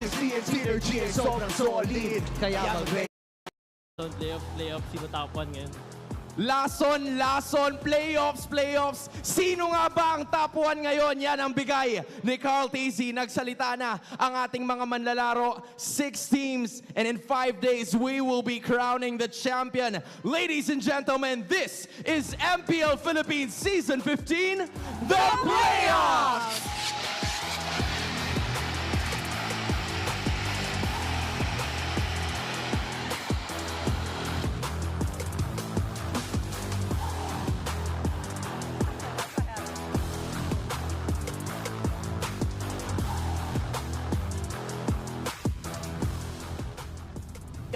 TNT energy ay sobrang solid. Kaya mag-ready. Playoff, sino top 1 ngayon? Lason, playoffs. Sino nga ba ang top 1 ngayon? Yan ang bigay ni Carl Tizzy. Nagsalita na ang ating mga manlalaro. 6 teams, and in 5 days, we will be crowning the champion. Ladies and gentlemen, this is Mpl Philippines Season 15, The Playoffs!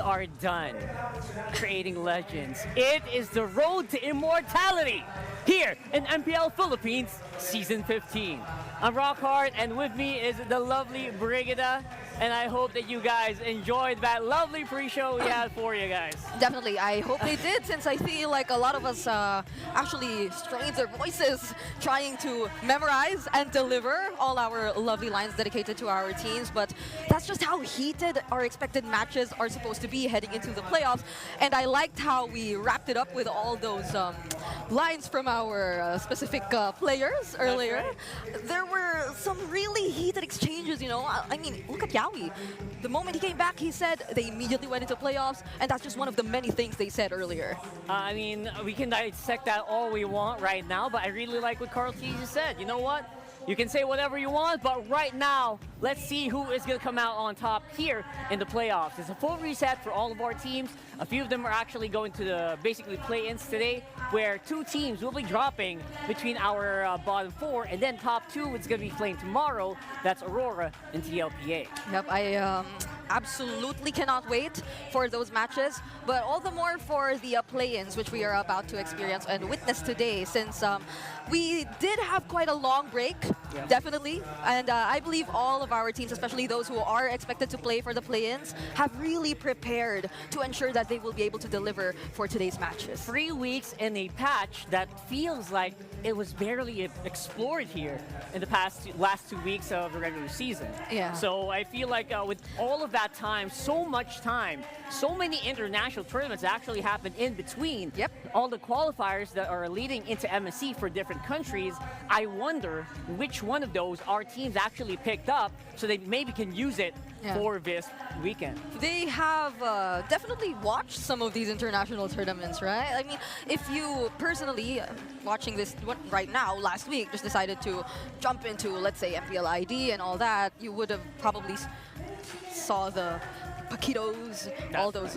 Are done creating legends. It is the road to immortality here in Mpl Philippines Season 15. I'm Rockhard, and with me is the lovely Brigida, and I hope that you guys enjoyed that lovely pre-show we had for you guys. Definitely, I hope they did, since I feel like a lot of us actually strained their voices trying to memorize and deliver all our lovely lines dedicated to our teams, but that's just how heated our expected matches are supposed to be heading into the playoffs, and I liked how we wrapped it up with all those lines from our specific players earlier. Right. There were some really heated exchanges, you know. I mean, look at Yowie. The moment he came back, he said they immediately went into playoffs, and that's just one of the many things they said earlier. I mean, we can dissect that all we want right now, but I really like what Carl Tizzy said. You know what? You can say whatever you want, but right now, let's see who is going to come out on top here in the playoffs. It's a full reset for all of our teams. A few of them are actually going to the basically play-ins today, where 2 teams will be dropping between our bottom 4, and then top 2 is going to be playing tomorrow. That's Aurora and Mpl Ph. Yep, I absolutely cannot wait for those matches, but all the more for the play-ins, which we are about to experience and witness today, since we did have quite a long break, definitely, and I believe all of our teams, especially those who are expected to play for the play-ins, have really prepared to ensure that they will be able to deliver for today's matches. 3 weeks in a patch that feels like it was barely explored here in the last 2 weeks of the regular season. Yeah. So I feel like with all of that time, so much time, so many international tournaments actually happen in between. Yep. All the qualifiers that are leading into MSC for different countries, I wonder which one of those our teams actually picked up so they maybe can use it for this weekend. They have definitely watched some of these international tournaments, right? I mean, if you personally, watching this right now, last week, just decided to jump into, let's say, Mpl ID and all that, you would have probably saw the Paquitos, all those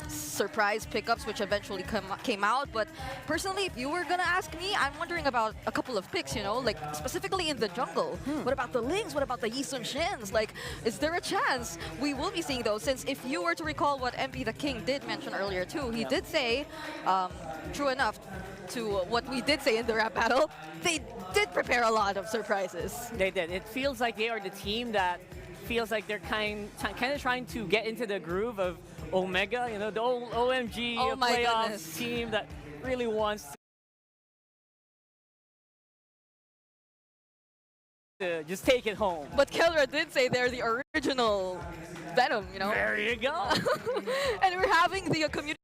surprise pickups which eventually came out. But personally, if you were gonna ask me, I'm wondering about a couple of picks, you know, like specifically in the jungle. What about the Lings? What about the Yisun Shins? Like, is there a chance we will be seeing those? Since if you were to recall what MP the King did mention earlier too, he did say, true enough to what we did say in the rap battle, they did prepare a lot of surprises. They did. It feels like they are the team that feels like they're kind of trying to get into the groove of Omega, you know, the old OMG playoffs team that really wants to just take it home. But Kelra did say they're the original Venom, you know? There you go. And we're having the community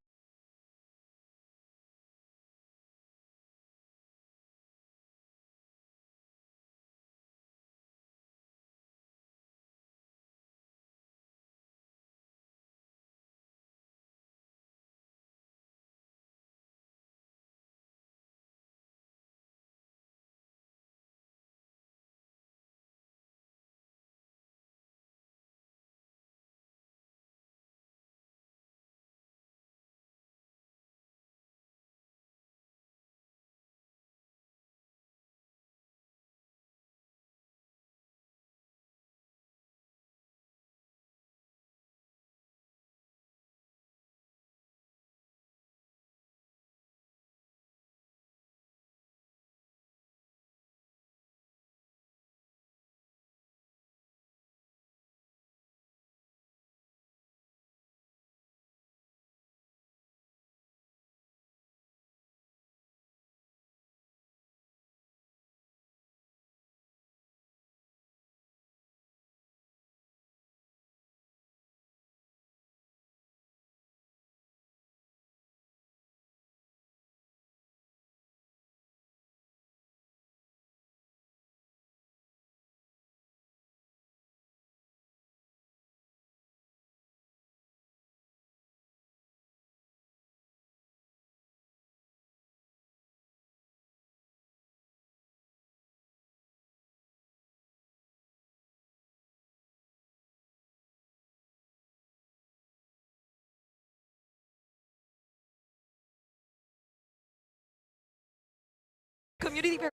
really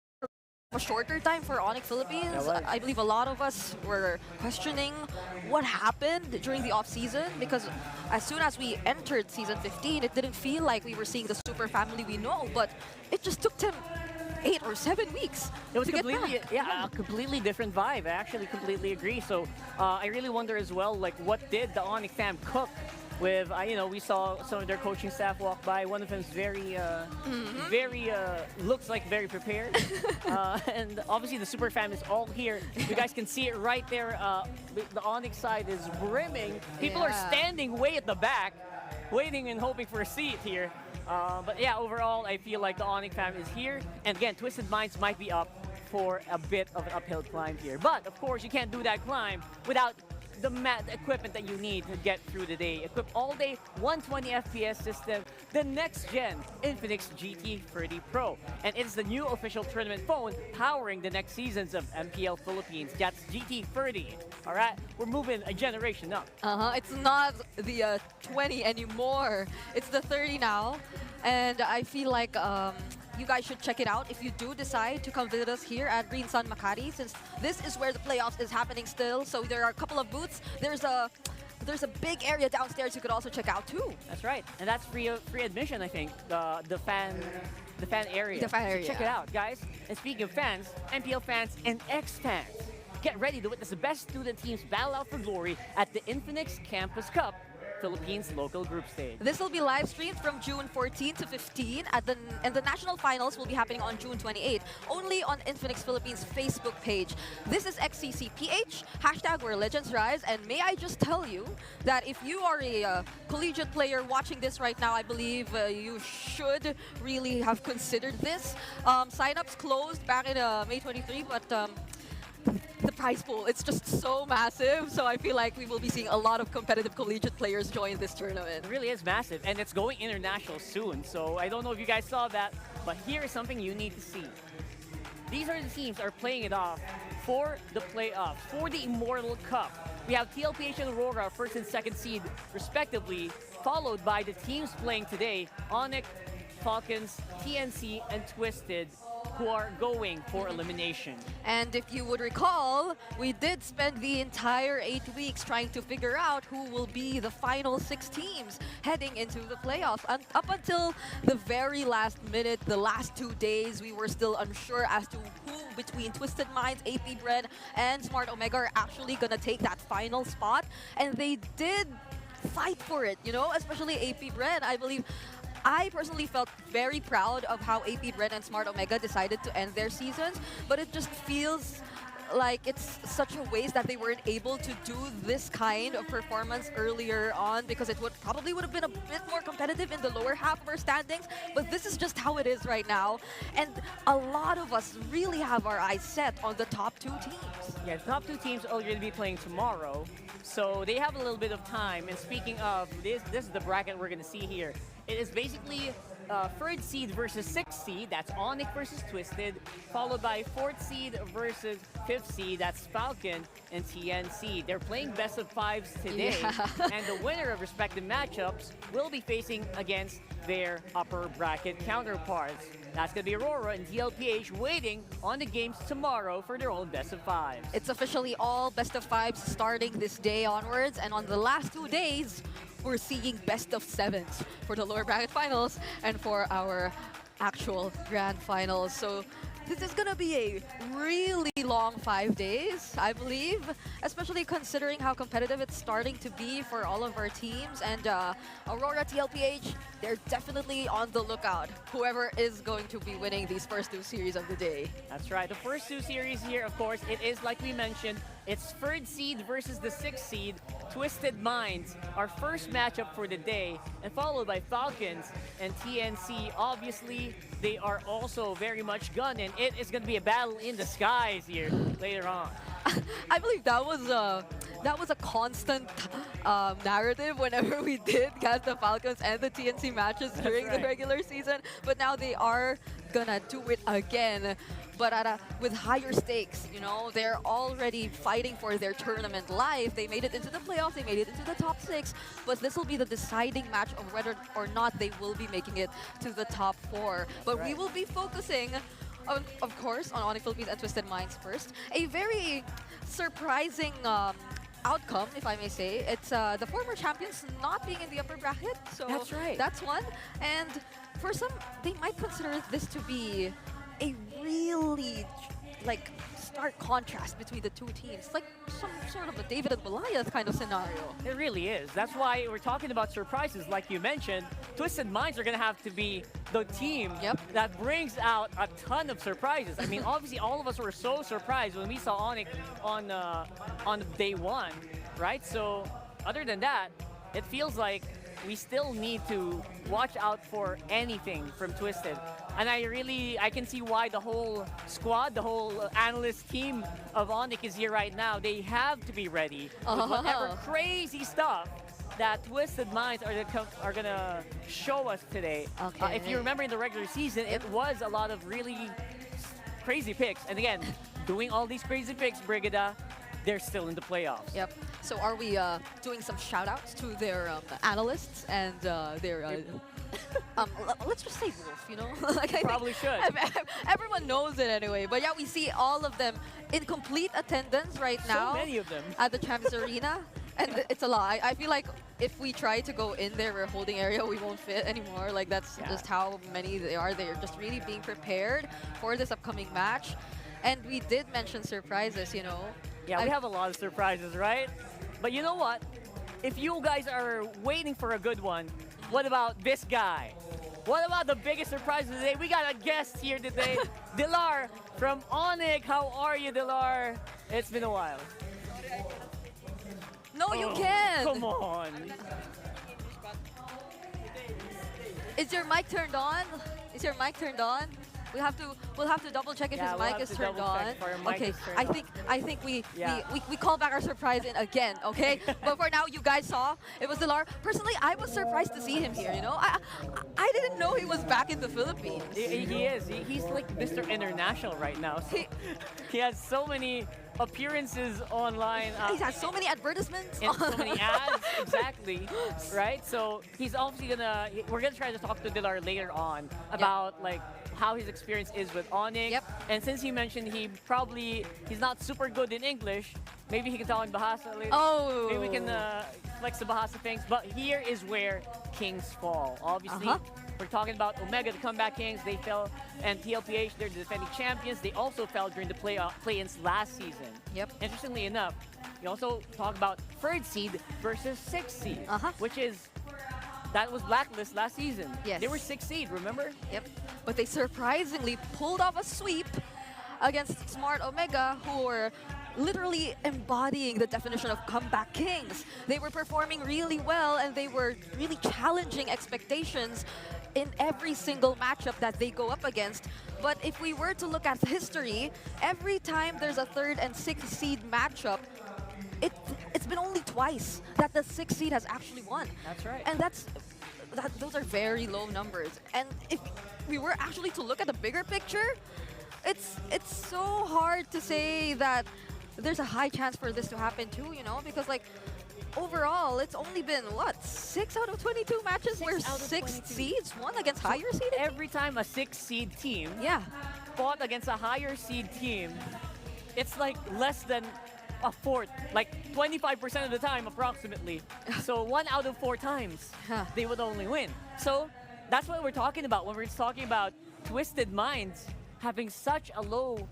a shorter time for Onyx Philippines. I believe a lot of us were questioning what happened during the off-season, because as soon as we entered Season 15, it didn't feel like we were seeing the super family we know, but it just took them 8 or 7 weeks. It was to completely, get back. yeah, a completely different vibe. I actually completely agree. So I really wonder as well, like, what did the Onyx fam cook with, you know, we saw some of their coaching staff walk by. One of them is very, looks like very prepared. And obviously the super fam is all here. You guys can see it right there. The Onyx side is brimming. People are standing way at the back, waiting and hoping for a seat here. But yeah, overall, I feel like the Onyx fam is here. And again, Twisted Minds might be up for a bit of an uphill climb here. But of course, you can't do that climb without the equipment that you need to get through the day. Equip all-day 120 FPS system, the next-gen Infinix GT30 Pro. And it's the new official tournament phone powering the next seasons of MPL Philippines. That's GT30. All right, we're moving a generation up. It's not the 20 anymore. It's the 30 now. And I feel like you guys should check it out if you do decide to come visit us here at Green Sun Makati, since this is where the playoffs is happening still. So there are a couple of booths. There's a big area downstairs you could also check out too. That's right, and that's free admission, I think. The fan area. The fan area. So check it out, guys. And speaking of fans, MPL fans and ex-fans, get ready to witness the best student teams battle out for glory at the Infinix Campus Cup, Philippines local group stage. This will be live streamed from June 14 to 15 and the national finals will be happening on June 28, only on Infinix Philippines Facebook page. This is XCCPH, hashtag where legends rise, and may I just tell you that if you are a collegiate player watching this right now, I believe you should really have considered this. Sign-ups closed back in May 23, but the prize pool, it's just so massive. So I feel like we will be seeing a lot of competitive collegiate players join this tournament. It really is massive, and it's going international soon. So I don't know if you guys saw that, but here is something you need to see. These are the teams that are playing it off for the playoffs, for the Immortal Cup. We have Mpl Ph and Aurora, first and second seed, respectively, followed by the teams playing today, Onyx, Falcons, TNC, and Twisted, who are going for elimination. And if you would recall, we did spend the entire 8 weeks trying to figure out who will be the final 6 teams heading into the playoffs. And up until the very last minute, the last 2 days, we were still unsure as to who between Twisted Minds, AP Bren, and Smart Omega are actually gonna take that final spot. And they did fight for it, you know, especially AP Bren. I personally felt very proud of how AP Bren and Smart Omega decided to end their seasons, but it just feels like it's such a waste that they weren't able to do this kind of performance earlier on, because it probably would have been a bit more competitive in the lower half of our standings. But this is just how it is right now, and a lot of us really have our eyes set on the top 2 teams. Yeah, the top 2 teams are going to be playing tomorrow, so they have a little bit of time. And speaking of, this is the bracket we're going to see here. It is basically 3rd seed versus 6th seed, that's Onyx versus Twisted, followed by 4th seed versus 5th seed, that's Falcon and TNC. They're playing best of 5s today, and the winner of respective matchups will be facing against their upper bracket counterparts. That's going to be Aurora and Mpl Ph waiting on the games tomorrow for their own best of 5s. It's officially all best of 5s starting this day onwards, and on the last 2 days, we're seeing best of 7s for the lower bracket finals and for our actual grand finals. So this is gonna be a really long 5 days, I believe, especially considering how competitive it's starting to be for all of our teams. And Aurora, TLPH, they're definitely on the lookout, whoever is going to be winning these first 2 series of the day. That's right. The first 2 series here, of course, it is like we mentioned, it's 3rd seed versus the 6th seed, Twisted Minds, our first matchup for the day, and followed by Falcons and TNC. Obviously, they are also very much gunning. It is going to be a battle in the skies here later on. I believe that was a constant narrative whenever we did get the Falcons and the TNC matches during the regular season. But now they are gonna do it again, but with higher stakes. You know, they're already fighting for their tournament life. They made it into the playoffs, they made it into the top 6, but this will be the deciding match of whether or not they will be making it to the top 4. But we will be focusing of course, on Onyx Philippines and Twisted Minds first, a very surprising outcome, if I may say. It's the former champions not being in the upper bracket, so That's right. that's one. And for some, they might consider this to be a really like stark contrast between the two teams. It's like some sort of a David and Goliath kind of scenario. It really is. That's why we're talking about surprises. Like you mentioned, Twisted Minds are going to have to be the team that brings out a ton of surprises. I mean, obviously, all of us were so surprised when we saw Onyx on day one, right? So other than that, it feels like we still need to watch out for anything from Twisted. And I can see why the whole squad, the whole analyst team of Onyx is here right now. They have to be ready with whatever crazy stuff that Twisted Minds are gonna show us today. Okay. If you remember in the regular season, it was a lot of really crazy picks. And again, doing all these crazy picks, Brigida, they're still in the playoffs. Yep. So are we doing some shout-outs to their analysts and their... let's just say Wolf, you know? Like, I Probably think should. Everyone knows it anyway. But yeah, we see all of them in complete attendance right now. So many of them. At the Champions Arena. And it's a lot. I feel like if we try to go in their holding area, we won't fit anymore. Like, that's just how many they are. They're just really being prepared for this upcoming match. And we did mention surprises, you know. Yeah, we have a lot of surprises, right? But you know what? If you guys are waiting for a good one, what about this guy? What about the biggest surprise of the day? We got a guest here today, Dilar from Onyx. How are you, Dilar? It's been a while. No, you can. Come on. Is your mic turned on? Is your mic turned on? We'll have to double check if his mic is turned on. Okay, I think we call back our surprise in again, okay? But for now, you guys saw it was Dilar. Personally, I was surprised to see him here, you know? I didn't know he was back in the Philippines. He is. He's like Mr. International right now. So he has so many appearances online. He has so many advertisements. And so many ads, exactly, right? So he's obviously we're gonna try to talk to Dilar later on about like how his experience is with Onyx. And since he mentioned he's not super good in English, maybe he can talk in Bahasa later. Oh. Maybe we can flex the Bahasa things. But here is where Kings fall. Obviously, we're talking about Omega, the comeback Kings. They fell, and Mpl Ph, they're the defending champions. They also fell during the play-ins last season. Interestingly enough, we also talk about third seed versus sixth seed, that was Blacklist last season. Yes. They were sixth seed, remember? Yep. But they surprisingly pulled off a sweep against Smart Omega, who were literally embodying the definition of comeback kings. They were performing really well, and they were really challenging expectations in every single matchup that they go up against. But if we were to look at history, every time there's a third and sixth seed matchup, it's been only twice that the sixth seed has actually won. That's right. And those are very low numbers. And if we were actually to look at the bigger picture, it's so hard to say that there's a high chance for this to happen too, you know, because like overall, it's only been, what, 6 out of 22 matches where 6 seeds won against higher seed? Every time a 6-seed team fought against a higher seed team, it's like less than a fourth, like 25% of the time approximately. So 1 out of 4 times, they would only win. So that's what we're talking about when we're talking about Twisted Minds having such a low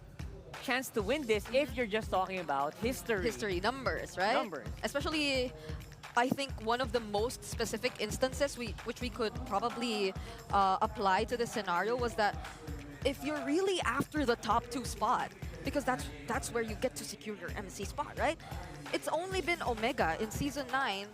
chance to win this if you're just talking about history. Numbers, right? Numbers. Especially, I think one of the most specific instances which we could probably apply to this scenario was that if you're really after the top 2 spot, because that's where you get to secure your MC spot, right? It's only been Omega in Season 9,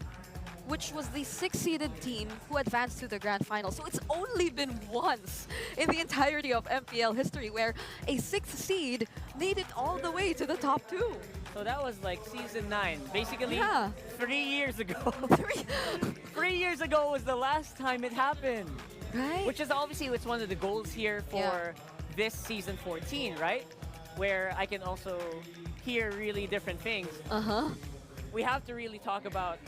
which was the 6-seeded team who advanced to the grand final. So it's only been once in the entirety of MPL history where a 6th seed made it all the way to the top 2. So that was like Season 9, basically 3 years ago. 3 years ago was the last time it happened. Right? Which is obviously it's one of the goals here for this Season 14, right? Where I can also hear really different things. We have to really talk about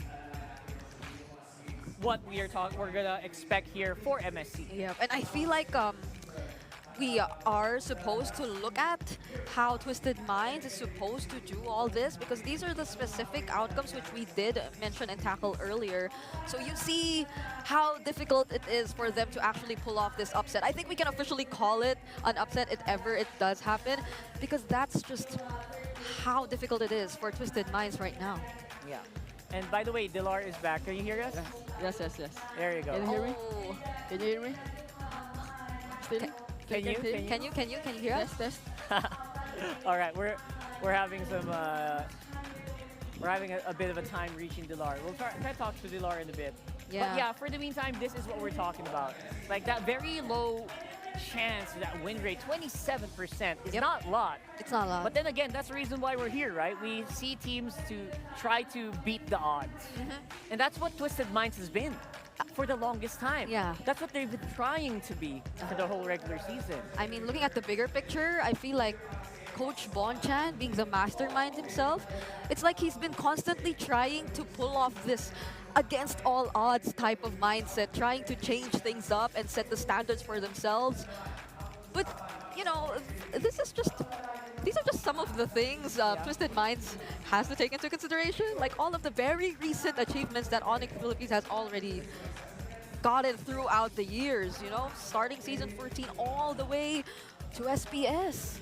what we're gonna expect here for MSC. Yeah, and I feel like we are supposed to look at how Twisted Minds is supposed to do all this, because these are the specific outcomes which we did mention and tackle earlier. So you see how difficult it is for them to actually pull off this upset. I think we can officially call it an upset if ever it does happen, because that's just how difficult it is for Twisted Minds right now. Yeah. And by the way, Dilar is back. Can you hear us? Yes, yes, yes. There you go. Can you hear me? Oh. Can you hear me? Still? Can you? Can you hear us? Test, test. All right, we're having some we're having a bit of a time reaching Dilar. We'll try to talk to Dilar in a bit. Yeah. But yeah, for the meantime, this is what we're talking about. Like that very low chance, that win rate, 27% is not a lot. It's not a lot. But then again, that's the reason why we're here, right? We see teams to try to beat the odds. And that's what Twisted Minds has been for the longest time. Yeah. That's what they've been trying to be for the whole regular season. I mean, looking at the bigger picture, I feel like Coach Bonchan, being the mastermind himself, it's like he's been constantly trying to pull off this against all odds type of mindset, trying to change things up and set the standards for themselves. But, you know, these are just some of the things Twisted Minds has to take into consideration. Like all of the very recent achievements that Onyx Philippines has already gotten throughout the years, you know, starting season 14 all the way to SPS.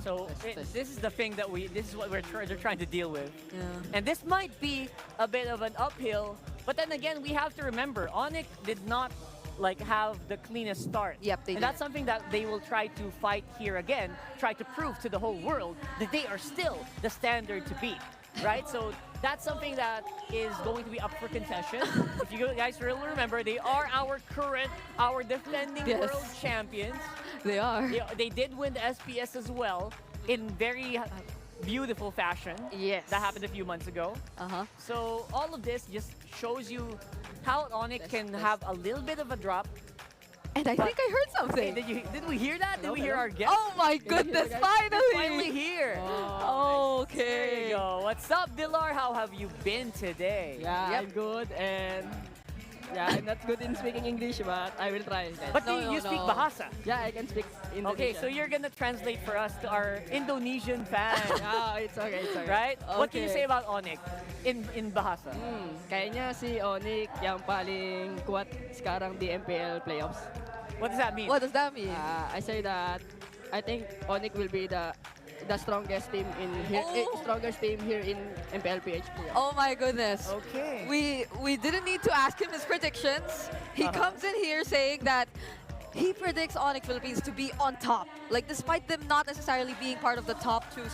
So this is the thing that this is what they're trying to deal with. Yeah. And this might be a bit of an uphill, but then again, we have to remember, Onyx did not like have the cleanest start. Yep, they and did. that's something that they will try to fight here again, try to prove to the whole world that they are still the standard to beat, right? So that's something that is going to be up for contention. If you guys really remember, they are our defending Yes. world champions. They are. They did win the SPS as well in very beautiful fashion. Yes. That happened a few months ago. Uh-huh. So all of this just shows you how Onyx can have a little bit of a drop. And I think I heard Hey, something. did we hear that? Did we hear hello. our guest? Oh my goodness, guys? finally! Finally here. Okay. There you go. What's up, Dilar? How have you been today? Yeah, Yep. I'm good, and yeah, I'm not good in speaking English, but I will try. Guys. But No, you no, speak no. Bahasa. Yeah, I can speak Indonesian. Okay, so you're gonna translate for us to our Indonesian fans, Yeah, it's okay, it's okay. right? What can you Okay. say about Onyx in Bahasa? Kayaknya si Onyx yang paling kuat sekarang di MPL playoffs. What does that mean? What does that mean? I say that I think Onyx will be the strongest team in here, Oh. strongest team here in Mpl Ph. Oh my goodness. Okay. We didn't need to ask him his predictions. He comes in here saying that he predicts Onyx Philippines to be on top. Like despite them not necessarily being part of the top two.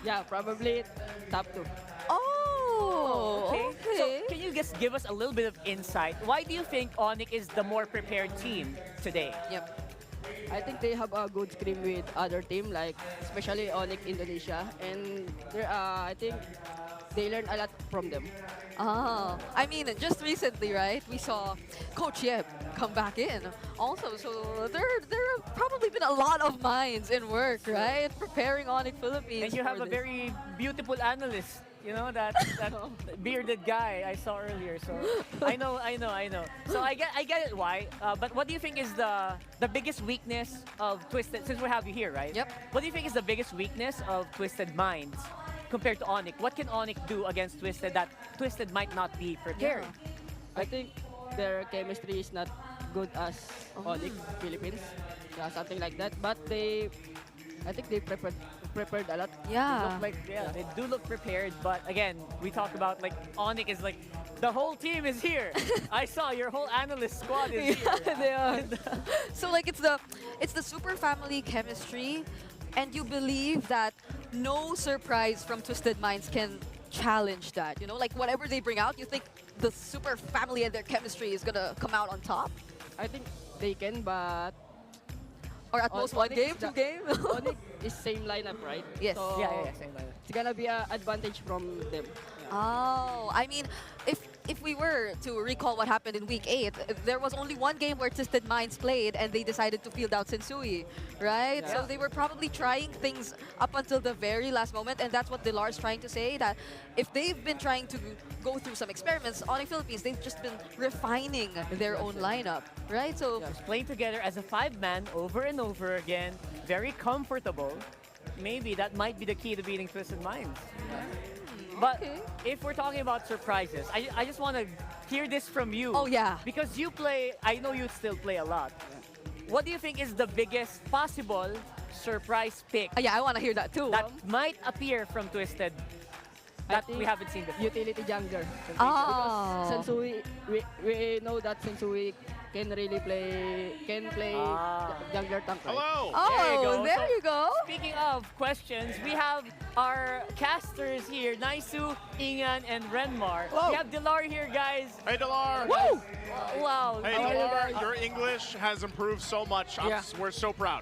Yeah, probably top 2. Oh, Okay. okay. So can you just give us a little bit of insight? Why do you think Onyx is the more prepared team today? Yep. I think they have a good scrim with other team, like especially Onyx Indonesia, and I think they learn a lot from them. Ah, I mean, just recently, right? We saw Coach Yep come back in. Also, so there have probably been a lot of minds in work, right? Preparing Onyx Philippines. And you have for a this. very beautiful analyst. You know, that bearded guy I saw earlier. So I know. So I get it why. But what do you think is the biggest weakness of Twisted? Since we have you here, right? Yep. What do you think is the biggest weakness of Twisted Minds compared to Onyx? What can Onyx do against Twisted that Twisted might not be prepared? I think their chemistry is not good as Onyx Philippines, yeah, something like that. But I think they prepared a lot. Yeah. They do look prepared, but again, we talk about like Onyx is like the whole team is here. I saw your whole analyst squad is here. They are. So like it's the super family chemistry, and you believe that no surprise from Twisted Minds can challenge that. You know, like whatever they bring out, you think the super family and their chemistry is gonna come out on top, I think they can, but or at most one Onyx game, is two game. Onyx is same lineup, right? Yes. So Yeah, same like that. it's gonna be an advantage from them. Oh, I mean, if if we were to recall what happened in week 8, there was only one game where Twisted Minds played and they decided to field out Sensui, right? Yeah. So they were probably trying things up until the very last moment, and that's what Dilar's trying to say, that if they've been trying to go through some experiments on Philippines, they've just been refining their own lineup, right? So Yeah. Playing together as a 5-man over and over again, very comfortable. Maybe that might be the key to beating Twisted Minds. But okay. if we're talking about surprises, I just want to hear this from you. Oh, yeah. Because you play, I know you still play a lot. What do you think is the biggest possible surprise pick Yeah, I want to hear that too. that might appear from Twisted I that we think haven't seen before? Utility jungler. Oh. Because Sensui, we know that Sensui can really play, jungler tank. Right? Hello. Oh, There you go. there So- you go. Speaking of questions, we have our casters here, Naisu, Ingan, and Renmar. Hello. We have Dilar here, guys. Hey, Delar. Woo! Wow. Hey, How are you Delar, guys? your English has improved so much. Yeah. We're so proud.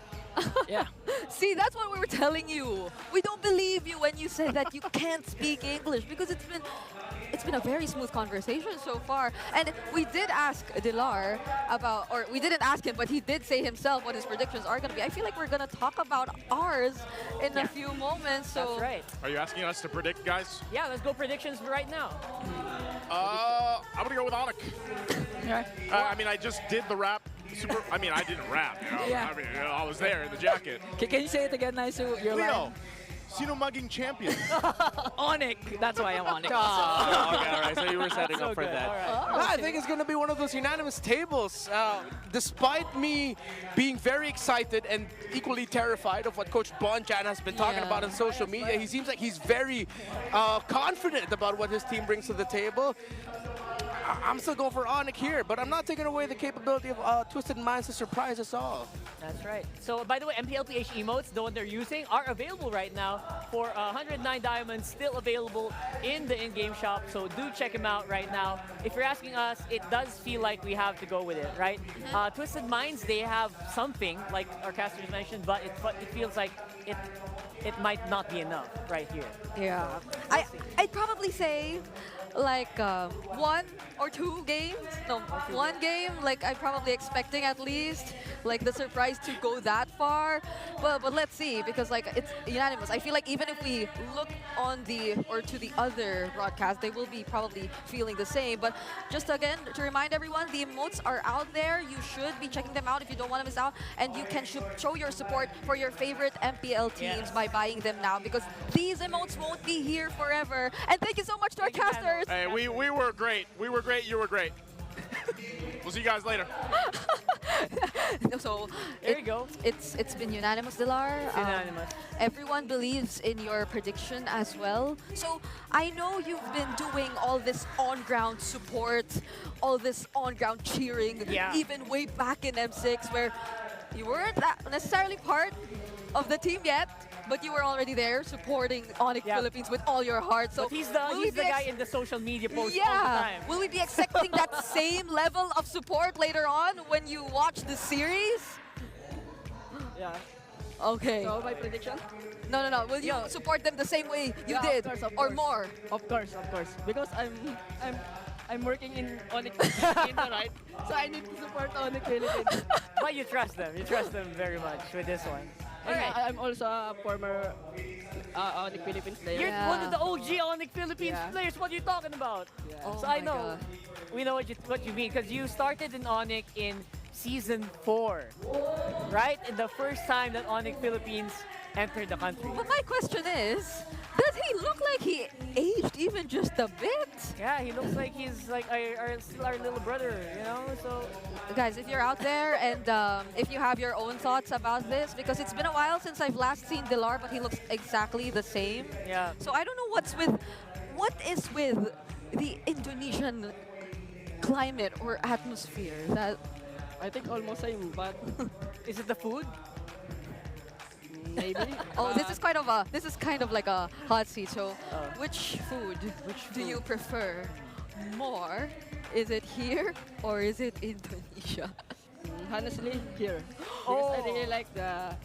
Yeah. See, that's what we were telling you. We don't believe you when you said that you can't speak English, because it's been a very smooth conversation so far. And we did ask Dilar about, or we didn't ask him, but he did say himself what his predictions are going to be. I feel like we're going to talk about ours in a few moments. So That's right. Are you asking us to predict, guys? Yeah, let's go predictions right now. I'm gonna go with Onik. I mean, I just did the rap. I mean, I didn't rap. You know? Yeah. I mean, I was there in the jacket. Can you say it again, Naisu? Your Leo, sino mugging champion? Onic. That's why I'm Onic. Okay, all right. So you were setting So up for good. that. All right. No, I think it's going to be one of those unanimous tables. Despite me being very excited and equally terrified of what Coach Bonchan has been talking Yeah. about on social media, he seems like he's very confident about what his team brings to the table. I'm still going for Onic here, but I'm not taking away the capability of Twisted Minds to surprise us all. That's right. So, by the way, Mpl Ph emotes, the one they're using, are available right now for 109 diamonds, still available in the in-game shop. So do check them out right now. If you're asking us, it does feel like we have to go with it, right? Twisted Minds, they have something, like our casters mentioned, but it feels like it might not be enough right here. yeah, I'd probably say like 1 or 2 games. No, 1 game. Like I'm probably expecting at least like the surprise to go that far. But let's see, because like it's unanimous. I feel like even if we look on to the other broadcast, they will be probably feeling the same. But just again to remind everyone, the emotes are out there. You should be checking them out if you don't want to miss out, and you can show your support for your favorite MPL teams Yes. by buying them now, because these emotes won't be here forever. And thank you so much to our Thank you, Daniel. casters. Hey, we were great. We were great. You were great. We'll see you guys later. So There you go. It's been unanimous, Dilar. Unanimous. Everyone believes in your prediction as well. So I know you've been doing all this on-ground support, all this on-ground cheering, Yeah. even way back in M6, where you weren't that necessarily part of the team yet, but you were already there supporting Onyx Yeah. Philippines with all your heart. So But he's will we the be guy in the social media posts all the yeah. time. Will we be expecting that same level of support later on when you watch the series? Yeah. Okay. So my prediction? No. Will you Yeah. support them the same way you Yeah, did, of or course. more? Of course. Because I'm working in Onic Philippines, right? So I need to support Onic Philippines. But you trust them. You trust them very much with this one. And Alright. I'm also a former Onic Philippines player. You're Yeah. one of the OG Onyx Philippines Yeah. players. What are you talking about? Oh So I my know, God. we know what you mean, because you started in Onyx in season 4, right? And the first time that Onyx Philippines entered the country. But my question is, does he look like he aged even just a bit? Yeah, he looks like he's like still our little brother, you know. So Guys, if you're out there and if you have your own thoughts about this, because it's been a while since I've last seen Dilar, but he looks exactly the same. yeah, So I don't know what is with the Indonesian climate or atmosphere that I think almost same, but is it the food? maybe. this is kind of like a hot seat. So Oh. which food do you prefer more? Is it here or is it Indonesia? Honestly, here. Because I really like the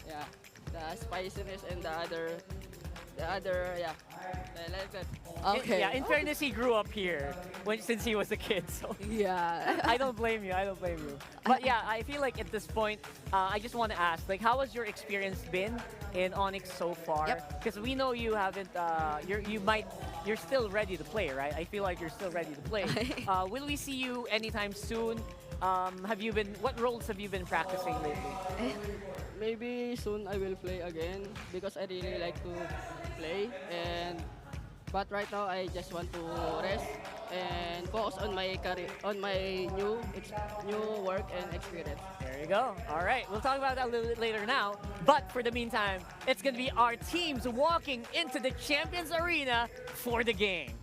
spiciness and the other I like that. Okay. Yeah, in fairness, he grew up here since he was a kid, so Yeah. I don't blame you. I don't blame you. But yeah, I feel like at this point, I just want to ask, like, how has your experience been in Onyx so far? Yep. Because we know you haven't. You're still ready to play, right? I feel like you're still ready to play. Will we see you anytime soon? What roles have you been practicing lately? Maybe soon I will play again because I really like to play. But right now I just want to rest and focus on my career, on my new work and experience. There you go. All right, we'll talk about that a little bit later now. But for the meantime, it's going to be our teams walking into the Champions Arena for the game.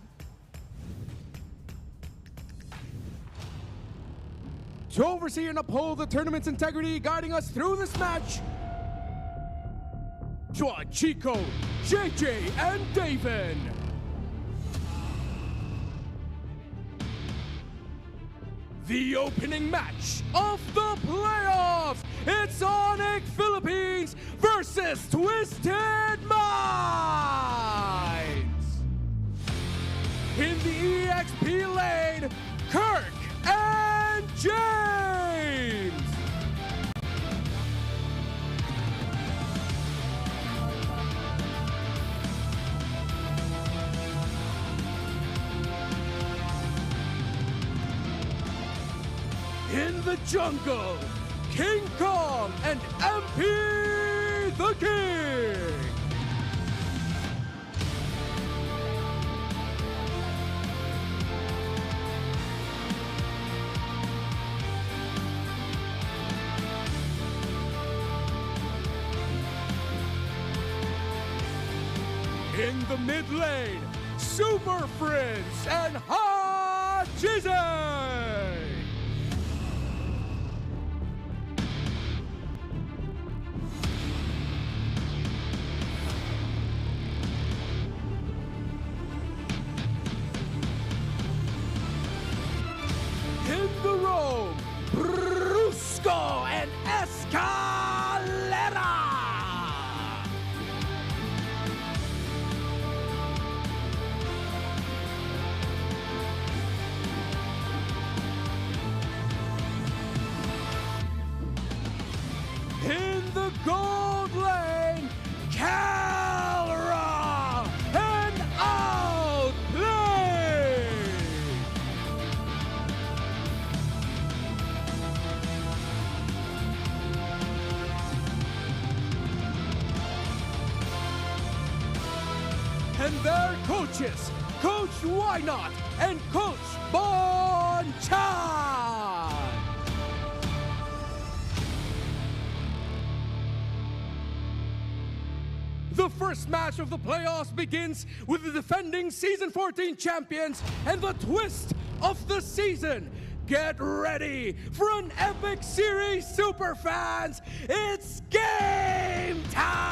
To oversee and uphold the tournament's integrity, guiding us through this match, Chua, Chico, JJ, and David. The opening match of the playoffs. It's Onyx Philippines versus Twisted Minds. In the EXP lane, Kirk and James. In the jungle, King Kong and MP the King. In the mid lane, Super Friends and Hachize. In the roam, Brusco and Escalera. In the gold lane, Calra and Outplay. And their coaches, Coach Why Not and Coach Bon Chan. The first match of the playoffs begins with the defending Season 14 champions and the twist of the season. Get ready for an epic series, super fans. It's game time!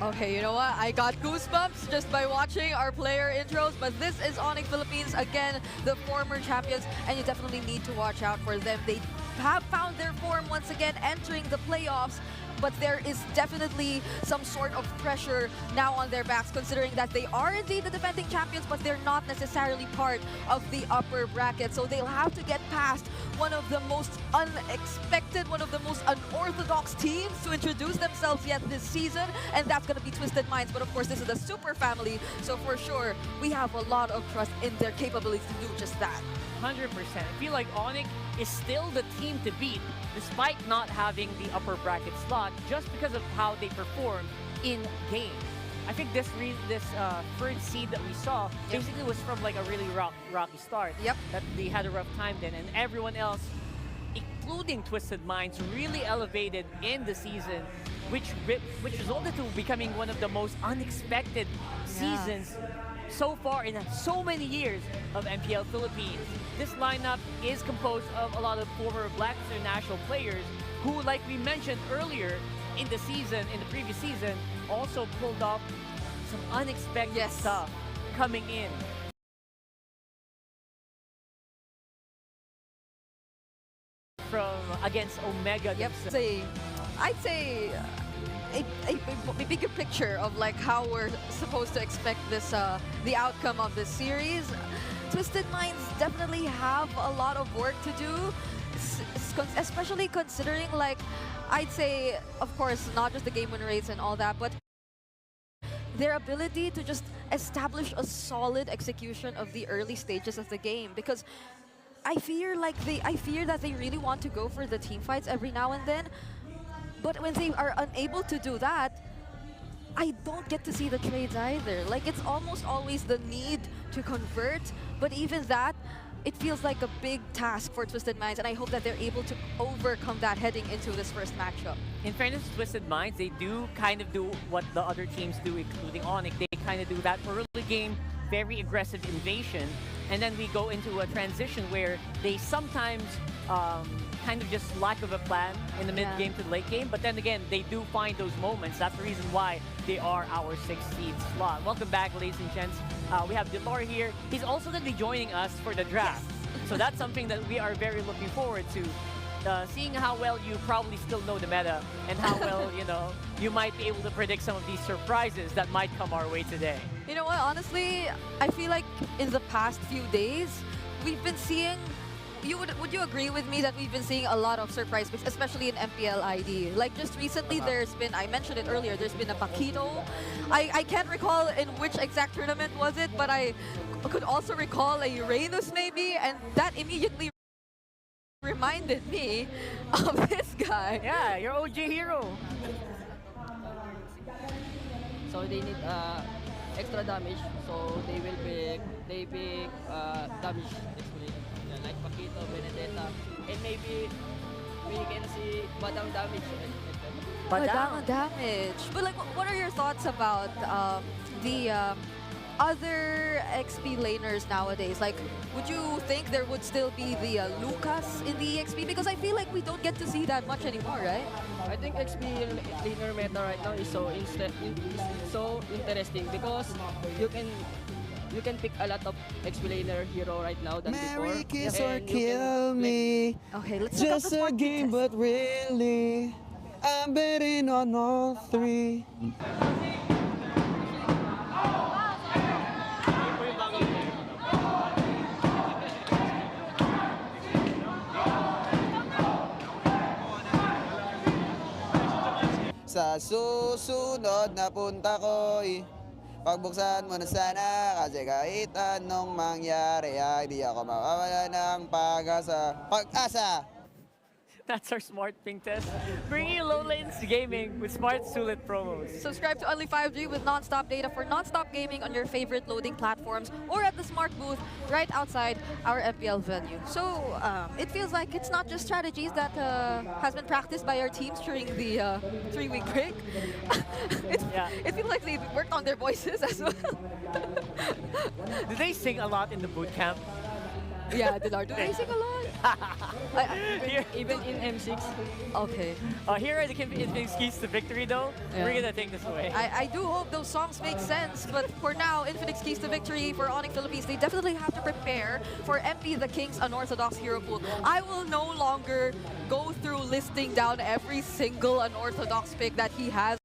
Okay, you know what? I got goosebumps just by watching our player intros, but this is Onyx Philippines, again, the former champions, and you definitely need to watch out for them. They have found their form once again entering the playoffs, but there is definitely some sort of pressure now on their backs, considering that they are indeed the defending champions, but they're not necessarily part of the upper bracket. So they'll have to get past one of the most unexpected, one of the most unorthodox teams to introduce themselves yet this season, and that's going to be Twisted Minds. But of course, this is a super family, so for sure, we have a lot of trust in their capabilities to do just that. 100%. I feel like Onyx is still the team to beat, despite not having the upper bracket slot, just because of how they perform in game. I think this third seed that we saw basically was from like a really rocky start. Yep. That they had a rough time then, and everyone else, including Twisted Minds, really elevated in the season, which resulted to becoming one of the most unexpected seasons so far in so many years of MPL Philippines. This lineup is composed of a lot of former Black International players who, like we mentioned earlier in the season, in the previous season, also pulled off some unexpected stuff coming in. from against Omega. Yep. I'd say a bigger picture of like how we're supposed to expect this the outcome of this series. Twisted Minds definitely have a lot of work to do, especially considering, like, I'd say, of course, not just the game win rates and all that, but their ability to just establish a solid execution of the early stages of the game. Because I fear that they really want to go for the team fights every now and then, but when they are unable to do that, I don't get to see the trades either. Like, it's almost always the need to convert, but even that, it feels like a big task for Twisted Minds, and I hope that they're able to overcome that heading into this first matchup. In fairness to Twisted Minds, they do kind of do what the other teams do, including Onyx. They kind of do that early game, very aggressive invasion, and then we go into a transition where they sometimes kind of just lack of a plan in the mid-game to the late game, but then again, they do find those moments. That's the reason why they are our 16th slot. Welcome back, ladies and gents. We have Delor here. He's also going to be joining us for the draft. Yes. So that's something that we are very looking forward to. Seeing how well you probably still know the meta and how well, you might be able to predict some of these surprises that might come our way today. You know what, honestly, I feel like in the past few days, we've been seeing, would you agree with me that we've been seeing a lot of surprise picks, especially in MPL ID? Like just recently, there's been, I mentioned it earlier, there's been a Paquito. I can't recall in which exact tournament was it, but I could also recall a Uranus maybe, and that immediately reminded me of this guy. Yeah, your OG hero. So they need extra damage, so they pick damage explanation. Yeah, like Paquito, Benedetta, and maybe we can see Madang damage. Madang damage. But like, what are your thoughts about the other XP laners nowadays? Like, would you think there would still be the Lucas in the XP? Because I feel like we don't get to see that much anymore, right? I think XP laner meta right now is so interesting because you can pick a lot of XP laner hero right now than before. Marry, kiss, or kill me. Okay, let's just a game, but really, I'm betting on all three. Sa susunod na punta ko'y pagbuksan mo na sana kasi kahit anong mangyari ay di ako mawawala ng pag-asa. That's our smart ping test. Bringing you low latency gaming with smart Sulit promos. Subscribe to Only 5G with non-stop data for non-stop gaming on your favorite loading platforms or at the smart booth right outside our MPL venue. So it feels like it's not just strategies that has been practiced by our teams during the 3-week break. It feels like they worked on their voices as well. Do they sing a lot in the boot camp? Yeah, do they sing a lot? Even in M6. Okay. Here are the Infinix keys to victory, though. Yeah. We're gonna take this away. I do hope those songs make sense, but for now, Infinix keys to victory for Onyx Philippines, they definitely have to prepare for MP the King's unorthodox hero pool. I will no longer go through listing down every single unorthodox pick that he has.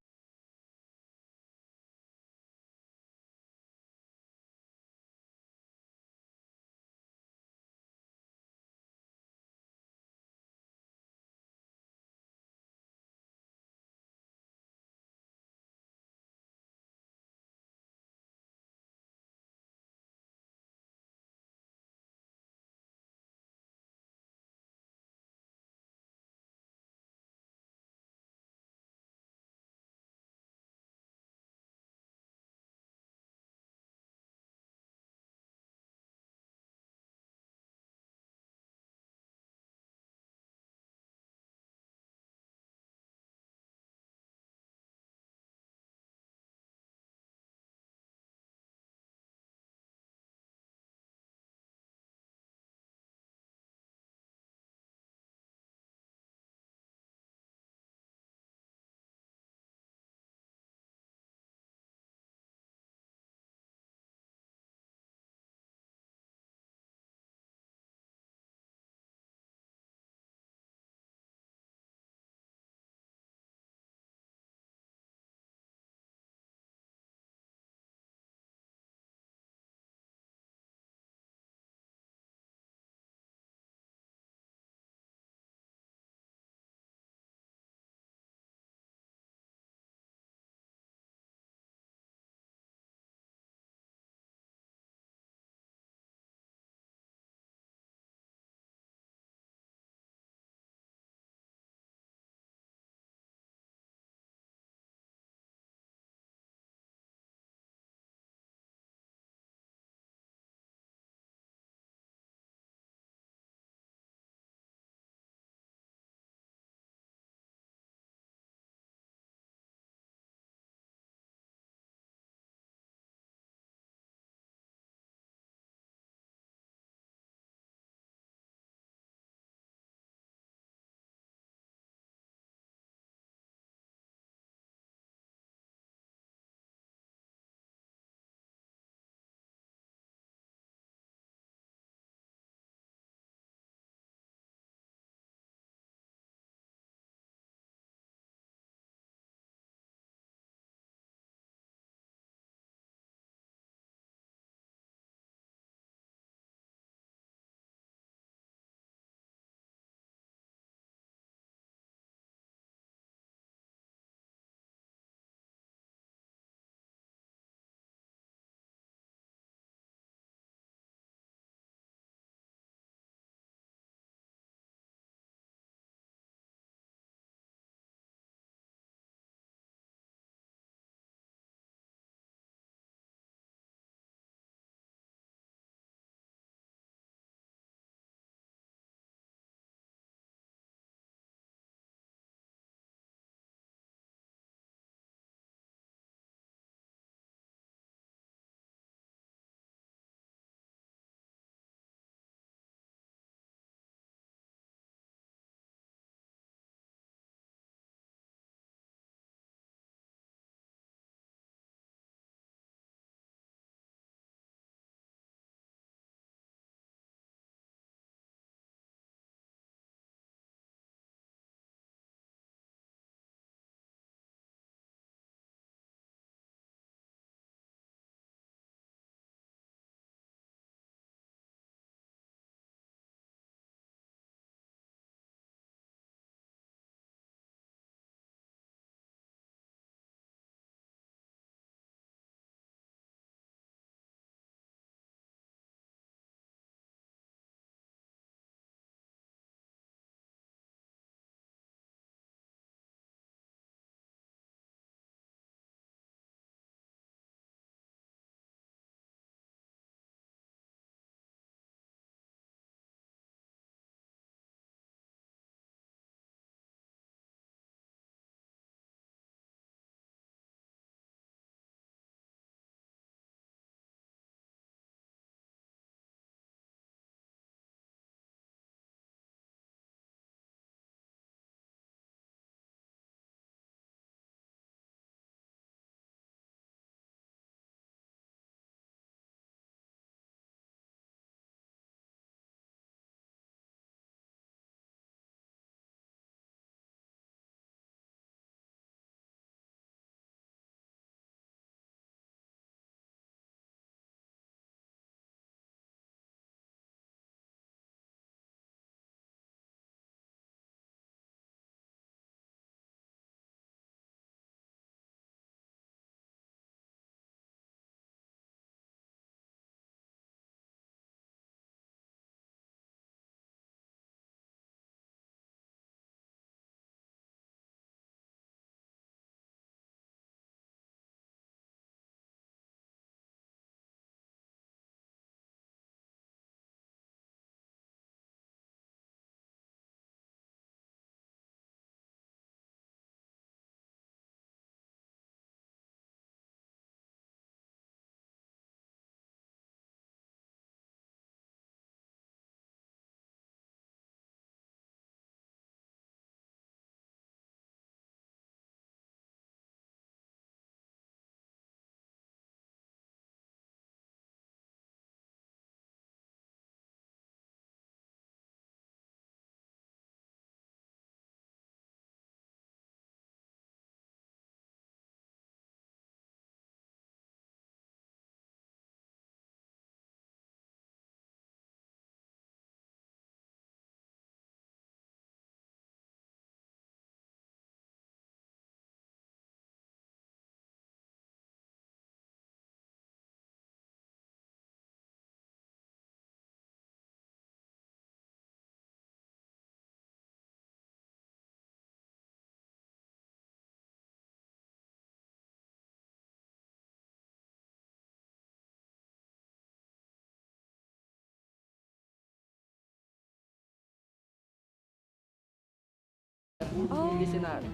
in this scenario.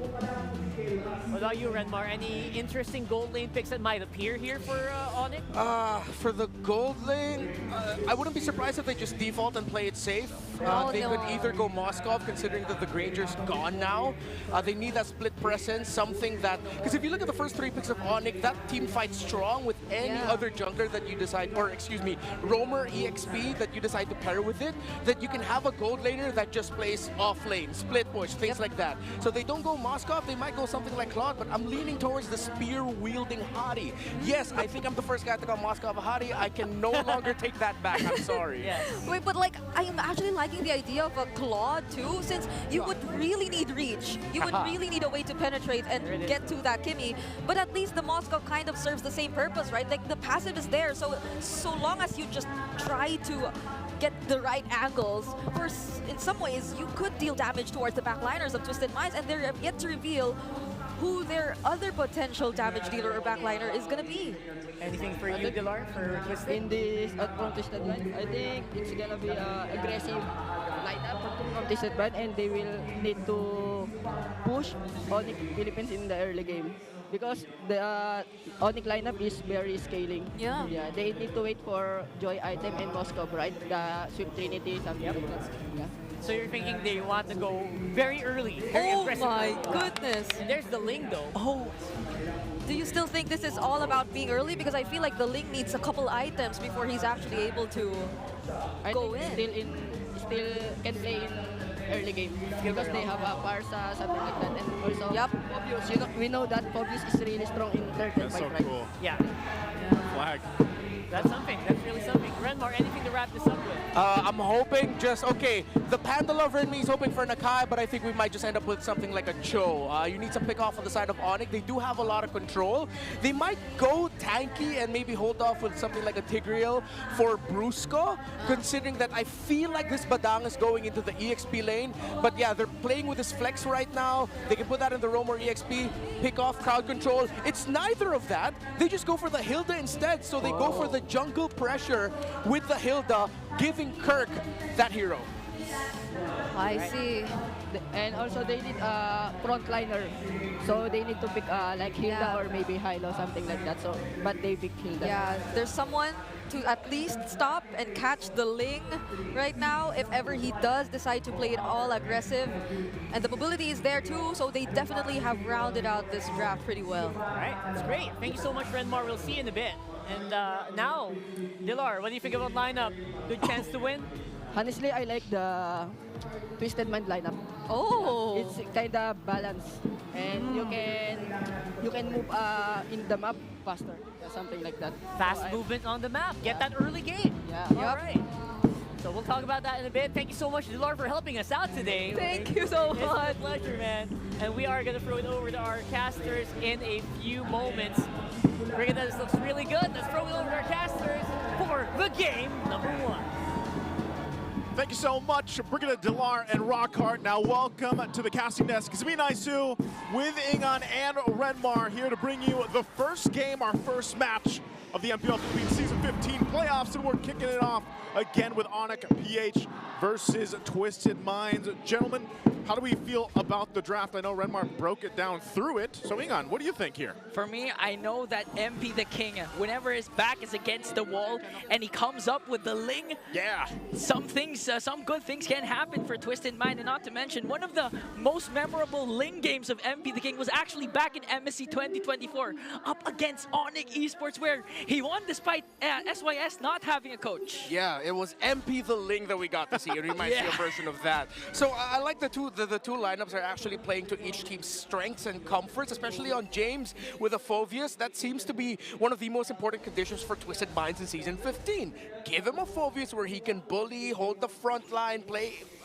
What about you, Renmar? Any interesting gold lane picks that might appear here for Onyx? For the gold lane, I wouldn't be surprised if they just default and play it safe. They could either go Moskov, considering that the Granger's gone now. They need that split presence, something that... Because if you look at the first 3 picks of Onyx, that team fights strong with any other jungler that you decide, or excuse me, roamer, EXP that you decide to pair with it, that you can have a gold laner that just plays off lane, split push, things like that. So they don't go Moskov, they might go something like Claude, but I'm leaning towards the spear-wielding Hadi. Yes, I think I'm the first guy to call Moskov a Hadi. I can no longer take that back, I'm sorry. Wait, but like, I am actually liking the idea of a Claude too, since you would really need reach. You would really need a way to penetrate and get to that Kimmy. But at least the Moskov kind of serves the same purpose, right? Like, the passive is there, so long as you just try to get the right angles, in some ways, you could deal damage towards the backliners of Twisted Minds, and they're yet to reveal who their other potential damage dealer or backliner is gonna be. Anything for you, Dilar, for Twisted? In this from Twisted Mind, I think it's gonna be aggressive lineup from Twisted Mind, and they will need to push Onyx Philippines in the early game. Because the Onyx lineup is very scaling. Yeah. They need to wait for Joy Item and Moskov, right? The Swift Trinity, something like that. Yeah. So you're thinking they want to go very early, very Oh aggressive. my goodness. And there's the Ling though. Oh. Do you still think this is all about being early? Because I feel like the Ling needs a couple items before he's actually able to go in. Still can play in early game because they have a Parsa, something like that, and also Phobius. We know that Phobius is really strong in third and That's fight, so right? cool. Yeah. Flag. That's something. That's really something. Renmar, anything to wrap this up with? I'm hoping the Panda Lover in me is hoping for Nakai, but I think we might just end up with something like a Cho. You need some pick off on the side of Onyx. They do have a lot of control. They might go tanky and maybe hold off with something like a Tigreal for Brusco, considering that I feel like this Badang is going into the EXP lane. But yeah, they're playing with this flex right now. They can put that in the roam or EXP, pick off crowd control. It's neither of that. They just go for the Hilda instead. So they go for the jungle pressure with the Hilda, giving Kirk that hero. I see. And also they need a frontliner, so they need to pick like Hilda or maybe Hilo, something like that. So, but they pick Hilda. Yeah, there's someone to at least stop and catch the Ling right now if ever he does decide to play it all aggressive. And the mobility is there too, so they definitely have rounded out this draft pretty well. All right, that's great. Thank you so much, Renmar. We'll see you in a bit. And now, Dilar, what do you think about lineup? Good chance to win? Honestly, I like the Twisted Mind lineup. Oh, It's kind of balanced, and you can move in the map faster, something like that. Fast So movement on the map. Get that early game. Yeah. All right. So we'll talk about that in a bit. Thank you so much, Dilar, for helping us out today. thank you so It's a much. pleasure, man. And we are going to throw it over to our casters in a few moments. Bringing this looks really good. Let's throw it over to our casters for the game number 1. Thank you so much, Brigadier Dilar and Rockhart. Now welcome to the casting desk. It's me, Naisu, with Ingon and Renmar here to bring you the first game, our first match of the Mpl Ph Season 15 playoffs, and we're kicking it off again with Mpl Ph versus Twisted Minds. Gentlemen, how do we feel about the draft? I know Renmar broke it down through it. So Ingon, what do you think here? For me, I know that MP the King, whenever his back is against the wall and he comes up with the Ling, Yeah. some good things can happen for Twisted Mind. And not to mention, one of the most memorable Ling games of MP the King was actually back in MSC 2024 up against Onyx Esports, where he won despite SYS not having a coach. Yeah, it was MP the Ling that we got to see, and we might see a version of that. So I like the two lineups are actually playing to each team's strengths and comforts, especially on James with a Phobius. That seems to be one of the most important conditions for Twisted Minds in Season 15. Give him a Phobius where he can bully, hold the front line,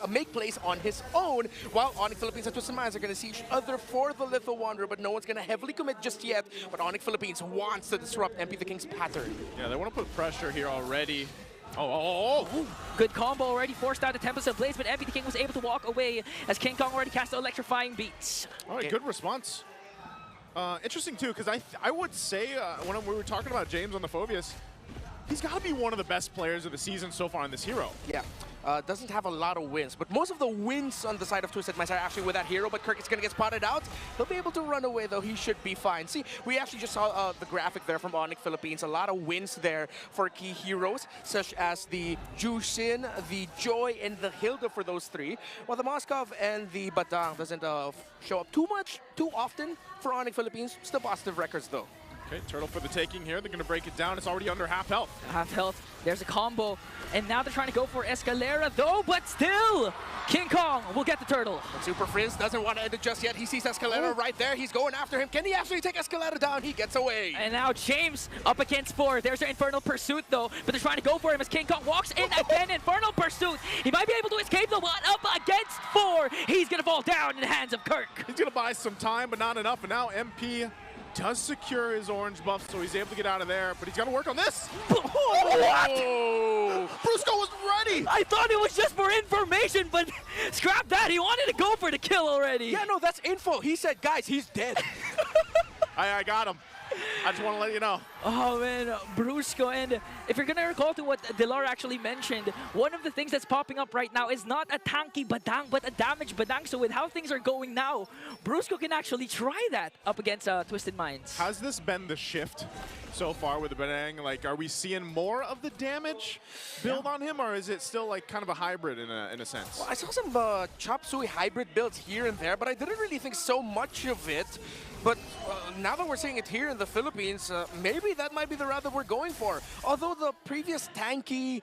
make plays on his own, while Onyx Philippines and Twisted Minds are going to see each other for the Little Wanderer, but no one's going to heavily commit just yet. But Onyx Philippines wants to disrupt MP the King's pattern. Yeah, they want to put pressure here already. Oh. Good combo already forced out the Tempest of Blaze, but MP the King was able to walk away as King Kong already cast the electrifying beats. All right, good response. Interesting, too, because I would say when we were talking about James on the Phobius, he's got to be one of the best players of the season so far in this hero. Yeah. doesn't have a lot of wins, but most of the wins on the side of Twisted Minds are actually with that hero, but Kirk is going to get spotted out. He'll be able to run away, though. He should be fine. See, we actually just saw the graphic there from Onyx Philippines. A lot of wins there for key heroes, such as the Jushin, the Joy, and the Hilda for those three, while the Moskov and the Badang doesn't show up too often for Onyx Philippines. Still positive records, though. Okay, Turtle for the taking here. They're going to break it down. It's already under half health. Half health. There's a combo. And now they're trying to go for Escalera, though, but still, King Kong will get the turtle. But Super Prince doesn't want to end it just yet. He sees Escalera right there. He's going after him. Can he actually take Escalera down? He gets away. And now James up against 4. There's an Infernal Pursuit, though, but they're trying to go for him as King Kong walks in again. Infernal Pursuit. He might be able to escape, though, but up against 4. He's going to fall down in the hands of Kirk. He's going to buy some time, but not enough. And now MP does secure his orange buff, so he's able to get out of there, but he's got to work on this. What? Brusco was ready. I thought it was just for information, but scrap that. He wanted to go for the kill already. Yeah, no, that's info. He said, guys, he's dead. I got him. I just want to let you know. Oh man, Brusco, and if you're gonna recall to what Dilar actually mentioned, one of the things that's popping up right now is not a tanky Badang, but a damaged Badang. So with how things are going now, Brusco can actually try that up against Twisted Minds. Has this been the shift so far with the Badang? Like, are we seeing more of the damage build on him, or is it still like kind of a hybrid in a sense? Well, I saw some Chop Suey hybrid builds here and there, but I didn't really think so much of it. But now that we're seeing it here in the Philippines, maybe that might be the route that we're going for. Although the previous tanky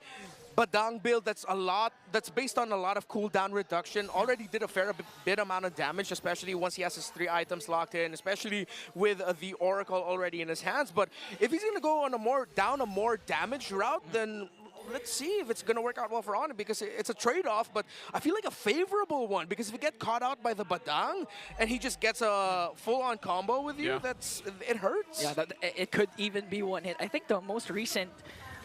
Badang build that's based on a lot of cooldown reduction already did a fair bit amount of damage, especially once he has his 3 items locked in, especially with the Oracle already in his hands. But if he's going to go on a more damage route, then let's see if it's going to work out well for Onyx, because it's a trade-off, but I feel like a favorable one, because if you get caught out by the Badang and he just gets a full-on combo with you, it hurts. Yeah, it could even be one hit. I think the most recent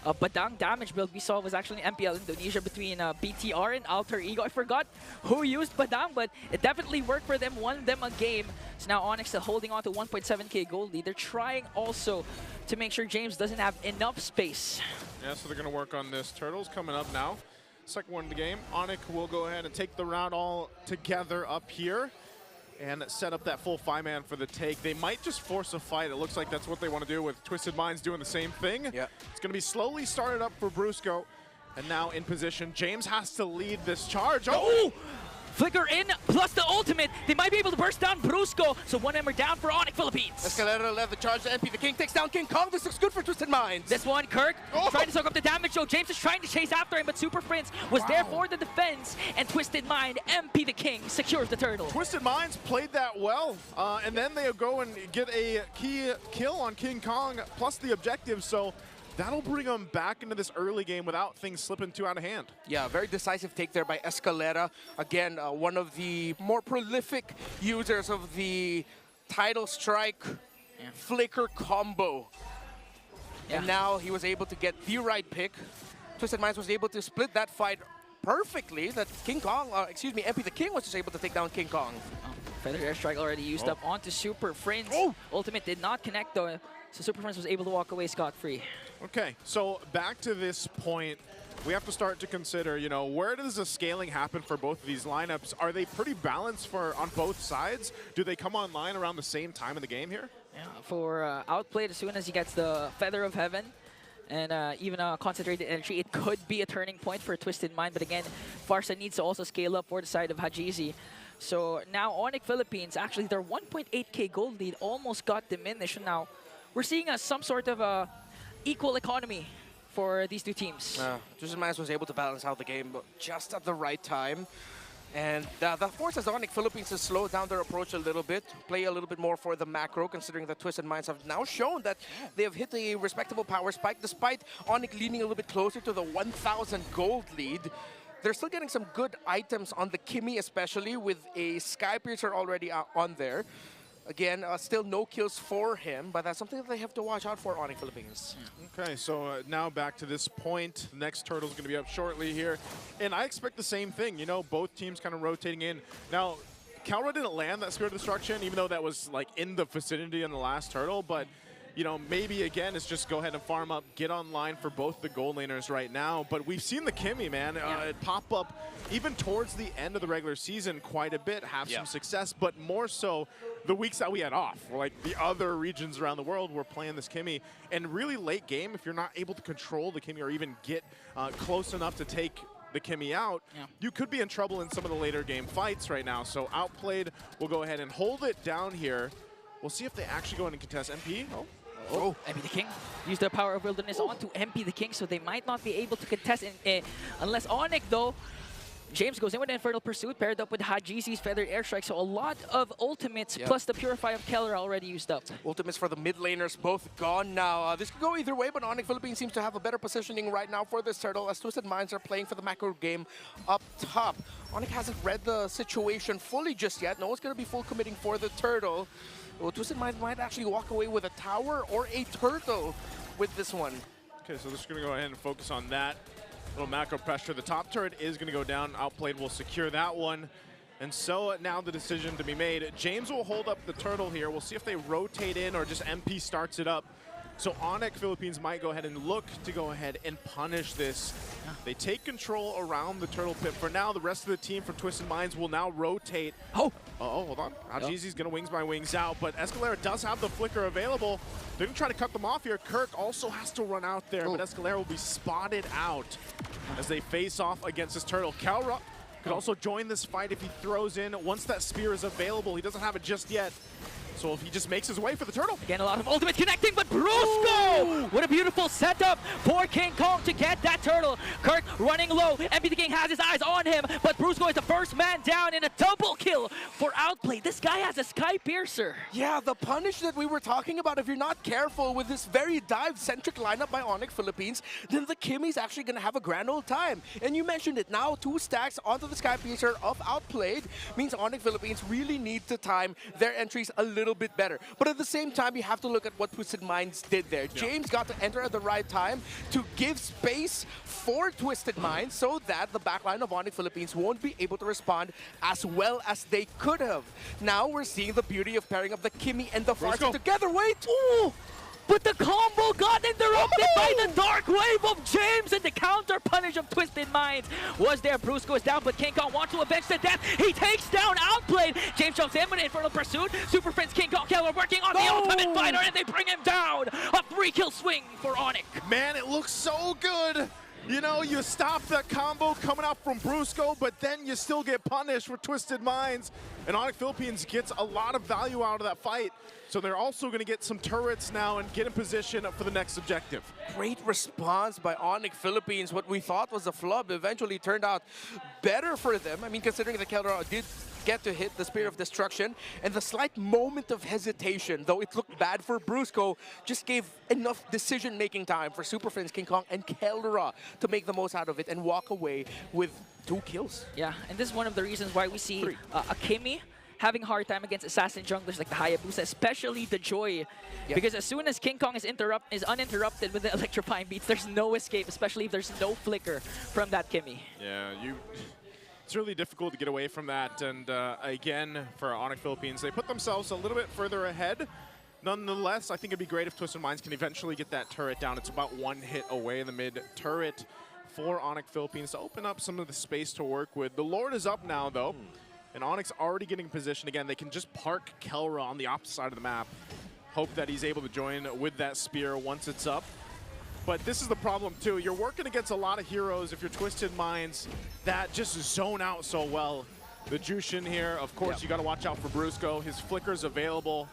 Badang damage build we saw was actually in MPL Indonesia between BTR and Alter Ego. I forgot who used Badang, but it definitely worked for them, won them a game. So now Onyx still holding on to 1.7k gold lead. They're trying also to make sure James doesn't have enough space. Yeah, so they're going to work on this. Turtle's coming up now. Second one in the game. Onyx will go ahead and take the round all together up here and set up that full 5-man for the take. They might just force a fight. It looks like that's what they want to do, with Twisted Minds doing the same thing. Yeah. It's going to be slowly started up for Brusco. And now in position, James has to lead this charge. Oh! Flicker in, plus the ultimate. They might be able to burst down Brusco. So 1 member down for Onyx Philippines. Escalera led the charge to MP. The King takes down King Kong. This looks good for Twisted Minds. This one, Kirk trying to soak up the damage. So James is trying to chase after him, but Super Prince was there for the defense. And Twisted Mind, MP the King, secures the turtle. Twisted Minds played that well. And then they'll go and get a key kill on King Kong, plus the objective. So that'll bring them back into this early game without things slipping too out of hand. Yeah, very decisive take there by Escalera. Again, one of the more prolific users of the Tidal Strike Flicker combo. And now he was able to get the right pick. Twisted Minds was able to split that fight perfectly. That MP the King was just able to take down King Kong. Feather Airstrike already used up onto Super Prince. Ultimate did not connect though, so Super Prince was able to walk away scot-free. Okay, so back to this point, we have to start to consider, you know, where does the scaling happen for both of these lineups? Are they pretty balanced on both sides? Do they come online around the same time in the game here? Yeah, for Outplayed, as soon as he gets the Feather of Heaven and even Concentrated Energy, it could be a turning point for Twisted Mind. But again, Farsa needs to also scale up for the side of Hajizi. So now Onyx Philippines, actually their 1.8k gold lead almost got diminished. Now we're seeing some sort of equal economy for these two teams. Twisted Minds was able to balance out the game but just at the right time. And that forces Onyx Philippines to slow down their approach a little bit, play a little bit more for the macro, considering that Twisted Minds have now shown that they have hit a respectable power spike, despite Onyx leaning a little bit closer to the 1,000 gold lead. They're still getting some good items on the Kimmy, especially with a Sky Piercer already on there. Again, still no kills for him, but that's something that they have to watch out for, Onyx Philippines. Okay, so now back to this point. Next turtle's going to be up shortly here. And I expect the same thing, you know, both teams kind of rotating in. Now, Calra didn't land that Spirit of Destruction, even though that was like in the vicinity in the last turtle, but you know, maybe again, it's just go ahead and farm up, get online for both the gold laners right now. But we've seen the Kimmy, man, it pop up even towards the end of the regular season quite a bit, have some success, but more so the weeks that we had off. Like the other regions around the world were playing this Kimmy. And really late game, if you're not able to control the Kimmy or even get close enough to take the Kimmy out, you could be in trouble in some of the later game fights right now. So Outplayed will go ahead and hold it down here. We'll see if they actually go in and contest MP. Oh, MP the King use their power of wilderness onto MP the King, so they might not be able to contest unless Onyx, though. James goes in with Infernal Pursuit, paired up with Hajizi's Feathered Airstrike, so a lot of ultimates plus the Purify of Keller already used up. Ultimates for the mid laners both gone now. This could go either way, but Onyx Philippines seems to have a better positioning right now for this turtle, as Twisted Minds are playing for the macro game up top. Onyx hasn't read the situation fully just yet. No one's going to be full committing for the turtle. Well, Twisted Minds might actually walk away with a tower or a turtle with this one. Okay, so they're just going to go ahead and focus on that. Little macro pressure. The top turret is going to go down. Outplayed will secure that one. And so now the decision to be made. James will hold up the turtle here. We'll see if they rotate in or just MP starts it up. So Onyx Philippines might go ahead and look to go ahead and punish this. They take control around the turtle pit. For now, the rest of the team from Twisted Minds will now rotate. Hold on. Ajizi's going to wings by wings out, but Escalera does have the flicker available. They're going to try to cut them off here. Kirk also has to run out there, but Escalera will be spotted out as they face off against this turtle. Kalra could also join this fight if he throws in. Once that spear is available, he doesn't have it just yet. So if he just makes his way for the turtle. Again, a lot of ultimate connecting, but Brusco! What a beautiful setup for King Kong to get that turtle. Kirk running low. MP the King has his eyes on him, but Brusco is the first man down in a double kill for Outplay. This guy has a Sky Piercer. Yeah, the punish that we were talking about, if you're not careful with this very dive-centric lineup by Onyx Philippines, then the Kimmy's actually going to have a grand old time. And you mentioned it now, 2 stacks onto the Sky Piercer of Outplayed means Onyx Philippines really need to time their entries a little bit better. But at the same time, you have to look at what Twisted Minds did there. James got to enter at the right time to give space for Twisted Minds so that the backline of Onyx Philippines won't be able to respond as well as they could have. Now we're seeing the beauty of pairing up the Kimmy and the Farsa together. Wait! Ooh! But the combo got interrupted by the Dark Wave of James, and the counter punish of Twisted Minds was there. Brusco is down, but King Kong wants to avenge the death. He takes down Outplayed. James jumps in with Infernal Pursuit. Super Prince King Kong Keller working on the Ultimate Fighter, and they bring him down. A 3-kill swing for Onyx. Man, it looks so good. You know, you stop that combo coming out from Brusco, but then you still get punished for Twisted Minds. And Onyx Philippines gets a lot of value out of that fight. So they're also going to get some turrets now and get in position for the next objective. Great response by Onyx Philippines. What we thought was a flub eventually turned out better for them. I mean, considering the Keldra did get to hit the Spear of Destruction, and the slight moment of hesitation, though it looked bad for Brusco, just gave enough decision-making time for Super Friends, King Kong, and Keldra to make the most out of it and walk away with 2 kills. Yeah, and this is one of the reasons why we see a Kimmy having a hard time against assassin junglers like the Hayabusa, especially the Joy. Because as soon as King Kong is uninterrupted with the electrifying beats, there's no escape, especially if there's no flicker from that Kimmy. Yeah, it's really difficult to get away from that. And again, for Onyx Philippines, they put themselves a little bit further ahead. Nonetheless, I think it'd be great if Twisted Minds can eventually get that turret down. It's about 1 hit away in the mid turret for Onyx Philippines to open up some of the space to work with. The Lord is up now, though. And Onyx already getting in position. Again, they can just park Kelra on the opposite side of the map. Hope that he's able to join with that spear once it's up. But this is the problem, too. You're working against a lot of heroes if you're Twisted Minds that just zone out so well. The Jushin here, of course, you got to watch out for Brusco. His flicker's available.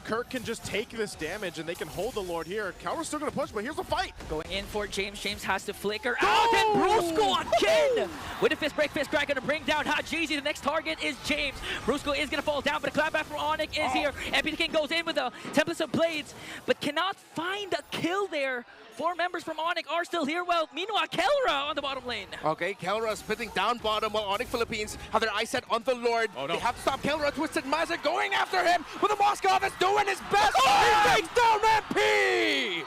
Kirk can just take this damage, and they can hold the Lord here. Kelra's still going to push, but here's the fight. Going in for James. James has to flicker out, and Brusco again! With a fist break, fist crack, going to bring down Hajizi. The next target is James. Brusco is going to fall down, but a clapback from Onyx is here. MP the King goes in with the Templates of Blades, but cannot find a kill there. 4 members from Onyx are still here. Well, meanwhile, Kelra on the bottom lane. Okay, Kelra spitting down bottom while Onyx Philippines have their eyes set on the Lord. They have to stop Kelra. Twisted Minds are going after him, but the Moskov is doing his best. He takes down MP!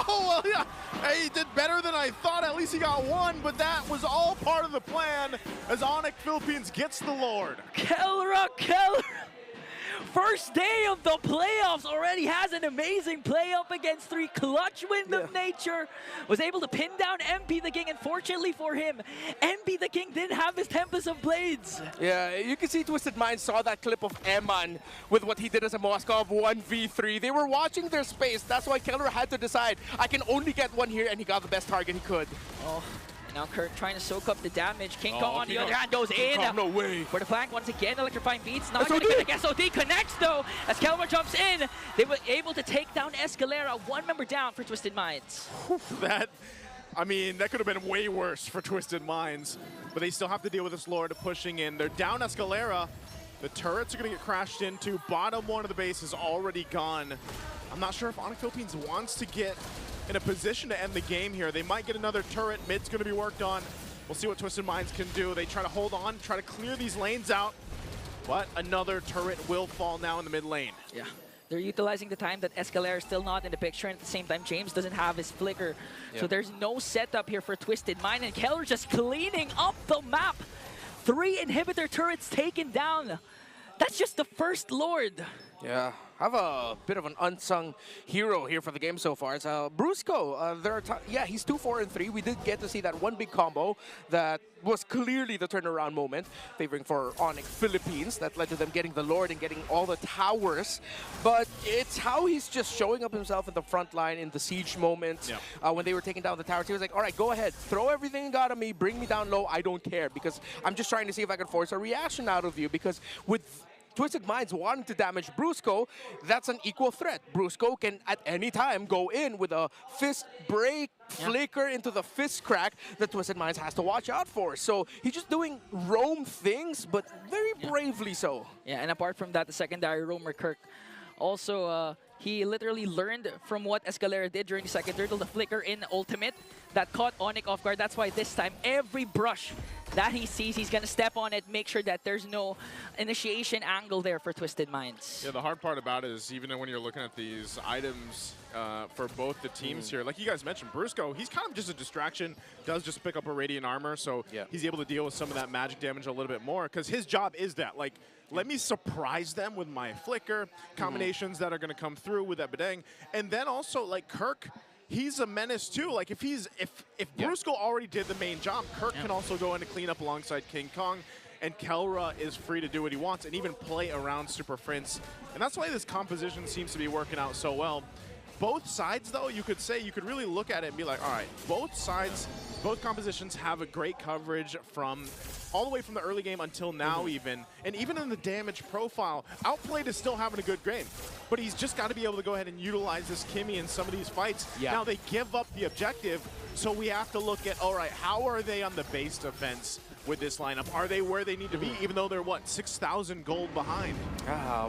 Well, yeah. Hey, he did better than I thought. At least he got 1, but that was all part of the plan as Onyx Philippines gets the Lord. Kelra! First day of the playoffs already has an amazing play up against 3. Clutch Wind of Nature was able to pin down MP the King, and fortunately for him, MP the King didn't have his Tempest of Blades. Yeah, you can see Twisted Minds saw that clip of Eman with what he did as a Moskov 1v3. They were watching their space. That's why Keller had to decide, I can only get one here, and he got the best target he could. Oh. And now Kirk trying to soak up the damage. King Kong on the other hand goes in. No way. For the flank once again, electrifying beats. Not going to connect. SOD connects though as Kelmer jumps in. They were able to take down Escalera. 1 member down for Twisted Minds. I mean, that could have been way worse for Twisted Minds, but they still have to deal with this Lord pushing in. They're down Escalera. The turrets are going to get crashed into. Bottom one of the base is already gone. I'm not sure if Onyx Philippines wants to get in a position to end the game here. They might get another turret. Mid's going to be worked on. We'll see what Twisted Minds can do. They try to hold on, try to clear these lanes out, but another turret will fall now in the mid lane. Yeah. They're utilizing the time that Escalera is still not in the picture, and at the same time, James doesn't have his flicker. So there's no setup here for Twisted Mind, and Keller just cleaning up the map. 3 inhibitor turrets taken down. That's just the first Lord. Yeah, I have a bit of an unsung hero here for the game so far. It's Brusco. He's 2-4-3. We did get to see that one big combo that was clearly the turnaround moment, favoring for Onyx Philippines. That led to them getting the Lord and getting all the towers. But it's how he's just showing up himself in the front line in the siege moments. When they were taking down the towers, he was like, all right, go ahead. Throw everything you got on me. Bring me down low. I don't care, because I'm just trying to see if I can force a reaction out of you. Because with Twisted Minds wanting to damage Brusco, that's an equal threat. Brusco can at any time go in with a fist break, flicker into the fist crack that Twisted Minds has to watch out for. So he's just doing roam things, but very bravely so. Yeah, and apart from that, the secondary roamer Kirk also he literally learned from what Escalera did during the second turtle, the flicker in ultimate that caught Onyx off guard. That's why this time, every brush that he sees, he's going to step on it, make sure that there's no initiation angle there for Twisted Minds. Yeah, the hard part about it is even when you're looking at these items for both the teams here, like you guys mentioned, Brusco, he's kind of just a distraction, does just pick up a Radiant Armor, so he's able to deal with some of that magic damage a little bit more, because his job is that, like, let me surprise them with my flicker, combinations that are going to come through with that Bedeng, and then also, like, Kirk, he's a menace too. Like if Brusco already did the main job, Kirk can also go in to clean up alongside King Kong, and Kelra is free to do what he wants and even play around Super Prince. And that's why this composition seems to be working out so well. Both sides, though, you could say, you could really look at it and be like, all right, both sides, both compositions have a great coverage from all the way from the early game until now even. And even in the damage profile, Outplayed is still having a good game. But he's just got to be able to go ahead and utilize this Kimmy in some of these fights. Now they give up the objective, so we have to look at, all right, how are they on the base defense with this lineup? Are they where they need to be, even though they're, what, 6,000 gold behind?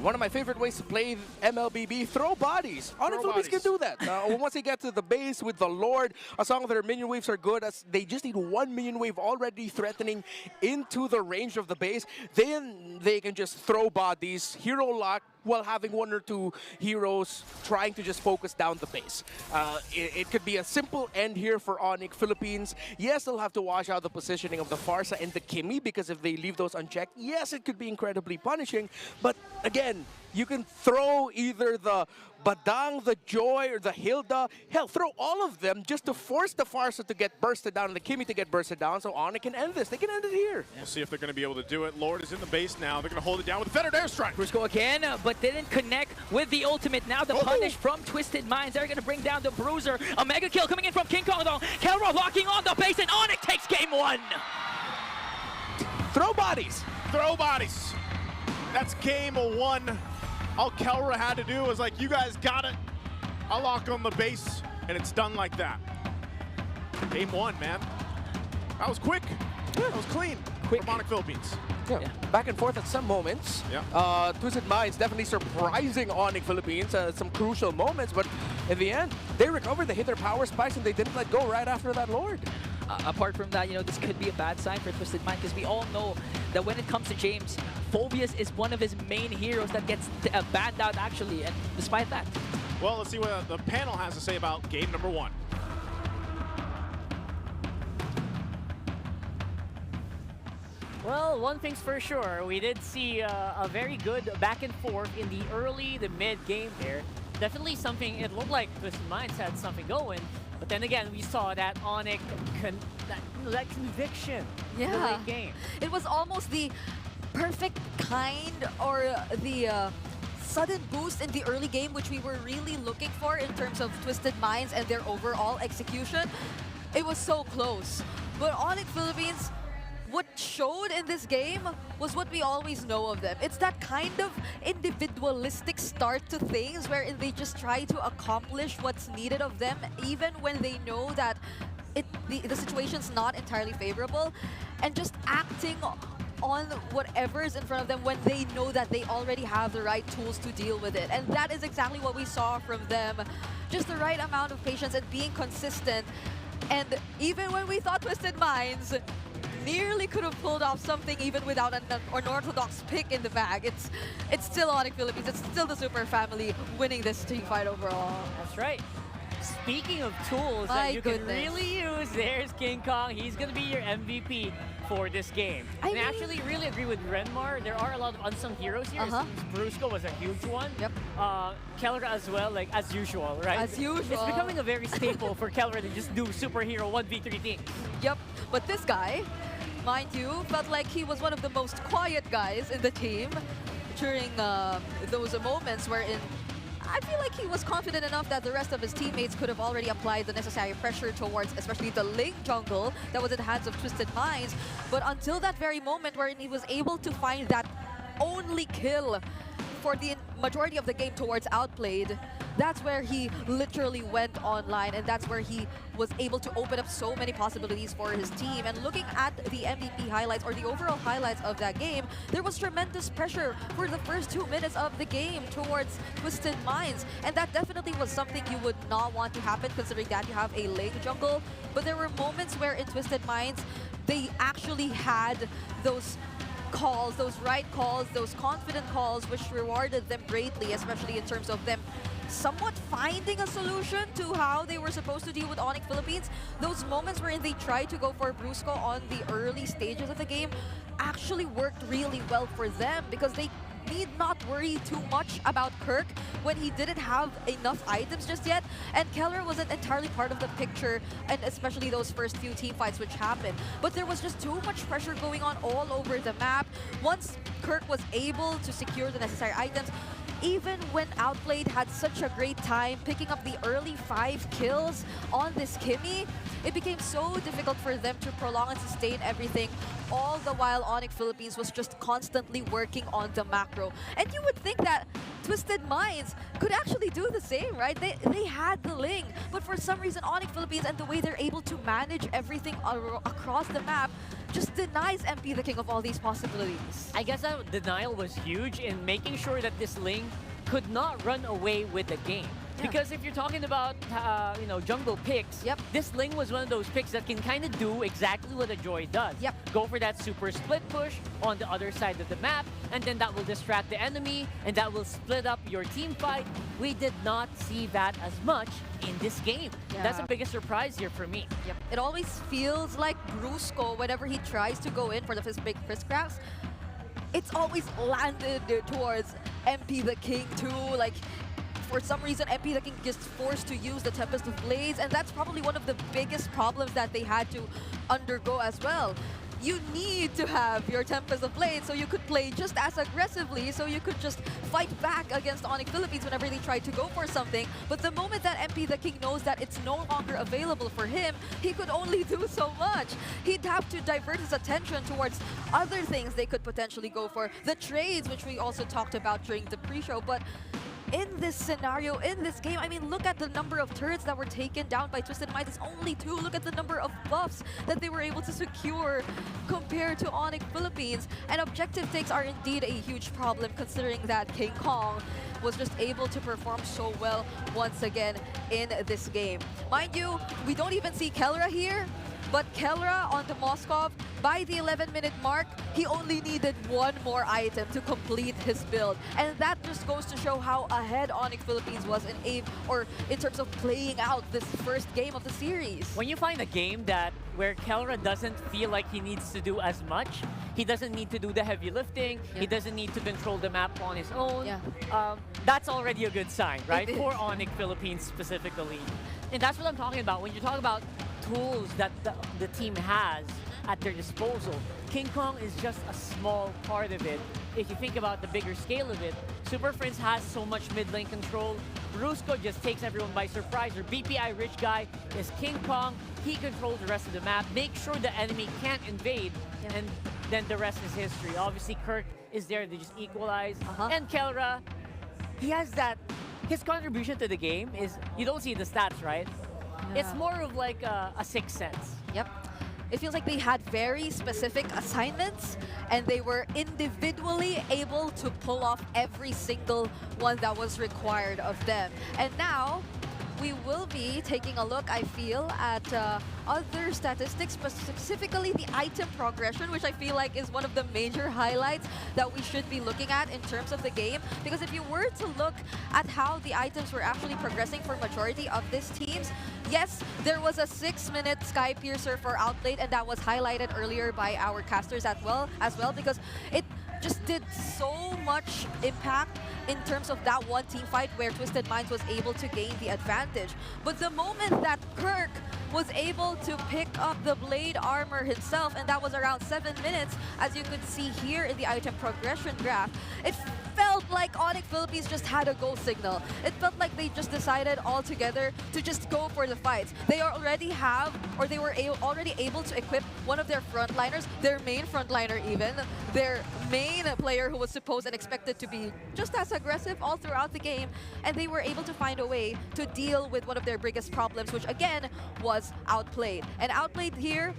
One of my favorite ways to play MLBB, throw bodies. Onyx Philippines can do that. Once they get to the base with the Lord, as long as their minion waves are good, as they just need 1 minion wave already threatening into the range of the base, then they can just throw bodies, hero lock, while having 1 or 2 heroes trying to just focus down the base. It could be a simple end here for Onyx Philippines. Yes, they'll have to watch out the positioning of the Farsa and the Kimmy, because if they leave those unchecked, yes, it could be incredibly punishing. But again, you can throw either the Badang, the Joy, or the Hilda. Hell, throw all of them just to force the Farsa to get bursted down and the Kimmy to get bursted down, so Onyx can end this. They can end it here. We'll see if they're going to be able to do it. Lord is in the base now. They're going to hold it down with a fettered airstrike. Brusco again, but didn't connect with the ultimate. Now the punish from Twisted Minds. They're going to bring down the Bruiser. A mega kill coming in from King Kong though. Kelra locking on the base, and Onyx takes game 1. Throw bodies. Throw bodies. That's game 1. All Kelra had to do was like, you guys got it. I'll lock on the base, and it's done like that. Game 1, man. That was quick. That was clean. Quick. For Onyx Philippines. Back and forth at some moments. Twisted Minds definitely surprising Onyx Philippines at some crucial moments, but in the end, they recovered, they hit their power spikes, and they didn't let go right after that Lord. Apart from that, this could be a bad sign for Twisted Mind, because we all know that when it comes to James, Phobius is one of his main heroes that gets banned out, actually, and despite that. Well, let's see what the panel has to say about game number 1. Well, one thing's for sure, we did see a very good back and forth in the early, the mid game there. Definitely something, it looked like Twisted Minds had something going, but then again, we saw that Onyx, that conviction in the late game. It was almost the perfect kind or the sudden boost in the early game, which we were really looking for in terms of Twisted Minds and their overall execution. It was so close. But Onyx Philippines, what showed in this game was what we always know of them. It's that kind of individualistic start to things wherein they just try to accomplish what's needed of them, even when they know that the situation's not entirely favorable, and just acting on whatever is in front of them when they know that they already have the right tools to deal with it. And that is exactly what we saw from them. Just the right amount of patience and being consistent. And even when we thought Twisted Minds nearly could have pulled off something even without an unorthodox pick in the bag, it's still Onyx Philippines, it's still the Super Family winning this team fight overall. That's right. Speaking of tools that you can really use, there's King Kong. He's going to be your MVP for this game. I actually really agree with Renmar. There are a lot of unsung heroes here. Brusco was a huge one. Yep. Kelra as well, like as usual, right? As usual. It's becoming a very staple for Kelra to just do superhero 1v3 things. Yep. But this guy, mind you, felt like he was one of the most quiet guys in the team during those moments wherein I feel like he was confident enough that the rest of his teammates could have already applied the necessary pressure towards especially the Ling jungle that was in the hands of Twisted Minds. But until that very moment wherein he was able to find that only kill for the majority of the game towards Outplayed, that's where he literally went online, and that's where he was able to open up so many possibilities for his team. And looking at the MVP highlights or the overall highlights of that game, there was tremendous pressure for the first 2 minutes of the game towards Twisted Minds, and that definitely was something you would not want to happen considering that you have a Ling jungle. But there were moments where in Twisted Minds, they actually had those calls, those right calls, those confident calls, which rewarded them greatly, especially in terms of them somewhat finding a solution to how they were supposed to deal with Onyx Philippines. Those moments wherein they tried to go for Brusco on the early stages of the game actually worked really well for them because they need not worry too much about Kirk when he didn't have enough items just yet, and Keller wasn't entirely part of the picture, and especially those first few team fights which happened. But there was just too much pressure going on all over the map. Once Kirk was able to secure the necessary items, even when Outplayed had such a great time picking up the early 5 kills on this Kimmy, it became so difficult for them to prolong and sustain everything, all the while Onyx Philippines was just constantly working on the macro. And you would think that Twisted Minds could actually do the same, right? They had the Ling, but for some reason Onyx Philippines and the way they're able to manage everything across the map just denies MP the king of all these possibilities. I guess that denial was huge in making sure that this Ling could not run away with the game. Because if you're talking about, you know, jungle picks, this Ling was one of those picks that can kind of do exactly what a Joy does. Go for that super split push on the other side of the map, and then that will distract the enemy, and that will split up your team fight. We did not see that as much in this game. That's the biggest surprise here for me. It always feels like Brusco, whenever he tries to go in for the big frisk cracks, it's always landed towards MP the King too. Like, for some reason, MP the King gets forced to use the Tempest of Blades, and that's probably one of the biggest problems that they had to undergo as well. You need to have your Tempest of Blades so you could play just as aggressively, so you could just fight back against Onyx Philippines whenever they try to go for something. But the moment that MP the King knows that it's no longer available for him, he could only do so much. He'd have to divert his attention towards other things they could potentially go for. The trades, which we also talked about during the pre-show, but in this scenario, in this game, I mean, look at the number of turrets that were taken down by Twisted Minds. It's only 2. Look at the number of buffs that they were able to secure compared to Onyx Philippines. And objective takes are indeed a huge problem considering that King Kong was just able to perform so well once again in this game. Mind you, we don't even see Kelra here, but Kelra on the Moskov, by the 11-minute mark, he only needed 1 more item to complete his build. And that just goes to show how ahead Onyx Philippines was in terms of playing out this first game of the series. When you find a game that where Kelra doesn't feel like he needs to do as much. He doesn't need to do the heavy lifting. He doesn't need to control the map on his own. That's already a good sign, right? For Onyx Philippines specifically. And that's what I'm talking about. When you talk about tools that the team has at their disposal, King Kong is just a small part of it. If you think about the bigger scale of it, Super Friends has so much mid lane control. Rusco just takes everyone by surprise. Or BPI Rich Guy is King Kong. He controls the rest of the map. Make sure the enemy can't invade, and then the rest is history. Obviously, Kirk is there to just equalize. And Kelra, he has that. His contribution to the game is, you don't see the stats, right? It's more of like a sixth sense. Yep. It feels like they had very specific assignments and they were individually able to pull off every single one that was required of them. And now, we will be taking a look, I feel, at other statistics, but specifically the item progression, which I feel like is one of the major highlights that we should be looking at in terms of the game. Because if you were to look at how the items were actually progressing for majority of these teams, yes, there was a 6-minute Sky Piercer for Outplayed, and that was highlighted earlier by our casters as well, because it just did so much impact in terms of that one team fight where Twisted Minds was able to gain the advantage. But the moment that Kirk was able to pick up the Blade Armor himself, and that was around 7 minutes, as you could see here in the item progression graph, it felt like Onyx Philippines just had a go signal. It felt like they just decided all together to just go for the fights. They already have, or they were already able to equip one of their frontliners, their main frontliner even, their main player who was supposed and expected to be just as aggressive all throughout the game, and they were able to find a way to deal with one of their biggest problems, which again was Outplayed. And Outplayed here,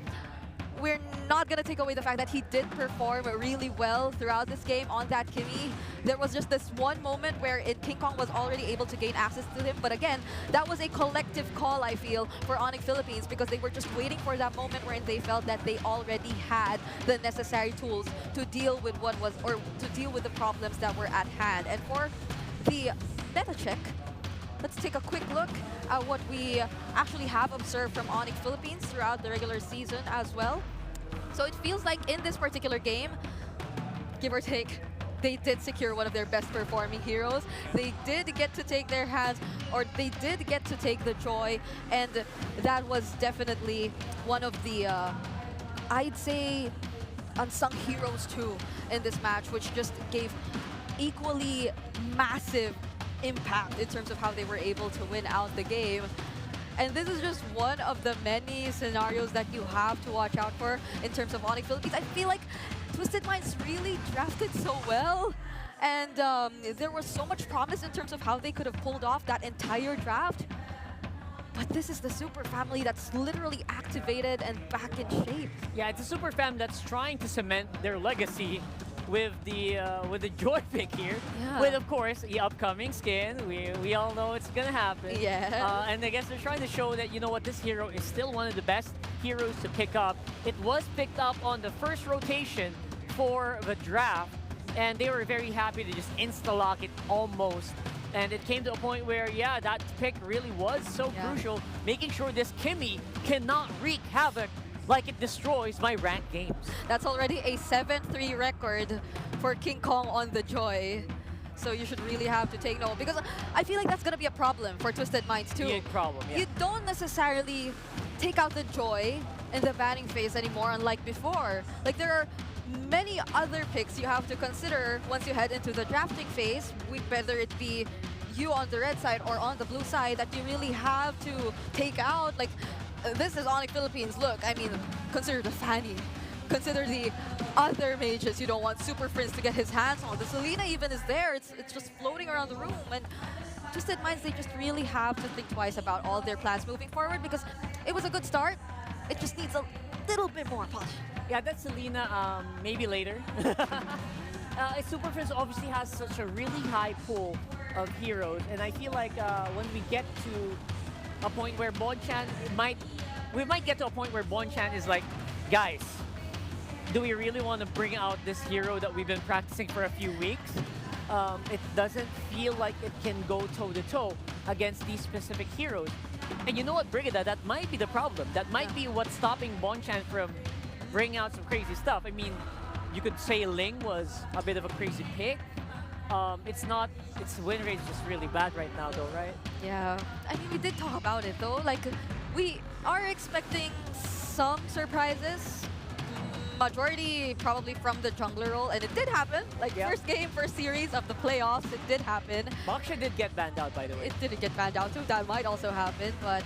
we're not going to take away the fact that he did perform really well throughout this game on that Kimmy. There was just this one moment where King Kong was already able to gain access to him. But again, that was a collective call, I feel, for Onyx Philippines, because they were just waiting for that moment where they felt that they already had the necessary tools to deal with what was, or to deal with the problems that were at hand. And for the meta check, let's take a quick look at what we actually have observed from Onyx Philippines throughout the regular season as well. So it feels like in this particular game, give or take, they did secure one of their best performing heroes. They did get to take their hands, or they did get to take the Joy, and that was definitely one of the, I'd say, unsung heroes too in this match, which just gave equally massive impact in terms of how they were able to win out the game. And this is just one of the many scenarios that you have to watch out for in terms of Onyx Philippines. I feel like Twisted Minds really drafted so well, and there was so much promise in terms of how they could have pulled off that entire draft. But this is the super family that's literally activated and back in shape. Yeah, it's a super fam that's trying to cement their legacy with the Joy pick here, with of course the upcoming skin. We all know it's gonna happen. Yeah. And I guess they're trying to show that, you know what, this hero is still one of the best heroes to pick up. It was picked up on the first rotation for the draft, and they were very happy to just insta-lock it almost. And it came to a point where, yeah, that pick really was so crucial, making sure this Kimmy cannot wreak havoc like it destroys my ranked games. That's already a 7-3 record for King Kong on the Joy. So you should really have to take note, because I feel like that's going to be a problem for Twisted Minds too. Big problem, yeah. You don't necessarily take out the Joy in the banning phase anymore, unlike before. Like, there are many other picks you have to consider once you head into the drafting phase, whether it be you on the red side or on the blue side, that you really have to take out. Like, this is Onyx Philippines. Look, I mean, consider the Fanny. Consider the other mages you don't want Super Prince to get his hands on. The Selena even is there. It's just floating around the room. And Twisted Minds, they just really have to think twice about all their plans moving forward, because it was a good start. It just needs a little bit more push. Yeah, that's Selena, maybe later. Super Prince obviously has such a really high pool of heroes, and I feel like when we get to a point where Bonchan we might get to a point where Bonchan is like, guys, do we really want to bring out this hero that we've been practicing for a few weeks? It doesn't feel like it can go toe-to-toe against these specific heroes. And you know what, Brigada, that might be the problem. That might be what's stopping Bonchan from bringing out some crazy stuff. I mean, you could say Ling was a bit of a crazy pick. It's not, its win rate is just really bad right now though, right? Yeah, I mean, we did talk about it though. Like, we are expecting some surprises. Majority probably from the jungler role, and it did happen. Like, first game, first series of the playoffs, it did happen. Baksha did get banned out, by the way. It didn't get banned out too. That might also happen, but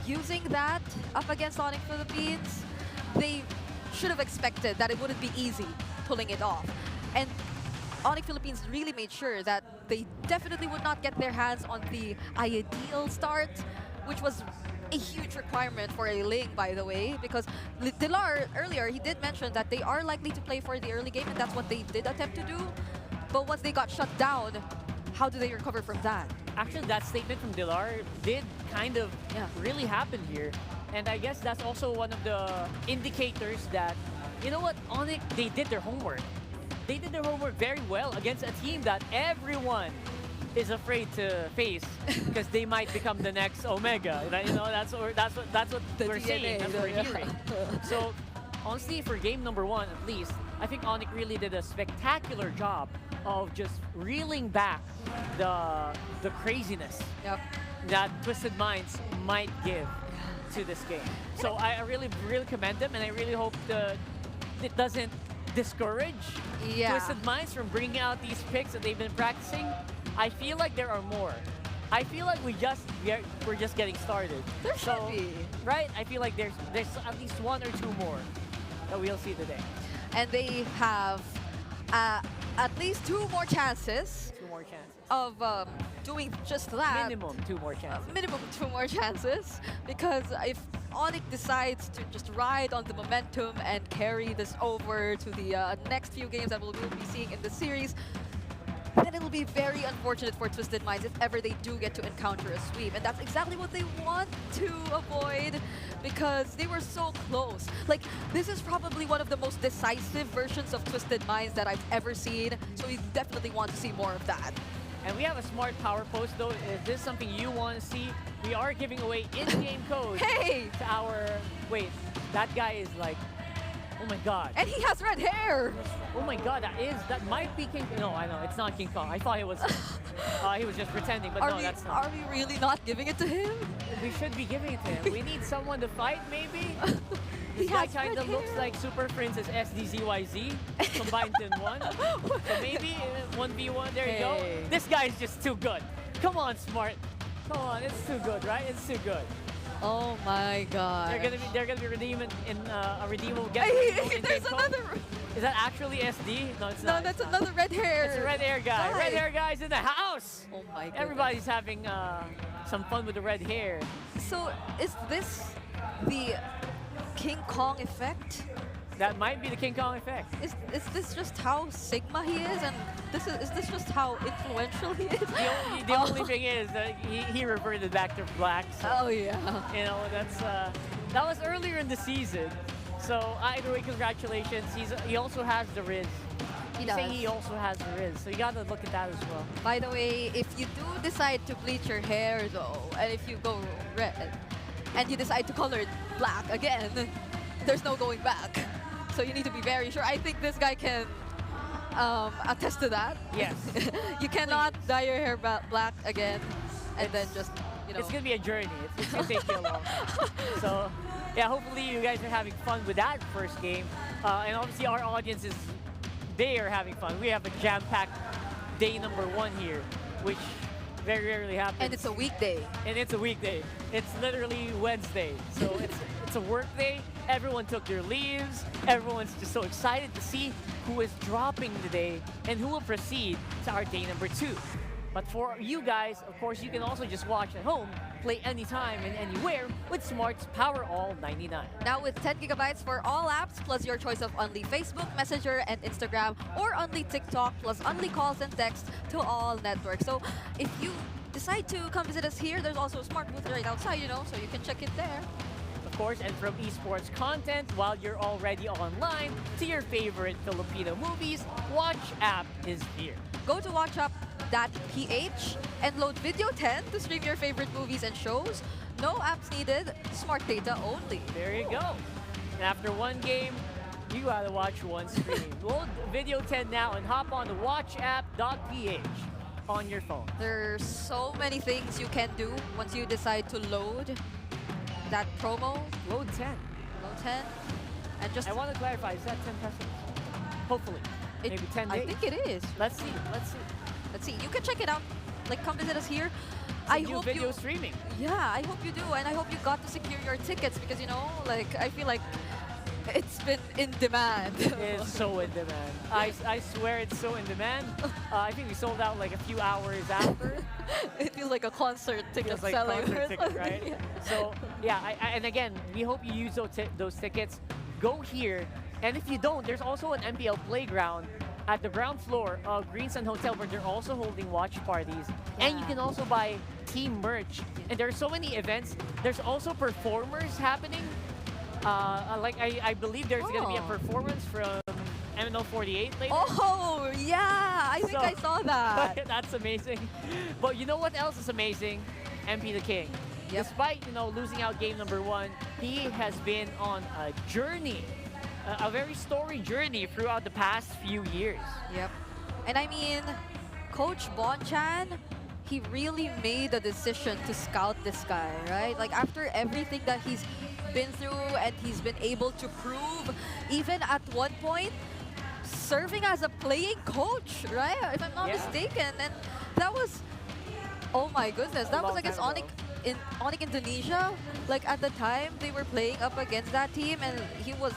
using that up against Sonic Philippines, they should have expected that it wouldn't be easy pulling it off. And Onyx Philippines really made sure that they definitely would not get their hands on the ideal start, which was a huge requirement for a Ling, by the way, because Dilar earlier, he did mention that they are likely to play for the early game, and that's what they did attempt to do. But once they got shut down, how do they recover from that? Actually, that statement from Dilar did kind of really happen here. And I guess that's also one of the indicators that, you know what, Onyx, they did their homework. They did their homework very well against a team that everyone is afraid to face because they might become the next Omega. You know, that's what we're saying. That's what we're hearing. So honestly, for game number 1 at least, I think Onyx really did a spectacular job of just reeling back the craziness that Twisted Minds might give to this game. So I really commend them, and I really hope that it doesn't discourage Twisted Minds from bringing out these picks that they've been practicing. I feel like there are more. I feel like we're just getting started. There should be. Right? I feel like there's at least 1 or 2 more that we'll see today. And they have at least 2 more chances. 2 more chances. Of doing just that. Minimum 2 more chances. Minimum 2 more chances. Because if Onyx decides to just ride on the momentum and carry this over to the next few games that we'll be seeing in the series, then it'll be very unfortunate for Twisted Minds if ever they do get to encounter a sweep. And that's exactly what they want to avoid, because they were so close. Like, this is probably one of the most decisive versions of Twisted Minds that I've ever seen, so we definitely want to see more of that. And we have a smart power post though. Is this something you want to see? We are giving away in-game codes to our... Wait, that guy is like... Oh my god. And he has red hair! Oh my god, that might be King... No, I know, it's not King Kong. I thought he was just pretending, but that's not. Are we really not giving it to him? We should be giving it to him. We need someone to fight, maybe? This guy kind of looks like Super Princess SDZYZ combined in one. So maybe 1v1, there you go. This guy is just too good. Come on, Smart. Come on, it's too good, right? It's too good. Oh my god. They're gonna be redeeming in a redeemable There's another. Is that actually SD? No, it's not. No, that's another red hair. It's a red hair guy. Red hair guy's in the house. Oh my god. Everybody's having some fun with the red hair. So is this the King Kong effect? That might be the King Kong effect. Is this just how Sigma he is, and is this just how influential he is? The only thing is that he reverted back to black. So, oh yeah. You know, that was earlier in the season. So either way, congratulations. He also has the Riz. He also has the Riz, so you gotta look at that as well. By the way, if you do decide to bleach your hair though, and if you go red, and you decide to color it black again, there's no going back. So you need to be very sure. I think this guy can attest to that. Yes. You cannot dye your hair black again, and then just, you know. It's gonna be a journey. It's gonna take you along. So, yeah, hopefully you guys are having fun with that first game. And obviously our audience they are having fun. We have a jam-packed day number 1 here, which very rarely happens. And it's a weekday. It's literally Wednesday. So it's a work day. Everyone took their leaves. Everyone's just so excited to see who is dropping today and who will proceed to our day number 2. But for you guys, of course, you can also just watch at home, play anytime and anywhere with Smart's Power All 99. Now with 10 gigabytes for all apps, plus your choice of only Facebook, Messenger, and Instagram, or only TikTok, plus only calls and text to all networks. So if you decide to come visit us here, there's also a Smart booth right outside, you know, so you can check it there. Of course, and from esports content while you're already online to your favorite Filipino movies, Watch app is here. Go to Watch App mpl.ph and load Video 10 to stream your favorite movies and shows. No apps needed, smart data only. There you go. And after one game, you gotta watch one stream. Load Video 10 now and hop on the watchapp.ph on your phone. There's so many things you can do once you decide to load that promo. Load 10. Load 10. And just I want to clarify, is that 10 pesos? Hopefully. Maybe 10 days. I think it is. Let's see. Let's see. Let's see. You can check it out. Like, come visit us here. I hope video streaming. Yeah, I hope you do, and I hope you got to secure your tickets because like I feel like it's been in demand. It's so in demand. I swear it's so in demand. I think we sold out like a few hours after. It feels like a concert ticket Feels like selling. concert ticket, right? Yeah. So yeah, and again, we hope you use those tickets. Go here, and if you don't, there's also an MPL playground at the ground floor of Green Sun Hotel where they're also holding watch parties. And you can also buy team merch. And there are so many events. There's also performers happening. Like I believe there's going to be a performance from Mpl 48 later. Oh, yeah. I think I saw that. That's amazing. But you know what else is amazing? MP the King. Yep. Despite, losing out game number 1, he has been on a journey. A very storied journey throughout the past few years. Yep. And I mean, Coach Bonchan, he really made a decision to scout this guy, right? Like after everything that he's been through and he's been able to prove, even at one point, serving as a playing coach, right? If I'm not mistaken. And that was, oh my goodness, that was against Onyx Indonesia. Like at the time, they were playing up against that team and he was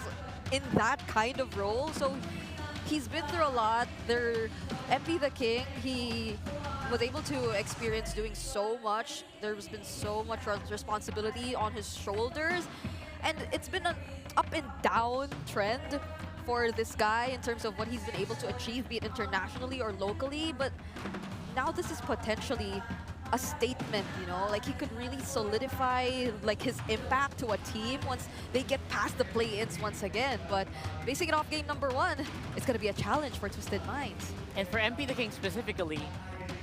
in that kind of role. So he's been through a lot. MP the King, he was able to experience doing so much. There's been so much responsibility on his shoulders. And it's been an up and down trend for this guy in terms of what he's been able to achieve, be it internationally or locally. But now this is potentially a statement, like he could really solidify like his impact to a team once they get past the play-ins once again. But basing it off game number 1, it's going to be a challenge for Twisted Minds. And for MP the King specifically,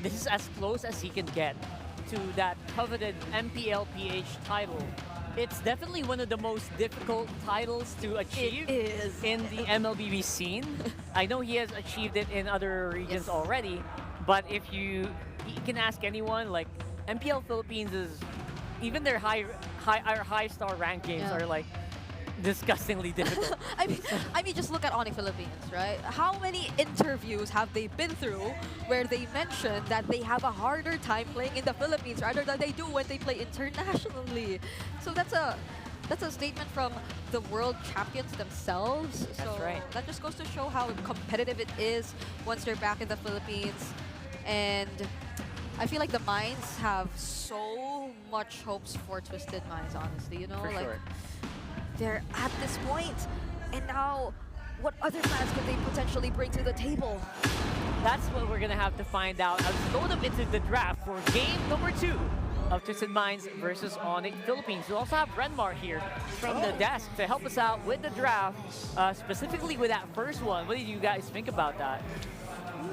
this is as close as he can get to that coveted Mpl Ph title. It's definitely one of the most difficult titles to achieve in the MLBB scene. I know he has achieved it in other regions already, but if you can ask anyone, like MPL Philippines is, even their high star rank games are like disgustingly difficult. I mean, just look at Onyx Philippines, right? How many interviews have they been through where they mention that they have a harder time playing in the Philippines rather than they do when they play internationally? So that's a statement from the world champions themselves. That's right. That just goes to show how competitive it is once they're back in the Philippines. And I feel like the Minds have so much hopes for Twisted Minds, honestly. For sure. They're at this point, and now what other plans could they potentially bring to the table? That's what we're gonna have to find out as we load up into the draft for game number 2 of Twisted Minds versus Onyx Philippines. We also have Renmar here from the desk to help us out with the draft, specifically with that first one. What did you guys think about that?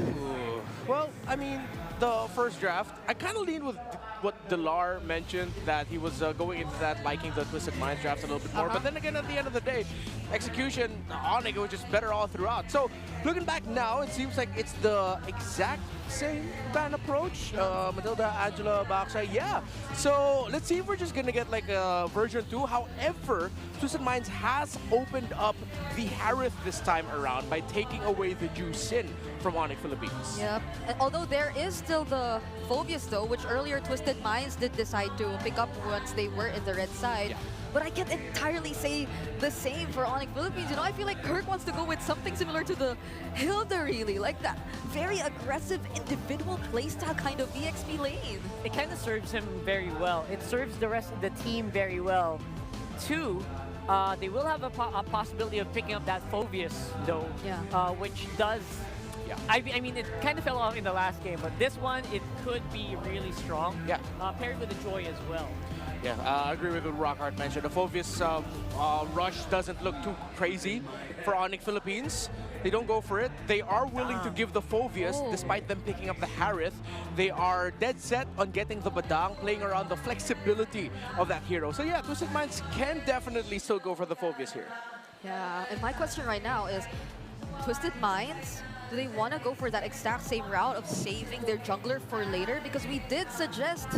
Ooh. Well, I mean, the first draft, I kind of leaned with what Delar mentioned, that he was going into that liking the Twisted Minds draft a little bit more. But then again, at the end of the day, execution, Onyx was just better all throughout. So looking back now, it seems like it's the exact same fan approach. Matilda, Angela, Baksha, yeah. So let's see if we're just going to get like a version 2. However, Twisted Minds has opened up the Harith this time around by taking away the Jusin from Onyx Philippines. Yep. And although there is still the Phobius though, which earlier Twisted Minds did decide to pick up once they were in the red side. Yeah. But I can't entirely say the same for Onyx Philippines. I feel like Kirk wants to go with something similar to the Hilda, really. Like that very aggressive individual playstyle kind of EXP lane. It kind of serves him very well. It serves the rest of the team very well. 2, they will have a possibility of picking up that Phobius, though, which does... Yeah. I mean, it kind of fell off in the last game, but this one, it could be really strong. Yeah. Paired with the Joy as well. Yeah, I agree with what Rockhart mentioned. The Phovius rush doesn't look too crazy for Onyx Philippines. They don't go for it. They are willing to give the Phovius, despite them picking up the Harith. They are dead set on getting the Badang, playing around the flexibility of that hero. So yeah, Twisted Minds can definitely still go for the Phovius here. Yeah, and my question right now is, Twisted Minds, do they want to go for that exact same route of saving their jungler for later? Because we did suggest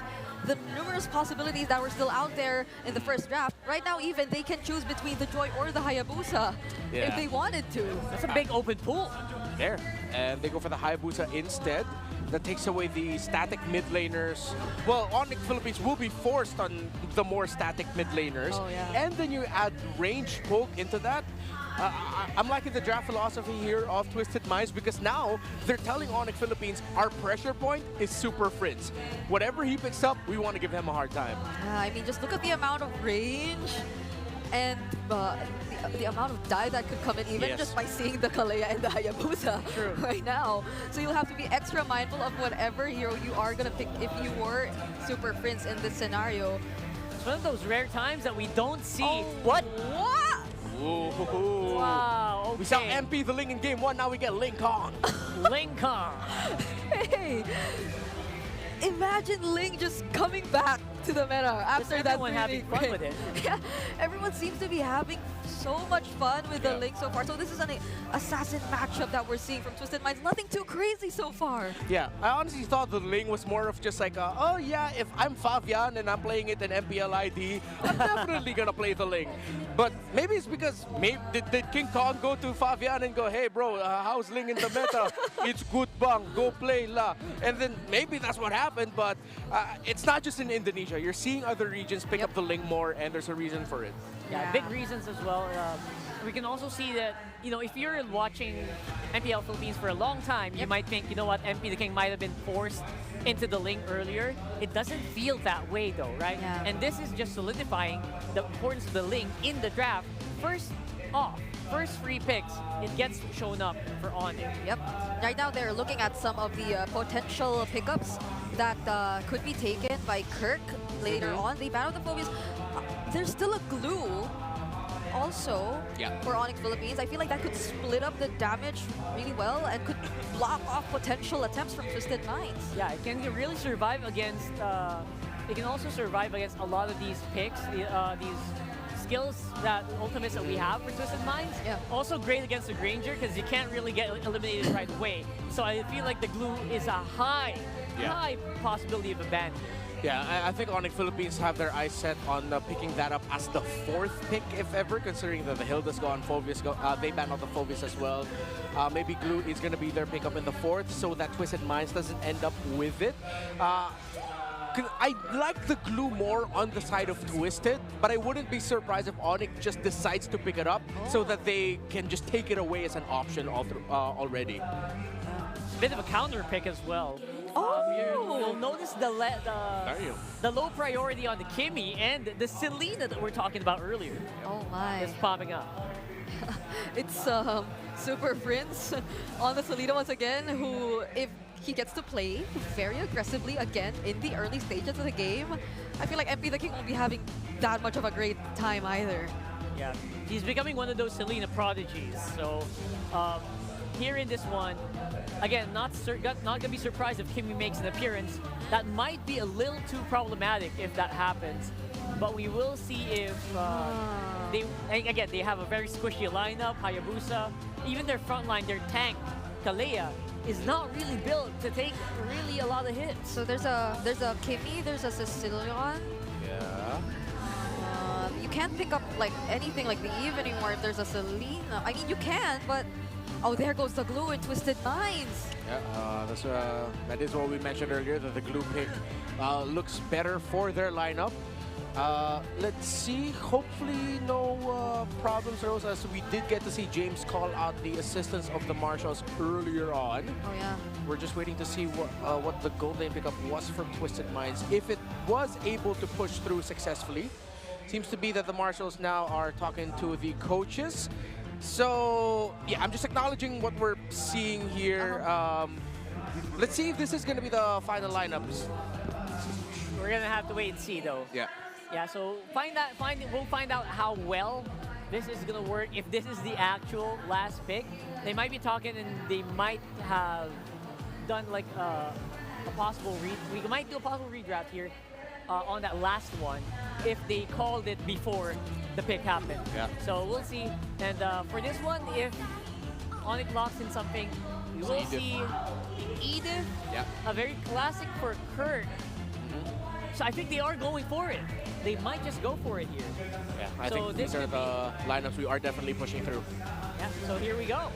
the numerous possibilities that were still out there in the first draft. Right now, even, they can choose between the Joy or the Hayabusa if they wanted to. That's a big open pool. There. And they go for the Hayabusa instead. That takes away the static mid laners. Well, Onyx Philippines will be forced on the more static mid laners. Oh, yeah. And then you add range poke into that. I'm liking the draft philosophy here of Twisted Minds because now they're telling Onyx Philippines our pressure point is Super Fritz. Whatever he picks up, we want to give him a hard time. I mean, just look at the amount of range and the amount of die that could come in even just by seeing the Kalea and the Hayabusa right now. So you'll have to be extra mindful of whatever hero you are going to pick if you were Super Prince in this scenario. It's one of those rare times that we don't see. Oh, What? Ooh. Wow, okay. We saw MP the Ling in game 1, now we get Ling Kong. Ling Kong. Hey! Imagine Ling just coming back to the meta after that. Everyone having fun with it. Yeah, everyone seems to be having so much fun with the Ling so far. So this is an assassin matchup that we're seeing from Twisted Minds. Nothing too crazy so far. Yeah, I honestly thought the Ling was more of just like, oh yeah, if I'm Fabian and I'm playing it in Mpl ID, I'm definitely gonna play the Ling. But maybe it's because did King Kong go to Fabian and go, hey bro, how's Ling in the meta? It's good bang, go play la. And then maybe that's what happened, but it's not just in Indonesia. You're seeing other regions pick up the Ling more, and there's a reason for it. Yeah, big reasons as well. We can also see that, you know, if you're watching MPL Philippines for a long time, you might think, you know what, MP the King might have been forced into the Ling earlier. It doesn't feel that way though, right? Yeah. And this is just solidifying the importance of the Ling in the draft. First off, first free picks, it gets shown up for Onyx. Yep. Right now they're looking at some of the potential pickups that could be taken by Kirk later on. They battle the Phobias. There's still a glue also for Onyx Philippines. I feel like that could split up the damage really well and could block off potential attempts from Twisted Minds. Yeah, it can really survive against, it can also survive against a lot of these picks, these skills, that ultimates that we have for Twisted Minds. Yeah. Also great against the Granger because you can't really get eliminated right away. So I feel like the glue is a high possibility of a ban. Yeah, I think Onyx Philippines have their eyes set on picking that up as the 4th pick, if ever, considering that the Hilda's gone, Phobius they ban out the Phobius as well. Maybe Glue is going to be their pickup in the 4th, so that Twisted Minds doesn't end up with it. I like the Glue more on the side of Twisted, but I wouldn't be surprised if Onyx just decides to pick it up so that they can just take it away as an option already. Bit of a counter pick as well. You'll notice the low priority on the Kimmy and the Selena that we're talking about earlier. Oh my. Is popping up. It's Super Prince on the Selena once again, who, if he gets to play very aggressively again in the early stages of the game, I feel like MP the King won't be having that much of a great time either. Yeah, he's becoming one of those Selena prodigies. So here in this one, again, not gonna be surprised if Kimmy makes an appearance. That might be a little too problematic if that happens. But we will see if they have a very squishy lineup. Hayabusa, even their front line, their tank, Kalea, is not really built to take really a lot of hits. So there's a Kimmy, there's a Sicilian. Yeah. You can't pick up like anything like the Eve anymore if there's a Selena. I mean, you can, but oh, there goes the Glue and Twisted Minds. Yeah, that is what we mentioned earlier, that the Glue pick looks better for their lineup. Let's see, hopefully no problems arose, as we did get to see James call out the assistance of the Marshals earlier on. Oh yeah. We're just waiting to see what the gold lane pickup was from Twisted Minds. If it was able to push through successfully, seems to be that the Marshals now are talking to the coaches. So yeah, I'm just acknowledging what we're seeing here. Let's see if this is going to be the final lineups. We're gonna have to wait and see though. Yeah. Yeah, so we'll find out how well this is gonna work. If this is the actual last pick, they might be talking and they might have done like a possible read. We might do a possible redraft here on that last one if they called it before the pick happened. Yeah. So we'll see. And for this one, if Onyx locks in something, we will see Edith. Yeah. A very classic for Kurt. So I think they are going for it. They might just go for it here. Yeah, I So think this these are could the lineups we are definitely pushing through. Yeah, so here we go.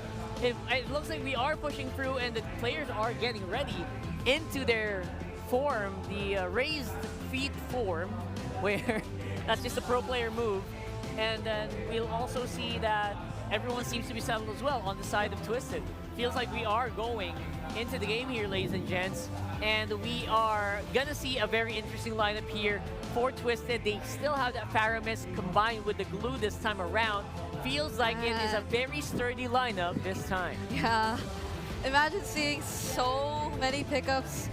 It looks like we are pushing through and the players are getting ready into their form, the raised feet form, where that's just a pro player move. And then we'll also see that everyone seems to be settled as well on the side of Twisted. Feels like we are going into the game here, ladies and gents. And we are gonna see a very interesting lineup here for Twisted. They still have that Faramis combined with the glue this time around. Feels like it is a very sturdy lineup this time. Yeah. Imagine seeing so many pickups.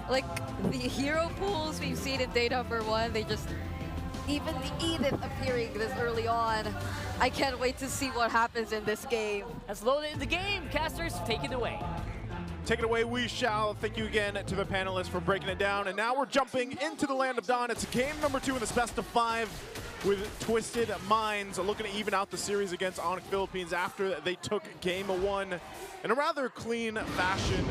Like the hero pools we've seen in day number 1, they just, even the Edith appearing this early on. I can't wait to see what happens in this game. Let's load it in the game. Casters, take it away. Take it away, we shall. Thank you again to the panelists for breaking it down. And now we're jumping into the Land of Dawn. It's game number 2 in this best of 5 with Twisted Minds looking to even out the series against Onyx Philippines after they took game 1 in a rather clean fashion.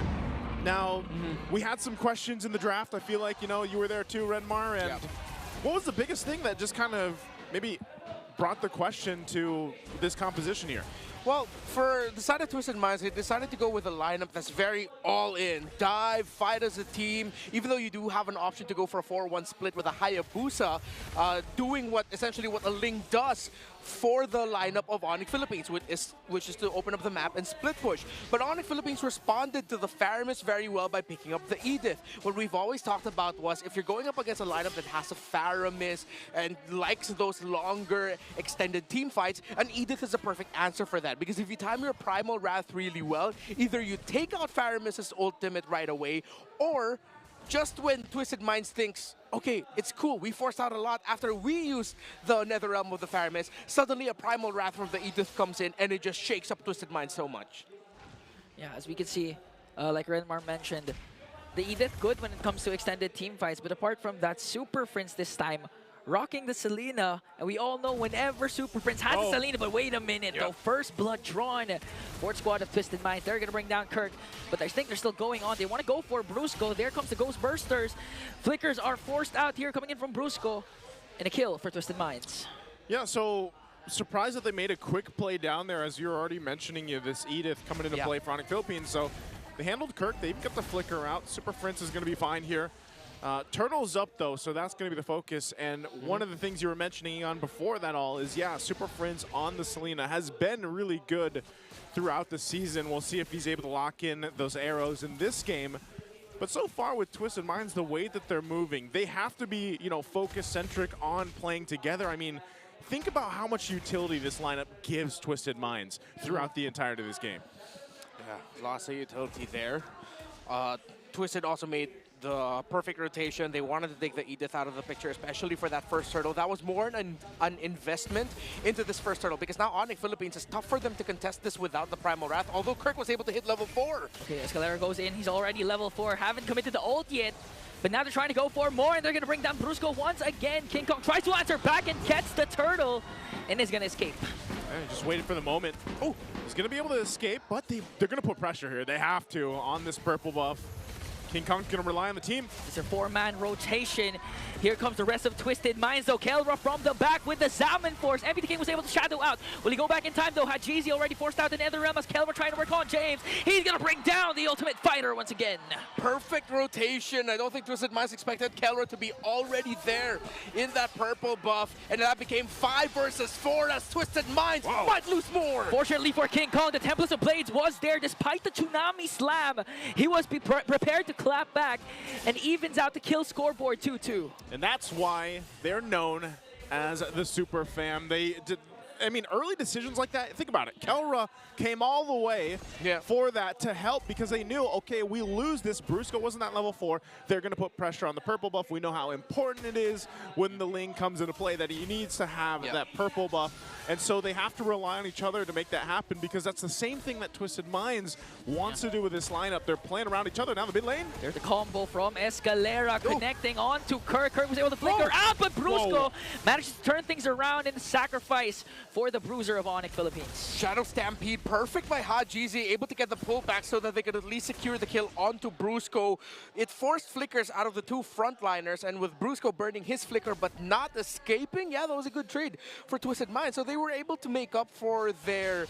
Now, we had some questions in the draft. I feel like, you know, you were there too, Redmar. And what was the biggest thing that just kind of maybe brought the question to this composition here? Well, for the side of Twisted Minds, they decided to go with a lineup that's very all-in. Dive, fight as a team, even though you do have an option to go for a 4-1 split with a Hayabusa, doing essentially what a Ling does for the lineup of Onyx Philippines, which is to open up the map and split push. But Onyx Philippines responded to the Faramis very well by picking up the Edith. What we've always talked about was if you're going up against a lineup that has a Faramis and likes those longer extended team fights, an Edith is a perfect answer for that. Because if you time your Primal Wrath really well, either you take out Faramis's ultimate right away, or just when Twisted Minds thinks, okay, it's cool, we forced out a lot after we use the Nether Realm of the Faramis, suddenly a Primal Wrath from the Edith comes in and it just shakes up Twisted Minds so much. Yeah, as we can see, like Renmar mentioned, the Edith good when it comes to extended team fights, but apart from that, Super Prince this time rocking the Selena, and we all know whenever Super Prince has a Selena, but wait a minute, though, first blood drawn. Fourth squad of Twisted Minds, they're gonna bring down Kirk, but I think they're still going on. They want to go for Brusco. There comes the Ghost Bursters. Flickers are forced out here, coming in from Brusco, and a kill for Twisted Minds. Yeah, so surprised that they made a quick play down there, as you're already mentioning, this Edith coming into play for Onyx Philippines. So they handled Kirk, they've got the Flicker out. Super Prince is gonna be fine here. Turtle's up though, so that's going to be the focus. And one of the things you were mentioning on before that all is, yeah, Super Prince on the Selena has been really good throughout the season. We'll see if he's able to lock in those arrows in this game. But so far with Twisted Minds, the way that they're moving, they have to be, you know, focus-centric on playing together. I mean, think about how much utility this lineup gives Twisted Minds throughout the entirety of this game. Yeah, lots of utility there. Twisted also made the perfect rotation. They wanted to take the Edith out of the picture, especially for that first turtle. That was more an investment into this first turtle, because now Onyx Philippines is tough for them to contest this without the Primal Wrath, although Kirk was able to hit level 4. Okay, Escalera goes in. He's already level 4. Haven't committed the ult yet, but now they're trying to go for more, and they're going to bring down Brusco once again. King Kong tries to answer back and gets the turtle, and is going to escape. Just waiting for the moment. Oh, he's going to be able to escape, but they're going to put pressure here. They have to on this purple buff. King Kong's going to rely on the team. It's a 4-man rotation. Here comes the rest of Twisted Minds, though. Kelra from the back with the Salmon Force. MVP King was able to shadow out. Will he go back in time, though? Had Jeezy already forced out the Nether Realm as Kelra trying to work on James. He's going to bring down the Ultimate Fighter once again. Perfect rotation. I don't think Twisted Minds expected Kelra to be already there in that purple buff, and that became 5 versus 4 as Twisted Minds might lose more. Fortunately for King Kong, the Templars of Blades was there despite the Tsunami Slam. He was prepared to clap back and evens out the kill scoreboard 2-2. And that's why they're known as the Super Fam. I mean, early decisions like that, think about it. Kelra came all the way for that to help because they knew, okay, we lose this. Brusco wasn't at level 4. They're going to put pressure on the purple buff. We know how important it is when the Ling comes into play that he needs to have that purple buff. And so they have to rely on each other to make that happen because that's the same thing that Twisted Minds wants to do with this lineup. They're playing around each other down the mid lane. There's the combo from Escalera connecting on to Kirk. Kirk was able to flicker out, but Brusco manages to turn things around and sacrifice for the bruiser of Onyx Philippines. Shadow Stampede, perfect by Hajizi, able to get the pullback so that they could at least secure the kill onto Brusco. It forced flickers out of the two frontliners, and with Brusco burning his flicker but not escaping, that was a good trade for Twisted Minds. So they were able to make up for their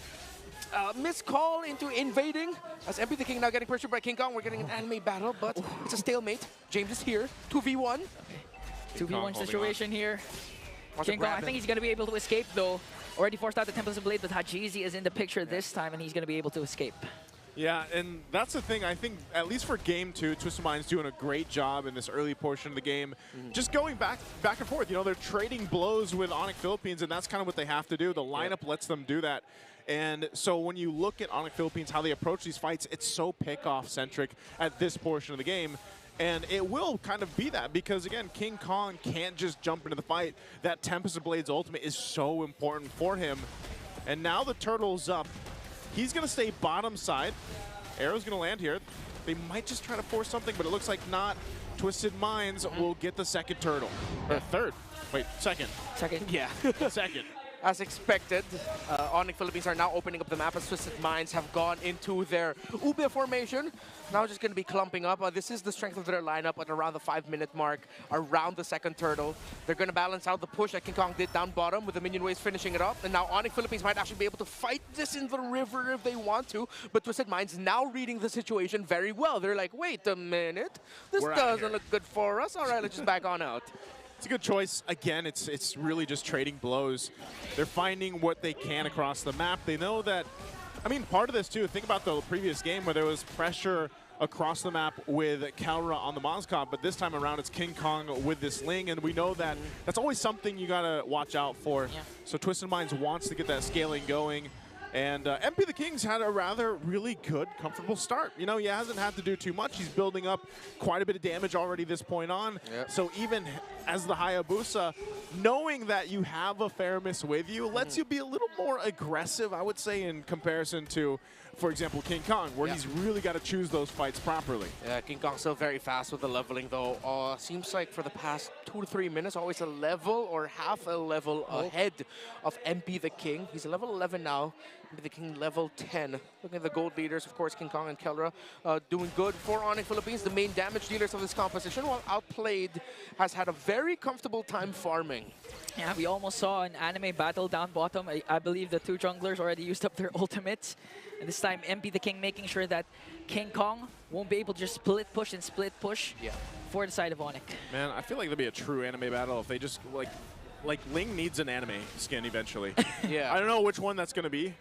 missed call into invading. As Mpl the King now getting pressured by King Kong. We're getting an anime battle, but it's a stalemate. James is here, 2v1. 2v1 situation here. King Kong, I think he's going to be able to escape though. Already forced out the Tempest of Blade, but Hajizi is in the picture this time, and he's going to be able to escape. Yeah, and that's the thing. I think, at least for Game 2, Twisted Mind's doing a great job in this early portion of the game. Just going back and forth. You know, they're trading blows with Onyx Philippines, and that's kind of what they have to do. The lineup lets them do that. And so when you look at Onyx Philippines, how they approach these fights, it's so pick-off-centric at this portion of the game. And it will kind of be that because, again, King Kong can't just jump into the fight. That Tempest of Blades ultimate is so important for him. And now the turtle's up. He's going to stay bottom side. Arrow's going to land here. They might just try to force something, but it looks like not. Twisted Minds will get the second turtle. Or third. Wait, second. Second. Yeah. Second. As expected, Onyx Philippines are now opening up the map as Twisted Minds have gone into their Ube formation. Now just going to be clumping up. This is the strength of their lineup at around the 5-minute mark, around the second turtle. They're going to balance out the push that King Kong did down bottom with the minion waves finishing it up. And now Onyx Philippines might actually be able to fight this in the river if they want to. But Twisted Minds now reading the situation very well. They're like, wait a minute. This doesn't look good for us. All right, let's just back on out. It's a good choice. Again, it's really just trading blows. They're finding what they can across the map. They know that, I mean, part of this too, think about the previous game where there was pressure across the map with Kalra on the Mozcom, but this time around it's King Kong with this Ling, and we know that that's always something you gotta watch out for. So Twisted Minds wants to get that scaling going. And Mpl the King's had a rather really good, comfortable start. You know, he hasn't had to do too much. He's building up quite a bit of damage already this point on. So even as the Hayabusa, knowing that you have a Faramis with you lets you be a little more aggressive, I would say, in comparison to, for example, King Kong, where he's really got to choose those fights properly. Yeah, King Kong's still very fast with the leveling, though. Seems like for the past 2 to 3 minutes, always a level or half a level ahead of Mpl the King. He's a level 11 now. Mpl the King level 10. Looking at the gold leaders, of course, King Kong and Kelra doing good for Onyx Philippines. The main damage dealers of this composition, while Outplayed has had a very comfortable time farming. Yeah, we almost saw an anime battle down bottom. I believe the two junglers already used up their ultimates. And this time, Mpl the King making sure that King Kong won't be able to just split push for the side of Onyx. Man, I feel like there'll be a true anime battle if they just, like Ling needs an anime skin eventually. I don't know which one that's going to be.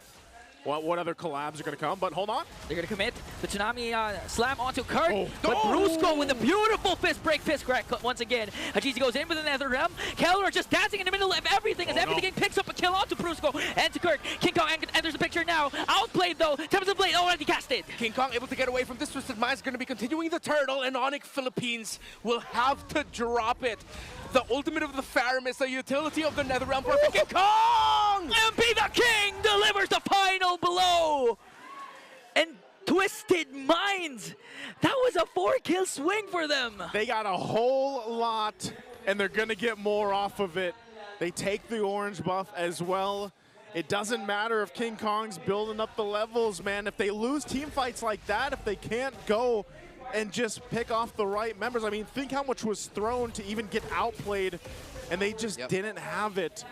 What other collabs are going to come, but hold on. They're going to commit the Tsunami slam onto Kurt, but Brusco with a beautiful fist break, fist crack once again. Hajizi goes in with the Nether Realm. Keller just dancing in the middle of everything as Mpl the King picks up a kill onto Brusco and to Kurt. King Kong enters the picture now. Outplayed though. Tempest of Blade already casted. King Kong able to get away from this. Twisted Minds going to be continuing the turtle, and Onyx Philippines will have to drop it. The ultimate of the Faramis, the utility of the Netherrealm for King Kong! Mpl the King delivers the final blow! And Twisted Minds, that was a 4-kill swing for them! They got a whole lot, and they're gonna get more off of it. They take the orange buff as well. It doesn't matter if King Kong's building up the levels, man. If they lose team fights like that, if they can't go and just pick off the right members. I mean, think how much was thrown to even get outplayed, and they just didn't have it.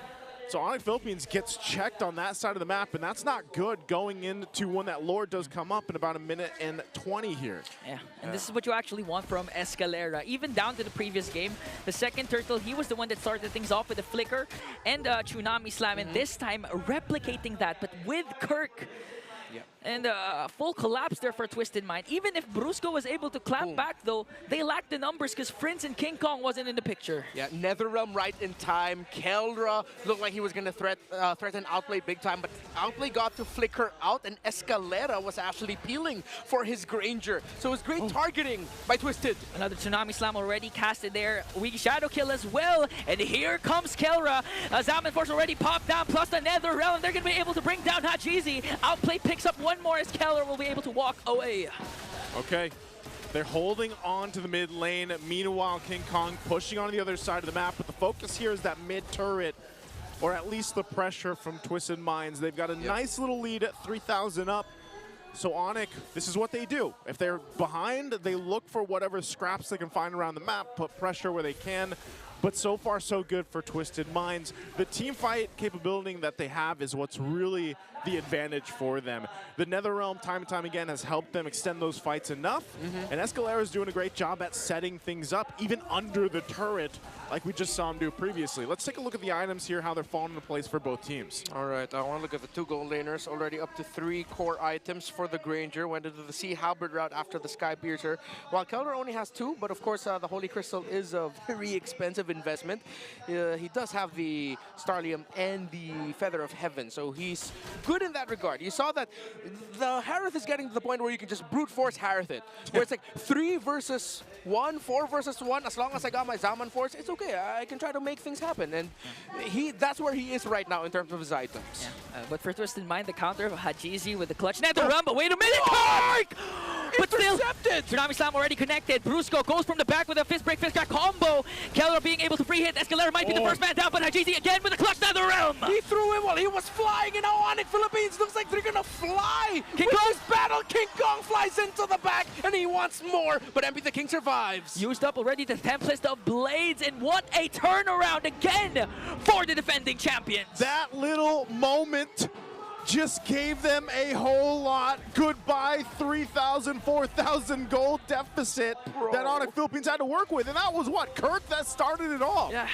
So Onyx Philippines gets checked on that side of the map, and that's not good going into when that Lord does come up in about 1:20 here. Yeah, and this is what you actually want from Escalera. Even down to the previous game, the second turtle, he was the one that started things off with a flicker and Tsunami slam, and this time replicating that, but with Kirk And full collapse there for Twisted Mind. Even if Brusco was able to clap back, though, they lacked the numbers because Prince and King Kong wasn't in the picture. Yeah, Netherrealm right in time. Keldra looked like he was going to threaten Outplay big time, but Outplay got to flicker out, and Escalera was actually peeling for his Granger. So it was great targeting by Twisted. Another Tsunami Slam already casted there. Weak Shadow Kill as well. And here comes Kelra. Zaman Force already popped down, plus the Netherrealm. They're going to be able to bring down Hajizi. Outplay picks up one more as Keller will be able to walk away. Okay. They're holding on to the mid lane. Meanwhile, King Kong pushing on the other side of the map. But the focus here is that mid turret, or at least the pressure from Twisted Minds. They've got a nice little lead at 3,000 up. So Onyx, this is what they do. If they're behind, they look for whatever scraps they can find around the map, put pressure where they can. But so far, so good for Twisted Minds. The team fight capability that they have is what's really the advantage for them. The Netherrealm, time and time again, has helped them extend those fights enough. And Escalera is doing a great job at setting things up, even under the turret, like we just saw him do previously. Let's take a look at the items here, how they're falling into place for both teams. All right, I want to look at the two gold laners. Already up to 3 core items for the Granger. Went into the Sea Halberd route after the Sky Piercer. While Keldra only has 2, but of course the Holy Crystal is a very expensive investment. He does have the Starlium and the Feather of Heaven, so he's good in that regard. You saw that the Harith is getting to the point where you can just brute force Harith it, where it's like 3 versus 1, 4 versus 1. As long as I got my Zaman Force, it's okay. I can try to make things happen, and that's where he is right now in terms of his items. But for Twisted Mind, the counter of Hajizi with the clutch Netherrealm, but wait a minute, Kark! But still, Tsunami Slam already connected. Brusco goes from the back with a fist break, fist crack combo. Keller being able to free hit. Escalera might be the first man down, but Hajizi again with a clutch Netherrealm. He threw it while he was flying, and now Onyx Philippines looks like they're gonna fly. King With Kong. this battle, King Kong flies into the back, and he wants more, but MP the King survives. Used up already the Tempest of Blades, and what a turnaround again for the defending champions. That little moment just gave them a whole lot. Goodbye 3,000, 4,000 gold deficit that Onyx Philippines had to work with. And that was what, Kurt, that started it all. Yeah,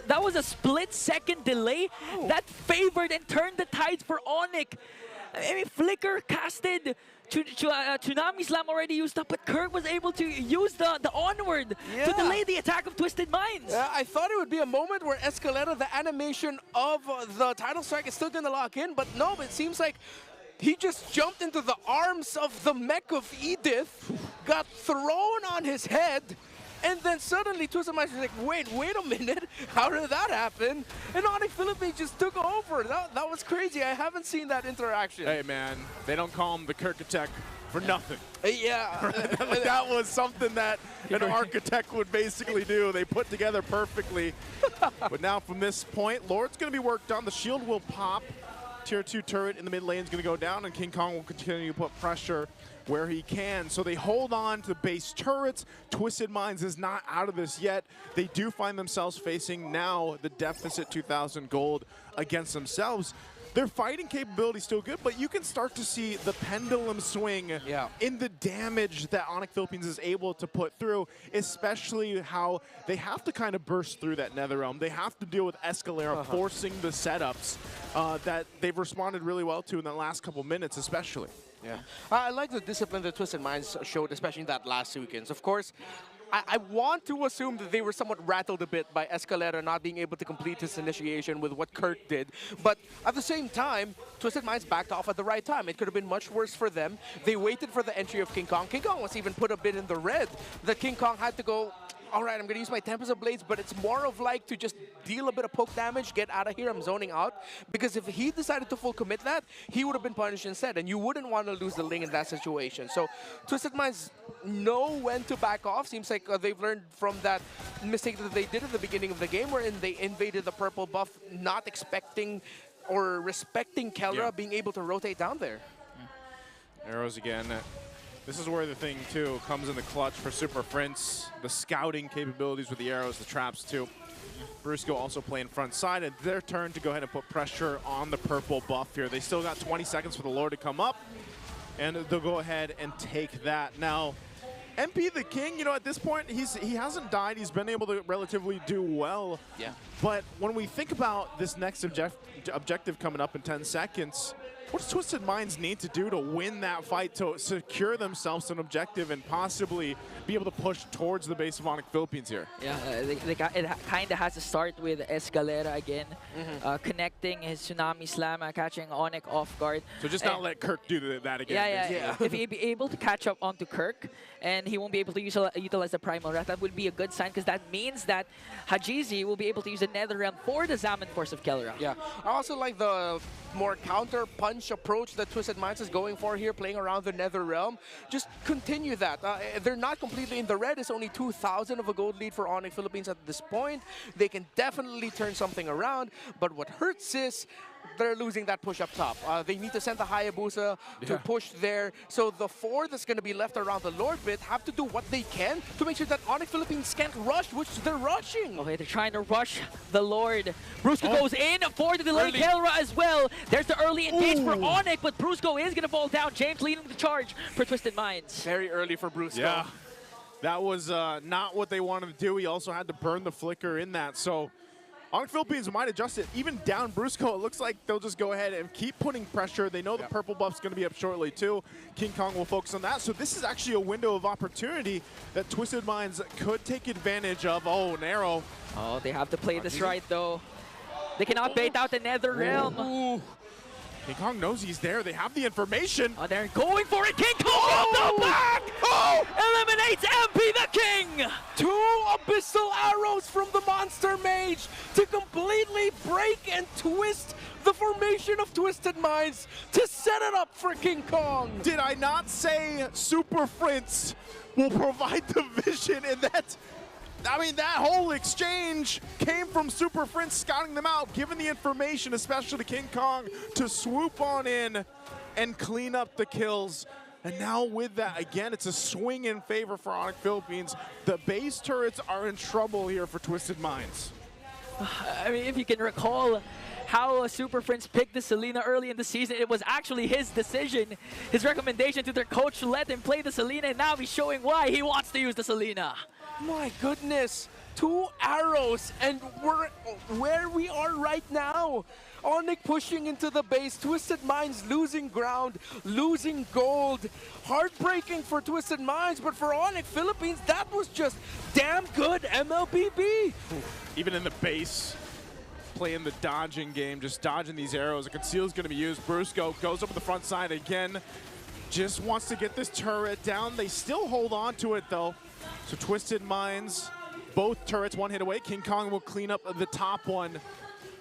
that was a split-second delay that favored and turned the tides for Onyx. I mean, Flicker casted, Tsunami Slam already used up, but Kurt was able to use the onward to delay the attack of Twisted Minds. Yeah, I thought it would be a moment where Escalera, the animation of the title strike is still going to lock in, but no, it seems like he just jumped into the arms of the mech of Edith, got thrown on his head, and then suddenly Twisted Minds was like, wait a minute, how did that happen? And Onyx Philippines just took over. That was crazy. I haven't seen that interaction. Hey, man, they don't call him the Kirk-a-tech for nothing. Yeah. That was something that an architect would basically do. They put together perfectly. But now from this point, Lord's going to be worked on. The shield will pop. Tier 2 turret in the mid lane is going to go down, and King Kong will continue to put pressure where he can. So they hold on to base turrets. Twisted Minds is not out of this yet. They do find themselves facing now the deficit 2,000 gold against themselves. Their fighting capability is still good, but you can start to see the pendulum swing in the damage that Onyx Philippines is able to put through, especially how they have to kind of burst through that Netherrealm. They have to deal with Escalera forcing the setups that they've responded really well to in the last couple minutes, especially. Yeah, I like the discipline that Twisted Minds showed, especially in that last sequence. Of course, I want to assume that they were somewhat rattled a bit by Escalera not being able to complete his initiation with what Kurt did. But at the same time, Twisted Minds backed off at the right time. It could have been much worse for them. They waited for the entry of King Kong. King Kong was even put a bit in the red. That King Kong had to go, all right, I'm going to use my Tempest of Blades, but it's more of like to just deal a bit of poke damage, get out of here, I'm zoning out. Because if he decided to full commit that, he would have been punished instead, and you wouldn't want to lose the Ling in that situation. So Twisted Minds know when to back off. Seems like they've learned from that mistake that they did at the beginning of the game, wherein they invaded the purple buff, not expecting or respecting Keldra being able to rotate down there. Arrows again. This is where the thing, too, comes in the clutch for Super Prince. The scouting capabilities with the arrows, the traps, too. Brusco also playing front side, and their turn to go ahead and put pressure on the purple buff here. They still got 20 seconds for the Lord to come up, and they'll go ahead and take that. Now, MP the King, you know, at this point, he hasn't died. He's been able to relatively do well. Yeah. But when we think about this next objective coming up in 10 seconds, What does Twisted Minds need to do to win that fight to secure themselves an objective and possibly be able to push towards the base of Onyx Philippines here? Yeah, it kind of has to start with Escalera again, connecting his Tsunami Slam, catching Onyx off guard. So just not let Kirk do that again. Yeah. If he be able to catch up onto Kirk, and he won't be able to utilize the Primal Wrath, that would be a good sign, because that means that Hajizi will be able to use the Nether Realm for the Zaman Force of Kelra. Yeah, I also like the more counter-punch approach that Twisted Minds is going for here, playing around the Nether Realm. Just continue that. They're not completely in the red. It's only 2,000 of a gold lead for Onyx Philippines at this point. They can definitely turn something around, but what hurts is they're losing that push up top. They need to send the Hayabusa to push there. So the 4 that's going to be left around the Lord bit have to do what they can to make sure that Onyx Philippines can't rush, which they're rushing. Okay, they're trying to rush the Lord. Brusco goes in for the delay. Kelra as well. There's the early engage for Onyx, but Brusco is going to fall down. James leading the charge for Twisted Minds. Very early for Brusco. Yeah, that was not what they wanted to do. He also had to burn the flicker in that. So Onyx Philippines might adjust it. Even down Brusco, it looks like they'll just go ahead and keep putting pressure. They know the purple buff's going to be up shortly too. King Kong will focus on that. So this is actually a window of opportunity that Twisted Minds could take advantage of. Oh, narrow. Oh, they have to play this right though. They cannot bait out the Nether Realm. Ooh. King Kong knows he's there. They have the information. Oh, they're going for it. King Kong from the back! Eliminates MP the King! 2 abyssal arrows from the Monster Mage to completely break and twist the formation of Twisted Minds to set it up for King Kong. Did I not say Super Prince will provide the vision in that? I mean, that whole exchange came from Super Prince scouting them out, giving the information, especially to King Kong, to swoop on in and clean up the kills. And now with that, again, it's a swing in favor for Onyx Philippines. The base turrets are in trouble here for Twisted Minds. I mean, if you can recall how Super Prince picked the Selena early in the season, it was actually his decision, his recommendation to their coach to let him play the Selena, and now he's showing why he wants to use the Selena. My goodness, 2 arrows, and we're where we are right now. Onyx pushing into the base, Twisted Minds losing ground, losing gold. Heartbreaking for Twisted Minds, but for Onyx Philippines, that was just damn good MLBB. Even in the base, playing the dodging game, just dodging these arrows. A conceal is going to be used. Brusco goes up to the front side again. Just wants to get this turret down. They still hold on to it, though. So Twisted Minds, both turrets 1 hit away. King Kong will clean up the top one.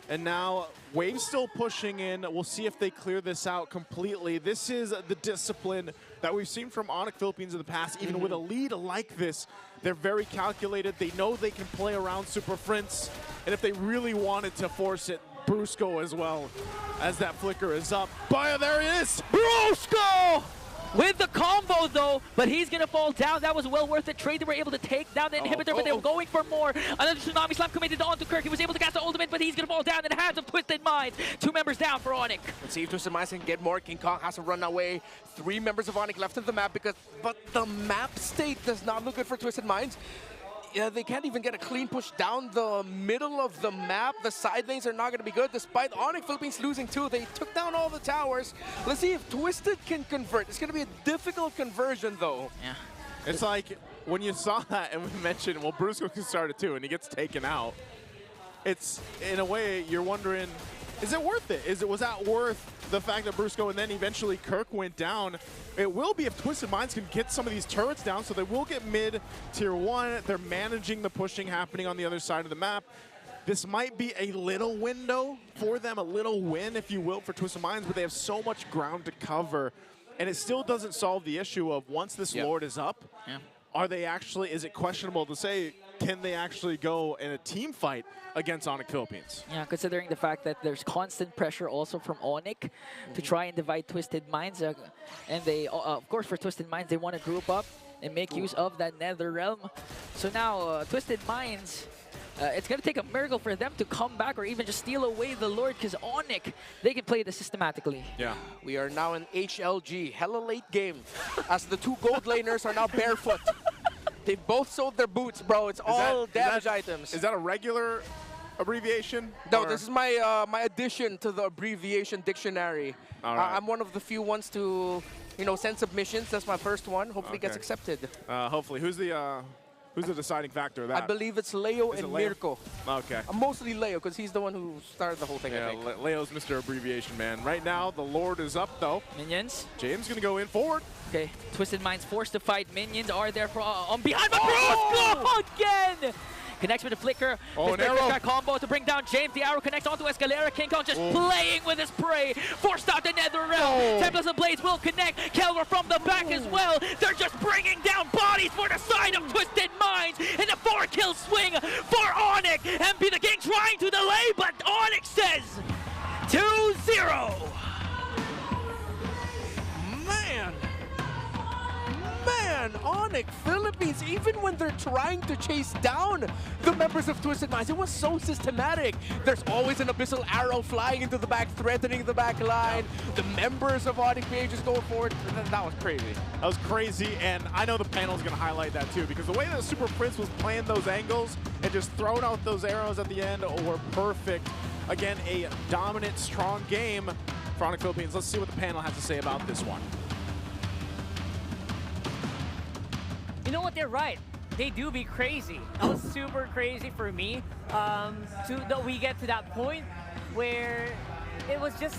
And now Wave's still pushing in. We'll see if they clear this out completely. This is the discipline that we've seen from Onyx Philippines in the past. Even with a lead like this, they're very calculated. They know they can play around Super Prince. And if they really wanted to force it, Brusco as well, as that flicker is up. But there it is! Brusco! With the combo though, but he's gonna fall down. That was well worth the trade. They were able to take down the inhibitor, but they were going for more. Another Tsunami Slam committed onto Kirk. He was able to cast the ultimate, but he's gonna fall down in the hands of Twisted Minds. 2 members down for Onyx. Let's see if Twisted Minds can get more. King Kong has to run away. 3 members of Onyx left on the map, but the map state does not look good for Twisted Minds. Yeah, they can't even get a clean push down the middle of the map. The side lanes are not going to be good, despite Onyx Philippines losing 2. They took down all the towers. Let's see if Twisted can convert. It's going to be a difficult conversion, though. Yeah. It's like, when you saw that and we mentioned, well, Brusco can start it too, and he gets taken out. It's, in a way, you're wondering, is it worth it? Was that worth the fact that Brusco and then eventually Kirk went down? It will be if Twisted Minds can get some of these turrets down, so they will get mid tier 1. They're managing the pushing happening on the other side of the map. This might be a little window for them, a little win, if you will, for Twisted Minds, but they have so much ground to cover. And it still doesn't solve the issue of once this Lord is up, are they actually, is it questionable to say, can they actually go in a team fight against Onyx Philippines? Yeah, considering the fact that there's constant pressure also from Onyx to try and divide Twisted Minds. And they, of course, for Twisted Minds, they want to group up and make use of that Nether Realm. So now, Twisted Minds, it's going to take a miracle for them to come back or even just steal away the Lord, because Onyx, they can play this systematically. Yeah. We are now in HLG, hella late game, as the 2 gold laners are now barefoot. They've both sold their boots, bro. It's all damage items. Is that a regular abbreviation? No, or- this is my my addition to the abbreviation dictionary. All right. I'm one of the few ones to, send submissions. That's my first one. Hopefully it gets Okay. accepted. Hopefully. Who's the deciding factor of that? I believe it's Leo Is and it Leo? Mirko. Okay. Mostly Leo, because he's the one who started the whole thing, I Yeah, think. Leo's Mr. Abbreviation, man. Right now, the Lord is up, though. Minions. James going to go in forward. Okay, Twisted Minds forced to fight. Minions are there for on behind, but Oh! Bruce again! Connects with the flicker. Oh, This an arrow. combo to bring down James. The arrow connects onto Escalera. King Kong just playing with his prey. Forced out the Nether Realm. Oh. Templars and Blades will connect. Kelver from the back as well. They're just bringing down bodies for the side of Twisted Minds. And a 4-kill swing for Onyx. MP the King trying to delay, but Onyx says 2-0. Man, Onyx Philippines, even when they're trying to chase down the members of Twisted Minds, it was so systematic. There's always an abyssal arrow flying into the back, threatening the back line. The members of Mpl Ph just going forward. That was crazy. That was crazy, and I know the panel's going to highlight that too, because the way that Super Prince was playing those angles and just throwing out those arrows at the end were perfect. Again, a dominant, strong game for Onyx Philippines. Let's see what the panel has to say about this one. You know what? They're right. They do be crazy. That was super crazy for me. That we get to that point where it was just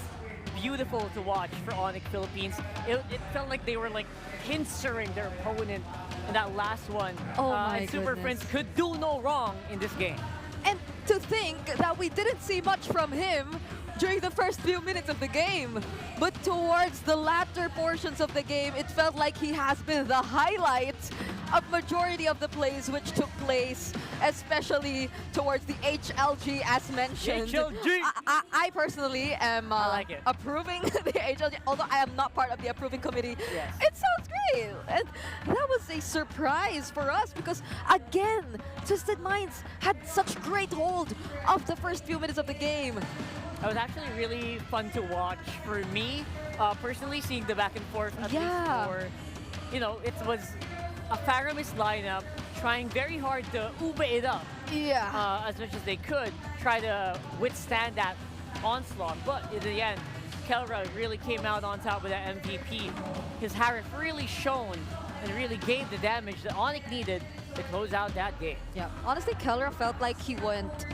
beautiful to watch for Onyx Philippines. It felt like they were like pincering their opponent in that last one. Oh my and Super goodness. Prince could do no wrong in this game. And to think that we didn't see much from him during the first few minutes of the game. But towards the latter portions of the game, it felt like he has been the highlight of majority of the plays which took place, especially towards the HLG as mentioned. HLG! I personally am I like it. approving the HLG, although I am not part of the approving committee. Yes. It sounds great. And that was a surprise for us because, again, Twisted Minds had such great hold of the first few minutes of the game. It was actually really fun to watch for me, personally, seeing the back and forth at least Yeah. for, it was a Faramis lineup trying very hard to ube it up Yeah. as much as they could, try to withstand that onslaught. But in the end, Kelra really came out on top with that MVP. His Harith really shone and really gave the damage that Onyx needed to close out that game. Yeah. Honestly, Keller felt like he went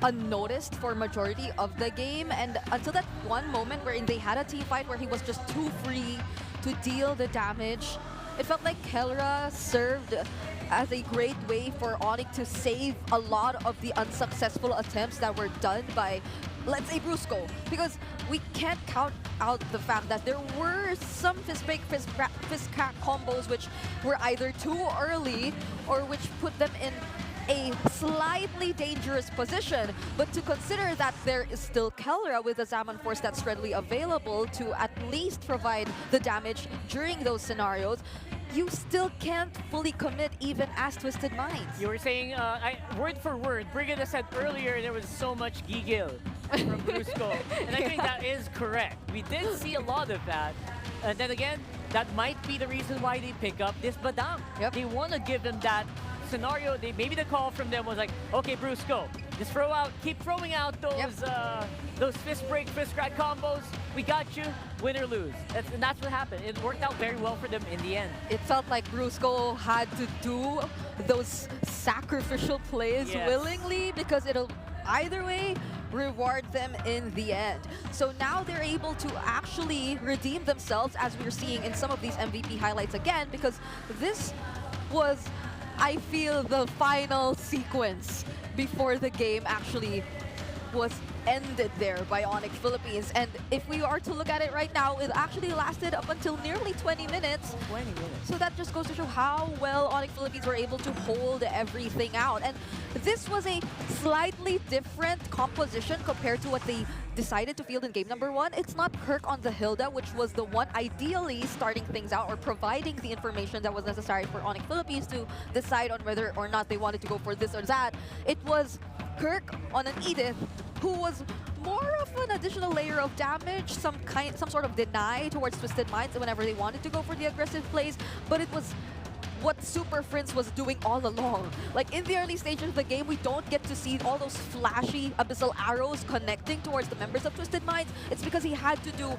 unnoticed for majority of the game, and until that one moment wherein they had a team fight where he was just too free to deal the damage, it felt like Kelra served as a great way for Onyx to save a lot of the unsuccessful attempts that were done by, let's say, Brusco, because we can't count out the fact that there were some fist crack combos which were either too early or which put them in a slightly dangerous position, but to consider that there is still Kelra with the Zaman Force that's readily available to at least provide the damage during those scenarios, you still can't fully commit even as Twisted Minds. You were saying, word for word, Brigida said earlier there was so much gigil from Brusco. And I think that is correct. We did see a lot of that. And then again, that might be the reason why they pick up this Badam. Yep. They want to give them that scenario. Maybe the call from them was like, okay, Brusco, just keep throwing out those fist break, fist crack combos. We got you, win or lose. And that's what happened. It worked out very well for them in the end. It felt like Brusco had to do those sacrificial plays Yes. willingly because it'll either way reward them in the end. So now they're able to actually redeem themselves, as we're seeing in some of these MVP highlights again, because this was, I feel, the final sequence before the game actually was ended there by Onyx Philippines. And if we are to look at it right now, it actually lasted up until nearly 20 minutes. 20 minutes. So that just goes to show how well Onyx Philippines were able to hold everything out. And this was a slightly different composition compared to what they decided to field in game number one. It's not Kirk on the Hilda, which was the one ideally starting things out or providing the information that was necessary for Onyx Philippines to decide on whether or not they wanted to go for this or that. It was Kirk on an Edith, who was more of an additional layer of damage, some sort of deny towards Twisted Minds whenever they wanted to go for the aggressive plays, but it was what Super Prince was doing all along. Like in the early stages of the game, we don't get to see all those flashy abyssal arrows connecting towards the members of Twisted Minds. It's because he had to do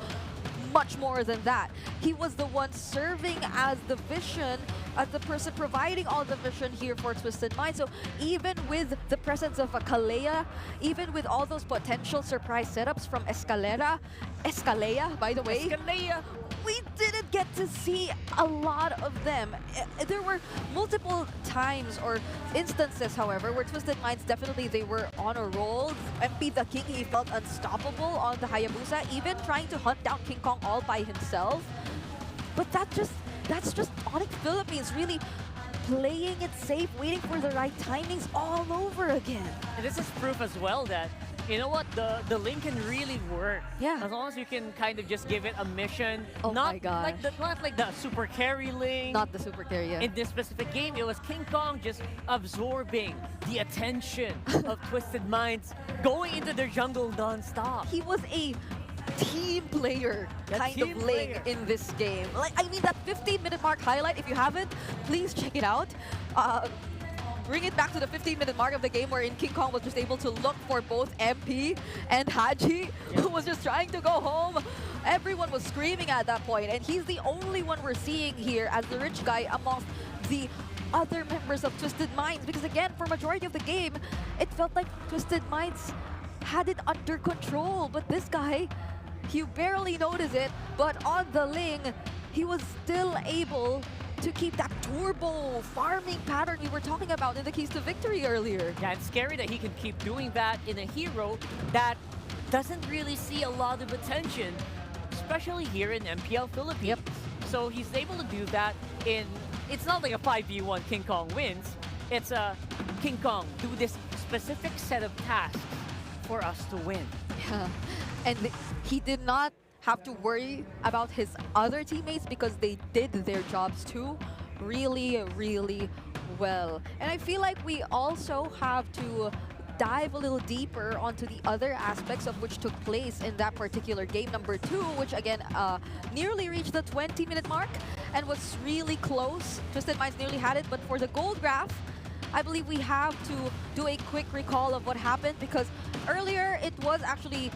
much more than that. He was the one serving as the vision, as the person providing all the vision here for Twisted Mind. So even with the presence of a Kalea, even with all those potential surprise setups from Escalera, by the way, we didn't get to see a lot of them. There were multiple times or instances, however, where Twisted Minds definitely they were on a roll. MP the King, he felt unstoppable on the Hayabusa, even trying to hunt down King Kong all by himself. But that's just Onyx Philippines really playing it safe, waiting for the right timings all over again. And this is proof as well that, you know what, the link can really work. Yeah. As long as you can kind of just give it a mission. Oh not my gosh. Not like the super carry link. Not the super carry, yeah. In this specific game, it was King Kong just absorbing the attention of Twisted Minds, going into their jungle non-stop. He was a team player kind team of link player. in this game. Like, I mean, that 15-minute mark highlight, if you haven't, please check it out. Bring it back to the 15-minute mark of the game wherein King Kong was just able to look for both MP and Haji, who was just trying to go home. Everyone was screaming at that point, and he's the only one we're seeing here as the rich guy amongst the other members of Twisted Minds. Because again, for majority of the game, it felt like Twisted Minds had it under control. But this guy, you barely notice it, but on the Ling, he was still able to keep that turbo farming pattern we were talking about in the keys to victory earlier. Yeah, it's scary that he can keep doing that in a hero that doesn't really see a lot of attention, especially here in MPL Philippines. Yep. So he's able to do that in, it's not like a 5v1 King Kong wins, it's a King Kong do this specific set of tasks for us to win. Yeah. And he did not have to worry about his other teammates because they did their jobs too really, really well. And I feel like we also have to dive a little deeper onto the other aspects of which took place in that particular game number 2, which again nearly reached the 20-minute mark and was really close. Twisted Minds nearly had it, but for the gold graph, I believe we have to do a quick recall of what happened, because earlier it was actually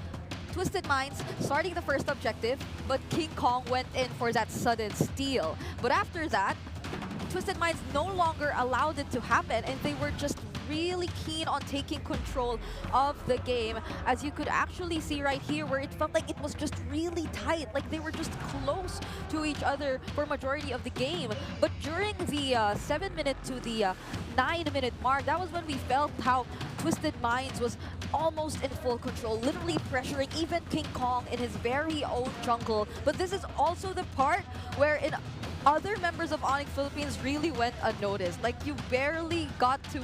Twisted Minds starting the first objective, but King Kong went in for that sudden steal. But after that, Twisted Minds no longer allowed it to happen, and they were just really keen on taking control of the game, as you could actually see right here where it felt like it was just really tight, like they were just close to each other for majority of the game. But during the 7-minute to the 9-minute mark, that was when we felt how Twisted Minds was almost in full control, literally pressuring even King Kong in his very own jungle. But this is also the part where other members of Onyx Philippines really went unnoticed. Like, you barely got to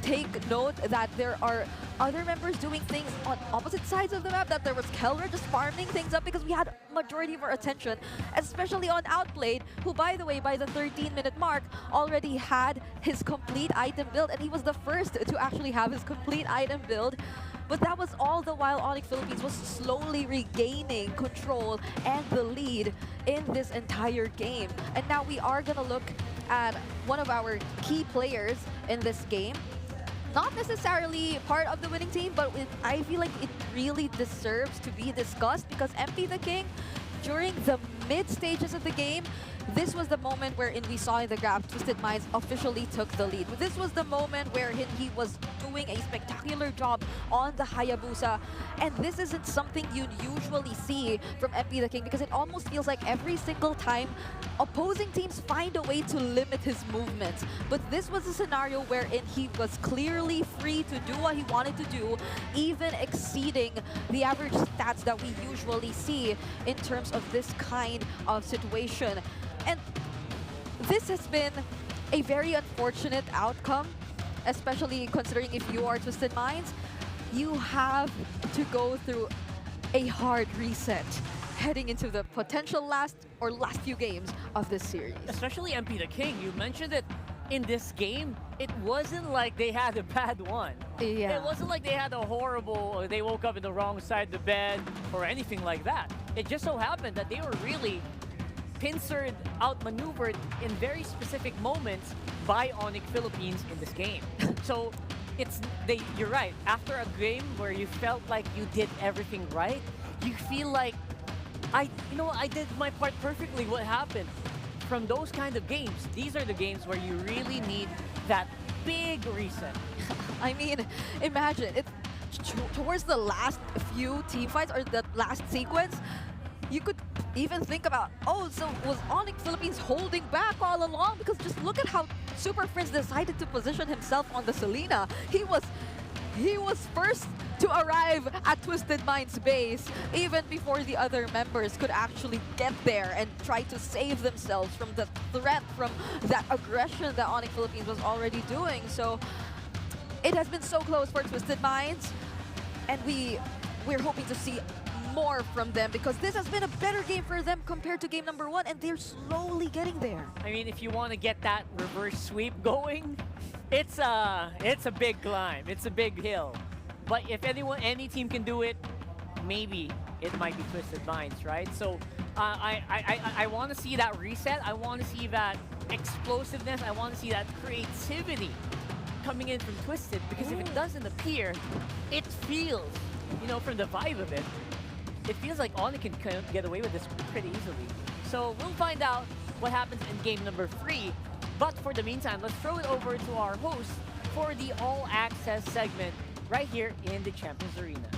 take note that there are other members doing things on opposite sides of the map, that there was Keller just farming things up, because we had majority of our attention, especially on Outplayed, who, by the way, by the 13-minute mark, already had his complete item build, and he was the first to actually have his complete item build. But that was all the while Onyx Philippines was slowly regaining control and the lead in this entire game. And now we are gonna look at one of our key players in this game. Not necessarily part of the winning team, but I feel like it really deserves to be discussed, because MP the King, during the mid stages of the game, this was the moment wherein we saw in the graph Twisted Minds officially took the lead. This was the moment where he was doing a spectacular job on the Hayabusa. And this isn't something you'd usually see from MP the King, because it almost feels like every single time opposing teams find a way to limit his movements. But this was a scenario wherein he was clearly free to do what he wanted to do, even exceeding the average stats that we usually see in terms of this kind of situation. And this has been a very unfortunate outcome, especially considering if you are Twisted Minds, you have to go through a hard reset heading into the potential last few games of this series. Especially MP the King, you mentioned it in this game, it wasn't like they had a bad one. Yeah. It wasn't like they had a horrible, or they woke up in the wrong side of the bed or anything like that. It just so happened that they were really pincered, outmaneuvered in very specific moments by Onyx Philippines in this game. So you're right. After a game where you felt like you did everything right, you feel like I did my part perfectly. What happened? From those kind of games, these are the games where you really need that big reset. I mean, imagine it towards the last few team fights or the last sequence, you could even think about, oh, so was Onyx Philippines holding back all along? Because just look at how Super Prince decided to position himself on the Selena. He was first to arrive at Twisted Mind's base even before the other members could actually get there and try to save themselves from the threat, from that aggression that Onyx Philippines was already doing. So it has been so close for Twisted Minds, and we're hoping to see more from them because this has been a better game for them compared to game number 1, and they're slowly getting there. I mean, if you want to get that reverse sweep going, it's a big climb. It's a big hill. But if any team can do it, maybe it might be Twisted Minds, right? So I want to see that reset. I want to see that explosiveness. I want to see that creativity coming in from Twisted, because if it doesn't appear, it feels, from the vibe of it, it feels like Onyx can get away with this pretty easily. So we'll find out what happens in game number 3. But for the meantime, let's throw it over to our host for the All Access segment right here in the Champions Arena.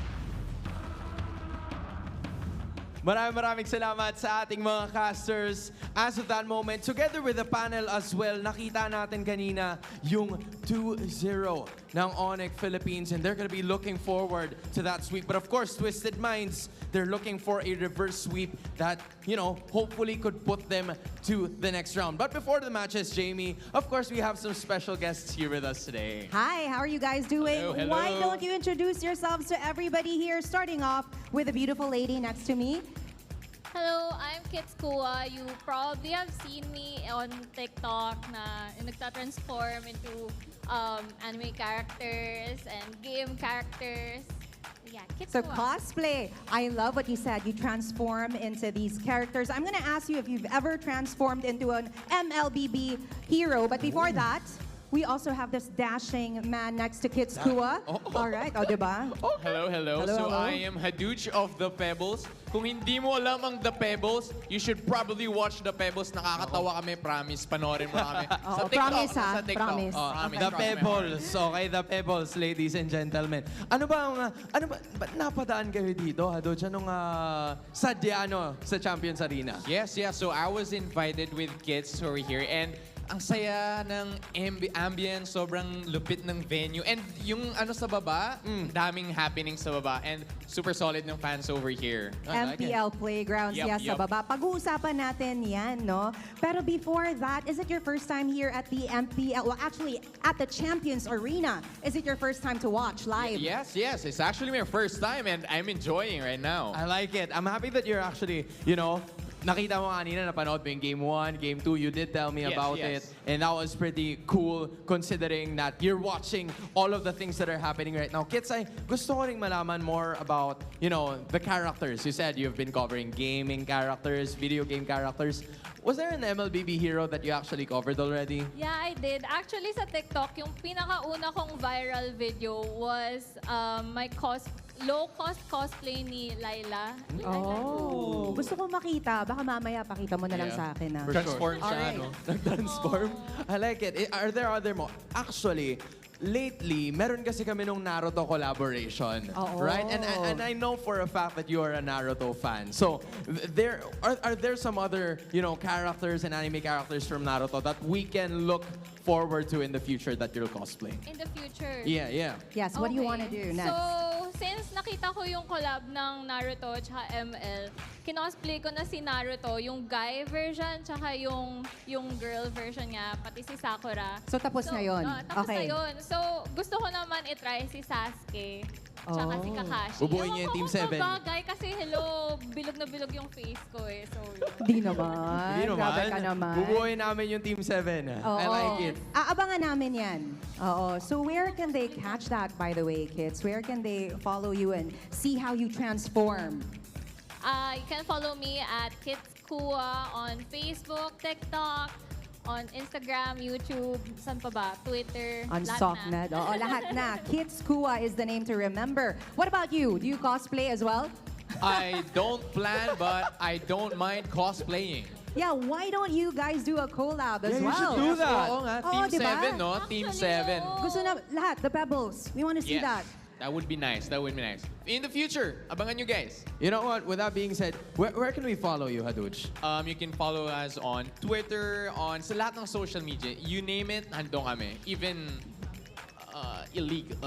Maraming salamat sa ating mga casters. As of that moment, together with the panel as well, nakita natin kanina yung 2-0 ng Onyx Philippines, and they're gonna be looking forward to that sweep. But of course, Twisted Minds, they're looking for a reverse sweep that, hopefully could put them to the next round. But before the matches, Jamie, of course, we have some special guests here with us today. Hi, how are you guys doing? Hello, hello. Why don't you introduce yourselves to everybody here, starting off with the beautiful lady next to me. Hello, I'm Kits Kua. You probably have seen me on TikTok na nagta-transform into anime characters and game characters. Yeah, Kits So Kua. cosplay, I love what you said. You transform into these characters. I'm gonna ask you if you've ever transformed into an MLBB hero, but before that, we also have this dashing man next to Kits Kua. All right, diba? Hello. Hello, So hello. I am Haduch of The Pebbles. Kung hindi mo alam ang The Pebbles, you should probably watch The Pebbles. Nakakatawa kami, promise. Panoorin mo kami. Sa TikTok. Promise, ha? Sa TikTok. Promise. Promise, The cross my heart. Pebbles. Okay, The Pebbles, ladies and gentlemen. Ba't napadaan kayo dito, Hadoch? Anong sadya, sa Champions Arena? Yes. So I was invited with kids who are here, and ang saya ng ambience, sobrang lupit ng venue. And yung sa baba, daming happening sa baba. And super solid ng fans over here. MPL Playgrounds, Yup, sa baba. Pag-uusapan natin yan, no? Pero before that, is it your first time here at the MPL, well, actually, at the Champions Arena? Is it your first time to watch live? Yes. It's actually my first time, and I'm enjoying right now. I like it. I'm happy that you're actually, nakita mo kanina, napanood mo yung Game 1, Game 2. You did tell me Yes, about yes. it. And that was pretty cool considering that you're watching all of the things that are happening right now. Kids, I gusto ko ring malaman more about, the characters. You said you've been covering gaming characters, video game characters. Was there an MLBB hero that you actually covered already? Yeah, I did. Actually, sa TikTok, yung pinakauna kong viral video was my low-cost cosplay ni Laila. Oh, gusto ko makita. Baka mamaya pakita mo na lang sa akin. Ah. Transform siya, Alright. no? Nag-transform? I like it. Are there other mo? Actually, lately, meron kasi kami nung Naruto collaboration. Right? And I know for a fact that you are a Naruto fan. So, are there some other, characters and anime characters from Naruto that we can look forward to in the future that you'll cosplay? In the future. Yeah. Yes, what do you want to do next? So, since nakita ko yung collab ng Naruto at ML, kinosplay ko na si Naruto, yung guy version, tsaka yung girl version niya, pati si Sakura. So, tapos na yun? Tapos Okay. na yun. So, gusto ko naman itry si Sasuke, tsaka si Kakashi. Bubuuin niya yung Team Ewan ko 7. kung bagay kasi bilog na bilog yung face ko eh. So, yun. Di naman. Hindi Grabe ka naman. Bubuoy namin yung Team 7. I like it. Aabangan namin yan. Oo. So where can they catch that, by the way, kids? Where can they follow you and see how you transform? You can follow me at Kids Kua on Facebook, TikTok, on Instagram, YouTube, saan pa ba? Twitter, On lahat Sockmed. Oo, lahat na. Kids Kua is the name to remember. What about you? Do you cosplay as well? I don't plan, but I don't mind cosplaying. Yeah, why don't you guys do a collab as Yeah, you well? should do that. Oo nga, Oo, Team diba? 7, no? Team 7. Gusto na lahat, the pebbles. We want to see Yes. that. That would be nice. That would be nice. In the future, abangan nyo guys. You know what? With that being said, where can we follow you, Haduch? You can follow us on Twitter, sa lahat ng social media. You name it, handong kami. Even illegal.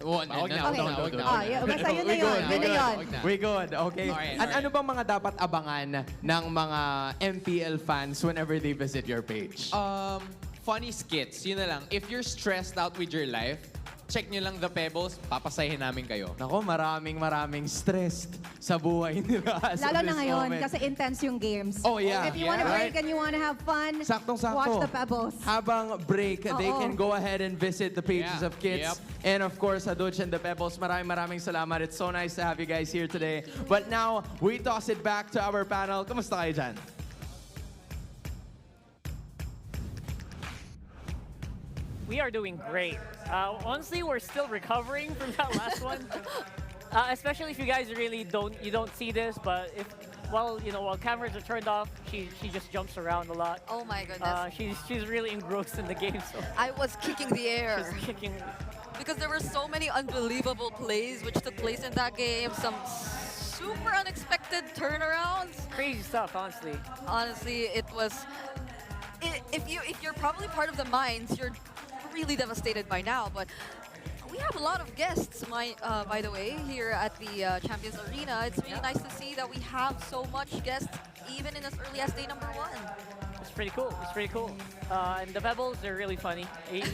Wag na, Okay. wag na. Yeah, basta yun na yun. Yun na yun. We good, okay? Alright, And alright. ano bang mga dapat abangan ng mga MPL fans whenever they visit your page? Funny skits, yun na lang. If you're stressed out with your life, check nyo lang The Pebbles, papasahin namin kayo. Nako, maraming stressed sa buhay nila as of Lalo na this ngayon, moment. kasi intense yung games. Oh, yeah. If you want to Yeah. break and you want to have fun, Saktong-sakto. watch the pebbles. Habang break, they Oo. can go ahead and visit the pages Yeah. of kids. Yep. And of course, Haduch and the Pebbles, maraming salamat. It's so nice to have you guys here today. But now, we toss it back to our panel. Kamusta kayo dyan? We are doing great. Honestly, we're still recovering from that last one. Especially if you guys really don't see this, but if while cameras are turned off, she just jumps around a lot. Oh my goodness. She's really engrossed in the game, so I was kicking the air. she's kicking. Because there were so many unbelievable plays which took place in that game. Some super unexpected turnarounds. Crazy stuff, honestly. Honestly, it was. If you're probably part of the mines, you're really devastated by now. But we have a lot of guests, by the way, here at the Champions Arena. It's really nice to see that we have so much guests, even in as early as day number 1. It's pretty cool. It's pretty cool. And the Pebbles, they're really funny.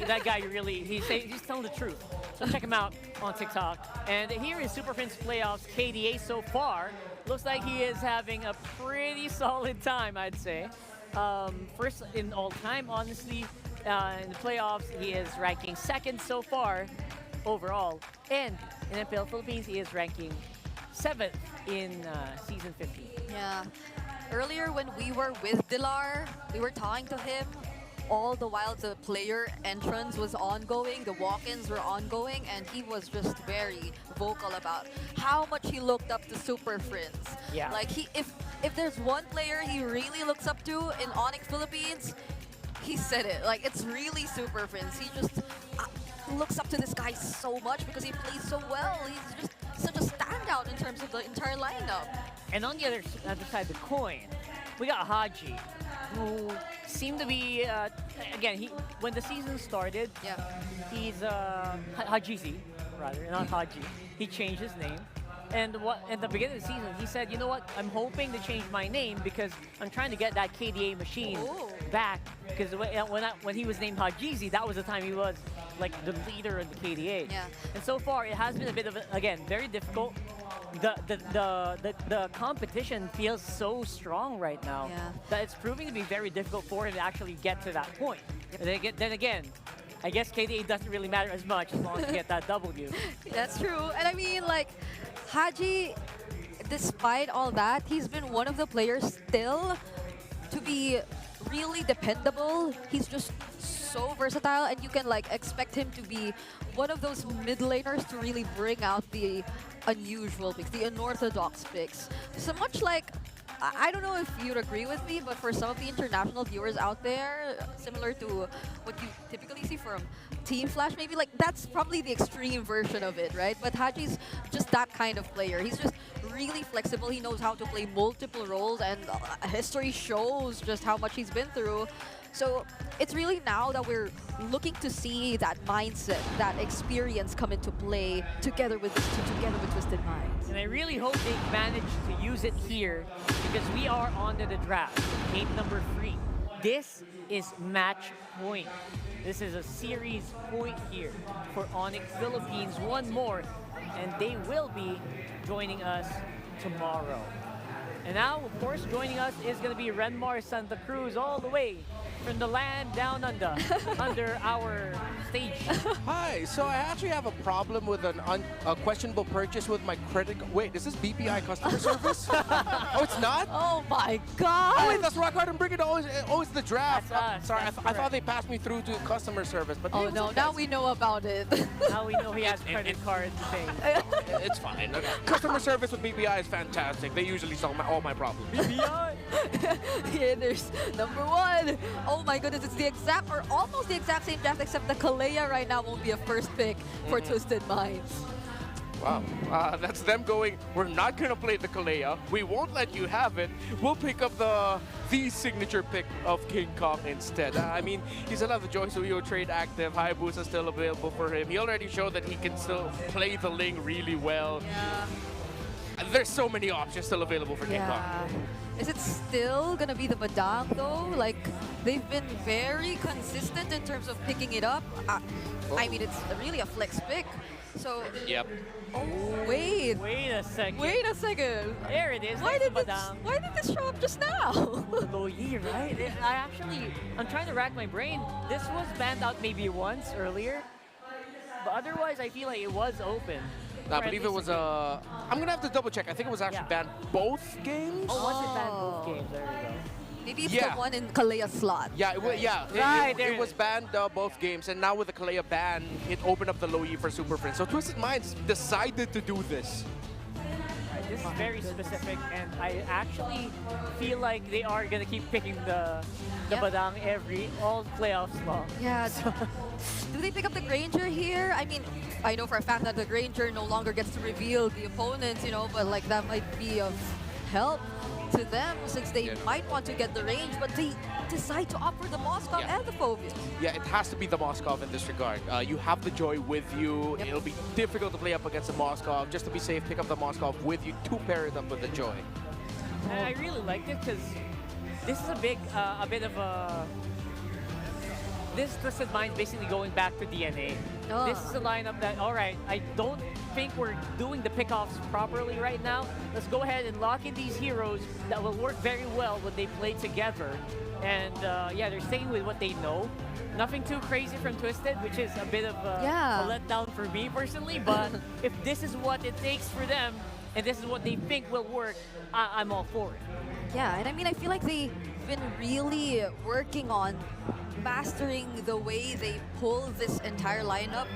That guy he's telling the truth. So check him out on TikTok. And here is Super Friends Playoffs KDA so far. Looks like he is having a pretty solid time, I'd say. First in all time, honestly. In the playoffs, he is ranking 2nd so far overall. And in Mpl Philippines, he is ranking 7th in Season 15. Yeah. Earlier when we were with Dilar, we were talking to him all the while the player entrance was ongoing, the walk-ins were ongoing, and he was just very vocal about how much he looked up to Super Friends. Yeah. Like if there's one player he really looks up to in Onyx Philippines, he said it. Like, it's really Super Friends. He just looks up to this guy so much because he plays so well. He's just such a standout in terms of the entire lineup. And on the other side of the coin, we got Haji, who seemed to be, again, when the season started, Yeah. he's Hajizi, rather, not Haji. He changed his name. And at the beginning of the season, he said, you know what, I'm hoping to change my name because I'm trying to get that KDA machine back. Because when he was named Hajizi, that was the time he was like the leader of the KDA. Yeah. And so far, it has been a bit of, again, very difficult. The competition feels so strong right now Yeah. that it's proving to be very difficult for him to actually get to that point. And then again, I guess KDA doesn't really matter as much as long as you get that W. That's true. And I mean, like, Haji, despite all that, he's been one of the players still to be really dependable. He's just so versatile, and you can like expect him to be one of those mid laners to really bring out the unusual picks, the unorthodox picks. So much like, I don't know if you'd agree with me, but for some of the international viewers out there, similar to what you typically see from Team Flash, maybe like that's probably the extreme version of it, right? But Haji's just that kind of player. He's just really flexible. He knows how to play multiple roles, and history shows just how much he's been through. So it's really now that we're looking to see that mindset, that experience come into play together with Twisted Minds. And I really hope they manage to use it here because we are on to the draft. Game number 3. This is match point. This is a series point here for Onyx Philippines. One more, and they will be joining us tomorrow. And now, of course, joining us is going to be Renmar Santa Cruz all the way from the land down under, under our stage. Hi, so I actually have a problem with a questionable purchase with my credit. Wait, is this BPI customer service? Oh, it's not? Oh my god! Oh wait, that's Rock Hard and Bring It. Oh, it's the draft. That's us, Sorry, that's I thought they passed me through to customer service, but Oh no, now we know about it. Now we know he has credit card to pay. it's fine. Customer service with BPI is fantastic. They usually solve all my problems. Here, there's number 1. Oh my goodness, it's the exact, or almost the exact same draft, except the Kalea right now won't be a first pick for Twisted Minds. Wow, that's them going, we're not going to play the Kalea. We won't let you have it. We'll pick up the signature pick of King Kong instead. I mean, he still has the Joy Suyo trade active. Hayabusa still available for him. He already showed that he can still play the Ling really well. Yeah. There's so many options still available for King Kong. Is it still gonna be the Madang though? Like, they've been very consistent in terms of picking it up. I mean, it's really a flex pick. So. Yep. Oh wait. Wait a second. Wait a second. There it is. Why did Madang. this show up just now? Low Yi, right? I'm trying to rack my brain. This was banned out maybe once earlier, but otherwise I feel like it was open. I believe it was I'm gonna have to double check. I think it was actually banned both games. Oh, was it banned both games? There we go. Maybe it's the one in Kalea's slot. Yeah, Right, it was banned both games, and now with the Kalea ban, it opened up the low E for Super Friends. So Twisted Minds decided to do this. This is very specific, and I actually feel like they are gonna keep picking the Badang all playoffs long. Yeah. Do they pick up the Granger here? I mean, I know for a fact that the Granger no longer gets to reveal the opponents, you know, but like that might be of help to them since they might want to get the range, but they decide to opt for the Moskov and the Phobias. Yeah, it has to be the Moskov in this regard. You have the Joy with you. It'll be difficult to play up against the Moskov. Just to be safe, pick up the Moskov with you to pair it up with the Joy. And I really liked it because this is a bit of a... This Twisted Minds basically going back to DNA. This is a lineup that, all right, I don't think we're doing the pickoffs properly right now. Let's go ahead and lock in these heroes that will work very well when they play together. And yeah, they're staying with what they know. Nothing too crazy from Twisted, which is a bit of a letdown for me personally. But if this is what it takes for them, and this is what they think will work, I'm all for it. Yeah, and I mean, I feel like they've been really working on mastering the way they pull this entire lineup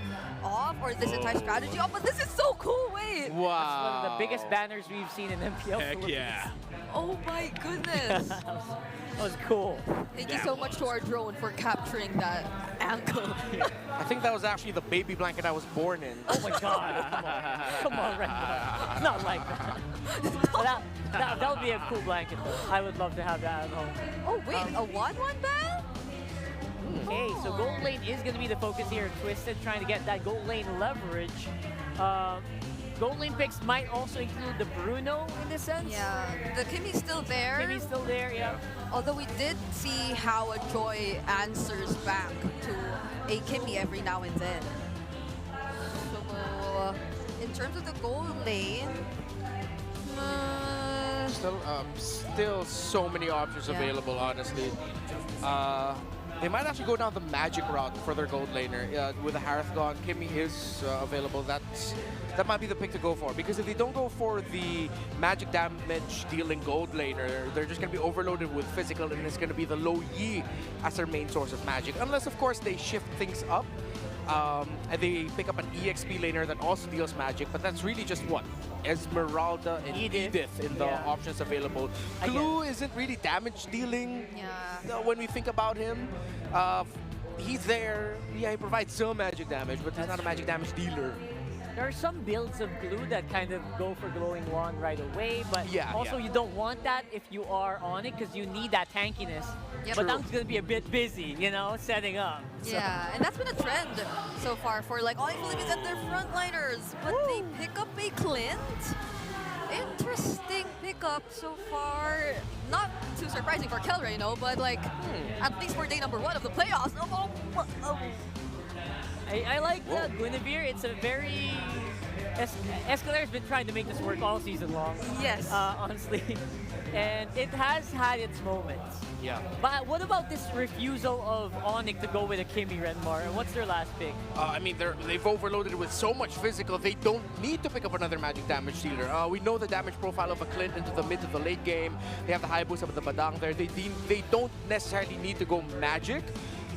off, or this entire strategy off, but this is so cool, wait! Wow. That's one of the biggest banners we've seen in MPL. Heck yeah. Oh my goodness! That was cool. Thank you so much to our drone for capturing that angle. I think that was actually the baby blanket I was born in. Oh my god, come on, Renmar. Not like that. That would be a cool blanket though. I would love to have that at home. Oh wait, a 1-1 ban? Okay, so gold lane is going to be the focus here. Twisted trying to get that gold lane leverage. Gold lane picks might also include the Bruno in this sense. Yeah, the Kimmy's still there. Kimmy's still there, yeah. Although we did see how a Joy answers back to a Kimmy every now and then. So, in terms of the gold lane, Still so many options available, honestly. They might actually go down the Magic route for their gold laner. With the Harith gone, Kimmy is available. That might be the pick to go for. Because if they don't go for the magic damage dealing gold laner, they're just going to be overloaded with physical, and it's going to be the low Yi as their main source of magic. Unless, of course, they shift things up. And they pick up an EXP laner that also deals magic, but that's really just what? Esmeralda and Edith in the options available. Glue isn't really damage dealing when we think about him. He's there, he provides some magic damage, but he's not a magic damage dealer. There are some builds of Glue that kind of go for Glowing Wand right away, but also you don't want that if you are on it because you need that tankiness. Yep. But Dung's going to be a bit busy, you know, setting up. So. Yeah, and that's been a trend so far for like all Philippines and their frontliners. But they pick up a Clint. Interesting pickup so far. Not too surprising for Kelray, you know, but like at least for day number 1 of the playoffs. I like Guinevere. It's a very... Escalaire's been trying to make this work all season long. Yes. Honestly. And it has had its moments. Yeah. But what about this refusal of Onyx to go with a Kimi Renmar? And what's their last pick? I mean, they've overloaded with so much physical, they don't need to pick up another magic damage dealer. We know the damage profile of a Clint into the mid to the late game. They have the high boost up at the Badang there. They don't necessarily need to go magic.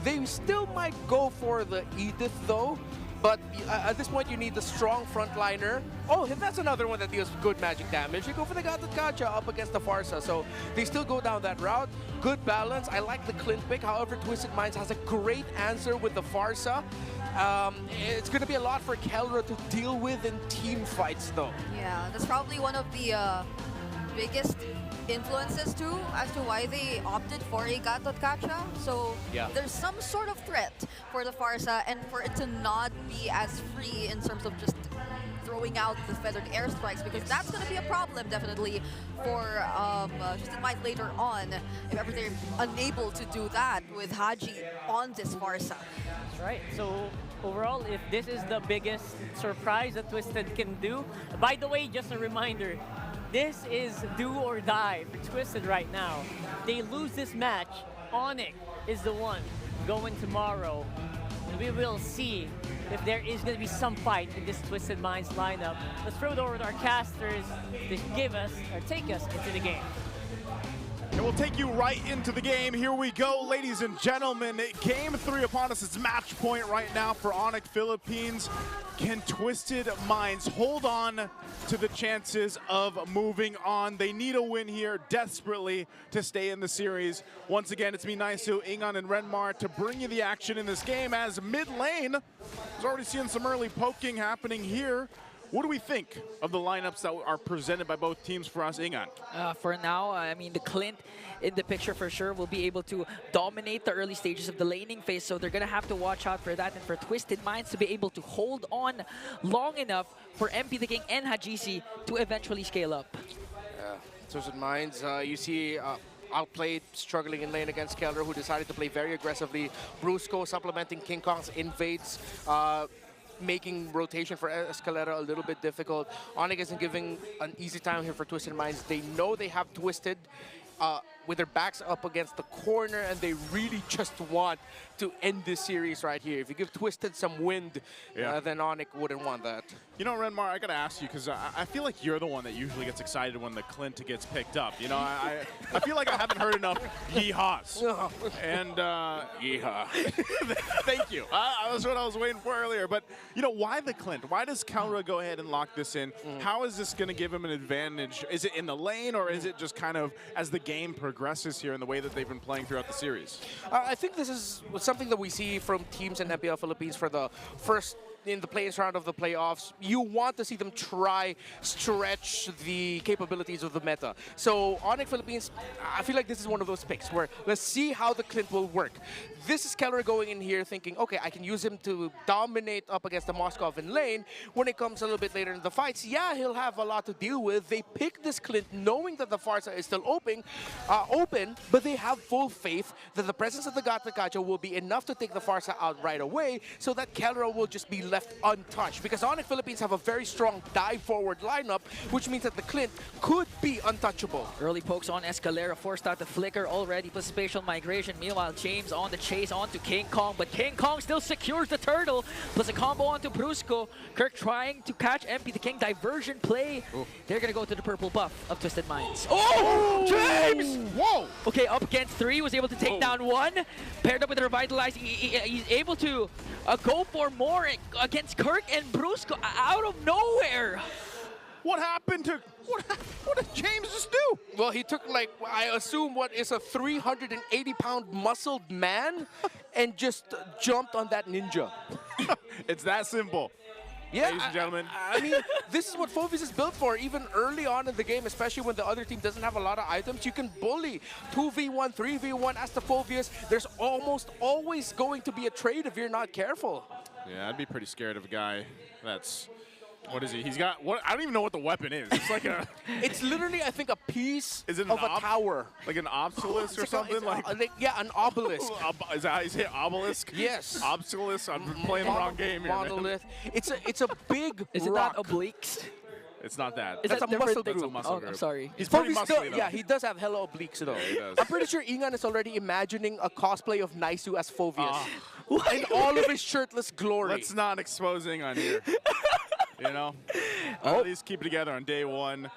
They still might go for the Edith, though. But at this point, you need the strong frontliner. Oh, that's another one that deals good magic damage. You go for the Gacha up against the Farsa. So they still go down that route. Good balance. I like the Clint pick. However, Twisted Minds has a great answer with the Farsa. It's going to be a lot for Kelra to deal with in team fights, though. Yeah, that's probably one of the biggest influences too as to why they opted for a Gacha. So there's some sort of threat for the Farsa and for it to not be as free in terms of just throwing out the feathered airstrikes, because that's going to be a problem definitely for Twisted Minds later on if ever they're unable to do that with Haji on this Farsa. That's right. So overall, if this is the biggest surprise that Twisted can do, by the way, just a reminder, this is do or die for Twisted right now. They lose this match, Onyx is the one going tomorrow. And we will see if there is going to be some fight in this Twisted Minds lineup. Let's throw it over to our casters to give us, or take us into the game. And we'll take you right into the game. Here we go, ladies and gentlemen. Game 3 upon us. It's match point right now for Onyx Philippines. Can Twisted Minds hold on to the chances of moving on? They need a win here desperately to stay in the series. Once again, it's me, Naisu, Ingon, and Renmar to bring you the action in this game as mid lane is already seeing some early poking happening here. What do we think of the lineups that are presented by both teams for us, Ingon? For now, I mean, the Clint in the picture for sure will be able to dominate the early stages of the laning phase, so they're going to have to watch out for that, and for Twisted Minds to be able to hold on long enough for MP the King and Hajisi to eventually scale up. Twisted Minds, you see outplayed, struggling in lane against Keller, who decided to play very aggressively. Brusco supplementing King Kong's invades, making rotation for Escalera a little bit difficult. Onyx isn't giving an easy time here for Twisted Minds. They know they have Twisted with their backs up against the corner, and they really just want to end this series right here. If you give Twisted some wind, then Onyx wouldn't want that. You know, Renmar, I gotta ask you, because I feel like you're the one that usually gets excited when the Clint gets picked up. You know, I feel like I haven't heard enough yeehaws. And yeehaw. Thank you. That was what I was waiting for earlier. But, you know, why the Clint? Why does Kelra go ahead and lock this in? How is this gonna give him an advantage? Is it in the lane, or is it just kind of as the game progresses here in the way that they've been playing throughout the series? I think this is something that we see from teams in Mpl Philippines for the first in the play-in round of the playoffs. You want to see them try stretch the capabilities of the meta. So Onyx Philippines, I feel like this is one of those picks where let's see how the Clint will work. This is Keller going in here thinking, okay, I can use him to dominate up against the Moskov in lane. When it comes a little bit later in the fights, yeah, he'll have a lot to deal with. They pick this Clint knowing that the Farsa is still open, but they have full faith that the presence of the Gacha will be enough to take the Farsa out right away, so that Keller will just be left untouched. Because Onyx Philippines have a very strong dive forward lineup, which means that the Clint could be untouchable. Early pokes on Escalera, forced out the flicker already, plus spatial migration. Meanwhile, James on the chase onto King Kong, but King Kong still secures the turtle, plus a combo onto Brusco. Kirk trying to catch MP the King, diversion play. They're gonna go to the purple buff of Twisted Minds. Oh, James! Whoa! Okay, up against 3, was able to take down 1. Paired up with the revitalizing, he's able to go for more against Kirk and Brusco out of nowhere. What happened to... What did James just do? Well, he took, like, I assume what is a 380-pound muscled man and just jumped on that ninja. It's that simple. Yeah, ladies and gentlemen. I mean, this is what Phovis is built for, even early on in the game, especially when the other team doesn't have a lot of items. You can bully 2v1, 3v1 as the Phovius. There's almost always going to be a trade if you're not careful. Yeah, I'd be pretty scared of a guy that's What is he? He's got what? I don't even know what the weapon is. It's like a. It's literally, I think, a piece Is it of a tower. Like an obelisk or something? Yeah, an obelisk. Is that how you say it? Obelisk? Yes. Obelisk? I'm playing the wrong game here. Man. Monolith. It's a big Is it rock. not obliques? It's not that. Is That's that a muscle different? group. That's a muscle Oh, group. I'm sorry. He's But pretty we still, muscly though. yeah, he does have hella obliques though. he does. I'm pretty sure Ingan is already imagining a cosplay of Naisu as Phoveus. Ah. In all of his shirtless glory. Let's not exposing on here. You know? At least keep it together on day one.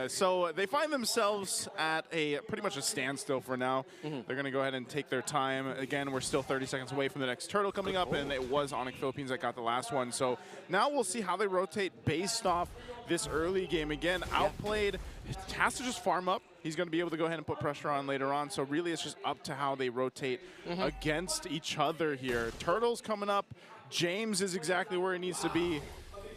So they find themselves at pretty much a standstill for now. They're going to go ahead and take their time. Again, we're still 30 seconds away from the next turtle coming up, and it was Onyx Philippines that got the last one. So now we'll see how they rotate based off this early game. Again, outplayed, has to just farm up. He's going to be able to go ahead and put pressure on later on. So really it's just up to how they rotate against each other here. Turtles coming up. James is exactly where he needs to be.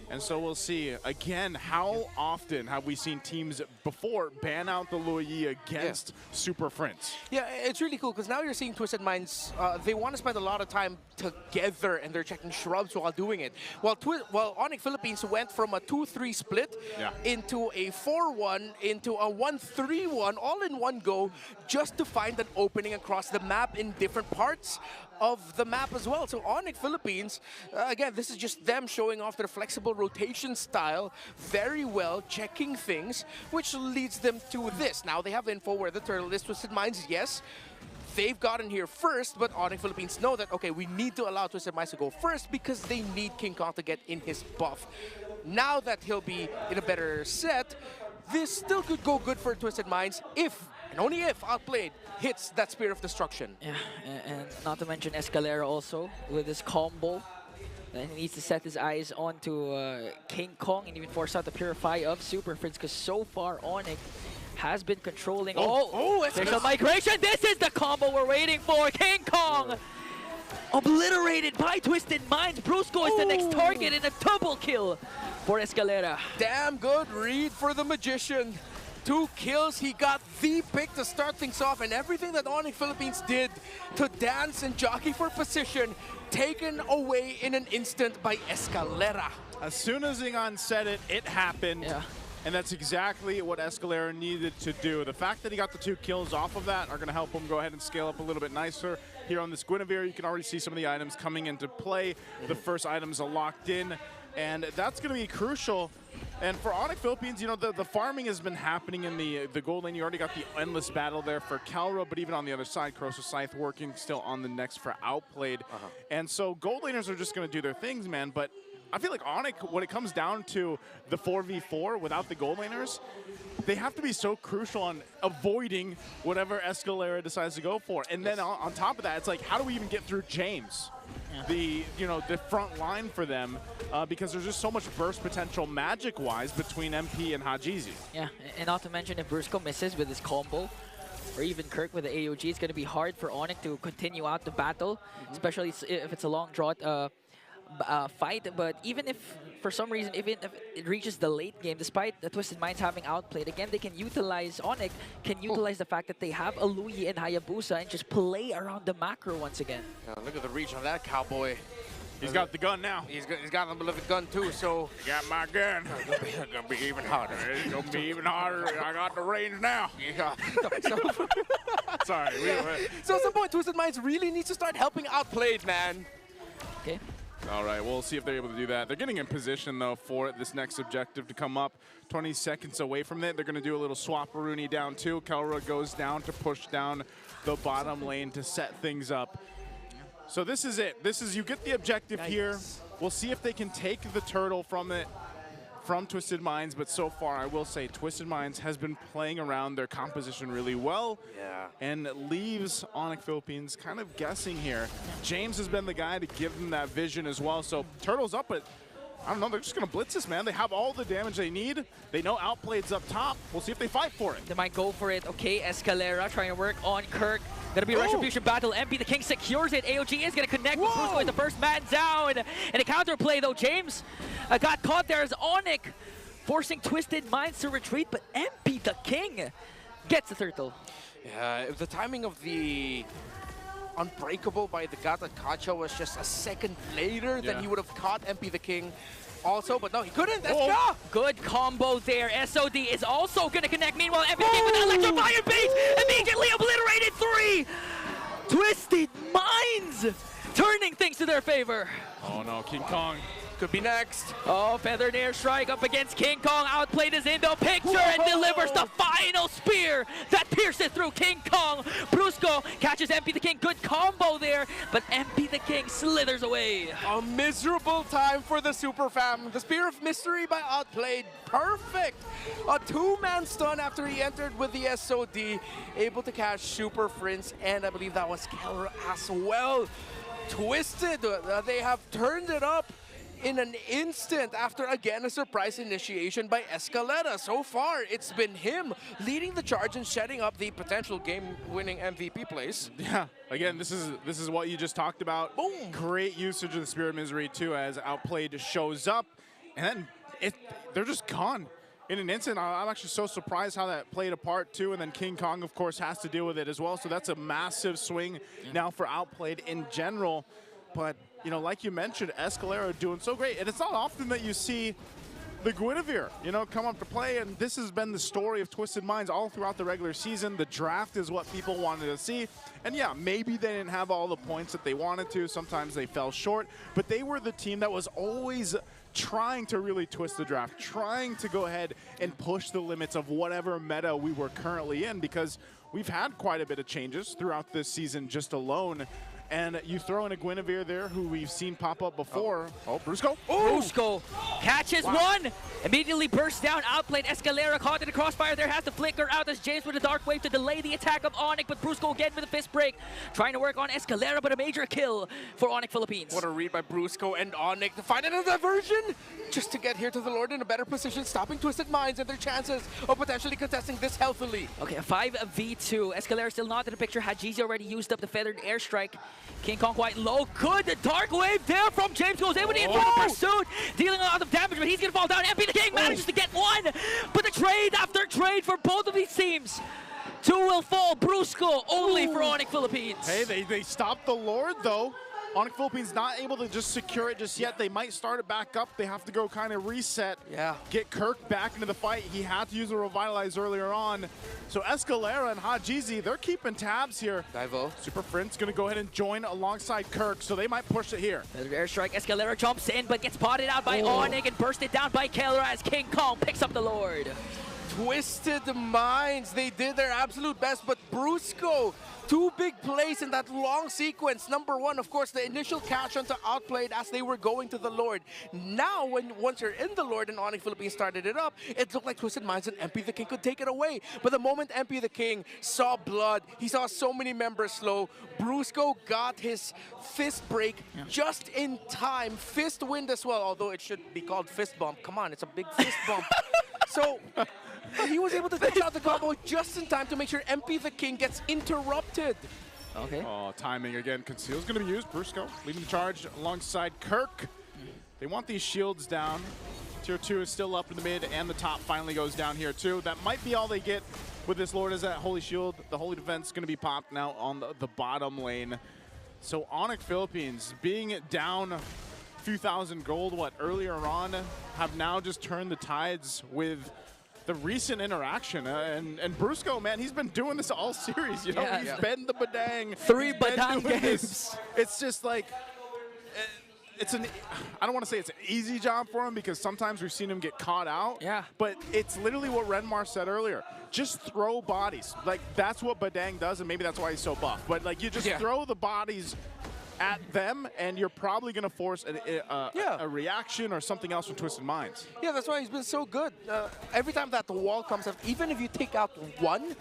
And so we'll see. Again, how often have we seen teams before ban out the Luoyi against Super Friends? Yeah, it's really cool because now you're seeing Twisted Minds, they want to spend a lot of time together and they're checking shrubs while doing it. While Onyx Philippines went from a 2-3 split into a 4-1, into a 1-3-1, all in one go, just to find an opening across the map in different parts of the map as well. So Onyx Philippines, again, this is just them showing off their flexible rotation style very well, checking things, which leads them to this. Now they have info where the turtle is. Twisted Minds, yes, they've gotten here first, but Onyx Philippines know that, okay, we need to allow Twisted Minds to go first because they need King Kong to get in his buff. Now that he'll be in a better set, this still could go good for Twisted Minds if, and only if, Outplayed hits that Spear of Destruction. Yeah, and not to mention Escalera also with his combo. And he needs to set his eyes onto King Kong and even force out the Purify of Super Friends because so far Onyx has been controlling. There's a migration. This is the combo we're waiting for. King Kong obliterated by Twisted Minds. Brusco is the next target in a double kill for Escalera. Damn good read for the Magician. 2 kills, he got the pick to start things off, and everything that Onyx Philippines did to dance and jockey for position, taken away in an instant by Escalera. As soon as Ingan said it, it happened. Yeah. And that's exactly what Escalera needed to do. The fact that he got the 2 kills off of that are going to help him go ahead and scale up a little bit nicer. Here on this Guinevere, you can already see some of the items coming into play. The first items are locked in, and that's going to be crucial. And for Onyx Philippines, you know, the farming has been happening in the gold lane. You already got the endless battle there for Calra, but even on the other side, Crosso Scythe working still on the next for Outplayed. And so gold laners are just going to do their things, man. But I feel like Onyx, when it comes down to the 4v4 without the gold laners, they have to be so crucial on avoiding whatever Escalera decides to go for. And then on top of that, it's like, how do we even get through James? The front line for them, because there's just so much burst potential magic-wise between MP and Hajizi. Yeah, and not to mention if Brusco misses with his combo, or even Kirk with the AOG, it's going to be hard for Onyx to continue out the battle, especially if it's a long draw fight. But even if, for some reason, even if it reaches the late game, despite the Twisted Minds having outplayed, again, they can utilize, Onyx can utilize the fact that they have a Luoyi and Hayabusa and just play around the macro once again. Look at the reach on that cowboy. He's got the gun now. He's got a beloved gun too, so... Got my gun. It's gonna be even harder. It's gonna be even harder. I got the range now. Yeah. Sorry. So at some point, Twisted Minds really needs to start helping Outplayed, man. Okay. All right, we'll see if they're able to do that. They're getting in position, though, for this next objective to come up. 20 seconds away from it. They're going to do a little swap-a-rooney down, too. Kelra goes down to push down the bottom lane to set things up. So this is it. This is, you get the objective here. We'll see if they can take the turtle from Twisted Minds, but so far, I will say, Twisted Minds has been playing around their composition really well, and leaves Onyx Philippines kind of guessing here. James has been the guy to give them that vision as well, so Turtle's up, but I don't know, they're just going to blitz this, man. They have all the damage they need. They know Outplayed's up top. We'll see if they fight for it. They might go for it. Okay, Escalera trying to work on Kirk. Gonna be a Retribution battle. MP the King secures it. AOG is gonna connect with Brusco as the first man down. And a counterplay though. James got caught there as Onyx forcing Twisted Minds to retreat, but MP the King gets the turtle. Yeah, if the timing of the Unbreakable by the Gata Kacha was just a second later, then he would have caught MP the King. also, but no, he couldn't. Good combo there. SOD is also going to connect. Meanwhile, Mpl with electrifying bait immediately obliterated 3. Twisted Minds turning things to their favor. Oh no, King Kong. Could be next. Oh, feathered airstrike up against King Kong. Outplayed his Indo picture and delivers the final spear that pierces through King Kong. Brusco catches MP the King. Good combo there, but MP the King slithers away. A miserable time for the Super Fam. The Spear of Mystery by Outplayed. Perfect. A 2-man stun after he entered with the SOD. Able to catch Super Prince, and I believe that was Keller as well. Twisted. They have turned it up in an instant after, again, a surprise initiation by Escalera. So far, it's been him leading the charge and setting up the potential game-winning MVP place. Yeah, again, this is what you just talked about. Boom. Great usage of the Spirit of Misery, too, as Outplayed shows up. And then they're just gone in an instant. I'm actually so surprised how that played a part, too. And then King Kong, of course, has to deal with it as well. So that's a massive swing now for Outplayed in general. But, you know, like you mentioned, Escalera doing so great. And it's not often that you see the Guinevere, you know, come up to play. And this has been the story of Twisted Minds all throughout the regular season. The draft is what people wanted to see. And yeah, maybe they didn't have all the points that they wanted to. Sometimes they fell short. But they were the team that was always trying to really twist the draft, trying to go ahead and push the limits of whatever meta we were currently in, because we've had quite a bit of changes throughout this season just alone. And you throw in a Guinevere there, who we've seen pop up before. Oh, Brusco. Brusco catches one. Immediately bursts down. Outplayed. Escalera caught in the crossfire there. Has to flicker out as James with a dark wave to delay the attack of Onyx. But Brusco again with a fist break. Trying to work on Escalera, but a major kill for Onyx Philippines. What a read by Brusco and Onyx to find another diversion just to get here to the Lord in a better position, stopping Twisted Minds and their chances of potentially contesting this healthily. Okay, a 5v2. Escalera still not in the picture. Hadjizi already used up the feathered airstrike. King Kong quite low. Good. The dark wave there from James goes in with the pursuit, dealing a lot of damage, but he's going to fall down. MP the King manages to get one. But the trade after trade for both of these teams. 2 will fall. Brusco only for Onyx Philippines. Hey, they stopped the Lord, though. Onyx Philippines not able to just secure it just yet. They might start it back up. They have to go kind of reset. Yeah. Get Kirk back into the fight. He had to use a Revitalize earlier on. So Escalera and Hadjizi, they're keeping tabs here. Divo. Super Prince going to go ahead and join alongside Kirk, so they might push it here. Airstrike. Escalera jumps in, but gets potted out by Onyx and bursted down by Keller as King Kong picks up the Lord. Twisted Minds, they did their absolute best, but Brusco, 2 big plays in that long sequence. Number 1, of course, the initial catch onto Outplayed as they were going to the Lord. Now, once you're in the Lord and Onyx Philippines started it up, it looked like Twisted Minds and MP the King could take it away. But the moment MP the King saw blood, he saw so many members slow, Brusco got his fist break just in time. Fist wind as well, although it should be called fist bump. Come on, it's a big fist bump. So he was able to finish out the combo just in time to make sure MP the King gets interrupted. Okay. Oh, timing again. Conceal's going to be used. Brusco leading the charge alongside Kirk. They want these shields down. Tier 2 is still up in the mid, and the top finally goes down here too. That might be all they get with this Lord, is that Holy Shield. The Holy Defense is going to be popped now on the bottom lane. So Onyx Philippines, being down a few thousand gold, earlier on, have now just turned the tides with the recent interaction. And Brusco, man, he's been doing this all series. You know, he's been the Badang. 3 Badang games. This. It's just like, I don't want to say it's an easy job for him, because sometimes we've seen him get caught out. Yeah. But it's literally what Renmar said earlier. Just throw bodies. Like, that's what Badang does, and maybe that's why he's so buff. But, like, you just throw the bodies at them, and you're probably going to force a reaction or something else from Twisted Minds. Yeah, that's why he's been so good. Every time that the wall comes up, even if you take out one,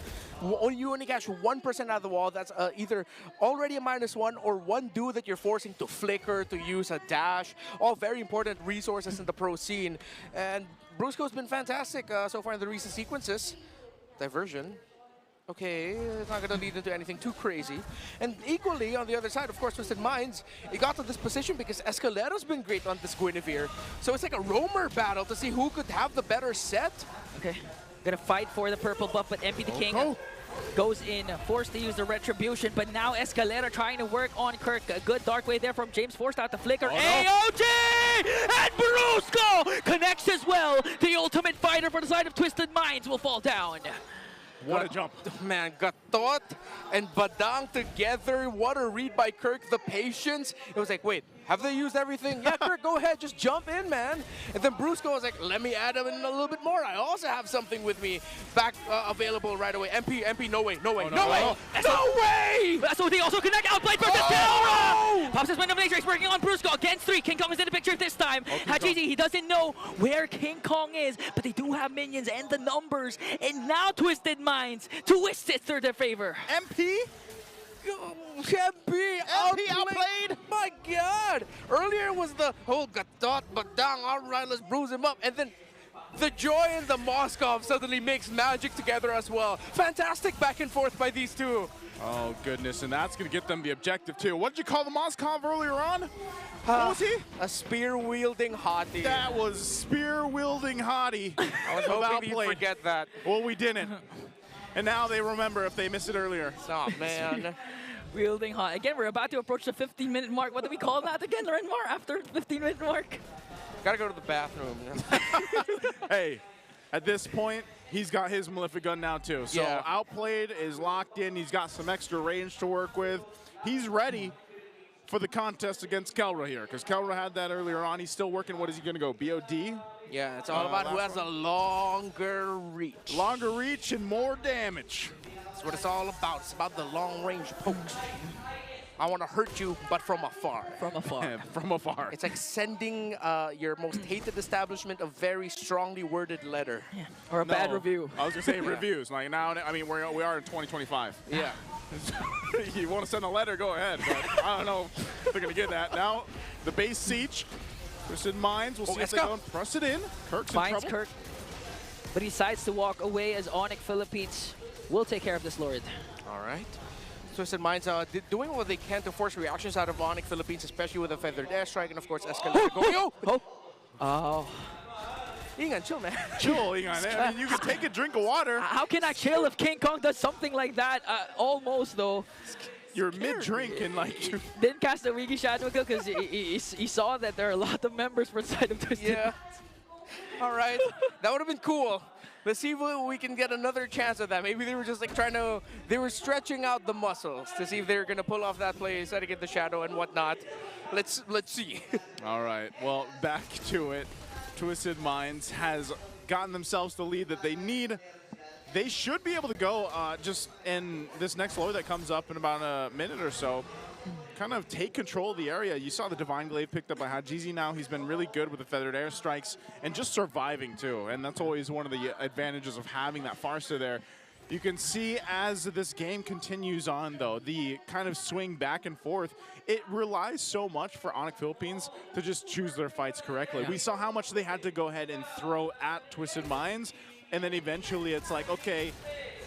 you only catch 1% out of the wall. That's either already a -1 or one dude that you're forcing to flicker, to use a dash. All very important resources in the pro scene. And Brusco's been fantastic so far in the recent sequences. Diversion. Okay, it's not going to lead into anything too crazy. And equally, on the other side, of course, Twisted Minds, it got to this position because Escalera's been great on this Guinevere. So it's like a roamer battle to see who could have the better set. Okay, gonna fight for the purple buff, but MP the King goes in, forced to use the Retribution, but now Escalera trying to work on Kirk. A good dark wave there from James, forced out the flicker. AOG! And Brusco connects as well. The ultimate fighter for the side of Twisted Minds will fall down. What a jump. Man, Gatot and Badang together. What a read by Kirk, the patience. It was like, wait, have they used everything? Yeah, Kirk, go ahead, just jump in, man. And then Brusco was like, let me add him in a little bit more. I also have something with me back available right away. MP, no way, no way, no way, no way! So they also connect, outplayed versus Kelra! Pops his Wind Dominatrix working on Brusco against 3. King Kong is in the picture this time. Hajizi, he doesn't know where King Kong is, but they do have minions and the numbers. And now Twisted Minds twist it to their favor. MP? MP outplayed. My God! Earlier was the whole Gatot, Badang, all right, let's bruise him up. And then the Joy and the Moskov suddenly makes magic together as well. Fantastic back and forth by these two. Oh, goodness, and that's going to get them the objective, too. What did you call the Moskov earlier on? What was he? A spear-wielding hottie. That was spear-wielding hottie. I was hoping you'd forget that. Well, we didn't. And now they remember if they missed it earlier. Oh, man. Wielding hot. Again, we're about to approach the 15-minute mark. What do we call that again, Renmar, after 15-minute mark? Gotta go to the bathroom. Hey, at this point, he's got his Malefic gun now, too. So Outplayed is locked in. He's got some extra range to work with. He's ready for the contest against Kelra here, because Kelra had that earlier on. He's still working. What is he going to go, BOD? Yeah, it's all about who has a longer reach. Longer reach and more damage. That's what it's all about. It's about the long-range pokes. I want to hurt you, but from afar. From afar. From afar. It's like sending your most hated establishment a very strongly worded letter. Yeah. Or a bad review. I was going to say reviews. Like now, I mean, we are in 2025. Yeah. You want to send a letter, go ahead. But I don't know if they're going to get that. Now, the base siege. Twisted Minds, we'll see if they don't press it in. Kirk's in Finds trouble. Kirk, but he decides to walk away as Onyx Philippines will take care of this Lord. All right. Twisted Minds doing what they can to force reactions out of Onyx Philippines, especially with a feathered airstrike and, of course, Escalator going. Oh. Ingan, chill, man. Chill, Ingan. I mean, you can take a drink of water. How can I chill if King Kong does something like that? Almost, though. You're mid-drink and like... Didn't cast the Wiggy Shadow Kill because he saw that there are a lot of members for the side of Twisted. Yeah. All right. That would have been cool. Let's see if we can get another chance at that. Maybe they were just like they were stretching out the muscles to see if they were going to pull off that play, try to get the shadow and whatnot. Let's see. All right. Well, back to it. Twisted Minds has gotten themselves the lead that they need. They should be able to go just in this next load that comes up in about a minute or so. Kind of take control of the area. You saw the Divine Glaive picked up by Hajizi now. He's been really good with the feathered airstrikes and just surviving too. And that's always one of the advantages of having that Farsa there. You can see as this game continues on though, the kind of swing back and forth, it relies so much for Onyx Philippines to just choose their fights correctly. Yeah. We saw how much they had to go ahead and throw at Twisted Minds. And then eventually it's like, okay,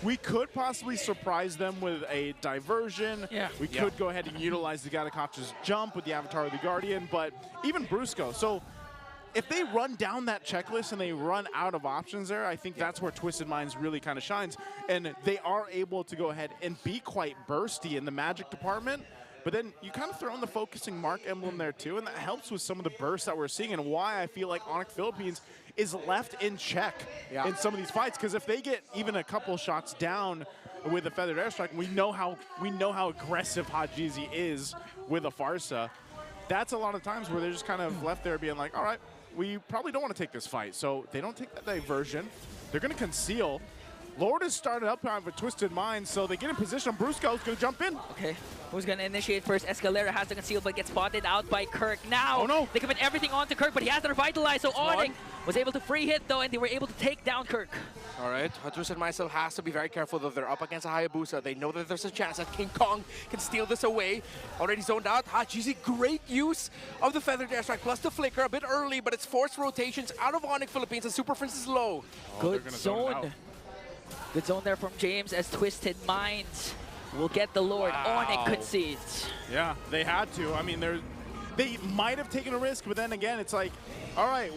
we could possibly surprise them with a diversion. Yeah. We could go ahead and utilize the Gatakacha's jump with the Avatar of the Guardian, but even Brusco. So if they run down that checklist and they run out of options there, I think that's where Twisted Minds really kind of shines. And they are able to go ahead and be quite bursty in the magic department. But then you kind of throw in the focusing mark emblem there too, and that helps with some of the bursts that we're seeing and why I feel like Onyx Philippines is left in check in some of these fights. Because if they get even a couple shots down with a feathered airstrike, we know how aggressive Hajizi is with a Farsa. That's a lot of times where they're just kind of left there being like, all right, we probably don't want to take this fight. So they don't take that diversion. They're going to conceal. Lord has started up with Twisted Minds, so they get in position. Brusco's going to jump in. Okay, who's going to initiate first? Escalera has to conceal, but gets spotted out by Kirk. Now, no. They commit everything onto Kirk, but he has to revitalize, so Onyx was able to free hit, though, and they were able to take down Kirk. All right, Twisted Minds still has to be very careful, though. They're up against a Hayabusa. They know that there's a chance that King Kong can steal this away. Already zoned out. Hajizi, great use of the feathered airstrike, plus the flicker, a bit early, but it's forced rotations out of Onyx Philippines, and Super Prince is low. Good zone. Good zone there from James as Twisted Minds will get the Lord. Onyx concedes. Yeah, they had to. I mean, they might have taken a risk, but then again, it's like, all right,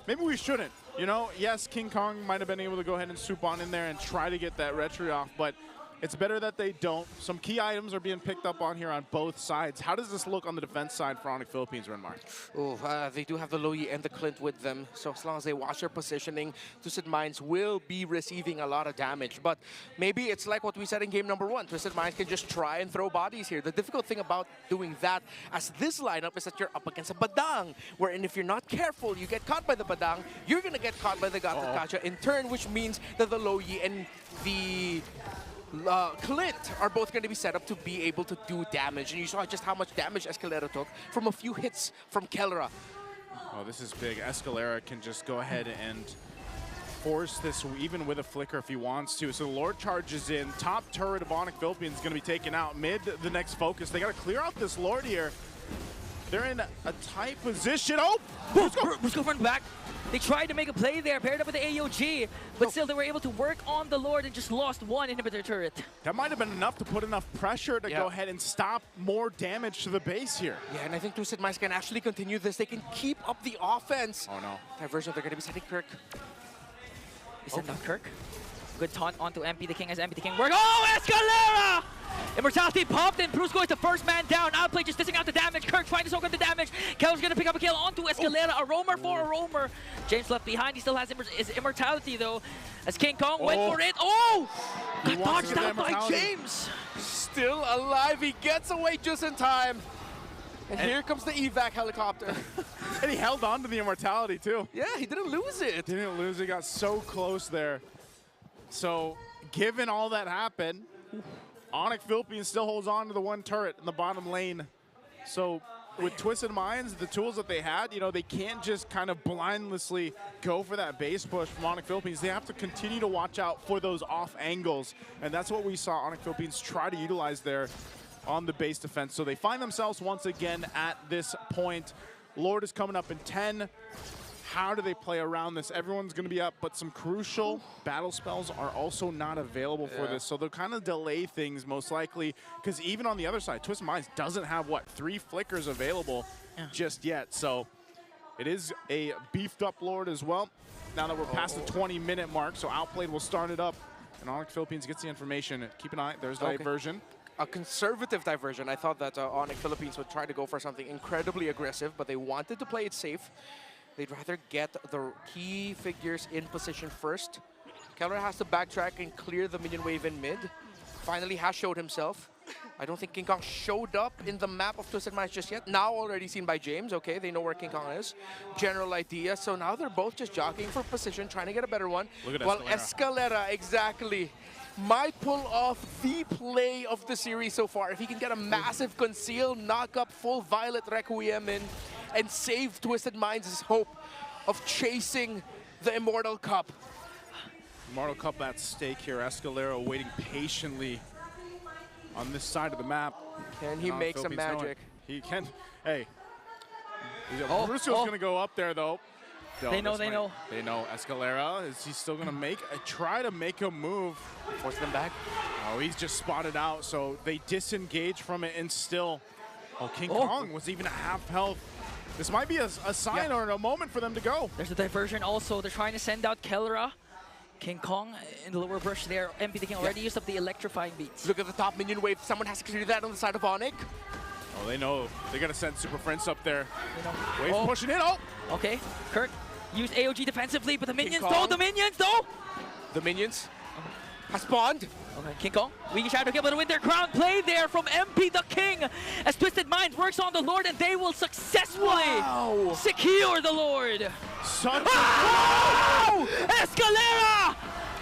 maybe we shouldn't. You know, yes, King Kong might have been able to go ahead and swoop on in there and try to get that retry off, but It's better that they don't. Some key items are being picked up on here on both sides. How does this look on the defense side for Onyx Philippines, Renmar? They do have the Loyi and the Clint with them, so as long as they watch their positioning, Twisted Minds will be receiving a lot of damage. But maybe it's like what we said in game number 1. Twisted Minds can just try and throw bodies here. The difficult thing about doing that as this lineup is that you're up against a Badang, wherein if you're not careful, you get caught by the Badang, you're going to get caught by the Gatakacha in turn, which means that the Loyi and the Clint are both going to be set up to be able to do damage. And you saw just how much damage Escalera took from a few hits from Kellera. Oh, this is big. Escalera can just go ahead and force this even with a flicker if he wants to. So the Lord charges in. Top turret of Onyx Philippines is going to be taken out. Mid, the next focus. They got to clear out this Lord here. They're in a tight position. Oh! Brusco front back. They tried to make a play there, paired up with the AOG, but still they were able to work on the Lord and just lost one inhibitor turret. That might have been enough to put enough pressure to go ahead and stop more damage to the base here. Yeah, and I think Twisted Minds can actually continue this. They can keep up the offense. Oh no. Diversion, they're going to be setting Kirk. Is it not Kirk? Good taunt onto MP the King as MP the King work. Oh, Escalera! Immortality popped and Brusco is the first man down. Outplay just dishing out the damage. Kirk trying to soak up the damage. Keller's gonna pick up a kill onto Escalera. A roamer for a roamer. James left behind. He still has his immortality though. As King Kong went for it. Oh! Got dodged out by James. Still alive. He gets away just in time. And here comes the evac helicopter. And he held on to the immortality too. Yeah, he didn't lose it. Didn't lose it. Got so close there. So, given all that happened, Onyx Philippines still holds on to the one turret in the bottom lane. So, with Twisted Minds, the tools that they had, you know, they can't just kind of blindlessly go for that base push from Onyx Philippines. They have to continue to watch out for those off angles. And that's what we saw Onyx Philippines try to utilize there on the base defense. So they find themselves once again at this point. Lord is coming up in 10. How do they play around this? Everyone's going to be up, but some crucial battle spells are also not available for this. So they'll kind of delay things most likely, because even on the other side, Twisted Minds doesn't have, what, 3 flickers available just yet. So it is a beefed up Lord as well. Now that we're past the 20-minute mark, so Outplayed will start it up, and Onyx Philippines gets the information. Keep an eye, there's diversion. A conservative diversion. I thought that Onyx Philippines would try to go for something incredibly aggressive, but they wanted to play it safe. They'd rather get the key figures in position first. Keller has to backtrack and clear the minion wave in mid. Finally has showed himself. I don't think King Kong showed up in the map of Twisted Minds just yet. Now already seen by James. Okay, they know where King Kong is. General idea. So now they're both just jockeying for position, trying to get a better one. Look at While Escalera, exactly, might pull off the play of the series so far. If he can get a massive conceal, knock up full Violet Requiem in, and save Twisted Minds' hope of chasing the Immortal Cup. Immortal Cup at stake here. Escalera waiting patiently on this side of the map. Can he make some magic? He can. Hey. Brusco's going to go up there, though. They know. They know Escalera. Is he still going to try to make a move? Force them back. Oh, he's just spotted out, so they disengage from it and still. Oh, King Kong was even a half health. This might be a sign or a moment for them to go. There's a diversion also. They're trying to send out Kellera. King Kong in the lower brush there. MP the King already used up the electrifying beats. Look at the top minion wave. Someone has to clear that on the side of Onyx. Oh, they know. They're going to send Super Friends up there. Wave pushing in. Oh! Okay, Kirk used AOG defensively, but the minions though. The minions has spawned. Okay, King Kong, we shadow able to win their crown play there from MP the King as Twisted Minds works on the Lord and they will successfully secure the Lord. Escalera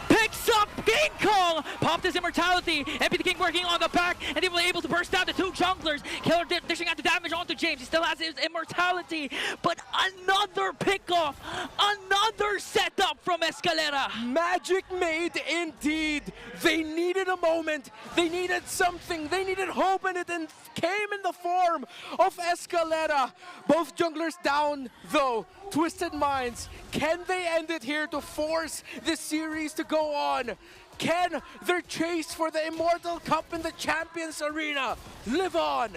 picks up King Kong, popped his immortality. MP the King working on the back, and they were able to burst down the 2 junglers. Killer dishing out the damage onto James. He still has his immortality, but another pickoff, another setup from Escalera. Magic made indeed. They needed a moment. They needed something. They needed hope, and it came in the form of Escalera. Both junglers down, though. Twisted Minds, can they end it here to force this series to go on? Can their chase for the Immortal Cup in the Champions Arena live on?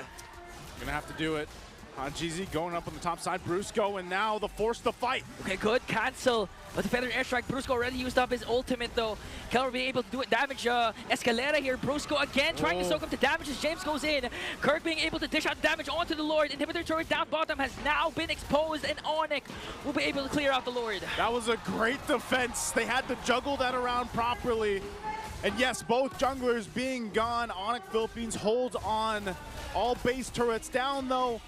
Gonna have to do it. GZ going up on the top side, Brusco, and now the force to fight. Okay, good cancel. But the feathered airstrike, Brusco already used up his ultimate though. Keller being able to do it damage Escalera here. Brusco again trying to soak up the damage as James goes in. Kirk being able to dish out damage onto the Lord. Inhibitor turret down bottom has now been exposed, and Onyx will be able to clear out the Lord. That was a great defense. They had to juggle that around properly. And yes, both junglers being gone, Onyx Philippines holds on. All base turrets down though.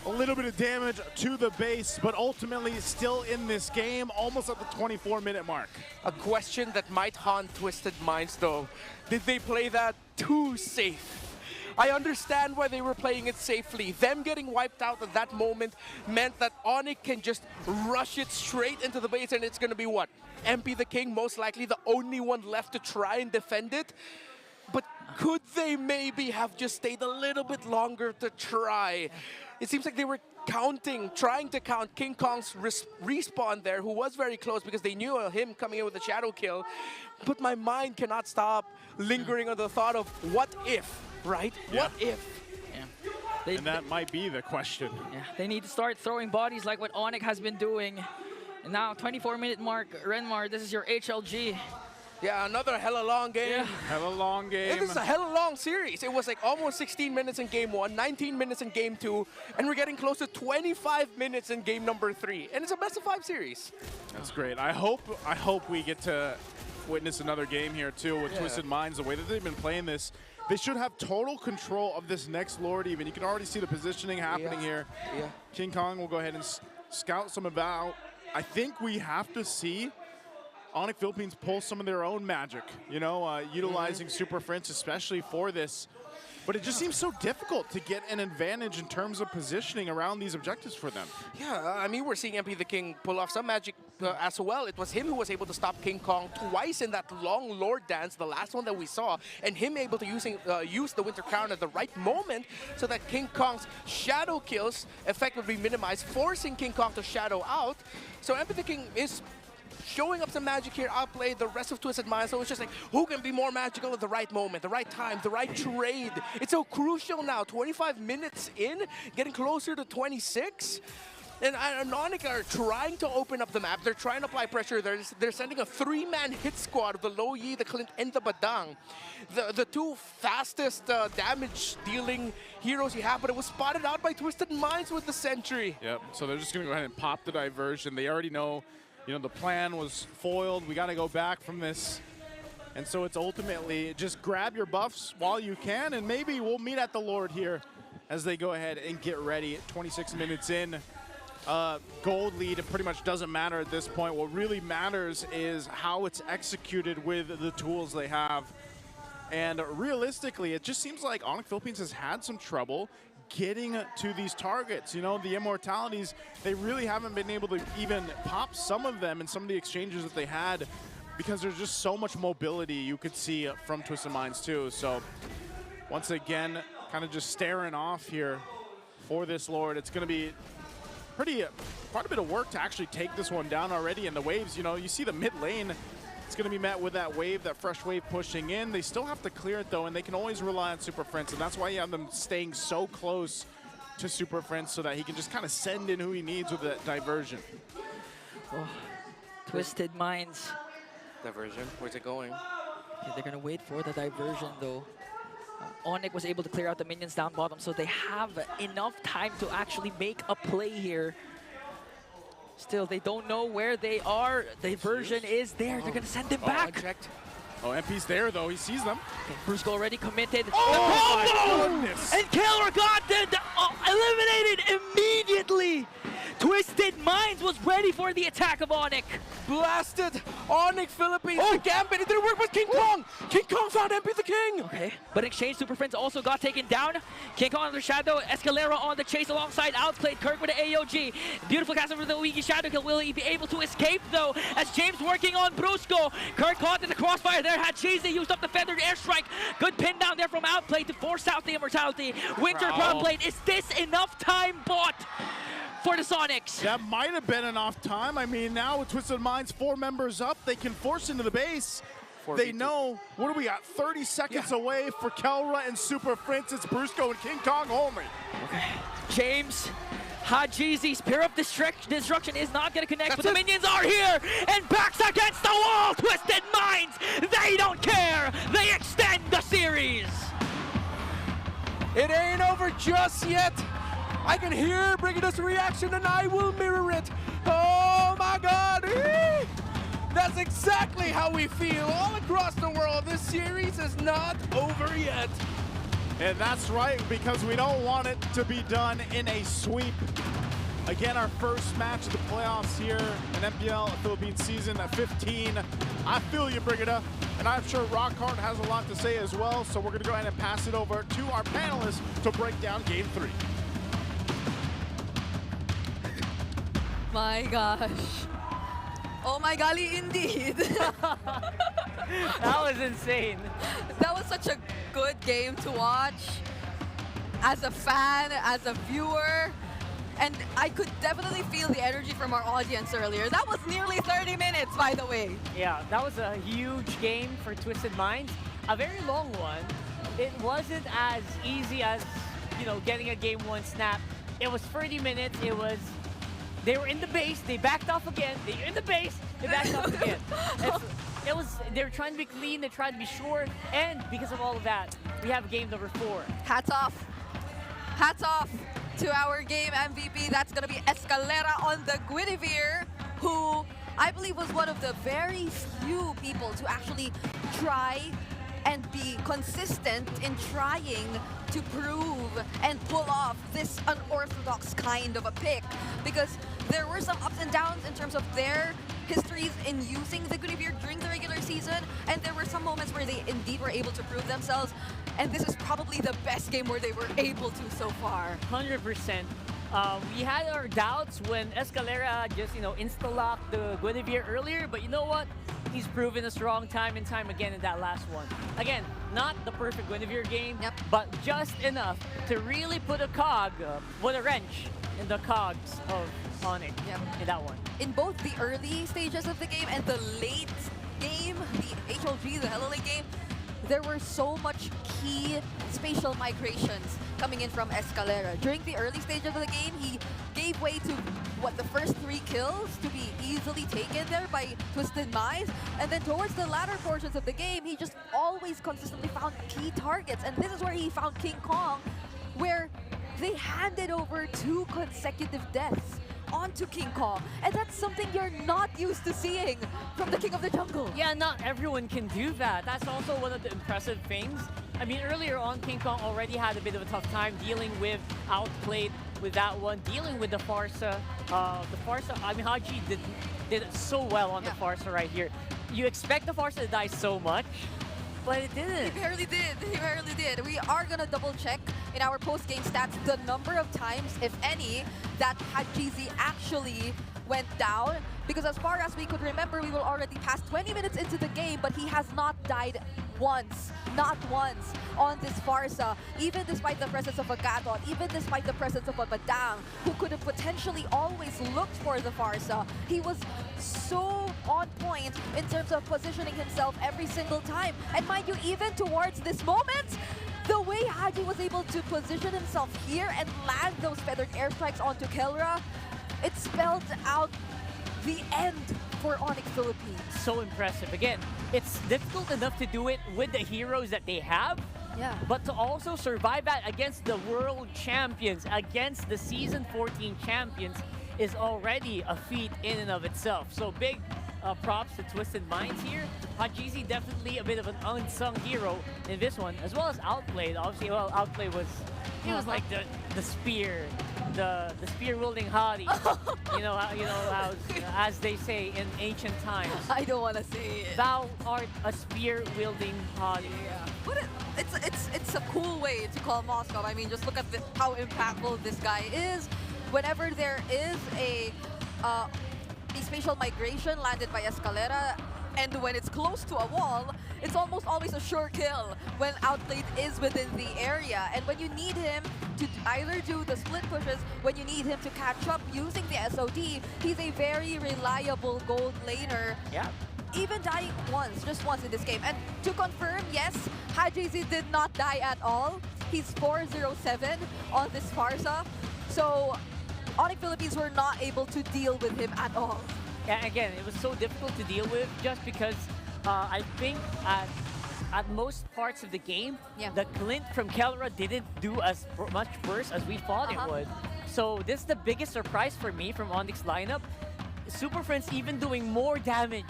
A little bit of damage to the base, but ultimately still in this game, almost at the 24-minute mark. A question that might haunt Twisted Minds though. Did they play that too safe? I understand why they were playing it safely. Them getting wiped out at that moment meant that Onyx can just rush it straight into the base, and it's gonna be what? MP the King, most likely the only one left to try and defend it. But could they maybe have just stayed a little bit longer to try? It seems like they were trying to count King Kong's respawn there, who was very close because they knew him coming in with a shadow kill. But my mind cannot stop lingering on the thought of what if, right? Yeah. What if? Yeah. And that might be the question. Yeah, they need to start throwing bodies like what Onyx has been doing. And now, 24-minute mark, Renmar, this is your HLG. Yeah, another hella long game. Yeah. Hella long game. This is a hella long series. It was like almost 16 minutes in game 1, 19 minutes in game 2, and we're getting close to 25 minutes in game number 3. And it's a best of 5 series. That's great. I hope we get to witness another game here too with Twisted Minds. The way that they've been playing this, they should have total control of this next Lord even. You can already see the positioning happening here. Yeah. King Kong will go ahead and scout some about. I think we have to see Onyx Philippines pull some of their own magic, you know, utilizing Super Prince especially for this. But it just seems so difficult to get an advantage in terms of positioning around these objectives for them. Yeah, I mean, we're seeing MP the King pull off some magic as well. It was him who was able to stop King Kong twice in that long Lord dance, the last one that we saw, and him able to use the Winter Crown at the right moment so that King Kong's shadow kills effectively minimized, forcing King Kong to shadow out. So MP the King is showing up some magic here, outplay the rest of Twisted Minds. So it's just like, who can be more magical at the right moment, the right time, the right trade? It's so crucial now. 25 minutes in, getting closer to 26. And Onyx are trying to open up the map. They're trying to apply pressure. They're sending a 3-man hit squad of the Lo Yi, the Clint, and the Badang. The two fastest damage-dealing heroes you have, but it was spotted out by Twisted Minds with the Sentry. Yep, so they're just going to go ahead and pop the diversion. They already know, you know, the plan was foiled. We got to go back from this. And so it's ultimately just grab your buffs while you can, and maybe we'll meet at the Lord here as they go ahead and get ready. 26 minutes in. Gold lead, it pretty much doesn't matter at this point. What really matters is how it's executed with the tools they have. And realistically, it just seems like Onyx Philippines has had some trouble getting to these targets. You know, the Immortalities, they really haven't been able to even pop some of them in some of the exchanges that they had because there's just so much mobility you could see from Twisted Minds too. So once again, kind of just staring off here for this Lord. It's going to be quite a bit of work to actually take this one down already. And the waves, you know, you see the mid lane, it's going to be met with that wave, that fresh wave pushing in. They still have to clear it though, and they can always rely on Super Prince, and that's why you have them staying so close to Super Prince so that he can just kind of send in who he needs with that diversion. Oh, Twisted Minds. Diversion, where's it going? Okay, they're gonna wait for the diversion though. Onyx was able to clear out the minions down bottom, so they have enough time to actually make a play here. Still, they don't know where they are. Diversion is there. They're gonna send him back. Unchecked. Oh, MP's there though. He sees them. Okay, Brusco already committed. Oh, my goodness! And Keller got eliminated immediately. Twisted Minds was ready for the attack of Onyx. Blasted Onyx Philippines. The gambit, it didn't work with King Kong. King Kong found MP the King. Okay, but in exchange, Super Prince also got taken down. King Kong under Shadow, Escalera on the chase alongside Outplayed, Kirk with the AOG. Beautiful cast over the Ouija Shadow Kill. Will he be able to escape though? As James working on Brusco. Kirk caught in the crossfire there. Had Cheesy used up the feathered airstrike. Good pin down there from Outplayed to force out the Immortality. Winter Crown Blade. Is this enough time bought for the Sonics? That might have been enough time. I mean, now with Twisted Minds 4 members up, they can force into the base. They know, what do we got, 30 seconds away for Kelra and Super Prince. It's Brusco and King Kong only. James, Hajizi's Pair of Destruction is not going to connect, but the minions are here, and backs against the wall. Twisted Minds, they don't care. They extend the series. It ain't over just yet. I can hear Brigida's reaction, and I will mirror it. Oh my God. That's exactly how we feel all across the world. This series is not over yet. And that's right, because we don't want it to be done in a sweep. Again, our first match of the playoffs here in MPL Philippines season 15. I feel you, Brigida, and I'm sure Rockhart has a lot to say as well, so we're gonna go ahead and pass it over to our panelists to break down Game 3. My gosh. Oh my golly, indeed. That was insane. That was such a good game to watch as a fan, as a viewer. And I could definitely feel the energy from our audience earlier. That was nearly 30 minutes, by the way. Yeah, that was a huge game for Twisted Minds. A very long one. It wasn't as easy as, you know, getting a game 1 snap. It was 30 minutes. They were in the base, they backed off again. They were in the base, they backed off again. They were trying to be clean, they tried to be short, and because of all of that, we have game number 4. Hats off. Hats off to our game MVP. That's going to be Escalera on the Guinevere, who I believe was one of the very few people to actually try and be consistent in trying to prove and pull off this unorthodox kind of a pick, because there were some ups and downs in terms of their histories in using the Guinevere during the regular season, and there were some moments where they indeed were able to prove themselves, and this is probably the best game where they were able to so far. 100%. We had our doubts when Escalera just, you know, insta-locked the Guinevere earlier, but you know what? He's proven us wrong time and time again in that last one. Again, not the perfect Guinevere game, but just enough to really put a wrench in the cogs of Onyx in that one. In both the early stages of the game and the late game, the HLG, the Hello Late game, there were so much key spatial migrations coming in from Escalera. During the early stage of the game, he gave way to the first 3 kills to be easily taken there by Twisted Minds. And then towards the latter portions of the game, he just always consistently found key targets. And this is where he found King Kong, where they handed over 2 consecutive deaths onto King Kong, and that's something you're not used to seeing from the King of the Jungle. Yeah, not everyone can do that. That's also one of the impressive things. I mean, earlier on, King Kong already had a bit of a tough time dealing with Outplayed with that one, dealing with the Farsa. I mean, Haji did it so well on the Farsa right here. You expect the Farsa to die so much, but it didn't. He barely did. He barely did. We are going to double check in our post-game stats the number of times, if any, that Hajizi actually went down. Because as far as we could remember, we were already past 20 minutes into the game, but he has not died once. Not once on this Farsa, even despite the presence of a Gatot, even despite the presence of a Badang, who could have potentially always looked for the Farsa. He was so on point in terms of positioning himself every single time. And mind you, even towards this moment, the way Haji was able to position himself here and land those feathered airstrikes onto Kelra, it spelled out the end for Onyx Philippines. So impressive. Again, it's difficult enough to do it with the heroes that they have, but to also survive that against the world champions, against the Season 14 champions, is already a feat in and of itself. So big props to Twisted Minds here. Hajizi definitely a bit of an unsung hero in this one, as well as Outplayed. Obviously, well, Outplayed was like the spear, the spear-wielding hottie. you know how, as they say in ancient times. I don't want to say it. Thou art a spear-wielding hottie. Yeah, but it's a cool way to call Moscow. I mean, just look at how impactful this guy is. Whenever there is a spatial migration landed by Escalera, and when it's close to a wall, it's almost always a sure kill when Outplayed is within the area. And when you need him to either do the split pushes, when you need him to catch up using the SOD, he's a very reliable gold laner. Yeah. Even dying once, just once in this game. And to confirm, yes, Hajizi did not die at all. He's 407 on this Farsa. So Onyx Philippines were not able to deal with him at all. Yeah, again, it was so difficult to deal with just because I think at most parts of the game, the glint from Kelra didn't do as much burst as we thought it would. So this is the biggest surprise for me from Onyx lineup. Super Friends even doing more damage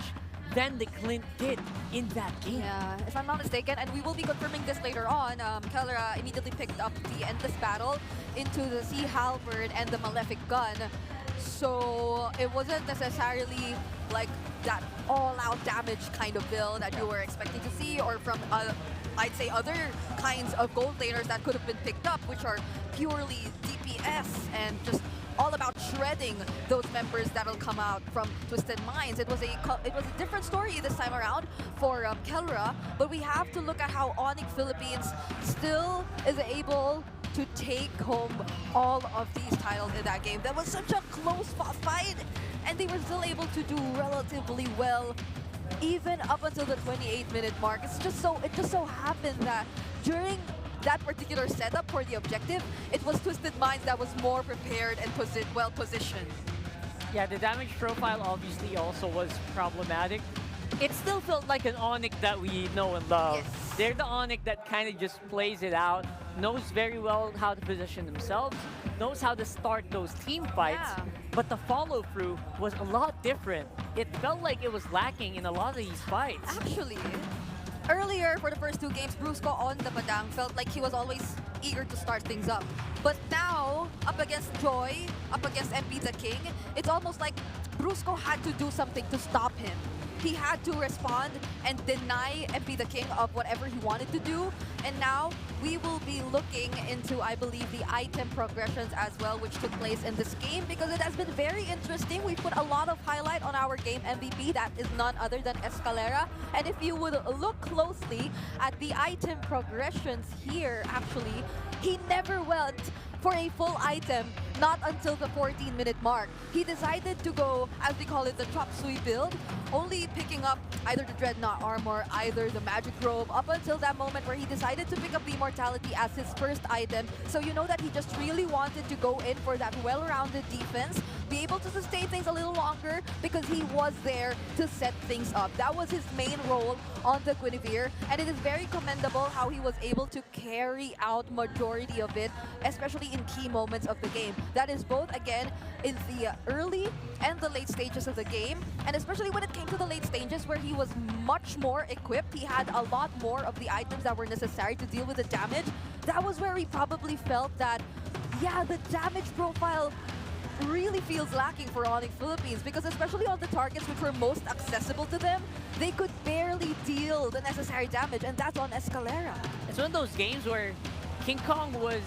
than the glint did in that game. Yeah, if I'm not mistaken, and we will be confirming this later on, Kelra immediately picked up the Endless Battle into the Sea Halberd and the Malefic Gun. So it wasn't necessarily like that all-out damage kind of build that you were expecting to see, or from I'd say other kinds of gold laners that could have been picked up, which are purely DPS and just all about shredding those members that'll come out from Twisted Minds. It was a different story this time around for Kelra, but we have to look at how Onyx Philippines still is able to take home all of these titles in that game. That was such a close fight, and they were still able to do relatively well even up until the 28-minute mark. It just so happened that during that particular setup for the objective, it was Twisted Minds that was more prepared and well positioned. Yeah, the damage profile obviously also was problematic. It still felt like an Onyx that we know and love. Yes. They're the Onyx that kind of just plays it out, knows very well how to position themselves, knows how to start those team fights, but the follow-through was a lot different. It felt like it was lacking in a lot of these fights. Actually, earlier for the first two games, Brusco on the Padang felt like he was always eager to start things up. But now, up against Joy, up against MP the King, it's almost like Brusco had to do something to stop him. He had to respond and deny MP the King of whatever he wanted to do. And now we will be looking into, I believe, the item progressions as well, which took place in this game, because it has been very interesting. We put a lot of highlight on our game MVP. That is none other than Escalera. And if you would look closely at the item progressions here, actually, he never went for a full item, not until the 14-minute mark. He decided to go, as we call it, the chop suey build, only picking up either the Dreadnought armor, either the magic robe, up until that moment where he decided to pick up the immortality as his first item. So you know that he just really wanted to go in for that well-rounded defense, be able to sustain things a little longer, because he was there to set things up. That was his main role on the Guinevere, and it is very commendable how he was able to carry out majority of it, especially in key moments of the game. That is both, again, in the early and the late stages of the game, and especially when it came to the late stages where he was much more equipped. He had a lot more of the items that were necessary to deal with the damage. That was where he probably felt that, yeah, the damage profile really feels lacking for Onyx Philippines, because especially on the targets which were most accessible to them, they could barely deal the necessary damage, and that's on Escalera. It's one of those games where King Kong was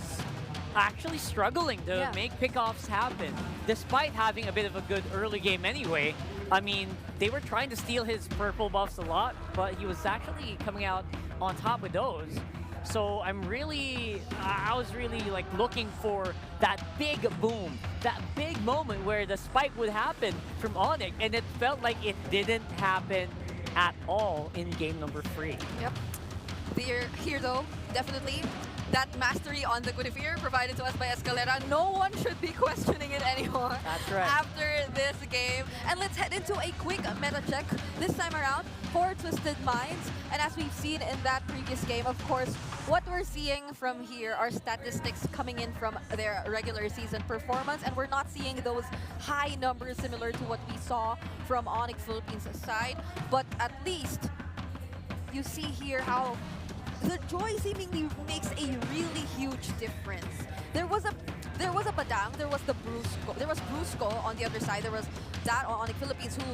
actually struggling to make pickoffs happen, despite having a bit of a good early game anyway. I mean, they were trying to steal his purple buffs a lot, but he was actually coming out on top with those. So I was really like looking for that big boom, that big moment where the spike would happen from Onyx, and it felt like it didn't happen at all in game number 3. Yep. Here though, definitely that mastery on the Guinevere provided to us by Escalera. No one should be questioning it anymore. That's right. After this game. And let's head into a quick meta check this time around for Twisted Minds. And as we've seen in that previous game, of course, what we're seeing from here are statistics coming in from their regular season performance, and we're not seeing those high numbers similar to what we saw from Onyx Philippines' side. But at least you see here how the Joy seemingly makes a really huge difference. There was a Badang, there was Brusco on the other side, there was that on Onyx Philippines, who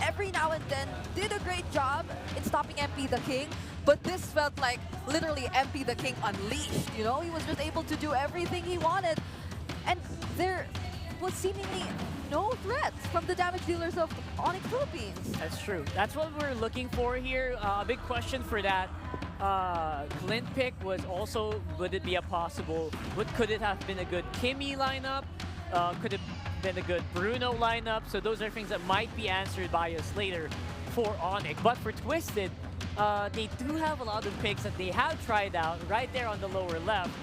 every now and then did a great job in stopping MP the King, but this felt like literally MP the King unleashed, you know? He was just able to do everything he wanted, and there was seemingly no threats from the damage dealers of Onyx Philippines. That's true. That's what we're looking for here. A big question for that Clint pick was also, would it be a possible, could it have been a good Kimmy lineup? Could it have been a good Bruno lineup? So those are things that might be answered by us later for Onyx. But for Twisted, they do have a lot of picks that they have tried out right there on the lower left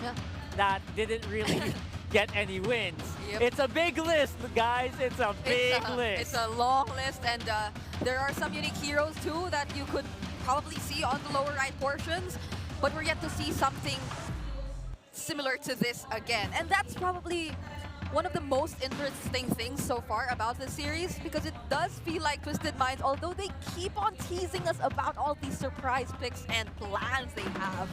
that didn't really get any wins. Yep. It's a big list, guys. It's a big list. It's a long list, and there are some unique heroes too that you could probably see on the lower right portions, but we're yet to see something similar to this again. And that's probably one of the most interesting things so far about this series, because it does feel like Twisted Minds, although they keep on teasing us about all these surprise picks and plans they have,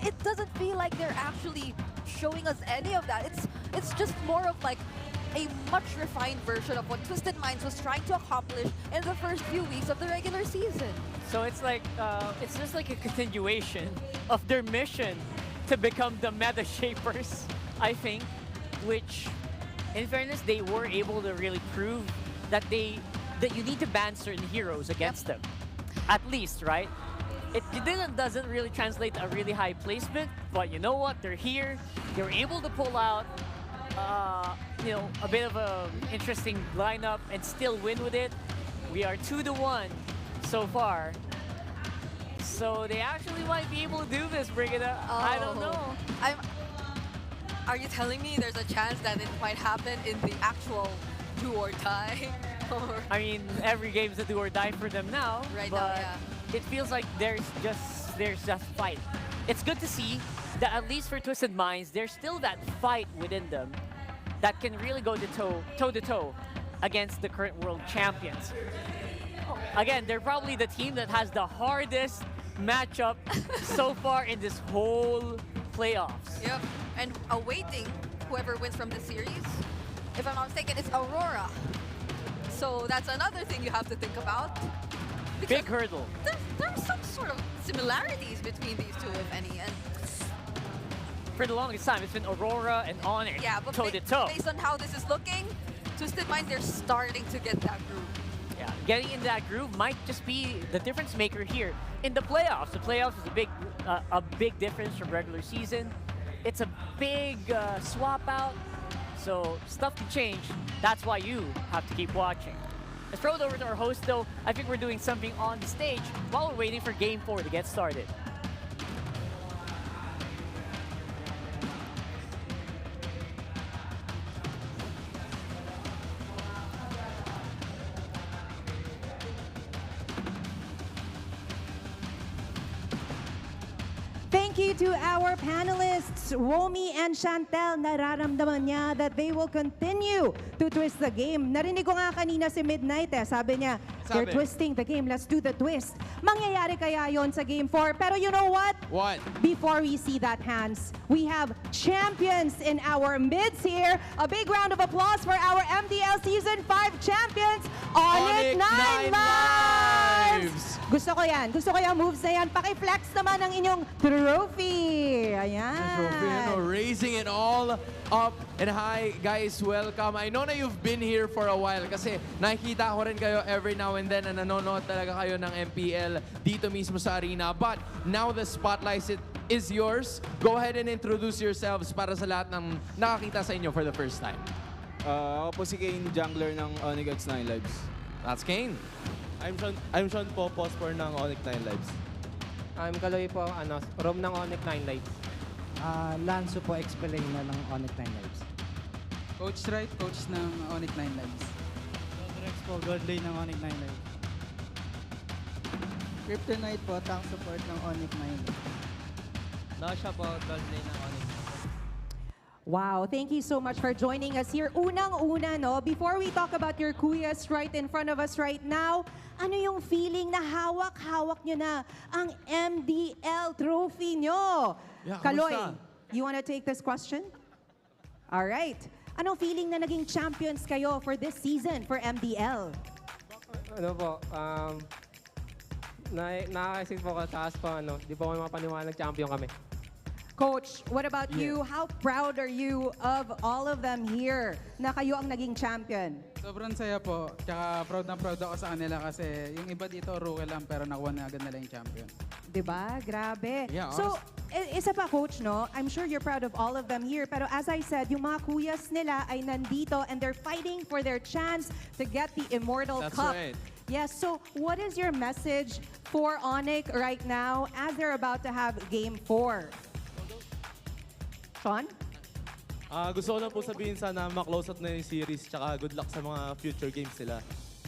it doesn't feel like they're actually showing us any of that. It's just more of like a much refined version of what Twisted Minds was trying to accomplish in the first few weeks of the regular season. So it's like, it's just like a continuation of their mission to become the meta shapers, I think, which, in fairness, they were able to really prove that you need to ban certain heroes against them, at least, right? It doesn't really translate to a really high placement, but you know what? They're here. They were able to pull out, you know, a bit of an interesting lineup and still win with it. We are 2-1 so far. So they actually might be able to do this, Brigida. I don't know. Are you telling me there's a chance that it might happen in the actual do or die? I mean, every game's a do or die for them now. Right but now, yeah. It feels like there's just fight. It's good to see that at least for Twisted Minds, there's still that fight within them that can really go toe to toe against the current world champions. Again, they're probably the team that has the hardest matchup so far in this whole playoffs. Yep, and awaiting whoever wins from this series, if I'm not mistaken, it's Aurora. So that's another thing you have to think about. Big hurdle. There's some sort of similarities between these two, if any. And for the longest time, it's been Aurora and Onyx toe to toe. Based on how this is looking, Twisted Minds, they're starting to get that groove. Yeah, getting in that groove might just be the difference maker here in the playoffs. The playoffs is a big difference from regular season. It's a big swap out, so stuff can change. That's why you have to keep watching. Let's throw it over to our host, though. I think we're doing something on the stage while we're waiting for Game 4 to get started. Thank you to our panelists, Romy and Chantel. Nararamdaman niya that they will continue to twist the game. Narinig ko nga kanina si Midnight sabi niya, they're twisting the game, let's do the twist. Mangyayari kaya yon sa Game 4? Pero you know what? What? Before we see that, Hans, we have champions in our mids here. A big round of applause for our MDL Season 5 champions, Onyx 9 Lives! Gusto ko yan moves na yan. Paki-flex naman ang inyong trophy. Ayan. Trophy, raising it all up. And hi, guys, welcome. I know na you've been here for a while kasi nakikita ko rin kayo every now and then na nanonood talaga kayo ng MPL dito mismo sa arena. But now the spotlight is yours. Go ahead and introduce yourselves para sa lahat ng nakakita sa inyo for the first time. Ako po si Kane, jungler ng Onyx 9 Lives. That's Kane. I'm Sean po, post-for ng Onyx 9 Lives. I'm Kaloy po, Rom ng Onyx 9 Lives. Lanzo po, explainer ng Onyx 9 Lives. Coach Wright, coach ng Onyx 9 Lives. Rex po, Godley ng Onyx 9 Lives. Kryptonite po, tank support ng Onyx 9 Lives. Dasha po, Godley ng Onyx. Wow, thank you so much for joining us here. Unang-una, no, before we talk about your kuyas right in front of us right now, ano yung feeling na hawak-hawak nyo na ang MDL trophy nyo? Yeah, Kaloy, kamusta? you wanna take this question? All right. Anong feeling na naging champions kayo for this season for MDL? Ano po, nakakaisip po ka taas po, di po kami mapaniwala champion kami. Coach, what about you? How proud are you of all of them here na kayo ang naging champion? Sobrang saya po. Tsaka proud na proud ako sa kanila kasi yung iba dito rookie lang pero nakuha na agad nila yung champion. Diba? Grabe. Yeah, So, isa pa coach, no? I'm sure you're proud of all of them here. Pero as I said, yung mga kuyas nila ay nandito and they're fighting for their chance to get the Immortal That's Cup. right. Yes, so what is your message for Onyx right now as they're about to have Game 4? Sean? Gusto ko lang po sabihin sana ma-close out na yung series tsaka good luck sa mga future games nila.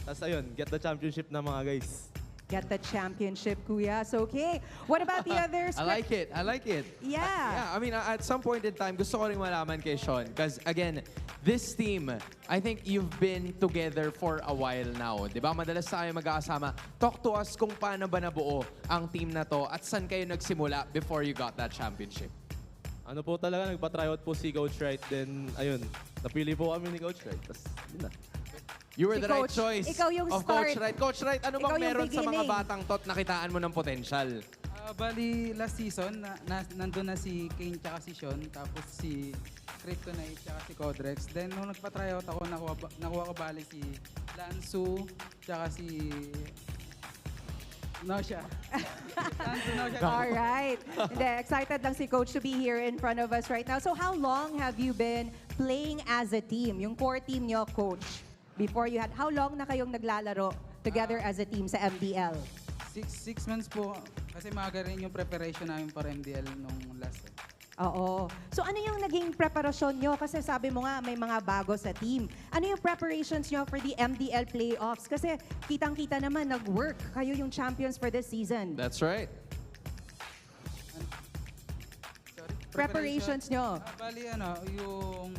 Tapos ayun, get the championship na mga guys. Get the championship, Kuya. So, okay. What about the others? I like it. I like it. Yeah. Yeah, I mean, at some point in time, gusto ko rin malaman kay Sean. Because, again, this team, I think you've been together for a while now. Di ba? Madalas tayo magkakasama. Talk to us kung paano ba nabuo ang team na to at saan kayo nagsimula before you got that championship. Ano po talaga, nagpa-tryout po si Coach Wright. Then, ayun, napili po kami ni Coach Wright. Tapos, yun na. You were Si the right Coach, choice ikaw yung of start. Coach Wright. Coach Wright, ano Ikaw bang yung meron sa mga beginning. batang tot nakitaan mo ng potential? Bali, last season, nandun na si Kane tsaka si Sean, tapos si Kryptonite tsaka si Codrex. Then, nung nagpa-tryout ako, nakuha ko bali si Lansu, tsaka si Nosha. Lansu, Nosha. All right. Hindi, excited lang si Coach to be here in front of us right now. So how long have you been playing as a team? Yung core team niyo, Coach, before you had, how long na kayong naglalaro together as a team sa MDL? 6 months po, kasi maaga rin yung preparation namin para MDL nung last time. Oo. So ano yung naging preparasyon nyo? Kasi sabi mo nga may mga bago sa team. Ano yung preparations nyo for the MDL playoffs? Kasi kitang-kita naman nag-work. Kayo yung champions for this season. That's right. Preparations nyo. Bali, yung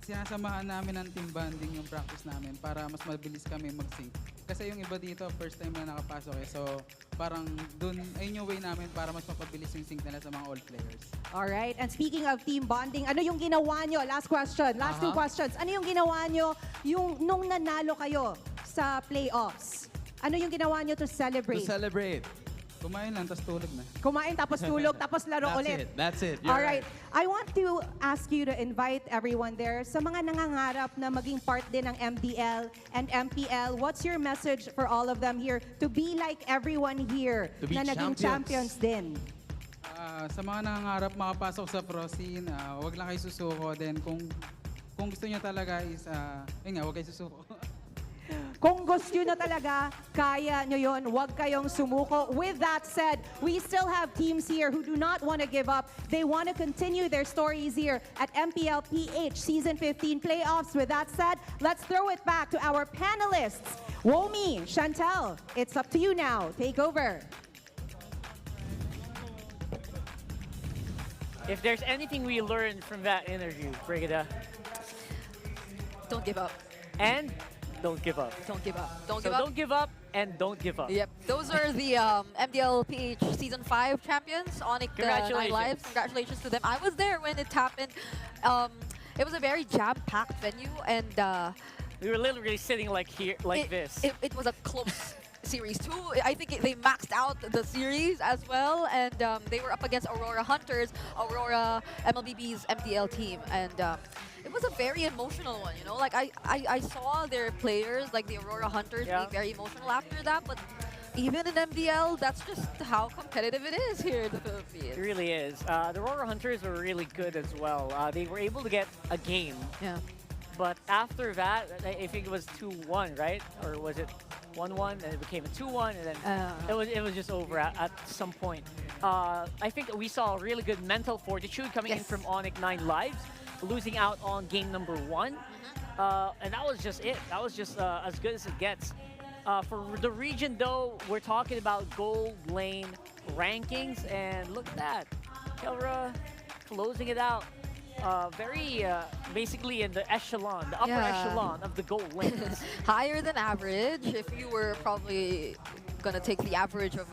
sinasamahan namin ng team bonding yung practice namin para mas mabilis kami mag-sync. Kasi yung iba dito, first time na nakapasok eh. So, parang dun, ayun yung way namin para mas mapabilis yung sync nila sa mga old players. Alright, and speaking of team bonding, ano yung ginawa nyo? Last question, last two questions. Ano yung ginawa nyo yung nung nanalo kayo sa playoffs? Ano yung ginawa nyo to celebrate? To celebrate. Kumain lang, tapos tulog na. Kumain, tapos tulog, tapos laro ulit. That's it. You're All right. I want to ask you to invite everyone there sa mga nangangarap na maging part din ng MDL and MPL. What's your message for all of them here to be like everyone here To be na naging champions din? Sa mga nangangarap makapasok sa pro scene, wag lang kayo susuko. Then kung gusto niyo talaga is, yun nga, wag kayo susuko. Kung gusto nyo na talaga, kaya nyo yun. Huwag kayong sumuko. With that said, we still have teams here who do not want to give up. They want to continue their stories here at Mpl Ph Season 15 playoffs. With that said, let's throw it back to our panelists. Womi, Chantel, it's up to you now. Take over. If there's anything we learned from that interview, Brigida. Don't give up. And don't give up. Don't give up. Don't So give up. don't give up and don't give up. Yep, those are the MDL PH Season 5 champions, Onyx Congratulations. 9 Lives. Congratulations to them. I was there when it happened. It was a very jam-packed venue, and we were literally sitting like here, like this. It was a close series too. I think they maxed out the series as well, and they were up against Aurora Hunters, Aurora MLBB's MDL team, and it was a very emotional one, you know? Like, I saw their players, like the Aurora Hunters, being very emotional after that, but even in MDL, that's just how competitive it is here in the Philippines. It really is. The Aurora Hunters were really good as well. They were able to get a game. Yeah. But after that, I think it was 2-1, right? Or was it 1-1 and it became a 2-1 and then it was just over at some point. I think we saw really good mental fortitude coming in from Onyx 9 Lives, losing out on game number 1. And that was just it. That was just as good as it gets. For the region though, we're talking about gold lane rankings, and look at that. Kelra closing it out. Very basically in the echelon, the upper echelon of the gold lanes. Higher than average. If you were probably gonna take the average of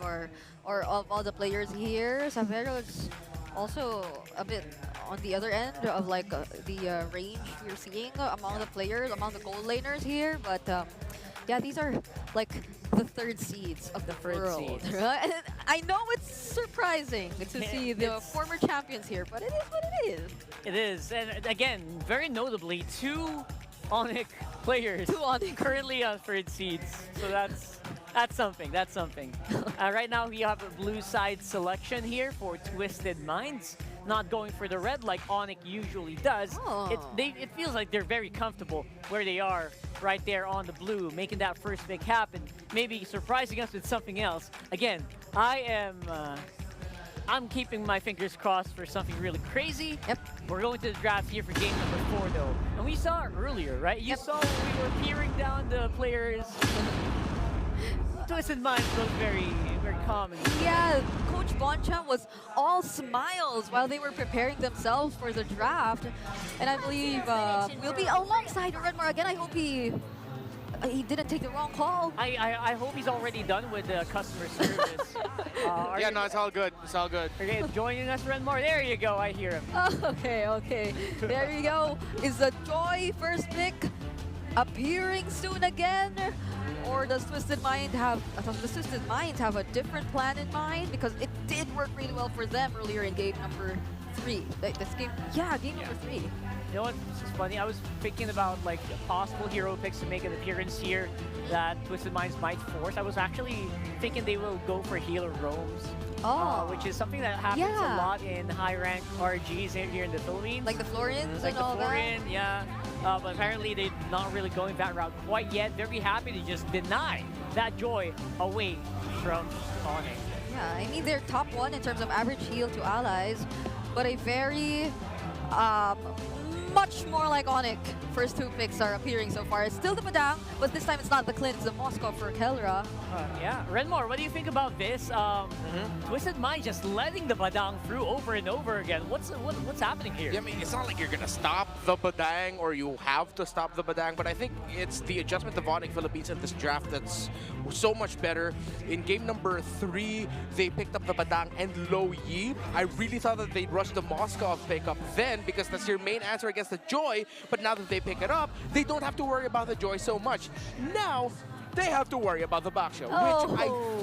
of all the players here, Savero is also a bit on the other end of like the range you're seeing among the players, among the gold laners here. But yeah, these are like the third seeds of the world. Right? And I know it's surprising to see the former champions here, but it is what it is. It is, and again, very notably, 2 Onyx players currently on third seeds. So that's something. That's something. Right now, we have a blue side selection here for Twisted Minds. not going for the red like Onyx usually does. It feels like they're very comfortable where they are right there on the blue, making that first pick happen, maybe surprising us with something else. Again, I'm keeping my fingers crossed for something really crazy. Yep. We're going to the draft here for game number 4, though. And we saw it earlier, right? You saw when we were peering down the players. Twisted Minds goes very, very calm. Yeah, Coach Bonchan was all smiles while they were preparing themselves for the draft. And I believe we'll be alongside Redmar again. I hope he didn't take the wrong call. I hope he's already done with the customer service. Yeah, no, it's all good. It's all good. Okay, joining us, Renmar. There you go. I hear him. Okay. There you go. Is the Joy first pick appearing soon again? Or does Twisted Minds have a different plan in mind? Because it did work really well for them earlier in game number 3. Game number 3. You know what? This is funny. I was thinking about like possible hero picks to make an appearance here that Twisted Minds might force. I was actually thinking they will go for healer roams. Which is something that happens a lot in high-rank RGs here in the Philippines. Like the Florians like and all the Florian, yeah. But apparently they're not really going that route quite yet. Very happy to just deny that joy away from Onyx. Yeah, I mean they're top 1 in terms of average heal to allies, but a very much more like Onyx. First 2 picks are appearing so far. It's still the Padang, but this time it's not the Clint, it's the Moscow for Kelra. Yeah, Renmar, what do you think about this? Twisted Mind just letting the Badang through over and over again. What's happening here? Yeah, I mean, it's not like you're gonna stop the Badang or you have to stop the Badang, but I think it's the adjustment of Onyx Philippines in this draft that's so much better. In game number 3, they picked up the Badang and Lo Yi. I really thought that they'd rush the Moscow pickup then because that's your main answer against the Joy, but now that they pick it up, they don't have to worry about the Joy so much. Now, they have to worry about the Baksha,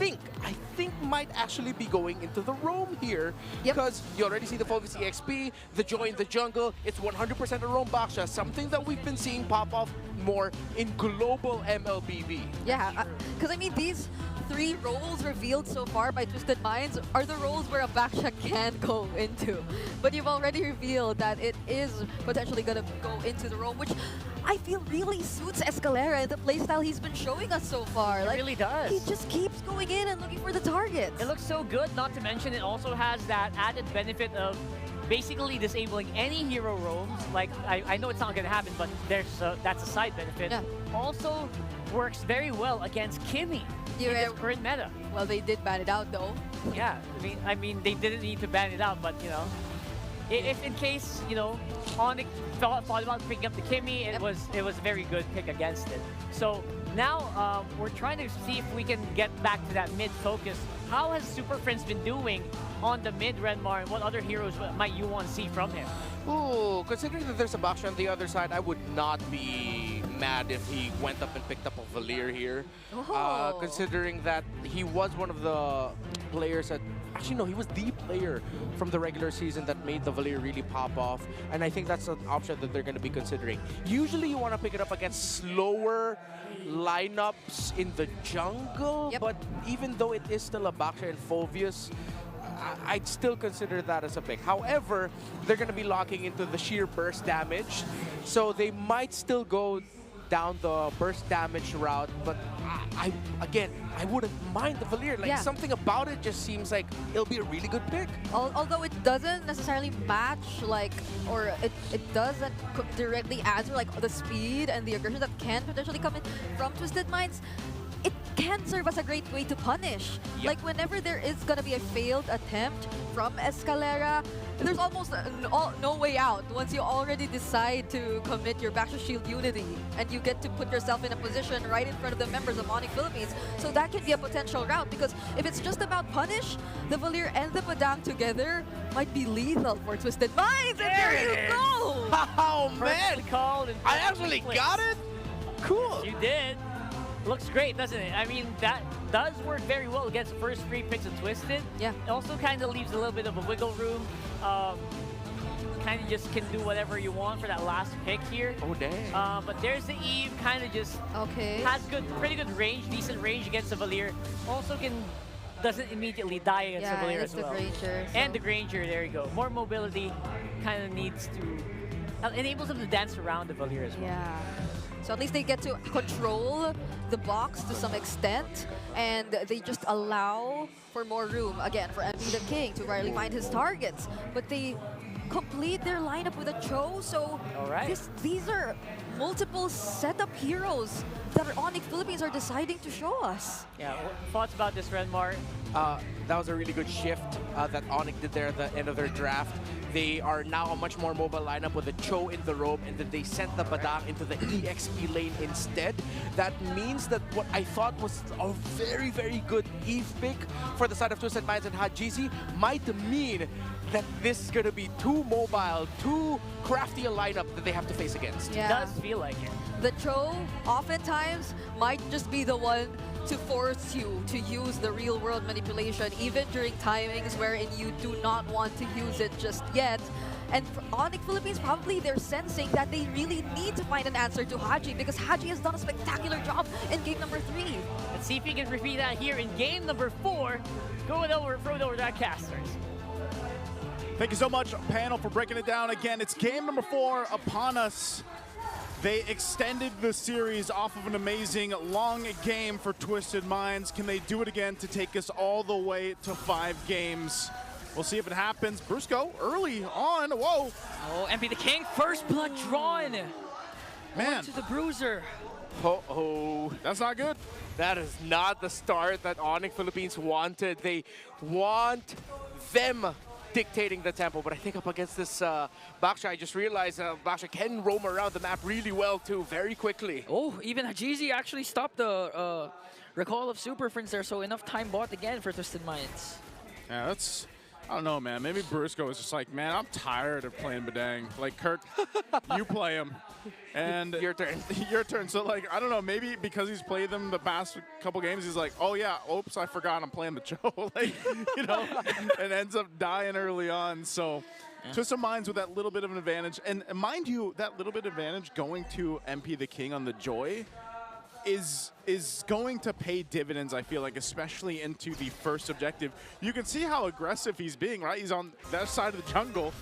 which I think might actually be going into the roam here, because you already see the Focus EXP, the Joy in the jungle, it's 100% a roam Baksha, something that we've been seeing pop off more in global MLBB. Yeah, because I mean these 3 roles revealed so far by Twisted Minds are the roles where a Baksha can go into. But you've already revealed that it is potentially going to go into the roam, which I feel really suits Escalera and the playstyle he's been showing us so far. It really does. He just keeps going in and looking for the targets. It looks so good, not to mention it also has that added benefit of basically disabling any hero roams. Like, I know it's not going to happen, but that's a side benefit. Yeah. Also works very well against Kimmy in this current meta. Well, they did ban it out though. Yeah, I mean they didn't need to ban it out, but you know, if in case, you know, Onyx thought about picking up the Kimmy, it was a very good pick against it. So now we're trying to see if we can get back to that mid focus. How has Super Friends been doing on the mid, Renmar, and what other heroes might you want to see from him? Ooh, considering that there's a Baksha on the other side, I would not be mad if he went up and picked up a Valir here. Considering that he was one of the players that... Actually, no, he was the player from the regular season that made the Valir really pop off. And I think that's an option that they're going to be considering. Usually you want to pick it up against slower lineups in the jungle, but even though it is still a Baksha and Phoveus, I'd still consider that as a pick. However, they're going to be locking into the sheer burst damage, so they might still go down the burst damage route, but I wouldn't mind the Valir. Like, something about it just seems like it'll be a really good pick. Although it doesn't necessarily match, like, or it doesn't directly answer, like, the speed and the aggression that can potentially come in from Twisted Minds, it can serve as a great way to punish. Like, whenever there is going to be a failed attempt from Escalera, there's almost no way out once you already decide to commit your Baksha Shield Unity and you get to put yourself in a position right in front of the members of Onyx Philippines. So that can be a potential route, because if it's just about punish, the Valir and the Padang together might be lethal for Twisted Minds. And there you go! Oh, man! Called I actually got it? Cool! You did. Looks great, doesn't it? I mean, that does work very well against the first 3 picks of Twisted. Yeah. It also kind of leaves a little bit of a wiggle room. Kind of just can do whatever you want for that last pick here. Oh, dang. But there's the Eve, kind of just has pretty good range, decent range against the Valir. Also can doesn't immediately die against the Yeah, Valier it's as the well. Granger, And so- the Granger, there you go. More mobility kind of needs to... enables them to dance around the Valier as well. Yeah. So at least they get to control the box to some extent, and they just allow for more room, again, for Mpl the King to really find his targets. But they complete their lineup with a Cho, so these are multiple setup heroes that Onyx Philippines are deciding to show us. Yeah, thoughts about this, Renmar? That was a really good shift that Onyx did there at the end of their draft. They are now a much more mobile lineup with a Cho in the rope, and then they sent the Badang into the EXP lane instead. That means that what I thought was a very, very good Eve pick for the side of Twisted Minds and Hajizi might mean that this is going to be too mobile, too crafty a lineup that they have to face against. Yeah. It does feel like it. The Cho oftentimes might just be the one to force you to use the real world manipulation, even during timings wherein you do not want to use it just yet. And for Onyx Philippines, probably they're sensing that they really need to find an answer to Haji, because Haji has done a spectacular job in game number 3. Let's see if he can repeat that here in game number 4. Throw it over to that casters. Thank you so much, panel, for breaking it down. Again, it's game number 4 upon us. They extended the series off of an amazing long game for Twisted Minds. Can they do it again to take us all the way to 5 games? We'll see if it happens. Brusco early on. Whoa. Oh, Mpl the King, first blood drawn. Man. To the Bruiser. Oh, that's not good. That is not the start that Onyx Philippines wanted. They want them dictating the tempo, but I think up against this Baksha, I just realized Baksha can roam around the map really well too, very quickly. Oh, even Hajizi actually stopped the recall of Super Friends there, so enough time bought again for Twisted Minds. Yeah, that's, I don't know, man. Maybe Brusco was just like, man, I'm tired of playing Badang. Like, Kirk, you play him. And your turn. Your turn. So, like, I don't know, maybe because he's played them the past couple games, he's like, oh, yeah, oops, I forgot I'm playing the Cho. Like, you know, and ends up dying early on. So, Twisted Minds with that little bit of an advantage. And mind you, that little bit of advantage going to Mpl the King on the Joy is going to pay dividends, I feel like, especially into the first objective. You can see how aggressive he's being, right? He's on that side of the jungle,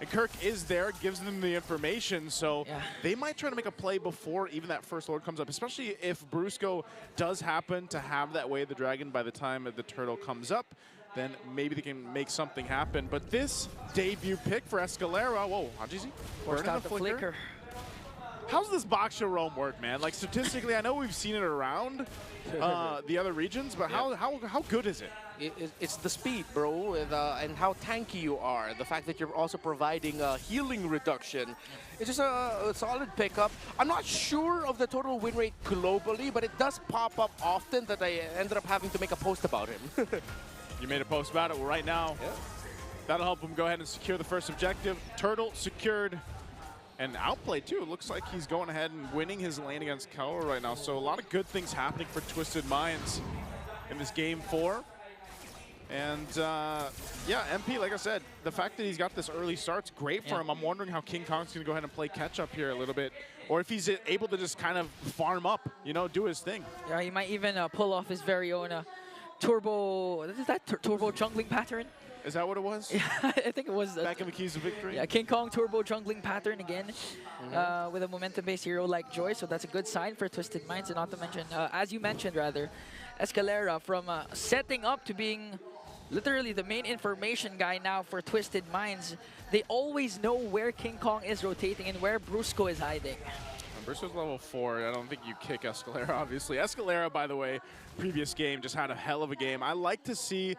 and Kirk is there, gives them the information, so they might try to make a play before even that first Lord comes up, especially if Brusco does happen to have that Way of the Dragon by the time the turtle comes up. Then maybe they can make something happen. But this debut pick for Escalera, whoa, Hajizi, Forced out the flicker. How's this Baksha roam work, man? Like, statistically, I know we've seen it around the other regions, but how good is it? It's the speed, bro, and how tanky you are. The fact that you're also providing healing reduction. It's just a solid pickup. I'm not sure of the total win rate globally, but it does pop up often that I ended up having to make a post about him. You made a post about it. Well, right now, that'll help him go ahead and secure the first objective. Turtle secured. And outplayed too. It looks like he's going ahead and winning his lane against Kawa right now. So a lot of good things happening for Twisted Minds in this game 4. And yeah, Mpl, like I said, the fact that he's got this early start's great for him. I'm wondering how King Kong's gonna go ahead and play catch up here a little bit, or if he's able to just kind of farm up, you know, do his thing. Yeah, he might even pull off his very own turbo. Is that turbo jungling pattern? Is that what it was? Yeah, I think it was. Back in the Keys of Victory? Yeah, King Kong turbo jungling pattern again with a momentum-based hero like Joy, so that's a good sign for Twisted Minds. And not to mention, as you mentioned rather, Escalera from setting up to being literally the main information guy now for Twisted Minds. They always know where King Kong is rotating and where Brusco is hiding. Brusco's level 4. I don't think you kick Escalera, obviously. Escalera, by the way, previous game, just had a hell of a game. I like to see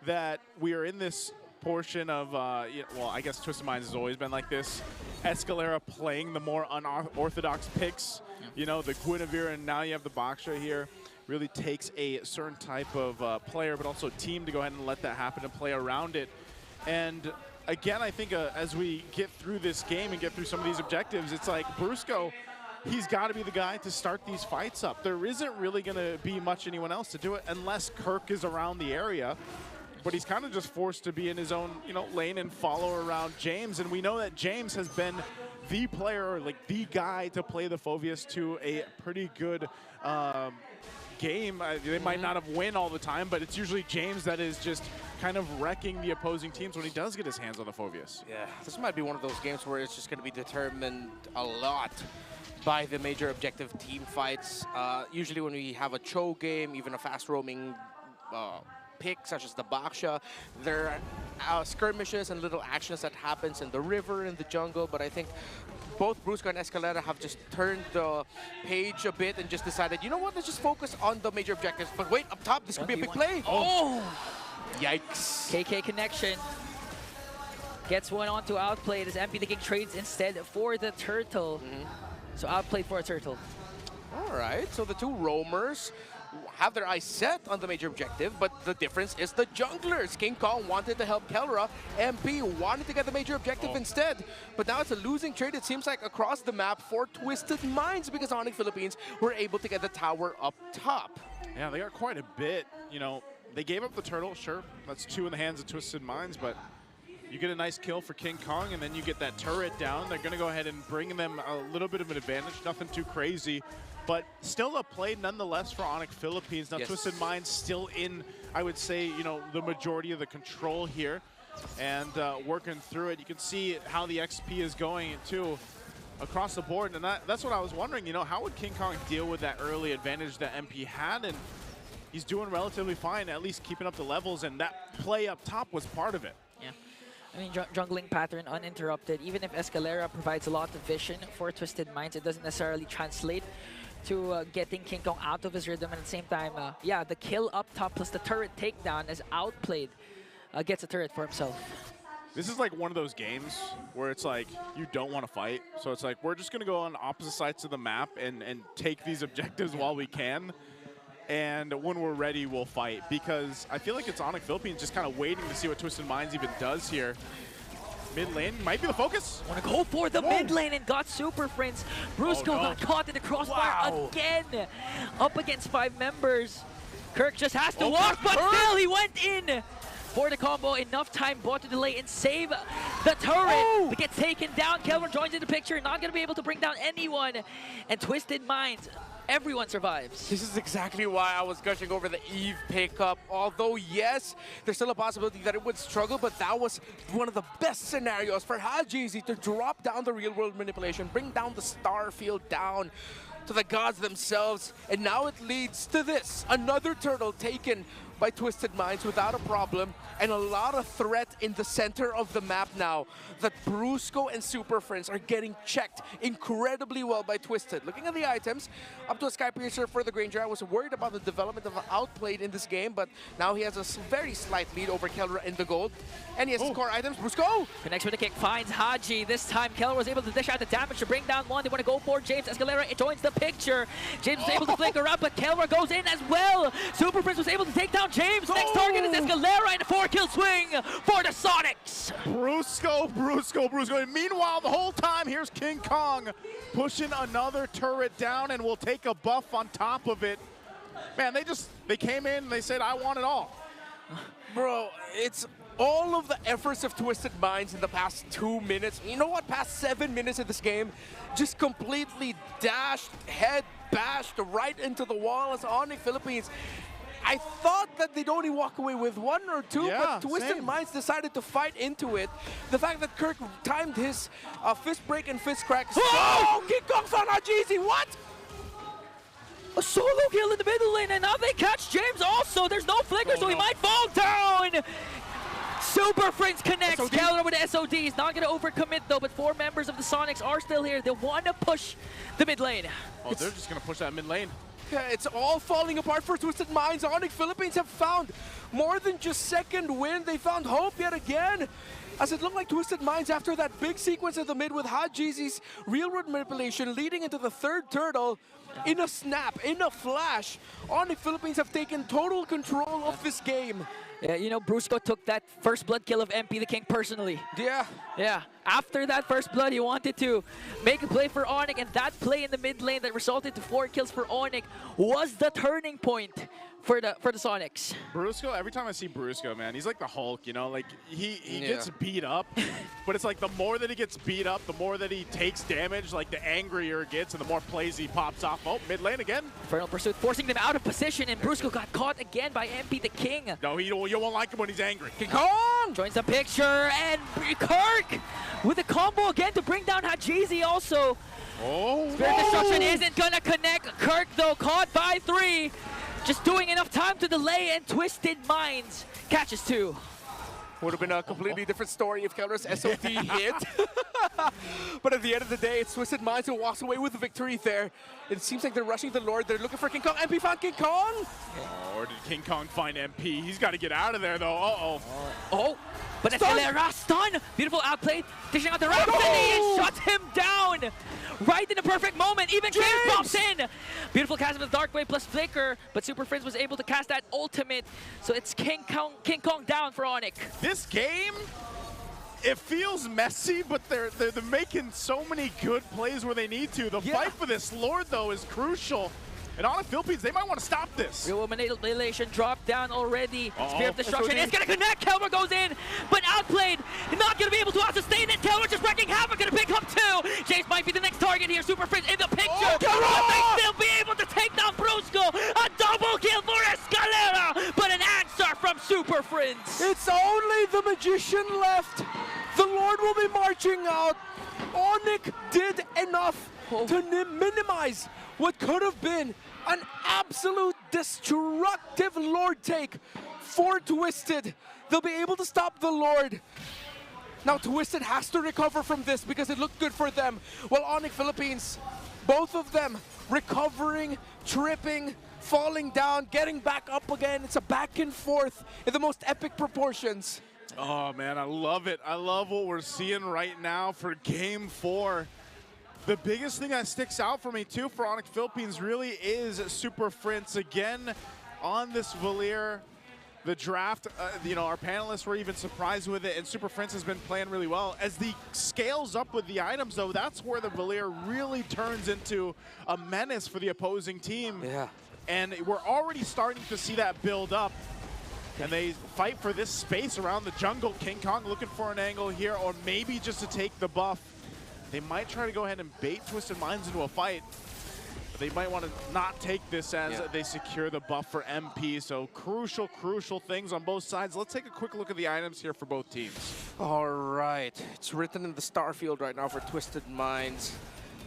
that we are in this portion of, well, I guess Twisted Minds has always been like this. Escalera playing the more unorthodox picks. You know, the Guinevere, and now you have the Baksha here. Really takes a certain type of player, but also team to go ahead and let that happen and play around it. And again, I think as we get through this game and get through some of these objectives, it's like Brusco, he's got to be the guy to start these fights up. There isn't really going to be much anyone else to do it unless Kirk is around the area. But he's kind of just forced to be in his own, you know, lane and follow around James. And we know that James has been the player, or like the guy to play the Phoveus to a pretty good game. They might not have win all the time, but it's usually James that is just kind of wrecking the opposing teams when he does get his hands on the Phobius. Yeah, this might be one of those games where it's just going to be determined a lot by the major objective team fights. Usually when we have a Cho game, even a fast roaming pick such as the Baksha, there are skirmishes and little actions that happens in the river, in the jungle, but I think both Brusco and Escalera have just turned the page a bit and just decided, you know what, let's just focus on the major objectives. But wait, up top, this could be a big play. Oh! Yikes. KK connection. Gets one on to Outplayed as MP the King trades instead for the Turtle. So Outplayed for a Turtle. All right, so the two roamers have their eyes set on the major objective, but the difference is the junglers. King Kong wanted to help Kelra. MP wanted to get the major objective instead. But now it's a losing trade, it seems like, across the map for Twisted Minds because Onyx Philippines were able to get the tower up top. Yeah, they got quite a bit. You know, they gave up the turtle, sure. That's 2 in the hands of Twisted Minds, but you get a nice kill for King Kong, and then you get that turret down. They're going to go ahead and bring them a little bit of an advantage, nothing too crazy, but still a play nonetheless for Onyx Philippines. Now, Twisted Minds still in, I would say, you know, the majority of the control here, and working through it. You can see how the XP is going, too, across the board, and that's what I was wondering, you know, how would King Kong deal with that early advantage that MP had? And he's doing relatively fine, at least keeping up the levels, and that play up top was part of it. Yeah. I mean, jungling pattern uninterrupted. Even if Escalera provides a lot of vision for Twisted Minds, it doesn't necessarily translate to getting King Kong out of his rhythm. And at the same time, yeah, the kill up top plus the turret takedown as Outplayed gets a turret for himself. This is like one of those games where it's like you don't want to fight. So it's like we're just going to go on opposite sides of the map and take these objectives while we can. And when we're ready, we'll fight. Because I feel like it's Onyx Philippines just kind of waiting to see what Twisted Minds even does here. Mid lane might be the focus. Want to go for the mid lane and got Super Prince. Brusco got caught in the crossfire again. Up against 5 members. Kirk just has to walk, but still he went in for the combo. Enough time bought to delay and save the turret. But gets taken down. Kelvin joins in the picture. Not going to be able to bring down anyone. And Twisted Minds, everyone survives. This is exactly why I was gushing over the Eve pickup. Although, yes, there's still a possibility that it would struggle, but that was one of the best scenarios for Hajizi to drop down the real-world manipulation, bring down the star field down to the gods themselves. And now it leads to this. Another turtle taken by Twisted Minds without a problem, and a lot of threat in the center of the map now that Brusco and Super Friends are getting checked incredibly well by Twisted. Looking at the items, up to a Sky Piercer for the Granger. I was worried about the development of Outplayed in this game, but now he has a very slight lead over Kelra in the gold. And he has his core items. Brusco! Connects with the kick, finds Haji. This time, Kelra was able to dish out the damage to bring down one. They want to go for James. Escalera joins the picture. James was able to flicker up, but Kelra goes in as well. Super Prince was able to take down James. Next target is Escalera, and a 4-kill swing for the Sonics. Brusco. And meanwhile, the whole time, here's King Kong pushing another turret down, and we'll take a buff on top of it. Man, they came in and they said, I want it all. Bro, it's all of the efforts of Twisted Minds in the past 2 minutes. You know what? Past 7 minutes of this game, just completely dashed, head bashed right into the wall as Onyx Philippines. I thought that they'd only walk away with 1 or 2, but Twisted Minds decided to fight into it. The fact that Kirk timed his fist break and fist crack. Oh! King Kong found Hajizi, what? A solo kill in the middle lane, and now they catch James also. There's no flicker, so he might fall down. Super Friends connects. Kelra with the SOD. He's not going to overcommit, though, but 4 members of the Sonics are still here. They want to push the mid lane. Oh, they're just going to push that mid lane. Yeah, it's all falling apart for Twisted Minds. Onyx Philippines have found more than just second win. They found hope yet again. As it looked like Twisted Minds after that big sequence of the mid with Hajizi's real-world manipulation leading into the 3rd turtle. In a snap, in a flash, Onyx Philippines have taken total control of this game. Yeah, you know, Brusco took that first blood kill of MP the King personally. Yeah. Yeah. After that first blood, he wanted to make a play for Onyx, and that play in the mid lane that resulted to 4 kills for Onyx was the turning point for the Sonics. Brusco, every time I see Brusco, man, he's like the Hulk, you know? Like, he Yeah. gets beat up, but it's like the more that he gets beat up, the more that he takes damage, like the angrier it gets and the more plays he pops off. Oh, mid lane again. Infernal Pursuit forcing them out of position, and Brusco got caught again by MP the King. No, you won't like him when he's angry. King Kong joins the picture, and Kirk with a combo again to bring down Hajizi also. Oh, Spirit Destruction isn't gonna connect. Kirk, though, caught by 3. Just doing enough time to delay, and Twisted Minds catches 2. Would have been a completely different story if Keller's SOT hit. But at the end of the day, it's Twisted Minds who walks away with the victory there. It seems like they're rushing the Lord. They're looking for King Kong. MP found King Kong! Oh, or did King Kong find MP? He's got to get out of there, though. Uh-oh. Oh, but Escalera stun! Beautiful outplayed, dishing out the Rhapsody and shut him down! Right in the perfect moment, even James pops in! Beautiful cast with Dark Wave plus Flicker, but Super Friends was able to cast that ultimate, so it's King Kong down for Onyx. This game, it feels messy, but they're making so many good plays where they need to. The fight for this Lord, though, is crucial. And on the Philippines, they might want to stop this. Real Annihilation dropped down already. Spear of Destruction is going to connect. Kelmer goes in, but outplayed. Not going to be able to out-sustain it. Kelmer just wrecking havoc. Going to pick up 2. James might be the next target here. Super Friends in the picture. Will they still be able to take down Brusco? A double kill for Escalera, but an answer from Super Friends. It's only the Magician left. The Lord will be marching out. Onyx did enough to minimize what could have been an absolute destructive Lord take for Twisted. They'll be able to stop the Lord. Now Twisted has to recover from this because it looked good for them. While Onyx Philippines, both of them recovering, tripping, falling down, getting back up again. It's a back and forth in the most epic proportions. Oh, man, I love it. I love what we're seeing right now for Game 4. The biggest thing that sticks out for me, too, for Onyx Philippines really is Super Friends again on this Valier. The draft, you know, our panelists were even surprised with it, and Super Friends has been playing really well. As the scales up with the items, though, that's where the Valier really turns into a menace for the opposing team. Yeah. And we're already starting to see that build up. And they fight for this space around the jungle. King Kong looking for an angle here, or maybe just to take the buff. They might try to go ahead and bait Twisted Minds into a fight. But they might want to not take this as they secure the buff for MP. So crucial, crucial things on both sides. Let's take a quick look at the items here for both teams. All right. It's written in the star field right now for Twisted Minds.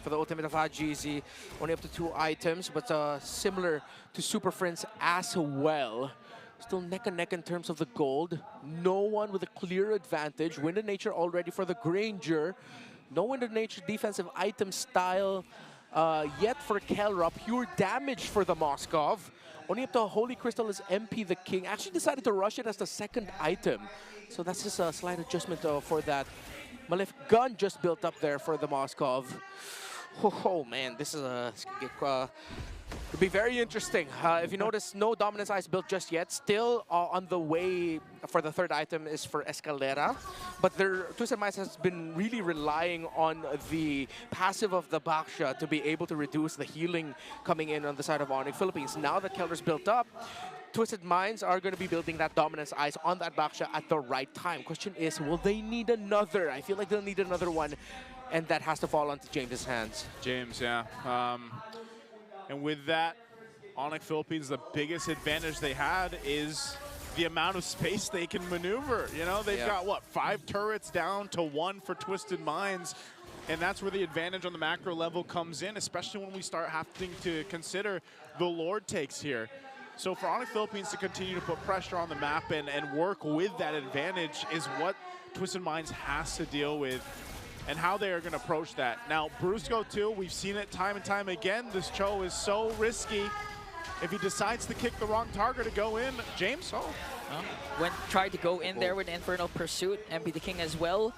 For the ultimate of Hajizi, only up to 2 items, but similar to Super Friends as well. Still neck and neck in terms of the gold. No one with a clear advantage. Wind of Nature already for the Granger. No Wind of Nature defensive item style yet for Kelra. Pure damage for the Moskov. Only up to Holy Crystal is MP the King. Actually decided to rush it as the second item. So that's just a slight adjustment for that. Malefic Gun just built up there for the Moskov. Oh man, this is it'll be very interesting. If you notice, no Dominance Ice built just yet. Still on the way for the third item is for Escalera. But their Twisted Minds has been really relying on the passive of the Baksha to be able to reduce the healing coming in on the side of Onyx Philippines. Now that Keller's built up, Twisted Minds are going to be building that Dominance Ice on that Baksha at the right time. Question is, will they need another? I feel like they'll need another one. And that has to fall onto James's hands. James, yeah. And with that, Onyx Philippines, the biggest advantage they had is the amount of space they can maneuver. You know, they've got, what, 5 turrets down to 1 for Twisted Minds. And that's where the advantage on the macro level comes in, especially when we start having to consider the Lord takes here. So for Onyx Philippines to continue to put pressure on the map and work with that advantage is what Twisted Minds has to deal with, and how they are going to approach that. Now, Brusco, too, we've seen it time and time again. This Cho is so risky. If he decides to kick the wrong target to go in, James, Tried to go in there with Infernal Pursuit, MP the King as well.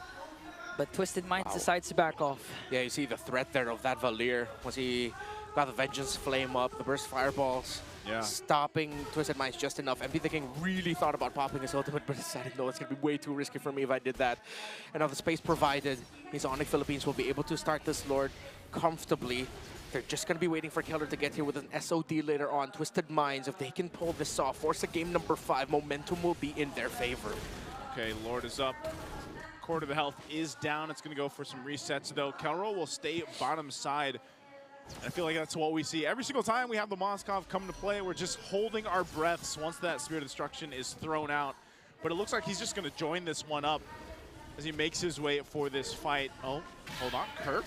But Twisted Minds decides to back off. Yeah, you see the threat there of that Valier. Once he got the Vengeance Flame up, the Burst Fireballs. Stopping Twisted Minds just enough. MP the King really thought about popping his ultimate, but decided, no, it's going to be way too risky for me if I did that. And now the space provided means Onyx Philippines will be able to start this Lord comfortably. They're just going to be waiting for Keller to get here with an SOD later on. Twisted Minds, if they can pull this off, force a game number 5, momentum will be in their favor. Okay, Lord is up. Quarter of the health is down. It's going to go for some resets, though. Kelro will stay bottom side. I feel like that's what we see every single time we have the Moskov come to play. We're just holding our breaths once that Spirit of Destruction is thrown out. But it looks like he's just going to join this one up as he makes his way for this fight. Oh, hold on, Kirk.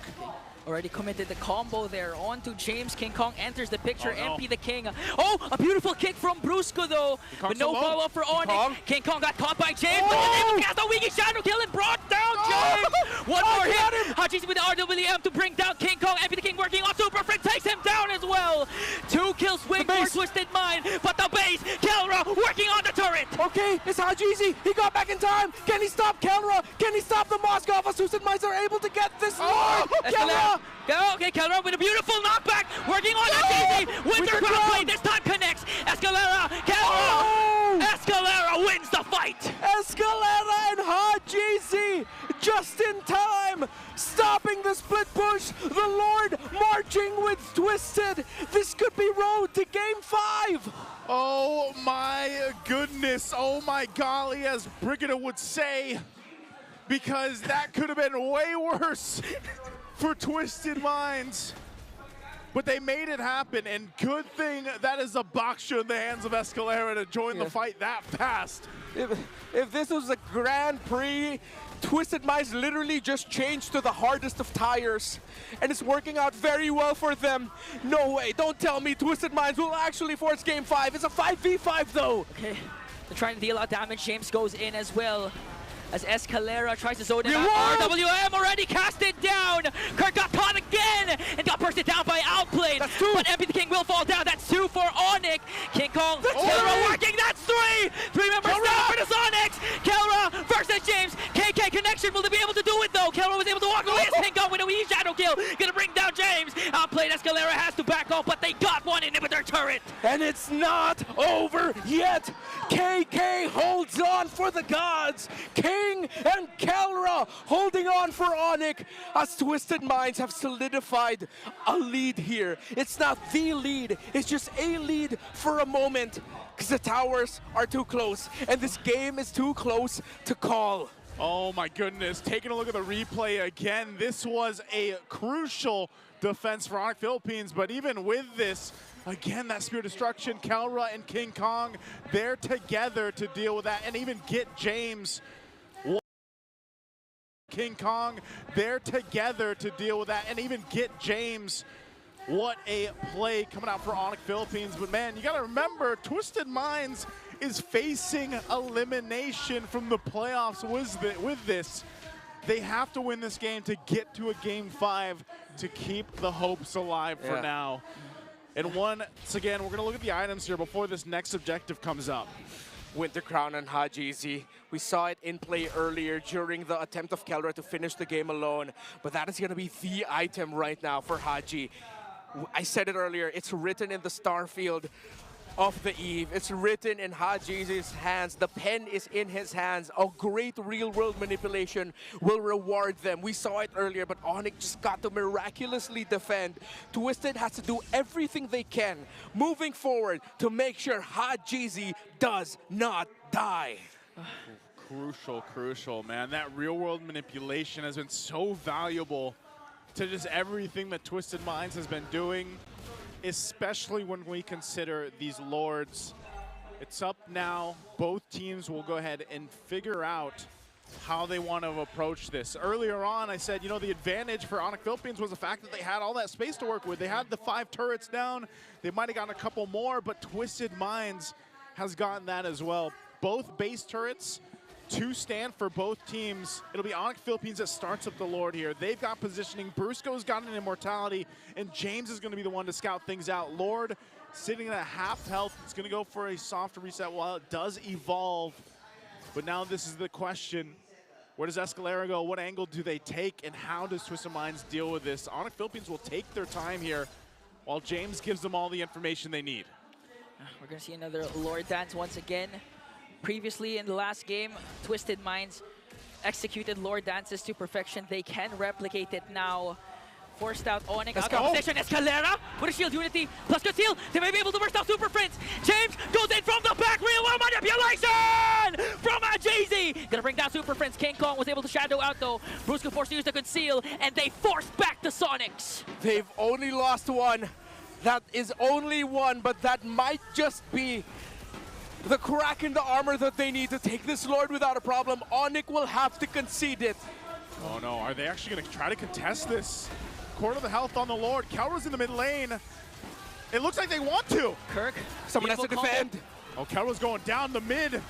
Already committed the combo there onto James. King Kong enters the picture. Oh, no. MP the King. Oh, a beautiful kick from Brusco though. But no follow-up for Onyx. King Kong got caught by James. But is able to cast a winging shadow kill and brought down James. One more hit. Hajis with the RWM to bring down King Kong. MP the King working on Super Friend takes him down as well. 2 kills wing for Twisted Mind. But the base, Kelra working on the turret. Okay, it's Hajizi. He got back in time. Can he stop Kelra? Can he stop the Moskov? Twisted Minds are able to get this. Kelra! Okay, Kelra with a beautiful knockback, working on Hajizi. Winter Crown play this time connects. Escalera, Kelra. Escalera wins the fight. Escalera and Hajizi just in time, stopping the split push. The Lord marching with Twisted. This could be road to game 5. Oh my goodness. Oh my golly, as Brigida would say, because that could have been way worse for Twisted Minds. But they made it happen, and good thing that is a boxer in the hands of Escalera to join the fight that fast. If this was a Grand Prix, Twisted Minds literally just changed to the hardest of tires, and it's working out very well for them. No way, don't tell me Twisted Minds will actually force game 5. It's a 5v5 though. Okay, they're trying to deal out damage. James goes in as well. As Escalera tries to zone it out. RWM already cast it down. Kirk got caught again and got bursted down by Outplayed. That's 2. But MP the King will fall down. That's 2 for Onyx. King Kong, Kelra working. That's 3. 3 members down for the Sonics. Kelra versus James. KK connection. Will they be able to do it though? Kelra was able to walk away as King Kong with a wee shadow kill. Gonna bring down James. Outplayed. Escalera has to back off, but they got one inhibitor turret. And it's not over yet. KK holds on for the gods. King and Kelra holding on for Onyx as Twisted Minds have solidified a lead here. It's not the lead, it's just a lead for a moment because the towers are too close and this game is too close to call. Oh my goodness, taking a look at the replay again, this was a crucial defense for Onyx Philippines, but even with this, again, that Spirit of Destruction, Kelra and King Kong, they're together to deal with that and even get James. King Kong, they're together to deal with that and even get James. What a play coming out for Onyx Philippines. But man, you gotta remember, Twisted Minds is facing elimination from the playoffs with this. They have to win this game to get to a game 5 to keep the hopes alive for now. And once again, we're gonna look at the items here before this next objective comes up. Winter Crown and Hajizi. We saw it in play earlier during the attempt of Kelra to finish the game alone, but that is going to be the item right now for Haji. I said it earlier, it's written in the star field of the Eve. It's written in Haji's hands. The pen is in his hands. A great real-world manipulation will reward them. We saw it earlier, but Onyx just got to miraculously defend. Twisted has to do everything they can moving forward to make sure Hajizi does not die. Crucial, man. That real-world manipulation has been so valuable to just everything that Twisted Minds has been doing, especially when we consider these Lords. It's up now. Both teams will go ahead and figure out how they want to approach this. Earlier on, I said, you know, the advantage for Onyx Philippines was the fact that they had all that space to work with. They had the 5 turrets down. They might have gotten a couple more, but Twisted Minds has gotten that as well. Both base turrets to stand for both teams. It'll be Onyx Philippines that starts up the Lord here. They've got positioning. Brusco's got an immortality, and James is going to be the one to scout things out. Lord sitting at half health. It's going to go for a soft reset while it does evolve. But now this is the question. Where does Escalera go? What angle do they take? And how does Twisted Minds deal with this? Onyx Philippines will take their time here while James gives them all the information they need. We're going to see another Lord dance once again. Previously in the last game, Twisted Minds executed Lord dances to perfection. They can replicate it now. forced out Onyx out of position. Escalera with a shield unity plus good steal. They may be able to burst out Super Prince. James goes in from the back. Real well manipulation from Jeezy. Gonna bring down Super Prince. King Kong was able to shadow out though. Brusco forced to use the conceal, and they forced back the Sonics. They've only lost one. That is only one, but that might just be the crack in the armor that they need to take this Lord without a problem. Onyx will have to concede it. Oh no, are they actually gonna try to contest this? Quarter of the health on the Lord. Kelra's in the mid lane. It looks like they want to. Kirk, someone has to defend. Oh, Kelra's going down the mid.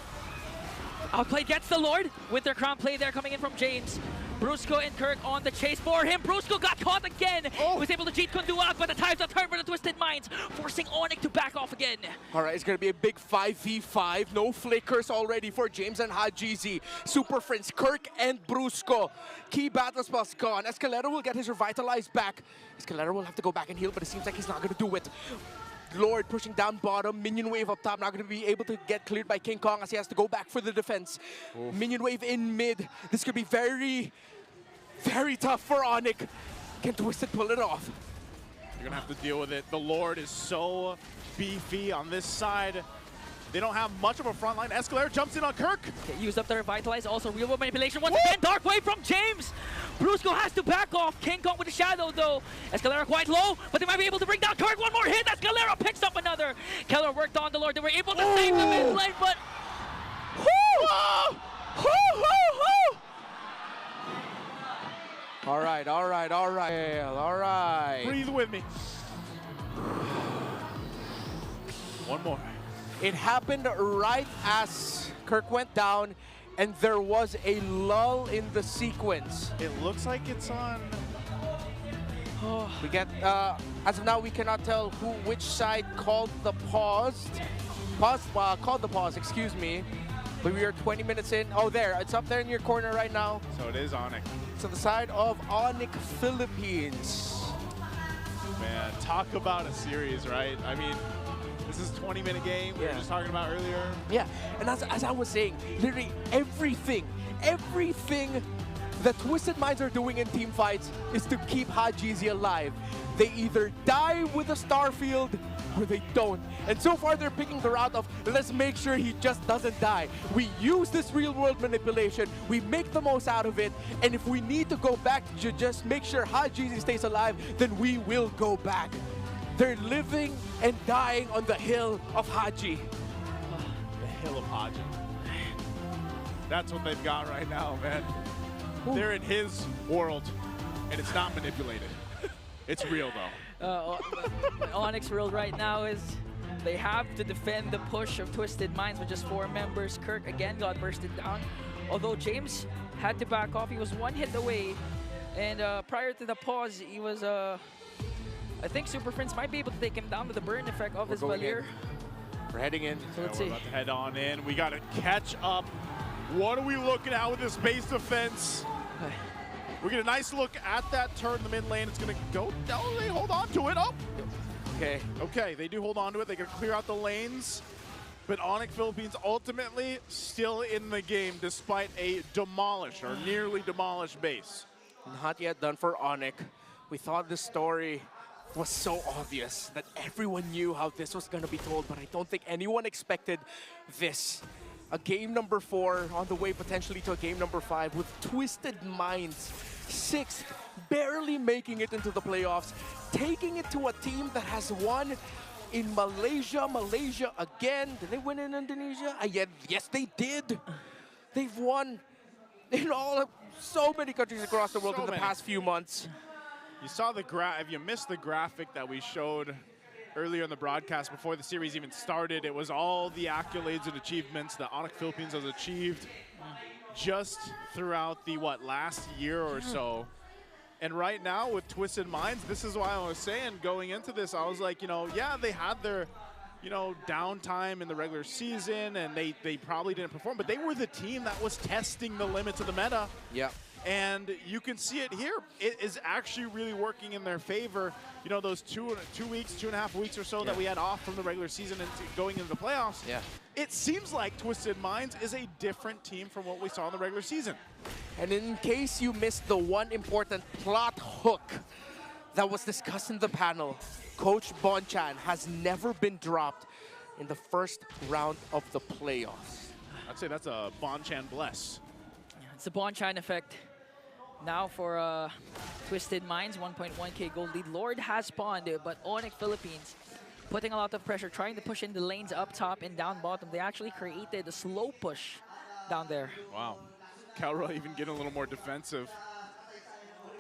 Outplay gets the Lord with their crown play there coming in from James. Brusco and Kirk on the chase for him. Brusco got caught again. He was able to cheat Kundu out, but the time's up turn for the Twisted Minds, forcing Onyx to back off again. All right, it's going to be a big 5v5. No flickers already for James and Hajizi. Super Friends, Kirk and Brusco. Key battle spells gone. Escalera will get his Revitalize back. Escalera will have to go back and heal, but it seems like he's not going to do it. Lord pushing down bottom, minion wave up top, not going to be able to get cleared by King Kong as he has to go back for the defense. Minion wave in mid. This could be very, very tough for Onyx. Can Twisted pull it off? You're going to have to deal with it. The Lord is so beefy on this side. They don't have much of a front line. Escalera jumps in on Kirk. Okay, used up the Revitalize, also real world manipulation. Once again, Dark Wave from James. Brusco has to back off. King Kong with the shadow though. Escalera quite low, but they might be able to bring down Kirk. One more hit. Escalera picks up another. Keller worked on the Lord. They were able to save the mid lane, but... All right, all right, all right, all right. Breathe with me. One more. It happened right as Kirk went down, and there was a lull in the sequence. It looks like it's on... We get, as of now, we cannot tell which side called the pause. Called the pause, excuse me. But we are 20 minutes in. Oh, there, it's up there in your corner right now. So it is Onyx. It's on the side of Onyx Philippines. Man, talk about a series, right? I mean, this is a 20-minute game we were just talking about earlier. Yeah, and as I was saying, literally everything that Twisted Minds are doing in team fights is to keep Hajizi alive. They either die with a Starfield or they don't. And so far they're picking the route of, let's make sure he just doesn't die. We use this real world manipulation, we make the most out of it, and if we need to go back to just make sure Hajizi stays alive, then we will go back. They're living and dying on the hill of Haji. The hill of Haji. That's what they've got right now, man. They're in his world, and it's not manipulated. It's real, though. Onyx world right now is they have to defend the push of Twisted Minds with just 4 members. Kirk again got bursted down. Although James had to back off, he was 1 hit away. And prior to the pause, he was, I think Super Prince might be able to take him down with the burn effect of his Valir. We're heading in. So let's We're see. about to head on in. We got to catch up. What are we looking at with this base defense? We get a nice look at that turn in the mid lane. It's going to go down. They hold on to it. Oh. Okay. Okay, they do hold on to it. They can clear out the lanes. But Onyx Philippines ultimately still in the game despite a demolished or nearly demolished base. Not yet done for Onyx. We thought this story was so obvious that everyone knew how this was going to be told, but I don't think anyone expected this. A game number 4 on the way potentially to a game number 5 with Twisted Minds 6th, barely making it into the playoffs, taking it to a team that has won in Malaysia again. Did they win in Indonesia? Yes, they did. They've won in so many countries across the world in the past few months. You saw the if you missed the graphic that we showed earlier in the broadcast before the series even started, it was all the accolades and achievements that Onyx Philippines has achieved just throughout the, last year or so. And right now with Twisted Minds, this is why I was saying going into this, I was like, yeah, they had their, downtime in the regular season and they probably didn't perform, but they were the team that was testing the limits of the meta. Yeah. And you can see it here. It is actually really working in their favor. Those 2 weeks, 2.5 weeks or so that we had off from the regular season and going into the playoffs. Yeah. It seems like Twisted Minds is a different team from what we saw in the regular season. And in case you missed the one important plot hook that was discussed in the panel. Coach Bonchan has never been dropped in the first round of the playoffs. I'd say that's a Bonchan bless. It's the Bonchan effect. Now for Twisted Minds, 1.1k gold lead. Lord has spawned, but Onyx Philippines putting a lot of pressure, trying to push in the lanes up top and down bottom. They actually created a slow push down there. Wow. Calroy even getting a little more defensive.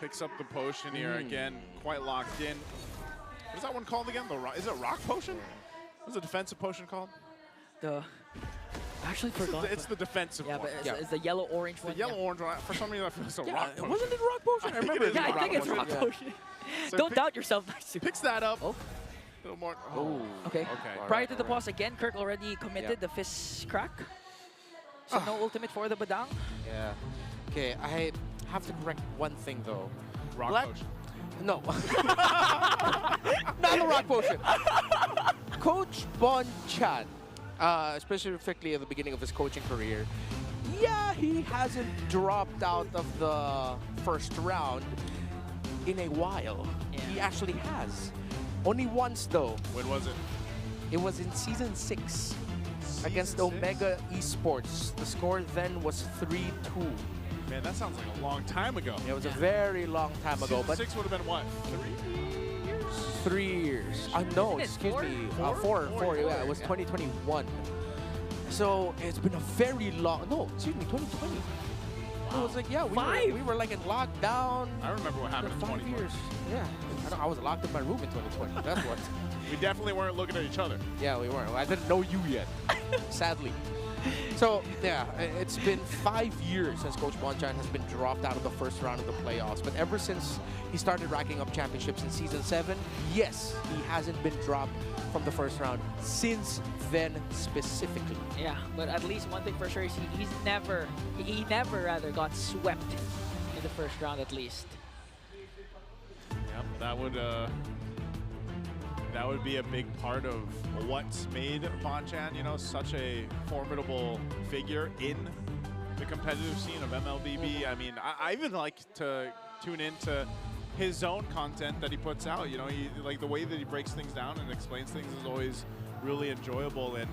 Picks up the potion here again, quite locked in. What is that one called again? Is it Rock Potion? What's the defensive potion called? I actually forgot. It's the defensive one. But it's the yellow-orange one. The yellow-orange one. For some reason, I feel it's a Yeah, rock potion. Wasn't it Rock Potion? I remember I think it's Rock Potion. So Don't doubt yourself, Nice. Picks that up. A little more. Oh. Okay. Okay. Prior to the pause again, Kirk already committed the fist crack. So no ultimate for the Badang. Yeah. Okay, I have to correct one thing though. Rock Potion. No. Not the Rock Potion. Coach Bonchan, specifically at the beginning of his coaching career, yeah, he hasn't dropped out of the first round in a while. Yeah. He actually has. Only once though. When was it? It was in Season 6 against Omega Esports. The score then was 3-2. Man, that sounds like a long time ago. It was a very long time ago. But 6 would have been what? 3 years? No, excuse me. Four. Yeah, it was 2021. So it's been a very long. No, excuse me, 2020. It was like, yeah, we were like in lockdown. I remember what happened in 5 2020. years. Yeah, I was locked in my room in 2020. That's what. We definitely weren't looking at each other. Yeah, we weren't. I didn't know you yet, sadly. So, yeah, it's been 5 years since Coach Bonchan has been dropped out of the first round of the playoffs. But ever since he started racking up championships in Season 7, yes, he hasn't been dropped from the first round since then specifically. Yeah, but at least one thing for sure is he never got swept in the first round at least. Yep, that would be a big part of what's made Bonchan, you know, such a formidable figure in the competitive scene of MLBB. I mean, I even like to tune into his own content that he puts out. You know, like the way that he breaks things down and explains things is always really enjoyable. And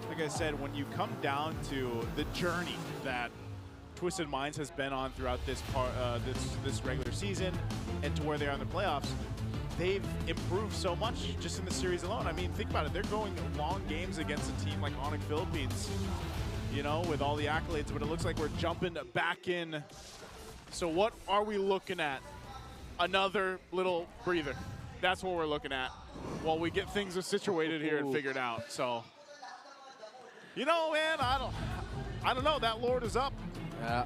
like I said, when you come down to the journey that Twisted Minds has been on throughout this this regular season and to where they are in the playoffs, they've improved so much just in the series alone. I mean, think about it. They're going long games against a team like Onyx Philippines, you know, with all the accolades, but it looks like we're jumping back in. So what are we looking at? Another little breather. That's what we're looking at while we get things situated here and figured out. So, you know, man, I don't know. That Lord is up. Yeah.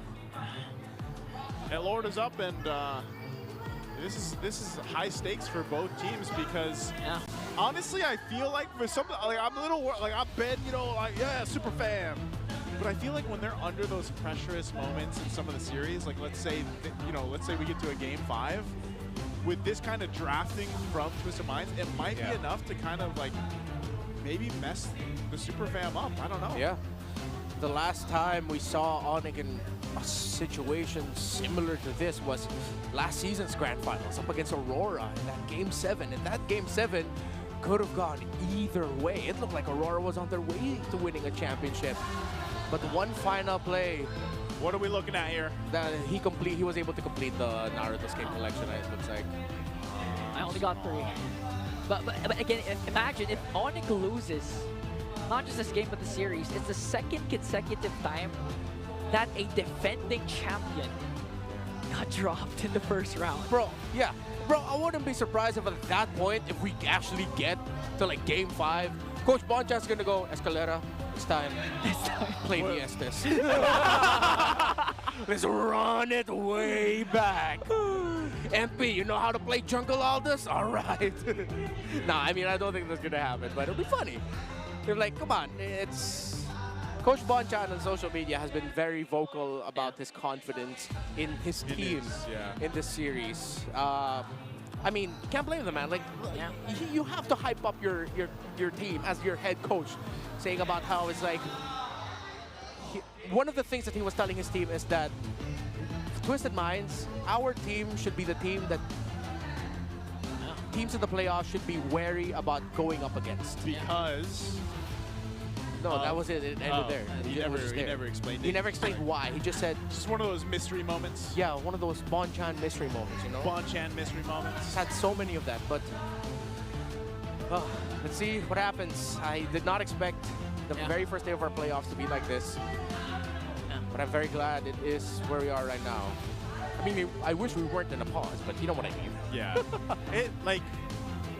That Lord is up, and this is high stakes for both teams because honestly, I feel like for some, like I'm a little like I've been, you know, like yeah, super fan. But I feel like when they're under those pressurous moments in some of the series, like let's say we get to a game 5, with this kind of drafting from Twisted Minds, it might be enough to kind of like maybe mess the super fam up. I don't know. Yeah. The last time we saw Onyx in a situation similar to this was last season's grand finals up against Aurora in that game 7. And that game 7 could have gone either way. It looked like Aurora was on their way to winning a championship. But one final play. What are we looking at here? That he was able to complete the Naruto Escape collection, it looks like. I only got 3. But again, imagine if Onyx loses, not just this game but the series, it's the second consecutive time that a defending champion got dropped in the first round. Bro, yeah. Bro, I wouldn't be surprised if at that point, if we actually get to like game 5, Coach Bonchan's gonna go, Escalera, it's time. Play the Estes. Let's run it way back. MP, you know how to play Jungle Aldous? All right. Nah, I mean, I don't think that's gonna happen, but it'll be funny. They're like, come on, it's... Coach Bonchan on social media has been very vocal about his confidence in his team in this series. I mean, can't blame the man. Like, you have to hype up your team as your head coach, saying about how it's like. One of the things that he was telling his team is that Twisted Minds, our team should be the team that teams in the playoffs should be wary about going up against. Because? No, that was it. It ended there. He never explained it. He never explained why. He just said... Just one of those mystery moments. Yeah, one of those Bon-chan mystery moments, you know? Bon-chan mystery moments. Had so many of that, but... let's see what happens. I did not expect the very first day of our playoffs to be like this. But I'm very glad it is where we are right now. I mean, I wish we weren't in a pause, but you know what I mean. Yeah.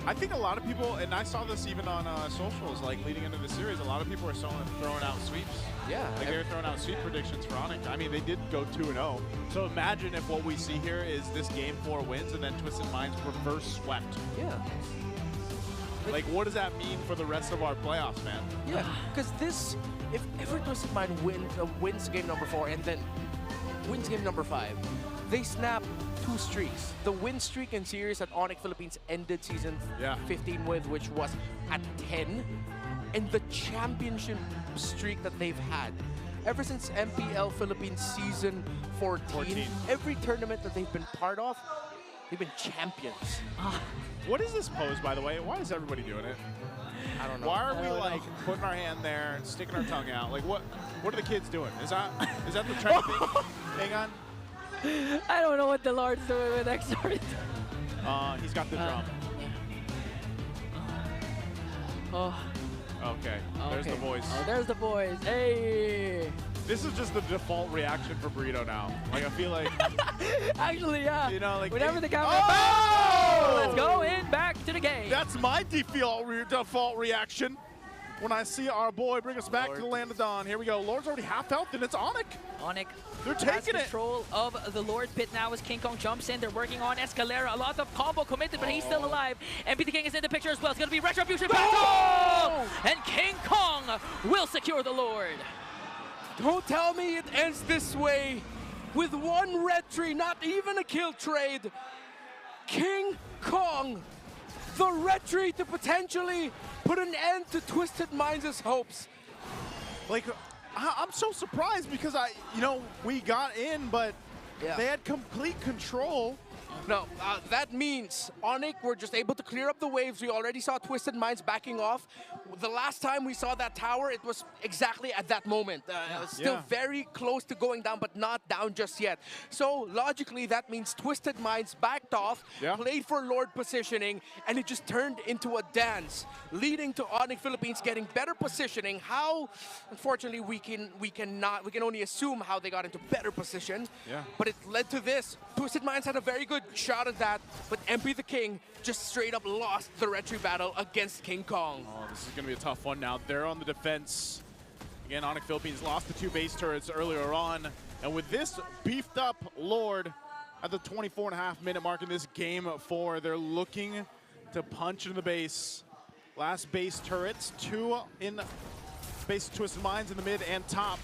I think a lot of people, and I saw this even on socials, like leading into the series, a lot of people are throwing out sweeps. Yeah. Like they're throwing out sweep predictions for Onyx. I mean, they did go 2-0. So imagine if what we see here is this game 4 wins and then Twisted Minds reverse swept. Yeah. Like, what does that mean for the rest of our playoffs, man? Yeah, because this, if ever Twisted Mind wins game number 4 and then wins game number 5, they snap 2 streaks. The win streak in series that Onyx Philippines ended season 15 with, which was at 10, and the championship streak that they've had. Ever since MPL Philippines season 14, every tournament that they've been part of, they've been champions. What is this pose, by the way? Why is everybody doing it? I don't know. Why are we like putting our hand there and sticking our tongue out? Like what are the kids doing? Is that the trendy thing? Hang on. I don't know what the Lord's doing with XR. He's got the drum. Okay. There's the voice. Oh, there's the voice. Hey. This is just the default reaction for Burrito now. Like I feel like. Actually, yeah. You know, like whenever the camera. Oh! Let's go in back to the game. That's my default reaction. When I see our boy bring us back to the land of dawn. Here we go. Lord's already half health, and it's Onyx. Onyx. They're has taking it. Control of the Lord pit now as King Kong jumps in. They're working on Escalera. A lot of combo committed, but he's still alive. Mpl King is in the picture as well. It's going to be Retribution battle! And King Kong will secure the Lord. Don't tell me it ends this way. With one red tree, not even a kill trade. King Kong, the red tree to potentially put an end to Twisted Minds' hopes. Like, I'm so surprised because we got in, but they had complete control. No, that means Onyx were just able to clear up the waves. We already saw Twisted Minds backing off. The last time we saw that tower, it was exactly at that moment. Still very close to going down, but not down just yet. So logically, that means Twisted Minds backed off, played for Lord positioning, and it just turned into a dance, leading to Onyx Philippines getting better positioning. How, unfortunately, we can only assume how they got into better position. Yeah. But it led to this. Twisted Minds had a very good shot at that, but Mpl the King just straight up lost the red tree battle against King Kong. Oh, this is going to be a tough one now. They're on the defense. Again, Onyx Philippines lost the 2 base turrets earlier on, and with this beefed up Lord at the 24.5-minute mark in this game 4, they're looking to punch into the base. Last base turrets, 2 in base Twisted Minds in the mid and top.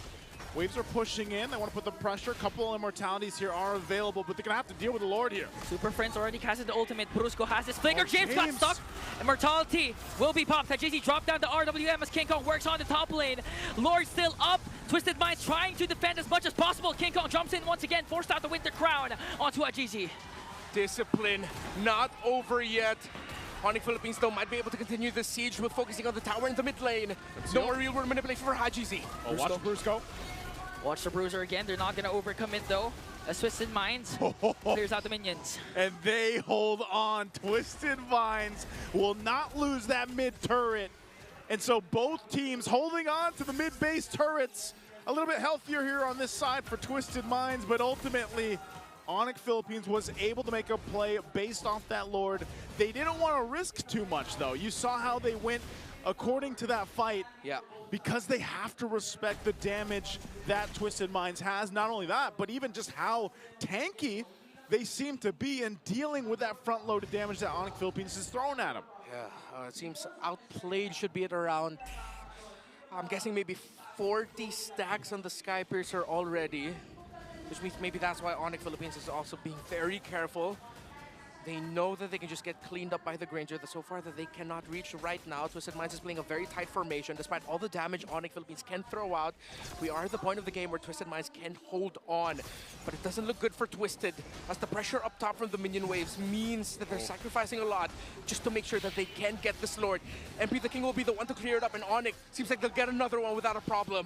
Waves are pushing in. They want to put the pressure. A couple of immortalities here are available, but they're going to have to deal with the Lord here. Super Friends already casted the ultimate. Brusco has his flicker. James got stuck. Immortality will be popped. JC dropped down the RWM as King Kong works on the top lane. Lord still up. Twisted Minds trying to defend as much as possible. King Kong jumps in once again, forced out the Winter Crown onto Ajizi. Discipline not over yet. Onyx Philippines, though, might be able to continue the siege with focusing on the tower in the mid lane. No more real world manipulation for Hajizi. Oh, watch Brusco. Watch the Bruiser again. They're not going to overcommit, though. As Twisted Minds clears out the minions. And they hold on. Twisted Minds will not lose that mid turret. And so both teams holding on to the mid base turrets. A little bit healthier here on this side for Twisted Minds, but ultimately Onyx Philippines was able to make a play based off that Lord. They didn't want to risk too much, though. You saw how they went according to that fight. Yeah. Because they have to respect the damage that Twisted Minds has. Not only that, but even just how tanky they seem to be in dealing with that front-loaded damage that Onyx Philippines is throwing at them. Yeah, it seems outplayed should be at around, I'm guessing maybe 40 stacks on the Sky Piercer already, which means maybe that's why Onyx Philippines is also being very careful. They know that they can just get cleaned up by the Granger, that so far that they cannot reach right now. Twisted Minds is playing a very tight formation. Despite all the damage Onyx Philippines can throw out, we are at the point of the game where Twisted Minds can hold on. But it doesn't look good for Twisted, as the pressure up top from the minion waves means that they're sacrificing a lot just to make sure that they can get this Lord. MP the King will be the one to clear it up, and Onyx seems like they'll get another one without a problem.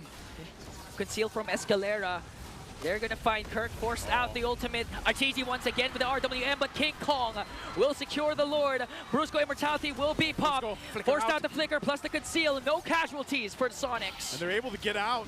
Conceal from Escalera. They're gonna find Kirk, forced out the ultimate. Arteezy once again with the RWM, but King Kong will secure the Lord. Brusco Immortality will be popped. Forced out the Flicker plus the Conceal. No casualties for the Sonics. And they're able to get out,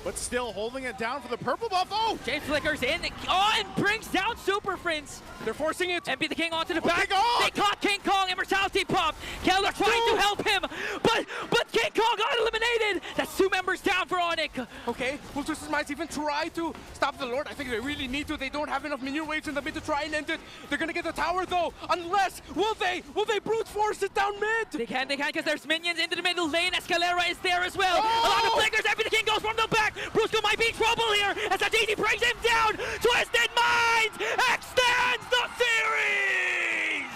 but still holding it down for the purple buff. Oh! James Flickers in. Oh, and brings down Super Prince. They're forcing it. MP the King onto the back. They caught King Kong. Immortality pop. Keller trying to help him, but King Kong got eliminated. That's 2 members down for Onyx. Okay, will Twisted Minds even try to stop the Lord? I think they really need to. They don't have enough minion waves in the mid to try and end it. They're gonna get the tower though, unless, will they brute force it down mid? They can, because there's minions into the middle lane. Escalera is there as well. A lot of flickers. MP the King goes from the back. Brusco might be in trouble here as Arteezy brings him down. Twisted Minds extends the series.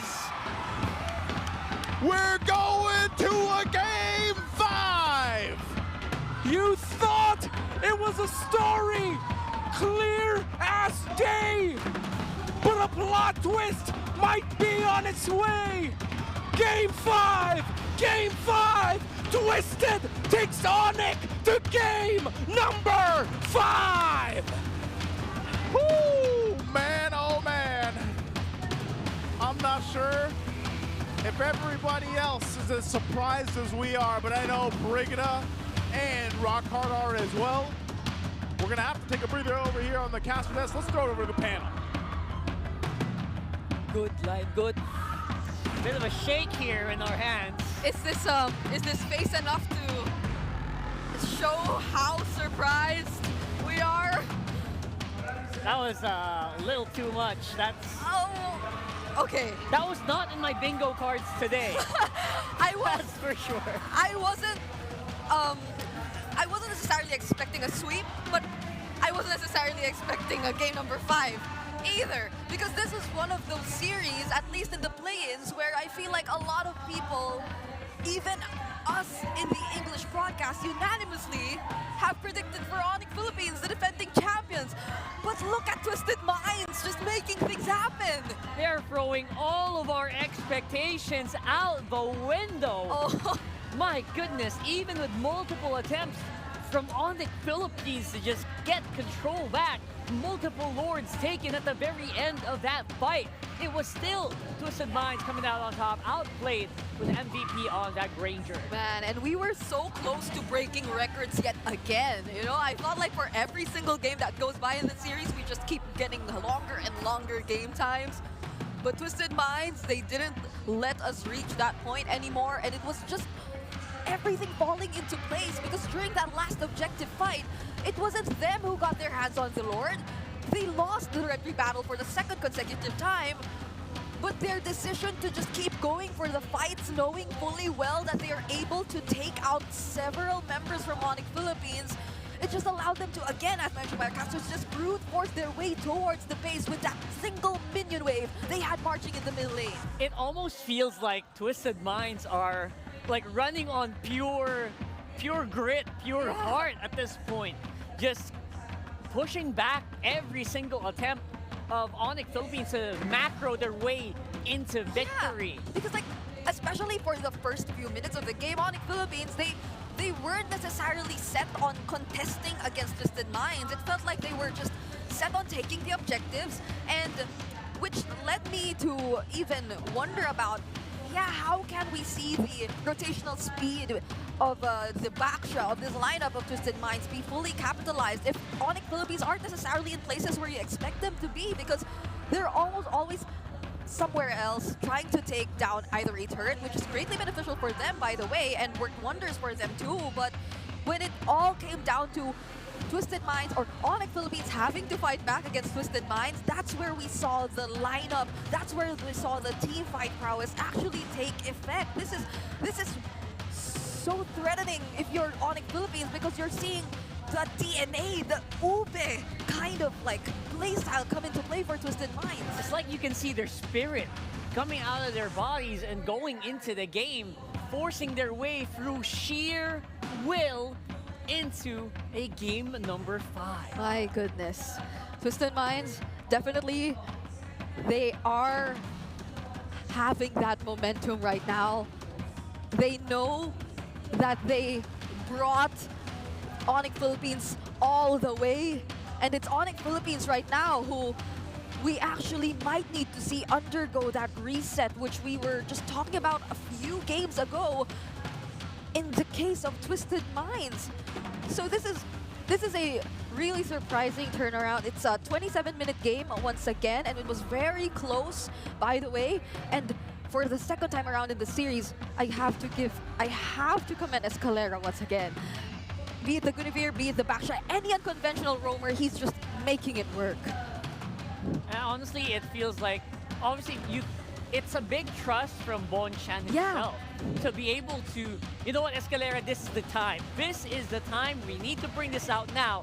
We're going to a game 5. You thought it was a story, clear as day, but a plot twist might be on its way. Game 5, Twisted takes Onyx to game number 5. Woo, man, oh man. I'm not sure if everybody else is as surprised as we are, but I know Brigida and Rockhard are as well. We're gonna have to take a breather over here on the caster desk. Let's throw it over to the panel. Good line, good. Bit of a shake here in our hands. Is this face enough to show how surprised we are? That was a little too much. That's... Oh, okay. That was not in my bingo cards today. That's for sure. I wasn't necessarily expecting a sweep, but I wasn't necessarily expecting a game number 5 either, because this is one of those series, at least in the play-ins, where I feel like a lot of people, even us in the English broadcast, unanimously have predicted for Onyx Philippines, the defending champions. But look at Twisted Minds just making things happen. They're throwing all of our expectations out the window. Oh. My goodness, even with multiple attempts from Onyx Philippines to just get control back, multiple lords taken at the very end of that fight, it was still Twisted Minds coming out on top, outplayed with MVP on that Granger. Man, and we were so close to breaking records yet again. You know, I felt like for every single game that goes by in the series, we just keep getting longer and longer game times. But Twisted Minds, they didn't let us reach that point anymore, and it was just everything falling into place, because during that last objective fight, it wasn't them who got their hands on the Lord. They lost the Red 3 battle for the 2nd consecutive time, but their decision to just keep going for the fights, knowing fully well that they are able to take out several members from Onyx Philippines, it just allowed them to, again, as mentioned by our casters, just brute force their way towards the base with that single minion wave they had marching in the middle lane. It almost feels like Twisted Minds are like running on pure grit, pure heart at this point. Just pushing back every single attempt of Onyx Philippines to macro their way into victory. Yeah, because like, especially for the first few minutes of the game, Onyx Philippines, they weren't necessarily set on contesting against Twisted Minds. It felt like they were just set on taking the objectives, and which led me to even wonder about, how can we see the rotational speed of the Baksha of this lineup of Twisted Minds be fully capitalized if Onyx Philippines aren't necessarily in places where you expect them to be, because they're almost always somewhere else trying to take down either a turret, which is greatly beneficial for them, by the way, and worked wonders for them too. But when it all came down to Twisted Minds or Onyx Philippines having to fight back against Twisted Minds, that's where we saw the lineup, that's where we saw the team fight prowess actually take effect. This is so threatening if you're Onyx Philippines, because you're seeing the DNA, the ube kind of like playstyle come into play for Twisted Minds. It's like you can see their spirit coming out of their bodies and going into the game, forcing their way through sheer will into a game number 5. My goodness. Twisted Minds, definitely, they are having that momentum right now. They know that they brought Onyx Philippines all the way, and it's Onyx Philippines right now who we actually might need to see undergo that reset, which we were just talking about a few games ago in the case of Twisted Minds. So this is a really surprising turnaround. It's a 27-minute game once again, and it was very close, by the way. And for the second time around in the series, I have to commend Escalera once again. Be it the Guinevere, be it the Backshot, any unconventional roamer, he's just making it work. And honestly, it feels like, obviously, it's a big trust from Bon Chan himself to be able to, you know what, Escalera, this is the time. This is the time. We need to bring this out now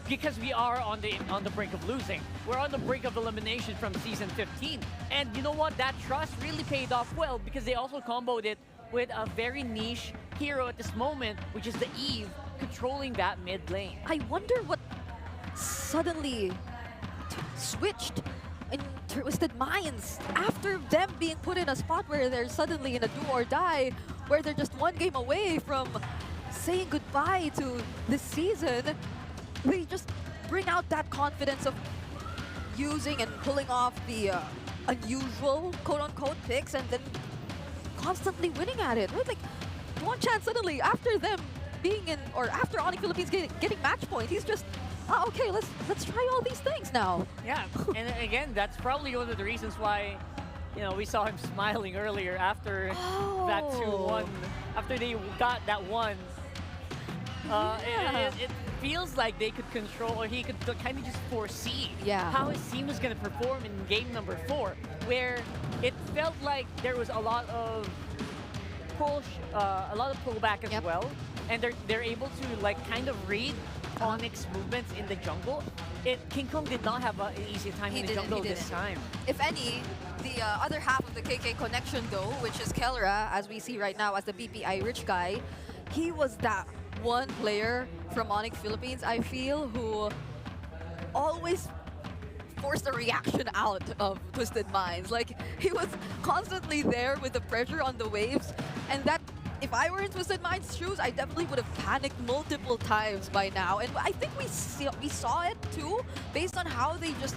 because we are on the brink of losing. We're on the brink of elimination from Season 15. And you know what? That trust really paid off well because they also comboed it with a very niche hero at this moment, which is the Eve, controlling that mid lane. I wonder what suddenly switched in Twisted Minds after them being put in a spot where they're suddenly in a do or die, where they're just one game away from saying goodbye to this season. They just bring out that confidence of using and pulling off the unusual quote-unquote picks and then constantly winning at it. Right? Like, one chance suddenly after them being in, or after Onyx Philippines getting match point, he's just, oh, okay, let's try all these things now. Yeah, and again, that's probably one of the reasons why, you know, we saw him smiling earlier after that 2-1, after they got that one. It feels like they could control, or he could kind of just foresee how his team was going to perform in game number 4, where it felt like there was a lot of pullback as well, and they're able to like kind of read Onyx movements in the jungle. King Kong did not have an easy time in the jungle this time. If any, the other half of the KK connection though, which is Kellera, as we see right now as the BPI rich guy, he was that one player from Onyx Philippines, I feel, who always forced a reaction out of Twisted Minds. Like, he was constantly there with the pressure on the waves, and that, if I were in Twisted Minds' shoes, I definitely would have panicked multiple times by now. And I think we saw it too, based on how they just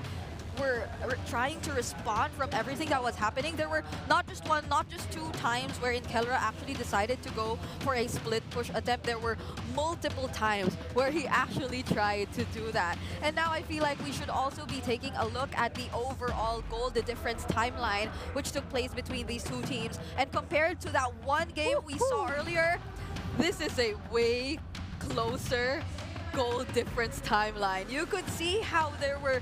were trying to respond from everything that was happening. There were not just one, not just 2 times wherein Kellera actually decided to go for a split push attempt. There were multiple times where he actually tried to do that. And now I feel like we should also be taking a look at the overall goal difference timeline, which took place between these 2 teams. And compared to that one game we saw earlier, this is a way closer goal difference timeline. You could see how there were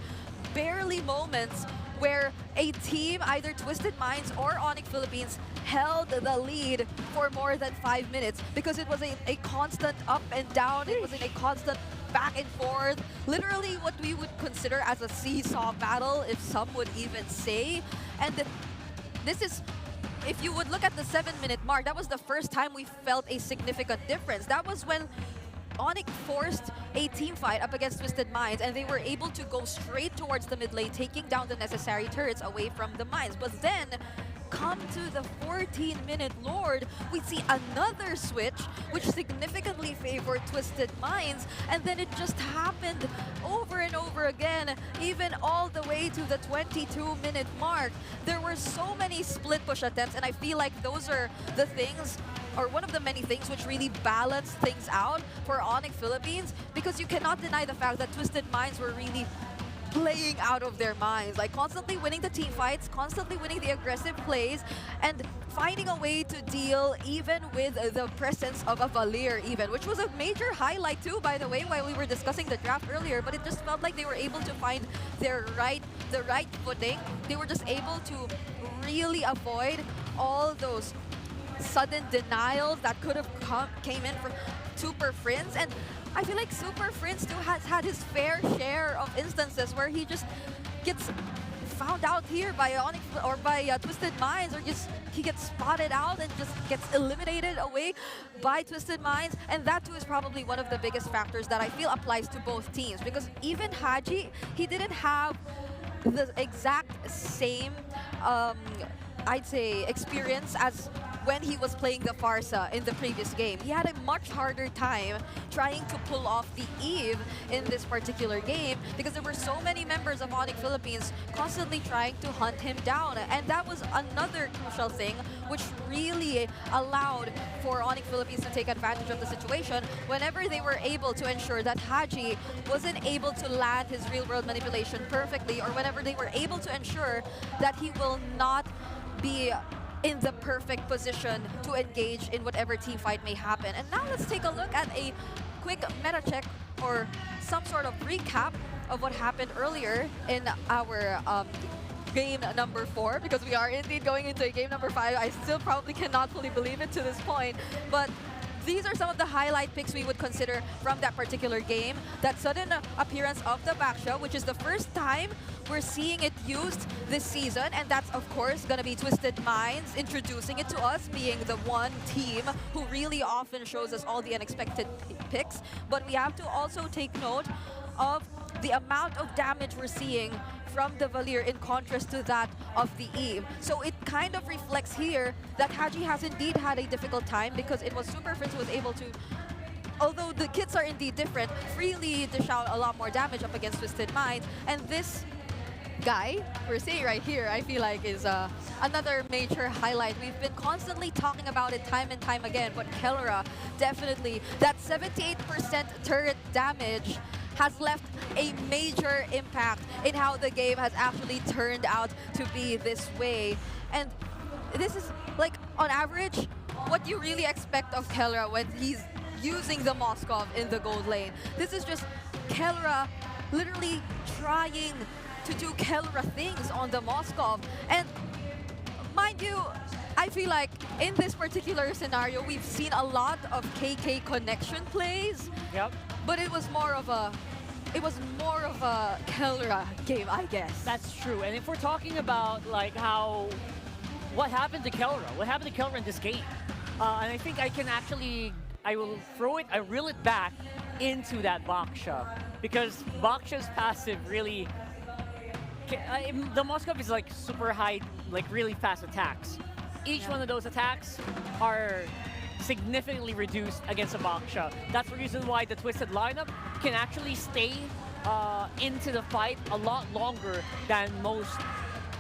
barely moments where a team, either Twisted Minds or Onyx Philippines, held the lead for more than 5 minutes because it was a constant up and down. It was a constant back and forth. Literally what we would consider as a seesaw battle, if some would even say. And this is, if you would look at the 7-minute mark, that was the first time we felt a significant difference. That was when Onyx forced a team fight up against Twisted Minds, and they were able to go straight towards the mid lane, taking down the necessary turrets away from the mines. But then, come to the 14-minute Lord, we see another switch, which significantly favored Twisted Minds, and then it just happened over and over again, even all the way to the 22-minute mark. There were so many split push attempts, and I feel like those are the things, or one of the many things which really balance things out for Onyx Philippines, because you cannot deny the fact that Twisted Minds were really playing out of their minds, like constantly winning the team fights, constantly winning the aggressive plays, and finding a way to deal even with the presence of a Valir even, which was a major highlight too, by the way, while we were discussing the draft earlier. But it just felt like they were able to find the right footing. They were just able to really avoid all those sudden denials that could have came in from Super Friends. And I feel like Super Prince too has had his fair share of instances where he just gets found out here by Onyx or by Twisted Minds, or just he gets spotted out and just gets eliminated away by Twisted Minds. And that too is probably one of the biggest factors that I feel applies to both teams, because even Haji, he didn't have the exact same I'd say experience as when he was playing the Farsa in the previous game. He had a much harder time trying to pull off the Eve in this particular game because there were so many members of Onyx Philippines constantly trying to hunt him down. And that was another crucial thing which really allowed for Onyx Philippines to take advantage of the situation whenever they were able to ensure that Haji wasn't able to land his real-world manipulation perfectly, or whenever they were able to ensure that he will not be in the perfect position to engage in whatever team fight may happen. And now let's take a look at a quick meta check or some sort of recap of what happened earlier in our game number 4, because we are indeed going into game number 5. I still probably cannot fully believe it to this point, but these are some of the highlight picks we would consider from that particular game. That sudden appearance of the backshot, which is the first time we're seeing it used this season, and that's of course gonna be Twisted Minds introducing it to us, being the one team who really often shows us all the unexpected picks. But we have to also take note of the amount of damage we're seeing from the Valier in contrast to that of the Eve. So it kind of reflects here that Haji has indeed had a difficult time, because it was Super Prince who was able to, although the kits are indeed different, freely dish out a lot more damage up against Twisted Minds. And this guy we're seeing right here, I feel like is another major highlight. We've been constantly talking about it time and time again, but Kellera, definitely, that 78% turret damage has left a major impact in how the game has actually turned out to be this way. And this is, like, on average, what you really expect of Kellera when he's using the Moskov in the gold lane. This is just Kellera literally trying to do Kellera things on the Moskov. And mind you, I feel like in this particular scenario, we've seen a lot of KK connection plays. Yep. But it was more of a Kellera game, I guess. That's true. And if we're talking about like what happened to Kellera in this game, and I think I will reel it back into that Baksha, because Baksha's passive really, the Moskov is like super high, like really fast attacks. Each one of those attacks are significantly reduced against a Baksha. That's the reason why the Twisted lineup can actually stay into the fight a lot longer than most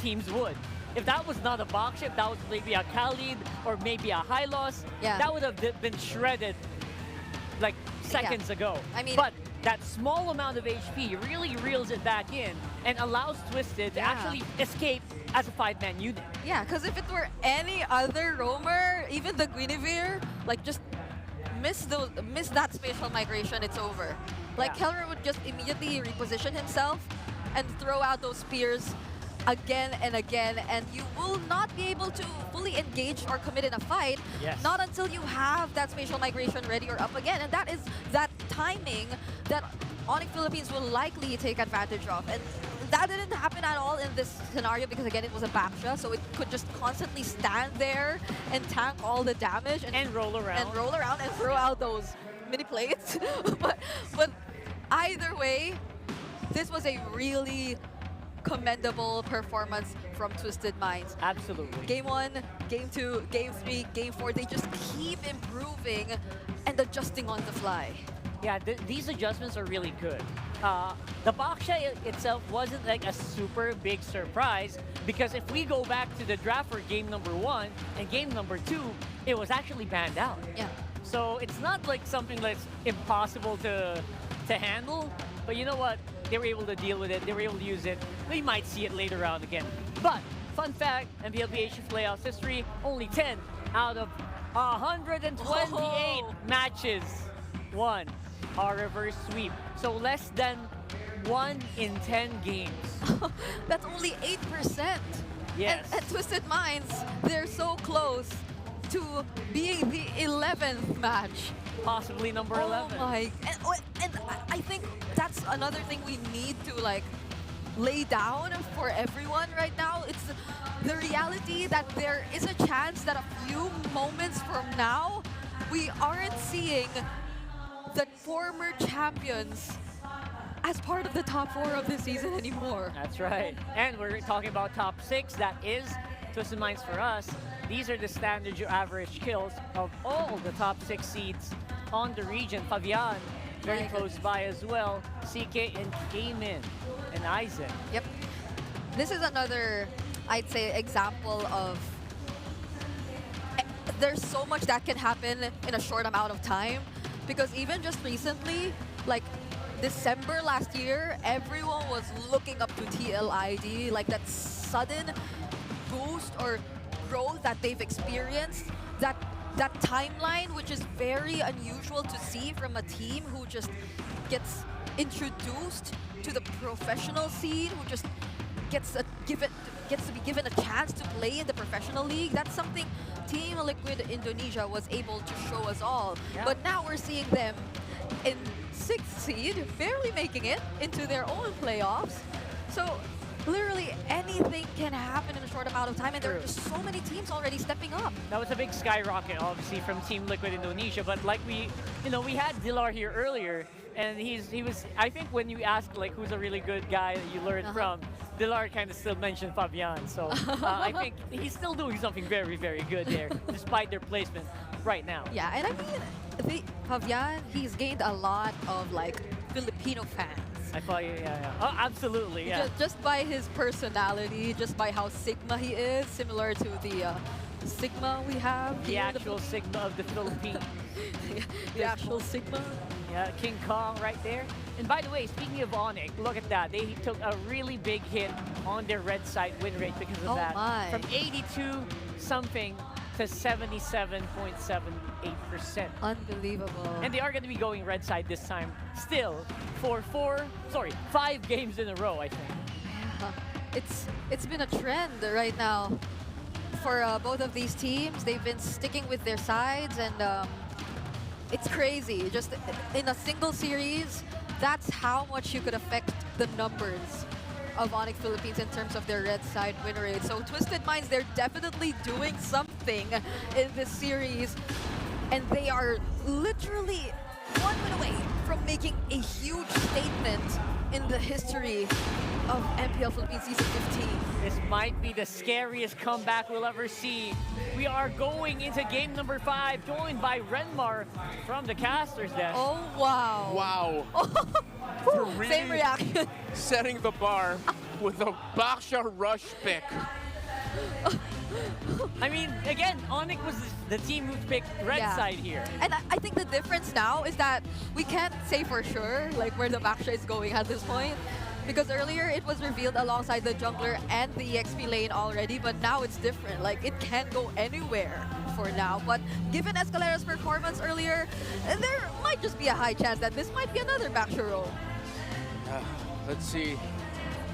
teams would. If that was not a Baksha, if that was maybe a Khalid or maybe a Hylos, that would have been shredded like seconds ago. I mean, but that small amount of HP really reels it back in and allows Twisted to actually escape as a 5-man unit. Yeah, because if it were any other roamer, even the Guinevere, like just miss that spatial migration, it's over. Like Kellera would just immediately reposition himself and throw out those spears again and again, and you will not be able to fully engage or commit in a fight, not until you have that spatial migration ready or up again. And that is that timing that Onyx Philippines will likely take advantage of. And that didn't happen at all in this scenario because, again, it was a Baksha, so it could just constantly stand there and tank all the damage. And roll around. And roll around and throw out those mini plates. but either way, this was a really commendable performance from Twisted Minds. Absolutely. Game 1, Game 2, Game 3, Game 4, they just keep improving and adjusting on the fly. Yeah, these adjustments are really good. The Baksha itself wasn't like a super big surprise, because if we go back to the draft for game number 1 and game number 2, it was actually banned out. Yeah. So it's not like something that's impossible to handle, but you know what? They were able to deal with it. They were able to use it. We might see it later on again. But fun fact, Mpl Ph playoffs history, only 10 out of 128 matches won our reverse sweep. So less than 1 in 10 games. That's only 8%. Yes. And Twisted Minds, they're so close to being the 11th match possibly number 11. Oh my, and I think that's another thing we need to like lay down for everyone right now. It's the reality that there is a chance that a few moments from now, we aren't seeing the former champions as part of the top 4 of this season anymore. That's right. And we're talking about top 6. That is Twisted Minds for us. These are the standard average kills of all the top 6 seeds on the region. Fabian, very close by as well. CK and Cayman and Isaac. Yep. This is another, I'd say, example of there's so much that can happen in a short amount of time. Because even just recently, like December last year, everyone was looking up to TLID, like that sudden boost or growth that they've experienced, that timeline, which is very unusual to see from a team who just gets introduced to the professional scene, who just gets to be given a chance to play in the professional league. That's something Team Liquid Indonesia was able to show us all. Yeah. But now we're seeing them in 6th seed, barely making it into their own playoffs. So literally anything can happen in a short amount of time, and there are just so many teams already stepping up. That was a big skyrocket, obviously, from Team Liquid Indonesia. But like we had Dilar here earlier, and he was. I think when you ask like who's a really good guy that you learned from, Dilar kind of still mentioned Fabian. So I think he's still doing something very, very good there, despite their placement right now. Yeah, and I mean, Fabian, he's gained a lot of like Filipino fans. I thought, yeah. Oh, absolutely, yeah. Just by his personality, just by how Sigma he is, similar to the Sigma we have. The actual Sigma of the Philippines. The actual Sigma. Yeah, King Kong right there. And by the way, speaking of Onyx, look at that. They took a really big hit on their red side win rate because of that. My. From 82 something to 77.78%. Unbelievable. And they are going to be going red side this time still for 5 games in a row, I think. Yeah. It's been a trend right now for both of these teams. They've been sticking with their sides, and it's crazy. Just in a single series, that's how much you could affect the numbers of Onyx Philippines in terms of their red side win rate. So Twisted Minds, they're definitely doing something in this series, and they are literally 1 win away from making a huge statement in the history of MPL Philippines Season 15. This might be the scariest comeback we'll ever see. We are going into game number 5, joined by Renmar from the caster's desk. Oh, wow. Wow. Really same reaction. Setting the bar with a Baksha rush pick. I mean, again, Onyx was the team who picked red side here. And I think the difference now is that we can't say for sure like where the Baksha is going at this point. Because earlier it was revealed alongside the jungler and the EXP lane already, but now it's different. Like, it can't go anywhere for now. But given Escalera's performance earlier, there might just be a high chance that this might be another Baksha roll. Let's see.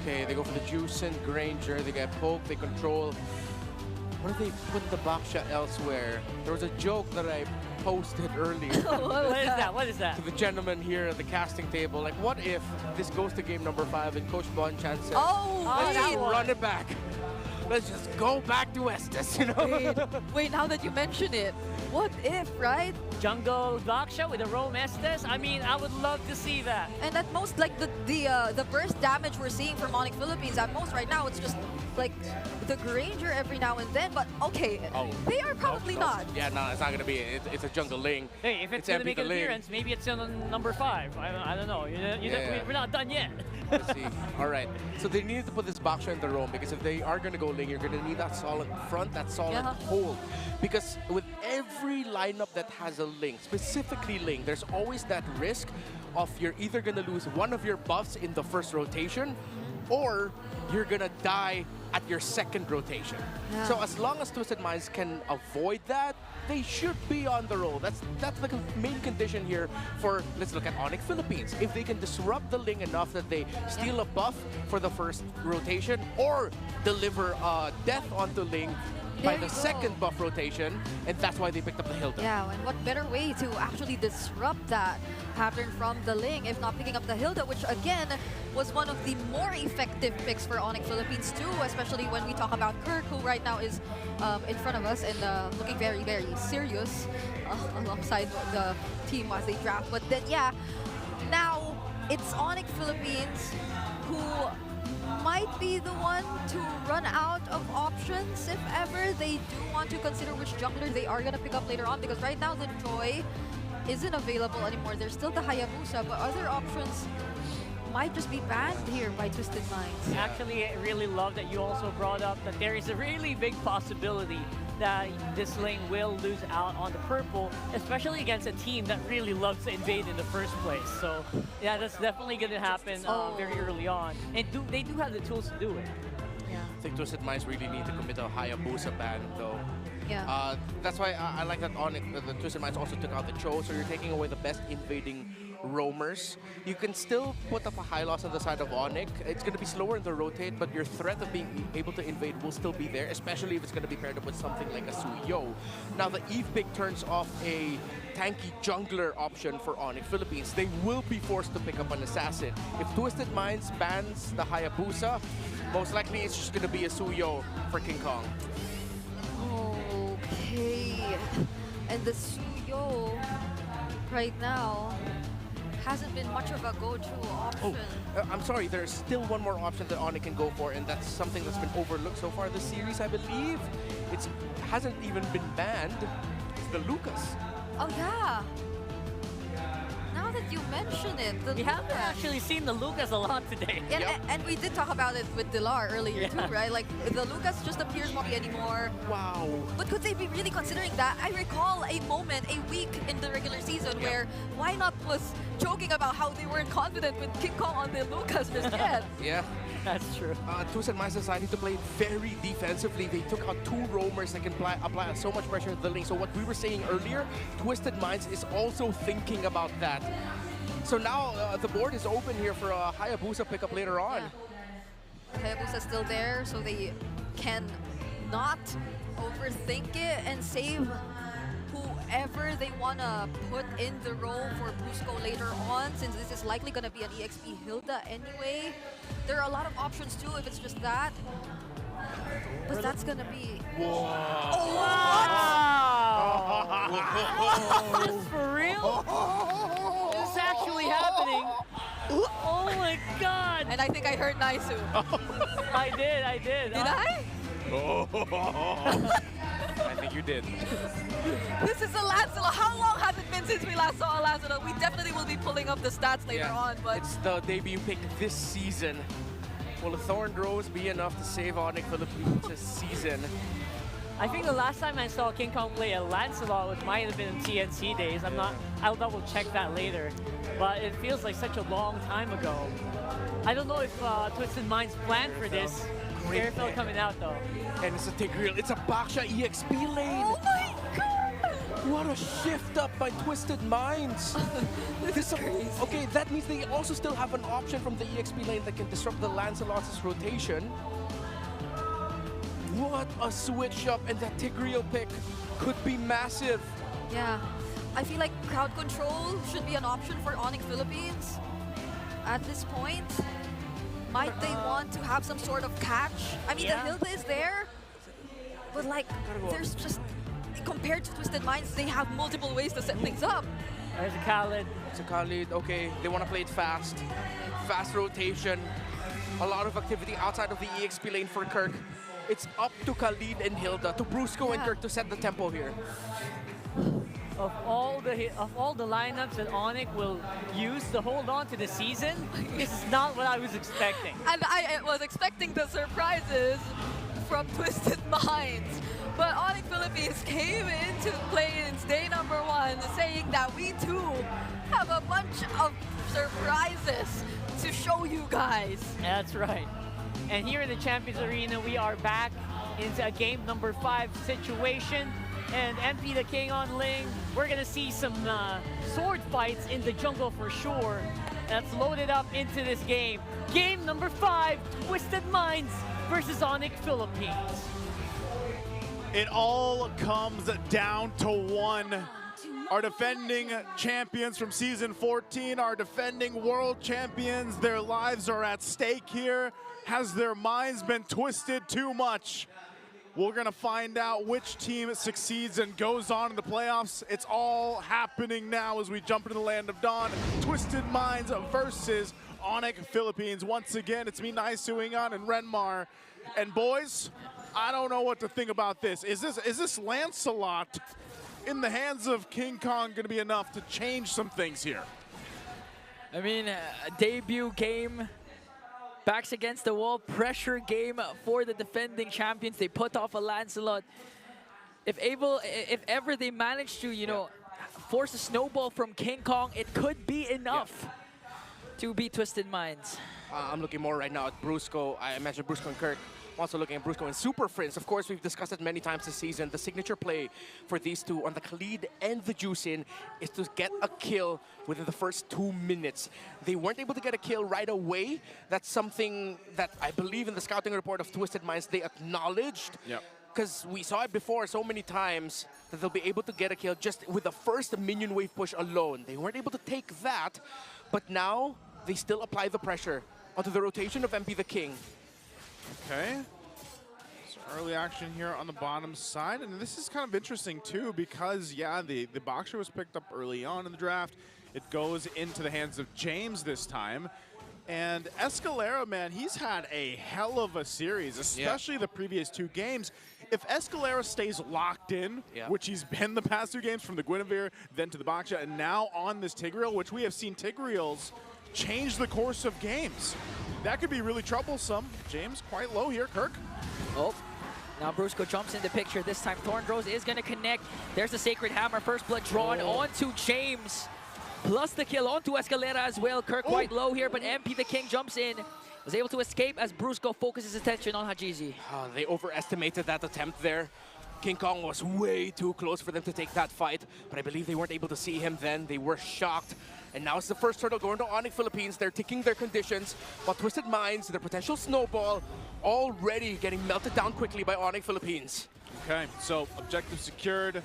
Okay, they go for the Juice and Granger. They get poke, they control. What if they put the Baksha elsewhere? There was a joke that I posted earlier. What is that? To the gentleman here at the casting table. Like, what if this goes to game number 5 and Coach Bonchan says, let's just run it back. Let's just go back to Estes, you know? Wait, now that you mention it, what if, right? Jungle Baksha with a Roam Estes? I mean, I would love to see that. And at most, like, the burst damage we're seeing from Onyx Philippines, at most right now, it's just, like, the Granger every now and then. But, okay, they are probably not. Yeah, no, it's not going to be it. It's a Jungle Ling. Hey, if it's going to make an appearance, maybe it's on number 5. I don't know. We're not done yet. Let's see. All right. So they needed to put this Baksha in the roam, because if they are going to go Ling, you're going to need that solid front, that solid hold. Because with every lineup that has a Ling, specifically Ling, there's always that risk of you're either going to lose one of your buffs in the first rotation, or you're going to die at your second rotation. Yeah. So as long as Twisted Minds can avoid that, they should be on the roll. That's the main condition here for, let's look at Onyx Philippines. If they can disrupt the Ling enough that they steal a buff for the first rotation or deliver death onto Ling, by There the you second go. buff rotation, and that's why they picked up the Hilda. Yeah, and what better way to actually disrupt that pattern from the Ling if not picking up the Hilda, which again was one of the more effective picks for Onyx Philippines too, especially when we talk about Kirk, who right now is in front of us and looking very, very serious alongside the team as they draft. But then, yeah, now it's Onyx Philippines who might be the one to run out of options if ever they do want to consider which jungler they are going to pick up later on, because right now the Joy isn't available anymore. There's still the Hayabusa, but other options might just be banned here by Twisted Minds. Actually, I really love that you also brought up that there is a really big possibility that this lane will lose out on the purple, especially against a team that really loves to invade in the first place. So yeah, that's definitely going to happen very early on. And they do have the tools to do it. Yeah. I think Twisted Minds really need to commit a Hayabusa ban, though. Yeah. That's why I like that Onyx, the Twisted Minds also took out the Cho, so you're taking away the best invading roamers. You can still put up a high loss on the side of Onyx. It's going to be slower in the rotate, but your threat of being able to invade will still be there, especially if it's going to be paired up with something like a Suyo. Now the Eve pick turns off a tanky jungler option for Onyx Philippines. They will be forced to pick up an assassin. If Twisted Minds bans the Hayabusa, most likely it's just going to be a Suyo for King Kong. Okay. And the Suyo right now hasn't been much of a go-to option. I'm sorry, there's still one more option that Onyx can go for, and that's something that's been overlooked so far this series, I believe. It hasn't even been banned. It's the Lucas. Oh yeah. Now that you mention it, the We haven't Lucas. actually seen the Lucas a lot today. And we did talk about it with Dilar earlier too, right? Like the Lucas just appears not anymore. Wow. But could they be really considering that? I recall a moment, a week in the regular season where Why Not was joking about how they weren't confident with King Kong on the Lucas just yet. Yeah. That's true. Twisted Minds decided to play very defensively. They took out two roamers that can apply so much pressure to the lane. So what we were saying earlier, Twisted Minds is also thinking about that. So now the board is open here for a Hayabusa pickup later on. Hayabusa's still there, so they can not overthink it and save whoever they want to put in the role for Brusco later on, since this is likely going to be an EXP Hilda anyway. There are a lot of options too if it's just that. But that's going to be... Whoa. Oh, Wow! Is this for real? Is this actually happening? Oh my god! And I think I heard Naisu. I did. Did I? I think you did. This is a Lancelot. How long has it been since we last saw a Lancelot? We definitely will be pulling up the stats later on, but... It's the debut pick this season. Will a Thorned Rose be enough to save Onyx Philippines this season? I think the last time I saw King Kong play a Lancelot, which might have been in TNC days. I'll double check that later. But it feels like such a long time ago. I don't know if Twisted Minds planned for this. Airfield coming out though. And it's a Tigreal. It's a Baksha EXP lane. Oh my god! What a shift up by Twisted Minds. This is crazy. Okay, that means they also still have an option from the EXP lane that can disrupt the Lancelot's rotation. What a switch up, and that Tigreal pick could be massive. Yeah. I feel like crowd control should be an option for Onyx Philippines at this point. Might they want to have some sort of catch? I mean, the Hilda is there, but like, there's just, compared to Twisted Minds, they have multiple ways to set things up. There's a Khalid. It's a Khalid, okay. They want to play it fast. Fast rotation. A lot of activity outside of the EXP lane for Kirk. It's up to Khalid and Hilda, to Brusco and Kirk to set the tempo here. Of all the lineups that Onyx will use to hold on to the season, this is not what I was expecting. And I was expecting the surprises from Twisted Minds. But Onyx Philippines came into play-ins day number 1 saying that we too have a bunch of surprises to show you guys. That's right. And here in the Champions Arena, we are back into a game number 5 situation. And MP the King on Ling, we're gonna see some sword fights in the jungle for sure. That's loaded up into this game. Game number 5, Twisted Minds versus Onyx Philippines. It all comes down to one. Our defending champions from season 14, our defending world champions, their lives are at stake here. Has their minds been twisted too much? We're gonna find out which team succeeds and goes on in the playoffs. It's all happening now as we jump into the land of Dawn. Twisted Minds versus Onyx Philippines. Once again, it's me, Naisu, Ingan, and Renmar. And boys, I don't know what to think about this. Is this Lancelot in the hands of King Kong gonna be enough to change some things here? I mean, a debut game, backs against the wall, pressure game for the defending champions. They put off a Lancelot. If ever they manage to, you know, force a snowball from King Kong, it could be enough to beat Twisted Minds. I'm looking more right now at Brusco. I mentioned Brusco and Kirk. I'm also looking at Brusco and Super Friends. Of course, we've discussed it many times this season. The signature play for these two on the Khalid and the Juicin is to get a kill within the first 2 minutes. They weren't able to get a kill right away. That's something that I believe in the scouting report of Twisted Minds they acknowledged. Because we saw it before so many times that they'll be able to get a kill just with the first minion wave push alone. They weren't able to take that, but now they still apply the pressure onto the rotation of MP the King. Okay. So early action here on the bottom side. And this is kind of interesting too because, yeah, the Boxer was picked up early on in the draft. It goes into the hands of James this time. And Escalera, man, he's had a hell of a series, especially the previous 2 games. If Escalera stays locked in, which he's been the past 2 games from the Guinevere, then to the Boxer, and now on this Tigreal, which we have seen Tigreals change the course of games. That could be really troublesome. James quite low here. Kirk. Oh, now Brusco jumps in the picture. This time Thornrose is going to connect. There's the Sacred Hammer. First blood drawn onto James. Plus the kill onto Escalera as well. Kirk quite low here, but MP the King jumps in. Was able to escape as Brusco focuses his attention on Hajizi. They overestimated that attempt there. King Kong was way too close for them to take that fight, but I believe they weren't able to see him then. They were shocked. And now it's the first turtle going to Onyx Philippines. They're ticking their conditions, while Twisted Minds, their potential snowball, already getting melted down quickly by Onyx Philippines. Okay, so objective secured. A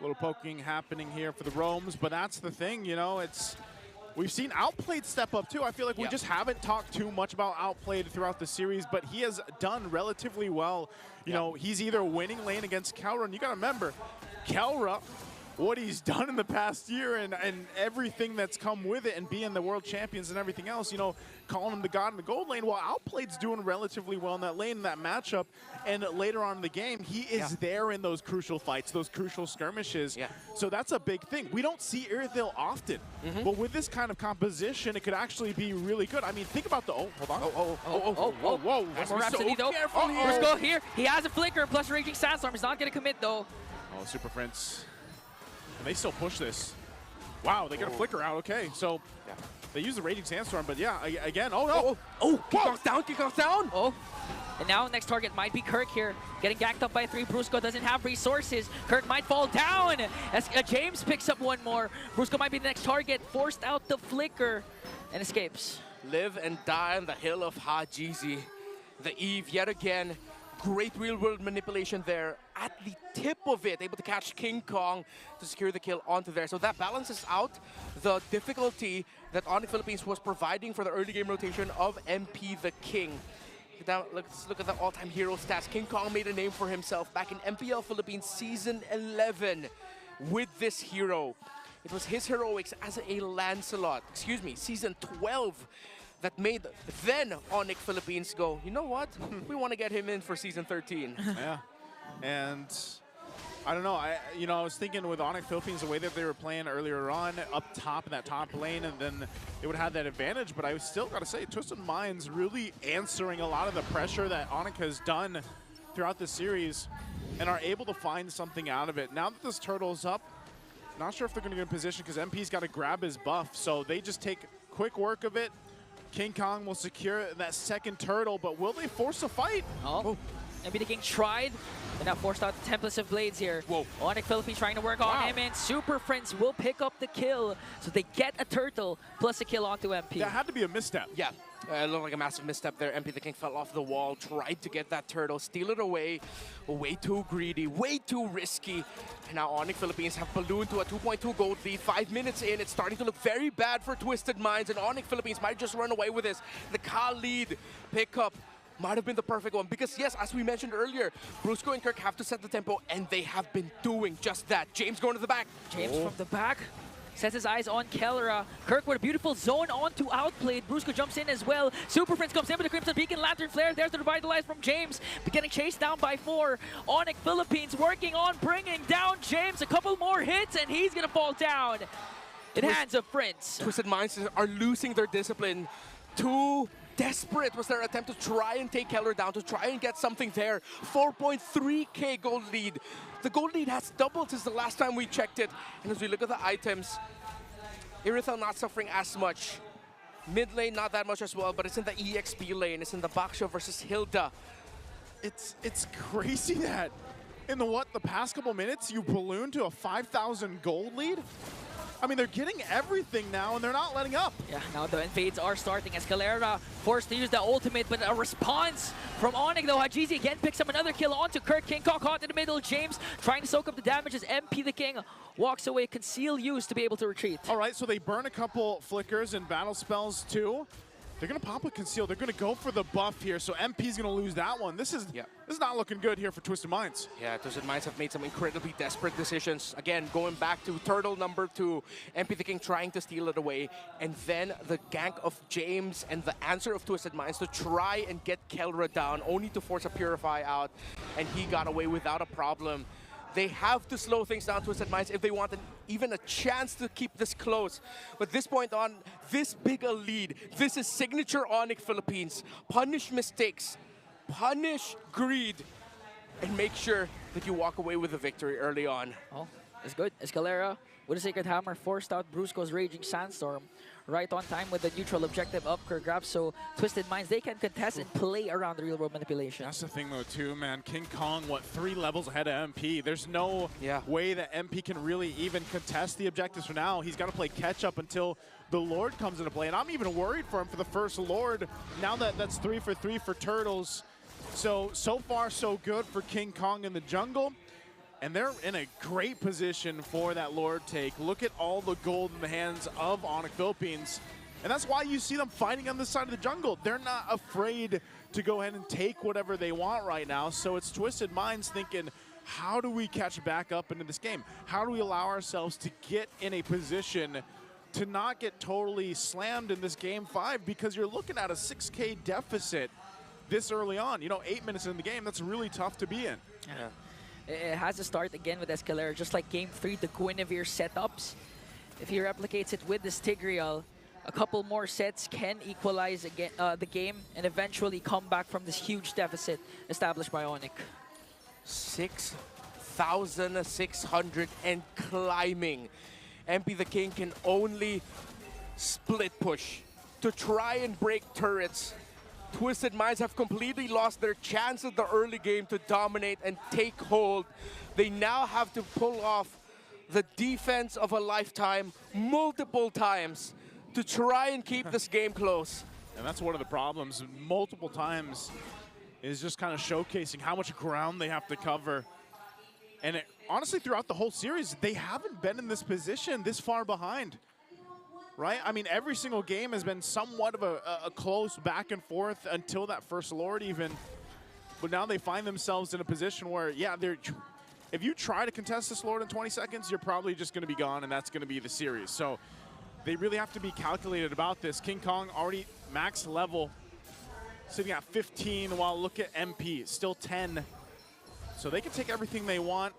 little poking happening here for the Roams, but that's the thing, you know, we've seen Outplayed step up too. I feel like we just haven't talked too much about Outplayed throughout the series, but he has done relatively well. You know, he's either winning lane against Kelra, and you gotta remember, Kelra, what he's done in the past year and everything that's come with it and being the world champions and everything else, you know, calling him the god in the gold lane, while Outplayed's doing relatively well in that lane, in that matchup, and later on in the game, he is there in those crucial fights, those crucial skirmishes. So that's a big thing. We don't see Irithyll often, but with this kind of composition, it could actually be really good. I mean, think about the, hold on. Whoa. More Rhapsody though. Brusco here. He has a flicker plus Raging Sandstorm. He's not going to commit though. Oh, Super Prince. And they still push this. Wow, they got a flicker out. Okay, so they use the Raging Sandstorm, but yeah, again, King Kong's down, King Kong's down! And now next target might be Kirk here. Getting ganked up by 3. Brusco doesn't have resources. Kirk might fall down as James picks up one more. Brusco might be the next target. Forced out the flicker and escapes. Live and die on the hill of Hajizi. The Eve yet again. Great real-world manipulation there at the tip of it, able to catch King Kong to secure the kill onto there. So that balances out the difficulty that Onyx Philippines was providing for the early game rotation of MP the King. Let's look at the all-time hero stats. King Kong made a name for himself back in Mpl Philippines Season 11 with this hero. It was his heroics as a Lancelot, Season 12, that made then Onyx Philippines go, you know what? We want to get him in for Season 13. Yeah, and I don't know. I was thinking with Onyx Philippines, the way that they were playing earlier on, up top in that top lane, and then they would have that advantage. But I still got to say, Twisted Minds really answering a lot of the pressure that Onyx has done throughout the series, and are able to find something out of it. Now that this turtle's up, not sure if they're going to get in position because MP's got to grab his buff, so they just take quick work of it. King Kong will secure that second turtle, but will they force a fight? MP the King tried, but now forced out the Templars of Blades here. Onyx Philippines trying to work on him, and Super Friends will pick up the kill. So they get a turtle plus a kill onto MP. That had to be a misstep. Yeah. It looked like a massive misstep there. MP the King fell off the wall, tried to get that turtle, steal it away. Way too greedy, way too risky. And now Onyx Philippines have ballooned to a 2.2 gold lead. 5 minutes in, it's starting to look very bad for Twisted Minds, and Onyx Philippines might just run away with this. The Khalid pickup might have been the perfect one, because yes, as we mentioned earlier, Brusco and Kirk have to set the tempo, and they have been doing just that. James going to the back. James from the back sets his eyes on Kellera. Kirk with a beautiful zone onto Outplayed. Brusco jumps in as well. Super Prince comes in with the Crimson Beacon Lantern Flare. There's the Revitalize from James. But getting chased down by 4. Onyx Philippines working on bringing down James. A couple more hits and he's going to fall down in hands of Prince. Twisted Minds are losing their discipline. Too desperate was their attempt to try and take Keller down, to try and get something there. 4.3k gold lead. The gold lead has doubled since the last time we checked it. And as we look at the items, Irithel not suffering as much. Mid lane not that much as well, but it's in the EXP lane. It's in the Baksho versus Hilda. It's crazy that in the past couple minutes you ballooned to a 5,000 gold lead. I mean, they're getting everything now, and they're not letting up. Yeah, now the invades are starting as Calera forced to use the ultimate, but a response from Onyx, though. Hajizi again picks up another kill onto Kirk. King Kong caught in the middle. James trying to soak up the damage as MP the King walks away. Conceal use to be able to retreat. All right, so they burn a couple flickers and battle spells, too. They're going to pop a conceal. They're going to go for the buff here, so MP's going to lose that one. This is not looking good here for Twisted Minds. Yeah, Twisted Minds have made some incredibly desperate decisions. Again, going back to turtle number 2, MP the King trying to steal it away, and then the gank of James and the answer of Twisted Minds to try and get Kelra down, only to force a Purify out, and he got away without a problem. They have to slow things down, Twisted Minds, if they want even a chance to keep this close. But this point on, this big a lead, this is signature Onyx Philippines. Punish mistakes, punish greed, and make sure that you walk away with a victory early on. Oh, it's good. Escalera with a Sacred Hammer forced out Brusco's Raging Sandstorm. Right on time with the neutral objective up for grabs, so Twisted Minds, they can contest and play around the real world manipulation. That's the thing though too, man. King Kong, 3 levels ahead of MP. There's no way that MP can really even contest the objectives for now. He's got to play catch up until the Lord comes into play, and I'm even worried for him for the first Lord. Now that's 3 for 3 for Turtles. So far so good for King Kong in the jungle. And they're in a great position for that Lord take. Look at all the gold in the hands of Onyx Philippines. And that's why you see them fighting on this side of the jungle. They're not afraid to go ahead and take whatever they want right now. So it's Twisted Minds thinking, how do we catch back up into this game? How do we allow ourselves to get in a position to not get totally slammed in this game 5? Because you're looking at a 6K deficit this early on. 8 minutes in the game, that's really tough to be in. Yeah. It has to start again with Escalera, just like Game 3, the Guinevere setups. If he replicates it with the Stigriel, a couple more sets can equalize again, the game and eventually come back from this huge deficit established by Onyx. 6,600 and climbing. MP the King can only split push to try and break turrets. Twisted Minds have completely lost their chance at the early game to dominate and take hold. They now have to pull off the defense of a lifetime multiple times to try and keep this game close. And that's one of the problems. Multiple times is just kind of showcasing how much ground they have to cover. And honestly, throughout the whole series, they haven't been in this position this far behind. Right? I mean, every single game has been somewhat of a close back and forth until that first Lord even. But now they find themselves in a position where, if you try to contest this Lord in 20 seconds, you're probably just going to be gone, and that's going to be the series. So they really have to be calculated about this. King Kong already max level, sitting at 15, while look at MP, still 10. So they can take everything they want.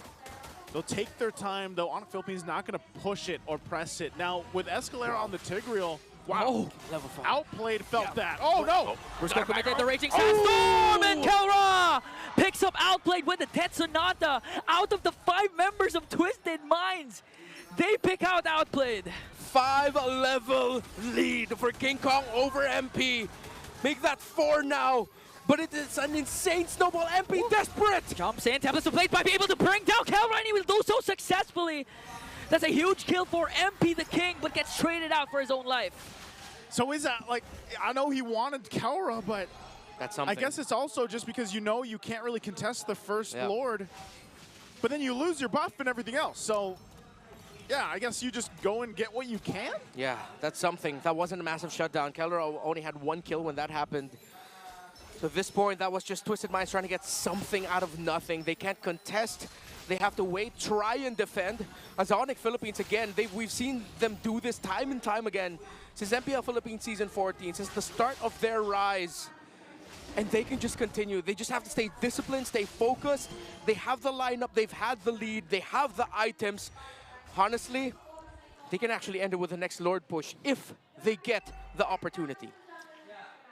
They'll take their time, though. Onyx Philippines not going to push it or press it. Now, with Escalera on the Tigreal, wow, level 5. Outplayed felt that. Oh, no! Brusco committed the Raging Sandstorm, and Kelra picks up Outplayed with the Death Sonata. Out of the 5 members of Twisted Minds, they pick out Outplayed. 5-level lead for King Kong over MP. Make that 4 now. But it is an insane snowball. MP desperate. Jumps in, tablets to plate, might be able to bring down Kelra, and he will do so successfully. That's a huge kill for MP the King, but gets traded out for his own life. So is that, like, I know he wanted Kelra, but that's something. I guess it's also just because you know you can't really contest the first Yep. Lord, but then you lose your buff and everything else. So, yeah, I guess you just go and get what you can? Yeah, that's something. That wasn't a massive shutdown. Keller only had 1 kill when that happened. So at this point, that was just Twisted Minds trying to get something out of nothing. They can't contest. They have to wait, try and defend. As Onyx Philippines, again, we've seen them do this time and time again since MPL Philippines Season 14, since the start of their rise. And they can just continue. They just have to stay disciplined, stay focused. They have the lineup, they've had the lead, they have the items. Honestly, they can actually end it with the next Lord push if they get the opportunity.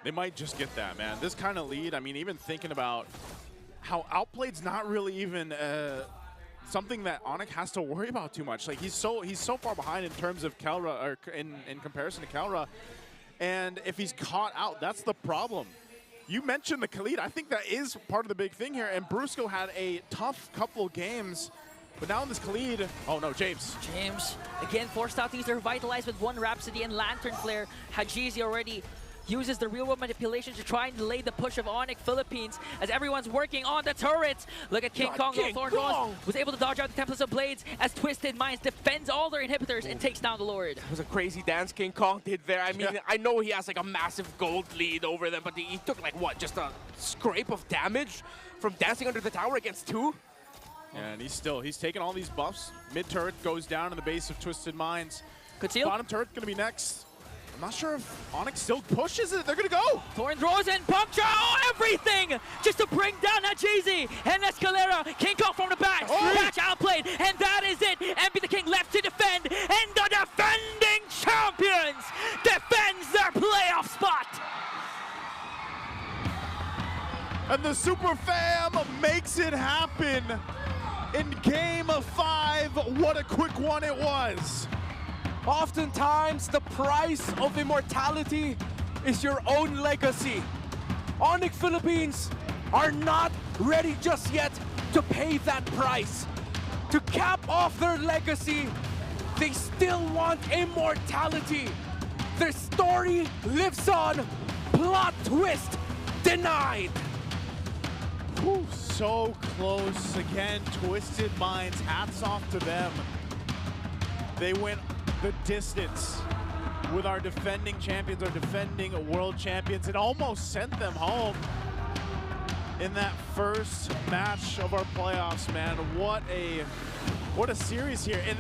They might just get that, man. This kind of lead, I mean, even thinking about how Outplayed's not really even something that Onyx has to worry about too much. Like, he's so far behind in terms of Kelra, or in comparison to Kelra. And if he's caught out, that's the problem. You mentioned the Khalid. I think that is part of the big thing here. And Brusco had a tough couple of games. But now in this Khalid, oh no, James. James, again, forced out to use their Revitalize with 1 Rhapsody and Lantern Flare. Hajizi already uses the real-world manipulation to try and delay the push of Onyx Philippines as everyone's working on the turrets. Look at King Kong. Thorn Rose was able to dodge out the Templars of Blades as Twisted Minds defends all their inhibitors and takes down the Lord. It was a crazy dance King Kong did there. I mean, I know he has like a massive gold lead over them, but he took like what, just a scrape of damage from dancing under the tower against 2? Yeah, and he's taking all these buffs. Mid turret goes down in the base of Twisted Minds. Conceal. Bottom turret gonna be next. I'm not sure if Onyx still pushes it. They're gonna go. Thorn throws and puncture everything just to bring down Hajizi and Escalera. King Kong from the back. Match outplayed, and that is it. MP the King left to defend, and the defending champions defends their playoff spot. And the Super Fam makes it happen in Game 5. What a quick one it was. Oftentimes, the price of immortality is your own legacy. Onyx Philippines are not ready just yet to pay that price. To cap off their legacy, they still want immortality. Their story lives on. Plot twist denied. Whew, so close. Again, Twisted Minds, hats off to them. They went the distance with our defending champions, our defending world champions. It almost sent them home in that first match of our playoffs, man. What a series here. And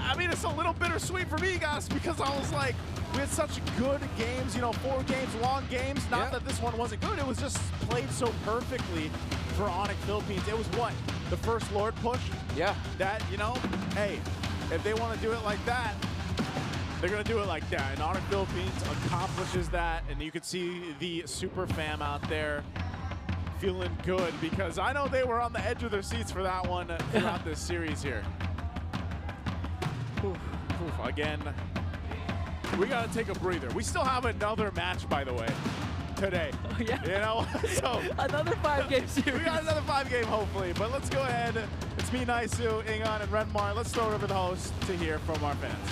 I mean, it's a little bittersweet for me, guys, because I was like, we had such good games, you know, 4 games, long games. Not that this one wasn't good, it was just played so perfectly for Onyx Philippines. It was what? The first Lord push? Yeah. That, you know, hey, if they want to do it like that, they're going to do it like that. And Onyx Philippines accomplishes that, and you can see the Super Fam out there feeling good, because I know they were on the edge of their seats for that one throughout this series here. Again, we got to take a breather. We still have another match, by the way, today. Oh, yeah. You know, so another 5-game series. We got another 5-game, hopefully. But let's go ahead. It's me, Naisu, Ingon, and Renmar. Let's throw it over to the host to hear from our fans.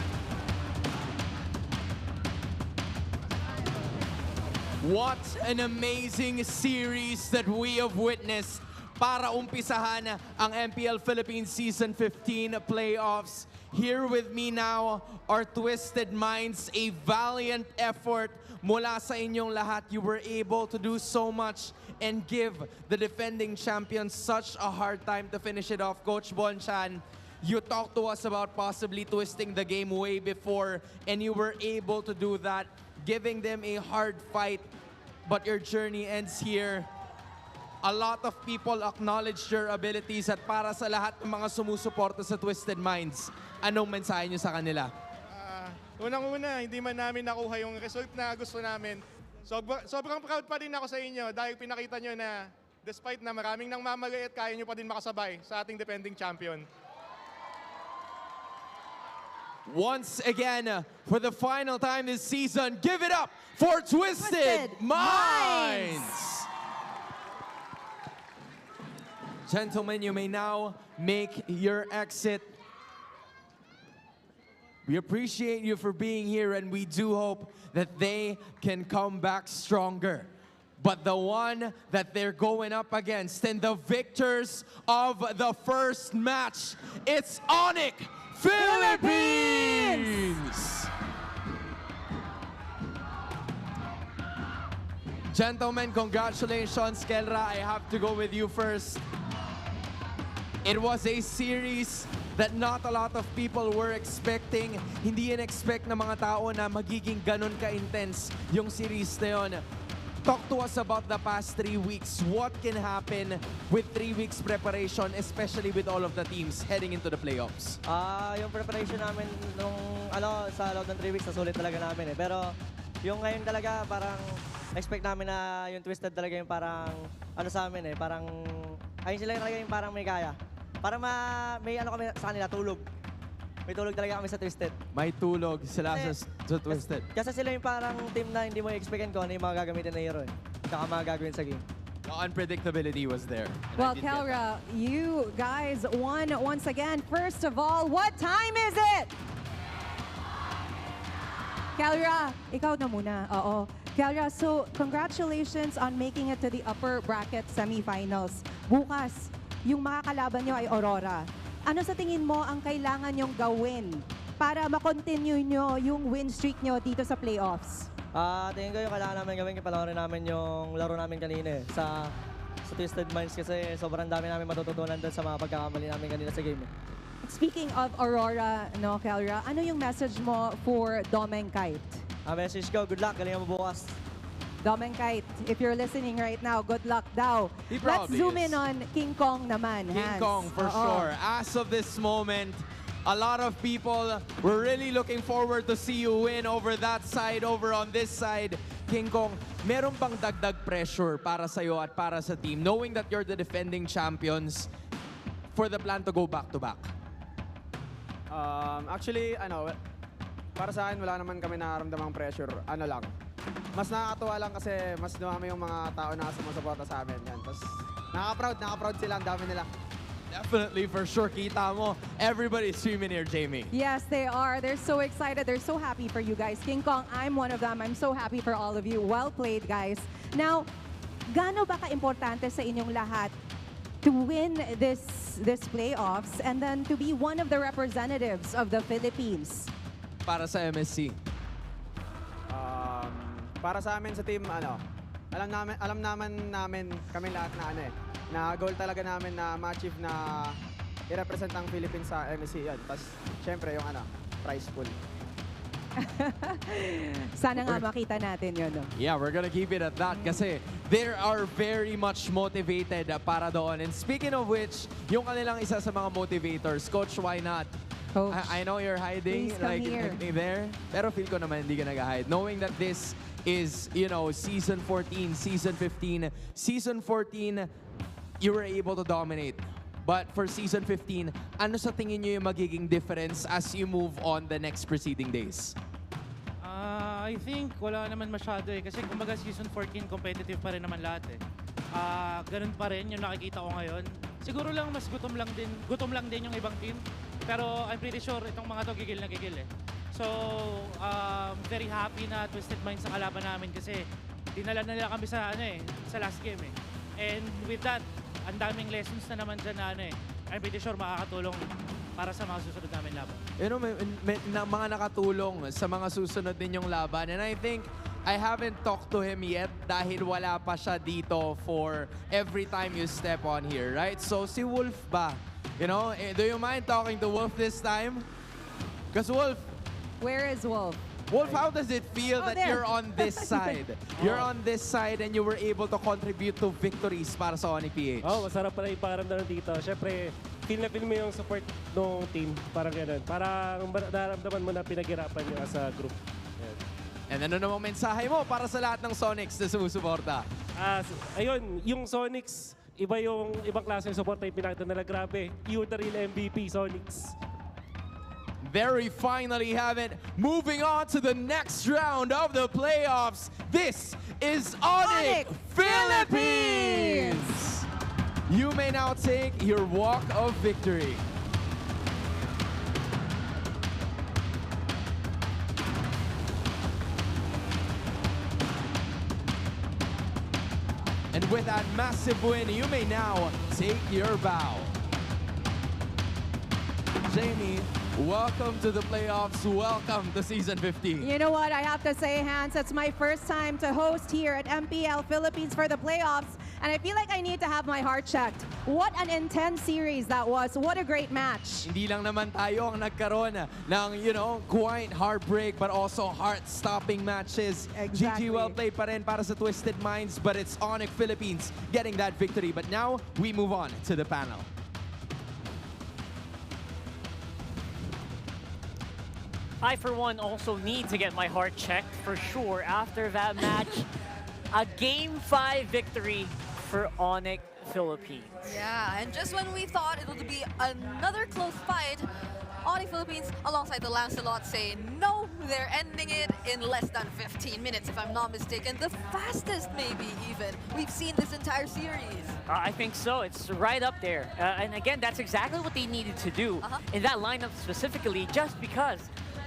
What an amazing series that we have witnessed para umpisahan ang MPL Philippines Season 15 playoffs. Here with me now are Twisted Minds, a valiant effort mula sa inyong lahat. You were able to do so much and give the defending champions such a hard time to finish it off. Coach Bonchan, you talked to us about possibly twisting the game way before, and you were able to do that, giving them a hard fight, but your journey ends here. A lot of people acknowledge your abilities, at para sa lahat ng mga sumusuporta sa Twisted Minds, anong mensahe nyo sa kanila? Unang-una, hindi man namin nakuha yung result na gusto namin. Sobrang proud pa rin ako sa inyo dahil pinakita nyo na despite na maraming nang mamaliit, kaya nyo pa din makasabay sa ating defending champion. Once again, for the final time this season, give it up for Twisted Minds! Gentlemen, you may now make your exit. We appreciate you for being here, and we do hope that they can come back stronger. But the one that they're going up against and the victors of the first match, it's Onyx Philippines! Gentlemen, congratulations, Kelra. I have to go with you first. It was a series that not a lot of people were expecting. Hindi in-expect ng mga tao na magiging ganun ka-intense yung series na yun. Talk to us about the past 3 weeks. What can happen with 3 weeks preparation, especially with all of the teams heading into the playoffs? Yung preparation namin nung sa loob ng 3 weeks, nasulit talaga namin eh. Pero yung ngayon talaga, parang expect namin na yung Twisted talaga yung parang sa amin eh. Parang, ayun sila talaga yung parang may kaya. Parang may kami sa kanila, tulog. May tulog talaga kami sa Twisted. May tulog sila sa Twisted. Kasi sila yung parang team na hindi mo i-expectin ko ano yung mga gagamitin na hero eh. Tsaka mga gagawin sa game. The unpredictability was there. Well, Kelra, you guys won once again. First of all, what time is it? Kelra, ikaw na muna. Oo. Kelra, so congratulations on making it to the upper bracket semifinals. Bukas, yung makakalaban nyo ay Aurora. Ano sa tingin mo ang kailangan nyong gawin para makontinue nyo yung win streak nyo dito sa playoffs? Tingin ko yung kailangan namin gawin, panoorin namin yung laro namin kanina sa Twisted Minds kasi sobrang dami namin matututunan doon sa mga pagkakamali namin kanina sa game. Speaking of Aurora, no, Kelra, ano yung message mo for Domeng Kite? Message ko, good luck, galingan mo bukas. Domeng Kite, if you're listening right now, good luck daw. Let's zoom in on King Kong naman, King Hans. Kong, for sure. As of this moment, a lot of people were really looking forward to see you win over that side, over on this side. King Kong, meron bang dagdag pressure para sa'yo at para sa team, knowing that you're the defending champions, for the plan to go back-to-back? Actually, para sa akin, wala naman kami nararamdamang pressure. Ano lang. Mas nakakatuwa lang kasi mas dumami yung mga tao na sumusuporta sa amin. Yan. Tapos nakaka-proud sila, ang dami nila. Definitely, for sure. Kita mo, everybody's streaming here, Jamie. Yes, they are. They're so excited. They're so happy for you guys. King Kong, I'm one of them. I'm so happy for all of you. Well played, guys. Now, gaano ba ka-importante sa inyong lahat to win this playoffs and then to be one of the representatives of the Philippines? Para sa MSC. Para sa amin sa team, alam namin kami lahat na goal talaga namin na ma-achieve na i-represent ang Philippines sa MSC yan. Tapos, syempre, yung prize pool. Sana nga makita natin yun. No? Yeah, we're gonna keep it at that kasi they are very much motivated para doon. And speaking of which, yung kanilang isa sa mga motivators, Coach, why not? Coach, I know you're hiding, please come here. there, pero feel ko naman hindi ka nag-hide. Knowing that this is, season 14, season 15. Season 14, you were able to dominate. But for season 15, ano sa tingin nyo yung magiging difference as you move on the next preceding days? I think wala naman masyado eh. Kasi kumbaga season 14, competitive pa rin naman lahat eh. Ganun pa rin yung nakikita ko ngayon. Siguro lang mas gutom lang din yung ibang team. Pero I'm pretty sure itong mga to gigil na gigil eh. So, very happy na Twisted Minds sa kalaban namin kasi dinala na nila kami sa sa last game eh. And with that, ang daming lessons na naman dyan na I'm pretty sure makakatulong para sa mga susunod namin laban. May mga nakatulong sa mga susunod din yung laban. And I think I haven't talked to him yet dahil wala pa siya dito for every time you step on here, right? So si Wolf ba? Do you mind talking to Wolf this time? Because Wolf... Where is Wolf? Wolf, how does it feel that there. you're on this side? You're on this side and you were able to contribute to victories para sa Mpl Ph. Masarap pala yung pakiramdam dito. Siyempre, feel mo yung support ng team. Parang gano'n. Parang nararamdaman mo na pinaghirapan nyo as a group. Yan. And ano namang mensahe mo para sa lahat ng Sonics na sumusuporta? Ayun, yung Sonics, ibang klase ng support yung pinakita nila. Grabe, you the real MVP, Sonics. There we finally have it. Moving on to the next round of the playoffs. This is Onyx Philippines! You may now take your walk of victory. with that massive win, you may now take your bow. Jamie, welcome to the playoffs. Welcome to Season 15. You know what? I have to say, Hans, it's my first time to host here at Mpl Philippines for the playoffs, and I feel like I need to have my heart checked. What an intense series that was. What a great match. Hindi lang naman tayo ang nagkaroon ng, quite heartbreak but also heart-stopping matches. Exactly. GG well played pa rin para sa Twisted Minds, but it's Onyx Philippines getting that victory. But now, we move on to the panel. I, for one, also need to get my heart checked for sure after that match. A Game 5 victory for Onyx Philippines. Yeah, and just when we thought it would be another close fight, Onyx Philippines, alongside the Lancelot, say no, they're ending it in less than 15 minutes, if I'm not mistaken. The fastest, maybe, even, we've seen this entire series. I think so. It's right up there. And again, that's exactly what they needed to do in that lineup specifically, just because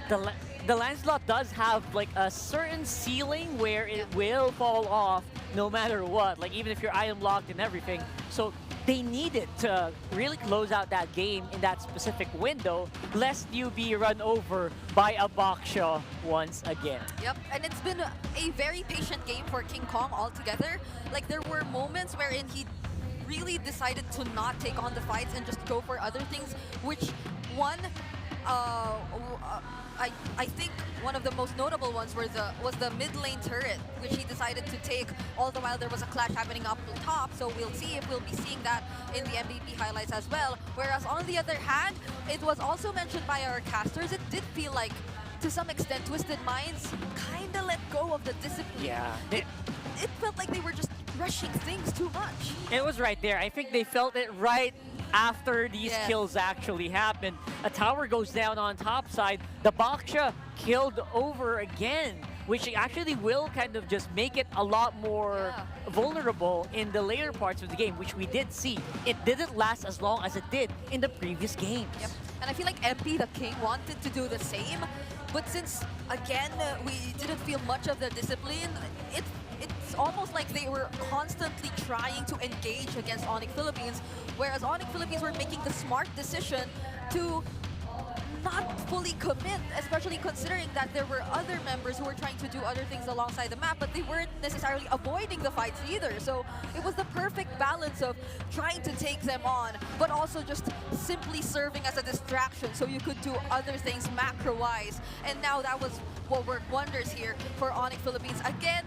the Lancelot does have like a certain ceiling where it will fall off no matter what, like even if you're item locked and everything. So they needed to really close out that game in that specific window, lest you be run over by a Baksha once again. Yep, and it's been a very patient game for King Kong altogether. Like, there were moments wherein he really decided to not take on the fights and just go for other things, which one, I think one of the most notable ones was the mid lane turret, which he decided to take all the while there was a clash happening up top. So we'll see if we'll be seeing that in the MVP highlights as well. Whereas on the other hand, it was also mentioned by our casters, it did feel like, to some extent, Twisted Minds kind of let go of the discipline. Yeah. It felt like they were just rushing things too much. It was right there. I think they felt it right after these kills actually happened. A tower goes down on top side. The Baksha killed over again, which actually will kind of just make it a lot more vulnerable in the later parts of the game, which we did see. It didn't last as long as it did in the previous games. Yep. And I feel like MP the King wanted to do the same, but since, again, we didn't feel much of the discipline, it's almost like they were constantly trying to engage against Onyx Philippines, whereas Onyx Philippines were making the smart decision to not fully commit, especially considering that there were other members who were trying to do other things alongside the map, but they weren't necessarily avoiding the fights either. So it was the perfect balance of trying to take them on, but also just simply serving as a distraction so you could do other things macro-wise. And now that was what worked wonders here for Onyx Philippines. Again,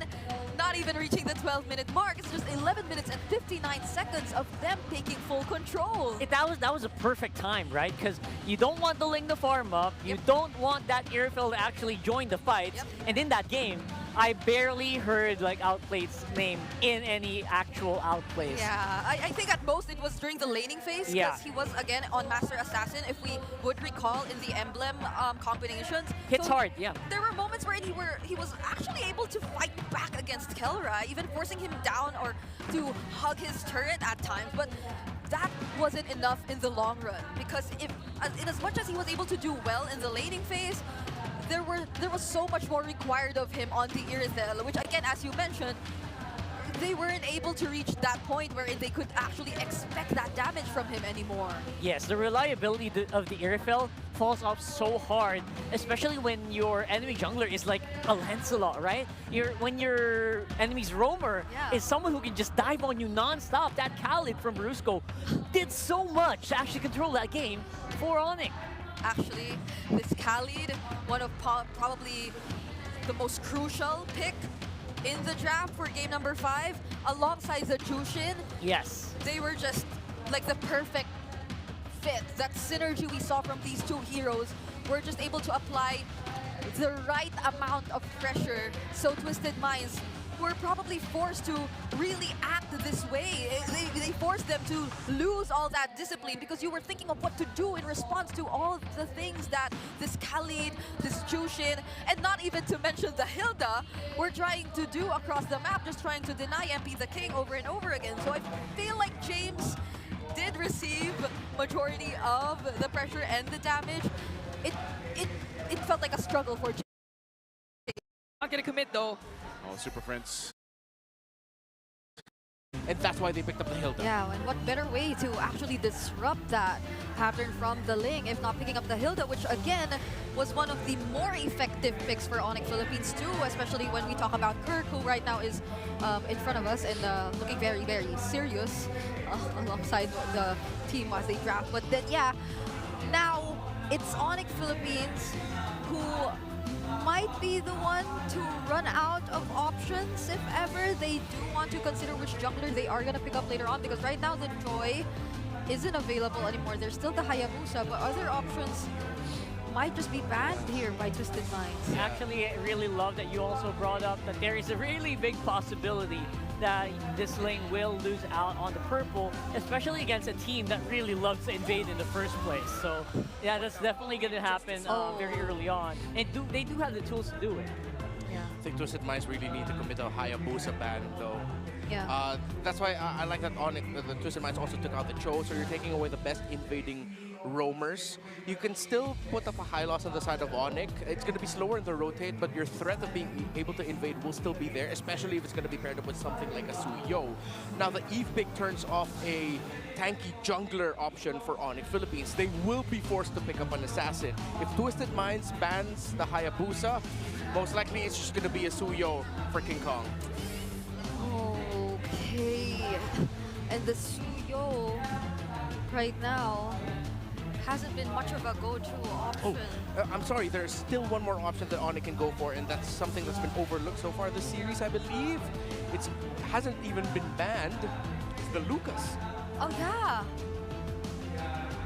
not even reaching the 12-minute mark. It's just 11 minutes and 59 seconds of them taking full control. That was a perfect time, right? Because you don't want the Ling to farm up. You don't want that Airfill to actually join the fights. And in that game, I barely heard like Outplay's name in any actual outplays. Yeah, I think at most it was during the laning phase, because he was again on Master Assassin, if we would recall in the emblem combinations. Hits hard, yeah. There were moments where he was actually able to fight back against Kelra, even forcing him down or to hug his turret at times, but that wasn't enough in the long run, because in as much as he was able to do well in the laning phase, there was so much more required of him on the Irithel, which again, as you mentioned, they weren't able to reach that point where they could actually expect that damage from him anymore. Yes, the reliability of the Irithel falls off so hard, especially when your enemy jungler is like a Lancelot, right? When your enemy's roamer is someone who can just dive on you non-stop. That Khalid from Brusco did so much to actually control that game for Onyx. Actually, this Khalid, one of probably the most crucial pick in the draft for game number 5, alongside the Jushin. Yes. They were just like the perfect fit. That synergy we saw from these two heroes were just able to apply the right amount of pressure. So Twisted Minds were probably forced to really act this way. They forced them to lose all that discipline, because you were thinking of what to do in response to all of the things that this Khalid, this Jushin, and not even to mention the Hilda were trying to do across the map, just trying to deny MP the King over and over again. So I feel like James did receive majority of the pressure and the damage. It felt like a struggle for James. Not gonna commit though. Oh, Super Prince and that's why they picked up the Hilda. Yeah, and what better way to actually disrupt that pattern from the Ling if not picking up the Hilda, which again was one of the more effective picks for Onyx Philippines too, especially when we talk about Kirk, who right now is in front of us and looking very, very serious alongside the team as they draft. But then, yeah, now it's Onyx Philippines who might be the one to run out of options if ever they do want to consider which jungler they are going to pick up later on, because right now the Joy isn't available anymore. There's still the Hayabusa, but other options might just be banned here by Twisted Minds. Actually, I really love that you also brought up that there is a really big possibility that this lane will lose out on the purple, especially against a team that really loves to invade in the first place. So yeah, that's definitely going to happen very early on. And they do have the tools to do it. Yeah. I think Twisted Minds really need to commit a Hayabusa ban, though. Yeah. That's why I like that Onyx, the Twisted Minds also took out the Cho, so you're taking away the best invading roamers. You can still put up a high loss on the side of Onyx. It's going to be slower in the rotate, but your threat of being able to invade will still be there, especially if it's going to be paired up with something like a Suyo. Now the Eve pick turns off a tanky jungler option for Onyx Philippines. They will be forced to pick up an assassin. If Twisted Minds bans the Hayabusa, most likely it's just going to be a Suyo for King Kong. Okay. And the Suyo right now hasn't been much of a go-to option. I'm sorry, there's still one more option that Onyx can go for, and that's something that's been overlooked so far this series, I believe. It hasn't even been banned. It's the Lucas. Oh, yeah.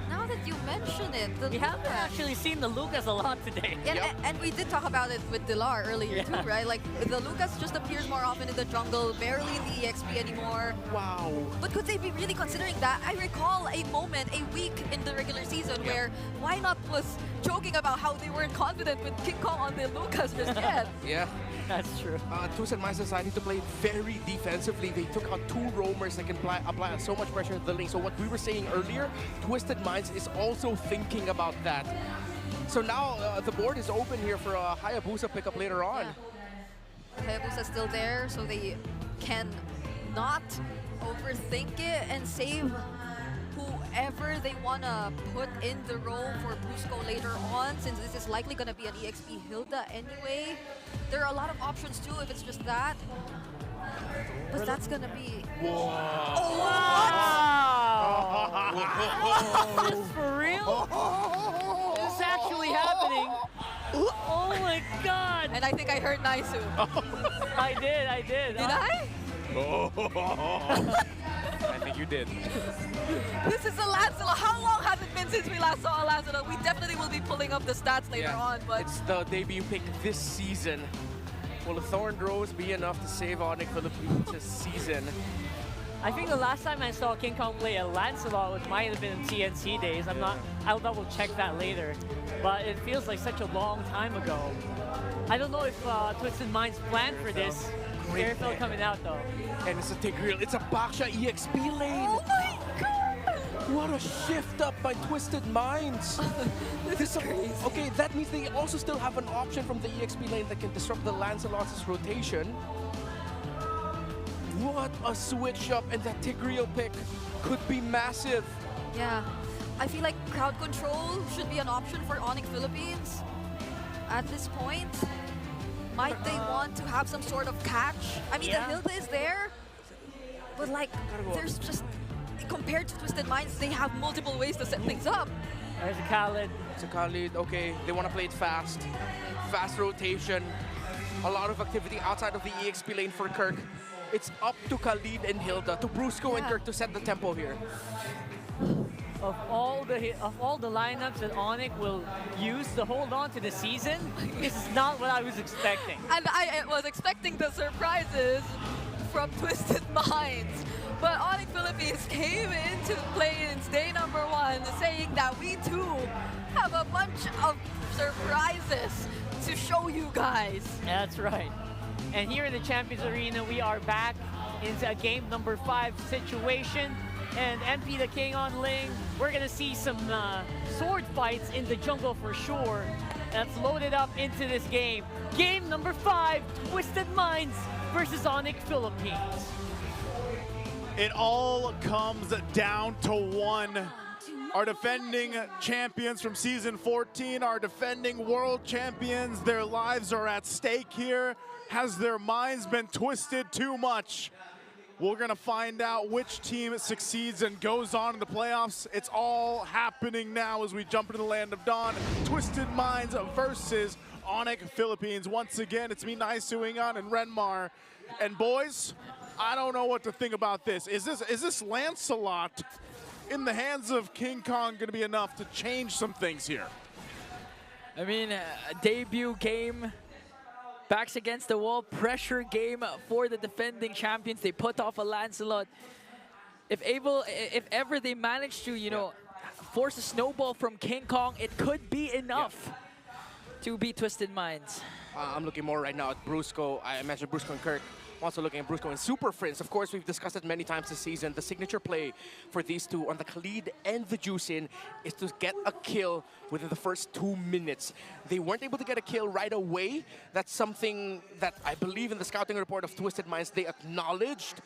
Now that you mention it, We haven't actually seen the Lucas a lot today. And we did talk about it with Dilar earlier too, right? Like the Lucas just appears more often in the jungle, barely in the EXP anymore. Wow. But could they be really considering that? I recall a moment, a week in the regular season where Why Not was joking about how they weren't confident with King Kong on the Lucas just yet. Yeah. That's true. Twisted Minds decided to play very defensively. They took out two roamers that can apply so much pressure to the lane. So what we were saying earlier, Twisted Minds is also thinking about that. So now the board is open here for a Hayabusa pickup later on. Yeah. Hayabusa's still there, so they can not overthink it and save whoever they want to put in the role for Brusco later on, since this is likely going to be an EXP Hilda anyway. There are a lot of options too if it's just that. But that's going to be... Whoa. Oh, Wow! Is this for real? Is this actually happening? Oh my god! And I think I heard Naisu. I did. Did I? I think you did. This is a Lancelot. How long has it been since we last saw a Lancelot? We definitely will be pulling up the stats later on, but... It's the debut pick this season. Will a Thorned Rose be enough to save Onyx Philippines this season? I think the last time I saw King Kong play a Lancelot, which might have been in TNC days. I'll double check that later. But it feels like such a long time ago. I don't know if Twisted Minds planned for this. Mpl coming out though. And it's a Tigreal. It's a Baksha EXP lane. Oh my god! What a shift up by Twisted Minds. This is crazy. Okay, that means they also still have an option from the EXP lane that can disrupt the Lancelot's rotation. What a switch up, and that Tigreal pick could be massive. Yeah. I feel like crowd control should be an option for Onyx Philippines at this point. Might they want to have some sort of catch? I mean, the Hilda is there, but like, there's just, compared to Twisted Minds, they have multiple ways to set things up. There's a Khalid. It's a Khalid, okay, they want to play it fast. Fast rotation, a lot of activity outside of the EXP lane for Kirk. It's up to Khalid and Hilda, to Brusco and Kirk to set the tempo here. Of all the lineups that Onyx will use to hold on to the season, this is not what I was expecting. And I was expecting the surprises from Twisted Minds. But Onyx Philippines came into play-ins day number 1 saying that we too have a bunch of surprises to show you guys. That's right. And here in the Champions Arena, we are back into a game number 5 situation. And MP the King on Ling, we're gonna see some sword fights in the jungle for sure. That's loaded up into this game. Game number 5, Twisted Minds versus Onyx Philippines. It all comes down to one. Our defending champions from season 14, our defending world champions, their lives are at stake here. Has their minds been twisted too much? We're gonna find out which team succeeds and goes on in the playoffs. It's all happening now as we jump into the land of Dawn. Twisted Minds versus Onyx Philippines. Once again, it's me, Naisu, Ingan, and Renmar. And boys, I don't know what to think about this. Is this Lancelot in the hands of King Kong gonna be enough to change some things here? I mean, debut game, backs against the wall, pressure game for the defending champions. They put off a Lancelot. If ever they manage to, you know, force a snowball from King Kong, it could be enough to beat Twisted Minds. I'm looking more right now at Brusco. I mentioned Brusco and Kirk. I'm also looking at Brusco and Super Friends. Of course, we've discussed it many times this season. The signature play for these two on the Khalid and the Juicin is to get a kill within the first 2 minutes. They weren't able to get a kill right away. That's something that I believe in the scouting report of Twisted Minds they acknowledged.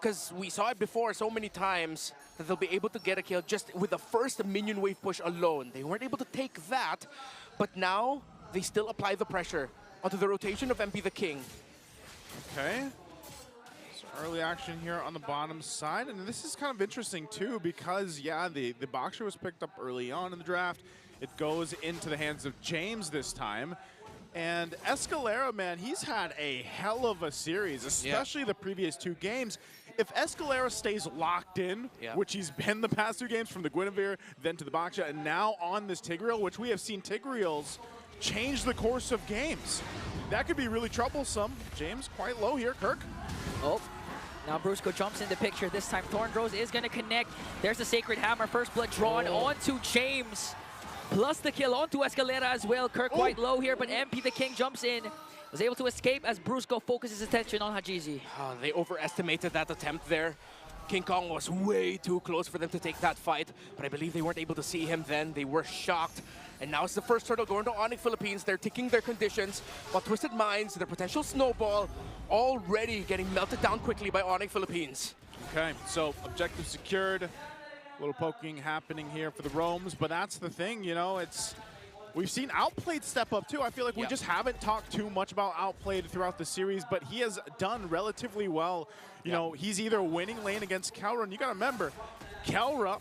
Because we saw it before so many times that they'll be able to get a kill just with the first minion wave push alone. They weren't able to take that, but now they still apply the pressure onto the rotation of MP the King. Okay. So early action here on the bottom side. And this is kind of interesting too because, yeah, the Boxer was picked up early on in the draft. It goes into the hands of James this time. And Escalera, man, he's had a hell of a series, especially the previous 2 games. If Escalera stays locked in, which he's been the past 2 games from the Guinevere, then to the Boxer, and now on this Tigreal, which we have seen Tigreals change the course of games. That could be really troublesome. James quite low here. Kirk. Oh, now Brusco jumps in the picture. This time Thorndrose is going to connect. There's the Sacred Hammer. First blood drawn onto James. Plus the kill onto Escalera as well. Kirk quite low here, but MP the King jumps in. Was able to escape as Brusco focuses attention on Hajizi. They overestimated that attempt there. King Kong was way too close for them to take that fight, but I believe they weren't able to see him then. They were shocked. And now it's the first turtle going to Onyx Philippines. They're ticking their conditions, while Twisted Minds, their potential snowball, already getting melted down quickly by Onyx Philippines. Okay, so objective secured. A little poking happening here for the Roams, but that's the thing, you know, we've seen Outplayed step up too. I feel like we just haven't talked too much about Outplayed throughout the series, but he has done relatively well. You know, he's either winning lane against Kelra, and you gotta remember, Kelra,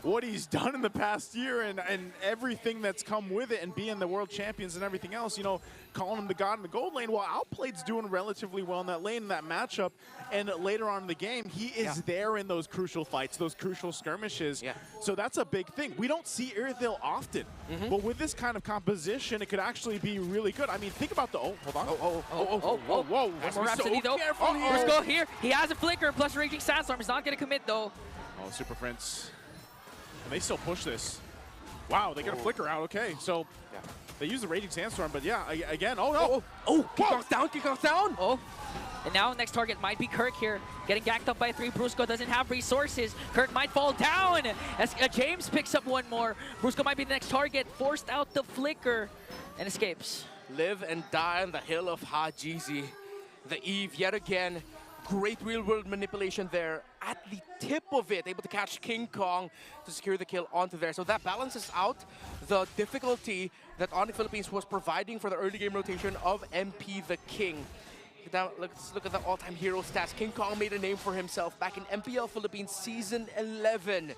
what he's done in the past year and everything that's come with it and being the world champions and everything else, you know, calling him the god in the gold lane, while Outplayed's doing relatively well in that lane, in that matchup, and later on in the game, he is there in those crucial fights, those crucial skirmishes. So that's a big thing. We don't see Irithyll often, but with this kind of composition, it could actually be really good. I mean, think about the, hold on. Whoa. More Rhapsody though. Brusco here. He has a flicker plus Raging Sandstorm. He's not going to commit though. Oh, Super Prince. And they still push this. Wow, they get a flicker out. Okay, so they use the Raging Sandstorm, but yeah, again, King Kong's down, King Kong's down! And now next target might be Kirk here. Getting ganked up by 3. Brusco doesn't have resources. Kirk might fall down as James picks up one more. Brusco might be the next target. Forced out the flicker and escapes. Live and die on the hill of Hajizi. The Eve yet again. Great real-world manipulation there at the tip of it, able to catch King Kong to secure the kill onto there. So that balances out the difficulty that Onyx Philippines was providing for the early game rotation of MP the King. Now, let's look at the all-time hero stats. King Kong made a name for himself back in Mpl Philippines Season 11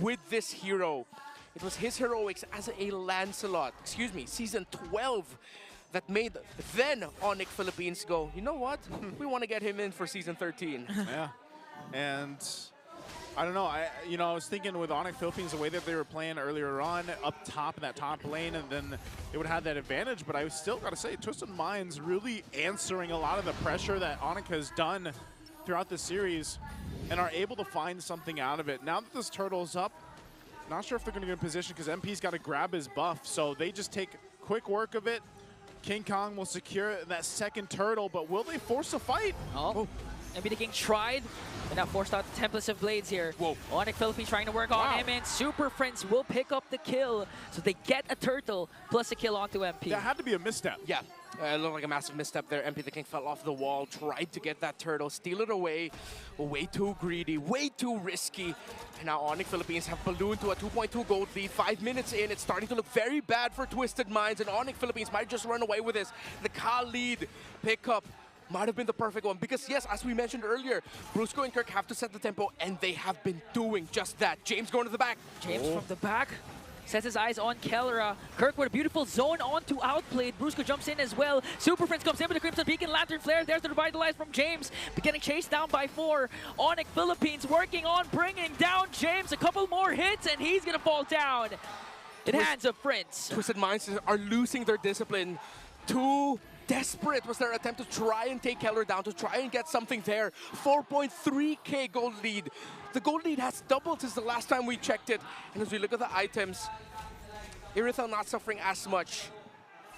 with this hero. It was his heroics as a Lancelot, Season 12, that made then Onyx Philippines go, you know what? We want to get him in for Season 13. Yeah, and I don't know. I was thinking with Onyx Philippines, the way that they were playing earlier on, up top in that top lane, and then they would have that advantage. But I still got to say, Twisted Minds really answering a lot of the pressure that Onyx has done throughout the series, and are able to find something out of it. Now that this turtle's up, not sure if they're going to get in position because MP's got to grab his buff, so they just take quick work of it. King Kong will secure that second turtle, but will they force a fight? MP the King tried, but now forced out the Templets of Blades here. Onyx Philippines trying to work on him, and Super Friends will pick up the kill. So they get a turtle plus a kill onto MP. That had to be a misstep. Yeah. It looked like a massive misstep there. MP the King fell off the wall, tried to get that turtle, steal it away. Way too greedy, way too risky. And now Onyx Philippines have ballooned to a 2.2 gold lead. 5 minutes in, it's starting to look very bad for Twisted Minds, and Onyx Philippines might just run away with this. The Khalid pickup might have been the perfect one, because yes, as we mentioned earlier, Brusco and Kirk have to set the tempo, and they have been doing just that. James going to the back. James from the back sets his eyes on Kellera. Kirk with a beautiful zone onto Outplayed. Brusco jumps in as well. Super Prince comes in with the Crimson Beacon Lantern Flare. There's the Revitalize from James. Getting chased down by 4. Onyx Philippines working on bringing down James. A couple more hits and he's going to fall down in hands of Prince. Twisted Minds are losing their discipline. Too desperate was their attempt to try and take Keller down, to try and get something there. 4.3k gold lead. The gold lead has doubled since the last time we checked it. And as we look at the items, Irithel not suffering as much.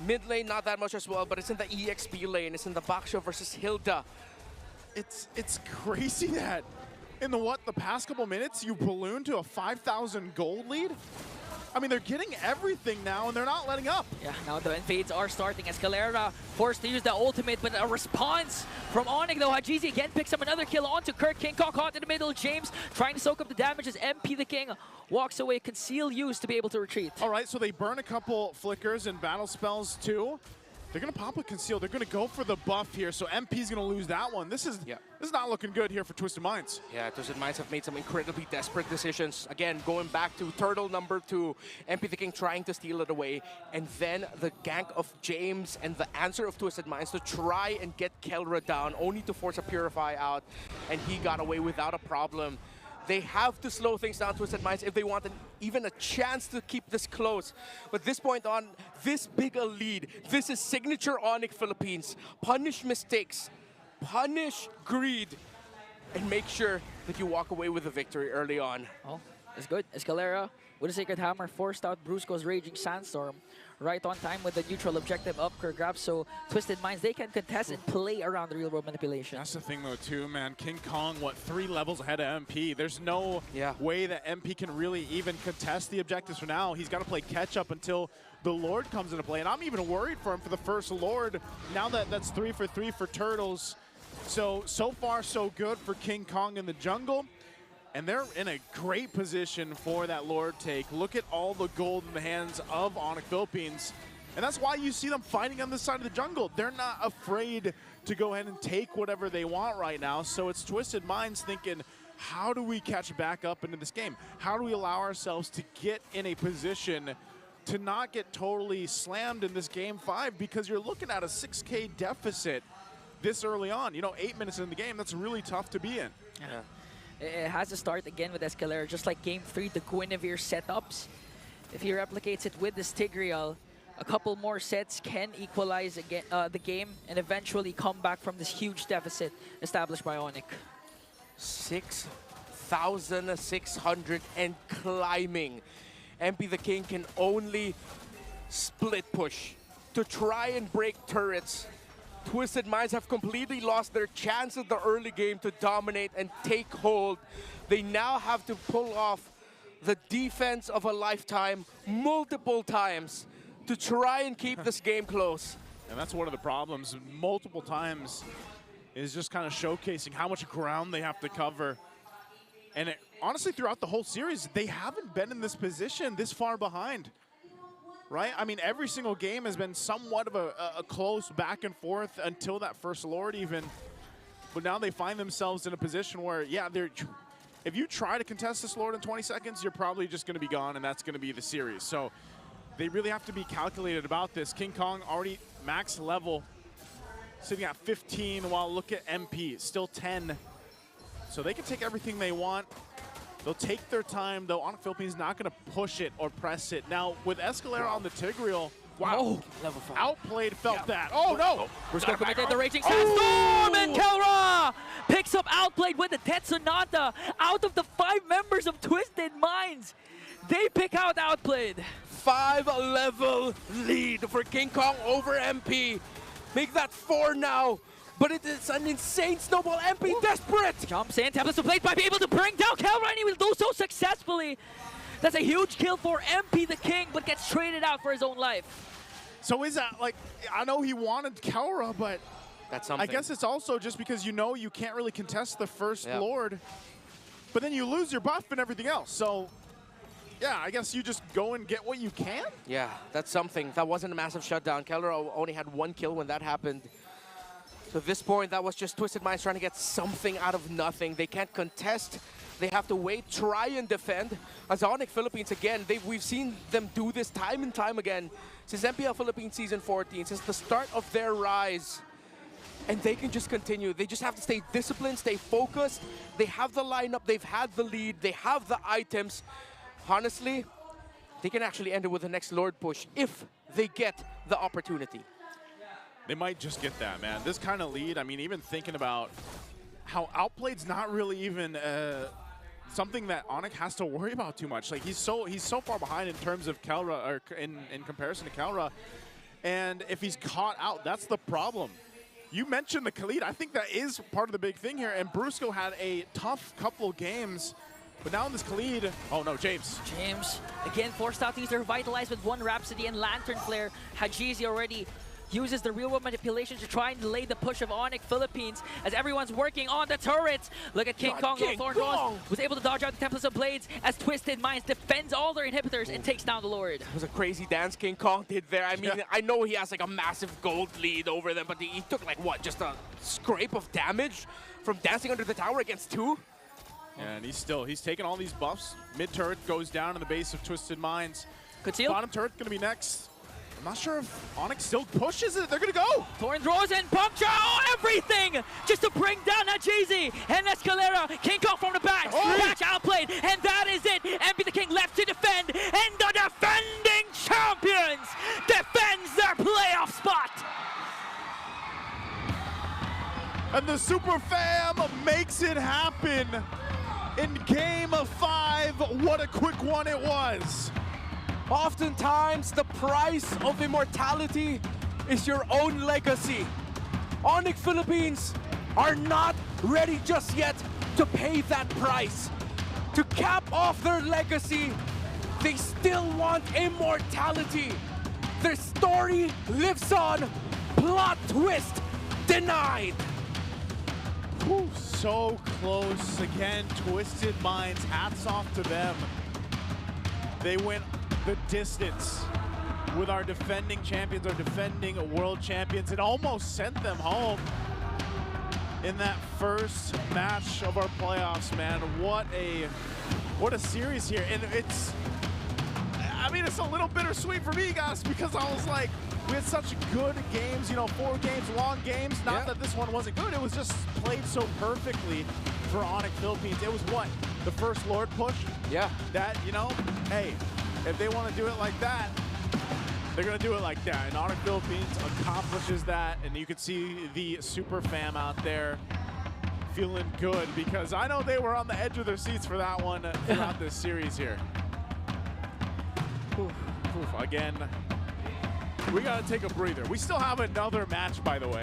Mid lane not that much as well, but it's in the EXP lane. It's in the Baksho versus Hilda. It's crazy that in the past couple minutes you ballooned to a 5,000 gold lead. I mean, they're getting everything now, and they're not letting up. Yeah, now the invades are starting. Escalera forced to use the ultimate, but a response from Onyx, though. Hajizi again picks up another kill onto Kirk. King Kong caught in the middle. James trying to soak up the damage as MP the King walks away. Conceal use to be able to retreat. All right, so they burn a couple flickers and battle spells, too. They're going to pop a conceal. They're going to go for the buff here, so MP's going to lose that one. This is not looking good here for Twisted Minds. Yeah, Twisted Minds have made some incredibly desperate decisions. Again, going back to turtle number 2, MP the King trying to steal it away, and then the gank of James and the answer of Twisted Minds to try and get Kelra down, only to force a Purify out, and he got away without a problem. They have to slow things down, Twisted Minds, if they want even a chance to keep this close. But this point on, this big a lead, this is signature Onyx Philippines. Punish mistakes, punish greed, and make sure that you walk away with a victory early on. Oh, it's good. Escalera with a Sacred Hammer forced out Brusco's Raging Sandstorm. Right on time with the neutral objective up for grabs, so Twisted Minds, they can contest and play around the real-world manipulation. That's the thing, though, too, man. King Kong, 3 levels ahead of MP. There's no way that MP can really even contest the objectives for now. He's got to play catch-up until the Lord comes into play, and I'm even worried for him for the first Lord. Now that's 3 for 3 for Turtles. So far, so good for King Kong in the jungle. And they're in a great position for that Lord take. Look at all the gold in the hands of Onyx Philippines. And that's why you see them fighting on this side of the jungle. They're not afraid to go ahead and take whatever they want right now. So it's Twisted Minds thinking, how do we catch back up into this game? How do we allow ourselves to get in a position to not get totally slammed in this game 5? Because you're looking at a 6K deficit this early on. 8 minutes in the game, that's really tough to be in. Yeah. It has to start again with Escalera, just like Game 3, the Guinevere setups. If he replicates it with the Stigriel, a couple more sets can equalize again, the game and eventually come back from this huge deficit established by Onyx. 6,600 and climbing. MP the King can only split push to try and break turrets. Twisted Minds have completely lost their chance in the early game to dominate and take hold. They now have to pull off the defense of a lifetime multiple times to try and keep this game close. And that's one of the problems. Multiple times is just kind of showcasing how much ground they have to cover. And honestly, throughout the whole series, they haven't been in this position this far behind. Right? I mean, every single game has been somewhat of a close back and forth until that first Lord even. But now they find themselves in a position where, yeah, if you try to contest this Lord in 20 seconds, you're probably just going to be gone, and that's going to be the series. So they really have to be calculated about this. King Kong already max level, sitting at 15, while look at MP, still 10. So they can take everything they want. They'll take their time, though. Onyx Philippines not going to push it or press it. Now, with Escalera on the Tigreal, wow, level 5. Outplayed felt that. Oh, no! Brusco committed the Raging Sandstorm, and Kelra picks up Outplayed with the Death Sonata. Out of the 5 members of Twisted Minds, they pick out Outplayed. 5-level lead for King Kong over MP. Make that 4 now. But it is an insane snowball. MP desperate. Jumps in, tablets to plate, might be able to bring down Kelra, and he will do so successfully. That's a huge kill for MP the King, but gets traded out for his own life. So is that, like, I know he wanted Kelra, but that's something. I guess it's also just because you know you can't really contest the first Yep. Lord, but then you lose your buff and everything else. So, yeah, I guess you just go and get what you can? Yeah, that's something. That wasn't a massive shutdown. Keller only had 1 kill when that happened. So at this point, that was just Twisted Minds trying to get something out of nothing. They can't contest. They have to wait, try and defend. As Onyx Philippines, again, we've seen them do this time and time again since MPL Philippines Season 14, since the start of their rise. And they can just continue. They just have to stay disciplined, stay focused. They have the lineup, they've had the lead, they have the items. Honestly, they can actually end it with the next Lord push if they get the opportunity. They might just get that, man. This kind of lead, I mean, even thinking about how Outplayed's not really even something that Onyx has to worry about too much. Like, he's so far behind in terms of Kelra, or in comparison to Kelra. And if he's caught out, that's the problem. You mentioned the Khalid. I think that is part of the big thing here. And Brusco had a tough couple of games. But now in this Khalid, oh no, James. James, again, forced out things to revitalize with 1 Rhapsody and Lantern Flare. Hajizi already uses the real-world manipulation to try and delay the push of Onyx Philippines as everyone's working on the turrets. Look at King Kong, King Thorn Kong was able to dodge out the Templars of Blades as Twisted Minds defends all their inhibitors and takes down the Lord. It was a crazy dance King Kong did there. I mean, I know he has like a massive gold lead over them, but he took like what, just a scrape of damage from dancing under the tower against 2? Yeah, and he's taking all these buffs. Mid turret goes down in the base of Twisted Minds. Conceal. Bottom turret gonna be next. I'm not sure if Onyx still pushes it. They're gonna go. Thorn throws and puncture everything just to bring down Hajizi and Escalera. King Kong from the back. Match outplayed, and that is it. MP the King left to defend, and the defending champions defends their playoff spot. And the Super Fam makes it happen in game of 5. What a quick one it was. Oftentimes, the price of immortality is your own legacy. Onyx Philippines are not ready just yet to pay that price. To cap off their legacy, they still want immortality. Their story lives on. Plot twist denied. Whew, so close. Again, Twisted Minds, hats off to them. They went the distance with our defending champions, our defending world champions. It almost sent them home in that first match of our playoffs, man. What a series here. And I mean, it's a little bittersweet for me, guys, because I was like, we had such good games, you know, 4 games, long games. Not that this one wasn't good, it was just played so perfectly for Onyx Philippines. It was what? The first Lord push? Yeah. That, you know, hey, if they want to do it like that, they're going to do it like that. And Onyx Philippines accomplishes that, and you can see the Super Fam out there feeling good because I know they were on the edge of their seats for that one throughout this series here. Again, we got to take a breather. We still have another match, by the way,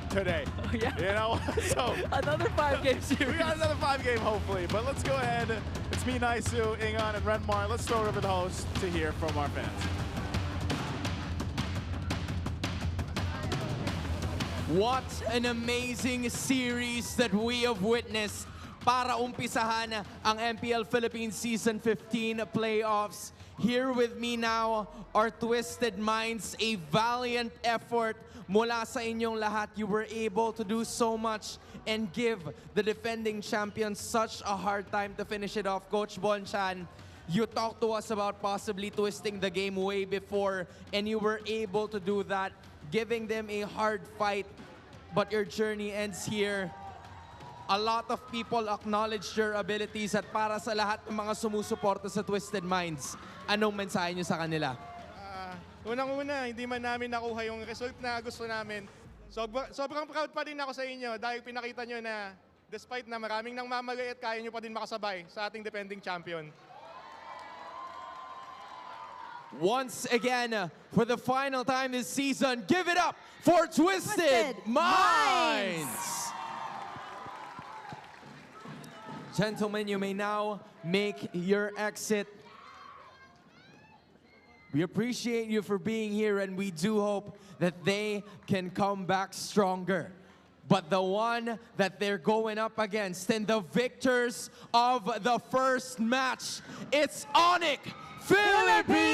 today. Oh, yeah. You know, so another 5-game series. We got another 5-game, hopefully. But let's go ahead. It's me, Naisu, Ingon, and Renmar. Let's throw it over the host to hear from our fans. What an amazing series that we have witnessed para umpisahan ang MPL Philippines Season 15 playoffs. Here with me now are Twisted Minds, a valiant effort mula sa inyong lahat. You were able to do so much and give the defending champions such a hard time to finish it off. Coach Bonchan, you talked to us about possibly twisting the game way before, and you were able to do that, giving them a hard fight, but your journey ends here. A lot of people acknowledged your abilities at para sa lahat ng mga sumusuporta sa Twisted Minds, anong mensahe nyo sa kanila? Unang-una, hindi man namin nakuha yung result na gusto namin. Sobrang proud pa rin ako sa inyo dahil pinakita nyo na despite na maraming nang mamagay at kaya nyo pa din makasabay sa ating defending champion. Once again, for the final time this season, give it up for Twisted Minds! Gentlemen, you may now make your exit. We appreciate you for being here, and we do hope that they can come back stronger. But the one that they're going up against and the victors of the first match, it's Onyx Philippines!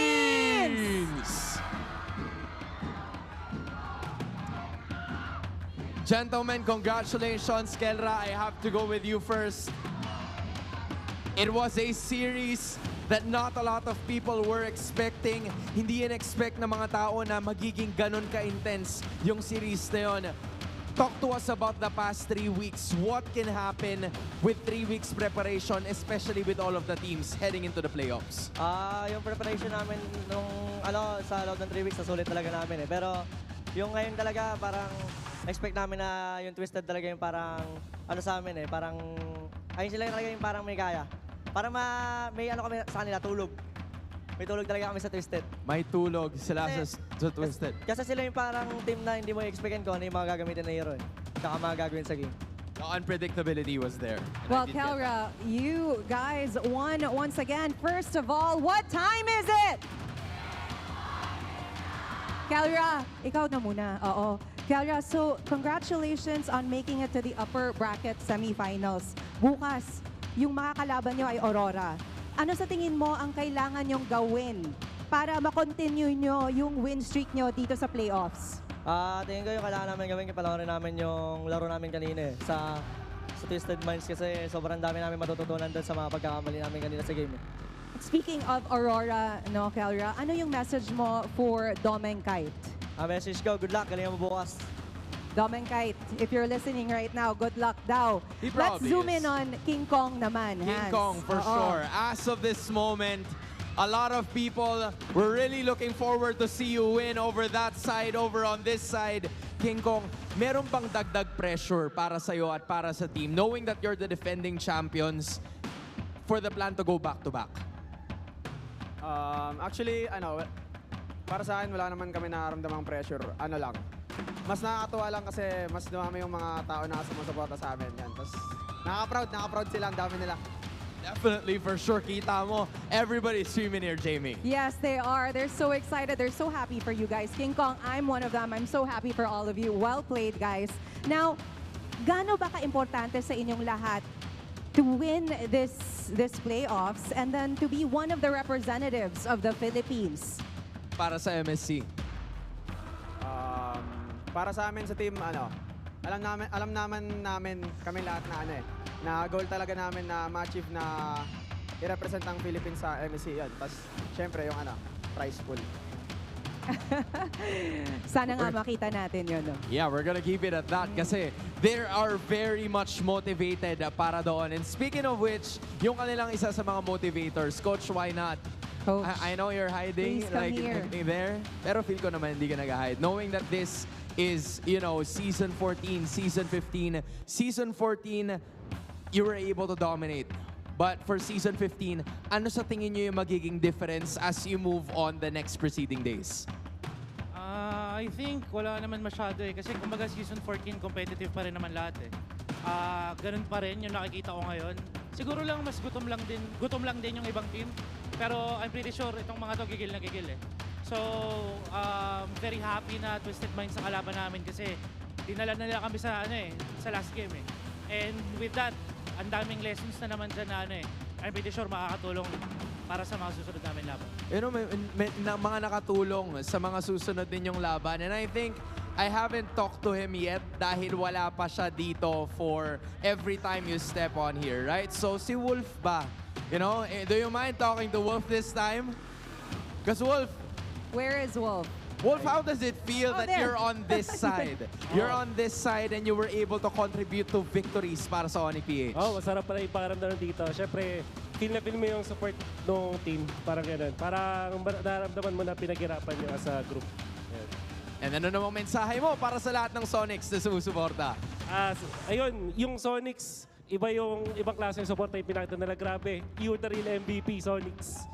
Gentlemen, congratulations, Kelra. I have to go with you first. It was a series that not a lot of people were expecting. Hindi in-expect ng mga tao na magiging ganun ka-intense yung series na yun. Talk to us about the past 3 weeks. What can happen with 3 weeks preparation, especially with all of the teams heading into the playoffs? Yung preparation namin nung sa loob ng 3 weeks, nasulit talaga namin eh. Pero yung ngayon talaga, parang expect namin na yung Twisted talaga yung parang sa amin eh. Parang, ayun sila talaga yung parang may kaya. Parang may kami sa kanila, tulog. May tulog talaga kami sa Twisted. May tulog sila sa Twisted. Kasi sila yung parang team na hindi mo expectin ko ano yung mga gagamitin na hero eh. Tsaka mga gagawin sa game. The unpredictability was there. Well, Kelra, you guys won once again. First of all, what time is it? Kelra, ikaw na muna. Oo. Kelra, so congratulations on making it to the upper bracket semifinals. Bukas, yung makakalaban nyo ay Aurora. Ano sa tingin mo ang kailangan nyong gawin para makontinue nyo yung win streak nyo dito sa playoffs? Tingin ko yung kailangan namin gawin, panoorin namin yung laro namin kanina eh, sa Twisted Minds kasi sobrang dami namin matututunan doon sa mga pagkakamali namin kanina sa game. Speaking of Aurora, no, Kelra, ano yung message mo for Domeng Kite? Message ko, good luck, galingan mo bukas. Domeng Kite, if you're listening right now, good luck daw. Let's zoom in on King Kong naman, King Hans. Kong, for sure. As of this moment, a lot of people were really looking forward to see you win over that side, over on this side. King Kong, meron bang dagdag pressure para sa'yo at para sa team, knowing that you're the defending champions, for the plan to go back-to-back? Actually, para sa akin, wala naman kami nararamdamang pressure. Mas nakakatuwa lang kasi mas dumami yung mga tao na sumusuporta sa amin. Yan. Tapos nakaka-proud sila, ang dami nila. Definitely, for sure. Kita mo, everybody's streaming here, Jamie. Yes, they are. They're so excited. They're so happy for you guys. King Kong, I'm one of them. I'm so happy for all of you. Well played, guys. Now, gaano ba ka-importante sa inyong lahat to win this playoffs and then to be one of the representatives of the Philippines? Para sa MSC. Para sa amin sa team, alam namin kami lahat na goal talaga namin na ma-achieve na i-represent ang Philippines sa MSC yan. Tapos, syempre, yung prize pool. Sana nga makita natin yun. No? Yeah, we're gonna keep it at that kasi they are very much motivated para doon. And speaking of which, yung kanilang isa sa mga motivators, Coach, why not? Coach, I know you're hiding, please come here. There, pero feel ko naman hindi ka nag-hide. Knowing that this is, season 14, season 15. Season 14, you were able to dominate. But for season 15, ano sa tingin nyo yung magiging difference as you move on the next preceding days? I think wala naman masyado eh. Kasi kumbaga season 14, competitive pa rin naman lahat eh. Ganun pa rin yung nakikita ko ngayon. Siguro lang mas gutom lang din yung ibang team. Pero I'm pretty sure itong mga to gigil na gigil eh. So, very happy na Twisted Minds sa kalaban namin kasi dinala na nila kami sa sa last game eh. And with that, ang daming lessons na naman dyan na I'm pretty sure makakatulong para sa mga susunod namin laban. May mga nakatulong sa mga susunod din yung laban. And I think I haven't talked to him yet dahil wala pa siya dito for every time you step on here, right? So si Wolf ba? Do you mind talking to Wolf this time? Because Wolf, where is Wolf? Wolf, how does it feel that there. you're on this side? You're on this side and you were able to contribute to victories para sa Mpl Ph. Masarap pala yung pakiramdam dito. Siyempre, feel na feel mo yung support ng team. Parang ganun. Parang nararamdaman mo na pinaghirapan nyo as a group. Yan. And ano namang mensahe mo para sa lahat ng Sonics na sumusuporta? Ayun, yung Sonics, ibang klase ng support na yung pinakita nila. Grabe, you're the real MVP, Sonics.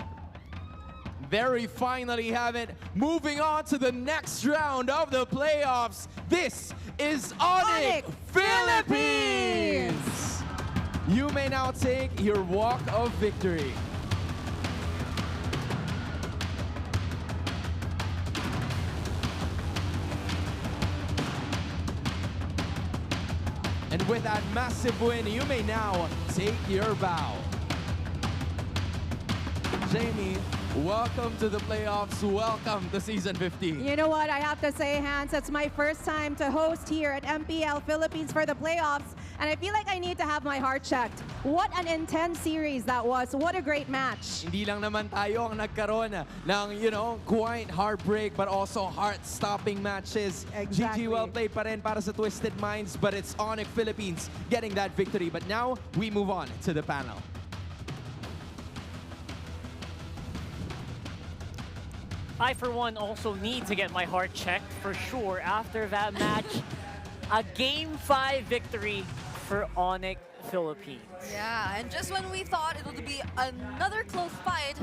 There we finally have it. Moving on to the next round of the playoffs. This is Onyx Philippines! You may now take your walk of victory. with that massive win, you may now take your bow. Jamie, welcome to the playoffs. Welcome to Season 15. You know what? I have to say, Hans, it's my first time to host here at MPL Philippines for the playoffs, and I feel like I need to have my heart checked. What an intense series that was. What a great match. Hindi lang naman tayo ang nagkaroon ng, quite heartbreak but also heart-stopping matches. Exactly. GG, well played pa rin para sa Twisted Minds, but it's Onyx Philippines getting that victory. But now, we move on to the panel. I, for one, also need to get my heart checked for sure after that match. A Game 5 victory for Onyx Philippines. Yeah, and just when we thought it would be another close fight,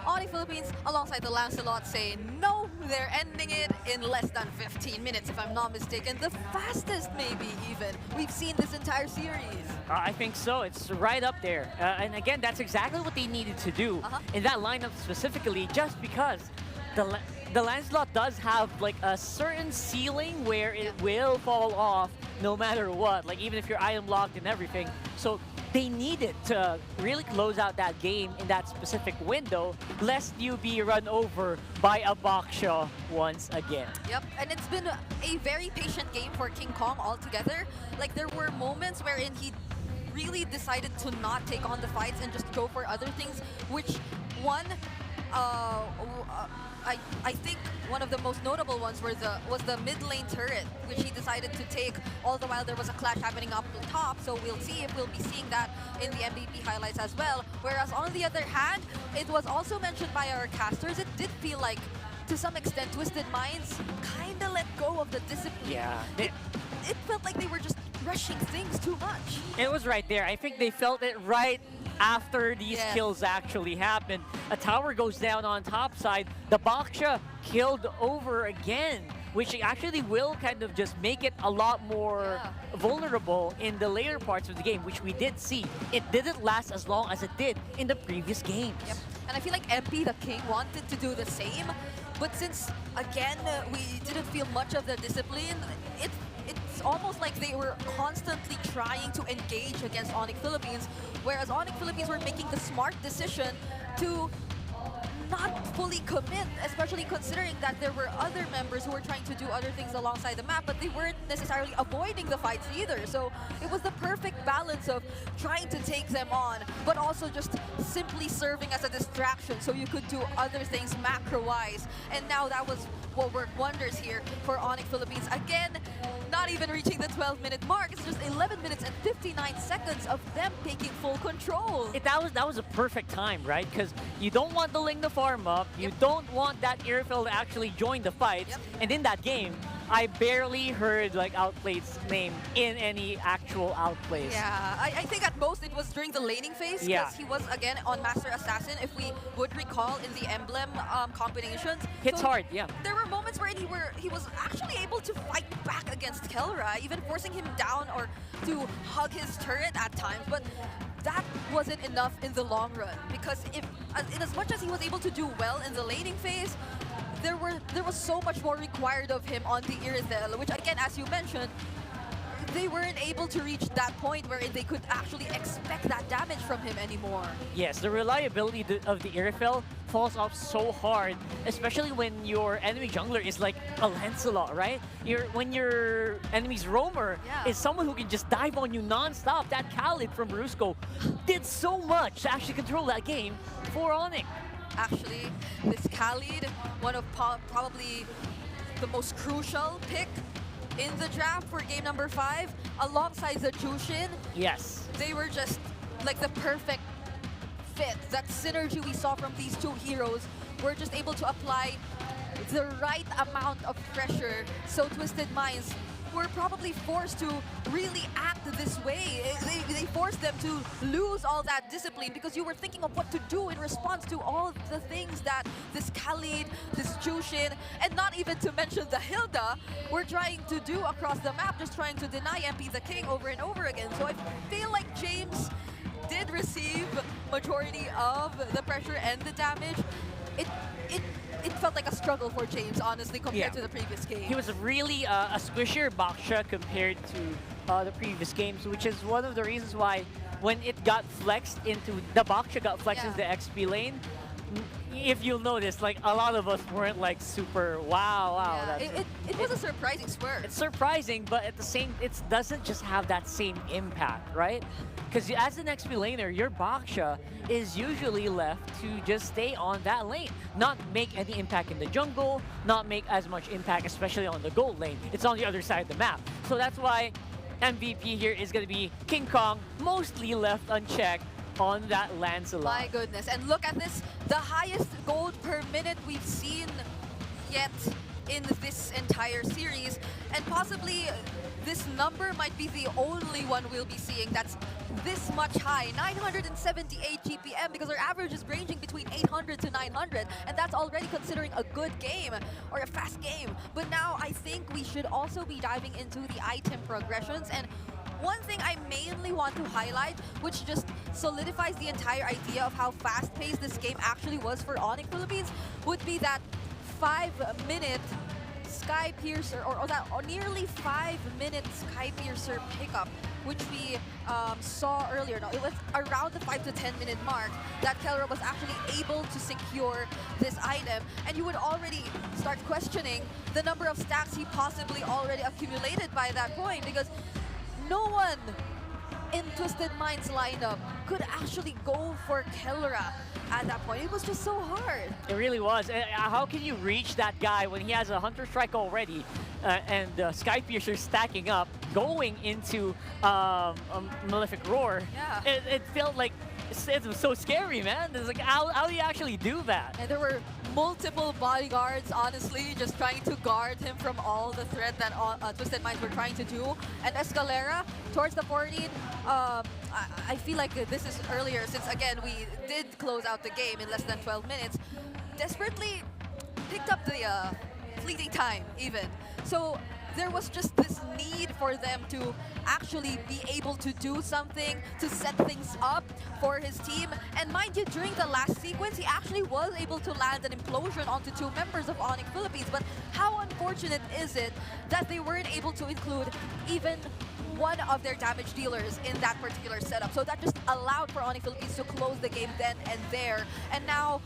Onyx Philippines, alongside the Lancelot, say no, they're ending it in less than 15 minutes, if I'm not mistaken. The fastest, maybe, even, we've seen this entire series. I think so. It's right up there. And again, that's exactly what they needed to do in that lineup specifically, just because the Lancelot does have like a certain ceiling where it will fall off no matter what, like even if you're item locked and everything. So they needed to really close out that game in that specific window, lest you be run over by a Baksha once again. Yep, and it's been a very patient game for King Kong altogether. Like, there were moments wherein he really decided to not take on the fights and just go for other things, which one, I think one of the most notable ones was the mid lane turret, which he decided to take all the while there was a clash happening up top. So we'll see if we'll be seeing that in the MVP highlights as well. Whereas on the other hand, it was also mentioned by our casters, it did feel like to some extent Twisted Minds kind of let go of the discipline. Yeah. It felt like they were just rushing things too much. It was right there. I think they felt it right after these kills actually happened. A tower goes down on top side. The Baksha killed over again, which actually will kind of just make it a lot more vulnerable in the later parts of the game, which we did see. It didn't last as long as it did in the previous games. Yep. And I feel like MP the King wanted to do the same, but since, again, we didn't feel much of the discipline, it's almost like they were constantly trying to engage against Onyx Philippines, whereas Onyx Philippines were making the smart decision to not fully commit, especially considering that there were other members who were trying to do other things alongside the map, but they weren't necessarily avoiding the fights either. So it was the perfect balance of trying to take them on, but also just simply serving as a distraction so you could do other things macro-wise. And now that was what worked wonders here for Onyx Philippines. Again, not even reaching the 12-minute mark. It's just 11 minutes and 59 seconds of them taking full control. That was a perfect time, right? Because you don't want the Ling to farm up. You don't want that Airfield to actually join the fights. And in that game, I barely heard like Outplay's name in any actual outplays. Yeah, I think at most it was during the laning phase, because he was again on Master Assassin, if we would recall in the emblem combinations. Hits hard, yeah. There were moments where he was actually able to fight back against Kelra, even forcing him down or to hug his turret at times, but that wasn't enough in the long run, because in as much as he was able to do well in the laning phase, there was so much more required of him on the Irithel, which again, as you mentioned, they weren't able to reach that point where they could actually expect that damage from him anymore. Yes, the reliability of the Irithel falls off so hard, especially when your enemy jungler is like a Lancelot, right? When your enemy's roamer is someone who can just dive on you non-stop. That Khalid from Brusco did so much to actually control that game for Onyx. Actually, this Khalid, one of probably the most crucial pick in the draft for game number 5, alongside the Jushin. Yes. They were just like the perfect fit. That synergy we saw from these two heroes were just able to apply the right amount of pressure. So Twisted Minds were probably forced to really act this way. They forced them to lose all that discipline, because you were thinking of what to do in response to all of the things that this Khalid, this Jushin, and not even to mention the Hilda were trying to do across the map, just trying to deny MP the King over and over again. So I feel like James did receive majority of the pressure and the damage. It felt like a struggle for James, honestly, compared to the previous game. He was really a squishier Baksha compared to the previous games, which is one of the reasons why when it got flexed into the Baksha got flexed into the XP lane. If you'll notice, like a lot of us weren't like super wow. Yeah, it was a surprising swerve. It's surprising, but at the same, it doesn't just have that same impact, right? Because as an XP laner, your Baksha is usually left to just stay on that lane, not make any impact in the jungle, not make as much impact, especially on the gold lane. It's on the other side of the map. So that's why MVP here is going to be King Kong, mostly left unchecked on that Lancelot. My goodness. And look at this, the highest gold per minute we've seen yet in this entire series. And possibly this number might be the only one we'll be seeing that's this much high, 978 GPM, because our average is ranging between 800 to 900, and that's already considering a good game or a fast game. But now I think we should also be diving into the item progressions. And one thing I mainly want to highlight, which just solidifies the entire idea of how fast-paced this game actually was for Onyx Philippines, would be that 5-minute Sky Piercer, or nearly 5-minute Sky Piercer pickup, which we saw earlier. No, it was around the 5 to 10 minute mark that Kelra was actually able to secure this item. And you would already start questioning the number of stacks he possibly already accumulated by that point, because no one in Twisted Mind's lineup could actually go for Kelra at that point. It was just so hard. It really was. How can you reach that guy when he has a Hunter Strike already and Sky Piercer stacking up, going into a Malefic Roar? Yeah. It felt like it was so scary, man. It's like, how do you actually do that? And there were multiple bodyguards, honestly, just trying to guard him from all the threat that Twisted Minds were trying to do. And Escalera, towards the 14, I feel like this is earlier, since again, we did close out the game in less than 12 minutes, desperately picked up the fleeting time, even. So there was just this need for them to actually be able to do something, to set things up for his team. And mind you, during the last sequence, he actually was able to land an implosion onto 2 members of Onyx Philippines. But how unfortunate is it that they weren't able to include even one of their damage dealers in that particular setup? So that just allowed for Onyx Philippines to close the game then and there. And now,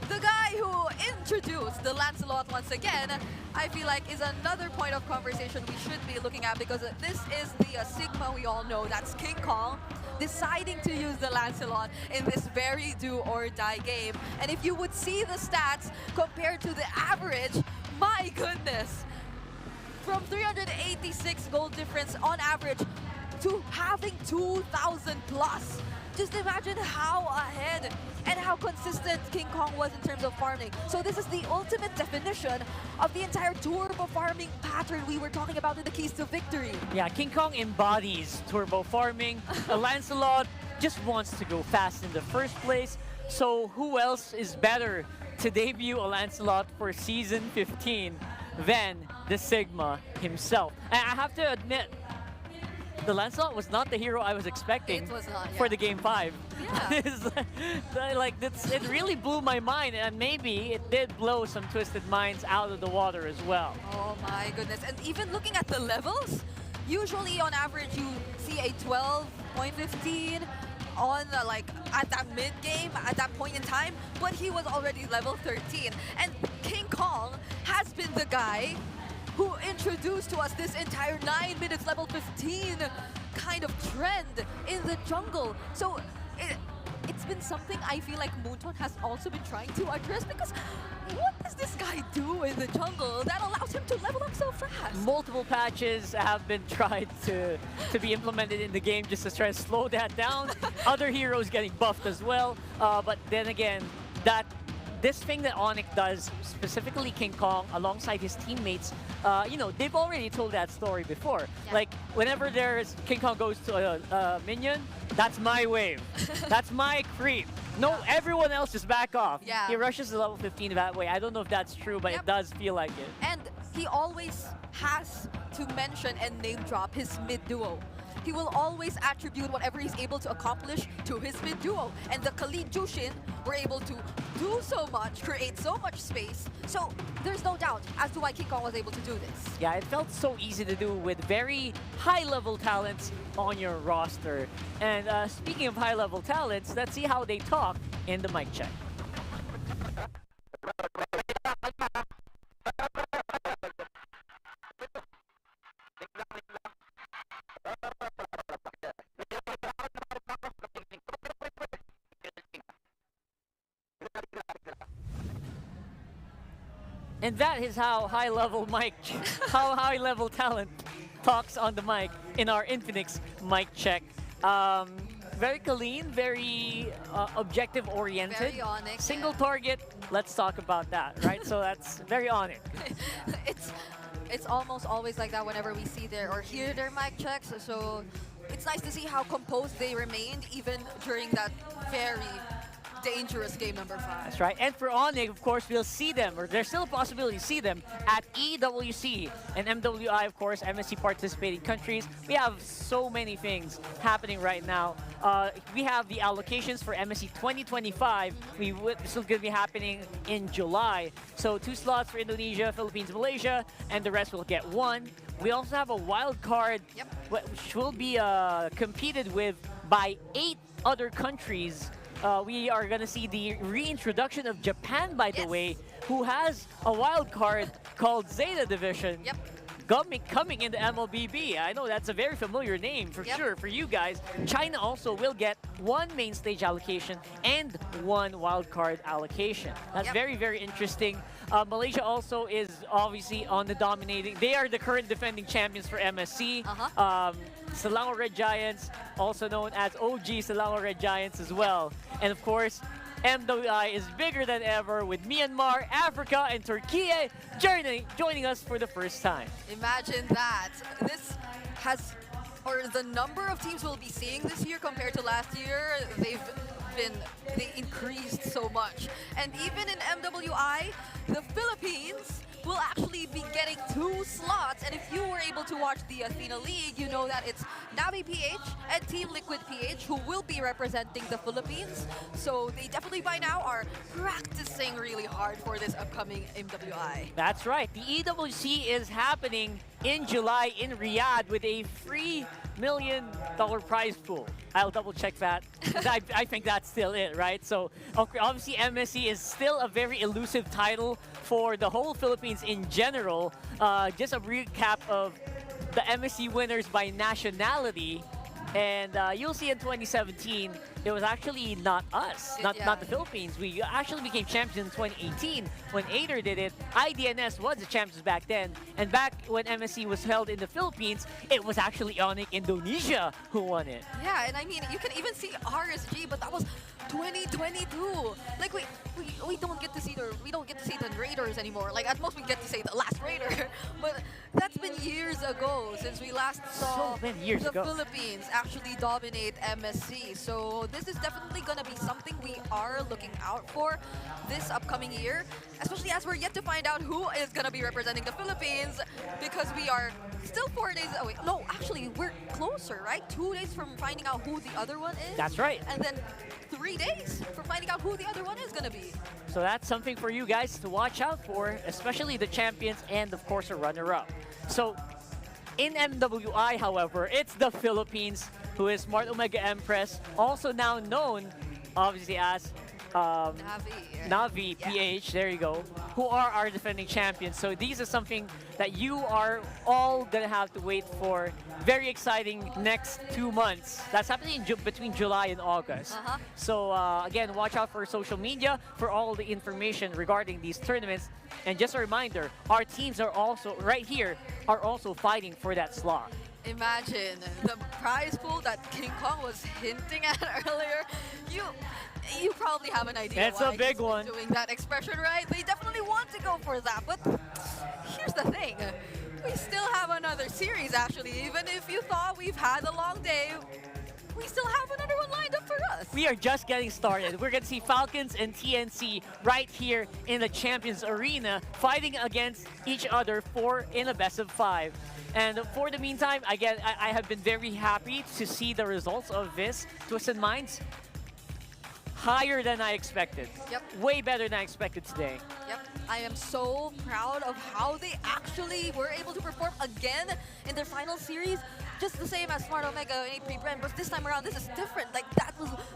the guy who introduced the Lancelot once again, I feel like is another point of conversation we should be looking at, because this is the Sigma we all know, that's King Kong, deciding to use the Lancelot in this very do-or-die game. And if you would see the stats compared to the average, my goodness, from 386 gold difference on average to having 2,000 plus. Just imagine how ahead and how consistent King Kong was in terms of farming. So this is the ultimate definition of the entire turbo farming pattern we were talking about in the keys to victory. Yeah, King Kong embodies turbo farming. Lancelot just wants to go fast in the first place. So who else is better to debut a Lancelot for Season 15 than the Sigma himself? And I have to admit, the Lancelot was not the hero I was expecting for the Game 5. Yeah. It really blew my mind, and maybe it did blow some Twisted Minds out of the water as well. Oh my goodness. And even looking at the levels, usually on average you see a 12.15 on at that mid game, at that point in time, but he was already level 13. And King Kong has been the guy who introduced to us this entire 9 minutes level 15 kind of trend in the jungle. So it's been something I feel like Moonton has also been trying to address, because what does this guy do in the jungle that allows him to level up so fast? Multiple patches have been tried to be implemented in the game just to try to slow that down. Other heroes getting buffed as well, but then again, this thing that Onyx does, specifically King Kong, alongside his teammates, they've already told that story before. Yeah. Like, whenever King Kong goes to a minion, that's my wave. That's my creep. No, everyone else just back off. Yeah. He rushes to level 15 that way. I don't know if that's true, but it does feel like it. And he always has to mention and name drop his mid duo. He will always attribute whatever he's able to accomplish to his mid duo. And the Khalid Jushin were able to do so much, create so much space. So there's no doubt as to why King Kong was able to do this. Yeah, it felt so easy to do with very high-level talents on your roster. And speaking of high-level talents, let's see how they talk in the mic check. And that is how high-level talent talks on the mic in our Infinix mic check. Very clean, very objective-oriented. Very Onyx, Single target. Let's talk about that, right? So that's very Onyx. It's almost always like that whenever we see their or hear their mic checks. So it's nice to see how composed they remained even during that very dangerous game number 5. That's right. And for Onyx, of course, we'll see them, or there's still a possibility to see them at EWC and MWI, of course, MSC participating countries. We have so many things happening right now. We have the allocations for MSC 2025. This is going to be happening in July. So 2 slots for Indonesia, Philippines, Malaysia, and the rest will get 1. We also have a wild card, which will be competed with by 8 other countries. We are going to see the reintroduction of Japan, by the way, who has a wild card called Zeta Division. Coming into MLBB. I know that's a very familiar name for sure for you guys. China also will get 1 main stage allocation and 1 wildcard allocation. That's very, very interesting. Malaysia also is obviously on the dominating. They are the current defending champions for MSC. Selangor Red Giants, also known as OG Selangor Red Giants as well. And of course, MWI is bigger than ever with Myanmar, Africa, and Turkey joining us for the first time. Imagine that. This has, or the number of teams we'll be seeing this year compared to last year, they increased so much. And even in MWI, the Philippines will actually be getting 2 slots. And if you were able to watch the Athena League, you know that it's Navi PH and Team Liquid PH who will be representing the Philippines. So they definitely by now are practicing really hard for this upcoming MWI. That's right. The EWC is happening in July in Riyadh with a free $1 million prize pool. I'll double check that. I think that's still it, right? So obviously MSC is still a very elusive title for the whole Philippines in general. Just a recap of the MSC winners by nationality. And you'll see in 2017, it was actually not us, not the Philippines. We actually became champions in 2018 when Ader did it. IDNS was the champions back then. And back when MSC was held in the Philippines, it was actually Onyx Indonesia who won it. Yeah, and I mean, you can even see RSG, but that was 2022. Like we don't get to see the Raiders anymore. Like at most we get to say the last Raider. But that's been years ago since we last saw the Philippines actually dominate MSC. So this is definitely gonna be something we are looking out for this upcoming year, especially as we're yet to find out who is gonna be representing the Philippines, because we are still 4 days away. No, actually we're closer, right? 2 days from finding out who the other one is. That's right. And then 3 days for finding out who the other one is gonna be. So that's something for you guys to watch out for, especially the champions and of course a runner-up. So in MWI, however, it's the Philippines who is Smart Omega Empress, also now known obviously as Navi PH, there you go, who are our defending champions. So these are something that you are all gonna have to wait for. Very exciting next 2 months. That's happening between July and August. So again, watch out for social media for all the information regarding these tournaments. And just a reminder, our teams are also right here are also fighting for that slot. Imagine the prize pool that King Kong was hinting at earlier. You probably have an idea It's why a big he's one. doing that expression, right? They definitely want to go for that, but here's the thing. We still have another series, actually. Even if you thought we've had a long day, we still have another one lined up for us. We are just getting started. We're going to see Falcons and TNC right here in the Champions Arena fighting against each other in a best of 5. And for the meantime, again, I have been very happy to see the results of this. Twisted Minds, higher than I expected. Yep. Way better than I expected today. Yep. I am so proud of how they actually were able to perform again in their final series. Just the same as Smart Omega and April Brand, but this time around, this is different. Like,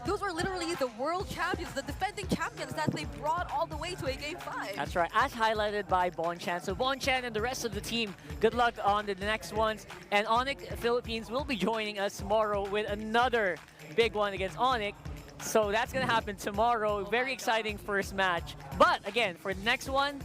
those were literally the world champions, the defending champions that they brought all the way to a Game 5. That's right, as highlighted by Bonchan. So Bonchan and the rest of the team, good luck on the next ones. And Onyx Philippines will be joining us tomorrow with another big one against Onyx. So that's going to happen tomorrow. Very exciting first match. But again, for the next one,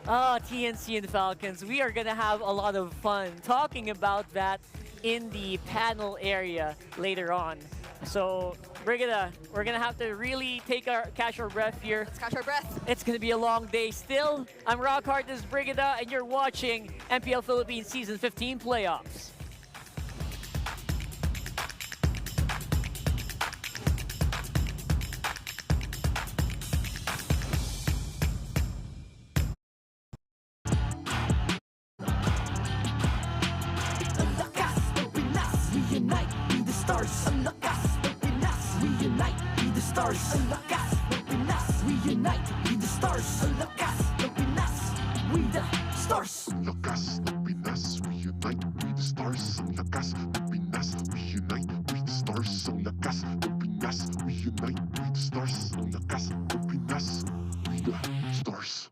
TNC and Falcons, we are going to have a lot of fun talking about that in the panel area later on. So we're gonna have to really catch our breath here. Let's catch our breath. It's gonna be a long day still. I'm Rockhart, this is Brigida, and you're watching MPL Philippines Season 15 Playoffs. Ang lakas ng Pinas, we unite, be the stars. Ang lakas ng Pinas, we unite, be the stars. Ang lakas ng Pinas, we the stars. Ang lakas ng Pinas, we unite, we the stars. Ang lakas ng Pinas, we unite, we the stars. Ang lakas ng Pinas, we unite, we the stars. Ang lakas ng Pinas, we the stars.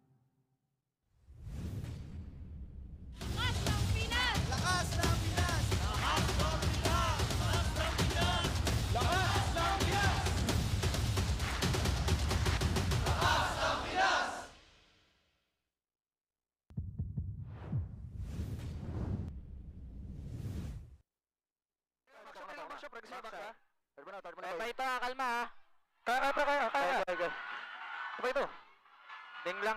Ito, kalma ha. Kaya. Apa itu? Linglang.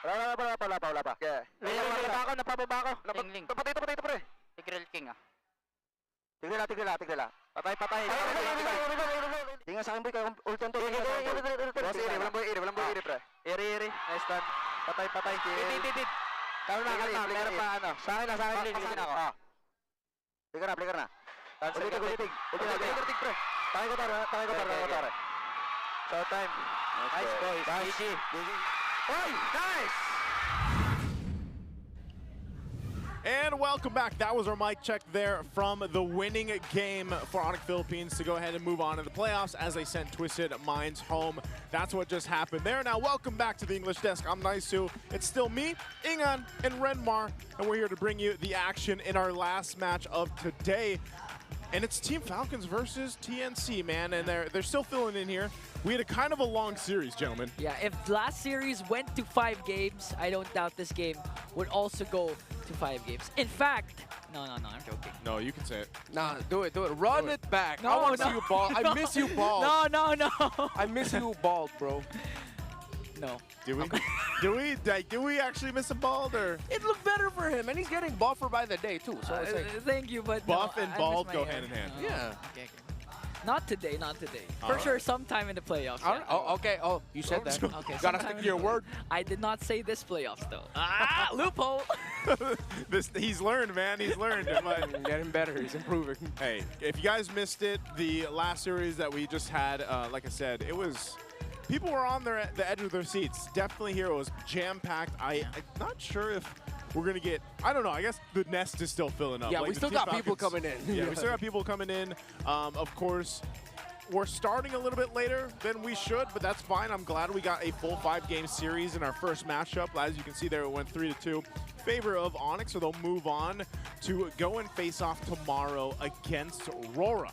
Wala pa. Napababa ako. Ling. Ito pre. Tigreal King ah. Tigreal. Patay. Tingnan sa akin boy, kaya ultian to. Walang boy iri pre. Iri. Nice done. Patay. Bib. Kalma. Meron pa ano. Sa akin ako. Flicker na. Ulitig, pre. Tayo ko tara. Showtime. Nice boys. GG. Oy, nice! And welcome back. That was our mic check there from the winning game for Onyx Philippines to go ahead and move on to the playoffs as they sent Twisted Minds home. That's what just happened there. Now, welcome back to the English Desk. I'm Naisu. It's still me, Ingan, and Renmar, and we're here to bring you the action in our last match of today. And it's Team Falcons versus TNC, man, and they're still filling in here. We had a kind of a long series, gentlemen. Yeah, if last series went to 5 games, I don't doubt this game would also go to 5 games. In fact, no, I'm joking. No, you can say it. Nah, do it. Run it back. No, I want to see you ball. I miss you bald. No. I miss you bald, bro. No. Do we actually miss a bald, or? It looked better for him, and he's getting buffer by the day too. So it's like, thank you, but buff no, and bald go hand in hand. Yeah. Okay. Not today. For sure, sometime in the playoffs. Yeah. Oh, okay. Oh, you said that. Okay. Gotta stick to your word. I did not say this playoffs though. Loophole. He's learned, man. He's learned. Getting better. He's improving. Hey, if you guys missed it, the last series that we just had, like I said, it was. People were on the edge of their seats. Definitely here. It was jam-packed. I'm not sure if we're going to get, I don't know, I guess the nest is still filling up. Yeah, like we still got people coming in. Yeah, we still got people coming in. Of course, we're starting a little bit later than we should, but that's fine. I'm glad we got a full 5-game series in our first matchup. As you can see there, it went 3-2 favor of Onyx, so they'll move on to go and face off tomorrow against Aurora.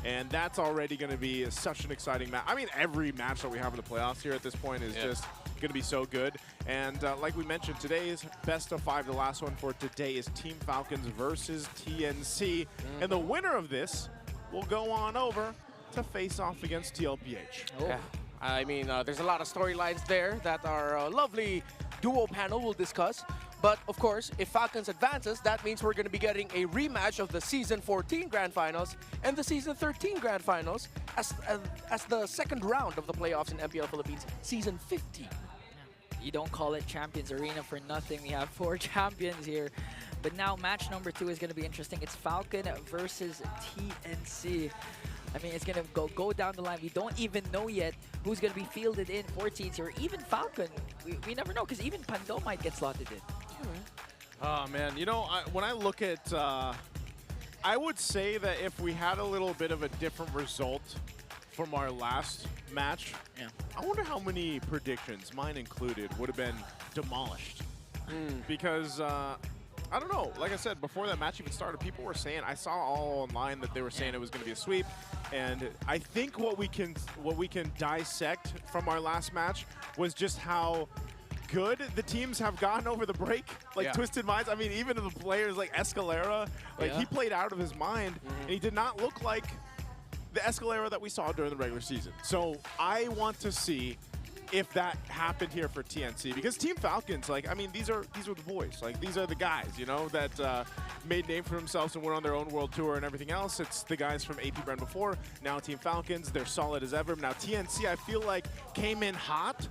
And that's already going to be such an exciting match. I mean, every match that we have in the playoffs here at this point is just going to be so good. And like we mentioned, today's best of 5, the last one for today, is Team Falcons versus TNC. And the winner of this will go on over to face off against Mpl Ph. Yeah. I mean, there's a lot of storylines there that are lovely duo panel we'll discuss. But of course, if Falcons advances, that means we're going to be getting a rematch of the Season 14 Grand Finals and the Season 13 Grand Finals as the second round of the playoffs in MPL Philippines Season 15. You don't call it Champions Arena for nothing. We have 4 champions here. But now match number 2 is going to be interesting. It's Falcon versus TNC. I mean, it's going to go down the line. We don't even know yet who's going to be fielded in for TNC or even Falcon. We never know because even Pando might get slotted in. Oh, man. You know, when I look at... I would say that if we had a little bit of a different result from our last match, I wonder how many predictions, mine included, would have been demolished. Because... I don't know. Like I said, before that match even started, people were saying, I saw all online that they were saying it was going to be a sweep. And I think what we can dissect from our last match was just how good the teams have gotten over the break. Like Twisted Minds, I mean, even the players like Escalera, like he played out of his mind, and he did not look like the Escalera that we saw during the regular season. So I want to see if that happened here for TNC, because Team Falcons, like, I mean, these are the boys, like, these are the guys, you know, that made name for themselves and went on their own world tour and everything else. It's the guys from AP Brand before, now Team Falcons, they're solid as ever. Now TNC, I feel like, came in hot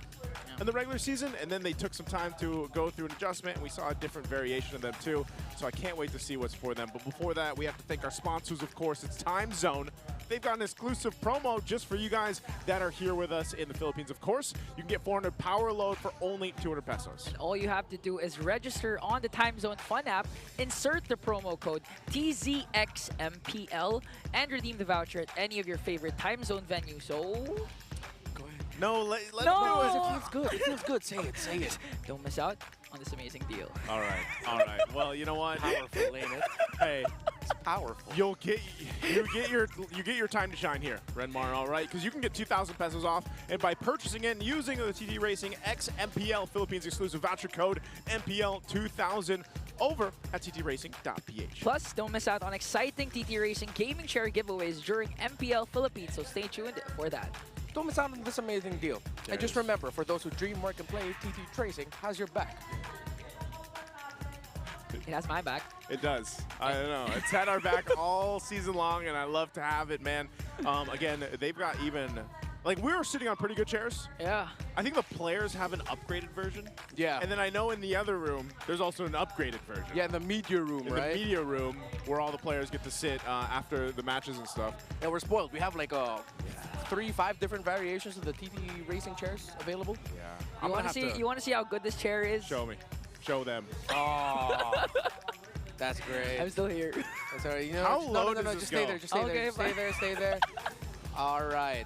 in the regular season, and then they took some time to go through an adjustment, and we saw a different variation of them too. So I can't wait to see what's for them. But before that, we have to thank our sponsors, of course. It's Time Zone. They've got an exclusive promo just for you guys that are here with us in the Philippines. Of course, you can get 400 power load for only 200 pesos. And all you have to do is register on the Time Zone Fun app, insert the promo code TZXMPL, and redeem the voucher at any of your favorite Time Zone venues. So... No, let no! do it. It feels good. It feels good. Say it. Say it. Don't miss out on this amazing deal. All right. All right. Well, you know what? Powerful, ain't it? Hey, it's powerful. You get your time to shine here, Renmar. All right, because you can get 2,000 pesos off, and by purchasing it and using the TT Racing X MPL Philippines exclusive voucher code MPL2000 over at ttracing.ph. Plus, don't miss out on exciting TT Racing gaming share giveaways during MPL Philippines. So stay tuned for that. Don't miss out on this amazing deal. And just remember, for those who dream, work, and play, TT Tracing has your back. It has my back. It does. I don't know. It's had our back all season long, and I love to have it, man. Again, they've got even... Like, we were sitting on pretty good chairs. Yeah. I think the players have an upgraded version. Yeah. And then I know in the other room, there's also an upgraded version. Yeah, in the media room, right? In the media room, where all the players get to sit after the matches and stuff. And we're spoiled. We have like 3-5 different variations of the TT Racing chairs available. Yeah. You want to see how good this chair is? Show me. Show them. Oh. That's great. I'm still here. That's all right. You know, how low does just this stay go? there. Just stay there. Stay there. Stay there. All right.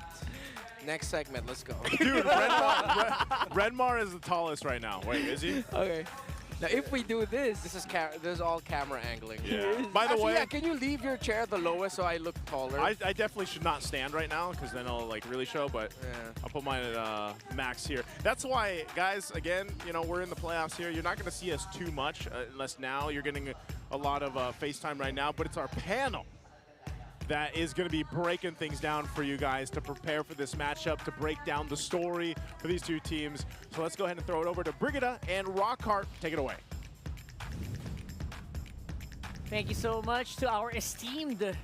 Next segment, let's go. Dude, Renmar is the tallest right now. Wait, is he? Okay. Now, if we do this... This is all camera angling. Yeah. By the way... Yeah, can you leave your chair the lowest so I look taller? I definitely should not stand right now, because then I'll like really show, but I'll put mine at max here. That's why, guys, again, you know, we're in the playoffs here. You're not going to see us too much, unless now you're getting a lot of FaceTime right now, but it's our panel that is going to be breaking things down for you guys to prepare for this matchup, to break down the story for these two teams. So let's go ahead and throw it over to Brigida and Rockhart. Take it away. Thank you so much to our esteemed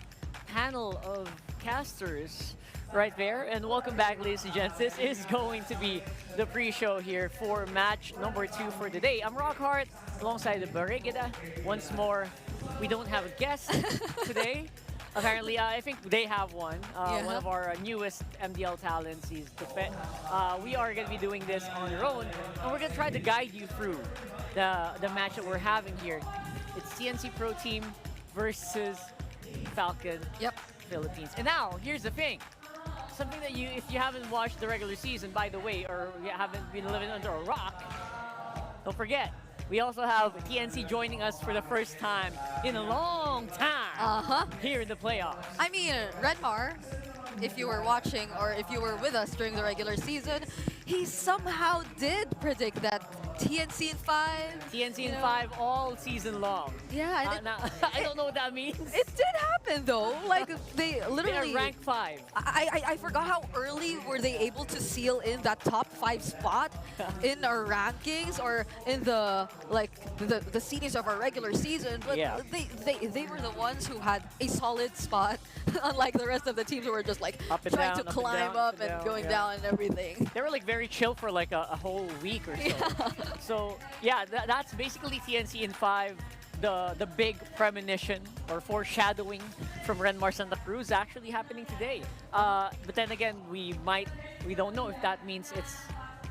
panel of casters right there. And welcome back, ladies and gents. This is going to be the pre-show here for match number 2 for today. I'm Rockhart alongside the Brigida. Once more, we don't have a guest today. Apparently, I think they have one. One of our newest MDL talents. He's we are going to be doing this on our own, and we're going to try to guide you through the match that we're having here. It's CNC Pro Team versus Falcon Philippines. And now, here's the thing. Something that if you haven't watched the regular season, by the way, or you haven't been living under a rock, don't forget. We also have TNC joining us for the first time in a long time here in the playoffs. I mean, Redmar, if you were watching or if you were with us during the regular season, he somehow did predict that TNC in 5. TNC you in know. 5 all season long. Yeah, and Now, I don't know what that means. It did happen though. Like they literally They're rank 5. I forgot how early were they able to seal in that top 5 spot in our rankings or in the the seedings of our regular season. But Yeah. they were the ones who had a solid spot, unlike the rest of the teams who were just like Up and trying down, to up and climb down, up up and and down, going yeah. down and everything. They were like very chill for like a whole week or so. So yeah, that's basically TNC in 5. The big premonition or foreshadowing from Renmar Santa Cruz actually happening today. But then again, we don't know if that means it's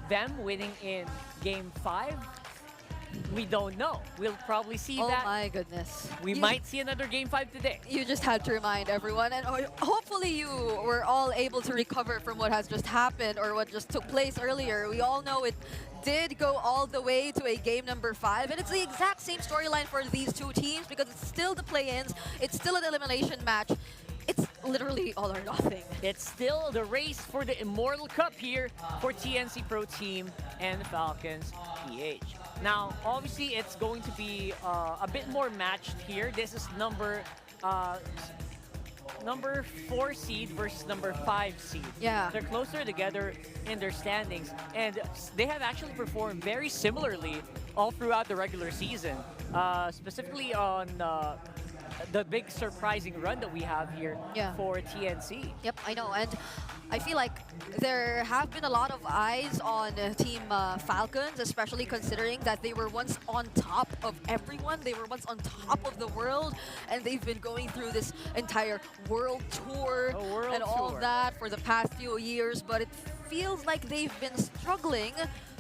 them winning in game 5. We don't know. We'll probably see that. Oh my goodness. We might see another game 5 today. You just had to remind everyone, and hopefully you were all able to recover from what has just happened or what just took place earlier. We all know it did go all the way to a game number 5, and it's the exact same storyline for these two teams because it's still the play-ins, it's still an elimination match. It's literally all or nothing. It's still the race for the Immortal Cup here for TNC Pro Team and Falcons PH. Now, obviously, it's going to be a bit more matched here. This is number 4 seed versus number 5 seed. Yeah. They're closer together in their standings, and they have actually performed very similarly all throughout the regular season, specifically on the big surprising run that we have here for TNC. Yep, I know, and I feel like there have been a lot of eyes on Team Falcons, especially considering that they were once on top of everyone. They were once on top of the world, and they've been going through this entire world tour and all of that for the past few years, but it feels like they've been struggling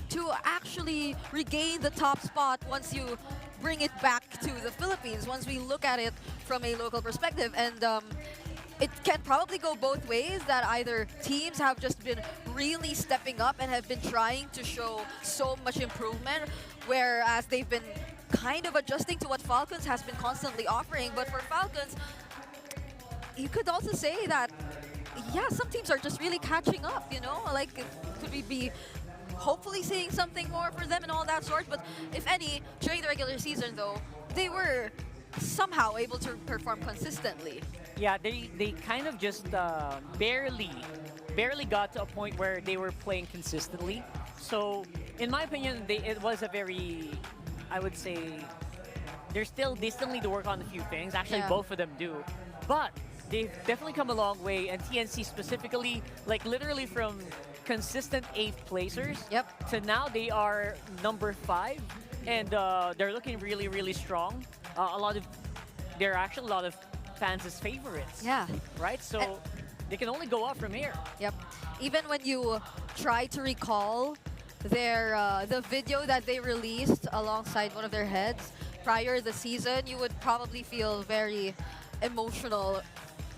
to actually regain the top spot once you bring it back to the Philippines, once we look at it from a local perspective. And it can probably go both ways, that either teams have just been really stepping up and have been trying to show so much improvement, whereas they've been kind of adjusting to what Falcons has been constantly offering. But for Falcons, you could also say that, yeah, some teams are just really catching up, you know? Like, could we be hopefully seeing something more for them and all that sort? But if any, during the regular season though, they were somehow able to perform consistently. Yeah, they kind of just barely got to a point where they were playing consistently. So in my opinion, it was a very, I would say, they still need to work on a few things. Actually, Yeah. both of them do. But they've definitely come a long way, and TNC specifically, like literally from consistent 8th placers to now they are number 5, and they're looking really, really strong. They're actually a lot of fans' favorites. Yeah. Right? So they can only go up from here. Yep. Even when you try to recall their the video that they released alongside one of their heads prior to the season, you would probably feel very emotional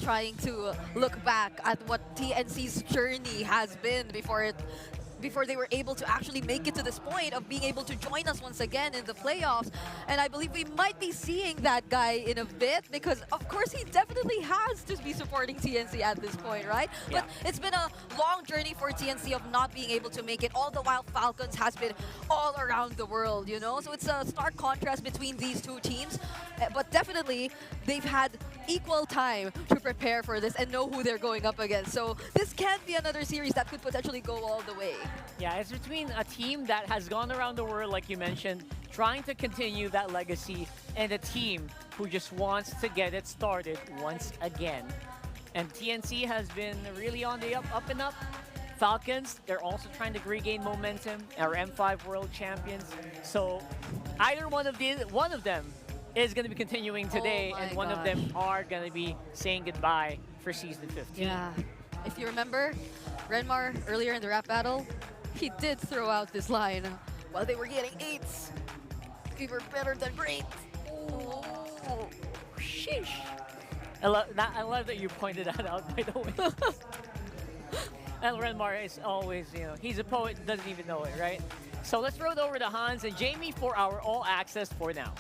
trying to look back at what TNC's journey has been before they were able to actually make it to this point of being able to join us once again in the playoffs. And I believe we might be seeing that guy in a bit, because of course he definitely has to be supporting TNC at this point, right? Yeah. But it's been a long journey for TNC of not being able to make it, all the while Falcons has been all around the world, you know? So it's a stark contrast between these two teams, but definitely they've had equal time to prepare for this and know who they're going up against. So this can be another series that could potentially go all the way. Yeah, it's between a team that has gone around the world, like you mentioned, trying to continue that legacy, and a team who just wants to get it started once again. And TNC has been really on the up and up. Falcons, they're also trying to regain momentum, our M5 world champions. So either one of them is going to be continuing today, Oh and my one of them are going to be saying goodbye for season 15. Yeah. If you remember, Renmar earlier in the rap battle, he did throw out this line. While they were getting 8s, we were better than great. Oh, sheesh. I love that you pointed that out, by the way. And Renmar is always, you know, he's a poet, doesn't even know it, right? So let's throw it over to Hans and Jamie for our All Access for now.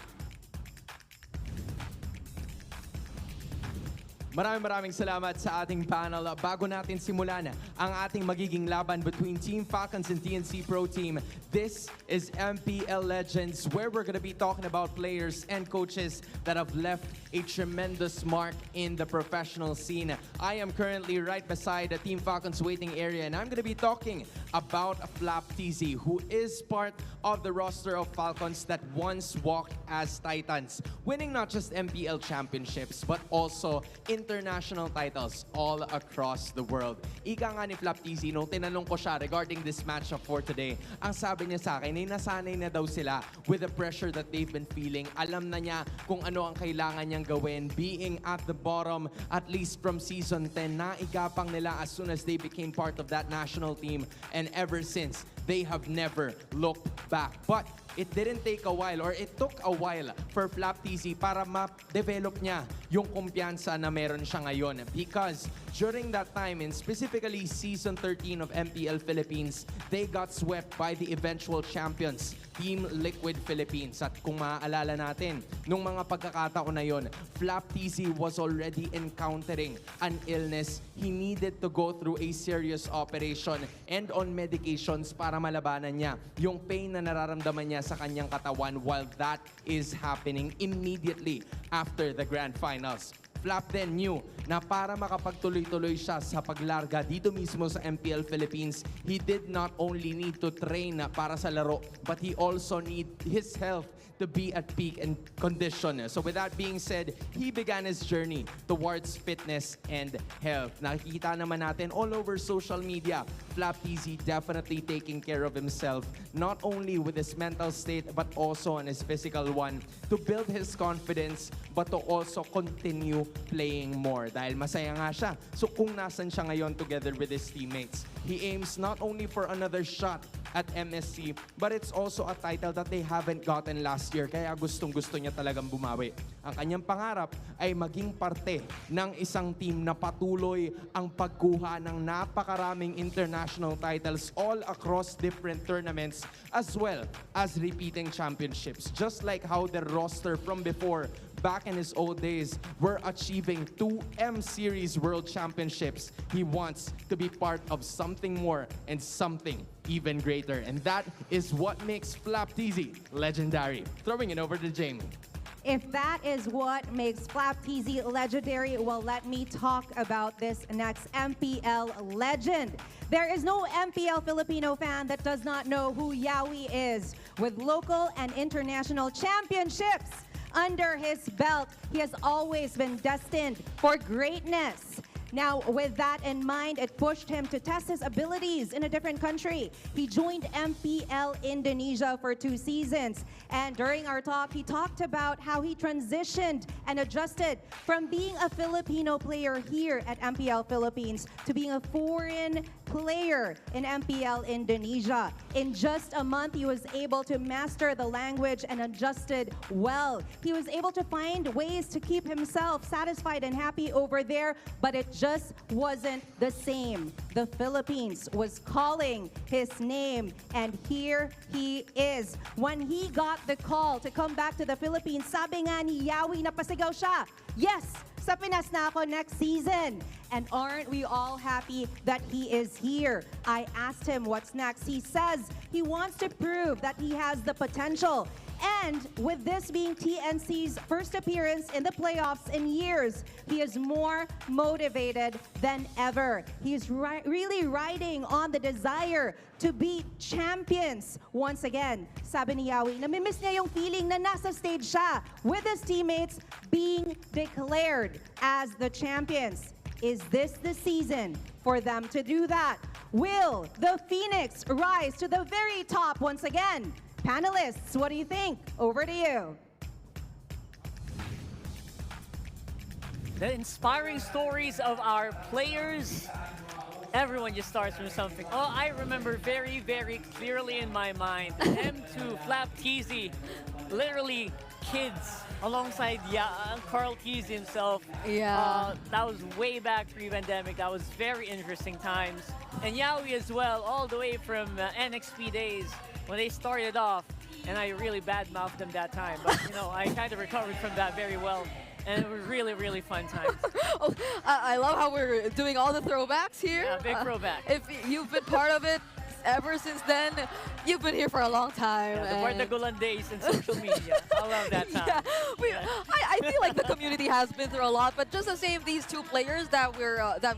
Maraming salamat sa ating panel. Bago natin simulan ang ating magiging laban between Team Falcons and TNC Pro Team, this is MPL Legends, where we're going to be talking about players and coaches that have left a tremendous mark in the professional scene. I am currently right beside the Team Falcons waiting area, and I'm going to be talking about Flap TZ, who is part of the roster of Falcons that once walked as Titans, winning not just MPL championships, but also international titles all across the world. Ika nga ni Flap TZ, nung tinanong ko siya regarding this matchup for today, ang sabi niya sa akin ay nasanay na daw sila with the pressure that they've been feeling. Alam na niya kung ano ang kailangan niyang gawin. Being at the bottom, at least from Season 10, naigapang nila as soon as they became part of that national team. And ever since, they have never looked back. But it didn't take a while, or it took a while for Flap TZ para ma-develop niya yung kumpiyansa na meron siya ngayon. Because during that time, and specifically Season 13 of MPL Philippines, they got swept by the eventual champions, Team Liquid Philippines. At kung maaalala natin, nung mga pagkakataon na yon, Flap TZ was already encountering an illness. He needed to go through a serious operation and on medications para malabanan niya yung pain na nararamdaman niya sa kanyang katawan while that is happening immediately after the grand finals. Flap then knew na para makapagtuloy-tuloy siya sa paglarga dito mismo sa MPL Philippines, he did not only need to train para sa laro, but he also need his health to be at peak and condition. So with that being said, he began his journey towards fitness and health. Nakikita naman natin all over social media, Flap TZ definitely taking care of himself, not only with his mental state, but also on his physical one, to build his confidence, but to also continue playing more. Dahil masaya nga siya. So kung nasan siya ngayon together with his teammates, he aims not only for another shot at MSC, but it's also a title that they haven't gotten last year. Kaya gustong-gusto niya talagang bumawi. Ang kanyang pangarap ay maging parte ng isang team na patuloy ang pagkuha ng napakaraming international titles all across different tournaments, as well as repeating championships. Just like how the roster from before, back in his old days, were achieving 2 M-Series World Championships, he wants to be part of something more and something even greater. And that is what makes Flap TZ legendary. Throwing it over to Jamie. If that is what makes Flap TZ legendary, well, let me talk about this next MPL legend. There is no MPL Filipino fan that does not know who Yawi is. With local and international championships under his belt, he has always been destined for greatness. Now, with that in mind, it pushed him to test his abilities in a different country. He joined MPL Indonesia for 2 seasons. And during our talk, he talked about how he transitioned and adjusted from being a Filipino player here at MPL Philippines to being a foreign player in MPL Indonesia. In just a month, he was able to master the language and adjusted well. He was able to find ways to keep himself satisfied and happy over there, but it just wasn't the same. The Philippines was calling his name, and here he is. When he got the call to come back to the Philippines, sabi nga ni Yawi, napasigaw siya, yes, sa Pinas na ako next season. And aren't we all happy that he is here? I asked him what's next. He says he wants to prove that he has the potential. And with this being TNC's first appearance in the playoffs in years, he is more motivated than ever. He's really riding on the desire to beat champions once again. Sabi ni Yawi, namimiss niya yung feeling na nasa stage siya with his teammates being declared as the champions. Is this the season for them to do that? Will the Phoenix rise to the very top once again? Panelists, what do you think? Over to you. The inspiring stories of our players, everyone just starts from something. Oh, I remember very, very clearly in my mind, M2, Flap TZ, literally kids alongside Carl TZ himself. Yeah. That was way back pre-pandemic. That was very interesting times. And Yawi as well, all the way from NXP days when they started off. And I really badmouthed them that time. But, you know, I kind of recovered from that very well. and it was really, really fun times. Oh, I love how we're doing all the throwbacks here. Yeah, big throwback. If you've been part of it ever since then, you've been here for a long time. Yeah, the Bardagulan days in social media. I love that time. Yeah, I feel like the community has been through a lot, but just the same, these two players that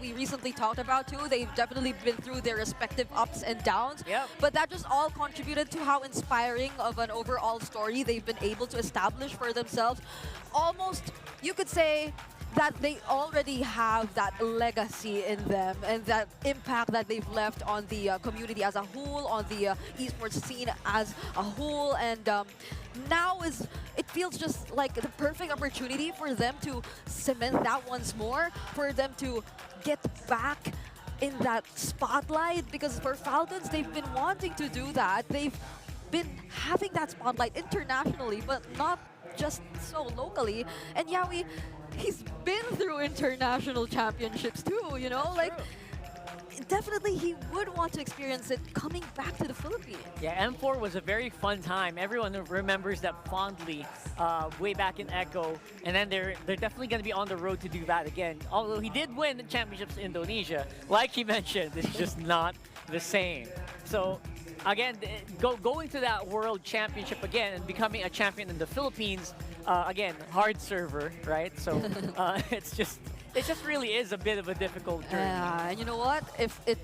we recently talked about too, they've definitely been through their respective ups and downs. Yep. But that just all contributed to how inspiring of an overall story they've been able to establish for themselves. Almost, you could say, that they already have that legacy in them and that impact that they've left on the community as a whole, on the esports scene as a whole. And now it feels just like the perfect opportunity for them to cement that once more, for them to get back in that spotlight, because for Falcons, they've been wanting to do that. They've been having that spotlight internationally, but not just so locally. And yeah, he's been through international championships too, you know? Like, definitely he would want to experience it coming back to the Philippines. Yeah, M4 was a very fun time. Everyone remembers that fondly way back in Echo. And then they're definitely going to be on the road to do that again. Although he did win the championships in Indonesia, like he mentioned, it's just not the same. So again, going to that world championship again and becoming a champion in the Philippines, again, hard server, right? So it just really is a bit of a difficult journey. And you know what? If it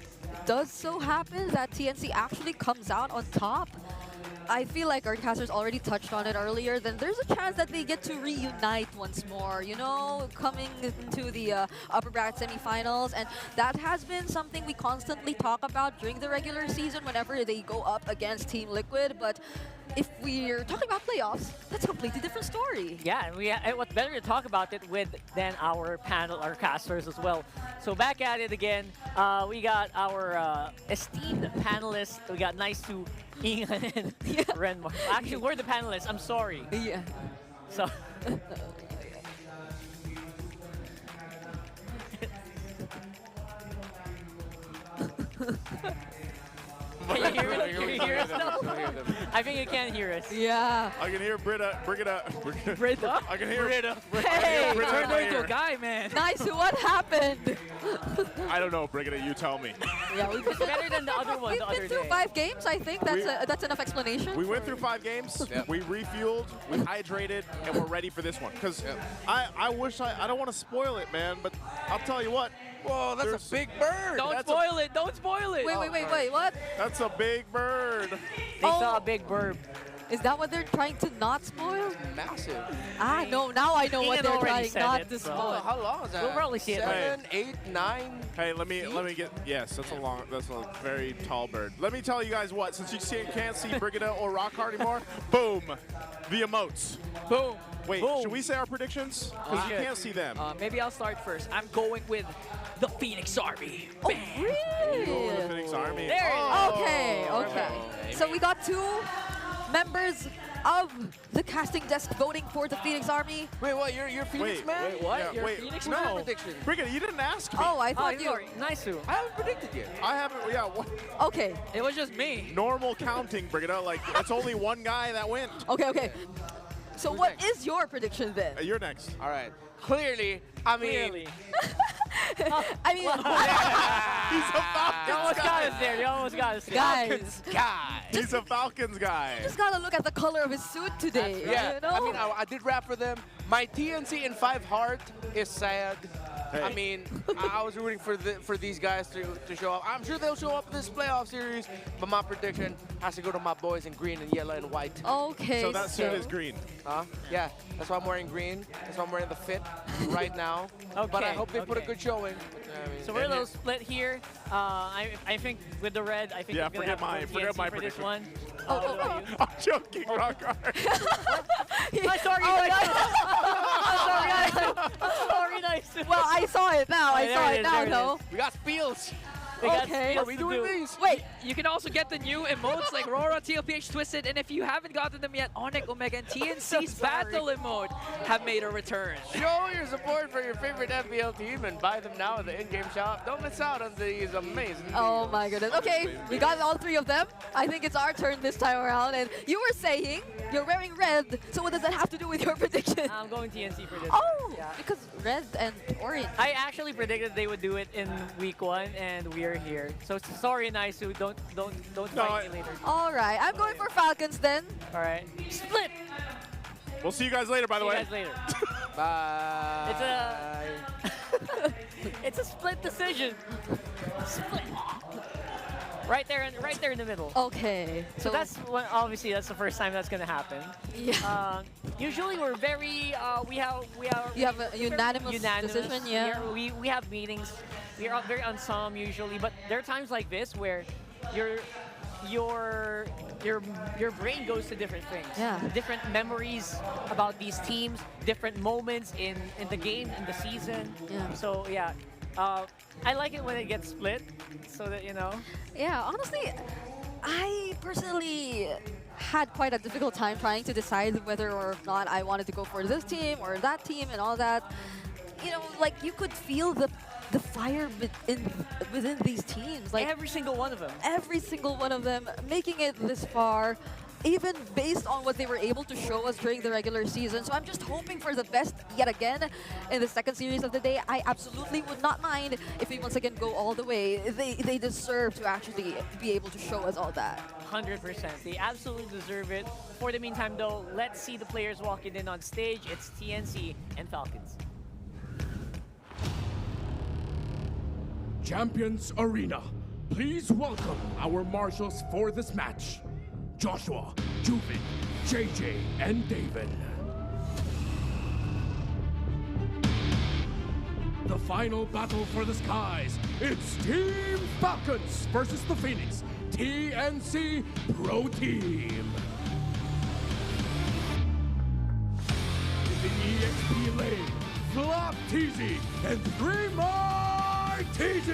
does so happen that TNC actually comes out on top, I feel like our casters already touched on it earlier, then there's a chance that they get to reunite once more, you know, coming into the upper bracket semifinals. And that has been something we constantly talk about during the regular season whenever they go up against Team Liquid. But if we're talking about playoffs, that's a completely different story. Yeah, and what's better to talk about it with than our panel, our casters as well. So back at it again, we got our esteemed panelists. We got Naisu, Ingan, and Renmar. Actually, we're the panelists. I'm sorry. Yeah. So. Can you hear it? Can you hear us now? I think you can hear us. Yeah. I can hear Britta. Britta. I can hear Britta. Hey, Britta in my ear. guy, man. Nice. What happened? I don't know, Britta. You tell me. Yeah, we've been better than the other one We've the been other through day. 5 games. I think that's enough explanation. We went through 5 games. We refueled, we hydrated, and we're ready for this one. Because I wish I don't want to spoil it, man, but I'll tell you what. Whoa, that's a big bird. Don't spoil it. Don't spoil it. Wait, what? That's a big bird. They saw a big bird. Is that what they're trying to not spoil? Massive. Ah, no, now I know what Ian they're already trying said not it, to so- spoil. How long is that? We'll probably see it later. 7, 8, 9. Hey, let me get. Yes, that's a very tall bird. Let me tell you guys what. Since you can't see Brigida or Rockhard anymore, boom, the emotes. Boom. Wait, Boom. should we say our predictions? Because you Okay. can't see them. Maybe I'll start first. I'm going with the Phoenix Army. Oh, really? Go with the Phoenix Army. There it is. Oh, Okay. So we got 2 members of the casting desk voting for the Phoenix Army. Wait, what? You're Phoenix, Wait, man? what? Yeah, You're wait, Phoenix no. man? Prediction. Brigida, you didn't ask me. Oh, I thought you. Naisu. I haven't predicted yet. I haven't. Yeah. What? Okay. It was just me. Normal counting, Brigida. Like it's only one guy that went. Okay. So what is your prediction then? You're next. All right. Clearly, I mean, Clearly. I mean, He's a Falcons You almost guy. got us there. You almost got us there. guys, guy. He's a Falcons guy. just gotta look at the color of his suit today. Yeah, You know? I mean, I did rap for them. My TNC in 5 heart is sad. Hey. I mean, I was rooting for these guys to show up. I'm sure they'll show up in this playoff series, but my prediction has to go to my boys in green and yellow and white. Okay. So that suit is green. Yeah, that's why I'm wearing green. That's why I'm wearing the fit right now. But I Okay, hope they put a okay. good showing. So we're a little split here. I think with the red, I think Yeah, we're gonna forget have to mine. go Forget TNC my for this prediction. one. I'm joking, Rockhard. I'm sorry, I'm sorry, Naisu. Well, I saw it now. I there saw it it is, now, there it though. We got Spiels. They got Okay. skills Are we to doing do. these? Wait. You can also get the new emotes like Rora, Mpl Ph, Twisted, and if you haven't gotten them yet, Onyx, Omega, and TNC's Battle emote have made a return. Show your support for your favorite FBL team and buy them now at the in-game shop. Don't miss out on these amazing Oh deals. my goodness. Okay, we got all 3 of them. I think it's our turn this time around. And you were saying You're wearing red, so what does that have to do with your prediction? I'm going TNC for this. Oh, Yeah. because red and orange. I actually predicted they would do it in week 1, and we are here. So sorry, Naisu. Don't fight me later. All right, I'm going for Falcons then. All right. Split. We'll see you guys later, by the way. See you guys later. Bye. It's a it's a split decision. Split. Right there in the middle. Okay. So that's obviously that's the first time that's gonna happen. Yeah. Usually we're very You have a unanimous decision, yeah. We have meetings. We are very on some usually, but there are times like this where your brain goes to different things. Yeah. Different memories about these teams, different moments in the game, in the season. Yeah. So yeah. I like it when it gets split, so that you know. Yeah, honestly, I personally had quite a difficult time trying to decide whether or not I wanted to go for this team or that team and all that. You know, like you could feel the fire within these teams. Like every single one of them. Every single one of them making it this far, even based on what they were able to show us during the regular season. So I'm just hoping for the best yet again in the second series of the day. I absolutely would not mind if we once again go all the way. They deserve to actually be able to show us all that. 100%. They absolutely deserve it. For the meantime, though, let's see the players walking in on stage. It's TNC and Falcons. Champions Arena, please welcome our marshals for this match. Joshua, Juvin, JJ, and David. The final battle for the skies. It's Team Falcons versus the Phoenix TNC Pro Team. In the EXP lane, Flop TZ and 3 more TZ.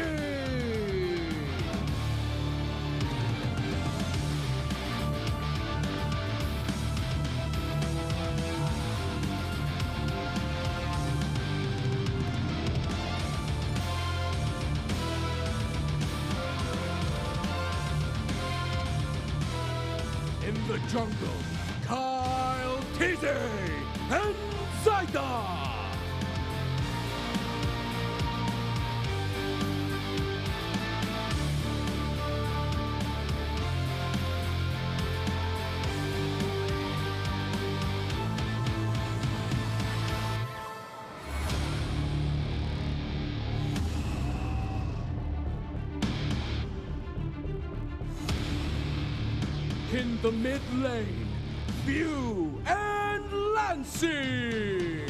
In the jungle, Kyle TZ and Zaida. In the mid lane, View and Lansing.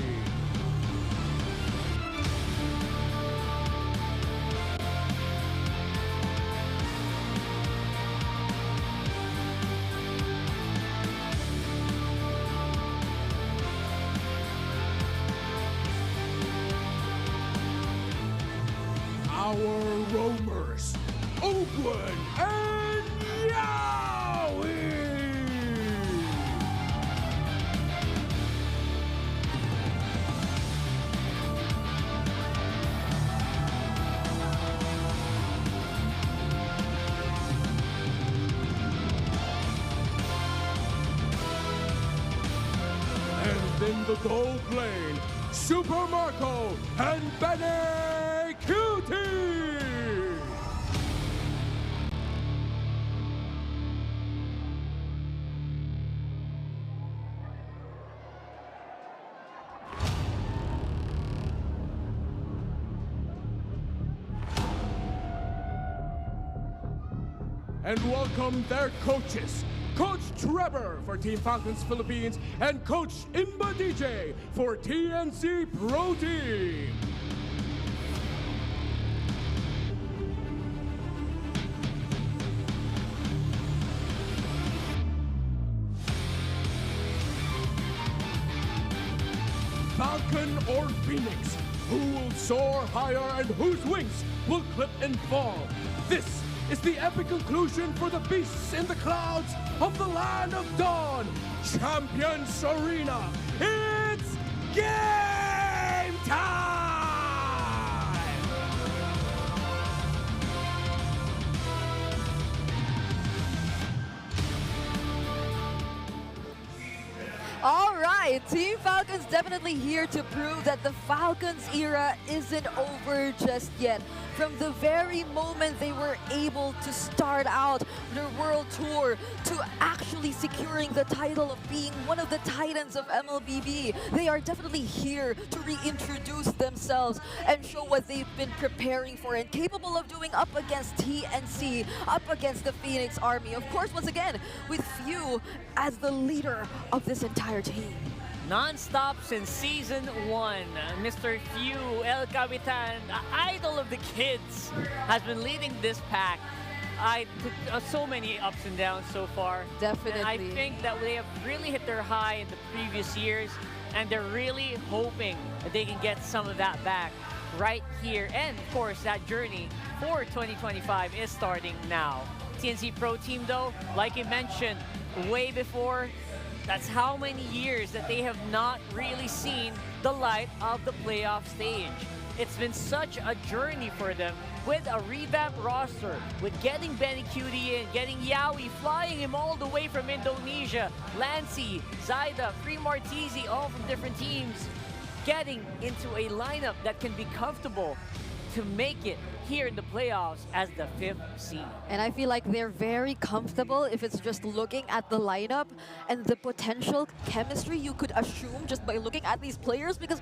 Our roamers, Oakwood and Yowie. And in the gold lane, Super Marco and Benny Cutie. And welcome their coaches, Coach Trevor for Team Falcons Philippines and Coach Imba DJ for TNC Pro Team. Falcon or Phoenix, who will soar higher and whose wings will clip and fall. This is the epic conclusion for the beasts in the clouds of the land of dawn. Champions Arena, it's game time! right, Team Falcons definitely here to prove that the Falcons era isn't over just yet. From the very moment they were able to start out their world tour to actually securing the title of being one of the titans of MLBB, they are definitely here to reintroduce themselves and show what they've been preparing for and capable of doing up against TNC, up against the Phoenix Army. Of course, once again, with Few as the leader of this entire team. Non-stop since Season 1, Mr. Few, El Capitan, idol of the kids, has been leading this pack. So many ups and downs so far. Definitely. And I think that they have really hit their high in the previous years, and they're really hoping that they can get some of that back right here. And of course, that journey for 2025 is starting now. TNC Pro Team though, like you mentioned, way before, that's how many years that they have not really seen the light of the playoff stage. It's been such a journey for them with a revamped roster, with getting Benny Cutie in, getting Yawi, flying him all the way from Indonesia, Lancy, Zaida, Free Martizi, all from different teams, getting into a lineup that can be comfortable to make it here in the playoffs as the 5th seed. And I feel like they're very comfortable if it's just looking at the lineup and the potential chemistry you could assume just by looking at these players, because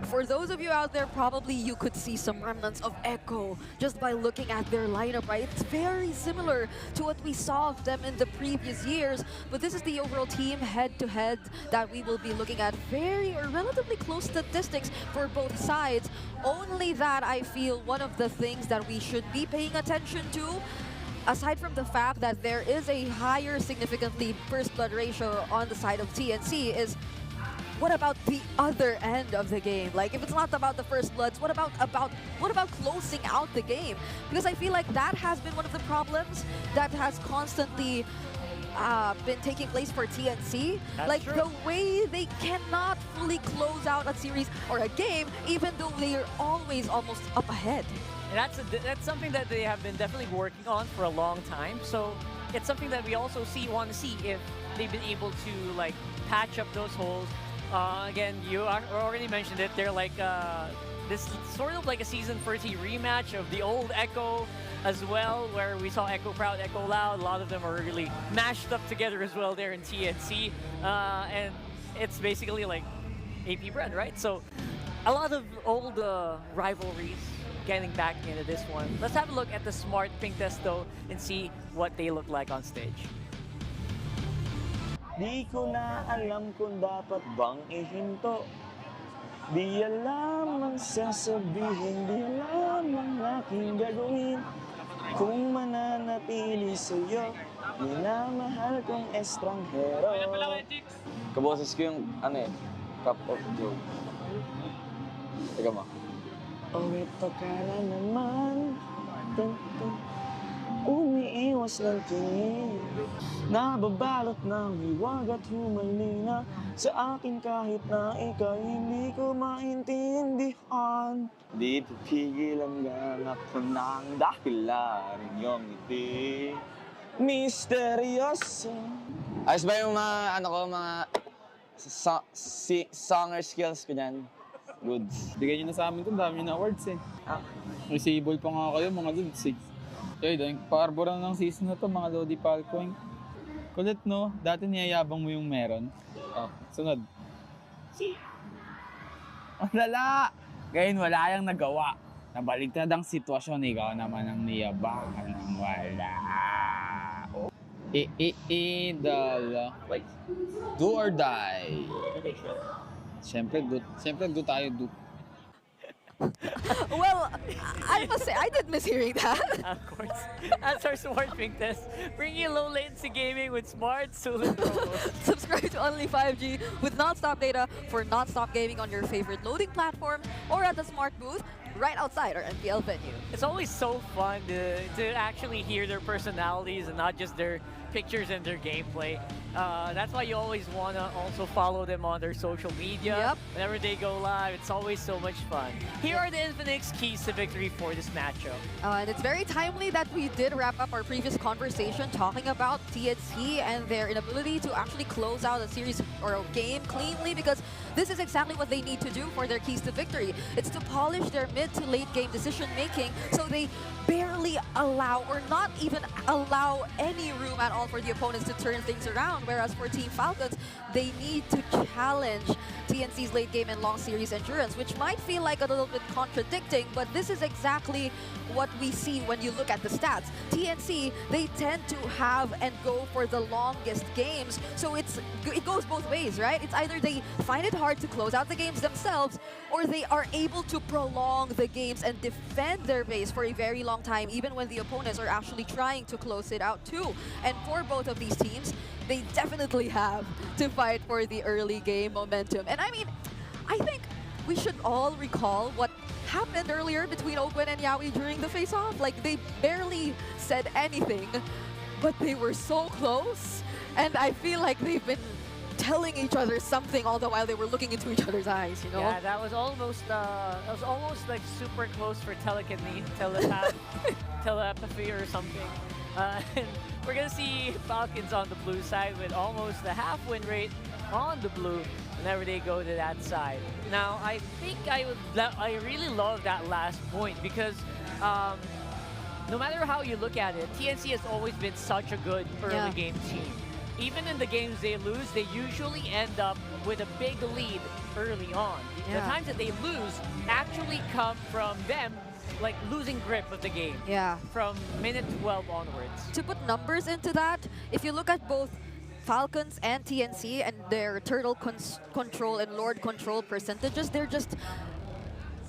for those of you out there, probably you could see some remnants of Echo just by looking at their lineup, right? It's very similar to what we saw of them in the previous years, but this is the overall team head-to-head that we will be looking at. Very or relatively close statistics for both sides. Only that I feel one of the things that we should be paying attention to, aside from the fact that there is a higher significantly first blood ratio on the side of TNC, is what about the other end of the game? Like, if it's not about the first bloods, what about closing out the game? Because I feel like that has been one of the problems that has constantly been taking place for TNC. That's like true. The way they cannot fully close out a series or a game, even though they are always almost up ahead. And that's something that they have been definitely working on for a long time. So it's something that we also want to see if they've been able to like patch up those holes. Again, you already mentioned it. They're like this sort of like a Season 30 rematch of the old Echo as well, where we saw Echo Proud, Echo Loud. A lot of them are really mashed up together as well there in TNC. And it's basically like AP Bread, right? So a lot of old rivalries getting back into this one. Let's have a look at the Smart Pink Test though and see what they look like on stage. Di ko na alam kung dapat bang ihinto. Di alam ang sasabihin, di alam ang aking gagawin. Kung mananatili sa'yo, minamahal kong estranghero. Kaboses ko yung, cup of joe. Teka mo. Oh, ito ka na naman. Umiiwas ng tingin. Nababalot ng hiwag at humalina sa akin kahit na ika'y hindi ko maintindihan. Di pipigil ang ganap ko ng dakilarin yung ngiti. Misteryoso. Ayos ba yung mga songer skills ko dyan? Goods. Bigay nyo na sa amin ito, dami nyo na awards eh. Receivable pa nga kayo, mga goods eh. Dahil pa-arboran ng season na to, mga Lodi Falcon. Kulit no, dati niyayabang mo yung meron. Sunod. Ang lala! Ngayon wala yung nagawa. Nabaligtad ang sitwasyon, ikaw naman ang niyabangan ng wala. Dala. Do or die. Siyempre do tayo do. Well, I must say, I did miss hearing that. Of course. That's our Smart Pink Test. Bringing low latency gaming with smart Sulit promos. Subscribe to Only 5G with non-stop data for non-stop gaming on your favorite loading platform or at the Smart booth right outside our Mpl venue. It's always so fun to actually hear their personalities and not just their pictures and their gameplay. That's why you always want to also follow them on their social media. Yep. Whenever they go live, it's always so much fun. Here are the Infinix keys to victory for this matchup. And it's very timely that we did wrap up our previous conversation talking about TNC and their inability to actually close out a series or a game cleanly, because this is exactly what they need to do for their keys to victory. It's to polish their mid to late game decision making so they barely allow or not even allow any room at all for the opponents to turn things around. Whereas for Team Falcons, they need to challenge TNC's late game and long series endurance, which might feel like a little bit contradicting, but this is exactly what we see when you look at the stats. TNC, they tend to have and go for the longest games, so it goes both ways, right? It's either they find it hard to close out the games themselves, or they are able to prolong the games and defend their base for a very long time, even when the opponents are actually trying to close it out too. And for both of these teams, they definitely have to fight for the early game momentum. And I mean, I think we should all recall what happened earlier between Ogwen and Yaoi during the face-off. Like, they barely said anything, but they were so close. And I feel like they've been telling each other something all the while they were looking into each other's eyes, you know? Yeah, that was almost like super close for telepathy or something. And we're gonna see Falcons on the blue side with almost a half win rate on the blue whenever they go to that side. Now, I think I really love that last point because no matter how you look at it, TNC has always been such a good early game team. Even in the games they lose, they usually end up with a big lead early on. The times that they lose actually come from them like losing grip of the game. From minute 12 onwards. To put numbers into that, if you look at both Falcons and TNC and their turtle control and lord control percentages, they're just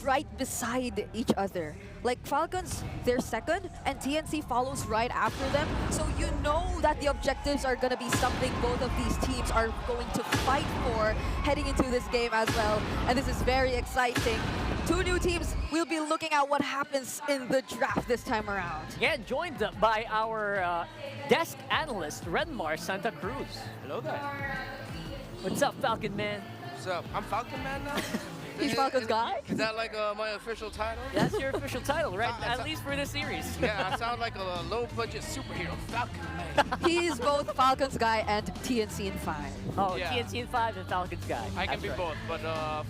right beside each other. Like Falcons, they're second, and TNC follows right after them. So you know that the objectives are going to be something both of these teams are going to fight for heading into this game as well. And this is very exciting. Two new teams, we'll be looking at what happens in the draft this time around. Yeah, joined by our desk analyst, Renmar Santa Cruz. Hello there. What's up, Falcon Man? What's up? I'm Falcon Man now? He's Falcon's guy? Is that like my official title? That's your official title, right? At least for this series. Yeah, I sound like a low-budget superhero, Falcon Man. He's both Falcon's guy and TNC in 5. Oh, yeah. TNC in 5 and Falcon's guy. I can be both, but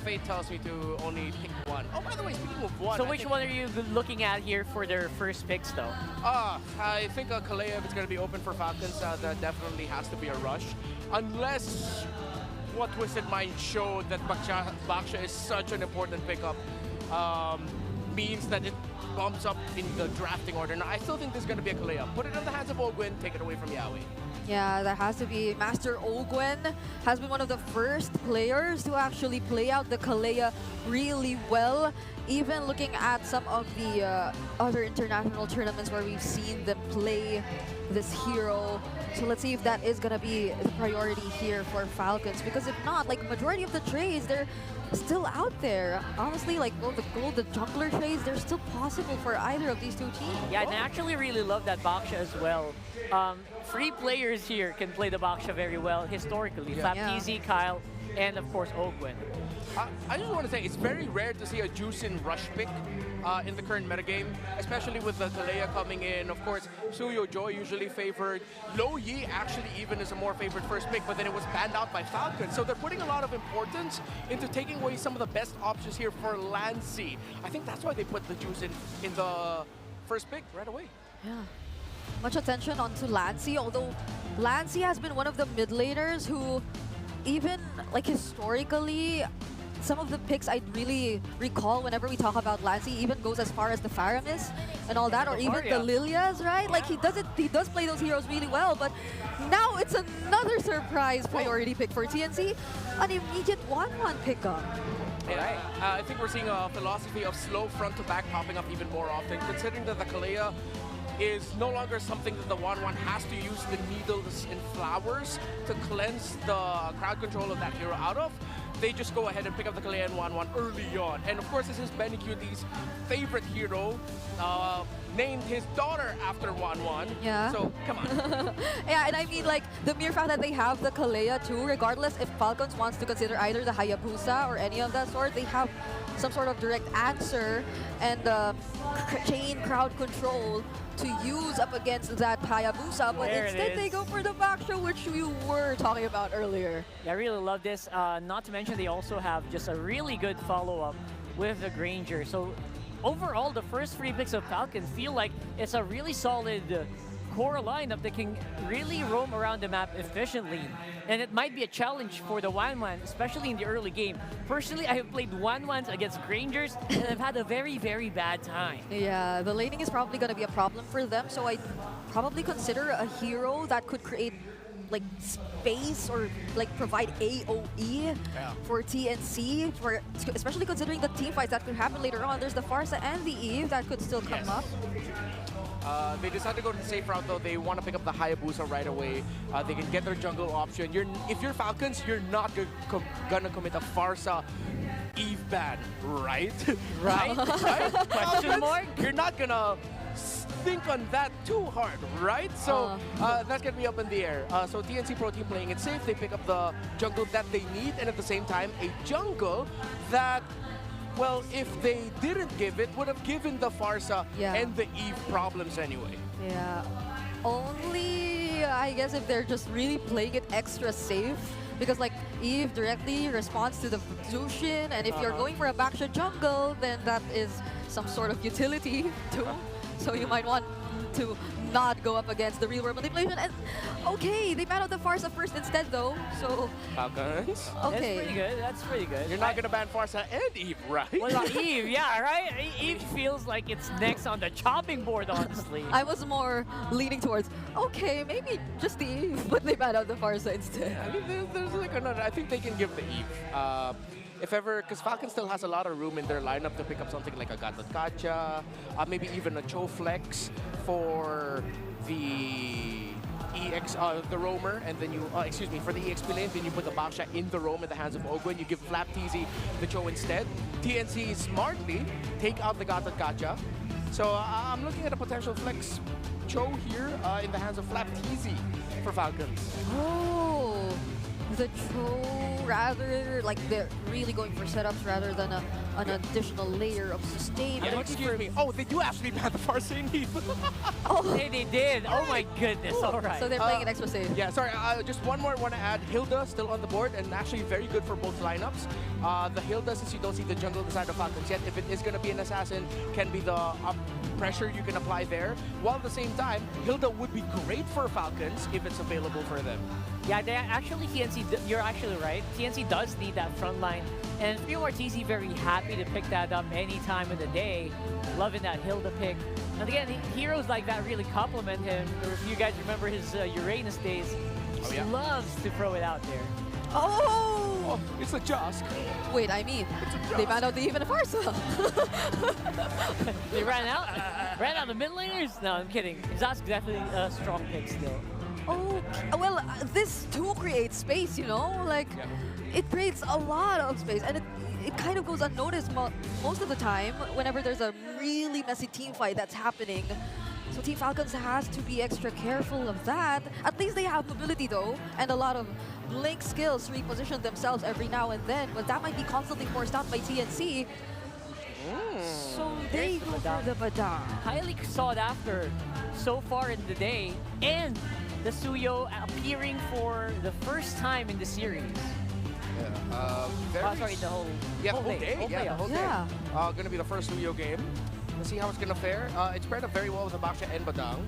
fate tells me to only pick one. Oh, by the way, speaking of one... So which one are you looking at here for their first picks, though? I think Kalea, if it's going to be open for Falcons, that definitely has to be a rush. Unless what Twisted Mind showed that Baksha is such an important pickup means that it bumps up in the drafting order. Now, I still think there's going to be a Kalea. Put it in the hands of Ogwen, take it away from Yaoi. Yeah, that has to be. Master Ogwen has been one of the first players to actually play out the Kalea really well. Even looking at some of the other international tournaments where we've seen them play this hero. So let's see if that is going to be the priority here for Falcons. Because if not, like majority of the trades, they're still out there. Honestly, like the jungler trades, they're still possible for either of these two teams. Yeah, and I actually really love that Baksha as well. Free players here can play the Baksha very well historically. Flapteasy, Kyle, and of course Ogwen. I just want to say it's very rare to see a Juicin rush pick in the current metagame, especially with the Kalea coming in. Of course, Suyo Joy usually favored. Lo Yi actually even is a more favored first pick, but then it was banned out by Falcon. So they're putting a lot of importance into taking away some of the best options here for Lancy. I think that's why they put the Juicin in the first pick right away. Yeah. Much attention onto Lancy, although Lancy has been one of the mid laners who even like historically, some of the picks I really recall whenever we talk about Lancy even goes as far as the Faramis and all that, or even the Lilias, right? Like he does play those heroes really well, but now it's another surprise priority pick for TNC, an immediate 1-1 pickup. Yeah, I think we're seeing a philosophy of slow front to back popping up even more often, considering that the Kalea is no longer something that the 1-1 has to use the needles and flowers to cleanse the crowd control of that hero out of. They just go ahead and pick up the Kalea 1-1 early on. And of course, this is Benny Cutie's favorite hero, named his daughter after 1-1. Yeah. So, come on. Yeah, and I mean, like, the mere fact that they have the Kalea too, regardless if Falcons wants to consider either the Hayabusa or any of that sort, they have some sort of direct answer and chain crowd control to use up against that Hayabusa, but There it instead they is. go for the back show, which we were talking about earlier. Yeah, I really love this. Not to mention they also have just a really good follow-up with the Granger. So overall, the first 3 picks of Falcon feel like it's a really solid core lineup that can really roam around the map efficiently. And it might be a challenge for the 1-1, especially in the early game. Personally, I have played 1-1s against Grangers and I've had a very, very bad time. Yeah, the laning is probably going to be a problem for them, so I probably consider a hero that could create like space or like provide AoE for TNC, for especially considering the team fights that could happen later on. There's the Farsa and the Eve that could still come up. They decided to go to the safe route though. They want to pick up the Hayabusa right away. They can get their jungle option. If you're Falcons, you're not gonna commit a Farsa Eve ban, right? right? Right? Question mark? You're not gonna think on that too hard, right? So that's gonna be up in the air. So TNC Pro Team playing it safe. They pick up the jungle that they need, and at the same time, a jungle that, well, if they didn't give it, would have given the Farsa and the Eve problems anyway. Yeah, only I guess if they're just really playing it extra safe. Because like Eve directly responds to the Zushin, and if you're going for a backshot jungle, then that is some sort of utility too. So you might want to not go up against the real world manipulation. And okay, they ban out the Farsa first instead though. So Falcons. okay, That's pretty good. That's pretty good. You're not gonna ban Farsa and Eve, right? What about Eve? Yeah, right? Eve feels like it's next on the chopping board, honestly. I was more leaning towards, okay, maybe just the Eve, but they ban out the Farsa instead. I mean, there's like another. I think they can give the Eve. If ever, because Falcon still has a lot of room in their lineup to pick up something like a Gacha, maybe even a Cho Flex for the the roamer, and then you, excuse me, for the EXP lane, then you put the Baksha in the roam in the hands of Ogwen, you give Flap TZ the Cho instead. TNC smartly take out the Gacha. So I'm looking at a potential flex Cho here in the hands of Flap TZ for Falcons. Oh, the Cho, rather, like they're really going for setups rather than an additional layer of sustain. Excuse me. Oh, they do actually ban the Farsa and Eve. They did. Oh my goodness. All right. So they're playing it extra safe. Yeah, sorry. Just one more I want to add. Hilda still on the board and actually very good for both lineups. The Hilda, since you don't see the jungle side of Falcons yet, if it is going to be an assassin, can be the pressure you can apply there. While at the same time, Hilda would be great for Falcons if it's available for them. Yeah, they actually, TNC, you're actually right. TNC does need that front line. And FreeMRTZ very happy to pick that up any time of the day. Loving that Hilda pick. And again, heroes like that really compliment him. Or if you guys remember his Uranus days, he loves to throw it out there. Oh! It's a Josk. Wait, I mean, they banned out the Eve and the Farsa. They ran out the mid laners? No, I'm kidding. Josk definitely a strong pick still. Oh, well, this too creates space, you know? Like, it creates a lot of space, and it kind of goes unnoticed most of the time whenever there's a really messy team fight that's happening. So Team Falcons has to be extra careful of that. At least they have mobility though, and a lot of blink skills to reposition themselves every now and then, but that might be constantly forced out by TNC. So they go for the Badang. Highly sought after so far in the day, and the Suyo appearing for the first time in the series. Sorry, the whole day. The whole day. Gonna be the first Suyo game. Let's see how it's gonna fare. It's paired up very well with the Baksha and Badang.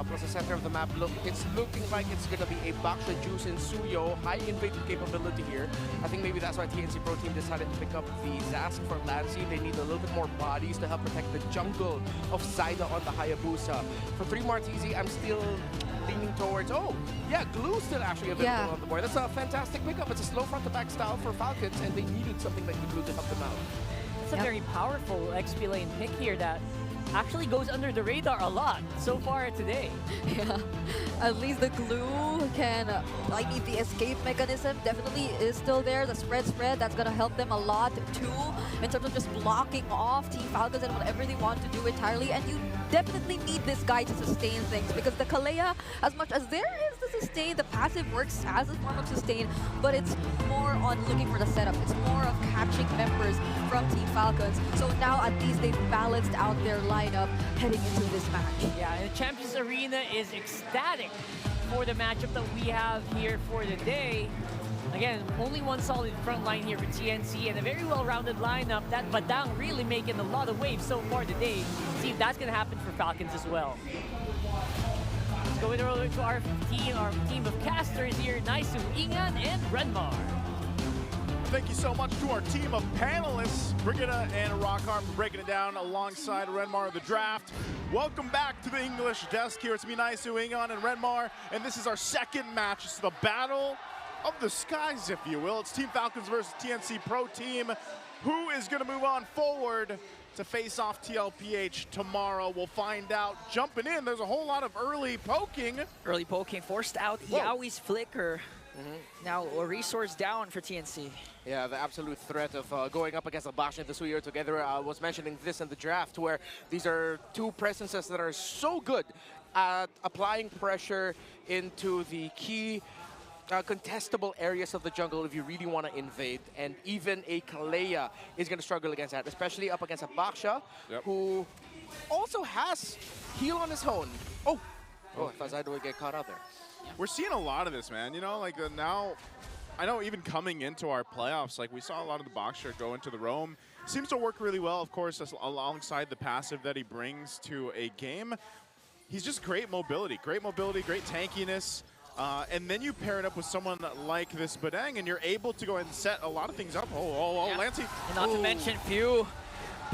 Plus the center of the map, it's looking like it's gonna be a Baksha Juice and Suyo, high invading capability here. I think maybe that's why TNC Pro Team decided to pick up the Zask for Lancy. They need a little bit more bodies to help protect the jungle of Zaida on the Hayabusa. For FreeMRTZ, I'm still leaning towards, Glue still actually available on the board. That's a fantastic pickup. It's a slow front to back style for Falcons, and they needed something like the Glue to help them out. It's a very powerful XP lane pick here that actually goes under the radar a lot so far today. Yeah, at least the Glue can, I mean, the escape mechanism definitely is still there. The spread, that's gonna help them a lot too, in terms of just blocking off Team Falcons and whatever they want to do entirely. And you definitely need this guy to sustain things, because the Kalea, as much as there is the sustain, the passive works as a form of sustain, but it's more on looking for the setup. It's more of catching members from from Team Falcons. So now at least they've balanced out their lineup heading into this match. Yeah, and the Champions Arena is ecstatic for the matchup that we have here for the day. Again, only one solid front line here for TNC and a very well-rounded lineup. That Badang really making a lot of waves so far today. See if that's going to happen for Falcons as well. Let's go over to our team of casters here. Naisu, Ingan, and Renmar. Thank you so much to our team of panelists, Brigida and Rockhart, for breaking it down alongside Renmar of the draft. Welcome back to the English desk here. It's me, Naisu, Ingan, and Renmar, and this is our second match. It's the battle of the skies, if you will. It's Team Falcons versus TNC Pro Team. Who is going to move on forward to face off Mpl Ph tomorrow? We'll find out. Jumping in, there's a whole lot of early poking. Early poking forced out Yaoi's flicker. Now a resource down for TNC. Yeah, the absolute threat of going up against Abash and the Suyo together. I was mentioning this in the draft, where these are two presences that are so good at applying pressure into the key contestable areas of the jungle if you really want to invade. And even a Kalea is going to struggle against that, especially up against a Baksha, who also has heal on his own. Oh, I thought Zyda would get caught out there. We're seeing a lot of this, man. You know, like now, I know even coming into our playoffs, like we saw a lot of the Boxer go into the roam. Seems to work really well, of course, alongside the passive that he brings to a game. He's just great mobility, great tankiness. And then you pair it up with someone like this Badang, and you're able to go ahead and set a lot of things up. Lancey. And not to mention Few.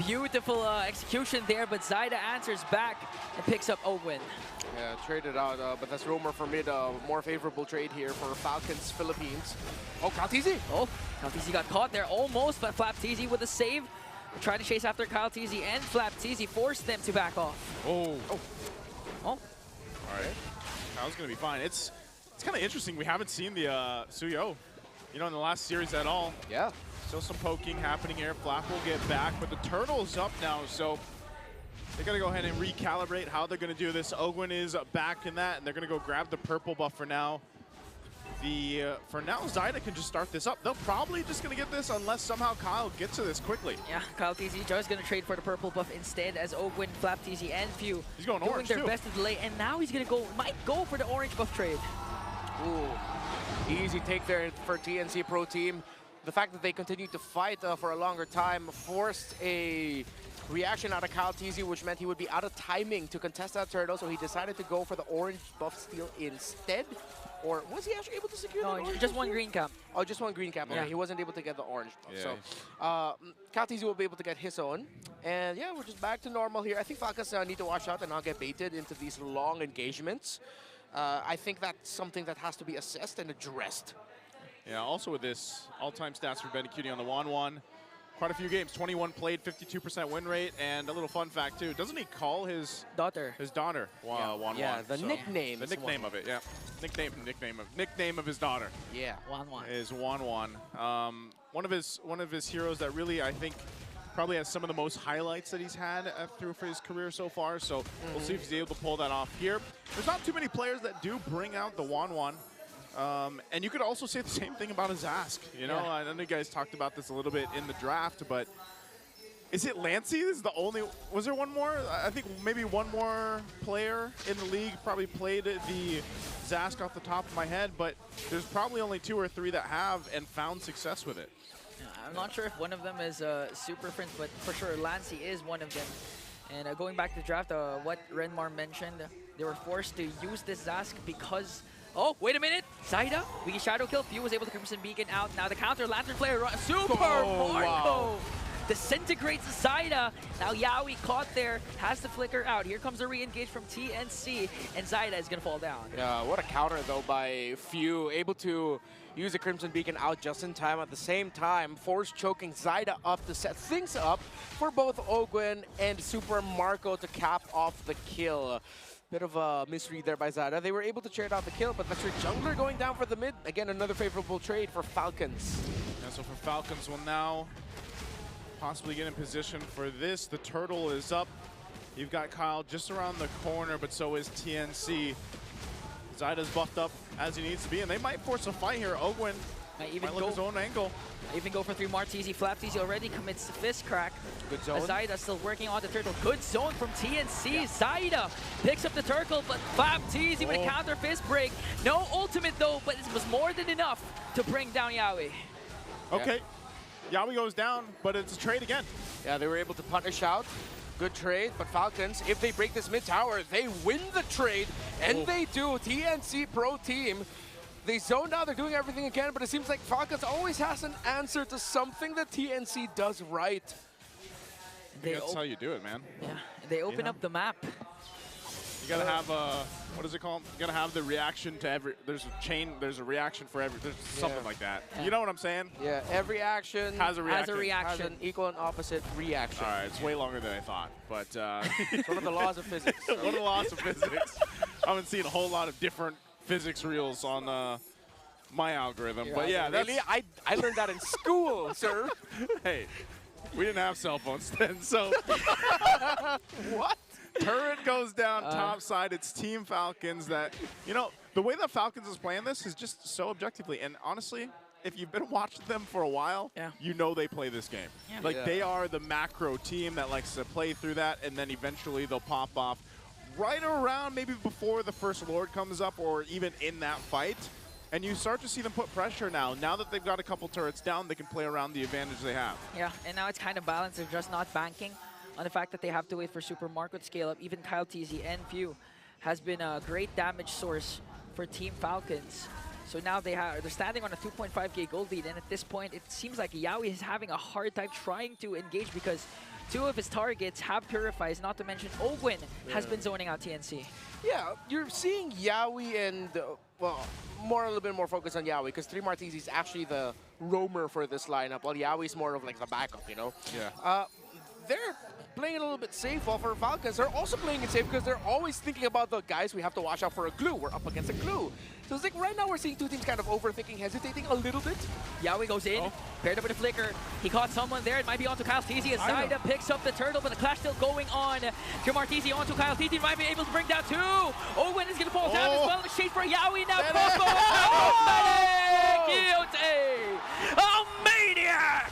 Beautiful execution there, but Zyda answers back and picks up Ogwin. Yeah, traded out, but that's rumor for mid. More favorable trade here for Falcons Philippines. Oh, Kaltizi! Oh, Kaltizi got caught there almost, but Flaptizi with a save. Trying to chase after Kaltizi, and Flaptizi forced them to back off. Oh. All right. Kyle's going to be fine. It's kind of interesting. We haven't seen the Suyo, in the last series at all. Yeah. Still some poking happening here. Flap will get back, but the turtle's up now, so they're going to go ahead and recalibrate how they're going to do this. Ogwin is back in that, and they're going to go grab the purple buff for now. For now, Zyda can just start this up. They're probably just going to get this unless somehow Kyle gets to this quickly. Yeah, Kyle TZ just going to trade for the purple buff instead, as Ogwin, Flap TZ, and Few he's going doing orange their too. best to delay, and now he's going to might go for the orange buff trade. Ooh, easy take there for TNC Pro Team. The fact that they continued to fight for a longer time forced a reaction out of Kyle TZ, which meant he would be out of timing to contest that turtle, so he decided to go for the orange buff steal instead. Or was he actually able to secure no, the just one green cap. Oh, just one green cap. Okay, Yeah. he wasn't able to get the orange buff. Yeah. So Kyle TZ will be able to get his own. And yeah, we're just back to normal here. I think Falcons need to watch out and not get baited into these long engagements. I think that's something that has to be assessed and addressed. Yeah, also with this, all-time stats for Ben Cutie on the 1-1. Quite a few games, 21 played, 52% win rate, and a little fun fact too, doesn't he call his daughter Wan? Yeah, the So, nickname. The nickname of it, yeah. Nickname of his daughter. Yeah, Wan. Is Wan. One of his heroes that really, I think, probably has some of the most highlights that he's had through his career so far. So we'll see if he's able to pull that off here. There's not too many players that do bring out the Wan. And you could also say the same thing about his Ask. I know you guys talked about this a little bit in the draft, but is it Lancey? This is the only. Was there one more? I think maybe one more player in the league probably played the Zask off the top of my head, but there's probably only 2 or 3 that have and found success with it. I'm not sure if one of them is Super Prince, but for sure Lancey is one of them. And going back to the draft, what Renmar mentioned, they were forced to use this Zask because... Oh, wait a minute! Zyda, we shadow kill. Few was able to Crimson Beacon out. Now the counter Lantern Flare, Super Marco! Wow. Disintegrates Zyda. Now Yaoi caught there, has the flicker out. Here comes a re-engage from TNC, and Zyda is gonna fall down. Yeah, what a counter though by Few, able to use the Crimson Beacon out just in time. At the same time, force choking Zyda up to set things up for both Ogwin and Super Marco to cap off the kill. Bit of a misread there by Zyda. They were able to trade out the kill, but that's your jungler going down for the mid. Again, another favorable trade for Falcons. Yeah, so for Falcons, will now possibly get in position for this. The turtle is up. You've got Kyle just around the corner, but so is TNC. Zyda's buffed up as he needs to be, and they might force a fight here. Ogwin I even Might look go his own angle. I even go for 3 Martizi. Flaptizi already commits the fist crack. Good zone. Zaida still working on the turtle. Good zone from TNC. Yeah. Zaida picks up the turtle, but Flaptizi with a counter fist break. No ultimate though, but it was more than enough to bring down Yawi. Okay. Yawi goes down, but it's a trade again. Yeah, they were able to punish out. Good trade, but Falcons, if they break this mid tower, they win the trade, and they do. TNC Pro Team, they zoned out, they're doing everything again, but it seems like Falcons always has an answer to something that TNC does right. That's how you do it, man. Yeah, they open up the map. You gotta have what is it called? You gotta have the reaction to every, there's a reaction for every, there's something like that. Yeah. You know what I'm saying? Yeah, every action has a reaction. Has an equal and opposite reaction. All right, it's way longer than I thought, but it's one of the laws of physics. One of the laws of physics. I haven't seen a whole lot of different physics reels on my algorithm, but yeah, really, I learned that in school, sir. Hey, we didn't have cell phones then, so. What? Turret goes down top side. It's Team Falcons that, you know, the way that Falcons is playing this is just so objectively. And honestly, if you've been watching them for a while, you know they play this game. Yeah. Like, they are the macro team that likes to play through that, and then eventually they'll pop off right around maybe before the first Lord comes up or even in that fight. And you start to see them put pressure now. Now that they've got a couple turrets down, they can play around the advantage they have. Yeah, and now it's kind of balanced. They're just not banking on the fact that they have to wait for Super Marco to scale up. Even Kyle TZ and Few has been a great damage source for Team Falcons. So now they're standing on a 2.5k gold lead, and at this point it seems like Yawi is having a hard time trying to engage because 2 of his targets have Purifies, not to mention Ogwin has been zoning out TNC. Yeah, you're seeing Yawi and, well, a little bit more focus on Yawi because 3 Martizi is actually the roamer for this lineup, while Yawi's more of like the backup, you know? Yeah. They're playing a little bit safe, while for Falcons, they're also playing it safe because they're always thinking about the guys we have to watch out for a glue. We're up against a glue. So it's like right now we're seeing 2 teams kind of overthinking, hesitating a little bit. Yawi goes in, paired up with a flicker. He caught someone there. It might be onto Kyle TZ as Zaida picks up the turtle, but the clash still going on. Jamar TZ onto Kyle TZ, might be able to bring down 2. Owen is going to fall down as well. The shade for Yawi now. Coco! A maniac!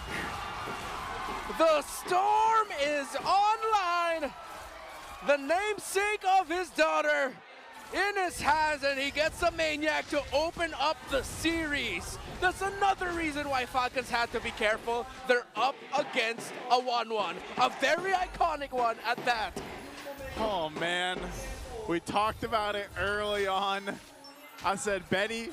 The Storm is online. The namesake of his daughter in his hands, and he gets a Maniac to open up the series. That's another reason why Falcons had to be careful. They're up against a 1-1, a very iconic one at that. Oh man, we talked about it early on. I said, Benny,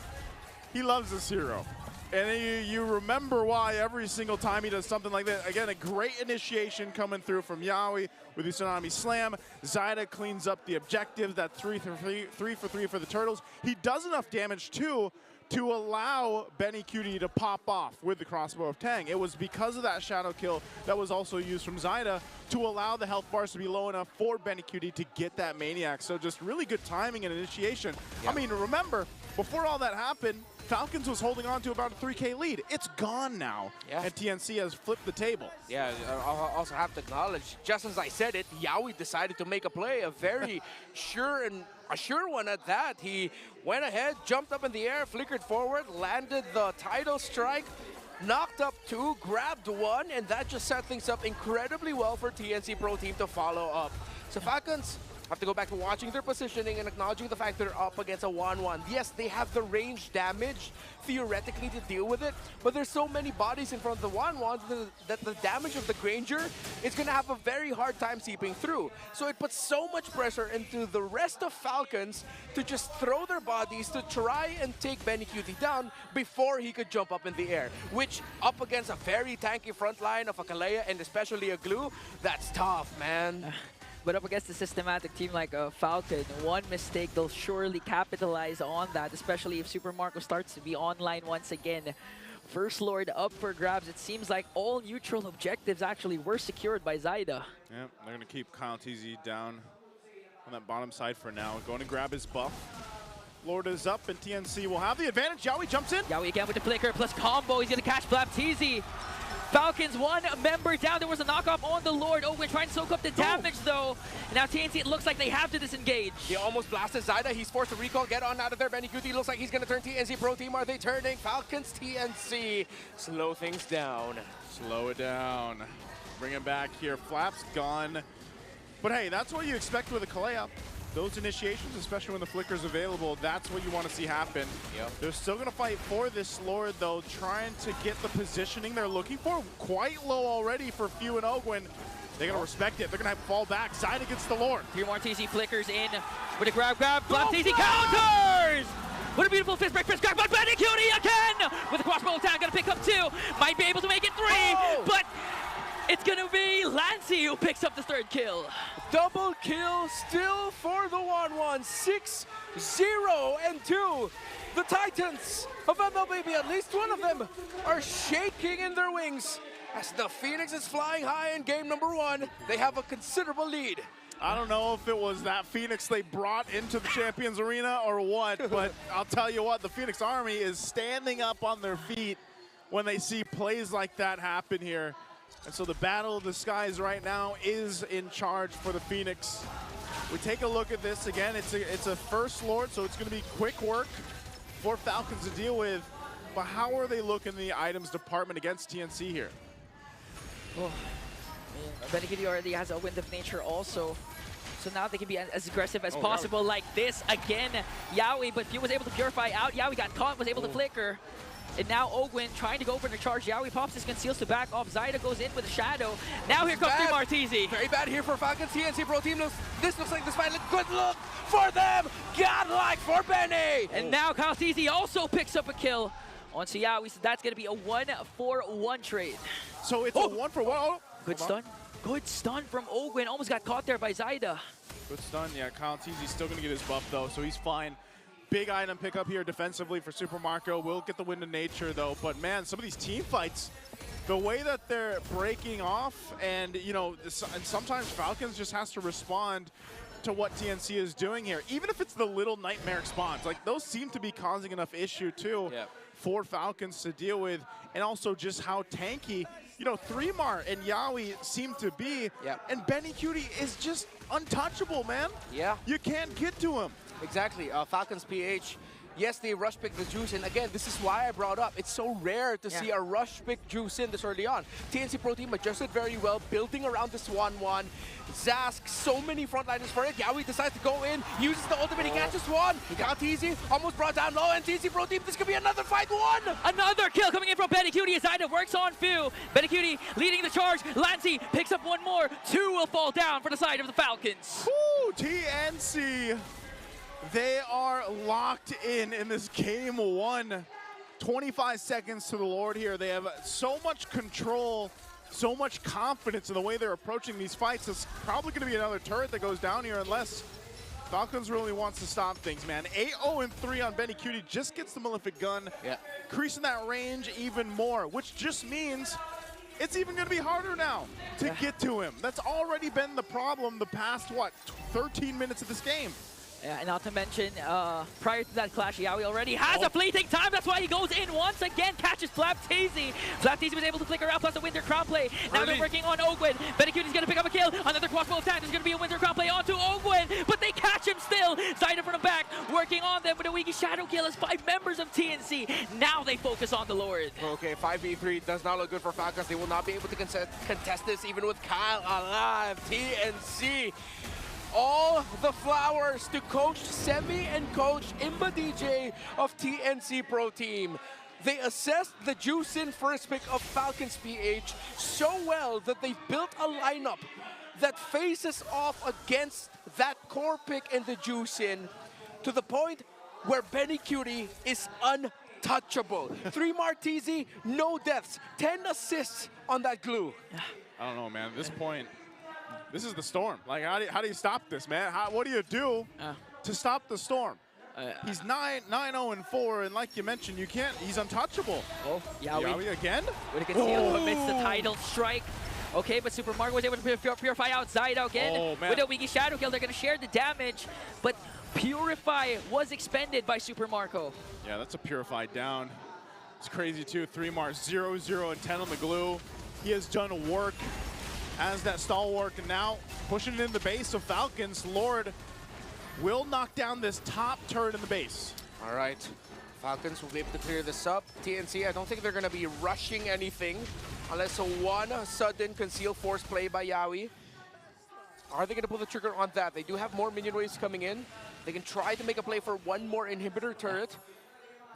he loves this hero. And you remember why every single time he does something like that. Again, a great initiation coming through from Yawi with the Tsunami Slam. Zaida cleans up the objective. That 3 for 3 for the Turtles. He does enough damage, too, to allow Benny Cutie to pop off with the crossbow of Tang. It was because of that shadow kill that was also used from Zaida to allow the health bars to be low enough for Benny Cutie to get that Maniac. So just really good timing and initiation. I mean, remember, before all that happened, Falcons was holding on to about a 3K lead. It's gone now, and TNC has flipped the table. Yeah, I also have to acknowledge, just as I said it, Yawi decided to make a play, a very sure one at that. He went ahead, jumped up in the air, flickered forward, landed the tidal strike, knocked up 2, grabbed 1, and that just set things up incredibly well for TNC Pro Team to follow up. So Falcons have to go back to watching their positioning and acknowledging the fact they're up against a 1-1. Yes, they have the range damage, theoretically, to deal with it, but there's so many bodies in front of the 1-1 that the damage of the Granger is going to have a very hard time seeping through. So it puts so much pressure into the rest of Falcons to just throw their bodies to try and take Benny Cutie down before he could jump up in the air, which up against a very tanky front line of a Kalea and especially a Glue, that's tough, man. But up against a systematic team like Falcon, one mistake, they'll surely capitalize on that, especially if Super Marco starts to be online once again. First Lord up for grabs. It seems like all neutral objectives actually were secured by Zaida. Yeah, they're going to keep Kyle TZ down on that bottom side for now. Going to grab his buff. Lord is up, and TNC will have the advantage. Yawi jumps in. Yawi again with the flicker plus combo. He's going to catch Blap TZ. Falcons, one member down. There was a knockoff on the Lord. Ogwen trying to soak up the damage, though. And now TNC, it looks like they have to disengage. He almost blasted Zyda. He's forced to recall, get on out of there. Benikuti looks like he's going to turn TNC Pro Team. Are they turning? Falcons, TNC. Slow things down. Slow it down. Bring him back here. Flap's gone. But hey, that's what you expect with a Kalea. Those initiations, especially when the flicker's available, that's what you want to see happen. Yep. They're still going to fight for this Lord, though, trying to get the positioning they're looking for. Quite low already for Few and Ogwen. They're going to respect it. They're going to have to fall back. Zyda gets the Lord. 3 more TC flickers in with a grab. Flap TC counters! What a beautiful fist break, grab, but Benikuti again! With a crossbow attack, going to pick up 2. Might be able to make it 3, but it's going to be Lancey who picks up the 3rd kill. Double kill still for the 1-1. 6-0 and 2. The Titans of MLBB, at least one of them, are shaking in their wings. As the Phoenix is flying high in game number 1, they have a considerable lead. I don't know if it was that Phoenix they brought into the Champions Arena or what, but I'll tell you what, the Phoenix Army is standing up on their feet when they see plays like that happen here. And so the Battle of the Skies right now is in charge for the Phoenix. We take a look at this again. It's a first Lord, so it's going to be quick work for Falcons to deal with. But how are they looking in the items department against TNC here? Oh, Benikuti already has a Wind of Nature also. So now they can be as aggressive as possible like this. Again, Yaoi, but Few was able to purify out. Yaoi got caught, was able to flicker. And now Ogwen trying to go for the charge. Yaoi pops his conceals to back off. Zyda goes in with a shadow. Now here comes Team Arteezy. Very bad here for Falcons. TNC Pro Team. This looks like this fight. Good look for them. Godlike for Benny. And now Arteezy also picks up a kill on Yaoi. So that's going to be a 1-for-1 trade. So it's a 1-for-1. Oh, good stun. Good stun from Ogwen. Almost got caught there by Zyda. Good stun. Yeah, Arteezy's still going to get his buff, though, so he's fine. Big item pickup here defensively for Super Marco. Will get the Wind of Nature, though. But, man, some of these team fights, the way that they're breaking off, and, you know, and sometimes Falcons just has to respond to what TNC is doing here. Even if it's the little nightmare spawns, like, those seem to be causing enough issue, too, for Falcons to deal with. And also just how tanky, you know, 3mar and Yaoi seem to be. And Benikuti is just untouchable, man. Yeah. You can't get to him. Exactly. Falcons PH, yes, they rush pick the juice, and again, this is why I brought up, it's so rare to see a rush pick juice in this early on. TNC Pro Team adjusted very well, building around this 1-1. Zask, so many frontliners for it. Yaoi decides to go in, uses the ultimate, he catches one. Arteezy almost brought down low, and TNC Pro Team, this could be another fight. 1! Another kill coming in from Benikuti as Zyda works on Few. Benikuti leading the charge. Lancey picks up 1 more. 2 will fall down for the side of the Falcons. Woo, TNC. They are locked in this game 1. 25 seconds to the Lord here. They have so much control, so much confidence in the way they're approaching these fights. It's probably going to be another turret that goes down here unless Falcons really wants to stop things, man. 8-0-3 on Benikuti just gets the Malefic Gun, increasing that range even more, which just means it's even going to be harder now to get to him. That's already been the problem the past, 13 minutes of this game. Yeah, and not to mention, prior to that clash, Yaoi already has a fleeting time. That's why he goes in once again, catches Flapteezy. Flapteezy was able to flicker out, plus a Winter Crown play. Now they're working on Ogwen. Benikuti going to pick up a kill. Another crossbow attack. There's going to be a Winter Crown play onto Ogwen, but they catch him still. Zyda from the back, working on them with a Wiki Shadow kill as 5 members of TNC. Now they focus on the Lord. Okay, 5v3 does not look good for Falcons. They will not be able to contest this, even with Kyle alive. TNC. All the flowers to Coach Semi and Coach Imba DJ of TNC Pro Team. They assessed the Juicin first pick of Falcons PH so well that they've built a lineup that faces off against that core pick in the Juicin to the point where Benikuti is untouchable. 3 Marteezy, no deaths, 10 assists on that glue. I don't know, man. At this point, this is the storm. Like, how do you stop this, man? What do you do to stop the storm? He's 9-0-4, and like you mentioned, you can't. He's untouchable. Oh, Yaoi again? With a conceal amidst the tidal strike. Okay, but Super Mario was able to purify out Zyda again. With a Wiki Shadow kill, they're going to share the damage, but Purify was expended by Super Marco. Yeah, that's a Purify down. It's crazy too. 3 Mars, 0, 0, and 10 on the glue. He has done work as that stalwart, and now pushing it in the base of Falcons. Lord will knock down this top turret in the base. All right. Falcons will be able to clear this up. TNC, I don't think they're going to be rushing anything unless one sudden concealed force play by Yawi. Are they going to pull the trigger on that? They do have more minion waves coming in. They can try to make a play for one more inhibitor turret.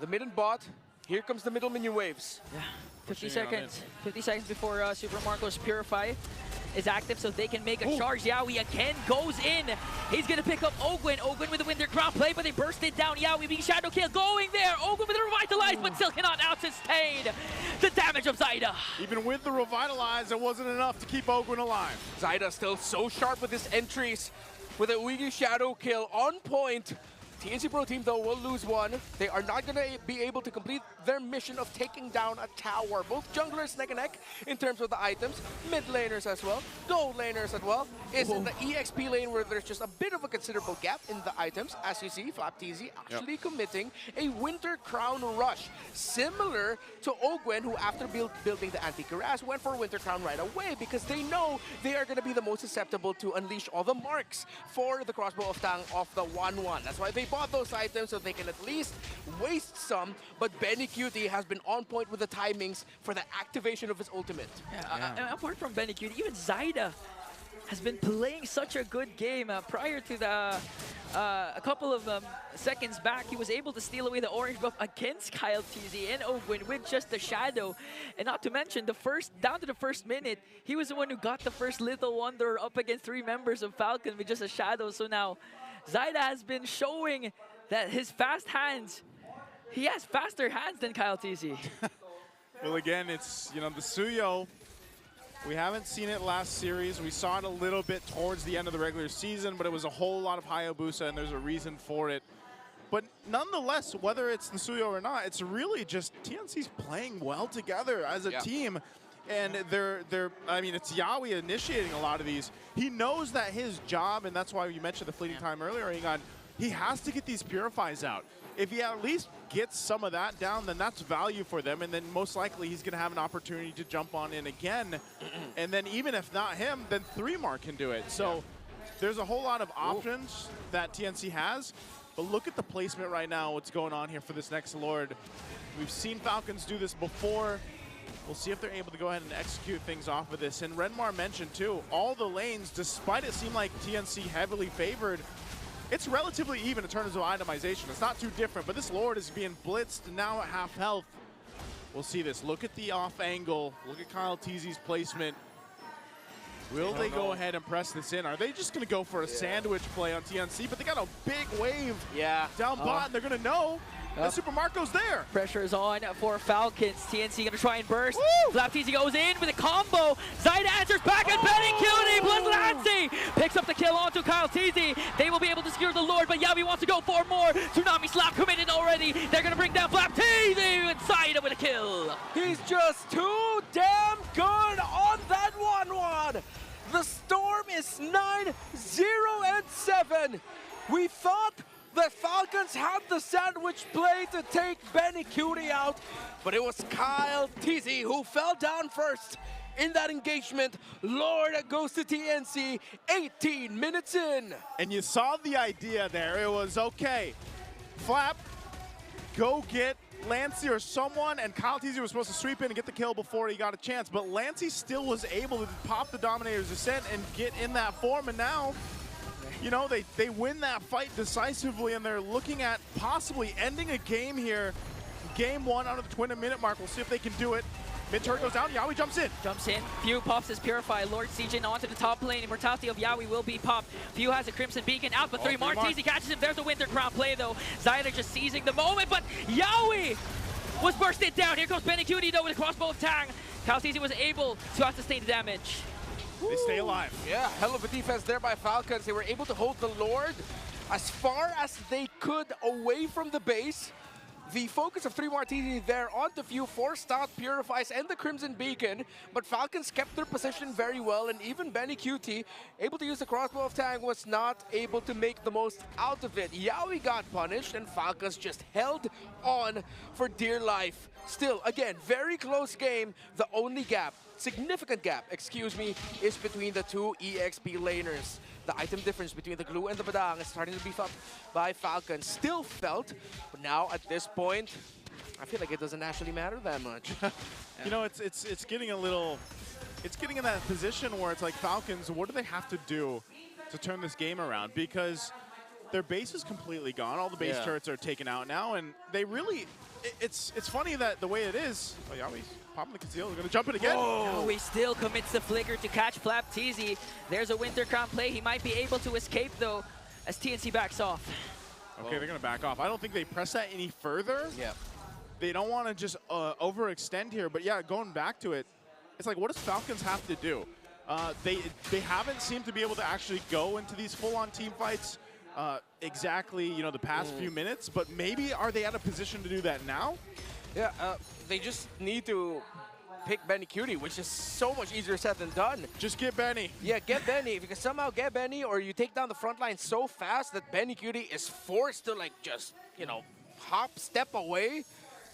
The mid and bot. Here comes the middle minion waves. Yeah, 50 seconds. 50 seconds before Super Marco's Purify is active, so they can make a charge. Yawi again goes in. He's gonna pick up Ogwin. Ogwin with the Winter Crown play, but they burst it down. Yawi being shadow kill, going there. Ogwin with the Revitalize, but still cannot out-sustain the damage of Zyda. Even with the Revitalize, it wasn't enough to keep Ogwin alive. Zyda still so sharp with his entries, with a Wiggy shadow kill on point. TNC Pro Team, though, will lose one. They are not going to be able to complete their mission of taking down a tower. Both junglers neck and neck in terms of the items. Mid laners as well. Gold laners as well. Is in the EXP lane where there's just a bit of a considerable gap in the items. As you see, FlapTZ actually committing a Winter Crown rush. Similar to Ogwen, who after building the anti-Karaz went for Winter Crown right away because they know they are going to be the most susceptible to unleash all the marks for the crossbow of Tang off the 1-1. That's why they bought those items so they can at least waste some, but Benny Cutie has been on point with the timings for the activation of his ultimate. Apart from Benny Cutie, even Zyda has been playing such a good game. Prior to the a couple of seconds back, he was able to steal away the orange buff against Kyle TZ and Ogwin with just the shadow. And not to mention, down to the first minute, he was the one who got the first Little Wonder up against 3 members of Falcon with just a shadow. So now Zyda has been showing that his fast hands, he has faster hands than Kyle TZ. Well, again, it's, the Suyo, we haven't seen it last series. We saw it a little bit towards the end of the regular season, but it was a whole lot of Hayabusa, and there's a reason for it. But nonetheless, whether it's the Suyo or not, it's really just TNC's playing well together as a team. And I mean, it's Yawi initiating a lot of these. He knows that his job, and that's why you mentioned the fleeting time earlier, Ingon, he has to get these Purifies out. If he at least gets some of that down, then that's value for them, and then most likely he's going to have an opportunity to jump on in again. And then even if not him, then 3mar can do it. So there's a whole lot of options that TNC has, but look at the placement right now, what's going on here for this next Lord. We've seen Falcons do this before. We'll see if they're able to go ahead and execute things off of this. And Renmar mentioned too, all the lanes, despite it seem like TNC heavily favored, it's relatively even in terms of itemization. It's not too different, but this Lord is being blitzed now at half health. We'll see this. Look at the off angle. Look at Kyle TZ's placement. Will they go ahead and press this in? Are they just going to go for a sandwich play on TNC? But they got a big wave down bot, and they're going to know. And Super Marco's there. Pressure is on for Falcons. TNC gonna try and burst. FlapTZ goes in with a combo. Zyda answers back and Benny Cutie plus Lancy picks up the kill onto Kyle TZ. They will be able to secure the Lord, but Yavi wants to go for more. Tsunami Slap committed already. They're gonna bring down FlapTZ and Zyda with a kill. He's just too damn good on that 1-1. The Storm is 9-0-7. We thought the Falcons had the sandwich play to take Benny Cutie out, but it was Kyle TZ who fell down first in that engagement. Lord goes to TNC 18 minutes in. And you saw the idea there. It was, okay, Flap, go get Lancy or someone, and Kyle TZ was supposed to sweep in and get the kill before he got a chance, but Lancy still was able to pop the Dominator's Ascent and get in that form, and now they win that fight decisively, and they're looking at possibly ending a game here. Game 1 out of the 20-minute mark. We'll see if they can do it. Mid-turret goes down. Yawi jumps in. Few pops his Purify. Lord siege in onto the top lane. Immortality of Yawi will be popped. Few has a Crimson Beacon out, but 3mar. TZ catches him. There's a Winter Crown play, though. Zyda just seizing the moment, but Yawi was bursted down. Here comes Benny Cutie, though, with a crossbow of Tang. Kyle TZ was able to out-sustain the damage. They stay alive. Yeah, hell of a defense there by Falcons. They were able to hold the Lord as far as they could away from the base. The focus of 3mar TZ there onto Few forced out Purifies and the Crimson Beacon, but Falcons kept their position very well, and even Benny QT, able to use the crossbow of Tang, was not able to make the most out of it. Yawi got punished, and Falcons just held on for dear life. Still, again, very close game. The only gap, significant gap, excuse me, is between the two EXP laners. The item difference between the Glue and the Badang is starting to beef up by Falcon. Still felt, but now at this point, I feel like it doesn't actually matter that much. You know, it's getting a little, it's getting in that position where it's like Falcons, what do they have to do to turn this game around? Because their base is completely gone. All the base turrets are taken out now, and they really, it's funny that the way it is, oh, Yawi's popping the conceal, they're gonna jump it again. Yawi still commits the flicker to catch Flapteezy. There's a Winter Crown play. He might be able to escape though, as TNC backs off. Okay, they're gonna back off. I don't think they press that any further. Yeah. They don't want to just overextend here, but yeah, going back to it, it's like, what does Falcons have to do? They haven't seemed to be able to actually go into these full-on team fights exactly, you know, the past few minutes, but maybe are they at a position to do that now? Yeah, they just need to pick Benny Cutie, which is so much easier said than done. Just get Benny. Yeah, get Benny. If you can somehow get Benny, or you take down the front line so fast that Benny Cutie is forced to, like, just, you know, step away,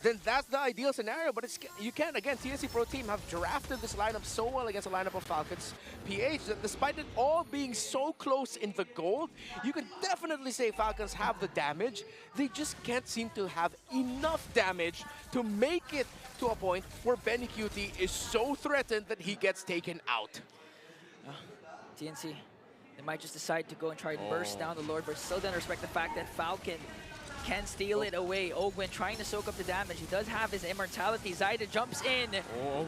then that's the ideal scenario. But it's, you can't. Again, TNC Pro Team have drafted this lineup so well against a lineup of Falcons PH that despite it all being so close in the gold, you can definitely say Falcons have the damage. They just can't seem to have enough damage to make it to a point where Benny Cutie is so threatened that he gets taken out. TNC, they might just decide to go and try to burst down the Lord, but still don't respect the fact that Falcon can steal it away. Ogwin trying to soak up the damage. He does have his immortality. Zaida jumps in.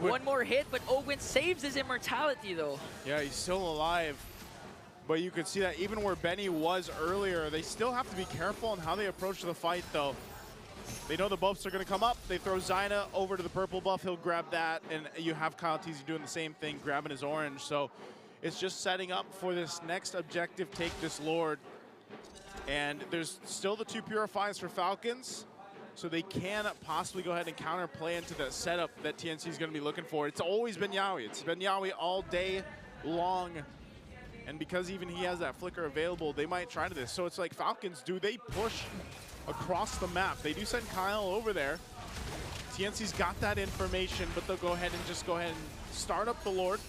One more hit, but Ogwin saves his immortality though. Yeah, he's still alive. But you can see that even where Benny was earlier, they still have to be careful on how they approach the fight though. They know the buffs are going to come up. They throw Zyna over to the purple buff. He'll grab that, and you have Kyle Teasy doing the same thing, grabbing his orange. So it's just setting up for this next objective, take this Lord. And there's still the two Purifies for Falcons, so they can possibly go ahead and counterplay into the setup that TNC is going to be looking for. It's always been Yawi. It's been Yawi all day long. And because even he has that flicker available, they might try to this. So it's like Falcons, do they push across the map? They do send Kyle over there. TNC's got that information, but they'll go ahead and start up the Lord.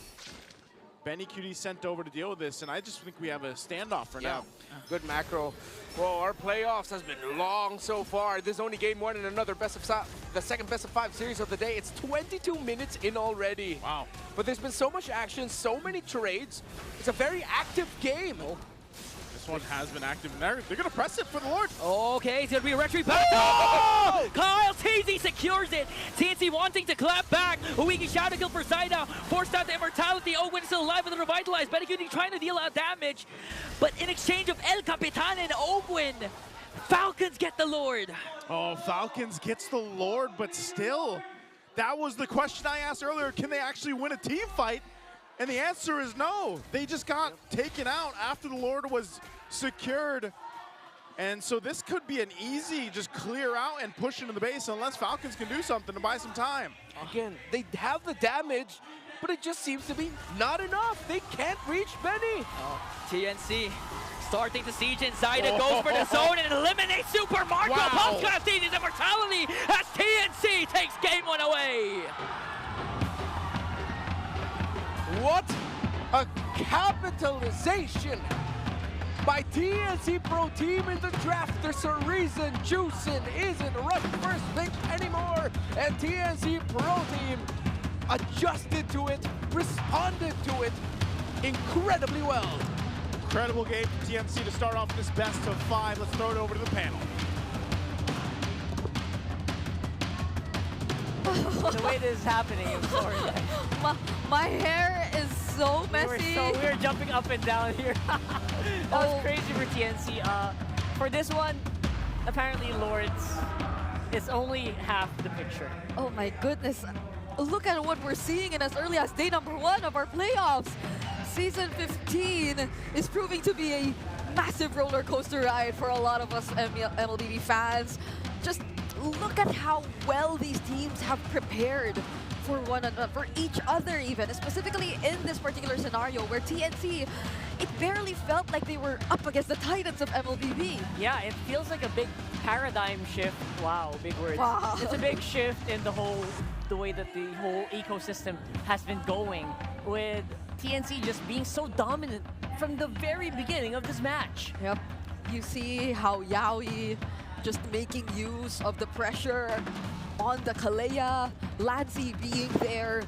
Benny Cutie sent over to deal with this, and I just think we have a standoff for now. Good macro. Well, our playoffs has been long so far. This is only game one in another the second best of 5 series of the day. It's 22 minutes in already. Wow. But there's been so much action, so many trades. It's a very active game. This one has been active. They're going to press it for the Lord. Okay, it's going to be a retreat back. Oh! Kyle Teasy secures it. TNC wanting to clap back. Uwiki shadow kill for Zaida. Forced out the immortality. Ogwin still alive with the revitalize. Benny Cutie trying to deal out damage. But in exchange of El Capitan and Ogwin, Falcons get the Lord. Oh, Falcons gets the Lord, but still, that was the question I asked earlier. Can they actually win a team fight? And the answer is no. They just got taken out after the Lord was secured. And so this could be an easy just clear out and push into the base unless Falcons can do something to buy some time. Again, they have the damage, but it just seems to be not enough. They can't reach Benny. TNC starting to siege in. Zaida goes for the zone and eliminates Super Marco. Pumpcast sees his immortality as TNC takes game one away. What a capitalization by TNC Pro Team in the draft. There's a reason Juicin isn't rushed first pick anymore. And TNC Pro Team adjusted to it, responded to it incredibly well. Incredible game for TNC to start off this best of 5. Let's throw it over to the panel. The way this is happening, I'm sorry. My hair is so messy. We're jumping up and down here. That was crazy for TNC. For this one, apparently Lords is only half the picture. Oh my goodness. Look at what we're seeing in as early as day number 1 of our playoffs. Season 15 is proving to be a massive roller coaster ride for a lot of us MLBB fans. Just look at how well these teams have prepared for one another, for each other even, specifically in this particular scenario where TNC, it barely felt like they were up against the titans of MLBB. Yeah, it feels like a big paradigm shift. Wow, big words. Wow. It's a big shift in the whole the way that the whole ecosystem has been going, with TNC just being so dominant from the very beginning of this match. Yep. You see how Yaoi just making use of the pressure on the Kalea, Lansy being there,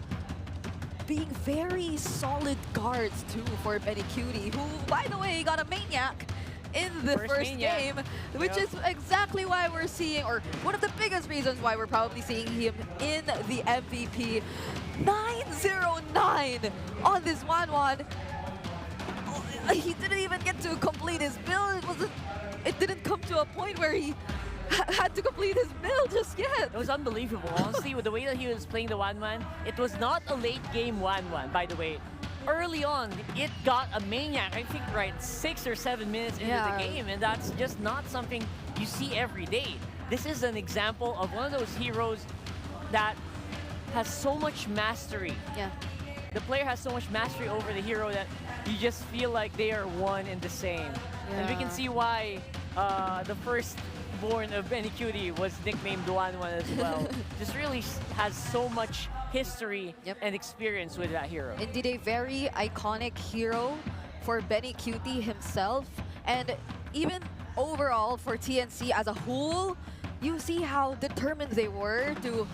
being very solid guards too for Benny Cutie, who, by the way, got a Maniac in the first game, which is exactly why we're seeing, or one of the biggest reasons why we're probably seeing him in the MVP. 909 on this 1-1. He didn't even get to complete his build. It didn't come to a point where he had to complete his build just yet. It was unbelievable. Honestly, with the way that he was playing the 1-1, it was not a late game 1-1, by the way. Early on, it got a Maniac, I think, right 6 or 7 minutes into the game, and that's just not something you see every day. This is an example of one of those heroes that has so much mastery. Yeah. The player has so much mastery over the hero that you just feel like they are one and the same. And we can see why the firstborn of Benny Cutie was nicknamed Duanwan as well. Just really has so much history and experience with that hero. Indeed, a very iconic hero for Benny Cutie himself. And even overall for TNC as a whole, you see how determined they were to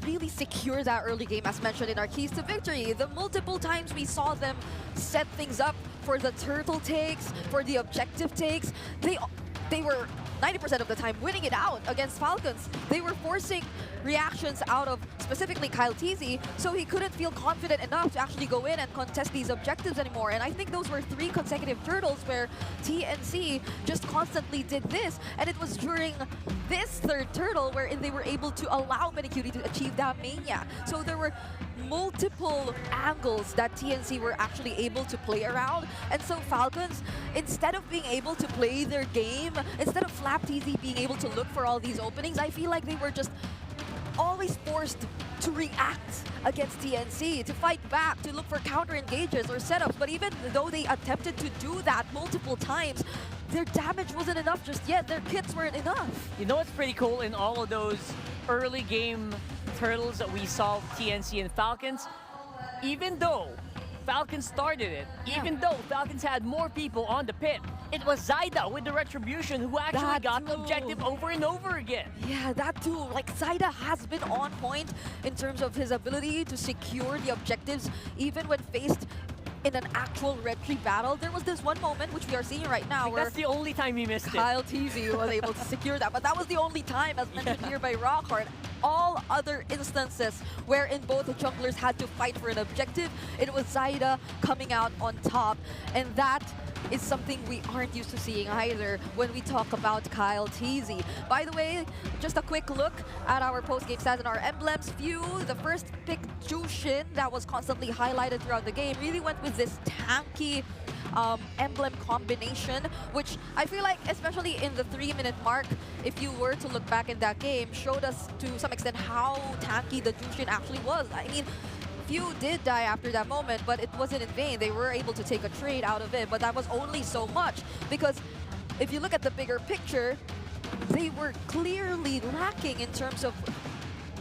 really secure that early game, as mentioned in our keys to victory. The multiple times we saw them set things up for the turtle takes, for the objective takes, they were 90% of the time winning it out against Falcons. They were forcing reactions out of specifically Kyle TZ, so he couldn't feel confident enough to actually go in and contest these objectives anymore. And I think those were 3 consecutive turtles where TNC just constantly did this. And it was during this third turtle wherein they were able to allow Benny Cutie to achieve that Mania. So there were multiple angles that TNC were actually able to play around. And so Falcons, instead of being able to play their game, instead of Flap TZ being able to look for all these openings, I feel like they were just always forced to react against TNC, to fight back, to look for counter engages or setups. But even though they attempted to do that multiple times, their damage wasn't enough just yet. Their kits weren't enough. You know what's pretty cool in all of those early game turtles that we saw TNC and Falcons? Even though Falcons started it, even though Falcons had more people on the pit, it was Zaida with the Retribution who actually got the objective over and over again. Yeah, that too. Like, Zaida has been on point in terms of his ability to secure the objectives, even when faced in an actual Retri battle. There was this one moment, which we are seeing right now, where that's the only time he missed Kyle TZ was able to secure that. But that was the only time, as mentioned here by Rockhard. All other instances wherein both the junglers had to fight for an objective, it was Zaida coming out on top. And that is something we aren't used to seeing either when we talk about Kyle TZ. By the way, just a quick look at our post-game stats and our emblems view. The first pick, Jushin, that was constantly highlighted throughout the game, really went with this tanky emblem combination, which I feel like, especially in the 3-minute mark, if you were to look back in that game, showed us to some extent how tanky the Jushin actually was. I mean, few did die after that moment, but it wasn't in vain. They were able to take a trade out of it, but that was only so much, because if you look at the bigger picture, they were clearly lacking in terms of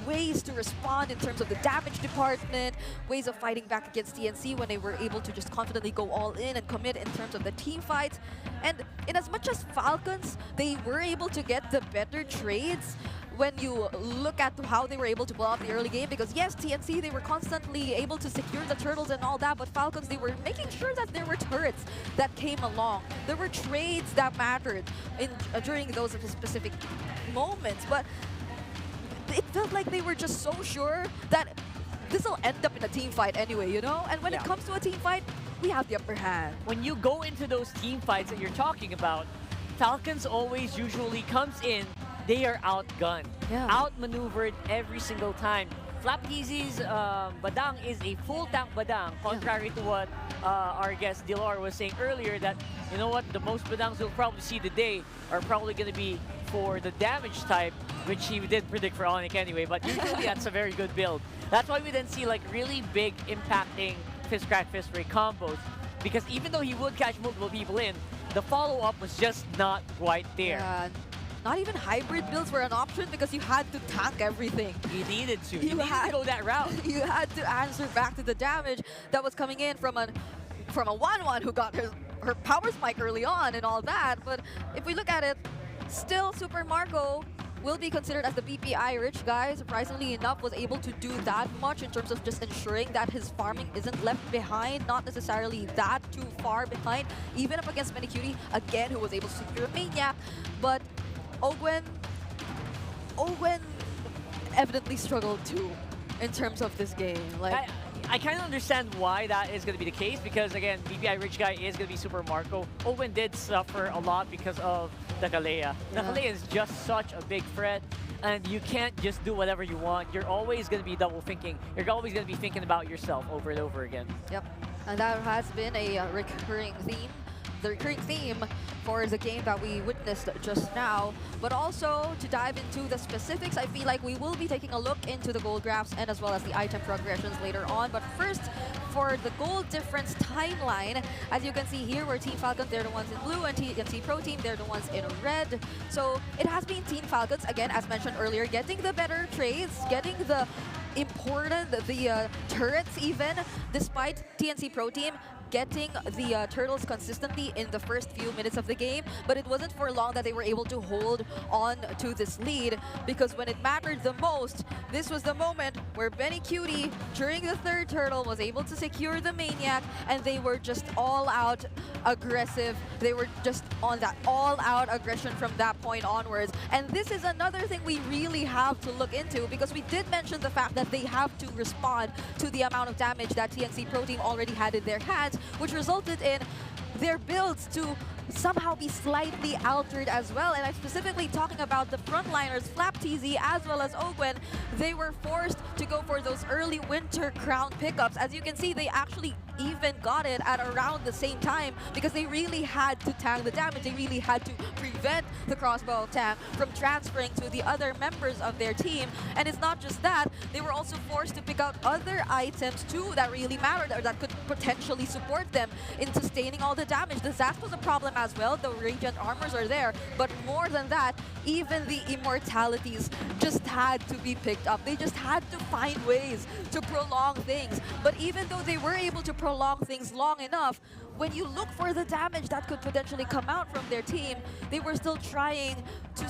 ways to respond, in terms of the damage department, ways of fighting back against TNC when they were able to just confidently go all in and commit in terms of the team fights. And in as much as Falcons, they were able to get the better trades when you look at how they were able to blow out the early game, because yes, TNC, they were constantly able to secure the turtles and all that, but Falcons, they were making sure that there were turrets that came along. There were trades that mattered during those specific moments, but it felt like they were just so sure that this will end up in a team fight anyway, you know? And when it comes to a team fight, we have the upper hand. When you go into those team fights that you're talking about, Falcons always usually comes in, they are outgunned, outmaneuvered every single time. Flap TZ's Badang is a full tank Badang, contrary to what our guest Dilar was saying earlier, that, you know what, the most Badangs we'll probably see today are probably going to be for the damage type, which he did predict for Onyx anyway, but usually that's a very good build. That's why we then see like really big impacting fist crack, fist break combos, because even though he would catch multiple people in, the follow-up was just not quite there. Yeah. not even hybrid builds were an option because you had to tank everything. You needed to. You needed to go that route. You had to answer back to the damage that was coming in from a 1-1 who got her power spike early on and all that. But if we look at it, still Super Marco will be considered as the BPI rich guy. Surprisingly enough, was able to do that much in terms of just ensuring that his farming isn't left behind, not necessarily that too far behind, even up against Minicutie, again, who was able to secure Maniac. But Ogwen evidently struggled too in terms of this game. Like, I kind of understand why that is going to be the case because, again, BPI Rich Guy is going to be Super Marco. Owen did suffer a lot because of the Kalea. The Kalea is just such a big threat, and you can't just do whatever you want. You're always going to be double thinking. You're always going to be thinking about yourself over and over again. Yep, and that has been a recurring theme. The recurring theme for the game that we witnessed just now. But also, to dive into the specifics, I feel like we will be taking a look into the gold graphs and as well as the item progressions later on. But first, for the gold difference timeline, as you can see here, where Team Falcons, they're the ones in blue, and TNC Pro Team, they're the ones in red. So it has been Team Falcons, again, as mentioned earlier, getting the better trades, getting the important, the turrets even, despite TNC Pro Team getting the turtles consistently in the first few minutes of the game, but it wasn't for long that they were able to hold on to this lead, because when it mattered the most, this was the moment where Minicutie, during the third turtle, was able to secure the Maniac, and they were just all-out aggressive. They were just on that all-out aggression from that point onwards. And this is another thing we really have to look into, because we did mention the fact that they have to respond to the amount of damage that TNC Pro Team already had in their hands, which resulted in their builds to somehow be slightly altered as well. And I'm specifically talking about the frontliners, Flap TZ as well as Ogwen. They were forced to go for those early winter crown pickups. As you can see, they actually even got it at around the same time because they really had to tank the damage. They really had to prevent the crossbow tank from transferring to the other members of their team. And it's not just that, they were also forced to pick out other items too that really mattered or that could potentially support them in sustaining all the damage. The Zast was a problem as well. The Radiant Armors are there, but more than that, even the Immortalities just had to be picked up. They just had to find ways to prolong things. But even though they were able to prolong things long enough, when you look for the damage that could potentially come out from their team, they were still trying to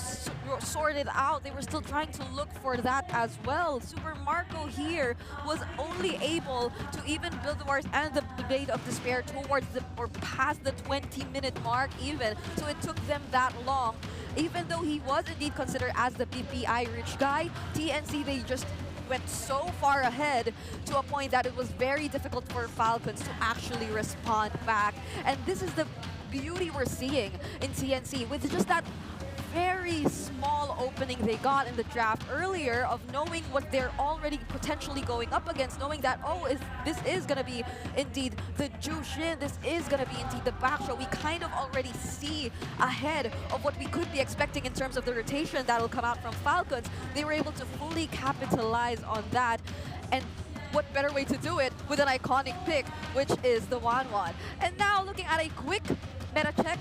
sort it out. They were still trying to look for that as well. Super Marco here was only able to even build the wars and the Blade of Despair towards the, or past the 20-minute mark even. So it took them that long. Even though he was indeed considered as the BPI rich guy, TNC, they just went so far ahead to a point that it was very difficult for Falcons to actually respond back. And this is the beauty we're seeing in TNC with just that very small opening they got in the draft earlier of knowing what they're already potentially going up against, knowing that, oh, this is going to be indeed the Jushin, this is going to be indeed the backshot. We kind of already see ahead of what we could be expecting in terms of the rotation that'll come out from Falcons. They were able to fully capitalize on that. And what better way to do it with an iconic pick, which is the Wanwan. And now looking at a quick meta check,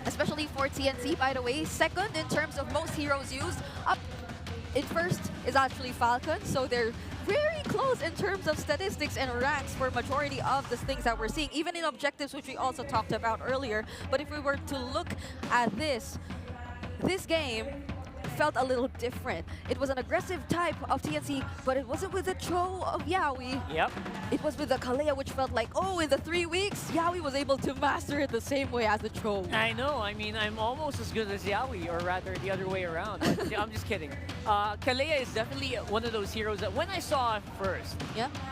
especially for TNC, by the way. Second in terms of most heroes used. Up in first is actually Falcon, so they're very close in terms of statistics and ranks for majority of the things that we're seeing, even in objectives, which we also talked about earlier. But if we were to look at this game felt a little different. It was an aggressive type of TNC, but it wasn't with the Cho of Yaoi. Yep. It was with the Kalea, which felt like, oh, in the 3 weeks, Yaoi was able to master it the same way as the Cho. I know. I mean, I'm almost as good as Yaoi, or rather the other way around. I'm just kidding. Kalea is definitely one of those heroes that when I saw it first,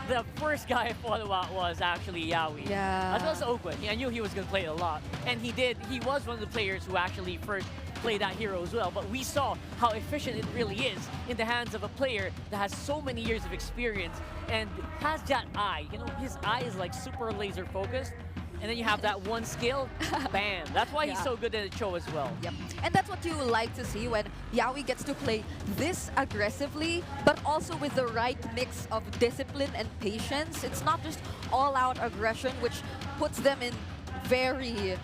the first guy I thought about was actually Yaoi. Yeah. As well as Ogwen. I knew he was going to play it a lot. And he did. He was one of the players who actually first play that hero as well, but we saw how efficient it really is in the hands of a player that has so many years of experience and has that eye. You know, his eye is like super laser focused, and then you have that one skill, bam. That's why he's so good at the Cho as well. Yep. And that's what you like to see when Yaoi gets to play this aggressively, but also with the right mix of discipline and patience. It's not just all-out aggression, which puts them in very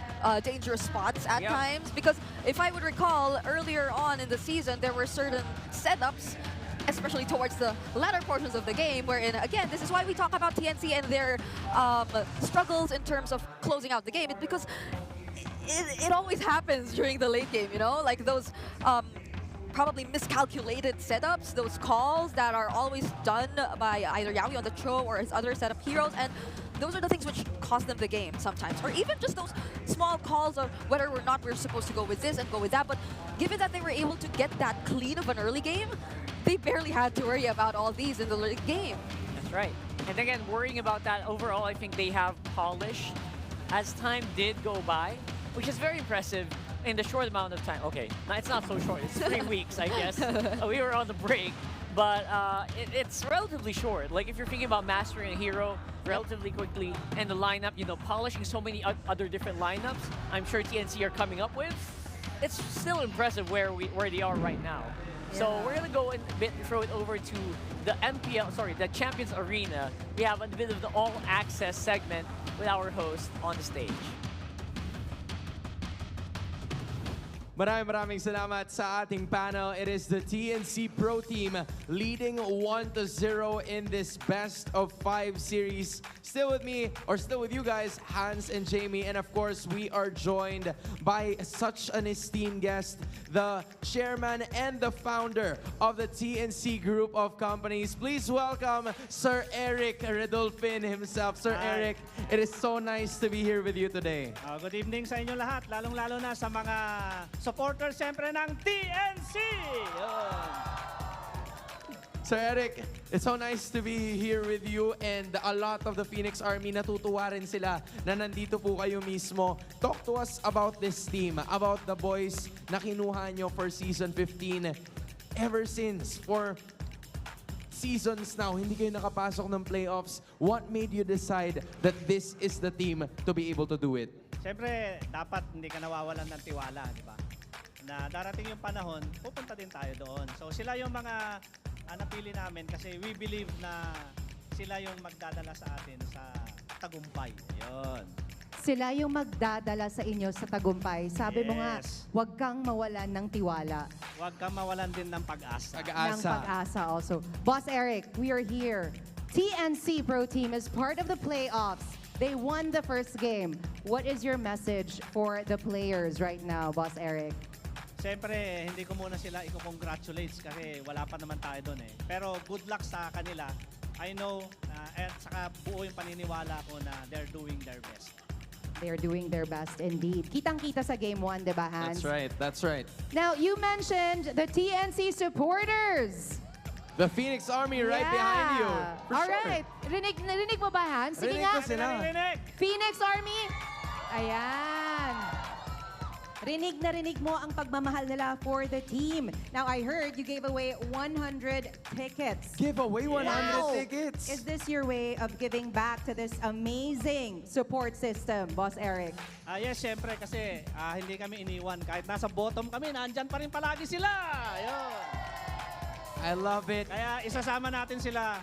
dangerous spots at times. Because if I would recall, earlier on in the season, there were certain setups, especially towards the latter portions of the game, wherein, again, this is why we talk about TNC and their struggles in terms of closing out the game. It's because it always happens during the late game, you know? Like those probably miscalculated setups, those calls that are always done by either Yaoi on the Cho or his other setup heroes, and those are the things which cost them the game sometimes. Or even just those small calls of whether or not we're supposed to go with this and go with that, but given that they were able to get that clean of an early game, they barely had to worry about all these in the late game. That's right. And again, worrying about that overall, I think they have polish as time did go by, which is very impressive in the short amount of time. Okay, it's not so short. It's 3 weeks, I guess. We were on the break, but it's relatively short. Like if you're thinking about mastering a hero relatively quickly and the lineup, you know, polishing so many other different lineups, I'm sure TNC are coming up with. It's still impressive where they are right now. So we're gonna go and throw it over to the the Champions Arena. We have a bit of the all-access segment with our host on the stage. Maraming salamat sa ating panel. It is the TNC Pro Team leading 1-0 in this best of 5 series. Still with me, or still with you guys, Hans and Jamie. And of course, we are joined by such an esteemed guest, the chairman and the founder of the TNC Group of Companies. Please welcome Sir Eric Redolfin himself. Sir Eric, it is so nice to be here with you today. Good evening sa inyo lahat, lalong-lalo na sa mga supporters siyempre ng TNC! Sir Eric, it's so nice to be here with you, and a lot of the Phoenix Army natutuwa rin sila na nandito po kayo mismo. Talk to us about this team, about the boys na kinuha nyo for Season 15. Ever since, for seasons now, hindi kayo nakapasok ng playoffs. What made you decide that this is the team to be able to do it? Siyempre, dapat hindi ka nawawalan ng tiwala, di ba? Na darating yung panahon, pupunta din tayo doon. So sila yung mga napili namin kasi we believe na sila yung magdadala sa atin sa tagumpay. Ayun. Sila yung magdadala sa inyo sa tagumpay. Sabi mo nga, huwag kang mawalan ng tiwala. Huwag kang mawalan din ng pag-asa. Ng pag-asa also. Boss Eric, we are here. TNC Pro Team is part of the playoffs. They won the first game. What is your message for the players right now, Boss Eric? Siyempre, hindi ko muna sila i-congratulate kasi wala pa naman tayo doon eh. Pero good luck sa kanila. I know, at saka buo yung paniniwala ko na they're doing their best. They're doing their best indeed. Kitang-kita sa Game 1, di ba, Hans? That's right, that's right. Now, you mentioned the TNC supporters. The Phoenix Army right behind you. All right. Rinig mo ba, Hans? Sige Rinig nga. ko sila. Phoenix Army. Ayan. Rinig mo ang pagmamahal nila for the team. Now, I heard you gave away 100 tickets. Give away 100 tickets? Is this your way of giving back to this amazing support system, Boss Eric? Yes, syempre kasi hindi kami iniwan. Kahit nasa bottom kami, nandyan pa rin palagi sila. Ayun. I love it. Kaya isasama natin sila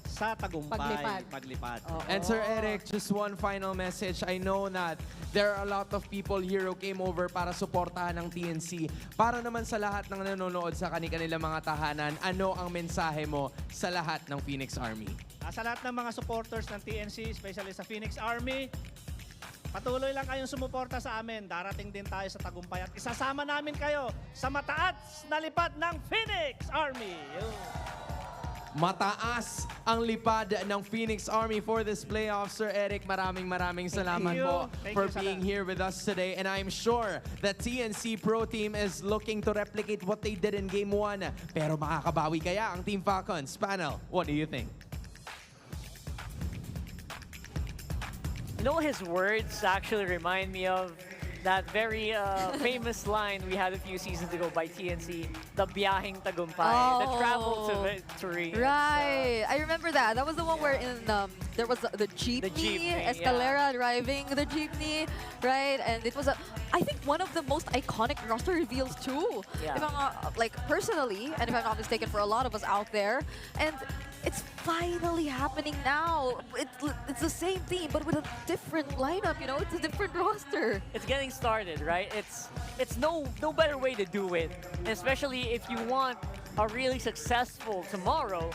sa tagumpay. Paglipad. And Sir Eric, just one final message. I know that there are a lot of people here who came over para suportahan ng TNC. Para naman sa lahat ng nanonood sa kanilang mga tahanan, ano ang mensahe mo sa lahat ng Phoenix Army? Sa lahat ng mga supporters ng TNC, especially sa Phoenix Army, patuloy lang kayong sumuporta sa amin. Darating din tayo sa tagumpay at isasama namin kayo sa mataas na lipad ng Phoenix Army. Mataas ang lipad ng Phoenix Army for this playoff. Sir Eric, maraming salamat po for being here with us today. And I'm sure that TNC Pro Team is looking to replicate what they did in Game 1. Pero makakabawi kaya ang Team Falcons? Panel, what do you think? You know, his words actually remind me of that very famous line we had a few seasons ago by TNC, the Biyaheng Tagumpay, the travel to victory. Right. I remember that. That was the one where there was the jeepney, Escalera driving the jeepney, right? And it was I think one of the most iconic roster reveals too. Yeah. If I'm not, like personally, and if I'm not mistaken, for a lot of us out there. And it's finally happening now. It's the same team, but with a different lineup, you know? It's a different roster. It's getting started, right? It's no better way to do it. And especially if you want a really successful tomorrow,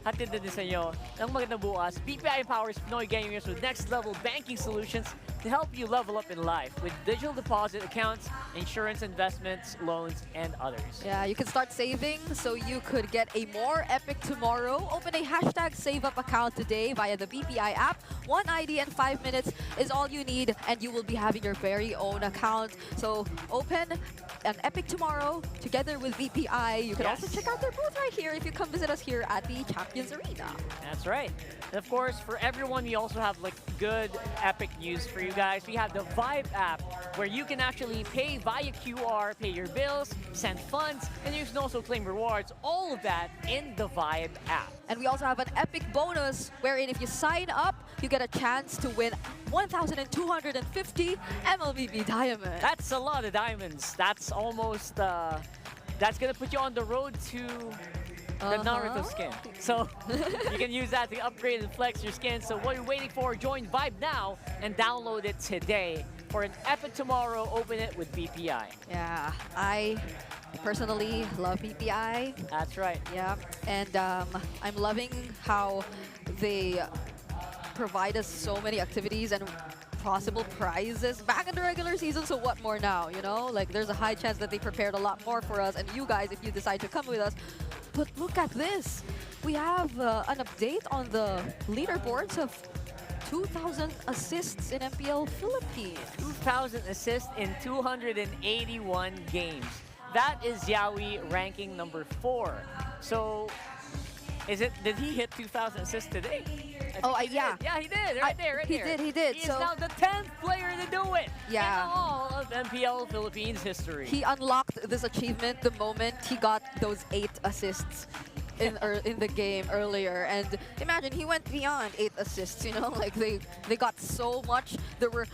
hatid din sa inyo ng magandang bukas. BPI empowers Pinoy gamers with next-level banking solutions to help you level up in life with digital deposit accounts, insurance investments, loans, and others. Yeah, you can start saving so you could get a more epic tomorrow. Open a hashtag SaveUp account today via the BPI app. One ID and 5 minutes is all you need, and you will be having your very own account. So open an epic tomorrow together with BPI. You can also check out their booth right here if you come visit us here at the Champions Arena. That's right. And of course, for everyone, we also have like good epic news for you guys. We have the Vibe app where you can actually pay via QR, pay your bills, send funds, and you can also claim rewards. All of that in the Vibe app. And we also have an epic bonus wherein if you sign up, you get a chance to win 1,250 MLBB diamonds. That's a lot of diamonds. That's almost, that's gonna put you on the road to the Naruto skin. So you can use that to upgrade and flex your skin. So what are you waiting for? Join Vibe now and download it today. For an epic tomorrow, open it with BPI. Yeah, I personally love BPI. That's right. Yeah, and I'm loving how they provide us so many activities and possible prizes back in the regular season, so what more now, you know? Like, there's a high chance that they prepared a lot more for us, and you guys, if you decide to come with us. But look at this. We have an update on the leaderboards of 2,000 assists in Mpl Philippines. 2,000 assists in 281 games. That is Yawi ranking number 4. So, did he hit 2,000 assists today? Yeah. Yeah, he did. Right there. He did. He is now the 10th player to do it Yeah. in all of MPL Philippines history. He unlocked this achievement the moment he got those 8 assists in the game earlier. And imagine, he went beyond 8 assists, you know? Like, they got so much. There were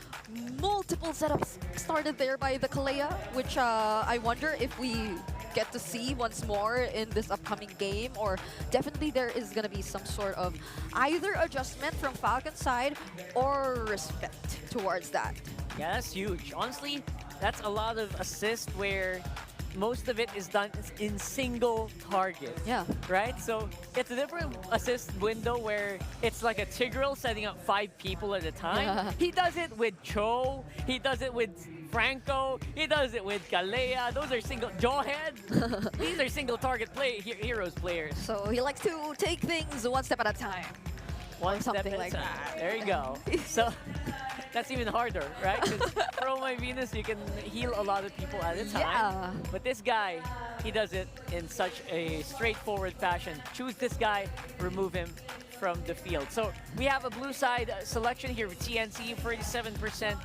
multiple setups started there by the Kalea, which I wonder if we get to see once more in this upcoming game, or definitely there is going to be some sort of either adjustment from Falcon's side or respect towards that. Yeah, that's huge. Honestly, that's a lot of assists where most of it is done in single target. Yeah. Right? So it's a different assist window where it's like a Tigreal setting up 5 people at a time. He does it with Cho. He does it with Franco. He does it with Kalea. Those are single Jawhead. These are single target heroes players. So he likes to take things one step at a time. One step something at like a time. that. There you go. So that's even harder, right? Because Pro My Venus, you can heal a lot of people at a time. Yeah. But this guy, he does it in such a straightforward fashion. Choose this guy, remove him from the field. So we have a blue side selection here with TNC, 47%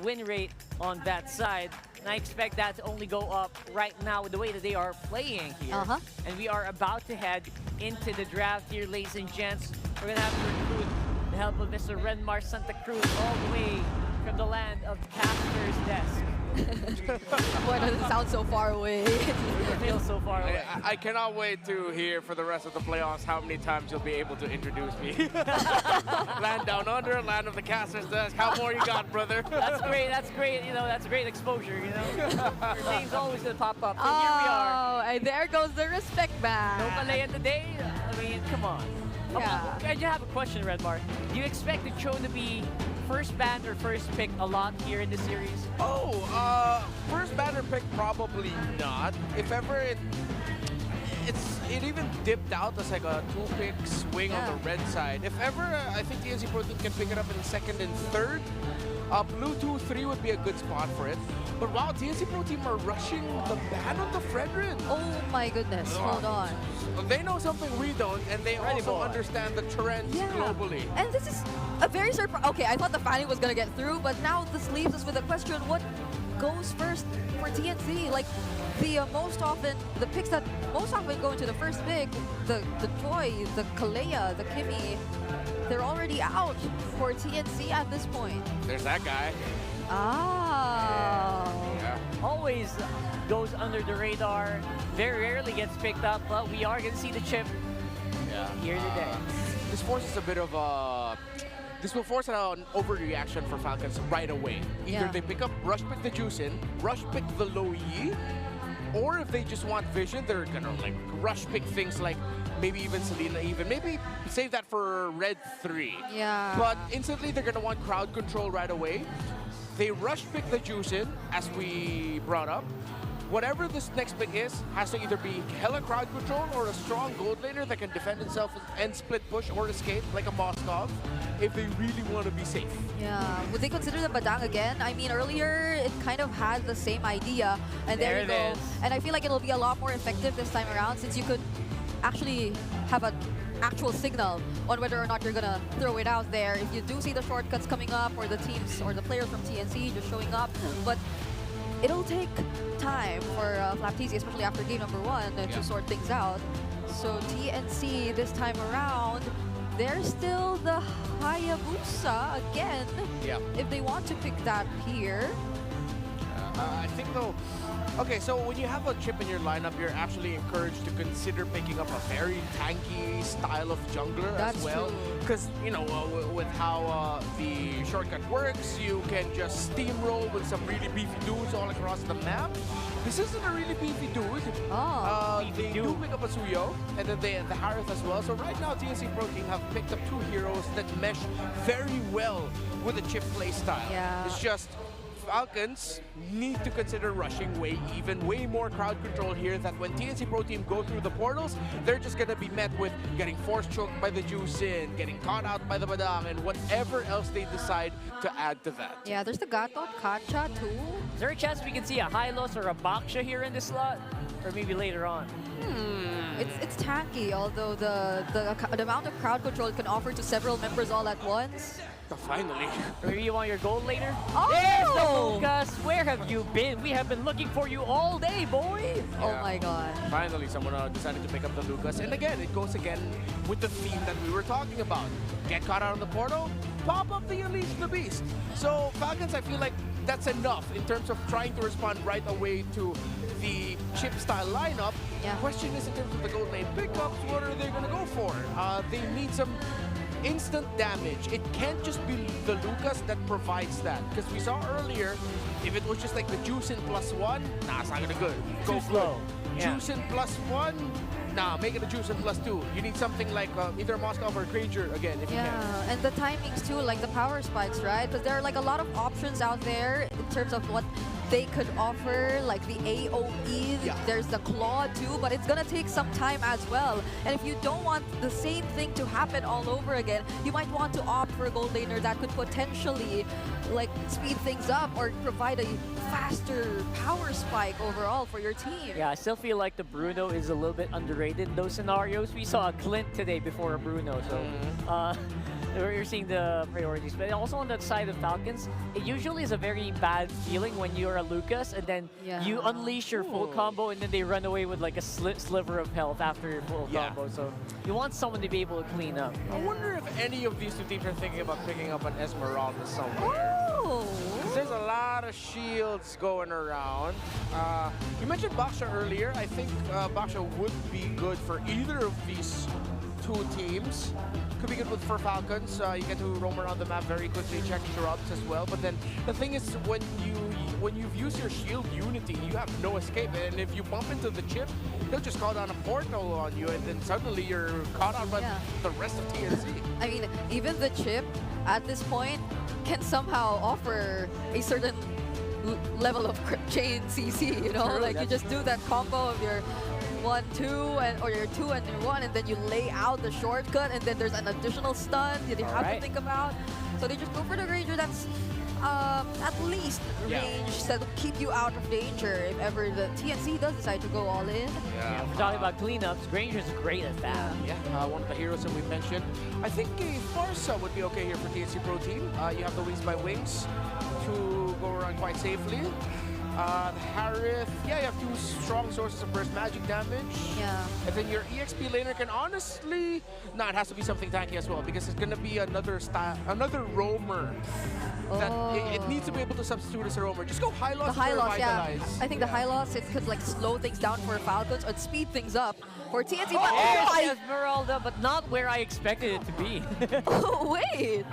win rate on that side. And I expect that to only go up right now with the way that they are playing here. And we are about to head into the draft here, ladies and gents. We're going to have to recruit the help of Mr. Renmar Santa Cruz all the way from the land of Caster's desk. Boy, does it sound so far away. It feels so far away. I cannot wait to hear for the rest of the playoffs how many times you'll be able to introduce me. Land down under, land of the caster's desk. How more you got, brother? That's great. You know, that's great exposure, you know? Your name's always going to pop up. So here we are. Oh, and there goes the respect back. No Kalea today? I mean, come on. Yeah. I just have a question, Redmar. Do you expect the Cho to be first ban or first pick a lot here in the series? First banner pick, probably not. If ever it even dipped out as like a 2-pick swing on the red side. If ever, I think TNC Pro Team can pick it up in second and third. Blue 2-3 would be a good spot for it. But wow, TNC Pro Team are rushing the ban on the Fredrin. Oh my goodness, hold on. They know something we don't, and they also understand the trends globally. And this is a very okay, I thought the fanning was gonna get through, but now this leaves us with a question: what goes first for TNC? Like the picks that most often go into the first pick, the Joy, the Kalea, the Kimmy, they're already out for TNC at this point. There's that guy. Yeah. Always goes under the radar. Very rarely gets picked up, but we are going to see the chip Here today. This forces a bit of a... This will force an overreaction for Falcons right away. Either Yeah. they pick up, rush pick the Juicin, rush pick the Low Yi, or if they just want vision, they're gonna like rush pick things like maybe even Selena, maybe save that for Red 3. Yeah. But instantly they're gonna want crowd control right away. They rush pick the Juicin, as we brought up. Whatever this next pick is, has to either be hella crowd control or a strong gold laner that can defend itself and split push or escape like a Moskov if they really want to be safe. Yeah, would they consider the Badang again? I mean, earlier it kind of had the same idea, and there you There go. it is. And I feel like it'll be a lot more effective this time around since you could actually have an actual signal on whether or not you're gonna throw it out there. If you do see the shortcuts coming up or the teams or the players from TNC just showing up, but it'll take time for Flaptz, especially after game number 1, to sort things out. So TNC this time around, they're still the Hayabusa again. Yeah. If they want to pick that here. I think though, okay, so when you have a chip in your lineup, you're actually encouraged to consider picking up a very tanky style of jungler as well. Because, you know, with how the shortcut works, you can just steamroll with some really beefy dudes all across the map. This isn't a really beefy dude. They do pick up a Suyo, and then the Harith as well. So right now, TNC Pro Team have picked up 2 heroes that mesh very well with the chip play style. Yeah. It's just Falcons need to consider rushing way more crowd control here, that when TNC Pro Team go through the portals, they're just going to be met with getting force choked by the Juicin, getting caught out by the Badang, and whatever else they decide to add to that. Yeah, there's the Gatot Kacha too. Is there a chance we can see a Hylos or a Baksha here in this slot? Or maybe later on? It's tanky, although the amount of crowd control it can offer to several members all at once. Finally. Maybe you want your gold later? Oh! There's the Lucas! Where have you been? We have been looking for you all day, boy! Oh my god. Finally, someone decided to pick up the Lucas. And again, it goes again with the theme that we were talking about. Get caught out on the portal, pop up the Unleash the Beast. So Falcons, I feel like that's enough in terms of trying to respond right away to the chip-style lineup. Yeah. Question is, in terms of the gold lane pickups, what are they going to go for? They need some instant damage. It can't just be the Lucas that provides that. Because we saw earlier, if it was just like the Juicin +1, nah, it's not gonna good. Go slow. Yeah. Juicin +1, nah, make it a Juicin +2. You need something like either Moskov or Granger again, if you can. Yeah, and the timings too, like the power spikes, right? Because there are like a lot of options out there in terms of what they could offer, like the AoE, there's the Claw too, but it's gonna take some time as well. And if you don't want the same thing to happen all over again, you might want to opt for a gold laner that could potentially like speed things up or provide a faster power spike overall for your team. Yeah, I still feel like the Bruno is a little bit underrated in those scenarios. We saw a Clint today before a Bruno, so you're seeing the priorities. But also on the side of Falcons, it usually is a very bad feeling when you're a Lucas and then you unleash your full combo and then they run away with like a sliver of health after your full combo. So you want someone to be able to clean up. I wonder if any of these two teams are thinking about picking up an Esmeralda somewhere. Because there's a lot of shields going around. You mentioned Baksha earlier. I think Baksha would be good for either of these two teams. Could be good for Falcons. You get to roam around the map very quickly, check shrubs as well. But then the thing is, when you've used your shield unity, you have no escape. And if you bump into the chip, they'll just call down a portal on you, and then suddenly you're caught out by the rest of TNC. I mean, even the chip at this point can somehow offer a certain level of chain CC, you know? True, like you just do that combo of your 1-2 or your 2 and your 1, and then you lay out the shortcut, and then there's an additional stun that you have to think about. So they just go for the Ranger that's at least range that will keep you out of danger if ever the TNC does decide to go all in. Yeah, if we're talking about cleanups, Granger's great at that. Yeah, one of the heroes that we mentioned. I think a Farsa would be okay here for TNC Pro Team. You have the Wings by Wings to go around quite safely. The Harith, you have two strong sources of burst magic damage. Yeah. And then your EXP laner can honestly, it has to be something tanky as well, because it's gonna be another roamer. That it needs to be able to substitute as a roamer. Just go Hylos The Hylos, Revitalize. I think the Hylos, it could like slow things down for Falcons or speed things up. for TNT. Oh, But there's Esmeralda, but not where I expected it to be. oh, wait.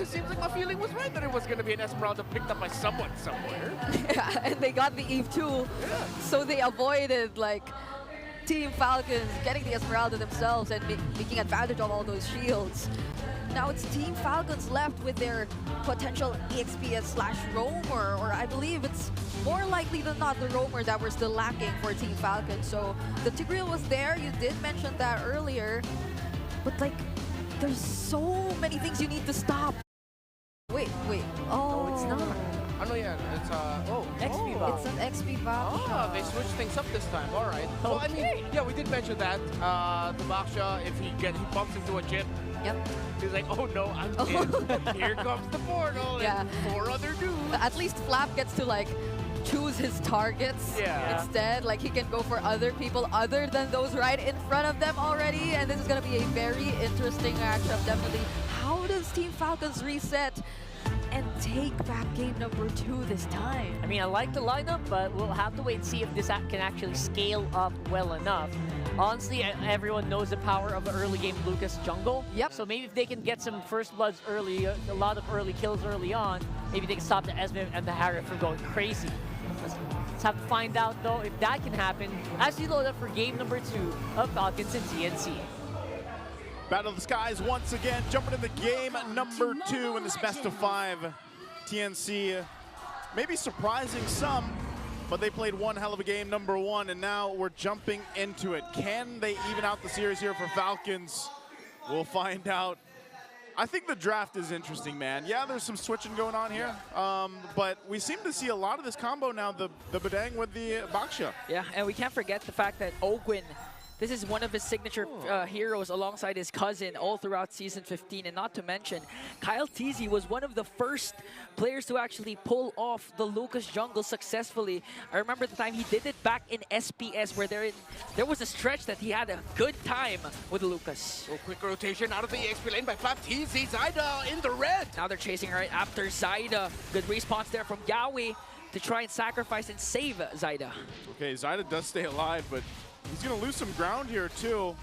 It seems like my feeling was right that it was going to be an Esmeralda picked up by someone somewhere. Yeah, and they got the Eve too. So they avoided like Team Falcons getting the Esmeralda themselves and making advantage of all those shields. Now it's Team Falcons left with their potential EXP/Roamer, or I believe it's more likely than not the Roamer that we're still lacking for Team Falcons. So the Tigreal was there, you did mention that earlier, but like there's so many things you need to stop. Wait. Oh, it's not. Oh, no, yeah, it's, XP Box. It's an XP Box. Oh, they switched things up this time. All right. Well, I mean, yeah, we did mention that. The Baksha, if he bumps into a chip, he's like, oh no, I'm dead. Here comes the portal and 4 other dudes. At least Flap gets to like choose his targets instead. Like he can go for other people other than those right in front of them already. And this is going to be a very interesting matchup, definitely. How does Team Falcons reset and take back game number 2 this time? I mean, I like the lineup, but we'll have to wait and see if this app can actually scale up well enough. Honestly, everyone knows the power of the early game Lucas jungle. Yep. So maybe if they can get some first bloods early, a lot of early kills early on, maybe they can stop the Esme and the Harriet from going crazy. Let's have to find out, though, if that can happen as we load up for game number 2 of Falcons and TNC. Battle of the Skies once again, jumping into game number 2 in this best of 5. TNC, maybe surprising some, but they played one hell of a game, number 1, and now we're jumping into it. Can they even out the series here for Falcons? We'll find out. I think the draft is interesting, man. Yeah, there's some switching going on here, but we seem to see a lot of this combo now, the Badang with the Baksha. Yeah, and we can't forget the fact that Ogwin, this is one of his signature heroes alongside his cousin all throughout Season 15. And not to mention, Kyle Teasy was one of the first players to actually pull off the Lucas jungle successfully. I remember the time he did it back in SPS where there was a stretch that he had a good time with Lucas. So quick rotation out of the EXP lane by Flap Teasy. Zyda in the red. Now they're chasing right after Zyda. Good response there from Yawi to try and sacrifice and save Zyda. Okay, Zyda does stay alive, but he's going to lose some ground here, too.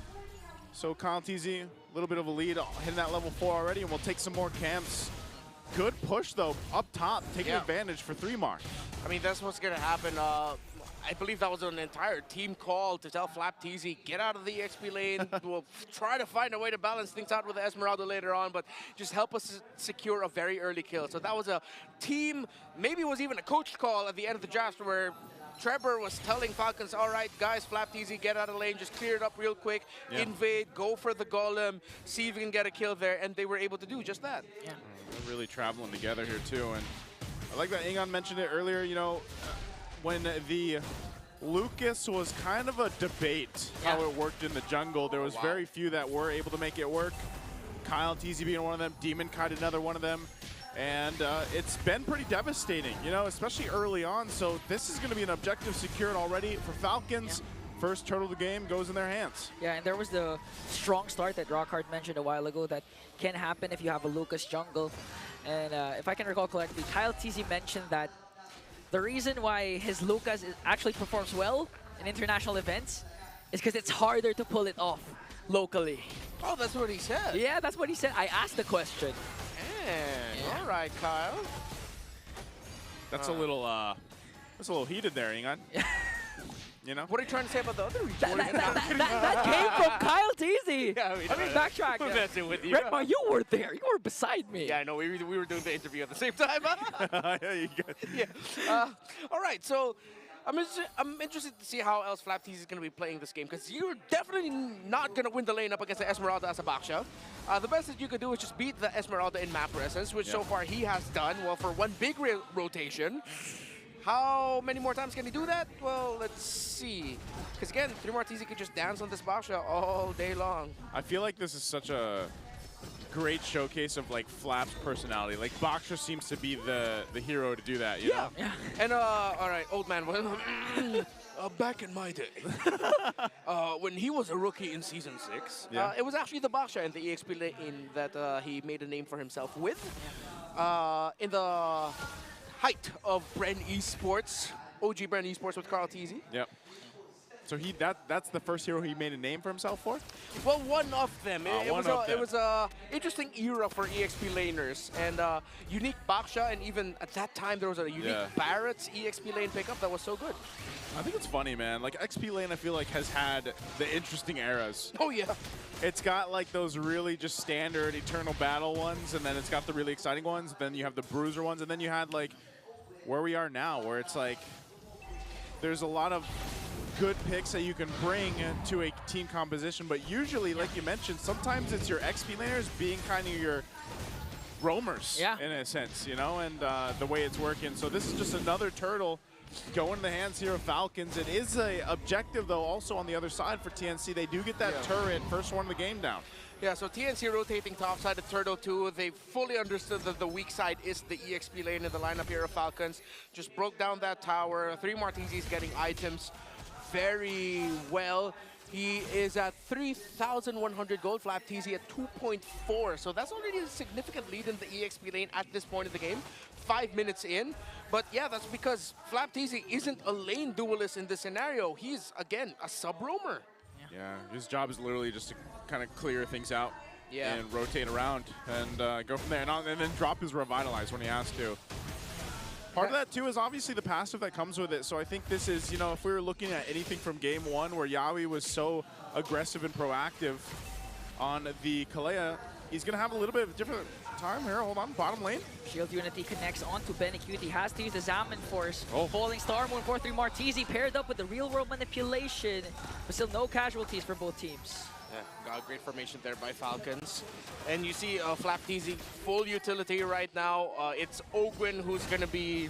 So Kyle Teasy, a little bit of a lead, hitting that level 4 already, and we'll take some more camps. Good push, though, up top, taking advantage for 3 mark. I mean, that's what's going to happen. I believe that was an entire team call to tell Flap Teasy, get out of the EXP lane. We'll try to find a way to balance things out with the Esmeralda later on, but just help us secure a very early kill. So that was a team, maybe it was even a coach call at the end of the draft where Trevor was telling Falcons, all right, guys, Flap Teasy, get out of the lane, just clear it up real quick, invade, go for the golem, see if you can get a kill there, and they were able to do just that. Yeah. They're really traveling together here, too, and I like that Ingon mentioned it earlier, you know, when the Lucas was kind of a debate how it worked in the jungle. There was very few that were able to make it work. Kyle Teasy being one of them, Demon Kite another one of them. And it's been pretty devastating, you know, especially early on. So this is going to be an objective secured already for Falcons. First turtle of the game goes in their hands. Yeah, and there was the strong start that Rockhard mentioned a while ago that can happen if you have a Lucas jungle. And if I can recall correctly, Kyle Teasy mentioned that the reason why his Lucas actually performs well in international events is because it's harder to pull it off locally. Oh, that's what he said? Yeah, that's what he said. I asked the question. All right, Kyle. That's a little heated there, Ingon. You know? What are you trying to say about the other region? That came from Kyle Teasy. Yeah, I mean, backtrack. I'm messing with you. Redmar, you were there. You were beside me. Yeah, I know. We were doing the interview at the same time. All right, so I'm interested to see how else Flap Teasy is going to be playing this game, because you're definitely not going to win the lane up against the Esmeralda as a Baksha. The best that you could do is just beat the Esmeralda in map presence, which so far he has done. Well, for one big rotation. How many more times can he do that? Well, let's see. Because again, 3 more Teasy could just dance on this Baksha all day long. I feel like this is such a great showcase of like Flap's personality. Like Baksha seems to be the hero to do that, you know? Yeah. And all right, old man, back in my day, when he was a rookie in Season 6, it was actually the Baksha and the EXP lane that he made a name for himself with. In the height of Bren Esports, OG Bren Esports with Carl Teasy. Yep. So that's the first hero he made a name for himself for? Well, one of them. It was a interesting era for EXP laners, and unique Baksha, and even at that time there was a unique Barrett's EXP lane pickup that was so good. I think it's funny, man. Like XP lane, I feel like has had the interesting eras. Oh yeah. It's got like those really just standard Eternal Battle ones, and then it's got the really exciting ones. Then you have the Bruiser ones, and then you had like where we are now, where it's like there's a lot of good picks that you can bring to a team composition, but usually, like you mentioned, sometimes it's your XP laners being kind of your roamers, in a sense, you know, and the way it's working. So this is just another turtle going in the hands here of Falcons. It is a objective, though, also on the other side for TNC. They do get that turret, first one of the game down. Yeah, so TNC rotating topside of Turtle 2. They fully understood that the weak side is the EXP lane in the lineup here of Falcons. Just broke down that tower. 3 Martinis getting items very well. He is at 3,100 gold, Flap TZ at 2.4. So that's already a significant lead in the EXP lane at this point of the game. 5 minutes in. But yeah, that's because Flap TZ isn't a lane duelist in this scenario. He's, again, a sub-roamer. Yeah, his job is literally just to kind of clear things out and rotate around and go from there. And then drop his Revitalize when he has to. Part of that, too, is obviously the passive that comes with it. So I think this is, you know, if we were looking at anything from game 1 where Yawi was so aggressive and proactive on the Kalea, he's going to have a little bit of a different time here. Hold on, bottom lane. Shield Unity connects onto Benecute. He has to use the Zaman Force. Falling Star Moon 4-3 Martizi paired up with the real world manipulation. But still no casualties for both teams. Yeah, got a great formation there by Falcons. And you see Flap TZ full utility right now. It's Ogwin who's going to be...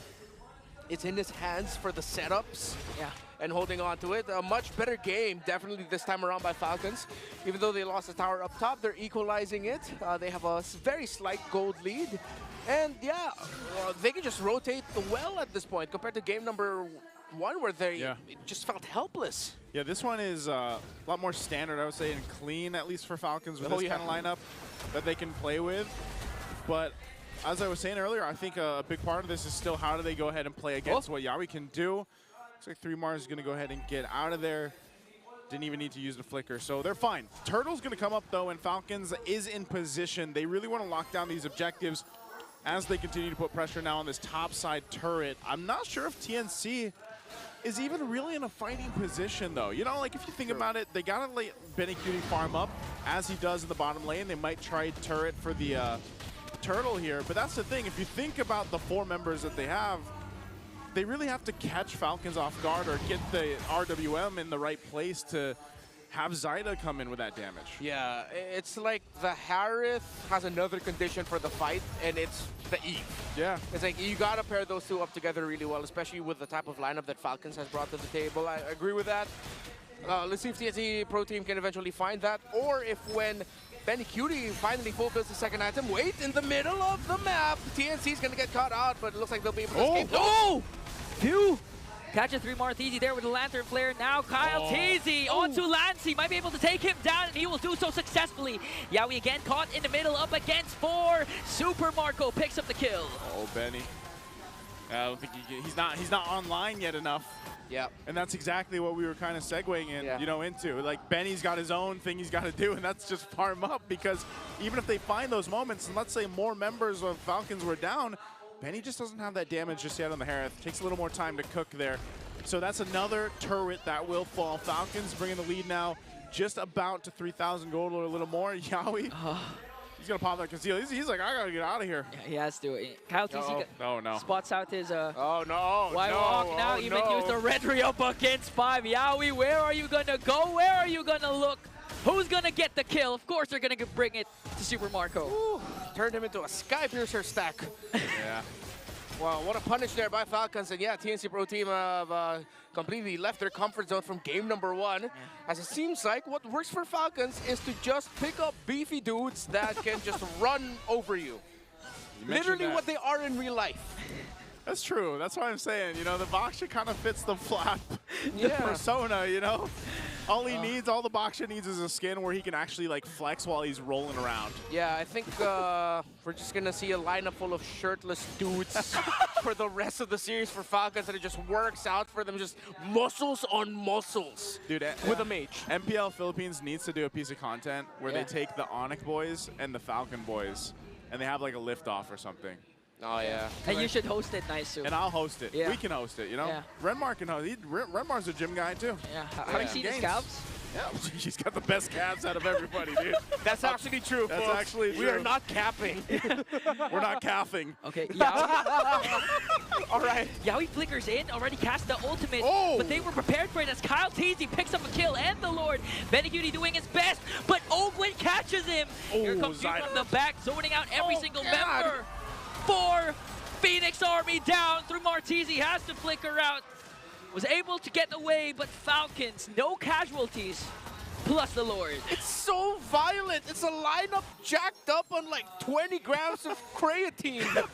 It's in his hands for the setups. Yeah. And holding on to it. A much better game, definitely this time around by Falcons. Even though they lost the tower up top, they're equalizing it. They have a very slight gold lead. And yeah, they can just rotate well at this point compared to game number 1 where they just felt helpless. Yeah, this one is a lot more standard, I would say, and clean, at least for Falcons, with this kind of lineup that they can play with. But as I was saying earlier, I think a big part of this is still how do they go ahead and play against what Yawi can do. Looks like 3 Mars is going to go ahead and get out of there. Didn't even need to use the flicker, so they're fine. Turtle's going to come up, though, and Falcons is in position. They really want to lock down these objectives as they continue to put pressure now on this top side turret. I'm not sure if TNC is even really in a fighting position, though. You know, like, if you think about it, they got to let Benecute farm up, as he does in the bottom lane. They might try turret for the turtle here, but that's the thing. If you think about the 4 members that they have, they really have to catch Falcons off guard or get the RWM in the right place to have Zyda come in with that damage. Yeah, it's like the Harith has another condition for the fight, and it's the Eve. Yeah. It's like you got to pair those two up together really well, especially with the type of lineup that Falcons has brought to the table. I agree with that. Let's see if TNC Pro Team can eventually find that, or if when Benecute finally fulfills the second item, wait, in the middle of the map, TNC's going to get caught out, but it looks like they'll be able to escape. Oh! Phew! Catches 3 Martizi there with the Lantern Flare. Now Kyle Teasy onto Lancey. Might be able to take him down, and he will do so successfully. Yawi again caught in the middle, up against 4. Super Marco picks up the kill. Oh, Benny. I don't think he's not online yet enough. Yeah. And that's exactly what we were kind of segueing in, you know, into. Like, Benny's got his own thing he's got to do, and that's just farm up, because even if they find those moments, and let's say more members of Falcons were down, Benny just doesn't have that damage just yet on the Harith. Takes a little more time to cook there. So that's another turret that will fall. Falcons bringing the lead now just about to 3,000 gold or a little more. Yawi, he's going to pop that conceal. He's like, I got to get out of here. Yeah, he has to. Kyle TC spots out his oh, no. White Walk now. Even used the Red Re-up against 5. Yawi, where are you going to go? Where are you going to look? Who's going to get the kill? Of course, they're going to bring it to Super Marco. Ooh, turned him into a Sky Piercer stack. Yeah. Wow, what a punish there by Falcons. And yeah, TNC Pro Team have completely left their comfort zone from game number 1. As it seems like what works for Falcons is to just pick up beefy dudes that can just run over you. Literally what they are in real life. That's true. That's what I'm saying. You know, the Baksha kind of fits the Flap Yeah. persona, you know? All he needs, all the Baksha needs is a skin where he can actually like flex while he's rolling around. Yeah, I think we're just gonna see a lineup full of shirtless dudes for the rest of the series for Falcons, and it just works out for them, just muscles on muscles. Dude, with a mage. MPL Philippines needs to do a piece of content where they take the Onyx boys and the Falcon boys, and they have like a lift-off or something. Oh, yeah. And you should host it nice, too. And I'll host it. Yeah. We can host it, you know? Yeah. Renmar can host it. Renmar's a gym guy, too. Yeah. How do you see his calves? Yeah, he's got the best calves out of everybody, dude. That's actually true, That's folks. actually true. We are not capping. We're not calving. Okay, Yaoi. All right. Yaoi flickers in, already cast the ultimate, Oh. but they were prepared for it as Kyle Teasy picks up a kill, and the Lord. Benecutie doing his best, but Ogwin catches him. Here comes you from the back, zoning out every single member. 4 Phoenix Army down through Martisi, has to flicker out. Was able to get away, but Falcons, no casualties, plus the Lord. It's so violent. It's a lineup jacked up on like 20 grams of creatine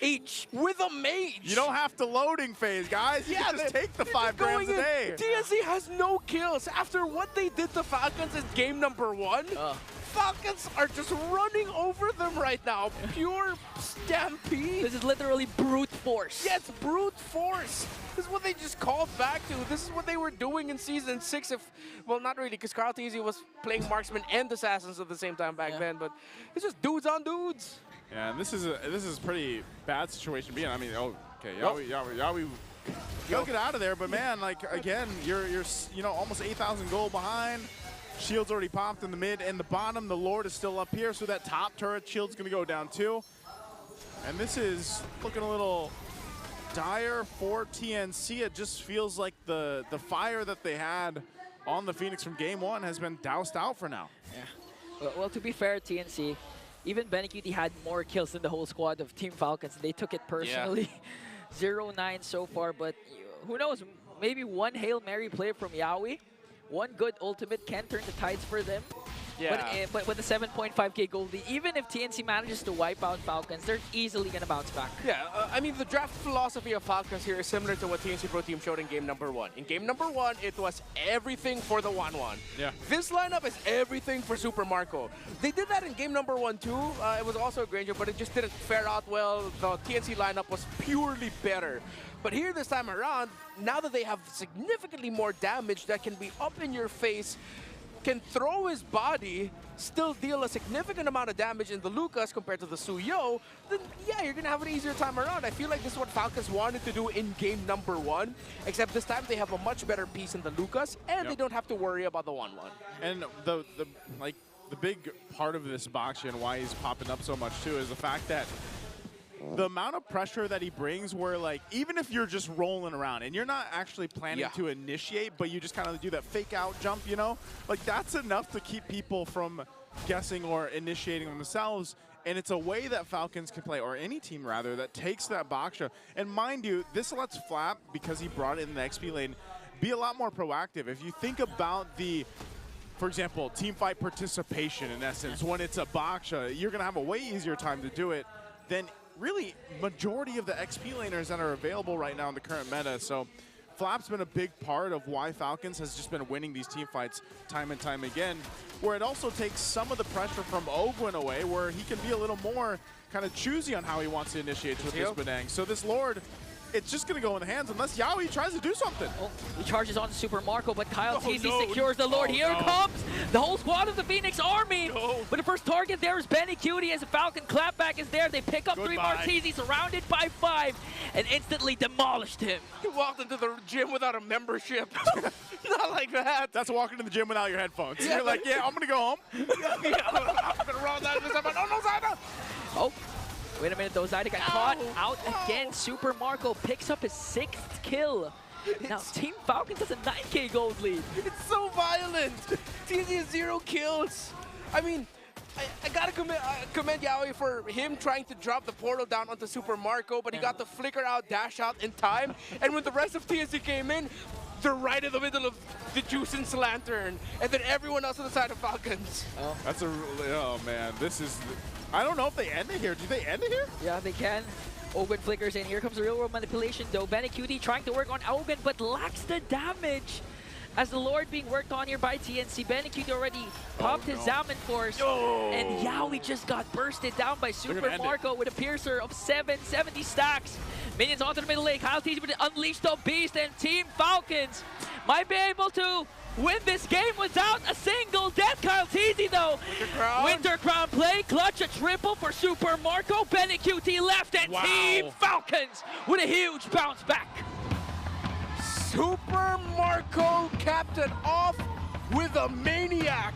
each with a mage. You don't have to loading phase, guys. You can just take the 5 grams a day. TNC has no kills. After what they did to Falcons in game number 1, Falcons are just running over them right now. Pure stampede. This is literally brute force. Yeah, it's brute force. This is what they just called back to. This is what they were doing in Season 6. Well, not really, because Carl Teasy was playing Marksman and Assassins at the same time back then, but it's just dudes on dudes. Yeah, and this is a pretty bad situation to be in. I mean, okay, Yaoi, you'll get out of there, but man, like again, you're almost 8,000 gold behind. Shield's already popped in the mid and the bottom. The Lord is still up here, so that top turret shield's gonna go down too. And this is looking a little dire for TNC. It just feels like the fire that they had on the Phoenix from game 1 has been doused out for now. Yeah. Well, to be fair, TNC, even Benecutie had more kills than the whole squad of Team Falcons. They took it personally. 0-9 so far, but who knows? Maybe one Hail Mary play from Yaoi. One good ultimate can turn the tides for them. Yeah. But with the 7.5k gold lead, even if TNC manages to wipe out Falcons, they're easily going to bounce back. Yeah, I mean, the draft philosophy of Falcons here is similar to what TNC Pro Team showed in game number 1. In game number 1, it was everything for the 1-1. Yeah. This lineup is everything for Super Marco. They did that in game number 1 too. It was also a Granger, but it just didn't fare out well. The TNC lineup was purely better. But here this time around, now that they have significantly more damage that can be up in your face, can throw his body, still deal a significant amount of damage in the Lucas compared to the Suyo, then yeah, you're gonna have an easier time around. I feel like this is what Falcons wanted to do in game number 1, except this time they have a much better piece in the Lucas, and they don't have to worry about the 1-1. And the big part of this Baksha and why he's popping up so much too is the fact that the amount of pressure that he brings, where like even if you're just rolling around and you're not actually planning to initiate, but you just kind of do that fake out jump, you know, like that's enough to keep people from guessing or initiating themselves. And it's a way that Falcons can play, or any team rather, that takes that Baksha. And mind you, this lets Flap, because he brought it in the XP lane, be a lot more proactive. If you think about the, for example, team fight participation in essence, when it's a Baksha, you're gonna have a way easier time to do it than really majority of the XP laners that are available right now in the current meta. So Flap's been a big part of why Falcons has just been winning these team fights time and time again, where it also takes some of the pressure from Ogwin away, where he can be a little more kind of choosy on how he wants to initiate with this Benang. So this Lord, it's just going to go in the hands unless Yaoi tries to do something. Oh, he charges on Super Marco, but Kyle Teasy secures the Lord. Here comes the whole squad of the Phoenix Army. But the first target there is Benecutie as a Falcon clapback is there. They pick up 3 Martisi, surrounded by 5, and instantly demolished him. He walked into the gym without a membership. Not like that. That's walking to the gym without your headphones. Yeah, you're like, yeah, I'm going to go home. I'm going to roll that. Oh, no, Zyda. Oh. Wait a minute, though. Zyda got caught out again. Super Marco picks up his 6th kill. Now, Team Falcons has a 9k gold lead. It's so violent. TNC has 0 kills. I mean, I gotta commend Yaoi for him trying to drop the portal down onto Super Marco, but he got the flicker out, dash out in time. And when the rest of TNC came in, they're right in the middle of the Juicens Lantern, and then everyone else on the side of Falcons. Oh, that's oh man, this is, I don't know if they end it here. Do they end it here? Yeah, they can. Ogwin flickers in. Here comes the real world manipulation though. Benecutie trying to work on Ogwin, but lacks the damage. as the Lord being worked on here by TNC. Benekute already popped his Zaman Force, and Yaoi just got bursted down by Super Marco with a Piercer of 770 stacks. Minions onto the middle lane. Kyle TZ with Unleash the Beast, and Team Falcons might be able to win this game without a single death. Kyle TZ though. Winter Crown play, clutch a triple for Super Marco. Benekute left, and Team Falcons with a huge bounce back. Super Marco capped it off with a maniac.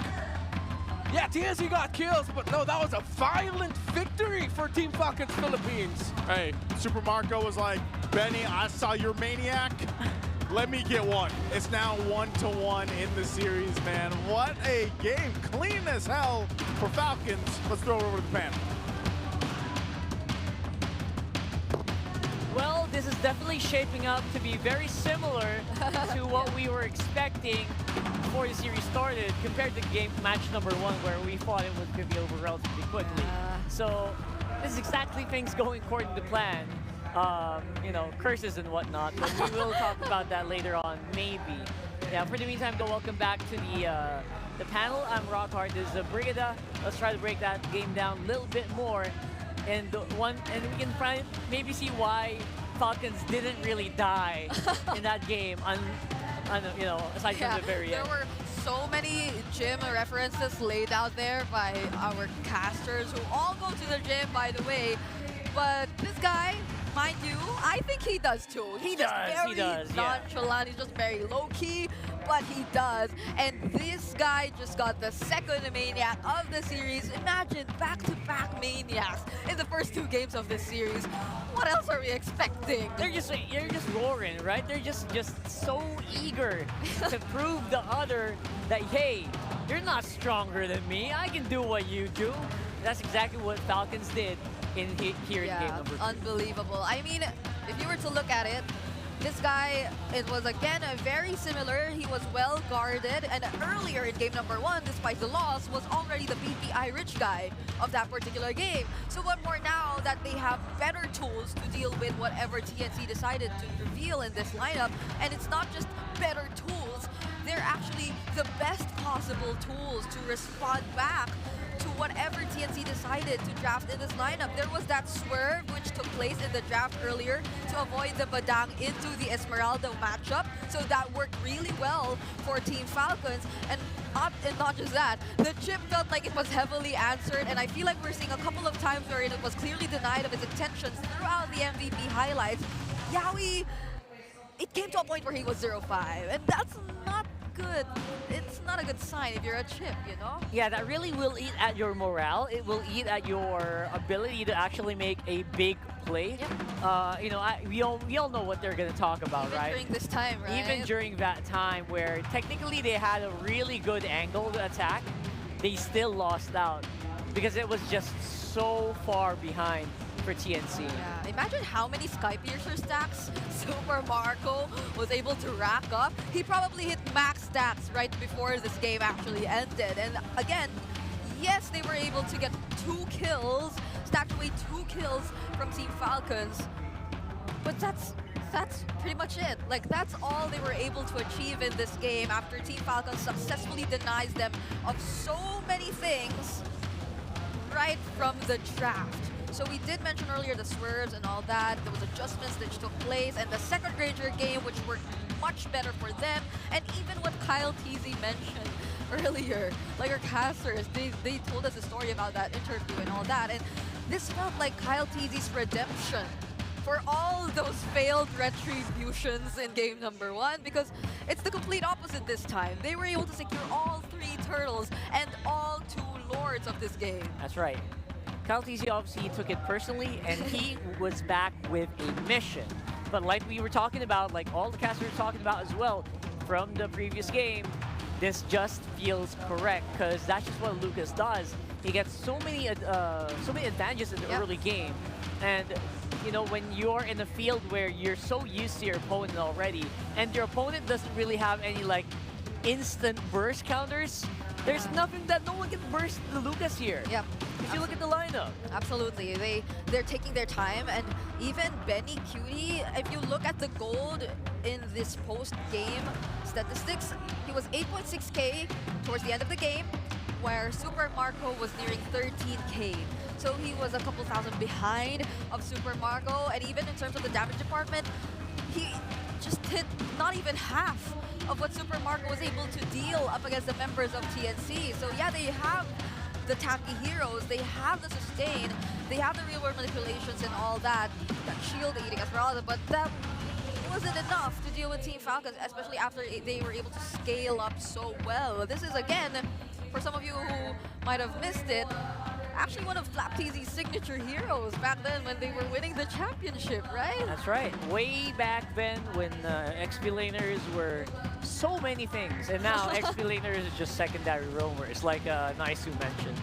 Yeah, TNC got kills, but no, that was a violent victory for Team Falcons Philippines. Hey, Super Marco was like, Benny, I saw your maniac. Let me get one. It's now 1-1 in the series, man. What a game. Clean as hell for Falcons. Let's throw it over to the panel. Well, this is definitely shaping up to be very similar to what we were expecting before the series started, compared to match number 1, where we thought it was going to be over relatively quickly. So this is exactly things going according to plan. You know, curses and whatnot, but we will talk about that later on, maybe. Yeah, for the meantime, welcome back to the panel. I'm Rockhard. This is Brigada. Let's try to break that game down a little bit more. And we can maybe see why Falcons didn't really die in that game. You know, aside from the very end. There were so many gym references laid out there by our casters, who all go to the gym, by the way. But this guy, mind you, I think he does too. He does. Very nonchalant. He's just very low key, but he does. And this guy just got the second maniac of the series. Imagine back-to-back maniacs in the first 2 games of this series. What else are we expecting? They're just roaring, right? They're just so eager to prove the other that, hey, you're not stronger than me. I can do what you do. That's exactly what Falcons did here in game number 2. Unbelievable. I mean, if you were to look at it, this guy, it was again very similar. He was well guarded, and earlier in game number 1, despite the loss, was already the BPI rich guy of that particular game. So what more now that they have better tools to deal with whatever TNC decided to reveal in this lineup, and it's not just better tools, they're actually the best possible tools to respond back to whatever TNC decided to draft in this lineup. There was that swerve which took place in the draft earlier to avoid the Badang into the Esmeralda matchup. So that worked really well for Team Falcons. And not just that, the chip felt like it was heavily answered, and I feel like we're seeing a couple of times where it was clearly denied of its intentions throughout the MVP highlights. Yaoi, it came to a point where he was 0-5, and that's not good. It's not a good sign if you're a chip, you know? Yeah, that really will eat at your morale. It will eat at your ability to actually make a big play. You know, we all know what they're going to talk about, Even right? during this time, right? Even during that time where technically they had a really good angle to attack, they still lost out because it was just so far behind for TNC. Yeah, imagine how many Sky Piercer stacks Super Marco was able to rack up. He probably hit max stats right before this game actually ended. And again, yes, they were able to get 2 kills, stacked away 2 kills from Team Falcons. But that's pretty much it. Like, that's all they were able to achieve in this game after Team Falcons successfully denies them of so many things right from the draft. So we did mention earlier the swerves and all that. There was adjustments that took place, and the second Ranger game, which worked much better for them. And even what Kyle TZ mentioned earlier, like our casters, they told us a story about that interview and all that. And this felt like Kyle TZ's redemption for all those failed retributions in game number 1, because it's the complete opposite this time. They were able to secure all 3 turtles and all 2 lords of this game. That's right. Kyle TZ obviously took it personally, and he was back with a mission. But like we were talking about, like all the casters were talking about as well from the previous game, this just feels correct, because that's just what Lucas does. He gets so many advantages in the early game, and you know, when you're in a field where you're so used to your opponent already, and your opponent doesn't really have any like instant burst counters, there's nothing that no one can burst the Lucas here. Yep. if you look at the lineup. Absolutely. They're taking their time, and even Benny Cutie, if you look at the gold in this post-game statistics, he was 8.6K towards the end of the game, where Super Marco was nearing 13K. So he was a couple thousand behind of Super Marco, and even in terms of the damage department, he just hit not even half of what Super Marco was able to deal up against the members of TNC. So yeah, they have the tanky heroes, they have the sustain, they have the real world manipulations and all that, that shield eating as well, but that wasn't enough to deal with Team Falcons, especially after they were able to scale up so well. This is, again, for some of you who might have missed it, actually one of FlapTZ's signature heroes back then when they were winning the championship, right? That's right. Way back then when XP laners were so many things, and now XP laners is just secondary roamers, like Naisu mentioned.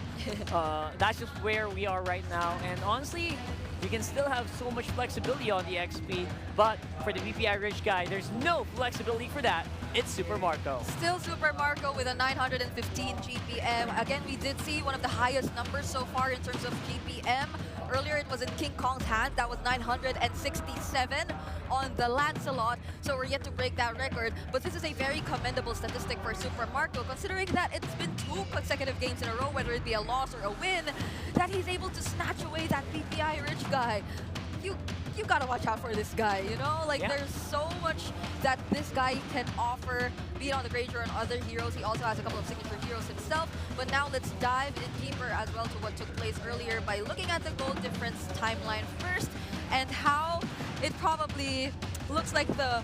That's just where we are right now, and honestly, we can still have so much flexibility on the XP, but for the VPI rich guy, there's no flexibility for that. It's Super Marco. Still Super Marco with a 915 GPM. Again, we did see one of the highest numbers so far in terms of GPM. Earlier, it was in King Kong's hand. That was 967 on the Lancelot. So we're yet to break that record. But this is a very commendable statistic for Super Marco, considering that it's been 2 consecutive games in a row, whether it be a loss or a win, that he's able to snatch away that PPI rich guy. You gotta watch out for this guy, you know? Like, there's so much that this guy can offer, be it on the Granger and other heroes. He also has a couple of signature heroes himself. But now let's dive in deeper as well to what took place earlier by looking at the goal difference timeline first, and how it probably looks like the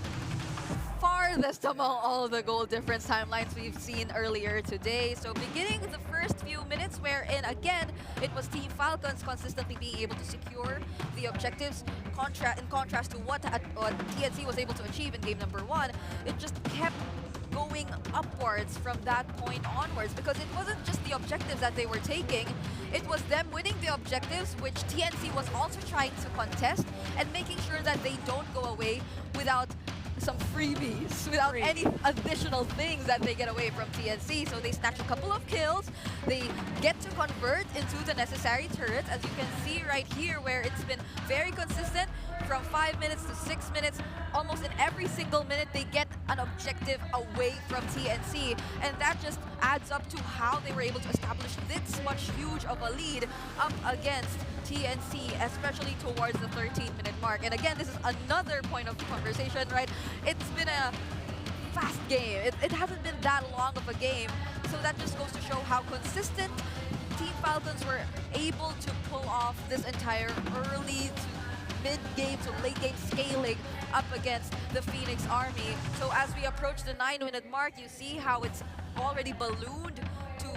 farthest among all the goal difference timelines we've seen earlier today. So beginning the first few minutes, wherein again it was Team Falcons consistently being able to secure the objectives, in contrast to what TNC was able to achieve in game number 1, it just kept going upwards from that point onwards, because it wasn't just the objectives that they were taking, it was them winning the objectives, which TNC was also trying to contest, and making sure that they don't go away without some freebies, without any additional things that they get away from TNC. So they snatch a couple of kills, they get to convert into the necessary turrets, as you can see right here, where it's been very consistent from 5 minutes to 6 minutes. Almost in every single minute, they get an objective away from TNC, and that just adds up to how they were able to establish this much huge of a lead up against TNC, especially towards the 13-minute mark. And again, this is another point of conversation, right? It's been a fast game. It hasn't been that long of a game, so that just goes to show how consistent Team Falcons were able to pull off this entire early to mid-game to late-game scaling up against the Phoenix Army. So as we approach the 9-minute mark, you see how it's already ballooned to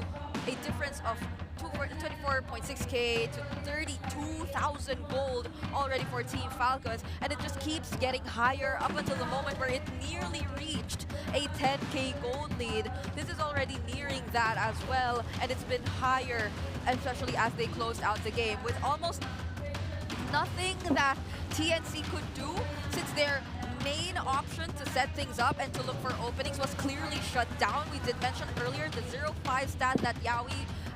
a difference of 24.6K to 32,000 gold already for Team Falcons, and it just keeps getting higher up until the moment where it nearly reached a 10K gold lead. This is already nearing that as well, and it's been higher, especially as they closed out the game, with almost nothing that TNC could do, since their main option to set things up and to look for openings was clearly shut down. We did mention earlier the 0-5 stat that Yaoi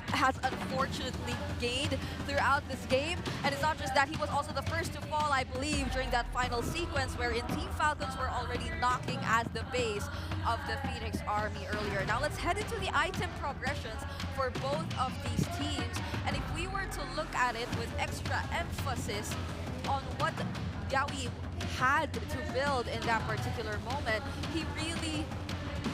has unfortunately gained throughout this game. And it's not just that, he was also the first to fall, I believe, during that final sequence wherein Team Falcons were already knocking at the base of the Phoenix Army earlier. Now let's head into the item progressions for both of these teams. And if we were to look at it with extra emphasis on what Yaoi had to build in that particular moment, he really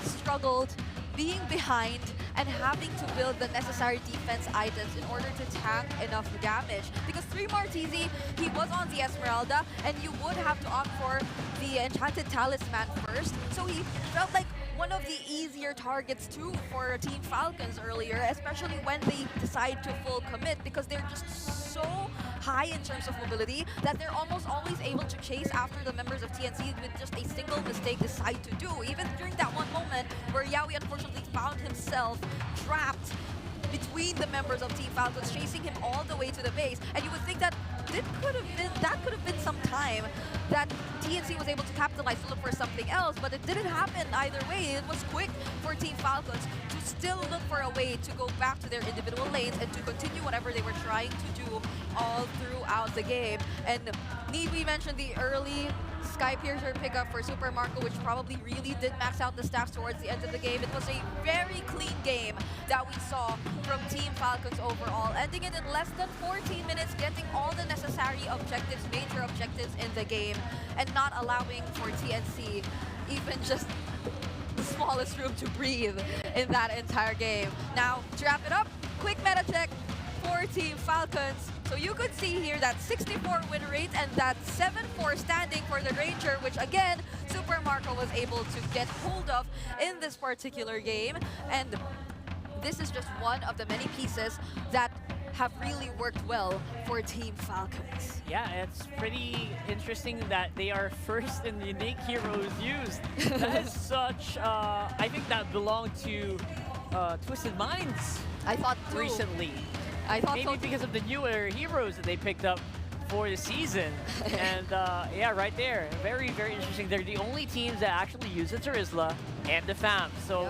struggled being behind and having to build the necessary defense items in order to tank enough damage. Because 3 Martizi, he was on the Esmeralda, and you would have to opt for the Enchanted Talisman first. So he felt like one of the easier targets too for Team Falcons earlier, especially when they decide to full commit, because they're just so high in terms of mobility that they're almost always able to chase after the members of TNC with just a single mistake decide to do. Even during that one moment where Yaoi unfortunately found himself trapped between the members of Team Falcons, chasing him all the way to the base, and you would think that that could have been some time that TNC was able to capitalize to look for something else, but it didn't happen either way. It was quick for Team Falcons to still look for a way to go back to their individual lanes and to continue whatever they were trying to do all throughout the game. And need we mention the early Sky Piercer pickup for Super Marco, which probably really did max out the stacks towards the end of the game. It was a very clean game that we saw from Team Falcons overall, ending it in less than 14 minutes, getting all the necessary objectives, major objectives in the game, and not allowing for TNC even just the smallest room to breathe in that entire game. Now, to wrap it up, quick meta check for Team Falcons. So you could see here that 64 win rate and that 7-4 standing for the Ranger, which again, Super Marco was able to get hold of in this particular game. And this is just one of the many pieces that have really worked well for Team Falcons. Yeah, it's pretty interesting that they are first in unique heroes used. That is such, I think that belonged to Twisted Minds. I thought too. Recently. I thought maybe so because of the newer heroes that they picked up for the season. And yeah, right there, very, very interesting. They're the only teams that actually use the Terizla and the FAM. So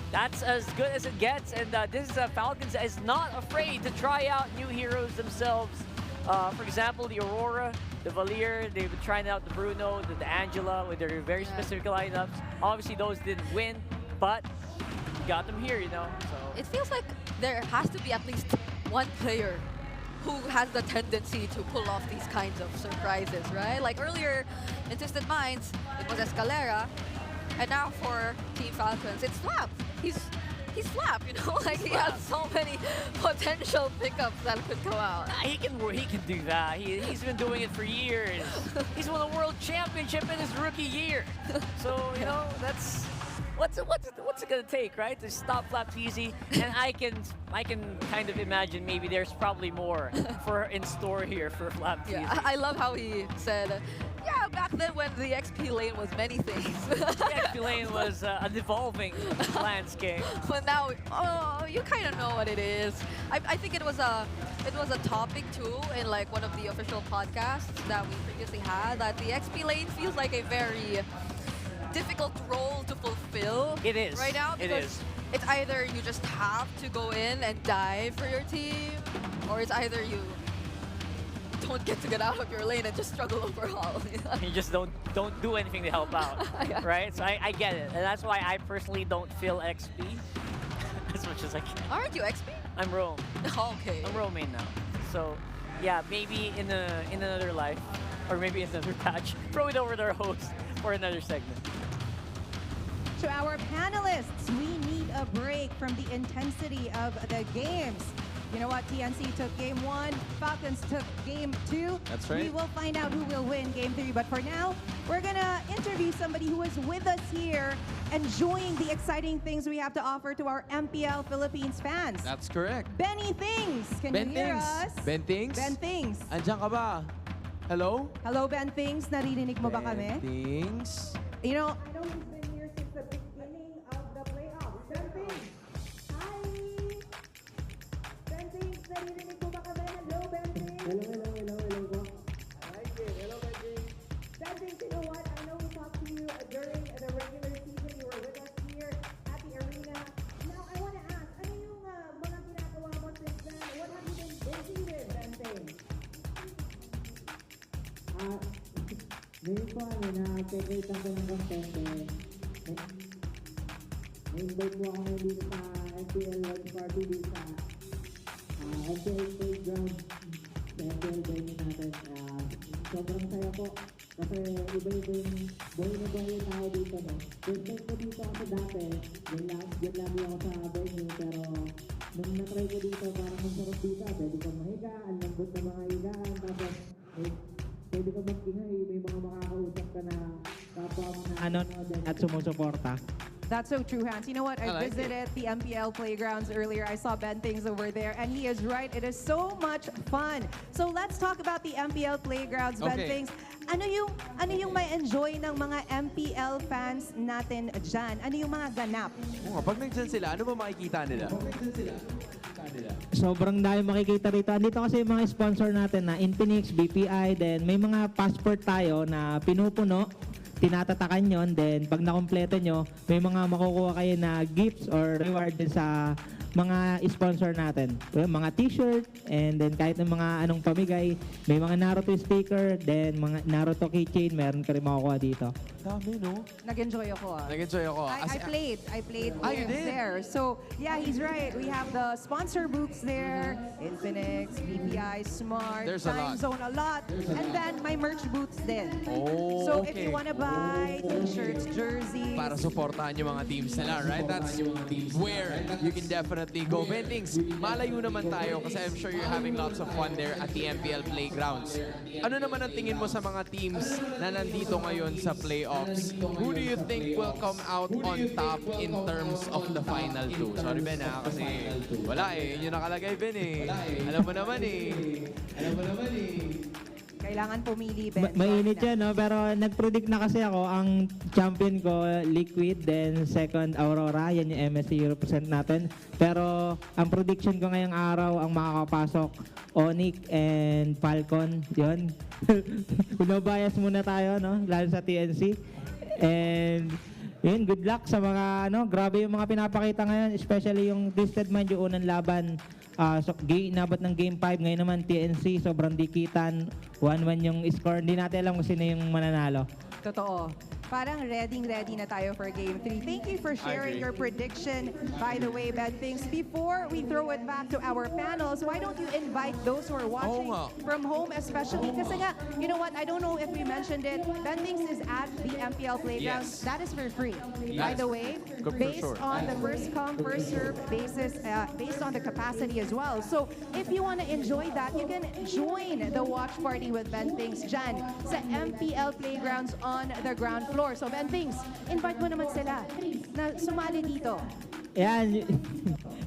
that's as good as it gets. And this Falcons is not afraid to try out new heroes themselves. For example, the Aurora, the Valier, they've been trying out the Bruno, the Angela with their very specific lineups. Obviously, those didn't win, but got them here, you know. So it feels like there has to be at least one player who has the tendency to pull off these kinds of surprises, right? Like earlier in Twisted Minds, it was Escalera, and now for Team Falcons, it's Slap. He's Slap, you know, like he has so many potential pickups that could go out. He can do that. He's been doing it for years. He's won a world championship in his rookie year. So you know that's. What's it gonna take, right, to stop Flap Teasy? And I can kind of imagine maybe there's probably more in store here for Flap Teasy. Yeah, I love how he said, yeah, back then when the XP lane was many things. The XP lane was an evolving landscape. But now, oh, you kind of know what it is. I think it was a topic too in like one of the official podcasts that we previously had, that the XP lane feels like a very difficult role to fulfill. It is right now, because it is. It's either you just have to go in and die for your team, or it's either you don't get out of your lane and just struggle overall. You just don't do anything to help out, right? So I get it, and that's why I personally don't feel XP as much as I can. Aren't you XP? I'm Rome. Okay. I'm Rome main now. So yeah, maybe in another life, or maybe in another patch, throw it over to our host for another segment. To our panelists, we need a break from the intensity of the games. You know what? TNC took game 1, Falcons took game 2. That's right. We will find out who will win game 3. But for now, we're gonna interview somebody who is with us here, enjoying the exciting things we have to offer to our MPL Philippines fans. That's correct. Benny Things, can Ben you hear Things. us? Ben Things? Ben Things. Andiyan ka ba? Hello? Hello, Ben Things. Naririnig mo ba kami? Ben Things. You know, I know he's been here since the beginning of the playoffs. Ben Things. Hi. Ben Things, naririnig mo ba kami? Hello, Ben Things. Hello po. Hello, Ben Things. Ben Things, you know what? I know we talked to you during the regular season. You were with us here at the arena. Now, I want to ask, ano yung mga ginagawa mo since then? What have you been busy with, Ben Things? Ngayon po na-create ako ng content na-invite po ako dito sa MPL Watch Party dito sa MPL Playground sa MPL venue natin. Sobrang saya po kasi iba-iba yung buhay na buhay yung tao dito. No? First time ko dito ako dati, yung lagi ako sa venue, pero nung na-try ko dito, parang ang sarap dito. Pwede kang mahiga, ang lambot na mga higaan, tapos pwede ka mag-ingay, may mga makakausap ka na kapwa mo na at sumusuporta. That's so true, Hans. You know what? I visited the MPL playgrounds earlier. I saw Ben Things over there, and he is right. It is so much fun. So let's talk about the MPL playgrounds, Ben Things. Ano yung may enjoy ng mga MPL fans natin dyan? Ano yung mga ganap? Pag nandyan sila, ano ba makikita nila? sobrang dami makikita rito. Andito kasi yung mga sponsor natin na Infinix, BPI, then may mga passport tayo na pinupuno, tinatatakan yon, then pag nakompleto nyo, may mga makukuha kayo na gifts or reward din sa mga sponsor natin. Mga t-shirt, and then kahit ng mga anong pamigay, may mga Naruto sticker, then mga Naruto keychain, meron ka rin makukuha dito. Dami, no? Nag-enjoy ako. Nag-enjoy ako. I played you games did? there. So, yeah, he's right. We have the sponsor booths there, Infinix, BPI, Smart, There's a Time lot. Zone, a lot. And then, my merch booths then. Oh, So, if okay. you want to buy t-shirts, jerseys, Para supportahan yung mga teams nila, right? That's where you can definitely go. Bentings, malayo naman tayo kasi I'm sure you're having lots of fun there at the Mpl Playgrounds. Ano naman ang tingin mo sa mga teams na nandito ngayon sa playoffs? Who do you think will come out on top in terms of the final two? Sorry Ben kasi wala yun yung nakalagay Ben Alam mo naman kailangan pumili, Ben. Mainit yan, no? Pero nag-predict na kasi ako, ang champion ko, Liquid, then second, Aurora. Yan yung MSC represent natin. Pero ang prediction ko ngayong araw, ang makakapasok, Onyx and Falcon. Yun. Bias muna tayo, no? Lalo sa TNC. And yun, good luck sa mga, grabe yung mga pinapakita ngayon, especially yung Twisted Mind, yung unang laban. Inabot ng Game 5, ngayon naman TNC, sobrang dikitan, 1-1 yung score. Hindi natin alam kung sino yung mananalo. Totoo. Parang ready na tayo for Game 3. Thank you for sharing your prediction. By the way, Ben Things, before we throw it back to our panels, why don't you invite those who are watching from home especially? Kasi nga, you know what, I don't know if we mentioned it, Ben Things is at the MPL Playground. Yes. That is for free. By the way, based on the first come, first serve basis, based on the capacity as well. So, if you want to enjoy that, you can join the watch party with Ben Things dyan sa MPL Playgrounds on the ground floor. So, Ben Things, invite mo naman sila na sumali dito. Ayan,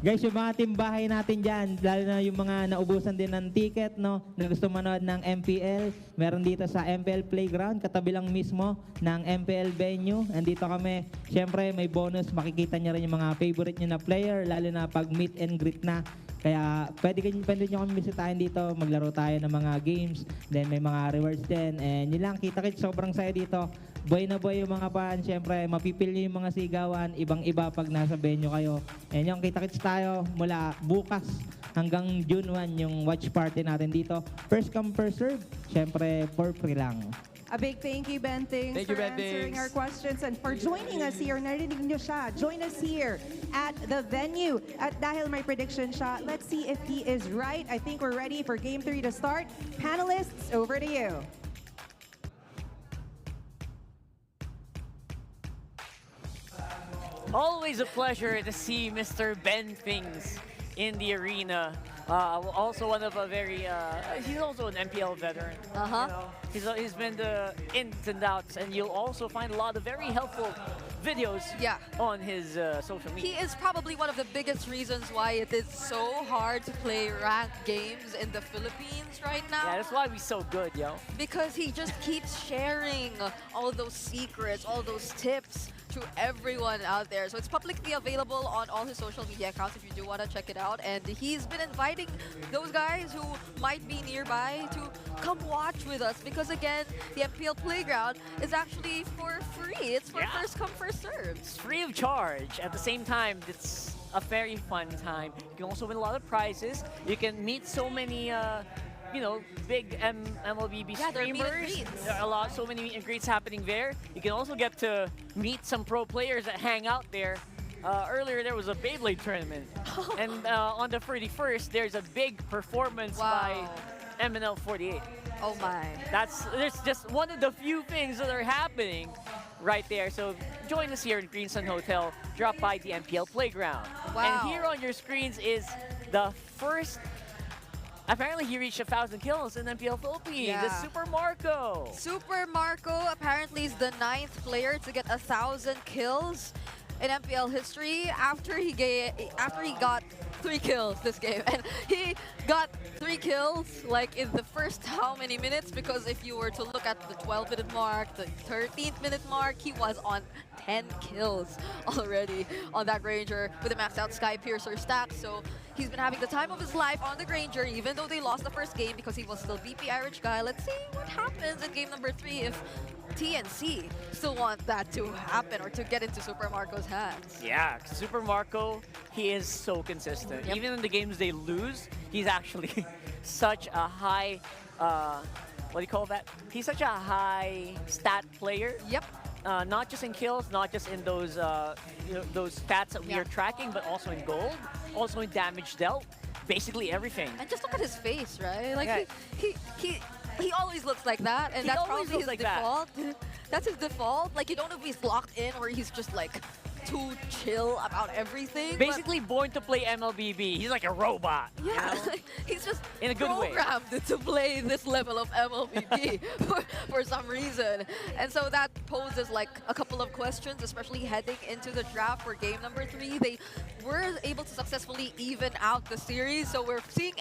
guys, yung mga timbahay natin dyan, lalo na yung mga naubusan din ng ticket, no, na gusto manood ng MPL, meron dito sa MPL Playground, katabi lang mismo ng MPL venue. Nandito kami, syempre may bonus, makikita niyo rin yung mga favorite niyo na player, lalo na pag meet and greet na. Kaya pwede nyo kami bisitahin dito, maglaro tayo ng mga games, then may mga rewards din. And yun lang, kita-kits, sobrang saya dito. Boy na boy yung mga pan, syempre mapipil nyo yung mga sigawan, ibang-iba pag nasa venue kayo. And yung kita-kits tayo mula bukas hanggang June 1 yung watch party natin dito. First come, first serve, syempre for free lang. A big thank you, Ben Things, Thank you, for Ben answering Things. our questions and for joining us here. Narinig nyo siya. Join us here at the venue. At dahil may prediction siya, let's see if he is right. I think we're ready for Game 3 to start. Panelists, over to you. Always a pleasure to see Mr. Ben Things in the arena. Also one of a very, he's also an MPL veteran. You know, he's been the ins and outs, and you'll also find a lot of very helpful videos on his social media. He is probably one of the biggest reasons why it is so hard to play ranked games in the Philippines right now. Yeah, that's why we're so good, yo. Because he just keeps sharing all those secrets, all those tips to everyone out there. So it's publicly available on all his social media accounts if you do want to check it out. And he's been inviting those guys who might be nearby to come watch with us because again, the MPL Playground is actually for free. It's for first come, first serve. It's free of charge. At the same time, it's a very fun time. You can also win a lot of prizes. You can meet so many you know, big MLBB streamers. There are so many meet and greets happening there. You can also get to meet some pro players that hang out there. Earlier there was a Beyblade tournament. And on the 31st, there's a big performance by Mpl 48. Oh my. There's just one of the few things that are happening right there. So join us here in Green Sun Hotel. Drop by the MPL Playground. Wow. And here on your screens is the first. Apparently, he reached 1,000 kills in MPL Philippines. Yeah. The Super Marco. Super Marco apparently is the 9th player to get 1,000 kills in MPL history after he got 3 kills this game. And he got 3 kills like in the first how many minutes? Because if you were to look at the 12-minute mark, the 13th minute mark, he was on 10 kills already on that Granger with a maxed out Sky Piercer stack. So he's been having the time of his life on the Granger, even though they lost the first game because he was still VP Irish guy. Let's see what happens in game number 3 if TNC still want that to happen or to get into Super Marco's hands. Yeah, Super Marco, he is so consistent. Even in the games they lose, he's actually such a high, what do you call that? He's such a high stat player. Yep. Not just in kills, not just in those those stats that we are tracking, but also in gold, also in damage dealt, basically everything. And just look at his face, right? Like Yeah. he always looks like that, and He that's always probably looks his like that. default. That's his default. Like you don't know if he's locked in or he's just like too chill about everything. Basically born to play MLBB. He's like a robot. But yeah, he's just in a good way. programmed to play this level of MLBB for some reason. And so that poses like a couple of questions, especially heading into the draft for game number 3. They were able to successfully even out the series, so we're seeing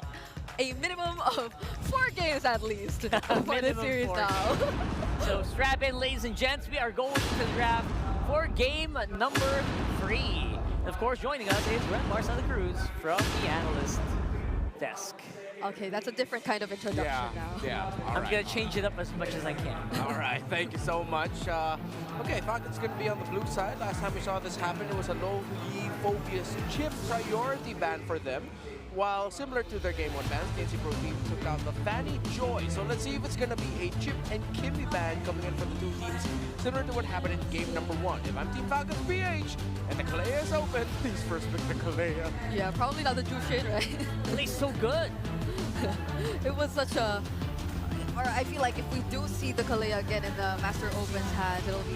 a minimum of 4 games at least for this Minimum series 4. now. So strap in, ladies and gents. We are going to the draft for game number 3. Of course, joining us is Renmar Santa Cruz from the analyst desk. Okay, that's a different kind of introduction now. Yeah, I'm going to change it up as much as I can. All right, thank you so much. Okay, Falcon's going to be on the blue side. Last time we saw this happen, it was a low-lead focus chip priority ban for them. While similar to their Game 1 bans, TNC Pro Team took down the Fanny Joy. So let's see if it's going to be a Chip and Kimmy ban coming in from the two teams, similar to what happened in game number 1. If I'm Team Falcons PH and the Kalea is open, please first pick the Kalea. Yeah, probably not the Jushin, right? He's so good. It was such a... Or I feel like if we do see the Kalea again in the Master Open's hands, it'll be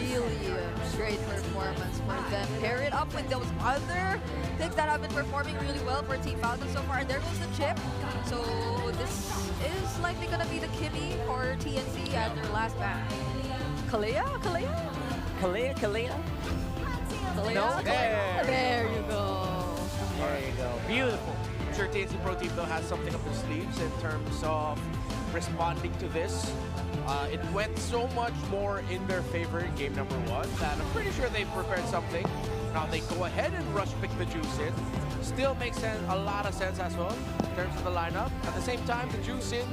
really a great performance for them. Pair it up with those other things that have been performing really well for Team Falcon so far. And there goes the chip. So this is likely going to be the Kimmy for TNC at their last ban. Kalea? Kalea? Kalea? Kalea? Kalea? No? Kalea. There you go. There you go. Beautiful. I'm sure TNC Pro Team though has something up their sleeves in terms of responding to this. It went so much more in their favor in game number 1 that I'm pretty sure they've prepared something. Now they go ahead and rush pick the Juice in. Still makes sense, a lot of sense as well in terms of the lineup. At the same time, the Juice in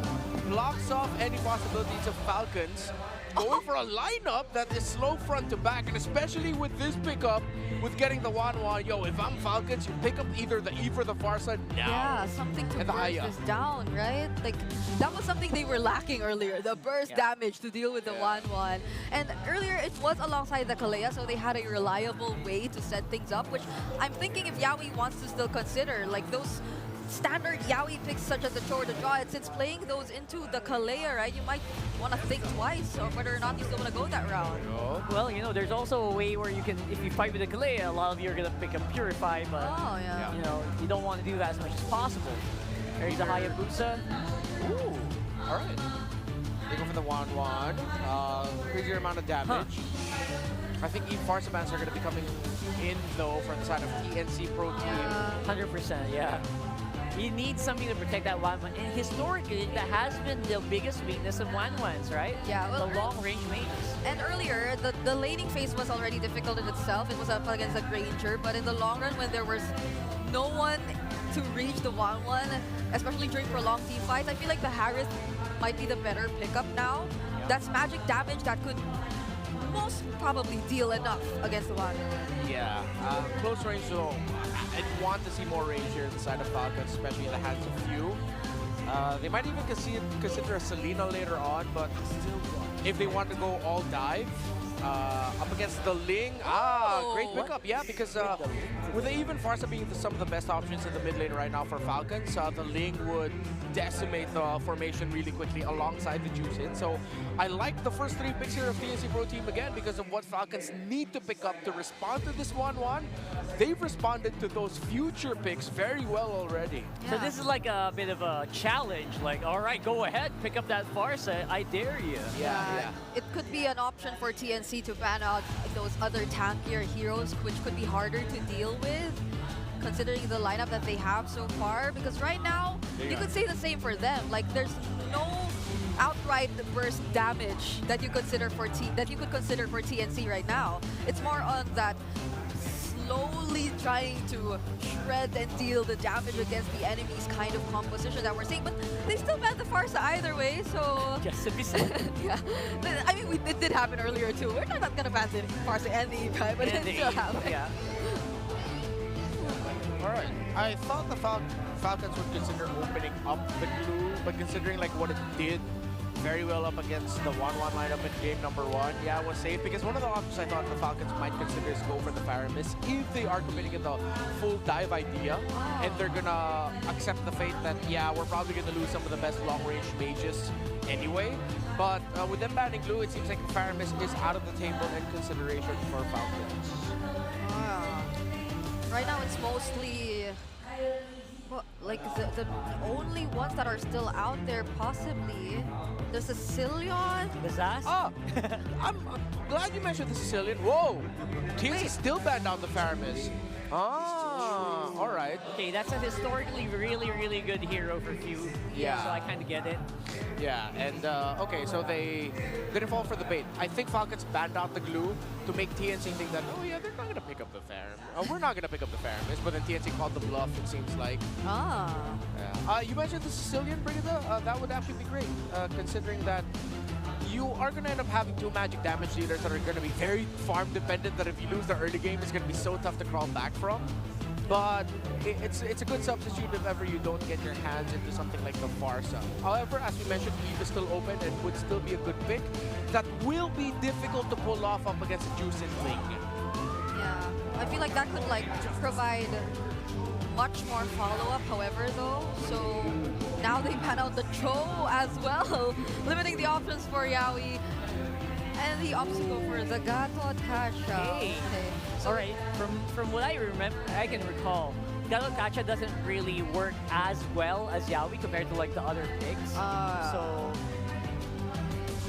blocks off any possibilities of Falcons going for a lineup that is slow front to back, and especially with this pickup, with getting the 1-1, yo, if I'm Falcons, you pick up either the Eve or the far side now. Yeah, something to And the burst Aya. this down, right? Like, that was something they were lacking earlier, the burst damage to deal with the 1-1. And earlier, it was alongside the Kalea, so they had a reliable way to set things up, which I'm thinking if Yaoi wants to still consider, like those standard Yaoi picks such as the Chor, the Draw, and since playing those into the Kalea, right, you might want to think twice on whether or not you still want to go that route. Well, you know, there's also a way where you can, if you fight with a Kalea, a lot of you are going to pick up Purify, but, you know, you don't want to do that as much as possible. There's the Hayabusa. Ooh, all right. They go for the 1-1. Crazier amount of damage. I think Eve Farsa bans are going to be coming in, though, from the side of TNC Pro Team. 100%, yeah. You need something to protect that 1-1. And historically, that has been the biggest weakness of 1-1s, right? Yeah. Well, the long-range mages. And earlier, the laning phase was already difficult in itself. It was up against a Granger, but in the long run, when there was no one to reach the 1-1, especially during prolonged team fights, I feel like the Harris might be the better pickup now. That's magic damage that could most probably deal enough against the 1. Yeah, close range, so I'd want to see more range here in the side of Falcons, especially in the hands of few. They might even consider a Selena later on, but if they want to go all dive, up against the Ling. Great pickup, yeah, because with the even Farsa being some of the best options in the mid lane right now for Falcons, the Ling would decimate the formation really quickly alongside the Juice in. So I like the first 3 picks here of TNC Pro Team again because of what Falcons need to pick up to respond to this 1-1. They've responded to those future picks very well already. Yeah. So this is like a bit of a challenge, like, all right, go ahead, pick up that Farsa, I dare you. Yeah. It could be an option for TNC to ban out those other tankier heroes, which could be harder to deal with. considering the lineup that they have so far. Because right now, you could say the same for them. Like there's no outright burst damage that you consider for TNC right now. It's more on that slowly trying to shred and deal the damage against the enemy's kind of composition that we're seeing. But they still ban the Farsa either way, so... Just to be said. Yeah. I mean, it did happen earlier too. We're not going to ban the Farsa and the Eve, right? But it still happened. Yeah. Alright, I thought the Falcons would consider opening up the glue, but considering like what it did very well up against the 1-1 lineup in game number 1, yeah, it was safe because one of the options I thought the Falcons might consider is go for the Faramis if they are committing in the full dive idea and they're gonna accept the fate that, yeah, we're probably gonna lose some of the best long-range mages anyway. But with them banning glue, it seems like Faramis is out of the table in consideration for Falcons. Right now, it's mostly like the only ones that are still out there, possibly. There's a Sicilian. The Zas? Oh, I'm glad you mentioned the Sicilian. Whoa, TNC still banned out the Faramis. Ah, all right. Okay, that's a historically really, really good hero for Few. Yeah. So I kind of get it. Yeah, and okay, so they didn't fall for the bait. I think Falcons banned out the glue to make TNC think that, oh yeah, they're not gonna pick up the Faramis. We're not gonna pick up the Faramis, but then TNC called the bluff, it seems like. Ah. Yeah. You mentioned the Sicilian, Brigida. That would actually be great, considering that you are going to end up having 2 magic damage dealers that are going to be very farm dependent, that if you lose the early game, it's going to be so tough to crawl back from. But it's a good substitute if ever you don't get your hands into something like the Farsa. However, as we mentioned, Eve is still open and would still be a good pick. That will be difficult to pull off up against a Juicin Ling. Yeah, I feel like that could like provide much more follow-up, however, though. So now they ban out the Cho as well, limiting the options for Yaoi. And the options go for the Gato Tasha. Hey. Okay. So All right, from what I remember, I can recall, Gato Tasha doesn't really work as well as Yaoi compared to like the other picks. So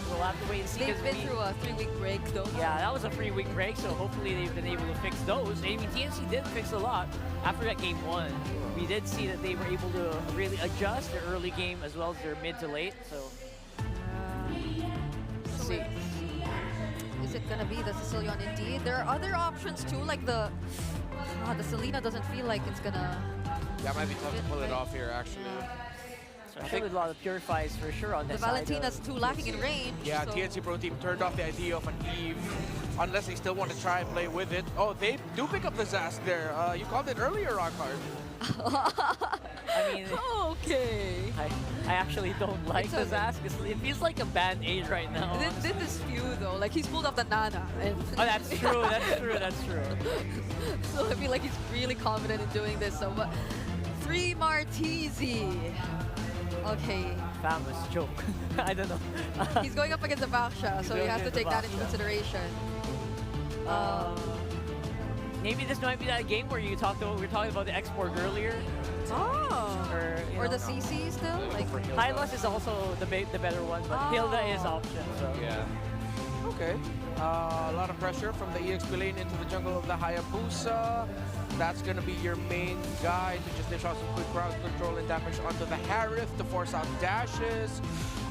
we'll have to wait and see. They've been through a 3-week break, though. Yeah, that was a 3-week break, so hopefully they've been able to fix those. I mean, TNC did fix a lot after that game 1. We did see that they were able to really adjust their early game as well as their mid to late. So, let's see. Is it gonna be the Sicilian indeed? There are other options too, like the Selena doesn't feel like it's gonna. That might be tough to pull it off here, actually. So I think with a lot of purifies for sure on The this side. Valentina's too lacking in range. Yeah, so. TNC Pro Team turned off the idea of an Eve, unless they still want to try and play with it. Oh, they do pick up the Zas there. You called it earlier, Rockhard. I mean, okay. I actually don't like the Zas because it feels like a band-aid right now. This is few though. Like he's pulled off the Nana. And Oh, that's true. That's true. That's true. So I feel like he's really confident in doing this. So, but 3 Martizi. Okay. Famous joke. I don't know. He's going up against the Baksha, so you have to take that into consideration. Maybe this might be that game where we were talking about the export earlier. Oh. Or the CC still? Like Hylos is also the better one, but Hilda is option. So. Yeah. Okay. A lot of pressure from the EXP lane into the jungle of the Hayabusa. That's going to be your main guy to just dish out some quick crowd control and damage onto the Harith to force out dashes.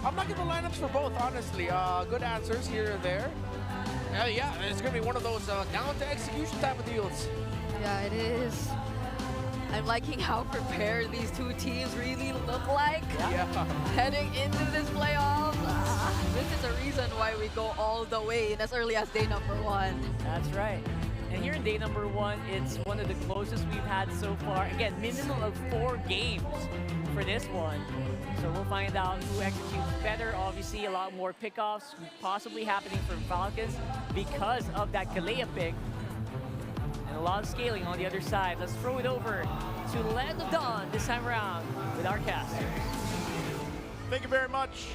I'm liking the lineups for both, honestly. Good answers here and there. Yeah, it's going to be one of those down to execution type of deals. Yeah, it is. I'm liking how prepared these two teams really look like. Yeah. Heading into this playoff. This is a reason why we go all the way in as early as day number 1. That's right. And here in day number 1, it's one of the closest we've had so far. Again, minimum of 4 games for this one. So we'll find out who executes better. Obviously, a lot more pickoffs possibly happening from Falcons because of that Kalea pick. And a lot of scaling on the other side. Let's throw it over to Land of Dawn this time around with our casters. Thank you very much,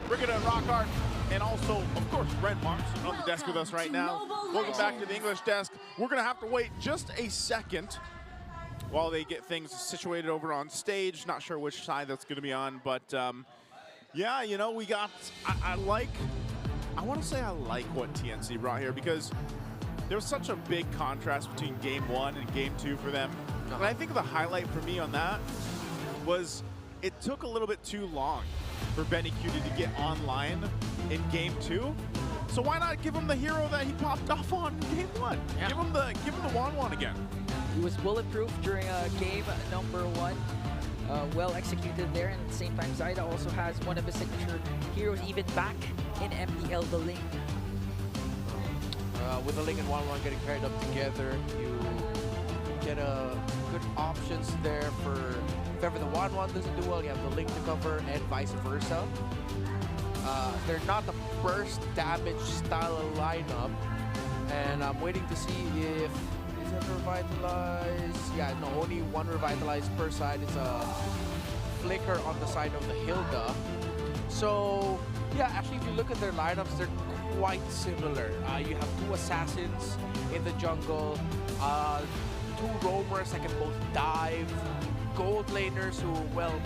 Brigida Rockhart, and also, of course, Red Mars on the desk with us right now. Welcome back to the English desk. We're going to have to wait just a second while they get things situated over on stage. Not sure which side that's going to be on, but yeah, you know, we got, I want to say I like what TNC brought here because there was such a big contrast between game 1 and game 2 for them. And I think the highlight for me on that was it took a little bit too long for Benny Cutie to get online in game 2. So why not give him the hero that he popped off on in game 1? Yeah. Give him the Wan again. He was bulletproof during game number 1. Well executed there, and at the same time, Zaida also has one of his signature heroes even back in MPL, the Ling. With the Ling and 1-1 getting paired up together, you get good options there for if ever the 1-1 doesn't do well, you have the Ling to cover and vice versa. They're not the burst damage style of lineup, and I'm waiting to see if is it revitalized. Yeah, no, only one revitalized per side. It's a flicker on the side of the Hilda. So yeah, actually, if you look at their lineups, they're quite similar. You have 2 assassins in the jungle, 2 roamers that can both dive, gold laners who, well,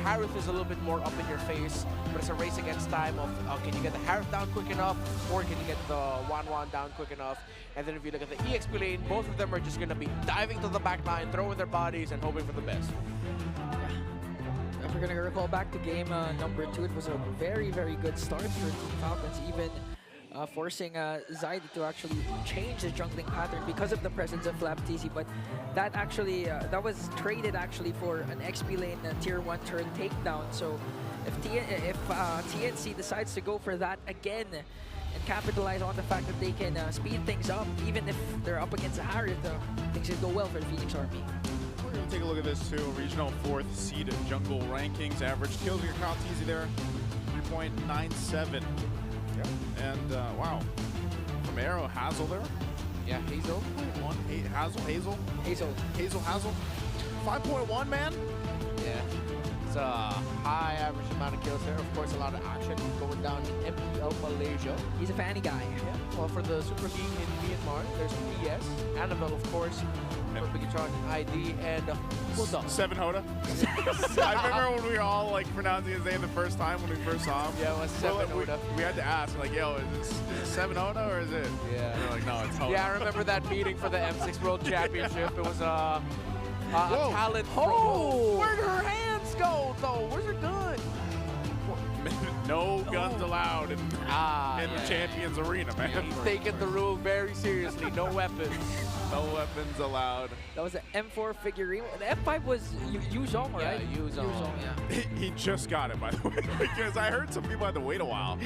Harith is a little bit more up in your face, but it's a race against time of can you get the Harith down quick enough, or can you get the 1-1 down quick enough? And then if you look at the EXP lane, both of them are just going to be diving to the back line, throwing their bodies, and hoping for the best. If we're going to recall back to game number 2, it was a very, very good start for Team Falcons, even forcing Zaidi to actually change the jungling pattern because of the presence of FlapTZ, but that actually that was traded actually for an XP lane tier 1 turn takedown. So if TNC decides to go for that again and capitalize on the fact that they can speed things up, even if they're up against a Harith, things should go well for the Phoenix Army. We're going to take a look at this too. Regional 4th seed jungle rankings. Average kills your Kyle Teasy there, 3.97. Yep. And wow, from Arrow, Hazel there. Yeah, Hazel. 5.1. Hazel. 5.1, man. Yeah, it's a high average amount of kills there. Of course, a lot of action going down in Mpl Malaysia. He's a fanny guy. Yeah. Well, for the Super King in Myanmar, there's PS, Annabelle, of course, for Bigatron ID, and Seven Hoda. I remember when we were all like pronouncing his name the first time when we first saw him. Yeah, it was Seven Hoda. We had to ask, like, yo, is it Seven Hoda or is it? Yeah. And they're like, no, it's Hoda. Yeah, I remember that meeting for the M6 World Championship. It was a talent. Where'd her hands go, though? Where's her gun? No guns allowed in the Champions Arena, man. He's taking the rule very seriously. No weapons. No weapons allowed. That was an M4 figurine. The F5 was Yuzong, right? Yeah, Yuzong. Yeah. He just got it, by the way, because I heard some people had to wait a while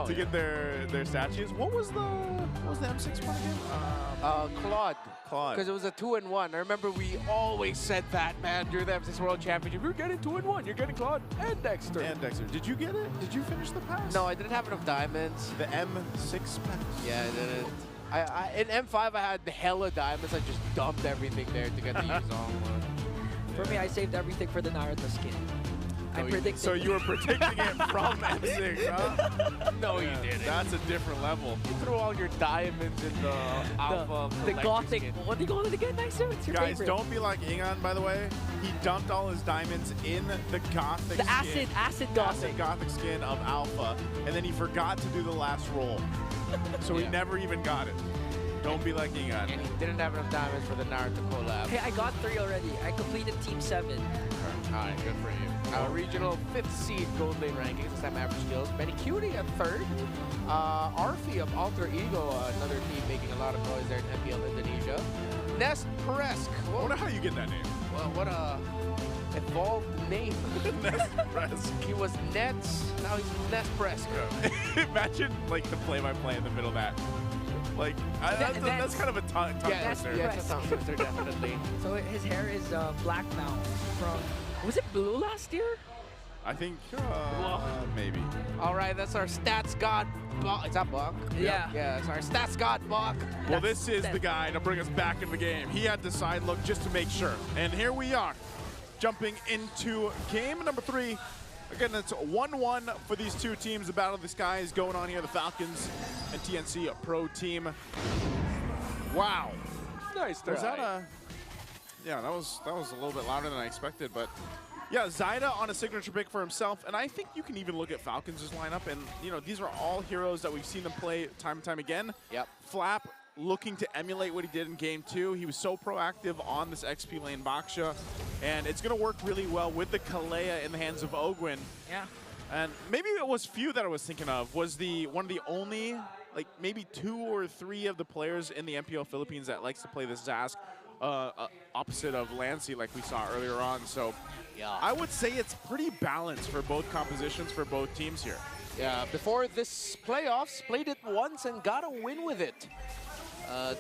to get their statues. What was the M6 one again? Claude. Claude. Because it was a 2-in-1. I remember we always said that, man, during the M6 World Championship. You're getting 2-in-1. You're getting Claude and Dexter. Did you get it? Did you finish the pass? No, I didn't have enough diamonds. The M6 pass? Yeah, I didn't. In M5, I had the hella diamonds. I just dumped everything there to get the Yuzong one. For me, I saved everything for the Naruto skin. I predicted. So you were predicting it from M6, huh? No, you didn't. That's a different level. You threw all your diamonds in the Alpha. The Gothic. What do you call it again? Nice. It's your Guys, favorite. don't be like Ingan, by the way. He dumped all his diamonds in the Gothic The skin. acid Gothic. Acid Gothic skin of Alpha. And then he forgot to do the last roll. So he never even got it. Don't be like Ingan. And he didn't have enough diamonds for the Naruto collab. Hey, I got 3 already. I completed Team 7. Alright, good for you. Regional 5th seed gold lane rankings, this time average skills. Benny Cutie at 3rd. Arfi of Alter Ego, another team making a lot of noise there in MPL Indonesia. Nest Presk. I wonder how you get that name. Well, what a evolved name. Nest Presk. He was Nets, now he's Nest Presk. Imagine like the play-by-play in the middle of that. Like, that's kind of a tongue twister. Yeah, it's a tongue twister, definitely. So his hair is black now. Was it blue last year? I think maybe. All right, that's our stats god. Is that Buck? Yeah. Yeah, it's our stats god Buck. Well, this is the guy to bring us back in the game. He had to side look just to make sure. And here we are, jumping into game number 3. Again, it's 1-1 for these two teams. The Battle of the Sky is going on here. The Falcons and TNC, a pro team. Wow. Nice try. Was that a... Yeah, that was a little bit louder than I expected, but yeah, Zaida on a signature pick for himself, and I think you can even look at Falcons' lineup, and you know, these are all heroes that we've seen them play time and time again. Yep. Flap, looking to emulate what he did in Game 2. He was so proactive on this XP lane Baksha, and it's going to work really well with the Kalea in the hands of Ogwin. Yeah. And maybe it was few that I was thinking of, was one of the only, like maybe 2 or 3 of the players in the MPL Philippines that likes to play this Zask opposite of Lancy like we saw earlier on. So yeah, I would say it's pretty balanced for both compositions for both teams here. Yeah, before this playoffs, played it once and got a win with it.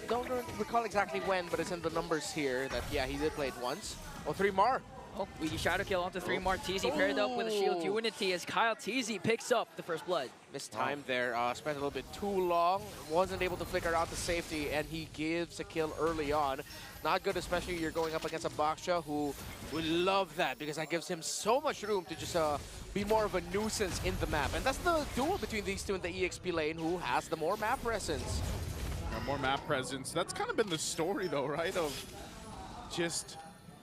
Don't recall exactly when, but it's in the numbers here that, yeah, he did play it once. Oh, 3mar. Oh, we shadow kill onto 3mar. TZ paired up with a shield unity as Kyle TZ picks up the first blood. Missed time there, spent a little bit too long, wasn't able to flicker out to safety, and he gives a kill early on. Not good, especially you're going up against a Baksha who will love that because that gives him so much room to just be more of a nuisance in the map. And that's the duel between these two in the EXP lane, who has the more map presence. Yeah, more map presence. That's kind of been the story though, right? Of just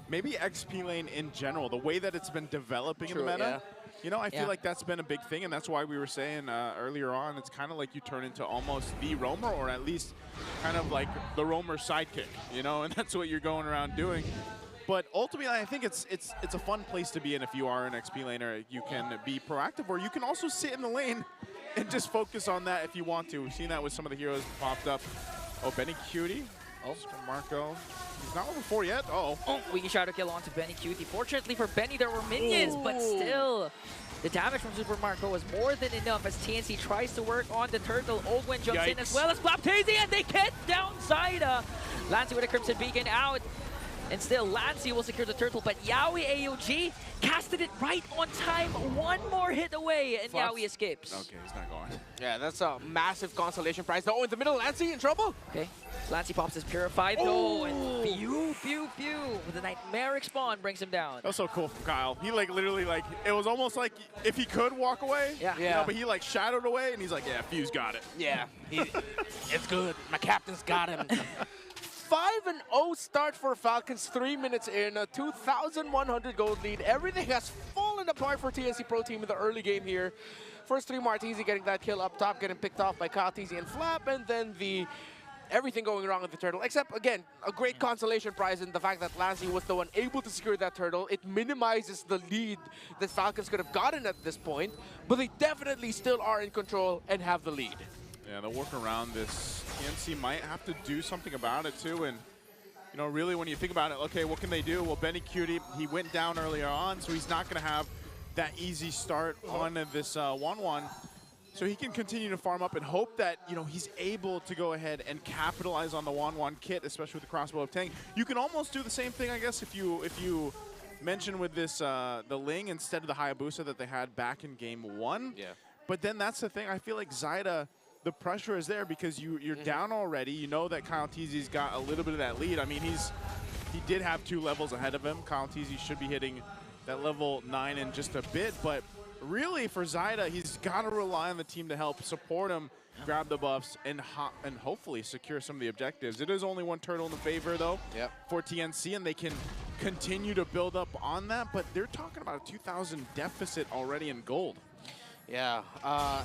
maybe XP lane in general, the way that it's been developing in the meta. Yeah. You know, I feel like that's been a big thing, and that's why we were saying earlier on, it's kind of like you turn into almost the roamer, or at least kind of like the roamer sidekick, you know, and that's what you're going around doing. But ultimately, I think it's a fun place to be in if you are an XP laner. You can be proactive, or you can also sit in the lane and just focus on that if you want to. We've seen that with some of the heroes popped up. Oh, Benny Cutie. Oh, Marco. He's not level 4 yet. Oh. Oh, we shadow kill onto Benny Cutie. Fortunately for Benny, there were minions, but still, the damage from Super Marco was more than enough as TNC tries to work on the turtle. Ogwin jumps in as well as Flaptazy, and they get down Zaida. Lancy with a Crimson Beacon out. And still, Lancy will secure the turtle, but Yaoi AOG casted it right on time. One more hit away, and Yaoi escapes. Okay, he's not going. Yeah, that's a massive consolation prize. Oh, in the middle, Lancy in trouble. Okay, Lancy pops his Purified, though, and pew, pew, pew, with a Nightmaric Spawn brings him down. That was so cool from Kyle. He like literally like, it was almost like if he could walk away. Yeah. You know, but he like shadowed away, and he's like, yeah, Fuse got it. Yeah, it's good. My captain's got him. 5-0 start for Falcons, 3 minutes in, a 2,100 gold lead. Everything has fallen apart for TNC Pro Team in the early game here. First 3mar, TZ getting that kill up top, getting picked off by Kyle, TZ, and Flap, and then everything going wrong with the turtle. Except, again, a great consolation prize in the fact that Lancy was the one able to secure that turtle. It minimizes the lead that Falcons could have gotten at this point, but they definitely still are in control and have the lead. Yeah, they'll work around this. TNC might have to do something about it too, and you know, really when you think about it, okay, what can they do? Well, Benny Cutie, he went down earlier on, so he's not going to have that easy start on this 1-1. So he can continue to farm up and hope that, you know, he's able to go ahead and capitalize on the 1-1 kit, especially with the crossbow of Tang. You can almost do the same thing, I guess, if you mention with this the Ling instead of the Hayabusa that they had back in game 1. Yeah. But then that's the thing. I feel like Zaida, the pressure is there because you're down already. You know that Kyle TZ's got a little bit of that lead. I mean, he did have 2 levels ahead of him. Kyle TZ should be hitting that level 9 in just a bit, but really for Zaida, he's got to rely on the team to help support him, grab the buffs, and hopefully secure some of the objectives. It is only 1 turtle in the favor, though, for TNC, and they can continue to build up on that, but they're talking about a 2,000 deficit already in gold. Yeah,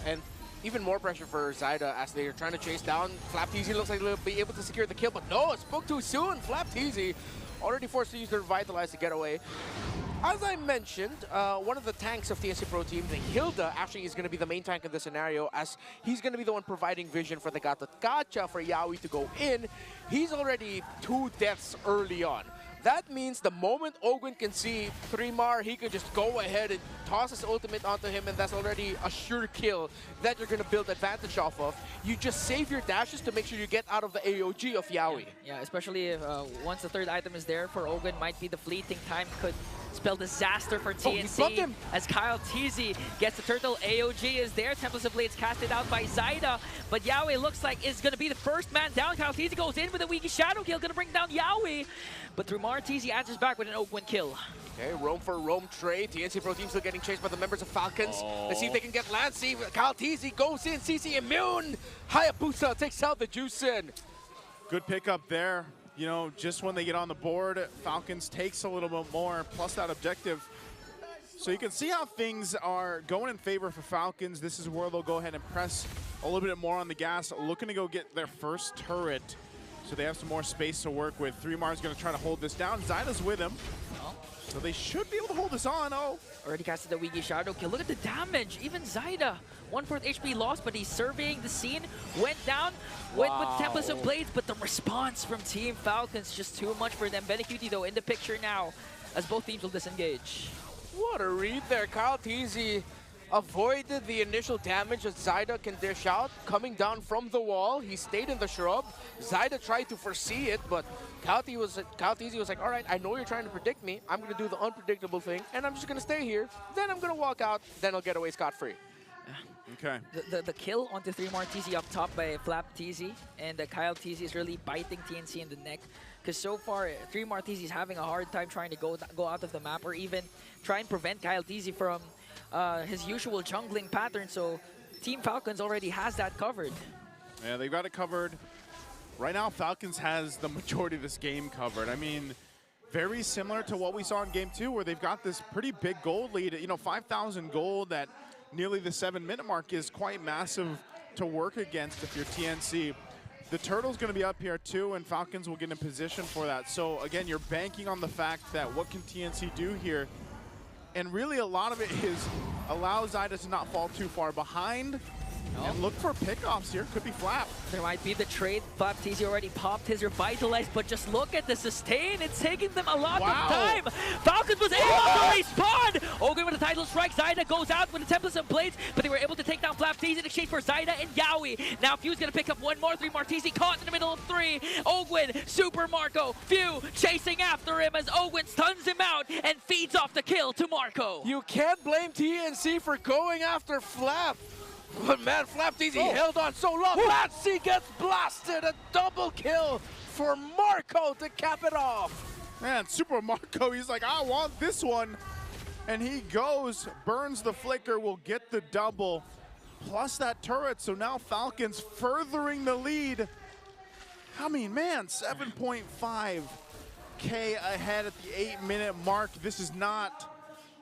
and even more pressure for Zaida as they're trying to chase down. Flapteezy looks like they'll be able to secure the kill, but no, it spoke too soon. Flapteezy already forced to use their Revitalize to get away. As I mentioned, one of the tanks of TNC Pro Team, the Hilda, actually is going to be the main tank in this scenario, as he's going to be the one providing vision for the Gacha for Yaoi to go in. He's already 2 deaths early on. That means the moment Ogwin can see 3mar, he could just go ahead and toss his ultimate onto him, and that's already a sure kill that you're going to build advantage off of. You just save your dashes to make sure you get out of the AOG of Yaoi. Yeah, especially if, once the 3rd item is there for Ogwin, might be the fleeting time could spell disaster for TNC. As Kyle TZ gets the turtle, AOG is there. Templars of Blades casted out by Zaida, but Yaoi looks like is going to be the first man down. Kyle TZ goes in with a weak shadow kill, going to bring down Yaoi. But Rumar TZ answers back with an Ogwin kill. Okay, roam for roam trade. TNC Pro Team still getting chased by the members of Falcons. Let's see if they can get Lancy. Kyle TZ goes in, CC immune. Hayabusa takes out the Juicin. Good pickup there. You know, just when they get on the board, Falcons takes a little bit more, plus that objective. So you can see how things are going in favor for Falcons. This is where they'll go ahead and press a little bit more on the gas, looking to go get their first turret. So they have some more space to work with. 3mar's going to try to hold this down. Zyda's with him. So they should be able to hold this on. Oh. Already casted the Wiggy Shadow Kill. Look at the damage. Even Zyda, 1/4 HP lost, but he's surveying the scene. Went down, went with Tempest of Blades, but the response from Team Falcons just too much for them. Benecuti, though, in the picture now, as both teams will disengage. What a read there. Kyle TZ avoided the initial damage that Zyda can dish out. Coming down from the wall, he stayed in the shrub. Zyda tried to foresee it, but Kyle TZ was like, all right, I know you're trying to predict me. I'm going to do the unpredictable thing, and I'm just going to stay here. Then I'm going to walk out. Then I'll get away scot-free. Okay. The kill onto 3mar TZ up top by Flap TZ, and Kyle TZ is really biting TNC in the neck. Because so far, 3mar TZ is having a hard time trying to go out of the map, or even try and prevent Kyle TZ from his usual jungling pattern. So Team Falcons already has that covered. Yeah, they've got it covered. Right now, Falcons has the majority of this game covered. I mean, very similar to what we saw in Game 2, where they've got this pretty big gold lead. You know, 5,000 gold at nearly the 7-minute mark is quite massive to work against if you're TNC. The Turtle's going to be up here too, and Falcons will get in position for that. So again, you're banking on the fact that what can TNC do here? And really a lot of it is allow Zyda to not fall too far behind. And look for pickoffs here. Could be Flap. There might be the trade. Flap TZ already popped his Revitalize, but just look at the sustain. It's taking them a lot of time. Falcons was able to respawn. Ogre with the title strike. Zyda goes out with the Tempest of Blades, but they were able to take down Flap TZ in exchange for Zyda and Yowie. Now Few's going to pick up one more. 3mar TZ caught in the middle of 3. Ogwin, Super Marco, Few chasing after him as Ogwin stuns him out and feeds off the kill to Marco. You can't blame TNC for going after Flap. But man, Flap TZ held on so long. Latsy gets blasted. A double kill for Marco to cap it off. Man, Super Marco, he's like, I want this one. And he goes, burns the flicker, will get the double, plus that turret. So now Falcons furthering the lead. I mean, man, 7.5K ahead at the 8-minute mark. This is not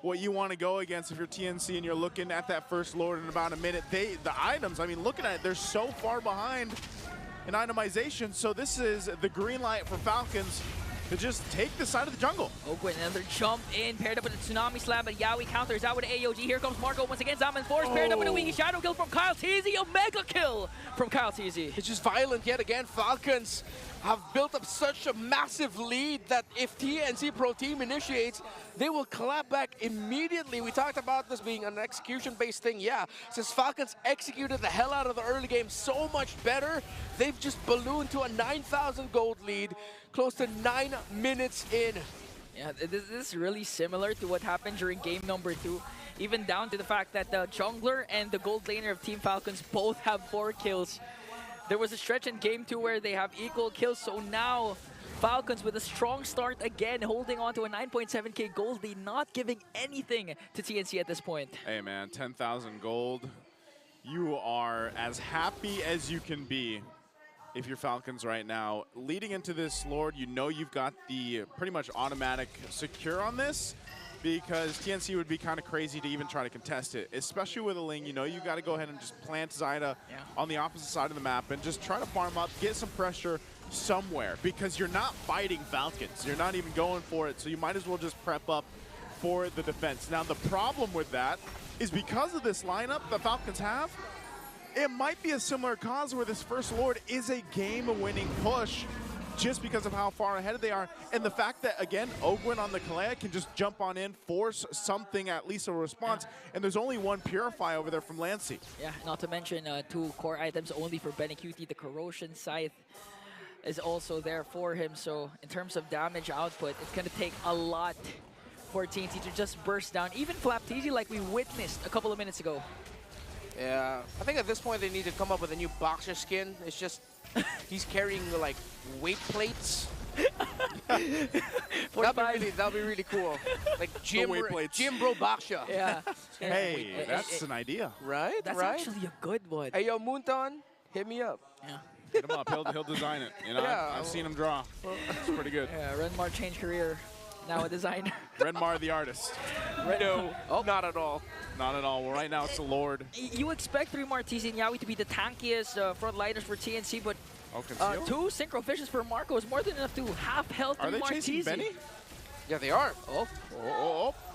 what you want to go against if you're TNC and you're looking at that first Lord in about a minute. The items, I mean, looking at it, they're so far behind in itemization. So this is the green light for Falcons to just take the side of the jungle. Ogwin, another jump in, paired up with a Tsunami Slam, but Yowie counters out with an AOG. Here comes Marco once again. Zaman Force paired up with a Wiggy Shadow Kill from Kyle TZ. A mega kill from Kyle TZ. It's just violent yet again. Falcons have built up such a massive lead that if TNC Pro Team initiates, they will clap back immediately. We talked about this being an execution-based thing. Yeah, since Falcons executed the hell out of the early game so much better, they've just ballooned to a 9,000 gold lead, close to 9 minutes in. Yeah, this is really similar to what happened during game number 2. Even down to the fact that the jungler and the gold laner of Team Falcons both have 4 kills. There was a stretch in game 2 where they have equal kills, so now Falcons with a strong start again, holding on to a 9.7K gold lead, not giving anything to TNC at this point. Hey man, 10,000 gold. You are as happy as you can be if you're Falcons right now. Leading into this Lord, you know you've got the pretty much automatic secure on this, because TNC would be kind of crazy to even try to contest it, especially with a Ling. You know you got to go ahead and just plant Zyda on the opposite side of the map and just try to farm up, get some pressure somewhere, because you're not fighting Falcons. You're not even going for it, so you might as well just prep up for the defense. Now the problem with that is because of this lineup the Falcons have, it might be a similar cause where this first Lord is a game-winning push, just because of how far ahead they are, and the fact that, again, Ogwin on the Kalea can just jump on in, force something, at least a response, and there's only one Purify over there from Lancey. Yeah, not to mention 2 core items only for Benecuti. The Corrosion Scythe is also there for him, so in terms of damage output, it's going to take a lot for TNT to just burst down. Even Flap TZ, like we witnessed a couple of minutes ago. Yeah, I think at this point they need to come up with a new boxer skin. It's just he's carrying like weight plates. That'd be really cool. Like gym bro boxer. Yeah. Hey, that's an idea. Right? That's right? actually a good one. Hey, yo, Moonton, hit me up. Yeah. Hit him up. He'll design it. You know, Yeah. I've seen him draw. It's pretty good. Yeah, Renmar changed career now a designer. Renmar the artist. No, not at all. Not at all. Well, right now it's the Lord. You expect 3 Martisi and Yawi to be the tankiest frontliners for TNC, but Oh, conceal? 2 Synchro Fishes for Marco is more than enough to half health 3 Are they chasing Martisi. Benny? Yeah, they are. Oh,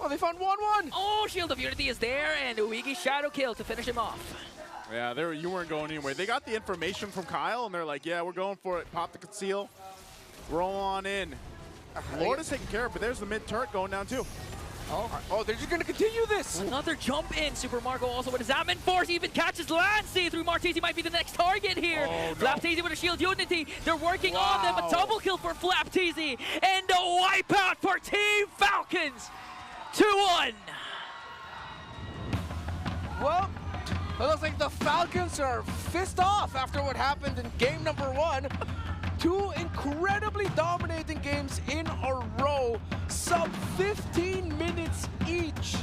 they found 1-1. Oh, Shield of Unity is there, and Uigi Shadow Kill to finish him off. Yeah, you weren't going anywhere. They got the information from Kyle, and they're like, yeah, we're going for it. Pop the conceal. Roll on in. Lord is taking care of it, but there's the mid turret going down too. Oh, they're just going to continue this. Another jump in. Super Marco also with his Zamin Force even catches Lancy. 3 Martisi might be the next target here. Oh, no. Flapteezy with a Shield Unity. They're working on them. A double kill for Flapteezy. And a wipeout for Team Falcons. 2-1. Well, it looks like the Falcons are pissed off after what happened in game number 1. 2 incredibly dominating games in a row, sub 15 minutes each.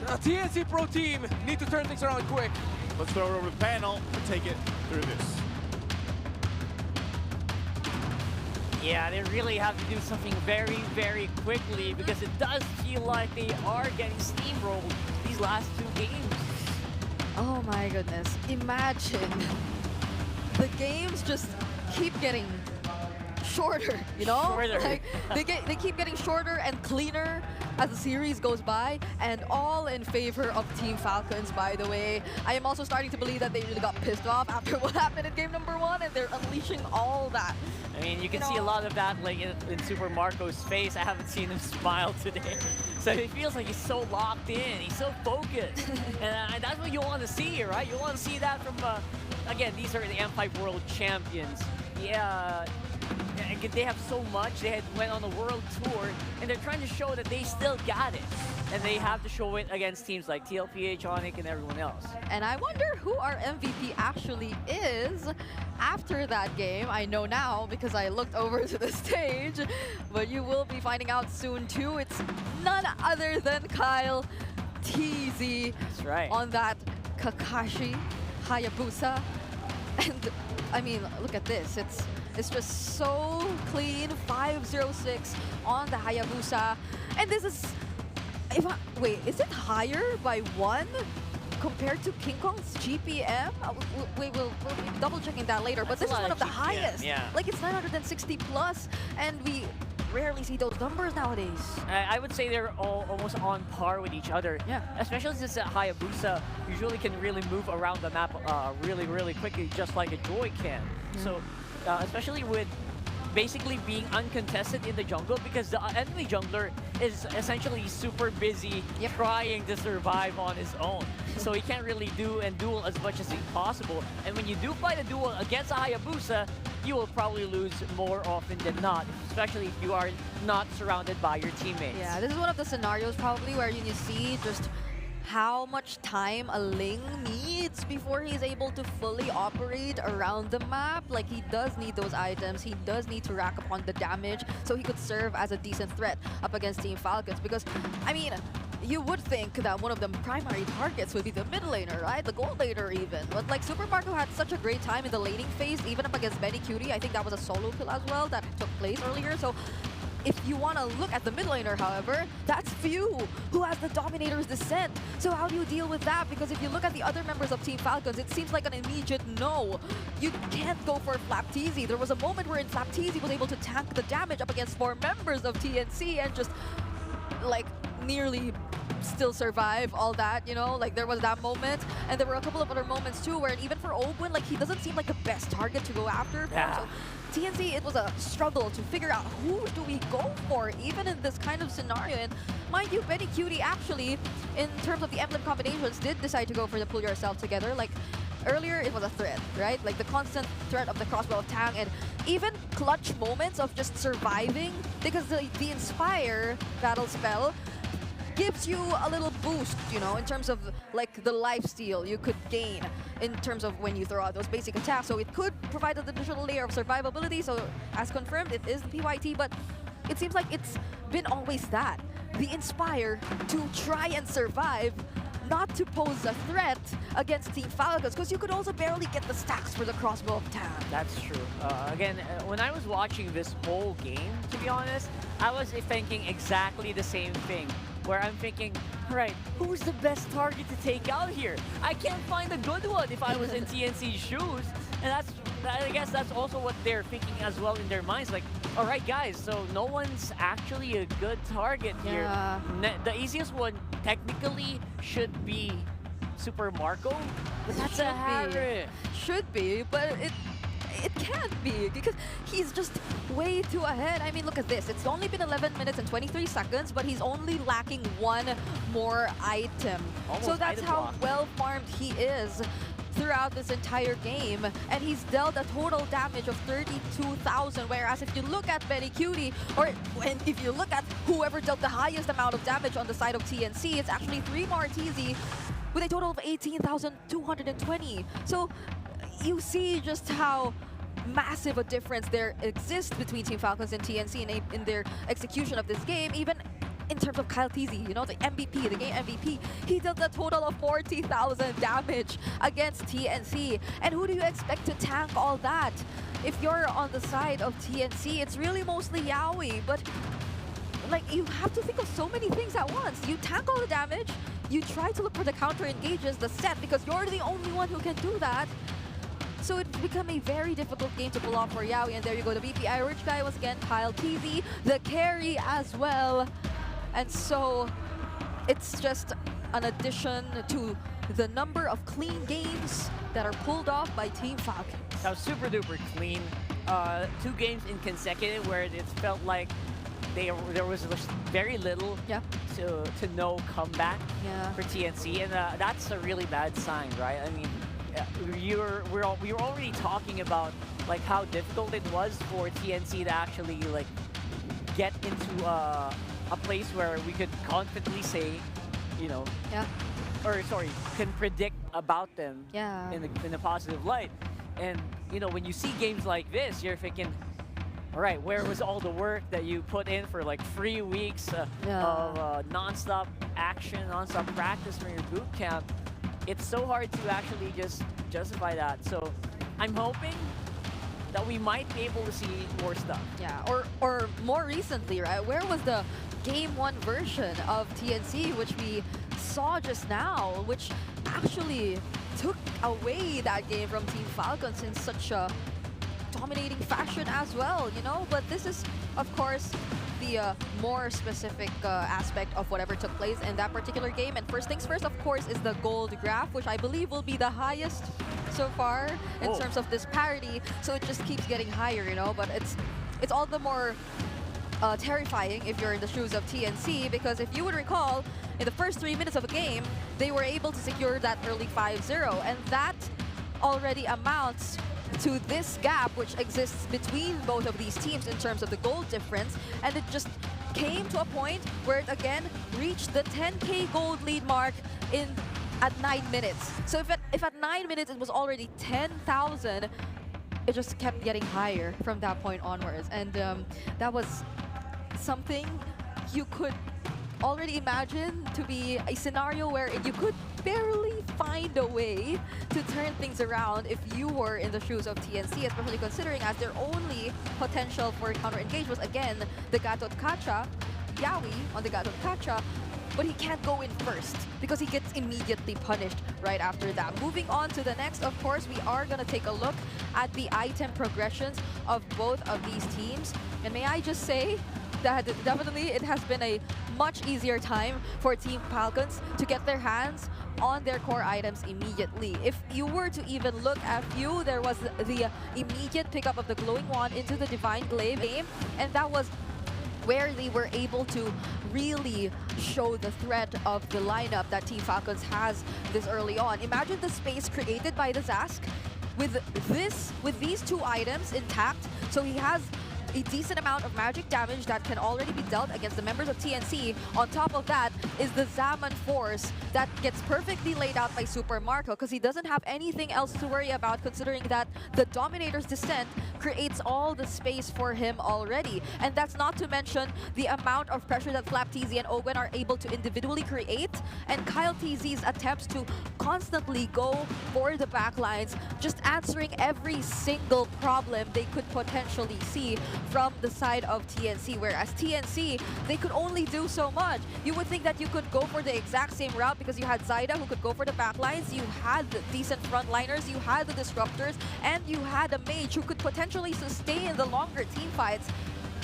The TNC Pro team need to turn things around quick. Let's throw it over the panel and take it through this. Yeah, they really have to do something very, very quickly because it does feel like they are getting steamrolled these last 2 games. Oh my goodness. Imagine the games just keep getting shorter, you know? Shorter. Like, they keep getting shorter and cleaner as the series goes by, and all in favor of Team Falcons, by the way. I am also starting to believe that they really got pissed off after what happened in game number 1, and they're unleashing all that. I mean, you can see a lot of that like in Super Marco's face. I haven't seen him smile today. So it feels like he's so locked in, he's so focused. and that's what you want to see, right? You want to see that from, again, these are the M5 World Champions. Yeah, they have so much. They went on a world tour, and they're trying to show that they still got it. And they have to show it against teams like Mpl Ph, Onic, and everyone else. And I wonder who our MVP actually is after that game. I know now because I looked over to the stage, but you will be finding out soon too. It's none other than Kyle TZ. That's right. On that Kakashi Hayabusa. And I mean, look at this. It's just so clean. 506 on the Hayabusa. And this is, wait, is it higher by 1 compared to King Kong's GPM? We'll be double checking that later, but this is one of the highest. Yeah. Like, it's 960 plus, and we rarely see those numbers nowadays. I would say they're all almost on par with each other. Yeah. Especially since Hayabusa usually can really move around the map really, really quickly, just like a Joy can. So, especially with basically being uncontested in the jungle, because the enemy jungler is essentially super busy trying to survive on his own. So he can't really do and duel as much as possible. And when you do fight a duel against a Hayabusa, you will probably lose more often than not, especially if you are not surrounded by your teammates. Yeah, this is one of the scenarios probably where you see just how much time a Ling needs before he's able to fully operate around the map. Like, he does need those items, he does need to rack upon the damage so he could serve as a decent threat up against Team Falcons. Because, I mean, you would think that one of the primary targets would be the mid laner, right? The gold laner even. But like, Super Marco had such a great time in the laning phase, even up against Benny Cutie. I think that was a solo kill as well that took place earlier. So if you want to look at the mid laner, however, that's Few, who has the Dominator's Descent. So how do you deal with that? Because if you look at the other members of Team Falcons, it seems like an immediate no. You can't go for Flapteezy. There was a moment wherein Flapteezy was able to tank the damage up against 4 members of TNC and just, like, nearly still survive all that, you know? Like, there was that moment, and there were a couple of other moments too where even for Ogwin, like, he doesn't seem like the best target to go after. Yeah. So TNC, it was a struggle to figure out who do we go for, even in this kind of scenario. And mind you, Benny Cutie actually, in terms of the emblem combinations, did decide to go for the pull yourself together. Like, earlier, it was a threat, right? Like, the constant threat of the crossbow of Tang, and even clutch moments of just surviving, because the Inspire battle spell gives you a little boost, you know, in terms of like the lifesteal you could gain in terms of when you throw out those basic attacks. So it could provide an additional layer of survivability. So as confirmed, it is the PYT, but it seems like it's been always that. The Inspire to try and survive not to pose a threat against Team Falcons, because you could also barely get the stacks for the crossbow of Tam. That's true. Again, when I was watching this whole game, to be honest, I was thinking exactly the same thing. Where I'm thinking, right, who's the best target to take out here? I can't find a good one if I was in TNC's shoes. And I guess that's also what they're thinking as well in their minds. Like, all right, guys, so no one's actually a good target here. The easiest one technically should be Super Marco, but that's a Harry. Should be, but it can't be, because he's just way too ahead. I mean, look at this. It's only been 11 minutes and 23 seconds, but he's only lacking one more item. Almost so that's item how block. well farmed he is throughout this entire game, and he's dealt a total damage of 32,000, whereas if you look at Betty Cutie, if you look at whoever dealt the highest amount of damage on the side of TNC, it's actually 3 Martizi with a total of 18,220. So you see just how massive a difference there exists between Team Falcons and TNC in their execution of this game. Even in terms of Kyle TZ, you know, the MVP, the game MVP, he dealt a total of 40,000 damage against TNC. And who do you expect to tank all that? If you're on the side of TNC, it's really mostly Yaoi, but like, you have to think of so many things at once. You tank all the damage, you try to look for the counter engages, the set, because you're the only one who can do that. So it's become a very difficult game to pull off for Yaoi. And there you go, the BPI rich guy was again Kyle TZ, the carry as well. And so it's just an addition to the number of clean games that are pulled off by Team Falcons. That was super duper clean. 2 games in consecutive where it felt like there was very little to no comeback for TNC, and that's a really bad sign, right? I mean, we were already talking about like how difficult it was for TNC to actually like get into a place where we could confidently say, you know, can predict about them in a positive light. And you know, when you see games like this, you're thinking, all right, where was all the work that you put in for like 3 weeks of non-stop action, non-stop practice for your boot camp? It's so hard to actually just justify that. So I'm hoping that we might be able to see more stuff. Yeah, or more recently, right? Where was the Game 1 version of TNC, which we saw just now, which actually took away that game from Team Falcons in such a dominating fashion as well, you know? But this is, of course, the more specific aspect of whatever took place in that particular game. And first things first, of course, is the gold graph, which I believe will be the highest so far in terms of this parity. So it just keeps getting higher, you know? But it's all the more terrifying if you're in the shoes of TNC, because if you would recall, in the first 3 minutes of a game, they were able to secure that early 5-0, and that already amounts to this gap which exists between both of these teams in terms of the gold difference, and it just came to a point where it again reached the 10K gold lead mark at 9 minutes. So if at 9 minutes it was already 10,000, it just kept getting higher from that point onwards, and that was something you could already imagine to be a scenario where you could barely find a way to turn things around if you were in the shoes of TNC, especially considering as their only potential for counter-engage was, again, the Gatot Kacha, Yaoi on the Gatot Kacha, but he can't go in first because he gets immediately punished right after that. Moving on to the next, of course, we are going to take a look at the item progressions of both of these teams. And may I just say that definitely it has been a much easier time for Team Falcons to get their hands on their core items immediately. If you were to even look at few, there was the immediate pickup of the Glowing Wand into the Divine Glaive game, and that was where they were able to really show the threat of the lineup that Team Falcons has this early on. Imagine the space created by the Zask with these 2 items intact. So he has a decent amount of magic damage that can already be dealt against the members of TNC. On top of that is the Zaman Force that gets perfectly laid out by Super Marco because he doesn't have anything else to worry about, considering that the Dominator's Descent creates all the space for him already. And that's not to mention the amount of pressure that Flap TZ and Owen are able to individually create, and Kyle TZ's attempts to constantly go for the backlines, just answering every single problem they could potentially see from the side of TNC, whereas TNC, they could only do so much. You would think that you could go for the exact same route because you had Zyda who could go for the backlines, you had the decent frontliners, you had the disruptors, and you had a mage who could potentially sustain the longer team fights.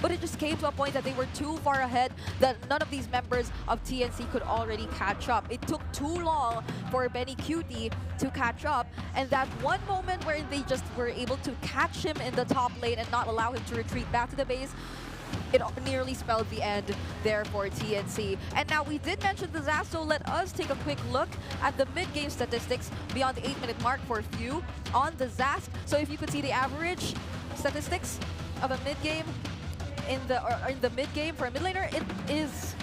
But it just came to a point that they were too far ahead that none of these members of TNC could already catch up. It took too long for Benny Cutie to catch up, and that one moment where they just were able to catch him in the top lane and not allow him to retreat back to the base, it nearly spelled the end there for TNC. And now we did mention the Zaz, so let us take a quick look at the mid-game statistics beyond the 8-minute mark for Few on the Zaz. So if you could see the average statistics of a mid-game in the mid-game for a mid laner, it is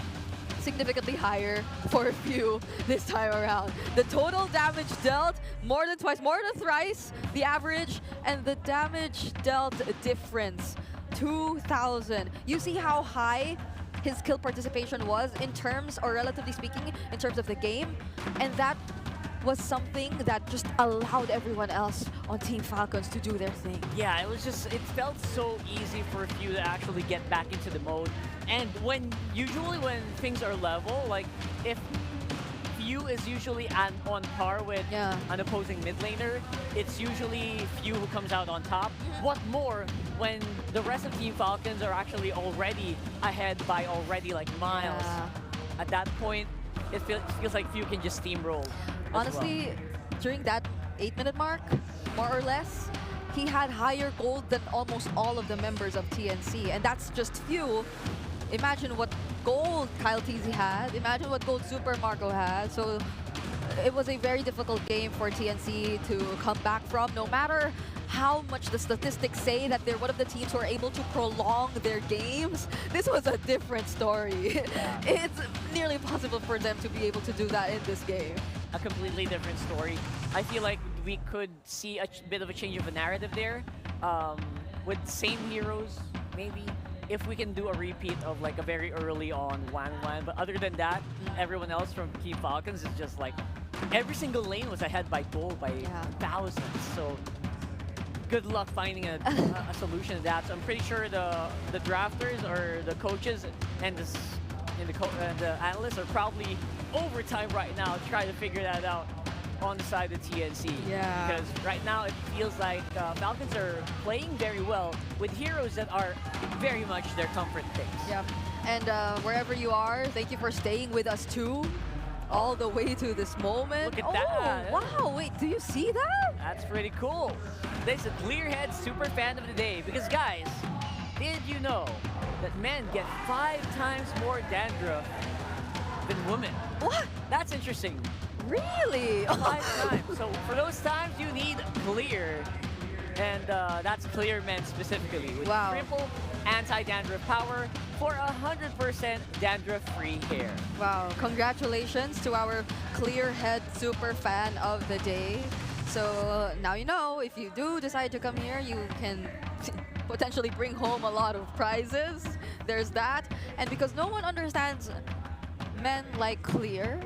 significantly higher for Few this time around. The total damage dealt more than twice, more than thrice the average, and the damage dealt difference 2,000. You see how high his kill participation was in terms, or relatively speaking, in terms of the game, and that was something that just allowed everyone else on Team Falcons to do their thing. Yeah, it felt so easy for Few to actually get back into the mode. And usually when things are level, like if Few is usually on par with an opposing mid laner, it's usually Few who comes out on top. What more when the rest of Team Falcons are actually already ahead by like miles. At that point, it feels like Few can just steamroll. Honestly, during that 8-minute mark, more or less, he had higher gold than almost all of the members of TNC, and that's just Few. Imagine what gold Kyle TZ had, imagine what gold Super Marco had, so it was a very difficult game for TNC to come back from, no matter how much the statistics say that they're one of the teams who are able to prolong their games. This was a different story. It's nearly impossible for them to be able to do that in this game. A completely different story. I feel like we could see a bit of a change of a narrative there with same heroes, maybe, if we can do a repeat of like a very early on 1-1. But other than that, everyone else from Team Falcons is just like, every single lane was ahead by gold by thousands. So good luck finding a solution to that. So I'm pretty sure the drafters or the coaches and the analysts are probably overtime right now trying to figure that out on the side of TNC. Yeah. Because right now it feels like Falcons are playing very well with heroes that are very much their comfort picks. Yeah. And wherever you are, thank you for staying with us too, all the way to this moment. Look at that. Wow, wait, do you see that? That's pretty cool. This is Clearhead Super Fan of the Day. Because guys, did you know that men get 5 times more dandruff than women? What? That's interesting. Really? 5 times. So for those times, you need Clear. And that's Clear Men specifically. With triple anti-dandruff power for 100% dandruff-free hair. Wow, congratulations to our Clearhead Super Fan of the Day. So now you know, if you do decide to come here, you can potentially bring home a lot of prizes. There's that. And because no one understands men like Clear,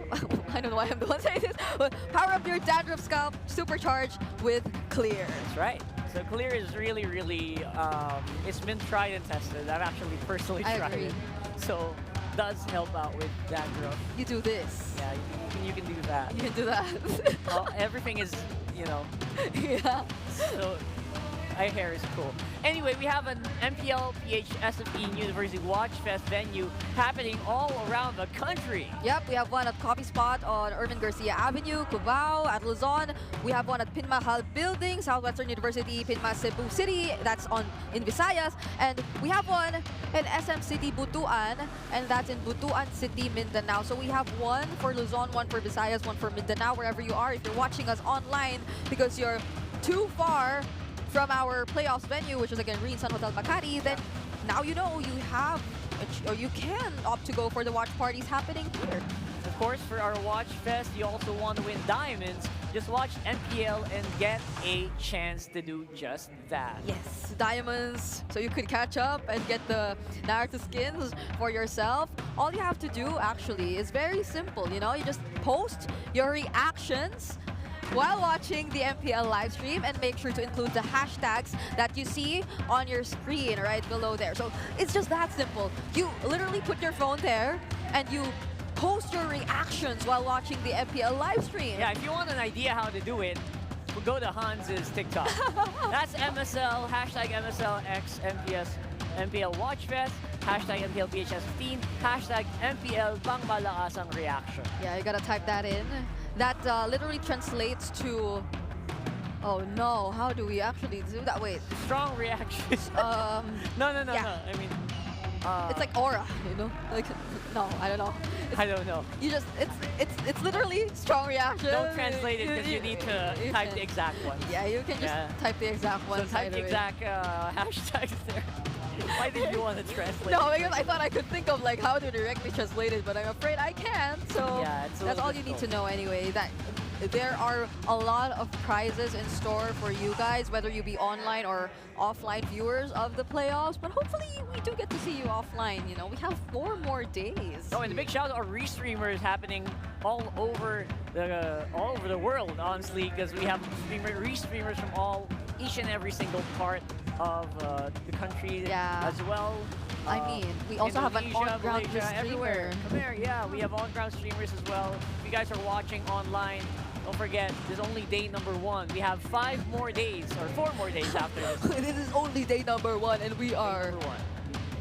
I don't know why I'm the one saying this, but power up your dandruff scalp, supercharged with Clear. That's right. So Clear is really, really, it's been tried and tested. I've actually personally tried it. So does help out with dandruff. You do this. Yeah, you can do that. You can do that. Well, everything is, you know. Yeah. So my hair is cool. Anyway, we have an Mpl Ph SFE University Watch Fest venue happening all around the country. Yep, we have one at Coffee Spot on Irvin Garcia Avenue, Cubao, at Luzon. We have one at Pinmahal Building, Southwestern University, Pinma Cebu City, that's in Visayas. And we have one in SM City, Butuan, and that's in Butuan City, Mindanao. So we have one for Luzon, one for Visayas, one for Mindanao, wherever you are. If you're watching us online because you're too far from our playoffs venue, which is again Green Sun Hotel Makati, then now you know you have, or you can opt to go for the watch parties happening here. Of course, for our Watch Fest, you also want to win diamonds. Just watch MPL and get a chance to do just that. Yes, diamonds, so you could catch up and get the Naruto skins for yourself. All you have to do, actually, is very simple, you know? You just post your reactions while watching the MPL live stream and make sure to include the hashtags that you see on your screen right below there. So it's just that simple. You literally put your phone there and you post your reactions while watching the MPL live stream. Yeah, if you want an idea how to do it, we'll go to Hans's TikTok. That's MSL, hashtag MSLX MPL Watchfest, hashtag Mpl Ph 15, hashtag MPL Pangmalaasang Reaction. Yeah, you gotta type that in. That literally translates to... Oh no, how do we actually do that? Wait. Strong reactions. No. No. I mean... it's like aura, you know? Like, no, I don't know. I don't know. You just, it's literally strong reaction. Don't translate it because you need to type the exact one. Yeah, you can just type the exact one. So type the exact hashtags there. Why did you want to translate? No, because I thought I could think of like how to directly translate it, but I'm afraid I can't. So yeah, that's all you need to know anyway. That there are a lot of prizes in store for you guys, whether you be online or offline viewers of the playoffs. But hopefully we do get to see you offline. You know, we have 4 more days. Oh, and a big shout out to our restreamers happening all over the world, honestly, because we have restreamers from each and every single part of the country as well. I mean, we also have an on-ground streamer. Everywhere. Come here, yeah, we have on-ground streamers as well. If you guys are watching online, don't forget, this is only day number 1. We have 5 more days, or 4 more days after this. This is only day number 1, and we are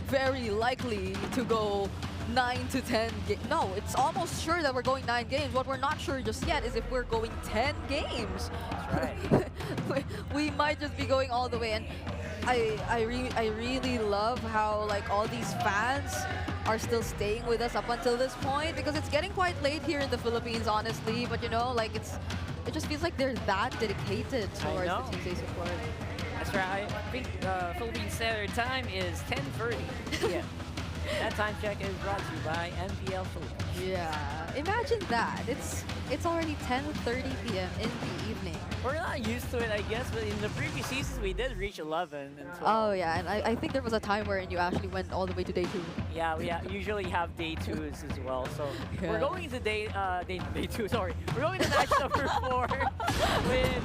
very likely to go 9 to 10 games. No, it's almost sure that we're going 9 games. What we're not sure just yet is if we're going 10 games. That's right. We might just be going all the way. And I really love how like all these fans are still staying with us up until this point, because it's getting quite late here in the Philippines, honestly. But you know, like it just feels like they're that dedicated towards the team they support. That's right. I think Philippine Standard Time is 10:30 p.m. That time check is brought to you by Mpl Philippines. Yeah, imagine that. It's already 10:30 p.m. in the evening. We're not used to it, I guess, but in the previous seasons we did reach 11 and 12. Oh yeah, and I think there was a time wherein you actually went all the way to day 2. Yeah, we usually have day 2s as well. So we're going to day 2. Sorry, we're going to match number 4 with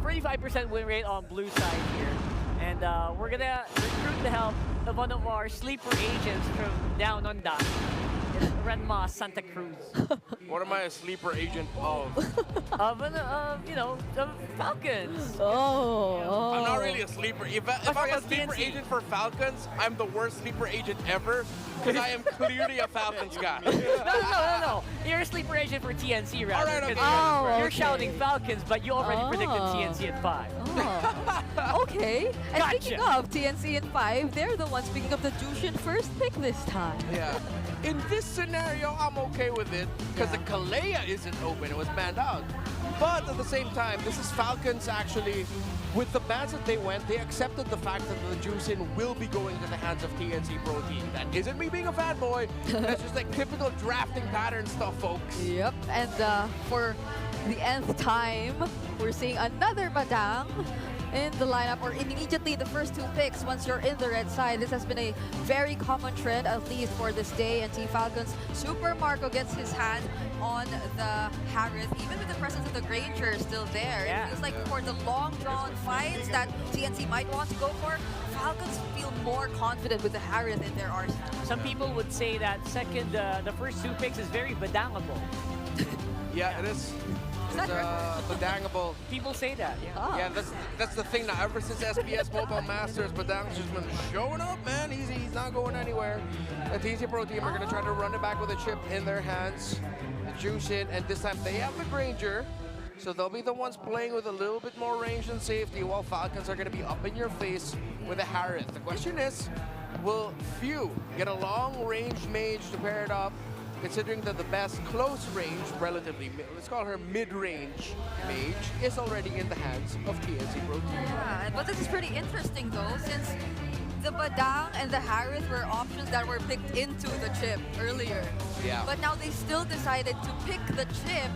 35% win rate on blue side here. And we're gonna recruit the help of one of our sleeper agents from down under. It's Renma Santa Cruz. What am I a sleeper agent of? of Falcons. Oh. I'm not really a sleeper. If I'm a sleeper agent for Falcons, I'm the worst sleeper agent ever, because I am clearly a Falcons guy. No. You're a sleeper agent for TNC, rather. All right, okay. You're shouting Falcons, but you already predicted TNC at 5. Okay. And speaking of TNC in 5, they're the ones picking up the Jushin first pick this time. Yeah. In this scenario, I'm okay with it, because the Kalea isn't open. It was banned out. But at the same time, this is Falcons actually, with the bans that they went, they accepted the fact that the Jushin will be going to the hands of TNC Pro Team. That isn't me being a fanboy. That's just like typical drafting pattern stuff, folks. Yep. And for the nth time, we're seeing another Badang in the lineup, or immediately the first 2 picks once you're in the red side. This has been a very common trend, at least for this day, and Team Falcons. Super Marco gets his hand on the Harith, even with the presence of the Granger still there. Yeah. It feels like for the long-drawn fights that TNC might want to go for, Falcons feel more confident with the Harith in their arsenal. Some people would say that the first 2 picks is very badangable. Yeah, it is. It's badangable. People say that, yeah. Yeah, that's the thing now. Ever since SBS Mobile Masters, Badang's just been showing up, man. He's not going anywhere. The TNC Pro Team are going to try to run it back with a chip in their hands. The Jushin, and this time they have the Granger. So they'll be the ones playing with a little bit more range and safety, while Falcons are going to be up in your face with a Harith. The question is, will Few get a long-range mage to pair it up, considering that the best close range, relatively, let's call her mid-range mage, is already in the hands of TNC Pro Team. Yeah, but this is pretty interesting though, since the Badang and the Harith were options that were picked into the chip earlier. Yeah. But now they still decided to pick the chip,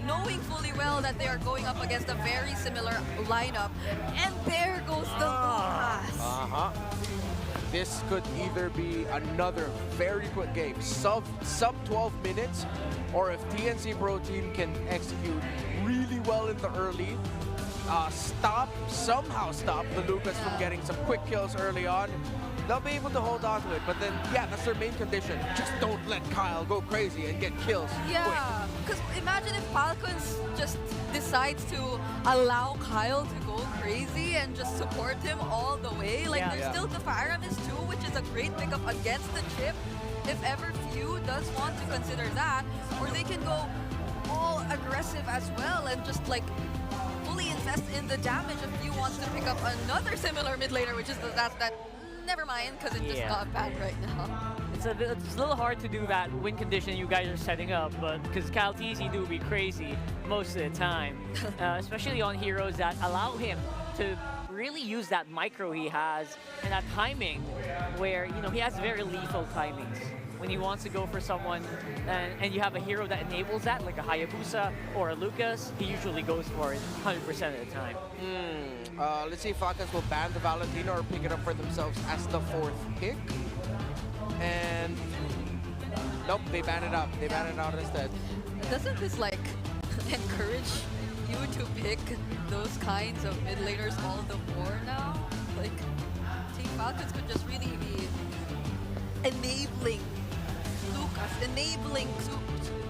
knowing fully well that they are going up against a very similar lineup. And there goes the Lucas. This could either be another very quick game, sub 12 minutes, or if TNC Pro Team can execute really well in the early, somehow stop the Lucas from getting some quick kills early on, they'll be able to hold on to it. But then, yeah, that's their main condition. Just don't let Kyle go crazy and get kills. Yeah, because imagine if Falcons just decides to allow Kyle to go crazy and just support him all the way. Like, there's still the Fire Mist too, which is a great pickup against the chip. If ever Few does want to consider that, or they can go all aggressive as well and just like fully invest in the damage if Few wants to pick up another similar mid laner, which is that never mind, because it's just not bad right now. It's a little hard to do that win condition you guys are setting up, but because Kyle TZ do be crazy most of the time, especially on heroes that allow him to really use that micro he has and that timing where, you know, he has very lethal timings. When he wants to go for someone and you have a hero that enables that, like a Hayabusa or a Lucas, he usually goes for it 100% of the time. Let's see if Falcons will ban the Valentino or pick it up for themselves as the 4th pick. And nope, they ban it up. They ban it out instead. Doesn't this like encourage you to pick those kinds of mid laners all the more now? Like, Team Falcons could just really be enabling Lucas,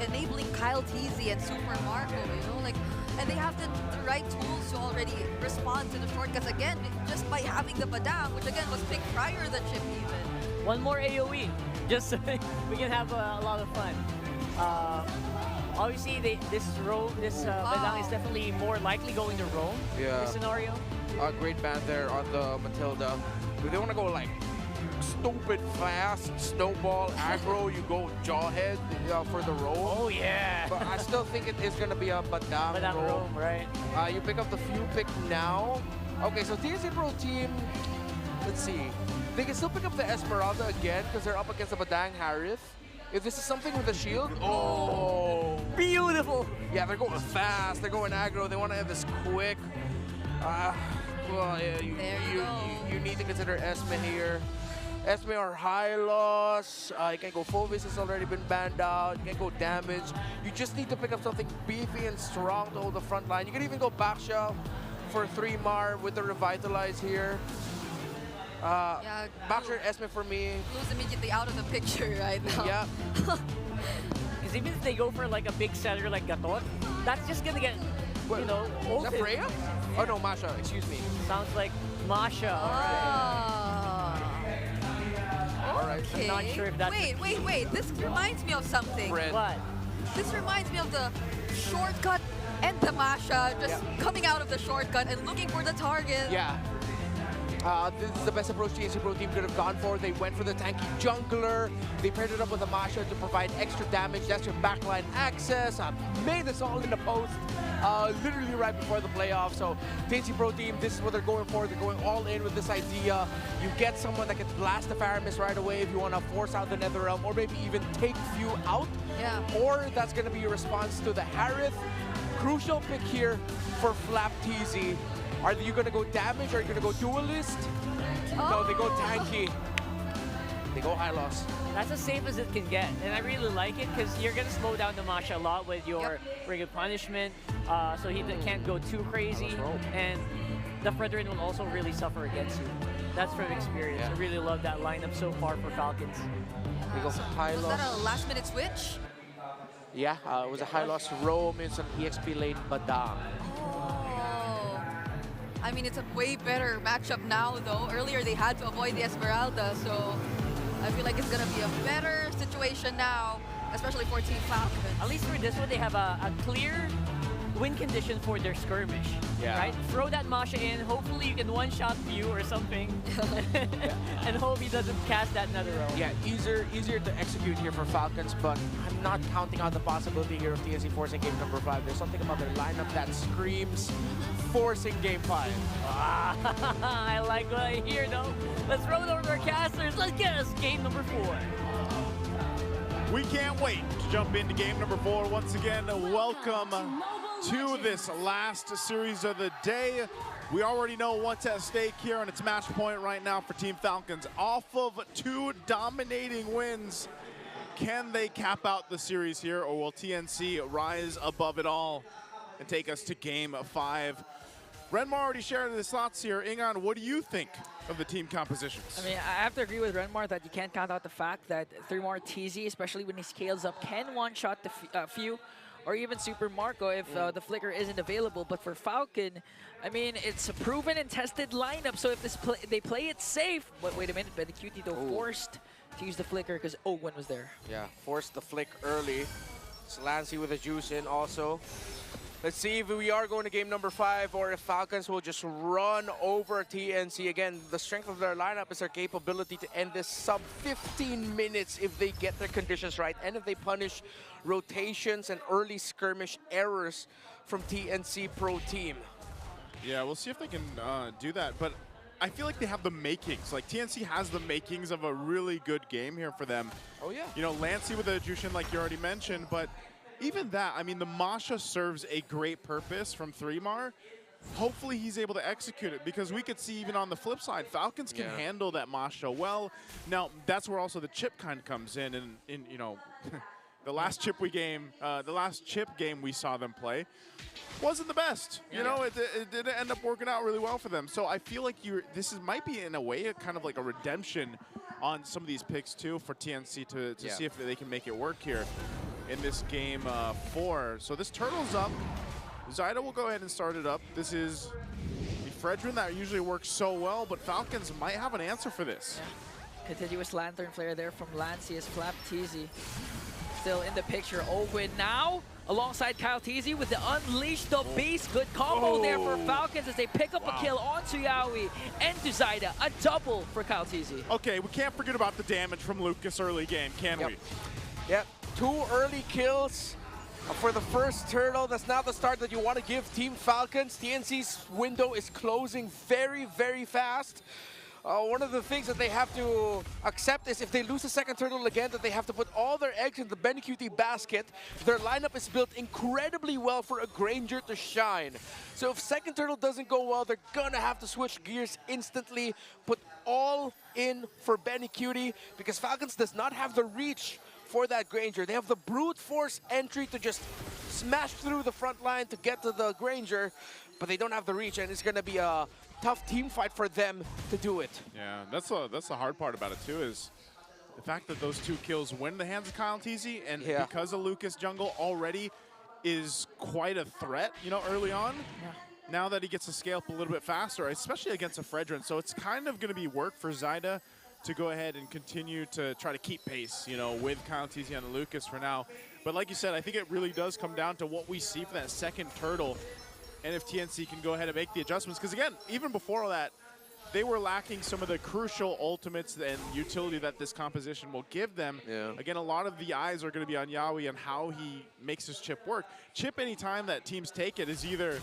enabling Kyle TZ and Super Marco, you know, like, and they have the right tools to already respond to the shortcuts again, just by having the Badang, which again was picked prior to the chip even. One more AoE, just so we can have a lot of fun. Obviously, this Badang is definitely more likely going to roam in this scenario. Great ban there on the Matilda. Do they want to go like stupid fast, snowball, aggro, you go jawhead for the roam? Oh yeah! But I still think it is going to be a Badang roam. Right? You pick up the Few pick now. Okay, so TNC Pro Team, let's see. They can still pick up the Esmeralda again because they're up against the Badang Harith. If this is something with a shield, oh! Beautiful! Yeah, they're going fast, they're going aggro, they want to have this quick. Well, yeah, you need to consider Esme here. Esme or high loss. You can go Phovis has already been banned out. You can go damage. You just need to pick up something beefy and strong to hold the front line. You can even go Baksha for 3 Mar with the Revitalize here. Baksha Esme for me. Blue's immediately out of the picture right now. Yeah. Because even if they go for like a big setter like Gatot, that's just gonna get, you know, ulted. Is that Freya? Oh no, Masha, excuse me. Sounds like Masha. Alright. Okay. I'm not sure if that's... Wait. This reminds me of something. What? This reminds me of the shortcut and the Masha just coming out of the shortcut and looking for the target. Yeah. This is the best approach TNC Pro Team could have gone for. They went for the tanky jungler. They paired it up with a Masha to provide extra damage. That's your backline access. Made this all in the post. Literally right before the playoff. So TNC Pro Team, this is what they're going for. They're going all in with this idea. You get someone that can blast the Fire Mist right away if you want to force out the Netherrealm, or maybe even take Few out. Yeah. Or that's going to be your response to the Harith. Crucial pick here for Flap TZ. Are you going to go damage or are you going to go duelist? No, they go tanky. They go high loss. That's as safe as it can get, and I really like it because you're going to slow down the Masha a lot with your Ring of Punishment, so he can't go too crazy, and the Fredrin will also really suffer against you. That's from experience. I really love that lineup so far for Falcons. They go high Was loss. that a last-minute switch? Yeah, it was a high loss roam in some EXP lane Badang. I mean, it's a way better matchup now, though. Earlier, they had to avoid the Esmeralda, so I feel like it's going to be a better situation now, especially for Team Falcons. At least for this one, they have a clear win condition for their skirmish, right? Throw that Masha in, hopefully you can one-shot Few or something, and hope he doesn't cast that Netherrealm. Yeah, easier to execute here for Falcons, but I'm not counting out the possibility here of TNC forcing game number 5. There's something about their lineup that screams forcing Game 5. I like what I hear, though. Let's roll over to our casters. Let's get us game number 4. We can't wait to jump into game number 4. Once again, welcome to this last series of the day. We already know what's at stake here, and it's match point right now for Team Falcons. Off of 2 dominating wins, can they cap out the series here, or will TNC rise above it all and take us to game 5? Renmar already shared his thoughts here. Ingan, what do you think of the team compositions? I mean, I have to agree with Renmar that you can't count out the fact that 3-Mar TZ, especially when he scales up, can one-shot the few, or even Super Marco if the flicker isn't available. But for Falcon, I mean, it's a proven and tested lineup, so if they play it safe. But wait a minute, BennyQt though forced to use the flicker because Owen was there. Yeah, forced the flick early. Slancy with a juice in also. Let's see if we are going to game number 5 or if Falcons will just run over TNC. Again, the strength of their lineup is their capability to end this sub 15 minutes if they get their conditions right and if they punish rotations and early skirmish errors from TNC Pro Team. Yeah, we'll see if they can do that, but I feel like they have the makings. Like, TNC has the makings of a really good game here for them. Oh, yeah. You know, Lancey with the Jushin, like you already mentioned, but even that, I mean, the Masha serves a great purpose from 3-Mar. Hopefully he's able to execute it, because we could see even on the flip side, Falcons can handle that Masha well. Now, that's where also the chip kind of comes in, and you know, the last chip game we saw them play wasn't the best. You know, it didn't end up working out really well for them. So I feel like might be in a way a kind of like a redemption on some of these picks too for TNC to see if they can make it work here in this game 4. So this turtle's up. Zyda will go ahead and start it up. This is the Fredrin that usually works so well, but Falcons might have an answer for this. Continuous Lantern Flare there from Lancey as Flap TZ still in the picture. Owen now alongside Kyle TZ with the Unleash the Beast. Good combo there for Falcons as they pick up a kill onto Yawi and to Zyda. A double for Kyle TZ. Okay, we can't forget about the damage from Lucas early game, can we? Yep, 2 early kills for the first turtle. That's not the start that you want to give Team Falcons. TNC's window is closing very, very fast. One of the things that they have to accept is if they lose the second turtle again, that they have to put all their eggs in the BennyQt basket. Their lineup is built incredibly well for a Granger to shine. So if second turtle doesn't go well, they're gonna have to switch gears instantly, put all in for BennyQt, because Falcons does not have the reach for that Granger. They have the brute force entry to just smash through the front line to get to the Granger, but they don't have the reach, and it's gonna be a tough team fight for them to do it. Yeah, that's the hard part about it too, is the fact that those 2 kills went in the hands of Kyle TZ, and because of Lucas jungle already is quite a threat, you know, early on. Now that he gets to scale up a little bit faster, especially against a Fredrin, so it's kind of going to be work for Zyda to go ahead and continue to try to keep pace, you know, with Kyle TZ and Lucas for now. But like you said, I think it really does come down to what we see for that second turtle, and if TNC can go ahead and make the adjustments. Because again, even before that, they were lacking some of the crucial ultimates and utility that this composition will give them. Again, a lot of the eyes are going to be on Yawi and how he makes his chip work. Chip, anytime that teams take it, is either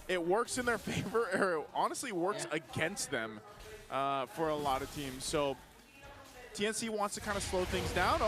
it works in their favor or it honestly works against them for a lot of teams. So TNC wants to kind of slow things down.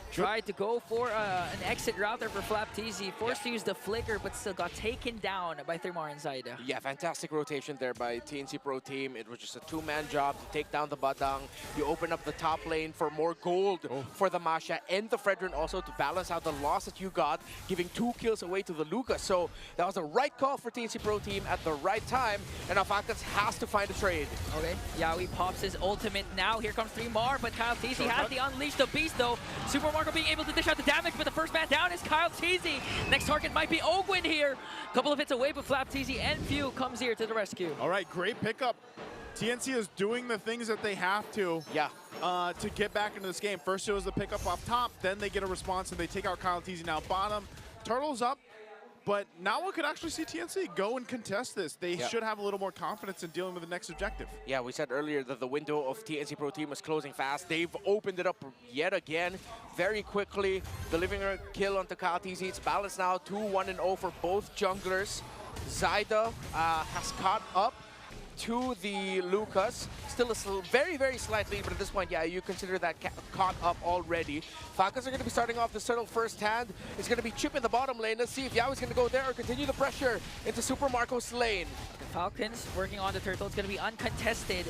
Tried to go for an exit route there for Flap TZ. Forced to use the flicker, but still got taken down by 3-Mar and Zyda. Yeah, fantastic rotation there by TNC Pro Team. It was just a 2-man job to take down the Badang. You open up the top lane for more gold for the Masha and the Fredrin also to balance out the loss that you got, giving 2 kills away to the Lucas. So that was the right call for TNC Pro Team at the right time, and now Falcons has to find a trade. Okay, Yawi pops his ultimate now. Here comes 3-Mar, but Kyle TZ has the Unleash the Beast though. Super Marco being able to dish out the damage, but the first man down is Kyle TZ. Next target might be Ogwin here. Couple of hits away, but Flap TZ and Few comes here to the rescue. All right, great pickup. TNC is doing the things that they have to get back into this game. First it was the pickup off top, then they get a response and they take out Kyle TZ now bottom. Turtle's up, but now one could actually see TNC go and contest this. They should have a little more confidence in dealing with the next objective. Yeah, we said earlier that the window of TNC Pro Team was closing fast. They've opened it up yet again very quickly, delivering a kill onto Kyle TZ. It's balanced now, 2-1-0 for both junglers. Zyda has caught up to the Lucas. Still a very, very slight lead, but at this point, yeah, you consider that caught up already. Falcons are going to be starting off the turtle first hand. It's going to be Chip in the bottom lane. Let's see if Yaoi's going to go there or continue the pressure into Super Marco's lane. The Falcons working on the turtle. It's going to be uncontested.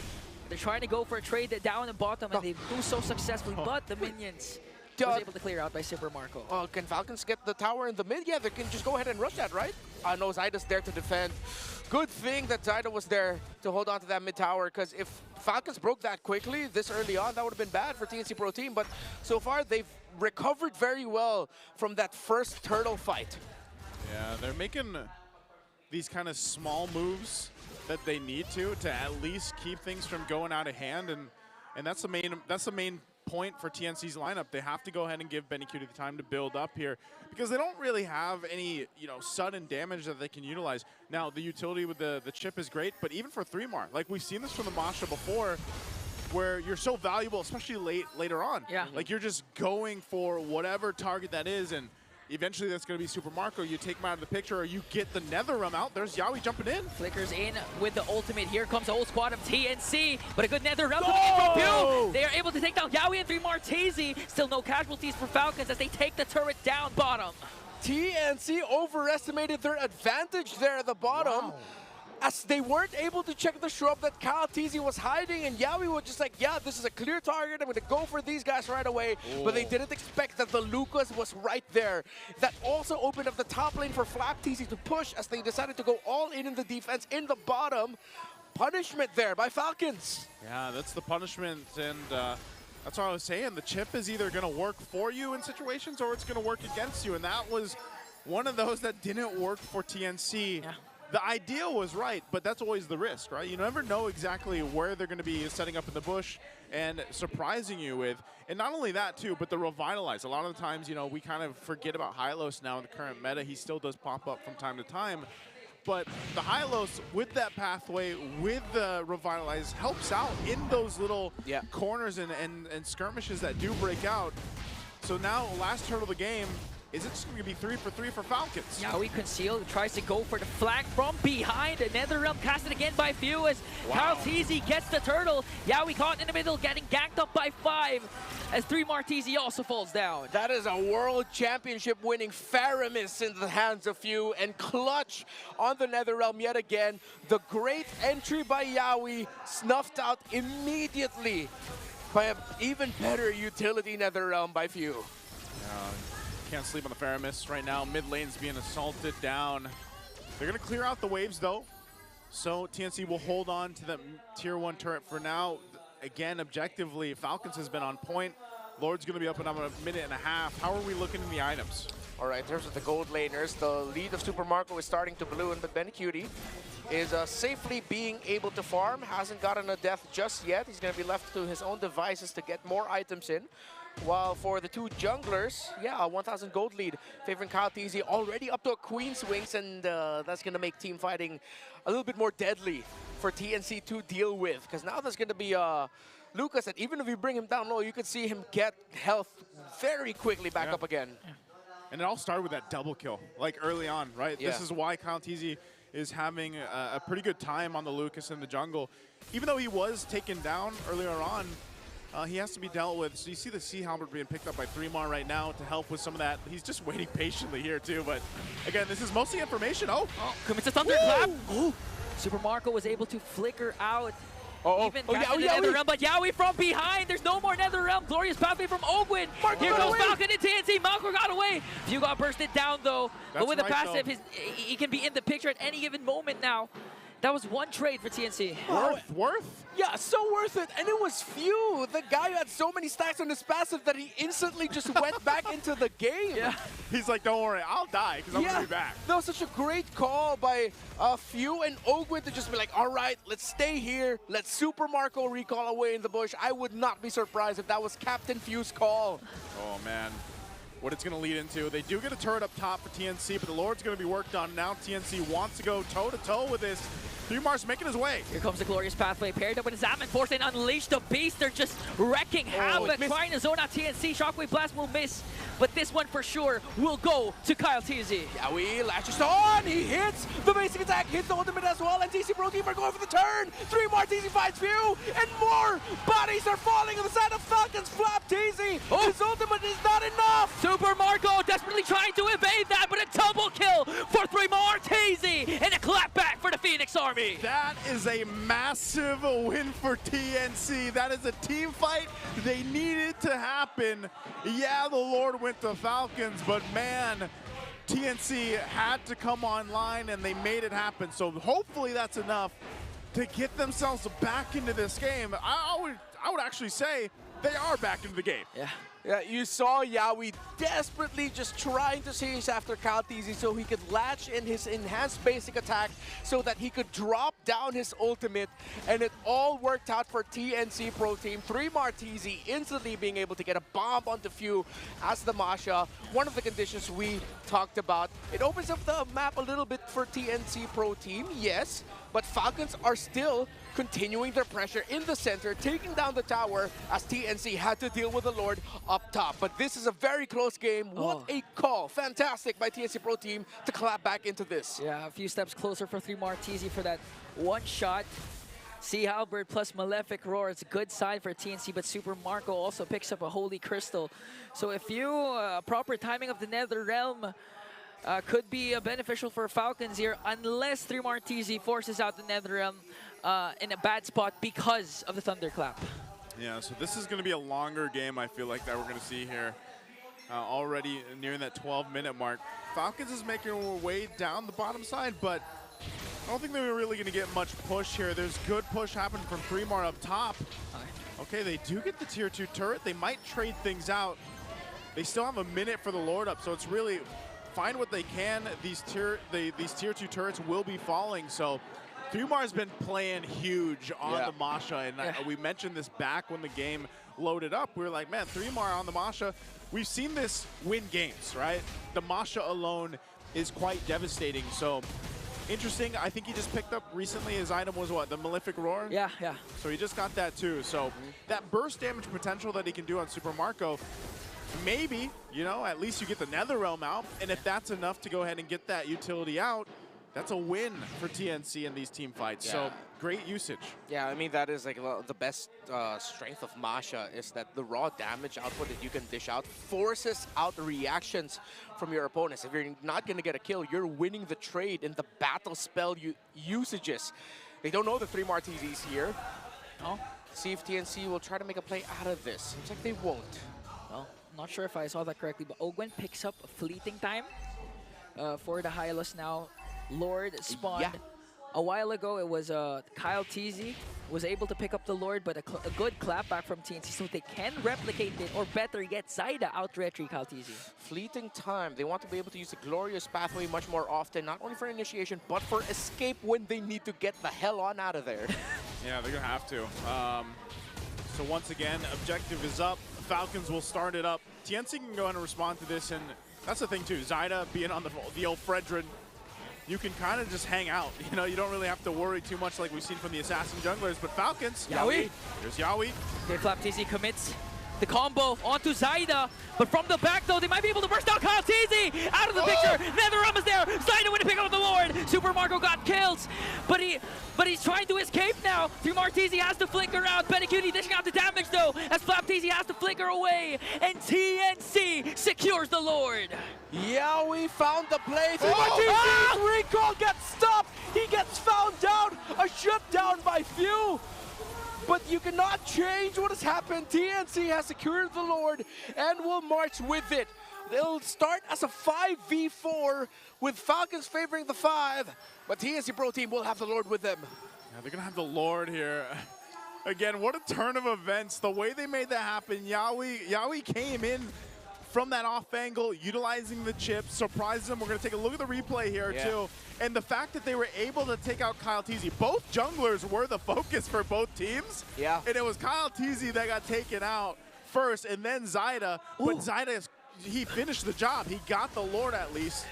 They're trying to go for a trade down and bottom, and they do so successfully, but the minions was able to clear out by Super Marco. Can Falcons get the tower in the mid? Yeah, they can just go ahead and rush that, right? No, Zyda's there to defend. Good thing that Zyda was there to hold on to that mid tower, because if Falcons broke that quickly this early on, that would have been bad for TNC Pro Team. But so far, they've recovered very well from that first turtle fight. Yeah, they're making these kind of small moves that they need to at least keep things from going out of hand, and that's the main point for TNC's lineup. They have to go ahead and give BennyQ the time to build up here, because they don't really have any, sudden damage that they can utilize. Now, the utility with the chip is great, but even for 3mar, like we've seen this from the Masha before, where you're so valuable, especially later on. Yeah. Like you're just going for whatever target that is, and eventually that's going to be Super Marco. You take him out of the picture, or you get the Nether Realm out. There's Yaoi jumping in. Flickers in with the ultimate. Here comes the whole squad of TNC, but a good Nether Realm coming in from Pew. They are able to take down Yaoi and 3mar Tazy. Still no casualties for Falcons as they take the turret down bottom. TNC overestimated their advantage there at the bottom. Wow. As they weren't able to check the shrub that Kyle Teasy was hiding, and Yaoi was just like, yeah, this is a clear target, I'm going to go for these guys right away. Ooh. But they didn't expect that the Lucas was right there. That also opened up the top lane for Flap Teasy to push as they decided to go all in the defense in the bottom. Punishment there by Falcons. Yeah, that's the punishment, and that's what I was saying. The chip is either going to work for you in situations or it's going to work against you, and that was one of those that didn't work for TNC. Yeah. The idea was right, but that's always the risk, right? You never know exactly where they're going to be setting up in the bush and surprising you with. And not only that, too, but the Revitalize. A lot of the times, we kind of forget about Hylos now in the current meta. He still does pop up from time to time. But the Hylos, with that pathway, with the Revitalize, helps out in those little corners and skirmishes that do break out. So now, last turtle of the game, is it just going to be 3 for 3 for Falcons? Yaoi concealed, tries to go for the flank from behind. Another realm casted again by Few as Kyle Teasy gets the turtle. Yaoi caught in the middle, getting ganked up by 5 as 3mar Teasy also falls down. That is a world championship winning Faramis in the hands of Few, and clutch on the Nether Realm yet again. The great entry by Yaoi snuffed out immediately by an even better utility Nether Realm by Few. Can't sleep on the Faramis right now. Mid lane's being assaulted down. They're going to clear out the waves, though. So TNC will hold on to the tier 1 turret for now. Again, objectively, Falcons has been on point. Lord's going to be up in a minute and a half. How are we looking in the items? All right, in terms of the gold laners, the lead of Super Marco is starting to balloon, but BennyQ is safely being able to farm. Hasn't gotten a death just yet. He's going to be left to his own devices to get more items in. While for the 2 junglers, yeah, a 1,000 gold lead, favoring Kyle Teasy, already up to a Queen's Wings, and that's going to make team fighting a little bit more deadly for TNC to deal with. Because now there's going to be Lucas, that even if you bring him down low, you could see him get health very quickly back up again. Yeah. And it all started with that double kill, like early on, right? Yeah. This is why Kyle Teasy is having a pretty good time on the Lucas in the jungle. Even though he was taken down earlier on, he has to be dealt with. So you see the Sea Halberd being picked up by 3mar right now to help with some of that. He's just waiting patiently here too, but again, this is mostly information. Commits a thunderclap. Super Marco was able to flicker out. Even casted the Nether Realm, but Yaoi from behind. There's no more Nether Realm. Glorious pathway from Ogwin. Here goes Falcon and TNC. Malco got away. Few got bursted down though. But with the passive, he can be in the picture at any given moment now. That was one trade for TNC. Worth? Yeah, so worth it. And it was Few, the guy who had so many stacks on his passive that he instantly just went back into the game. Yeah. He's like, don't worry, I'll die because I'm going to be back. That was such a great call by Few and Ogwin to just be like, all right, let's stay here. Let Super Marco recall away in the bush. I would not be surprised if that was Captain Few's call. Oh, man. what it's going to lead into. They do get a turret up top for TNC, but the Lord's going to be worked on. Now TNC wants to go toe-to-toe with this. 3Mar's making his way. Here comes the Glorious Pathway paired up with Zaman Force and Unleash the Beast. They're just wrecking havoc, trying to zone out TNC. Shockwave Blast will miss, but this one for sure will go to Kyle TZ. Yawi latches on, he hits the basic attack, hits the ultimate as well, and TC Pro Team are going for the turn. 3 more, TZ finds few, and more bodies are falling on the side of Falcons. Flap TZ, his ultimate is not enough. Super Marco desperately trying to evade that, but a double kill for 3 more TZ, and a clapback for the Phoenix Army. That is a massive win for TNC. That is a team fight they needed to happen. Yeah, the Lord went to Falcons, but man, TNC had to come online and they made it happen. So hopefully that's enough to get themselves back into this game. I would actually say they are back into the game. Yeah, you saw Yawi desperately just trying to chase after Kyle TZ so he could latch in his enhanced basic attack so that he could drop down his ultimate, and it all worked out for TNC Pro Team. 3 more TZ instantly being able to get a bomb onto Few as the Masha. One of the conditions we talked about. It opens up the map a little bit for TNC Pro Team, yes, but Falcons are still continuing their pressure in the center, taking down the tower as TNC had to deal with the Lord up top. But this is a very close game. What a call. Fantastic by TNC Pro Team to clap back into this. Yeah, a few steps closer for 3 more TZ for that one shot. Sea Halberd plus Malefic Roar. It's a good sign for TNC, but Super Marco also picks up a Holy Crystal. So if you, proper timing of the Nether Realm could be beneficial for Falcons here, unless 3 more TZ forces out the Nether Realm in a bad spot because of the Thunderclap. Yeah, so this is going to be a longer game, I feel like, that we're going to see here. Already nearing that 12-minute mark. Falcons is making their way down the bottom side, but I don't think they're really going to get much push here. There's good push happening from 3mar up top. Okay, they do get the tier 2 turret. They might trade things out. They still have a minute for the Lord up, so it's really find what they can. These tier 2 turrets will be falling, so 3mar's been playing huge on the Masha, and we mentioned this back when the game loaded up. We were like, man, 3mar on the Masha. We've seen this win games, right? The Masha alone is quite devastating, so interesting. I think he just picked up recently, his item was what, the Malefic Roar? Yeah. So he just got that too. So that burst damage potential that he can do on Super Marco, maybe, you know, at least you get the Nether Realm out, and if that's enough to go ahead and get that utility out, that's a win for TNC in these team fights. So great usage. Yeah, I mean, that is like the best strength of Masha is that the raw damage output that you can dish out forces out the reactions from your opponents. If you're not going to get a kill, you're winning the trade in the battle spell usages. They don't know the 3mar TZs here. See if TNC will try to make a play out of this. Seems like they won't. Well, not sure if I saw that correctly, but Ogwen picks up a fleeting time for the Hylos now. Lord spawned a while ago. It was Kyle TZ was able to pick up the Lord, but a good clapback from TNC, so they can replicate it, or better yet, Zaida out-retry Kyle TZ. Fleeting time. They want to be able to use the Glorious Pathway much more often, not only for initiation, but for escape when they need to get the hell on out of there. Yeah, they're going to have to. So once again, objective is up. Falcons will start it up. TNC can go ahead and respond to this, and that's the thing too. Zaida being on the old Fredrin, you can kind of just hang out. You know, you don't really have to worry too much like we've seen from the Assassin junglers, but Falcons, Yawi. There's Yawi. They flap TZ commits the combo onto Zaida, but from the back though, they might be able to burst out Kyle TZ out of the picture. NetherRealm is there. Zaida went to pick up the Lord. Super Marco got kills, but he's trying to escape now. 3mar TZ has to flicker out. Benecutie dishing out the damage though, as Flap TZ has to flicker away, and TNC secures the Lord. Yeah, we found the play. 3mar TZ's recall gets stopped. He gets found out. A shutdown by Few. But you cannot change what has happened. TNC has secured the Lord and will march with it. They'll start as a 5v4 with Falcons favoring the 5, but TNC Pro Team will have the Lord with them. Yeah, they're going to have the Lord here. Again, what a turn of events. The way they made that happen, Yawi came in from that off angle, utilizing the chip, surprised them. We're going to take a look at the replay here too. And the fact that they were able to take out Kyle TZ. Both junglers were the focus for both teams. Yeah. And it was Kyle TZ that got taken out first, and then Zaida. But Zaida he finished the job. He got the Lord at least.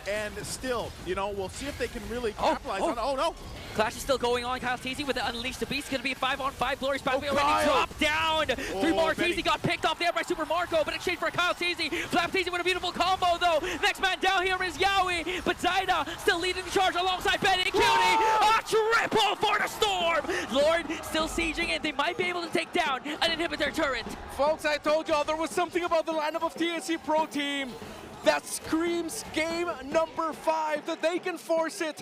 And still, you know, we'll see if they can really capitalize on it. Oh, no. Clash is still going on. Kyle Teasy with the Unleash the Beast. Going to be a 5-on-5. Glorious Pathway already Kyle. dropped down. Three more. Benny. Teasy got picked off there by Super Marco, but exchange for Kyle Teasy. Flap Teasy with a beautiful combo, though. Next man down here is Yowie, but Zaida still leading the charge alongside Benny and Cutie. A triple for the Storm. Lord still sieging, and they might be able to take down an inhibitor turret. Folks, I told y'all there was something about the lineup of TNC Pro Team that screams game number 5, that they can force it.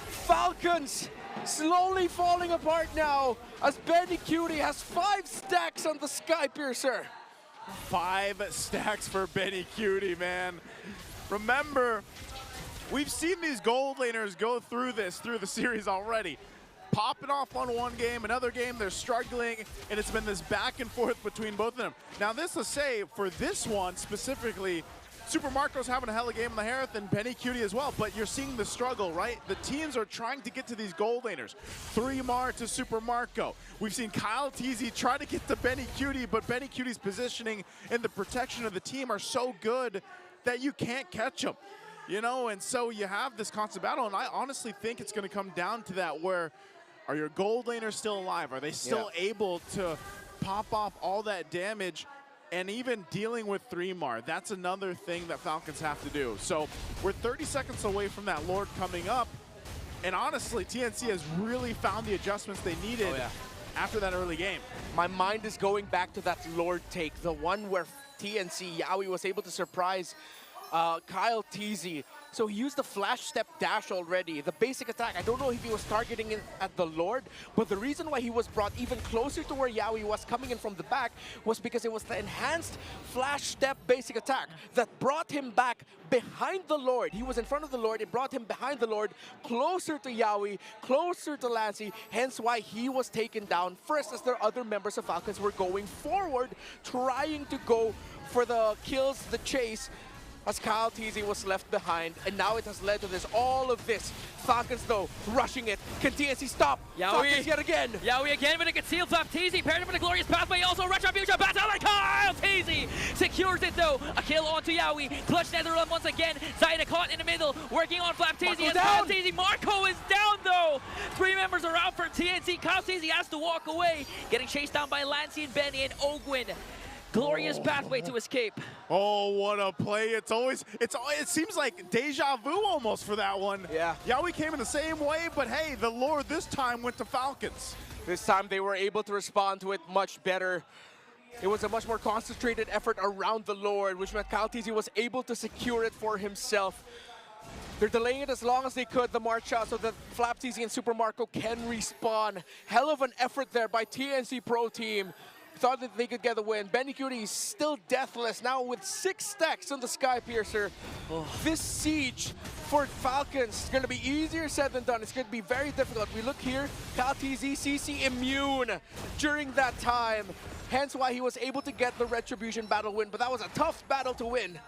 Falcons slowly falling apart now as Benny Cutie has 5 stacks on the Sky Piercer. 5 stacks for Benny Cutie, man. Remember, we've seen these gold laners go through the series already. Popping off on one game, another game they're struggling, and it's been this back and forth between both of them. Now this, let's say, for this one specifically, Super Marco's having a hell of a game on the Harith and Benny Cutie as well, but you're seeing the struggle, right? The teams are trying to get to these gold laners. 3mar to Super Marco. We've seen Kyle Teasy try to get to Benny Cutie, but Benny Cutie's positioning and the protection of the team are so good that you can't catch him. You know, and so you have this constant battle, and I honestly think it's going to come down to that, where are your gold laners still alive? Are they still able to pop off all that damage? And even dealing with 3mar, that's another thing that Falcons have to do. So we're 30 seconds away from that Lord coming up. And honestly, TNC has really found the adjustments they needed after that early game. My mind is going back to that Lord take, the one where TNC Yowie was able to surprise Kyle Teasy. So he used the flash step dash already. The basic attack, I don't know if he was targeting it at the Lord, but the reason why he was brought even closer to where Yowie was coming in from the back was because it was the enhanced flash step basic attack that brought him back behind the Lord. He was in front of the Lord, it brought him behind the Lord, closer to Yowie, closer to Lancey, hence why he was taken down first, as their other members of Falcons were going forward, trying to go for the kills, the chase, as Kyle Teasy was left behind, and now it has led to this, all of this. Falcons, though, rushing it. Can TNC stop? Falcons yet again. Yowie again with a concealed Flap Teasy, paired up with a glorious pathway, also Retribution battle, and Kyle Teasy secures it though. A kill onto Yowie, clutch Netherrealm once again. Zaida caught in the middle, working on Flap Teasy, and Kyle Teasy. Marco is down though. 3 members are out for TNC. Kyle Teasy has to walk away, getting chased down by Lancey and Benny and Ogwin. Glorious pathway to escape. Oh, what a play. It seems like deja vu almost for that one. Yeah. Yowie came in the same way, but hey, the Lord this time went to Falcons. This time they were able to respond to it much better. It was a much more concentrated effort around the Lord, which meant Kyle Teasy was able to secure it for himself. They're delaying it as long as they could, the March out, so that Flap Teasy and Super Marco can respawn. Hell of an effort there by TNC Pro Team. Thought that they could get the win. Benny Cutie is still deathless now with 6 stacks on the Sky Piercer. This siege for Falcons is going to be easier said than done. It's going to be very difficult. We look here, Kyle Teasy, CC immune during that time. Hence why he was able to get the Retribution battle win, but that was a tough battle to win.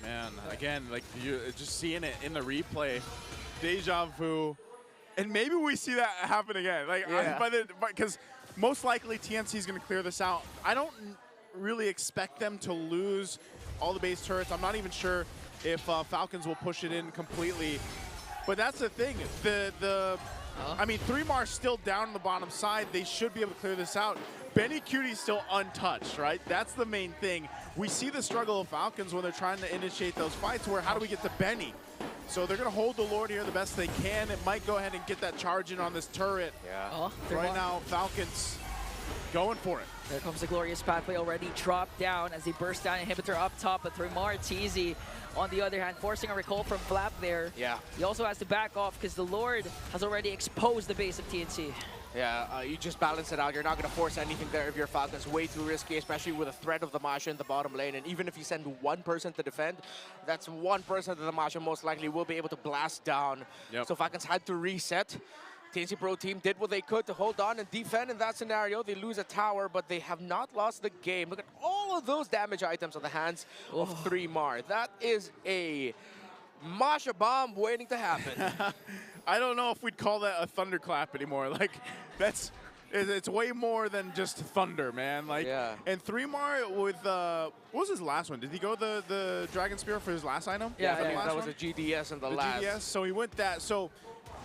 Man, again, like you just seeing it in the replay, deja vu, and maybe we see that happen again. Like, because most likely TNC is going to clear this out. I don't really expect them to lose all the base turrets. I'm not even sure if Falcons will push it in completely. But that's the thing. I mean, 3mar still down on the bottom side. They should be able to clear this out. Benny Cutie's still untouched, right? That's the main thing. We see the struggle of Falcons when they're trying to initiate those fights where how do we get to Benny? So they're going to hold the Lord here the best they can. It might go ahead and get that charge in on this turret. Yeah. Right now, Falcons going for it. There comes the glorious pathway already dropped down as they burst down inhibitor up top, but 3mar Teasy on the other hand forcing a recall from Flap there. Yeah. He also has to back off because the Lord has already exposed the base of TNC. Yeah, you just balance it out. You're not going to force anything there if you're Falcons. Way too risky, especially with the threat of the Masha in the bottom lane. And even if you send one person to defend, that's one person that the Masha most likely will be able to blast down. Yep. So Falcons had to reset. TNC Pro Team did what they could to hold on and defend in that scenario. They lose a tower, but they have not lost the game. Look at all of those damage items on the hands of 3mar. That is a Masha bomb waiting to happen. I don't know if we'd call that a thunderclap anymore. Like, that's It's way more than just Thunder, man. Like, and 3mar with what was his last one? Did he go the Dragon Spear for his last item? Yeah, that was a GDS in the last. GDS, so he went that. So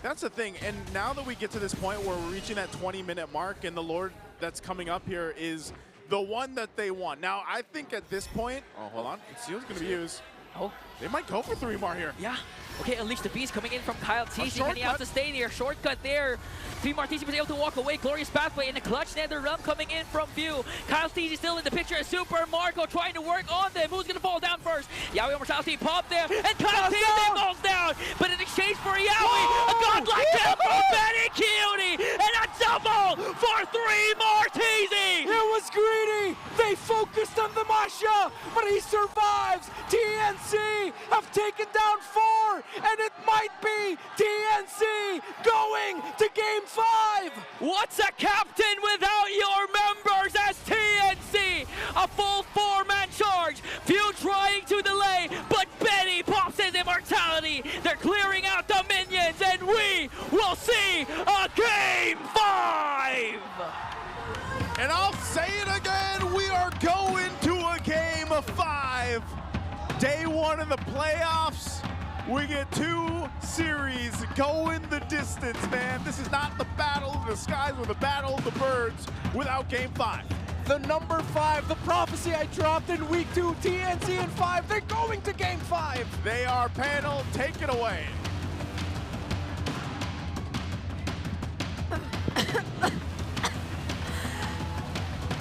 that's the thing. And now that we get to this point where we're reaching that 20-minute mark, and the Lord that's coming up here is the one that they want. Now, I think at this point, oh, hold on, Seal's going to be used. Oh. They might go for 3mar here. Yeah. Okay, Unleash the Beast coming in from Kyle TC. Can he have to stay here? Shortcut there. 3mar TC was able to walk away. Glorious pathway in a clutch nether realm coming in from view. Kyle TC still in the picture. Super Marco trying to work on them. Who's going to fall down first? Yawi Immortality popped there. And Kyle TC falls down. But in exchange for Yawi, a godlike kill from Benny Cutie. And a double for 3mar TC. It was greedy. They focused on the Masha, but he survives. TNC have taken down 4, and it might be TNC going to Game 5. What's a captain without your members as TNC? A full 4-man charge. Few trying to delay, but Benny pops his immortality. They're clearing out the minions, and we will see a Game 5. And I'll say it again, we are going to a Game of 5. Day 1 in the playoffs. We get 2 series going the distance, man. This is not the battle of the skies or the battle of the birds without Game 5. The number 5, the prophecy I dropped in week 2, TNC in 5, they're going to Game 5. They are panel, take it away.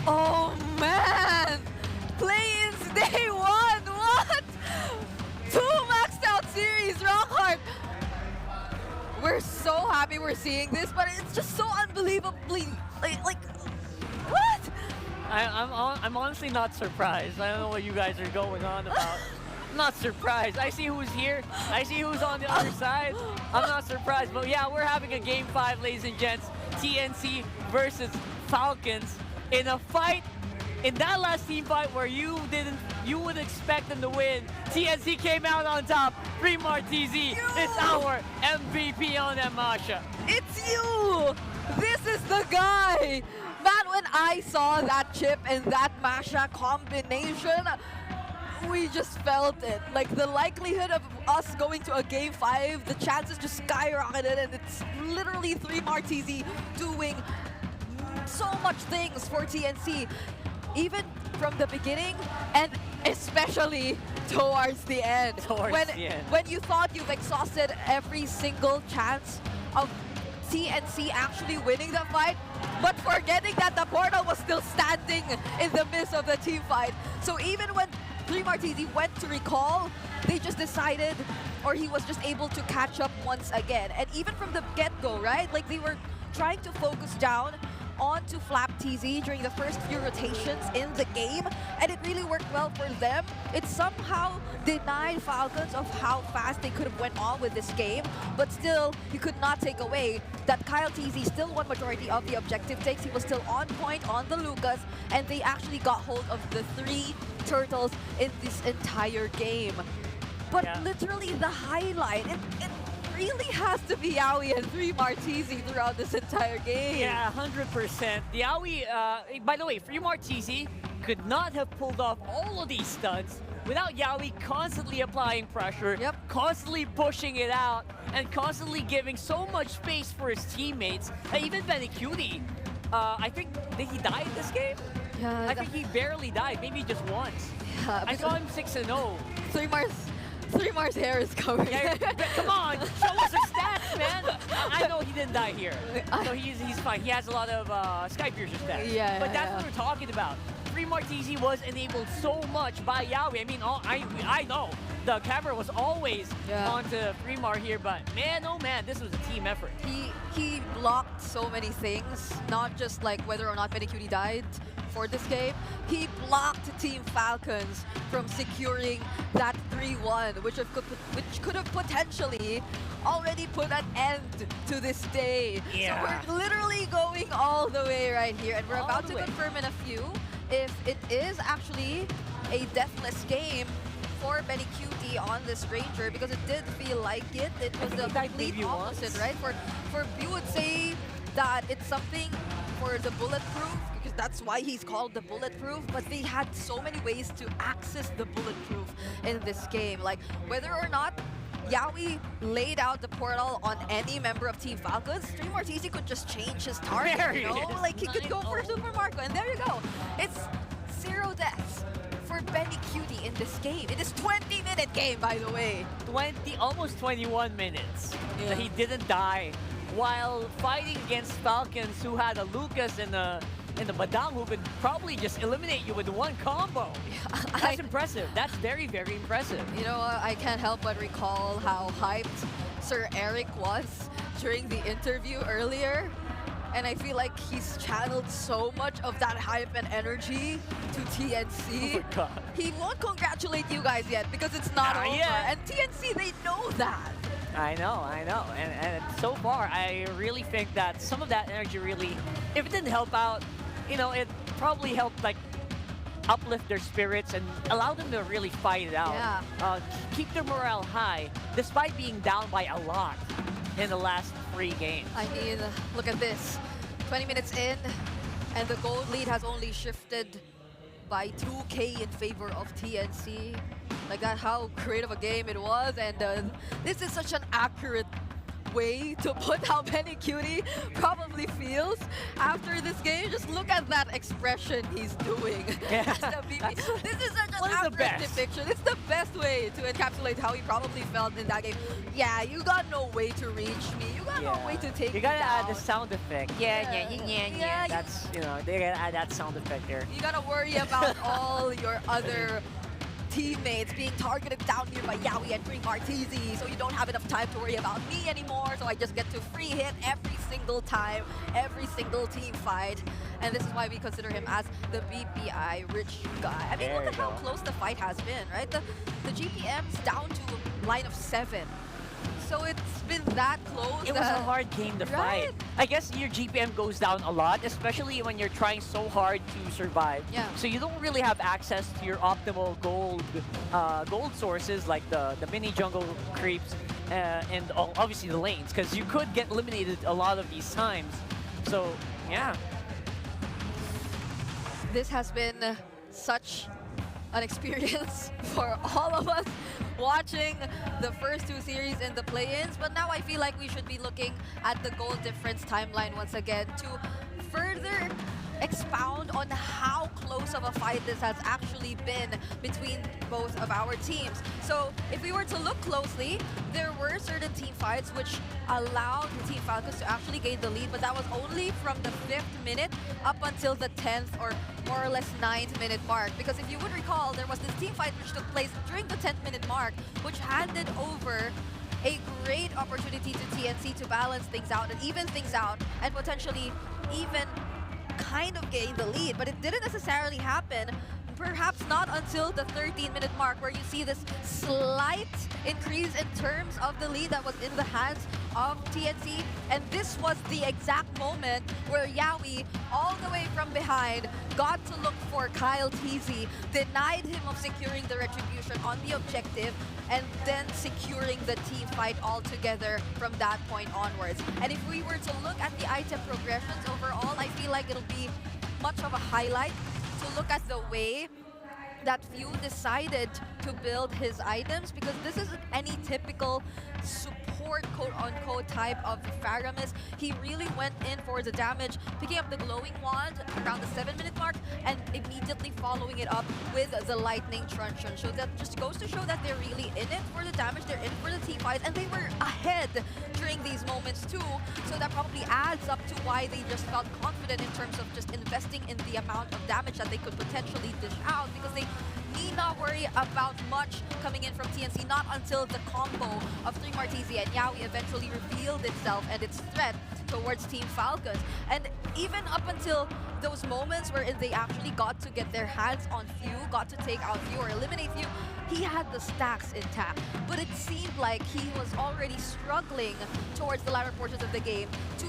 Oh man! Play-ins day 1, what? 2 maxed out series, Rockhart! We're so happy we're seeing this, but it's just so unbelievably, like what? I'm honestly not surprised. I don't know what you guys are going on about. I'm not surprised. I see who's here. I see who's on the other side. I'm not surprised. But yeah, we're having a Game 5, ladies and gents. TNC versus Falcons in a fight. In that last team fight where you would expect them to win, TNC came out on top. 3mar TZ is our MVP on that Masha. It's you! This is the guy! Man, when I saw that chip and that Masha combination, we just felt it. Like the likelihood of us going to a Game 5, the chances just skyrocketed, and it's literally 3mar TZ doing so much things for TNC. Even from the beginning, and especially towards the end. When you thought you've exhausted every single chance of TNC actually winning the fight, but forgetting that the portal was still standing in the midst of the team fight. So even when 3mar TZ went to recall, they just decided, or he was just able to catch up once again. And even from the get-go, right? Like they were trying to focus down onto Flap TZ during the first few rotations in the game, and it really worked well for them. It somehow denied Falcons of how fast they could have went on with this game, but still, you could not take away that Kyle TZ still won majority of the objective takes. He was still on point on the Lucas, and they actually got hold of the 3 turtles in this entire game. But literally the highlight, it really has to be Yawi and 3mar TZ throughout this entire game. Yeah, 100%. The Yawi, by the way, 3mar TZ could not have pulled off all of these stunts without Yawi constantly applying pressure, constantly pushing it out, and constantly giving so much space for his teammates. Even Benny Cutie, I think, did he die in this game? Yeah, I think he barely died, maybe just once. Yeah, I saw him 6-0. 3mar's hair is coming. Yeah, come on, show us his stats, man. I know he didn't die here, so he's fine. He has a lot of Sky Piercer stats. Yeah, but that's what we're talking about. 3mar TZ was enabled so much by Yawi. I mean, I know the camera was always onto 3mar here, but man, oh man, this was a team effort. He blocked so many things, not just like whether or not Benny Cutie died for this game. He blocked Team Falcons from securing that 3-1, which could have potentially already put an end to this day. Yeah. So we're literally going all the way right here, and we're about to confirm in a few if it is actually a deathless game for Benny Cutie on this Ranger, because it did feel like it. It was the complete opposite, right? For you would say that it's something for the bulletproof, because that's why he's called the bulletproof, but they had so many ways to access the bulletproof in this game. Like, whether or not Yawi laid out the portal on any member of Team Falcons, Stream Arteezy could just change his target, There you know? it is. Like, he could go for Super Marco, and there you go. It's 0 deaths for Benny Cutie in this game. It is 20-minute game, by the way. Almost 21 minutes Yeah. that he didn't die while fighting against Falcons who had a Lucas and a Badang who could probably just eliminate you with one combo. That's impressive. That's very, very impressive. You know, I can't help but recall how hyped Sir Eric was during the interview earlier. And I feel like he's channeled so much of that hype and energy to TNC. Oh my God. He won't congratulate you guys yet because it's not over. yet. And TNC, they know that. I know. And so far, I really think that some of that energy really, if it didn't help out, you know, it probably helped like uplift their spirits and allow them to really fight it out. Yeah. Keep their morale high, despite being down by a lot in the last 3 games. I mean, look at this. 20 minutes in, and the gold lead has only shifted by 2K in favor of TNC. Like, that's how creative a game it was, and this is such an accurate way to put how Benny Cutie probably feels after this game. Just look at that expression he's doing. Yeah. As the VP. This is such an accurate depiction. It's the best way to encapsulate how he probably felt in that game. Yeah, you got no way to reach me. You got no way to take me You gotta down. add the sound effect. Yeah. That's, you know, they gotta add that sound effect there. You gotta worry about all your other teammates being targeted down here by Yawi and Dream Arteezy, so you don't have enough time to worry about me anymore, so I just get to free hit every single time, every single team fight. And this is why we consider him as the BPI rich guy. I mean, There look at you how go. close the fight has been, right? The GPM's down to line of 7. So it's been that close. It was a hard game to Right? fight. I guess your GPM goes down a lot, especially when you're trying so hard to survive. Yeah. So you don't really have access to your optimal gold sources like the mini jungle creeps and obviously the lanes, because you could get eliminated a lot of these times. So yeah. This has been such an experience for all of us watching the first 2 series in the play-ins, but now I feel like we should be looking at the goal difference timeline once again to further expound on how close of a fight this has actually been between both of our teams. So if we were to look closely, there were certain team fights which allowed Team Falcons to actually gain the lead, but that was only from the 5th minute up until the 10th or more or less 9th minute mark. Because if you would recall, there was this team fight which took place during the 10th minute mark, which handed over a great opportunity to TNC to balance things out and even things out and potentially even kind of gain the lead, but it didn't necessarily happen. Perhaps not until the 13-minute mark, where you see this slight increase in terms of the lead that was in the hands of TNC. And this was the exact moment where Yawi, all the way from behind, got to look for Kyle TZ, denied him of securing the retribution on the objective, and then securing the team fight altogether from that point onwards. And if we were to look at the item progressions overall, I feel like it'll be much of a highlight to look at the way that Few decided to build his items, because this isn't any typical support quote-unquote type of Faramis. He really went in for the damage, picking up the glowing wand around the 7-minute mark and immediately following it up with the lightning truncheon. So that just goes to show that they're really in it for the damage, they're in it for the team fight, and they were ahead during these moments too. So that probably adds up to why they just felt confident in terms of just investing in the amount of damage that they could potentially dish out, because they need not worry about much coming in from TNC, not until the combo of Dream Arteezy and Yawi eventually revealed itself and its threat towards Team Falcons. And even up until those moments wherein they actually got to get their hands on Few, got to take out Few or eliminate Few, he had the stacks intact. But it seemed like he was already struggling towards the latter portions of the game to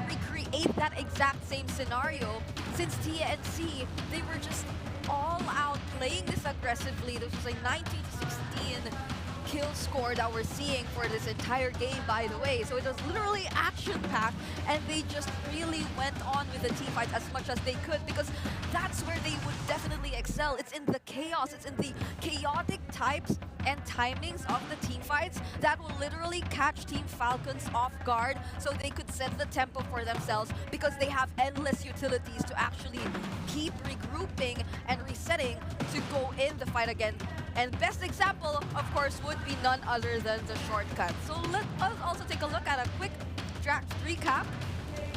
recreate that exact same scenario, since TNC, they were just all out playing this aggressively. This was a 19-16 kill score that we're seeing for this entire game, by the way. So it was literally action-packed, and they just really went on with the team fights as much as they could, because that's where they would definitely excel. It's in the chaos, it's in the chaotic types and timings of the team fights that will literally catch Team Falcons off guard, so they could set the tempo for themselves, because they have endless utilities to actually keep regrouping and resetting to go in the fight again. And best example, of course, would be none other than the shortcut. So let us also take a look at a quick draft recap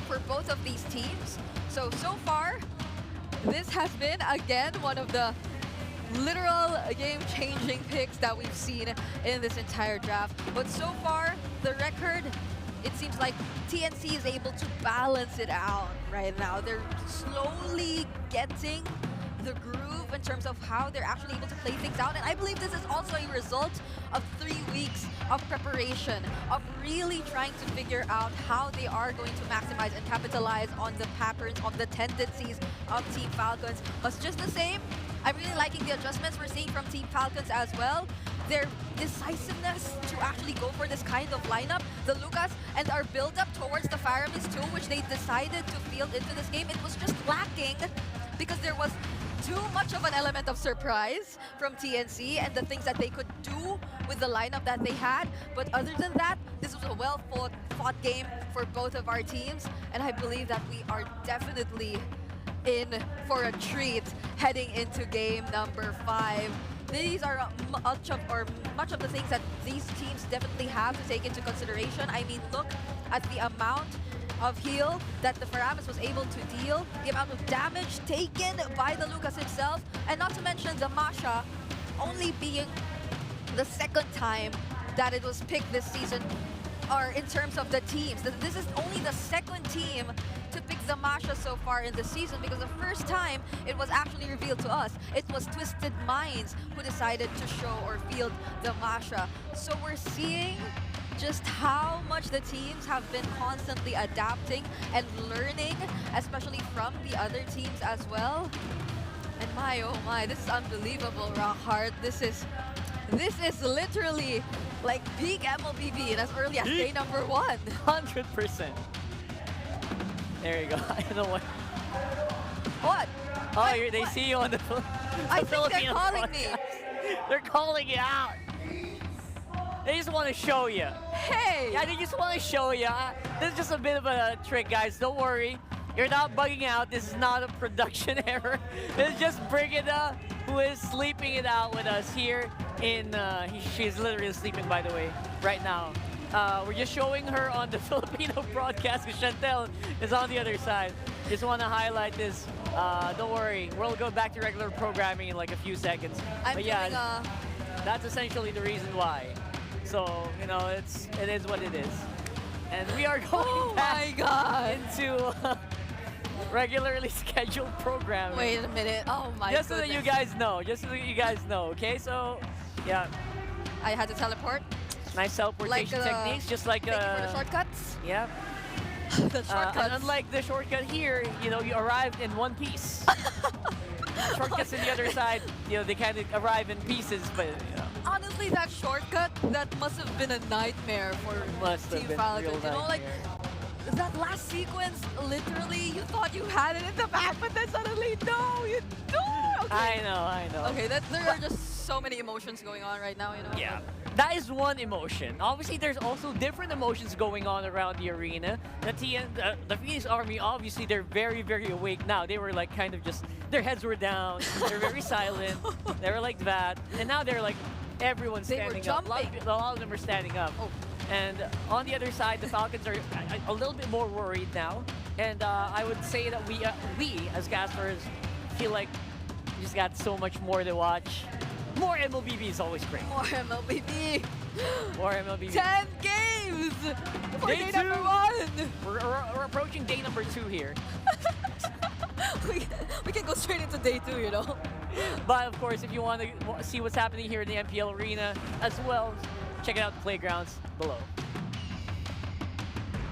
for both of these teams. So far, this has been, again, one of the literal game-changing picks that we've seen in this entire draft. But so far, the record, it seems like TNC is able to balance it out right now. They're slowly getting the groove in terms of how they're actually able to play things out. And I believe this is also a result of 3 weeks of preparation, of really trying to figure out how they are going to maximize and capitalize on the patterns of the tendencies of Team Falcons. But just the same, I'm really liking the adjustments we're seeing from Team Falcons as well. Their decisiveness to actually go for this kind of lineup, the Lucas, and our build-up towards the Faramis too, which they decided to field into this game, it was just lacking because there was too much of an element of surprise from TNC and the things that they could do with the lineup that they had. But other than that, this was a well-fought game for both of our teams, and I believe that we are definitely in for a treat heading into game number 5. These are much of the things that these teams definitely have to take into consideration. I mean, look at the amount of heal that the Faramis was able to deal, the amount of damage taken by the Lucas himself, and not to mention the Masha only being the 2nd time that it was picked this season, or in terms of the teams. This is only the 2nd team to pick the Masha so far in the season, because the first time it was actually revealed to us, it was Twisted Minds who decided to show or field the Masha. So we're seeing just how much the teams have been constantly adapting and learning, especially from the other teams as well. And my, oh my, this is unbelievable, Rockhart. This is literally like peak MLBB and as early as day number 1. 100%. There you go. I don't know what. What? Oh, they see you on the I think they're calling me. They're calling you out. They just want to show you. Hey! Yeah, they just want to show you. This is just a bit of a trick, guys. Don't worry. You're not bugging out. This is not a production error. It's just Brigida, who is sleeping it out with us here in... she's literally sleeping, by the way, right now. We're just showing her on the Filipino broadcast because Chantel is on the other side. Just want to highlight this. Don't worry. We'll go back to regular programming in like a few seconds. But yeah, that's essentially the reason why. So, you know, it is what it is. And we are going back into regularly scheduled programming. Wait a minute. Oh my Just so that you guys know. Just so that you guys know, okay? So, yeah. I had to teleport. Nice teleportation techniques, just like thank you for the shortcuts. Yeah. The shortcuts. And unlike the shortcut here, you know, you arrived in one piece. Shortcuts on the other side, you know, they kind of arrive in pieces, but you know. Honestly, that shortcut, that must have been a nightmare for Team Falcon. You know, like that last sequence, literally, you thought you had it in the back, but then suddenly, no, you don't. Okay. I know. Okay, there are just so many emotions going on right now, you know. Yeah. That is one emotion. Obviously, there's also different emotions going on around the arena. The Phoenix Army, obviously, they're very, very awake now. They were like kind of just, their heads were down. They're very silent. They were like that. And now they're like, everyone's standing up. A lot of them are standing up. And on the other side, the Falcons are a little bit more worried now. And I would say that we as casters, feel like we just got so much more to watch. More MLBB is always great. More MLBB. More MLBB. 10 games for day number 1. We're approaching day number 2 here. we can go straight into day 2, you know. But of course, if you want to see what's happening here in the MPL Arena as well, check out the playgrounds below.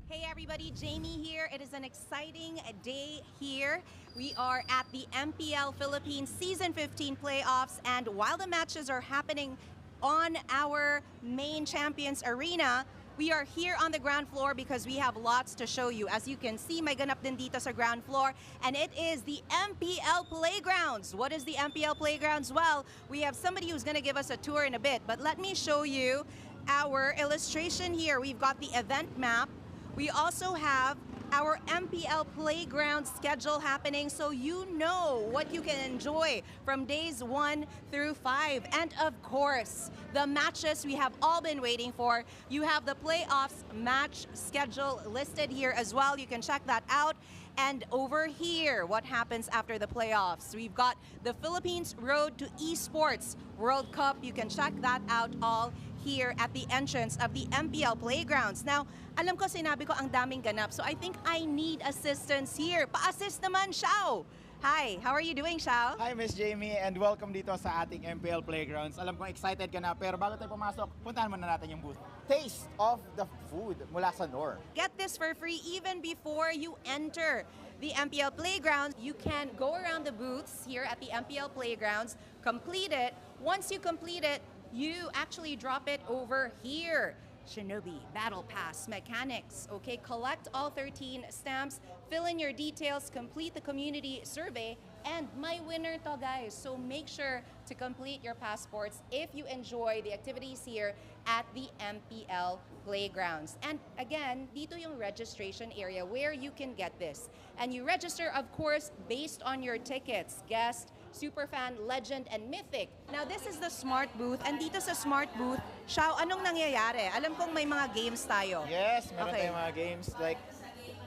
Hey everybody, Jamie here. It is an exciting day here. We are at the MPL Philippines Season 15 playoffs, and while the matches are happening on our main Champions Arena. We are here on the ground floor because we have lots to show you. As you can see, may ganap din dito sa ground floor, and it is the MPL Playgrounds. What is the MPL Playgrounds? Well, we have somebody who's gonna give us a tour in a bit, but let me show you our illustration here. We've got the event map. We also have our MPL Playground schedule happening, so you know what you can enjoy from days 1 through 5. And of course, the matches we have all been waiting for. You have the playoffs match schedule listed here as well. You can check that out. And over here, what happens after the playoffs? We've got the Philippines Road to Esports World Cup. You can check that out all here at the entrance of the MPL Playgrounds. Now, alam ko sinabi ko ang daming ganap, so I think I need assistance here. Pa-assist naman, Xiao! Hi, how are you doing, Xiao? Hi, Miss Jamie, and welcome dito sa ating MPL Playgrounds. Alam kong excited ka na, pero bago tayo pumasok, puntahan muna natin yung booth. Taste of the food mula sa NOR. Get this for free even before you enter the MPL Playgrounds. You can go around the booths here at the MPL Playgrounds, complete it. Once you complete it, you actually drop it over here. Shinobi, Battle Pass, Mechanics, okay? Collect all 13 stamps, fill in your details, complete the community survey, and my winner to, guys. So make sure to complete your passports if you enjoy the activities here at the MPL Playgrounds. And again, dito yung registration area where you can get this. And you register, of course, based on your tickets, guest, Superfan, Legend, and Mythic. Now, this is the Smart Booth. And dito sa Smart Booth, Xiao, anong nangyayari? Alam kong may mga games tayo. Yes, meron tayong mga games like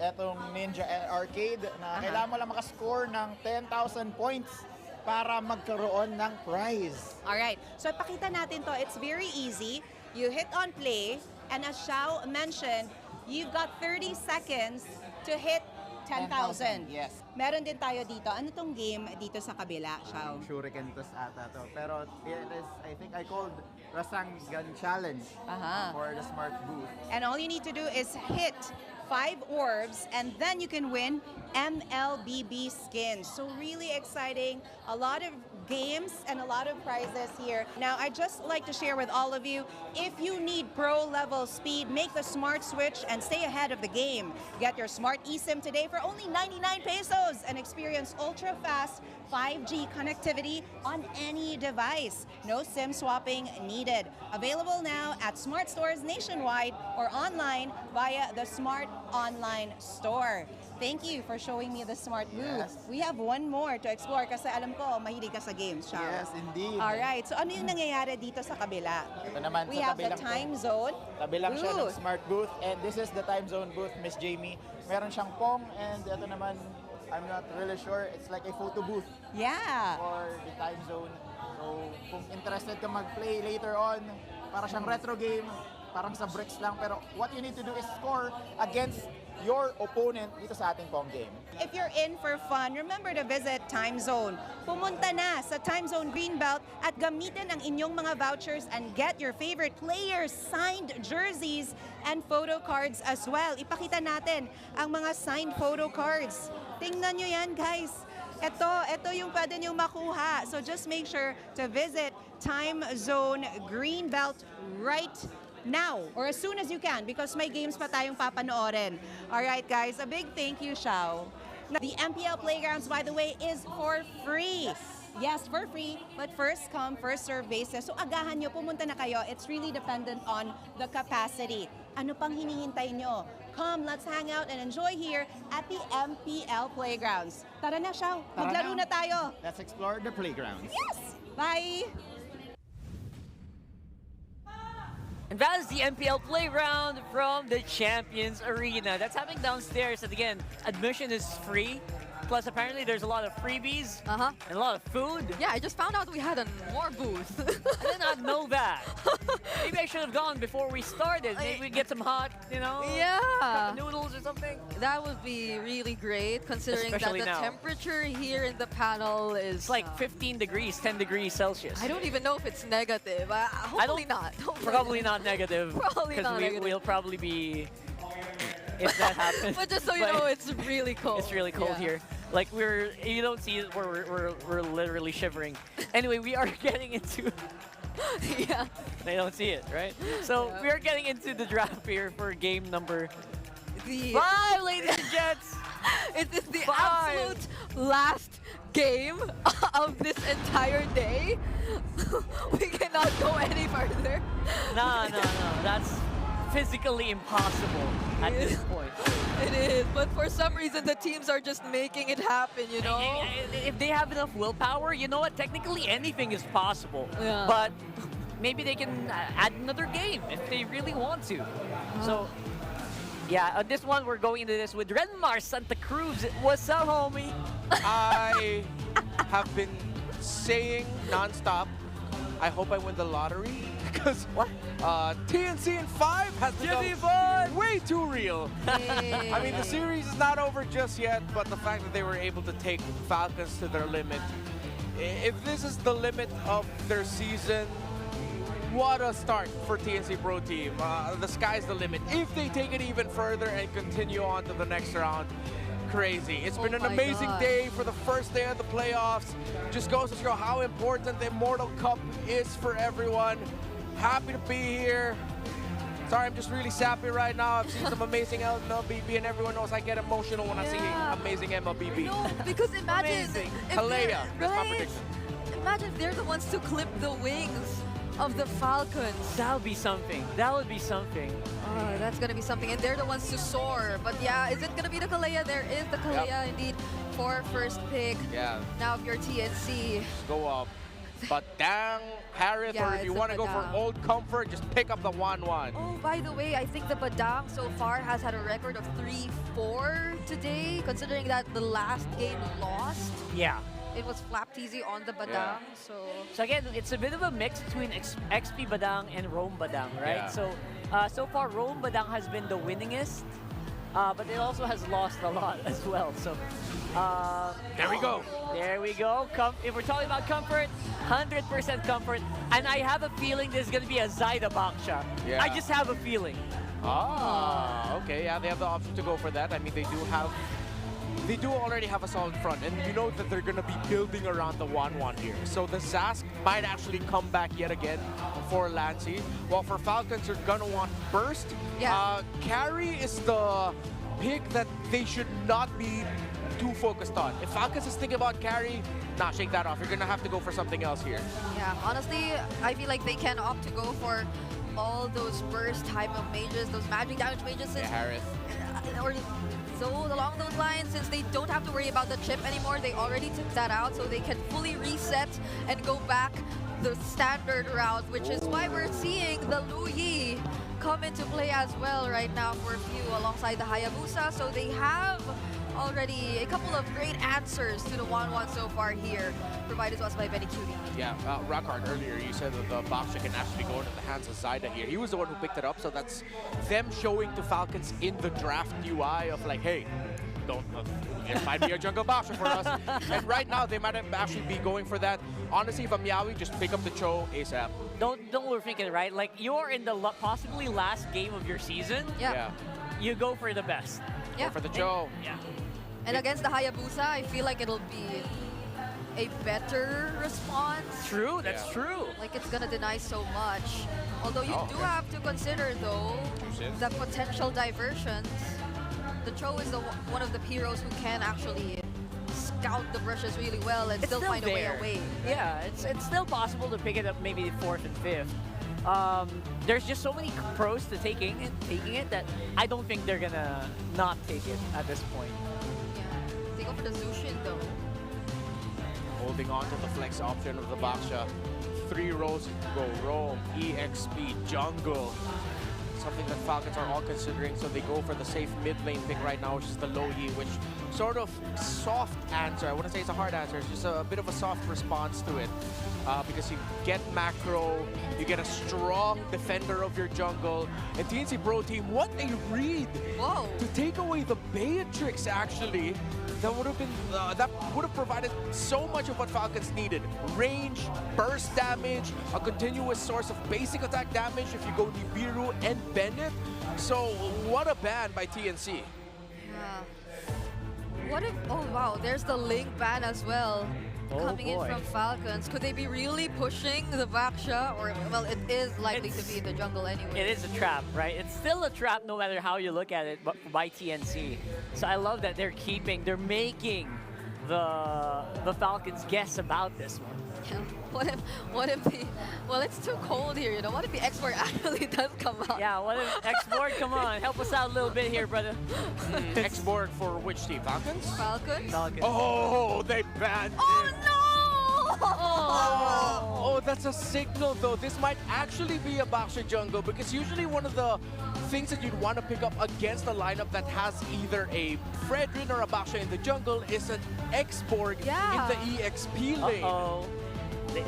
etong Ninja Arcade na kailangan mo lang makascore ng 10,000 points para magkaroon ng prize. Alright, so ipakita natin to. It's very easy. You hit on play, and as Xiao mentioned, you've got 30 seconds to hit 10,000. Yes. Meron din tayo dito. Ano tong game dito sa kabila, Xiao? Shuriken toss ata to. Pero it is, I think I called Rasang Gun Challenge for the Smart Booth. And all you need to do is hit 5 orbs, and then you can win MLBB skins. So really exciting. A lot of games and a lot of prizes here. Now, I'd just like to share with all of you, if you need pro level speed, make the smart switch and stay ahead of the game. Get your smart eSIM today for only 99 pesos and experience ultra fast 5G connectivity on any device. No SIM swapping needed. Available now at smart stores nationwide or online via the Smart Online Store. Thank you for showing me the Smart Booth. Yes. We have one more to explore kasi alam ko mahilig ka sa games, Xiao. Yes, indeed. Alright, so ano yung nangyayari dito sa kabila? Ito naman We sa have the kabilang time zone Tabi lang siya ng booth. Smart Booth, and this is the time zone booth, Miss Jamie. Meron siyang Pong, and ito naman, I'm not really sure, it's like a photo booth. Yeah. For the time zone. So, kung interested ka mag-play later on, para siyang retro game, parang sa bricks lang, pero what you need to do is score against your opponent dito sa ating Pong game. If you're in for fun, remember to visit Time Zone. Pumunta na sa Time Zone Greenbelt at gamitin ang inyong mga vouchers and get your favorite players' signed jerseys and photo cards as well. Ipakita natin ang mga signed photo cards. Tingnan nyo yan, guys. Ito yung pwede nyo makuha. So just make sure to visit Time Zone Greenbelt right now or as soon as you can because may games pa tayong papanoorin. Alright guys, a big thank you, Xiao. The MPL Playgrounds, by the way, is for free. Yes, for free, but first come, first serve basis. So agahan nyo, pumunta na kayo. It's really dependent on the capacity. Ano pang hinihintay nyo? Come, let's hang out and enjoy here at the MPL Playgrounds. Tara na, Xiao. Maglaro na tayo. Let's explore the playgrounds. Yes! Bye! And that is the MPL Playground from the Champions Arena. That's happening downstairs. And again, admission is free. Plus, apparently, there's a lot of freebies and a lot of food. Yeah, I just found out we had a more booth. I did not know that. Maybe I should have gone before we started. Maybe we get some hot, Yeah. cup of noodles or something. That would be really great, considering Especially that the now. temperature here in the panel is It's like 15 degrees, 10 degrees Celsius. I don't even know if it's negative. Hopefully not. Probably not negative. Probably not negative. We'll probably be, if that happens. But just so you know, it's really cold. It's really cold here. Like you don't see it, we're literally shivering. Anyway, we are getting into Yeah. They don't see it, right? So we are getting into the draft here for game number The 5, ladies and gents. It is the 5. absolute last game of this entire day. We cannot go any further. No. That's physically impossible at this point. It is, but for some reason the teams are just making it happen, you know? If they have enough willpower, you know what? Technically anything is possible. Yeah. But maybe they can add another game if they really want to. So, yeah, on this one, we're going into this with Renmar Santa Cruz. What's up, homie? I have been saying nonstop, I hope I win the lottery because TNC in 5 has become way too real. I mean, the series is not over just yet, but the fact that they were able to take Falcons to their limit, if this is the limit of their season, what a start for TNC Pro Team. The sky's the limit. If they take it even further and continue on to the next round, crazy. It's been an amazing day for the first day of the playoffs. Just goes to show how important the Immortal Cup is for everyone. Happy to be here. Sorry, I'm just really sappy right now. I've seen some amazing MLBB, and everyone knows I get emotional when I see amazing MLBB. No, because imagine Kalea, that's my prediction. Imagine if they're the ones to clip the wings of the Falcons. That would be something. That would be something. Oh, that's gonna be something, and they're the ones to soar. But yeah, is it gonna be the Kalea? There is the Kalea indeed for first pick. Yeah. Now if you're TNC, Just go up. Badang, Harith, or if you want to go for Old Comfort, just pick up the 1-1. Oh, by the way, I think the Badang so far has had a record of 3-4 today, considering that the last game lost. Yeah. It was Flap TZ on the Badang, Yeah. So again, it's a bit of a mix between XP Badang and Rome Badang, right? Yeah. So far, Rome Badang has been the winningest, but it also has lost a lot as well. So there we go. There we go. If we're talking about comfort, 100% comfort, and I have a feeling there's gonna be a Zaida Baksha. Yeah. I just have a feeling. Okay, yeah, they have the option to go for that. I mean, they do already have a solid front, and you know that they're going to be building around the 1-1 here. So the Zask might actually come back yet again for Lancy. While for Falcons, they're going to want Burst. Yeah. Carry is the pick that they should not be too focused on. If Falcons is thinking about carry, shake that off. You're going to have to go for something else here. Yeah, honestly, I feel like they can opt to go for all those burst type of mages, those magic damage mages. Since, Harith. So along those lines, since they don't have to worry about the chip anymore, they already took that out, so they can fully reset and go back the standard route, which is why we're seeing the Lu Yi come into play as well right now for a few alongside the Hayabusa. So they have already a couple of great answers to the 1-1 so far here, provided to us by Benny Cutie. Yeah, Rockhard, earlier you said that the Baksha can actually go into the hands of Zaida here. He was the one who picked it up, so that's them showing to Falcons in the draft UI of like, hey, it might be a jungle Baksha for us. And right now, they might actually be going for that. Honestly, if I'm Yawi, just pick up the Cho ASAP. Don't overthink it, right? Like, you're in the possibly last game of your season. Yeah. You go for the best. Yeah. Go for the Cho. Yeah. And against the Hayabusa, I feel like it'll be a better response. True, that's true. Like it's gonna deny so much. Although you do have to consider though the potential diversions. The Cho is one of the heroes who can actually scout the brushes really well and still find a way away. Yeah, it's still possible to pick it up maybe 4th and 5th. There's just so many pros to taking it that I don't think they're gonna not take it at this point. Yeah, they go for the Zushin though. Holding on to the flex option of the Baksha. 3 rows go Roam, EXP, Jungle. Something that Falcons are all considering, so they go for the safe mid lane pick right now, which is the Lo Yi, which sort of soft answer. I wouldn't say it's a hard answer, it's just a bit of a soft response to it. Because you get macro, you get a strong defender of your jungle, and TNC Pro Team, what a read! Whoa! To take away the Beatrix, actually, that would have provided so much of what Falcons needed. Range, burst damage, a continuous source of basic attack damage if you go Nibiru and Bennett. So what a ban by TNC. Yeah. What if, oh wow, there's the Link ban as well. Oh, Coming in boy. from Falcons. Could they be really pushing the Baksha? Or, well, it is likely to be in the jungle anyway. It is a trap, right? It's still a trap no matter how you look at it, but by TNC. So I love that they're making the Falcons guess about this one. Yeah. What if the, well, it's too cold here, you know? What if the export actually does come out? Yeah, what if X-Board, come on, help us out a little bit here, brother. X-Board for which team? Falcons? Falcons? Oh, they banned it. No! Oh, that's a signal though. This might actually be a Baksha jungle because usually one of the things that you'd want to pick up against a lineup that has either a Fredrin or a Baksha in the jungle is an X-Borg in the EXP lane. Uh-oh.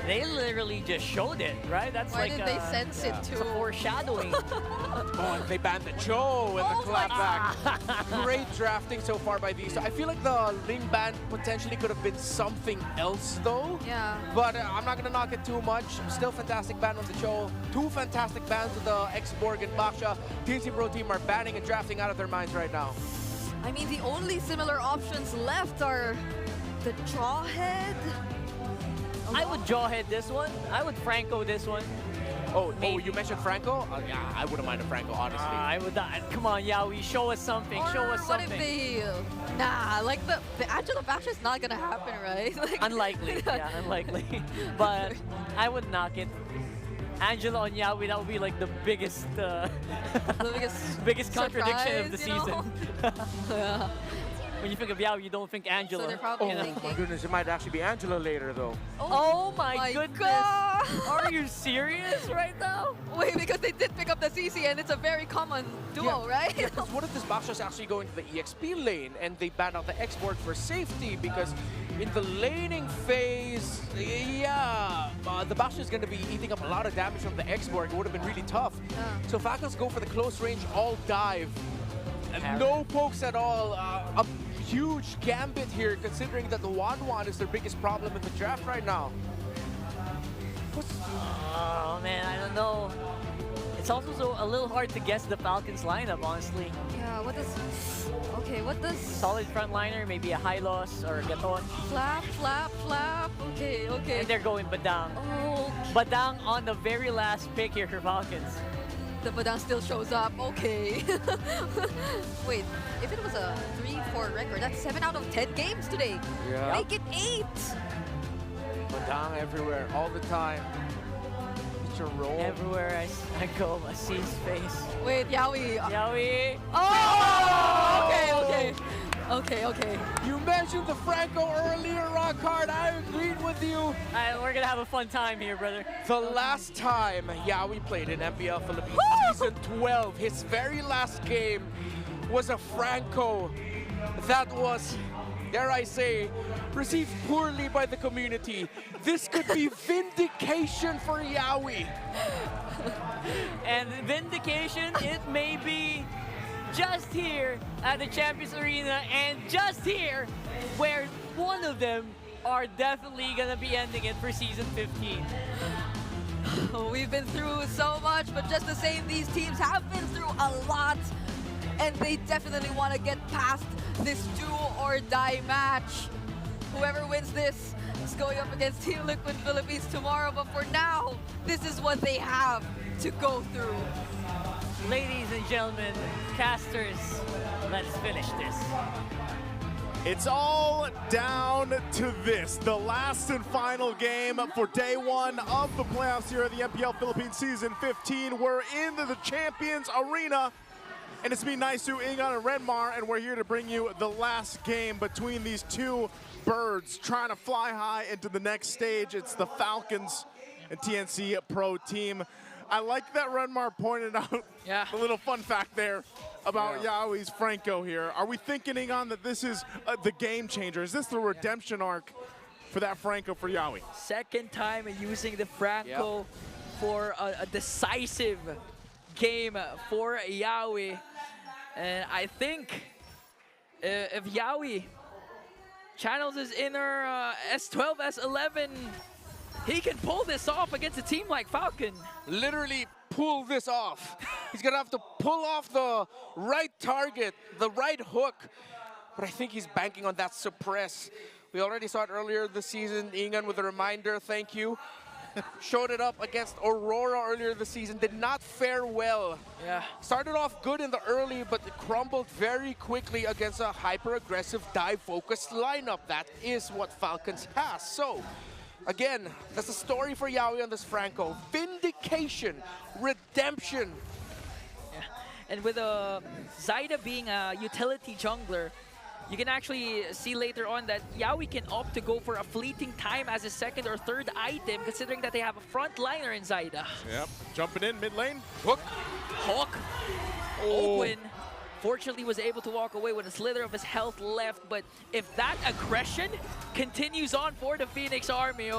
They literally just showed it, right? That's Why like did they sense it too? It's a foreshadowing. Oh, and they banned the Joe and the clapback. Great drafting so far by these. So I feel like the Ling ban potentially could have been something else though. Yeah. But I'm not gonna knock it too much. Still fantastic ban on the Joe. Two fantastic bans of the X-Borg and Baksha. TNC Pro team are banning and drafting out of their minds right now. I mean, the only similar options left are the Jawhead. I would Jawhead this one. I would Franco this one. Oh, you mentioned Franco? Yeah, I wouldn't mind a Franco, honestly. I would. Come on, Yaoi, show us something. Show us What something. if they, nah, like the Angela Baksha is not gonna happen, right? Like, Unlikely, yeah, unlikely. But I would knock it. Angela on Yaoi, that would be like the biggest, biggest contradiction of the surprise, season. Yeah. When you think of Yaoi, you don't think Angela. So they're probably Oh thinking, my goodness, it might actually be Angela later though. Oh my goodness. God. Are you serious right now? Wait, because they did pick up the CC and it's a very common duo, right? Yeah, because what if this Baksha is actually going to the EXP lane and they ban out the X-Borg for safety because in the laning phase, yeah, the Baksha is going to be eating up a lot of damage from the X-Borg. It would have been really tough. Yeah. So Falcons go for the close range all dive. No pokes at all. A huge gambit here considering that the 1-1 is their biggest problem in the draft right now. Oh man, I don't know. It's also a little hard to guess the Falcons lineup, honestly. Yeah, what does... Okay, what does... Solid frontliner, maybe a Hylos or a Gaton. Flap, flap, flap. Okay, okay. And they're going Badang. Oh, Badang on the very last pick here for Falcons. the Badang still shows up. Okay. Wait, if it was a 3-4 record, that's 7 out of 10 games today. Yeah. Make it 8. Badang everywhere, all the time. It's a roll. Everywhere I go, I see his face. Wait, Yaoi. Yaoi. Oh! Okay, okay. Okay, okay. You mentioned the Franco earlier, Rockhard. I agreed with you. We're gonna have a fun time here, brother. The last time Yaoi played in Mpl Philippines Season 12, his very last game was a Franco that was, dare I say, received poorly by the community. This could be vindication for Yaoi. And vindication, it may be just here at the Champions Arena and just here where one of them are definitely gonna be ending it for Season 15. We've been through so much, but just the same, these teams have been through a lot, and they definitely want to get past this do or die match. Whoever wins this is going up against Team Liquid Philippines tomorrow, but for now, this is what they have to go through. Ladies and gentlemen, casters, let's finish this. It's all down to this, the last and final game for day one of the playoffs here at the Mpl Philippines Season 15. We're into the Champions Arena, and it's me, Naisu, Ingon, and Renmar, and we're here to bring you the last game between these two birds trying to fly high into the next stage. It's the Falcons and TNC Pro team. I like that Renmar pointed out a little fun fact there about Yaoi's Franco here. Are we thinking, Ingon, that this is the game changer? Is this the redemption arc for that Franco for Yaoi? Second time using the Franco for a decisive game for Yaoi. And I think if Yaoi channels his inner S12, S11, he can pull this off against a team like Falcon. Literally pull this off. He's gonna have to pull off the right target, the right hook, but I think he's banking on that suppress. We already saw it earlier this season. Ingan with a reminder, thank you. Showed it up against Aurora earlier this season, did not fare well. Yeah. Started off good in the early, but it crumbled very quickly against a hyper-aggressive dive-focused lineup. That is what Falcons has. So, again, that's the story for Yawi on this Franco. Vindication, redemption. Yeah. And with Zaida being a utility jungler, you can actually see later on that Yawi can opt to go for a fleeting time as his second or third item, considering that they have a front liner in Zaida. Yep, jumping in mid lane. Hook. Hawk. Ogwin fortunately was able to walk away with a slither of his health left, but if that aggression continues on for the Phoenix Army,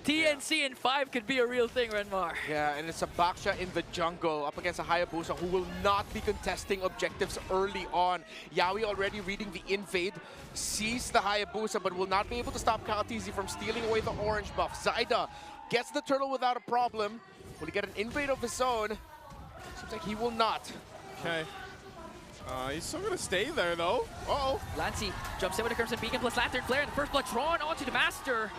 TNC in 5 could be a real thing, Renmar. Yeah, and it's a Baksha in the jungle up against a Hayabusa who will not be contesting objectives early on. Yawi already reading the invade, sees the Hayabusa, but will not be able to stop Kalatizi from stealing away the orange buff. Zaida gets the turtle without a problem. Will he get an invade of his own? Seems like he will not. Okay. He's still gonna stay there though. Uh-oh. Lancy jumps in with a Crimson Beacon plus Lantern Flare, and the first blood drawn onto the Master.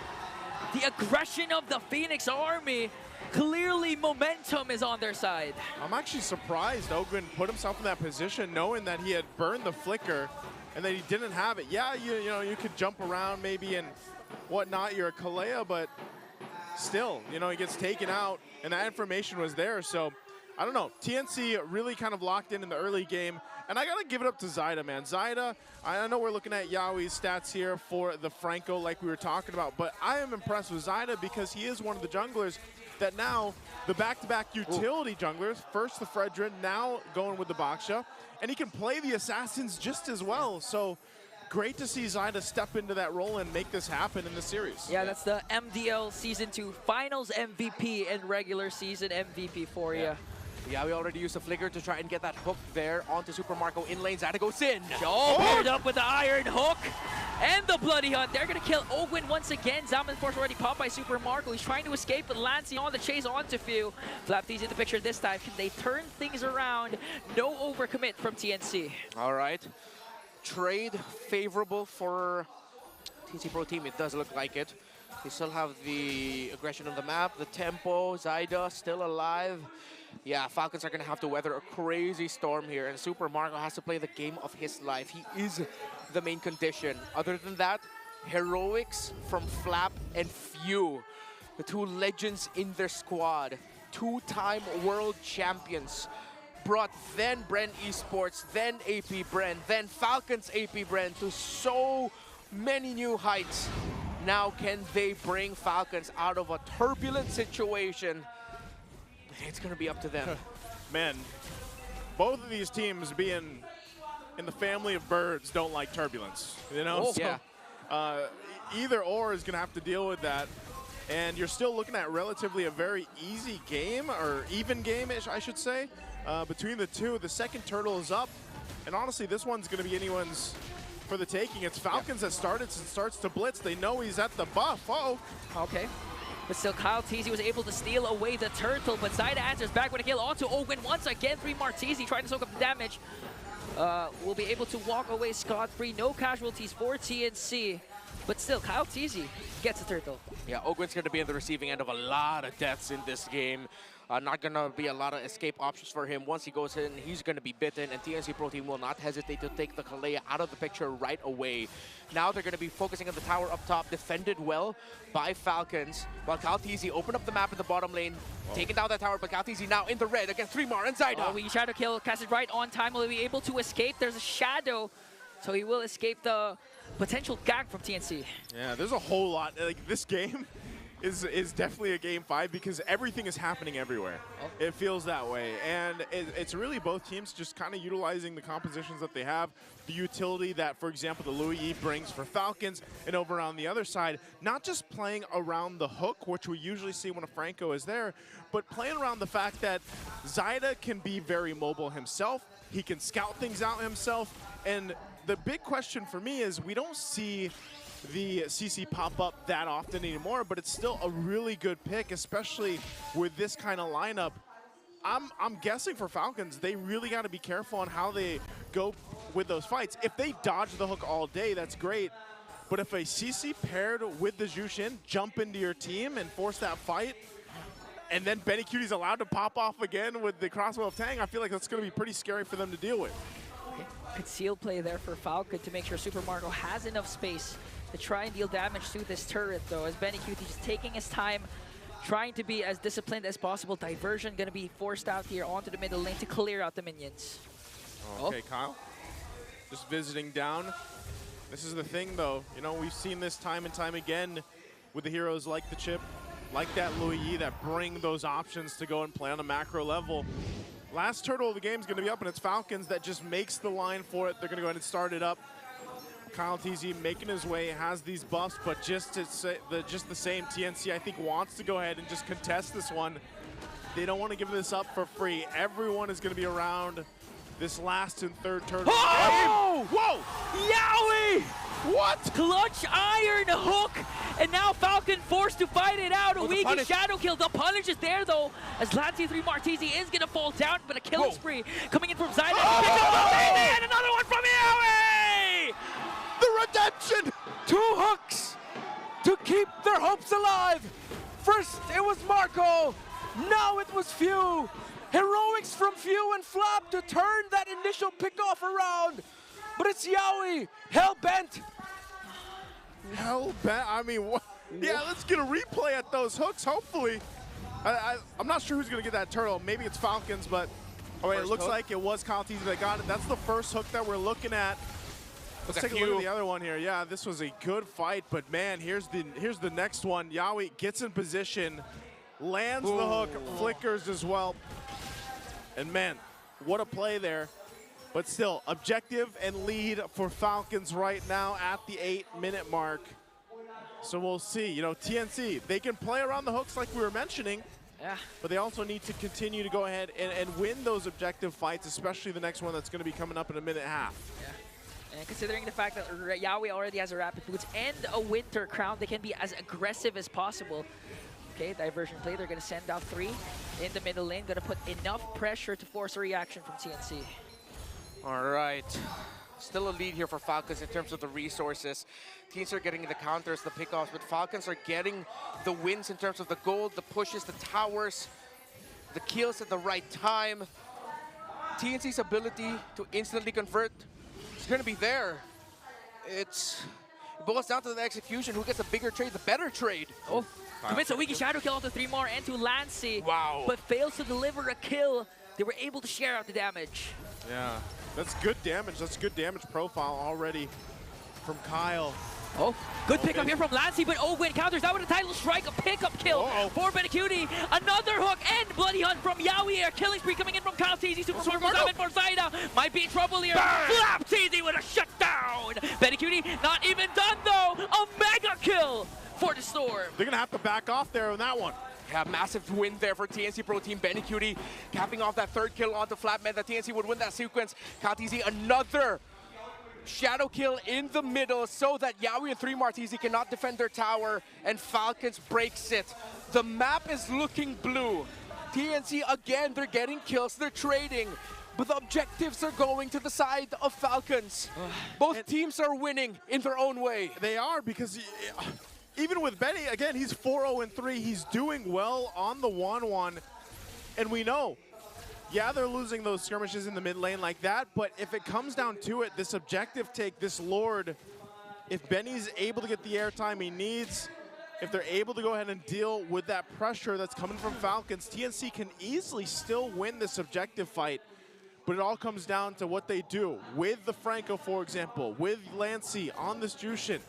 The aggression of the Phoenix Army, clearly momentum is on their side. I'm actually surprised Ogwin put himself in that position knowing that he had burned the flicker and that he didn't have it. Yeah, you know, you could jump around maybe and whatnot, you're a Kalea, but still, you know, he gets taken out and that information was there. So, I don't know, TNC really kind of locked in the early game. And I gotta give it up to Zaida, man. Zaida, I know we're looking at Yawi's stats here for the Franco like we were talking about, but I am impressed with Zaida because he is one of the junglers that now, the back-to-back utility junglers, first the Fredrin, now going with the Baksha, and he can play the Assassins just as well. So, great to see Zaida step into that role and make this happen in the series. Yeah, that's the MDL Season 2 Finals MVP and regular season MVP for you. Yeah, we already used a flicker to try and get that hook there onto Super Marco in lane. Zaida goes in. Paired up with the Iron Hook and the Bloody Hunt. They're going to kill Ogwin once again. Zaman Force already popped by Super Marco. He's trying to escape, but Lancy on the chase onto Few. Flapty's in the picture this time. Can they turn things around? No overcommit from TNC. All right. Trade favorable for TNC Pro Team. It does look like it. They still have the aggression on the map, the tempo. Zaida still alive. Yeah, Falcons are going to have to weather a crazy storm here, and Super Marco has to play the game of his life. He is the main condition. Other than that, heroics from Flap and Few, the two legends in their squad, two-time world champions, brought then Bren Esports, then AP Bren, then Falcons AP Bren to so many new heights. Now can they bring Falcons out of a turbulent situation? It's going to be up to them. Man, both of these teams being in the family of birds don't like turbulence, you know? Yeah. Either or is going to have to deal with that. And you're still looking at relatively a very easy game, or even game-ish, I should say, between the two. The second turtle is up. And honestly, this one's going to be anyone's for the taking. It's Falcons that starts to blitz. They know he's at the buff. Uh-oh. Okay. But still, Kyle Teasy was able to steal away the turtle, but Zaida answers back with a kill onto Ogwin once again. 3 Martezi trying to soak up the damage. Will be able to walk away scot-free. No casualties for TNC. But still, Kyle Teasy gets a turtle. Yeah, Ogwin's going to be on the receiving end of a lot of deaths in this game. Not going to be a lot of escape options for him. Once he goes in, he's going to be bitten, and TNC Pro Team will not hesitate to take the Kalea out of the picture right away. Now they're going to be focusing on the tower up top, defended well by Falcons, while Kaltizi opened up the map in the bottom lane, taking down that tower, but Kaltizi now in the red against 3 Mar and Zaida. We try to kill, cast it right on time. Will he be able to escape? There's a shadow, so he will escape the potential gag from TNC. Yeah, there's a whole lot. Like, this game is definitely a game 5 because everything is happening everywhere. It feels that way. And it's really both teams just kind of utilizing the compositions that they have, the utility that, for example, the Louis E brings for Falcons, and over on the other side, not just playing around the hook, which we usually see when a Franco is there, but playing around the fact that Zaida can be very mobile himself. He can scout things out himself. And the big question for me is we don't see the CC pop up that often anymore, but it's still a really good pick, especially with this kind of lineup. I'm guessing for Falcons, they really got to be careful on how they go with those fights. If they dodge the hook all day, that's great. But if a CC paired with the Jushin jump into your team and force that fight, and then Benny Cutie's allowed to pop off again with the crossbow of Tang, I feel like that's going to be pretty scary for them to deal with. Concealed play there for Falcon to make sure Super Marco has enough space to try and deal damage to this turret, though, as Benny Cutie just taking his time, trying to be as disciplined as possible. Diversion going to be forced out here onto the middle lane to clear out the minions. Okay, Kyle. Just visiting down. This is the thing, though. You know, we've seen this time and time again with the heroes like the Chip, like that Louis Yi, that bring those options to go and play on a macro level. Last turtle of the game is going to be up, and it's Falcons that just makes the line for it. They're going to go ahead and start it up. Kyle TZ making his way, has these buffs, but just to say just the same, TNC I think wants to go ahead and just contest this one. They don't want to give this up for free. Everyone is going to be around this last and third turtle. Oh! Whoa! Yowie! What? Clutch iron hook, and now Falcon forced to fight it out. A weak shadow kill. The punish is there though, as Lancy 3 Martisi is gonna fall down, but a killing spree coming in from Zyda. And another one from Yowie! The redemption! 2 hooks to keep their hopes alive. First it was Marco, now it was Few. Heroics from Few and Flap to turn that initial pickoff around. But it's Yowie, hell-bent. Hell-bent? I mean, what? Yeah, let's get a replay at those hooks, hopefully. I'm not sure who's going to get that turtle. Maybe it's Falcons, but oh wait, it looks like it was Kyle TZ that got it. That's the first hook that we're looking at. Let's take a look at the other one here. Yeah, this was a good fight, but man, here's the next one. Yowie gets in position, lands the hook, flickers as well. And man, what a play there. But still, objective and lead for Falcons right now at the 8-minute mark. So we'll see. You know, TNC, they can play around the hooks like we were mentioning. Yeah. But they also need to continue to go ahead and win those objective fights, especially the next one that's going to be coming up in a minute and a half. Yeah. And considering the fact that Yowie already has a Rapid Boots and a Winter Crown, they can be as aggressive as possible. Okay, diversion play. They're going to send out 3 in the middle lane. Going to put enough pressure to force a reaction from TNC. All right. Still a lead here for Falcons in terms of the resources. Teams are getting the counters, the pickoffs, but Falcons are getting the wins in terms of the gold, the pushes, the towers, the kills at the right time. TNC's ability to instantly convert is going to be there. It boils down to the execution. Who gets a bigger trade, the better trade. Oh, commits a weaky shadow kill onto 3 more and to Lancy. Wow. But fails to deliver a kill. They were able to share out the damage. Yeah, that's good damage. That's good damage profile already from Kyle. Oh, good pickup here from Lancy, but Ogwin counters that with a title strike, a pickup kill for Benny Cutie. Another hook and Bloody Hunt from Yowie. A killing spree coming in from Kyle TZ. Super Marco coming for Zyda. Might be in trouble here. Flap TZ with a shutdown. Benny Cutie not even done though. A mega kill for the Storm. They're gonna have to back off there on that one. Yeah, massive win there for TNC Pro Team. Benny Cutie capping off that 3rd kill onto Flatman. That TNC would win that sequence. KTZ another shadow kill in the middle so that Yowie and 3 Martisi cannot defend their tower, and Falcons breaks it. The map is looking blue. TNC again, they're getting kills, they're trading, but the objectives are going to the side of Falcons. Both teams are winning in their own way. They are, because even with Benny, again, he's 4-0-3. He's doing well on the 1-1. And we know, yeah, they're losing those skirmishes in the mid lane like that, but if it comes down to it, this objective take, this Lord, if Benny's able to get the airtime he needs, if they're able to go ahead and deal with that pressure that's coming from Falcons, TNC can easily still win this objective fight. But it all comes down to what they do with the Franco, for example, with Lancy on this Jushin.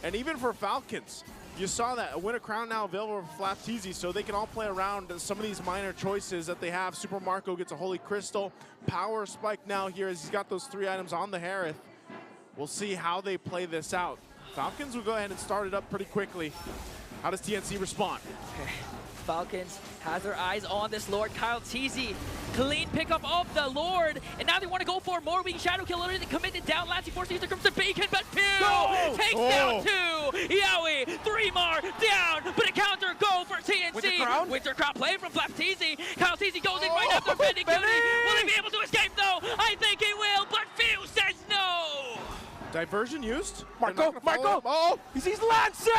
And even for Falcons, you saw that a Winter Crown now available for Flap TZ, so they can all play around some of these minor choices that they have. Super Marco gets a Holy Crystal. Power Spike now here as he's got those 3 items on the Harith. We'll see how they play this out. Falcons will go ahead and start it up pretty quickly. How does TNC respond? Okay. Falcons has their eyes on this Lord. Kyle TZ, clean pickup of the Lord, and now they want to go for more weak shadow kill. Already committed down. Lancy forcing the Crimson Beacon, but Pew takes down 2. Yowie, 3 more down, but a counter go for TNC. Winter Crown play from Flap TZ. Kyle TZ goes in right after Benny Cutie. Will he be able to escape though? I think he will, but Few saves Diversion used. Marco! Oh! He sees Lancey!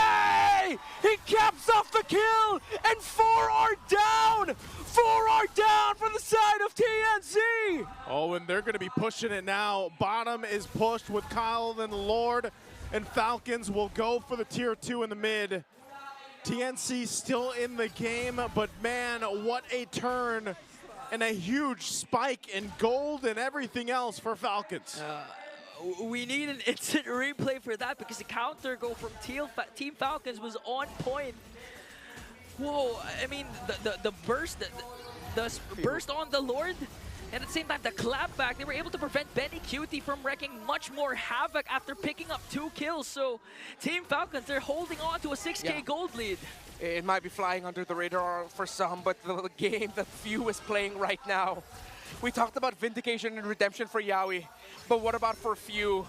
He caps off the kill! And 4 are down! 4 are down for the side of TNC! Oh, and they're going to be pushing it now. Bottom is pushed with Kyle and Lord, and Falcons will go for the tier 2 in the mid. TNC still in the game, but man, what a turn and a huge spike in gold and everything else for Falcons. We need an instant replay for that because the counter go from Team Falcons was on point. Whoa, I mean, the burst, the burst on the Lord, and at the same time, the clapback, they were able to prevent Benny Cutie from wreaking much more havoc after picking up 2 kills. So Team Falcons, they're holding on to a 6K gold lead. It might be flying under the radar for some, but the game that Few is playing right now. We talked about vindication and redemption for Yawi, but what about for Few,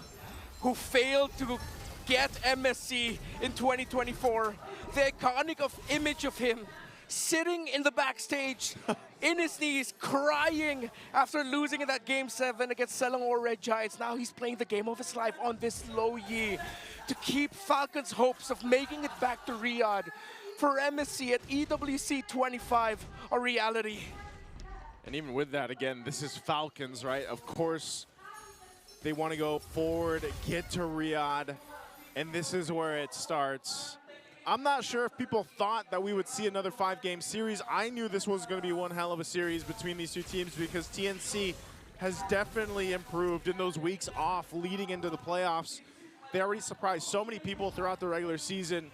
who failed to get MSC in 2024? The iconic image of him sitting in the backstage, in his knees, crying after losing in that Game 7 against Selangor Red Giants. Now he's playing the game of his life on this low Yi to keep Falcons' hopes of making it back to Riyadh for MSC at EWC 25 a reality. And even with that, again, this is Falcons, right? Of course, they want to go forward, get to Riyadh, and this is where it starts. I'm not sure if people thought that we would see another 5-game series. I knew this was going to be one hell of a series between these 2 teams because TNC has definitely improved in those weeks off leading into the playoffs. They already surprised so many people throughout the regular season.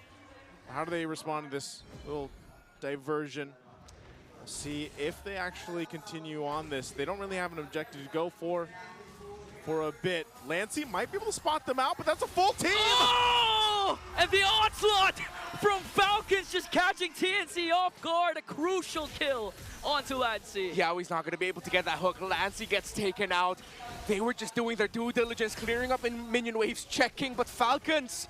How do they respond to this little diversion? We'll see if they actually continue on this. They don't really have an objective to go for a bit. Lancey might be able to spot them out, but that's a full team! Oh! And the onslaught from Falcons just catching TNC off guard. A crucial kill onto Lancey. Yeah, he's not going to be able to get that hook. Lancey gets taken out. They were just doing their due diligence, clearing up in minion waves, checking, but Falcons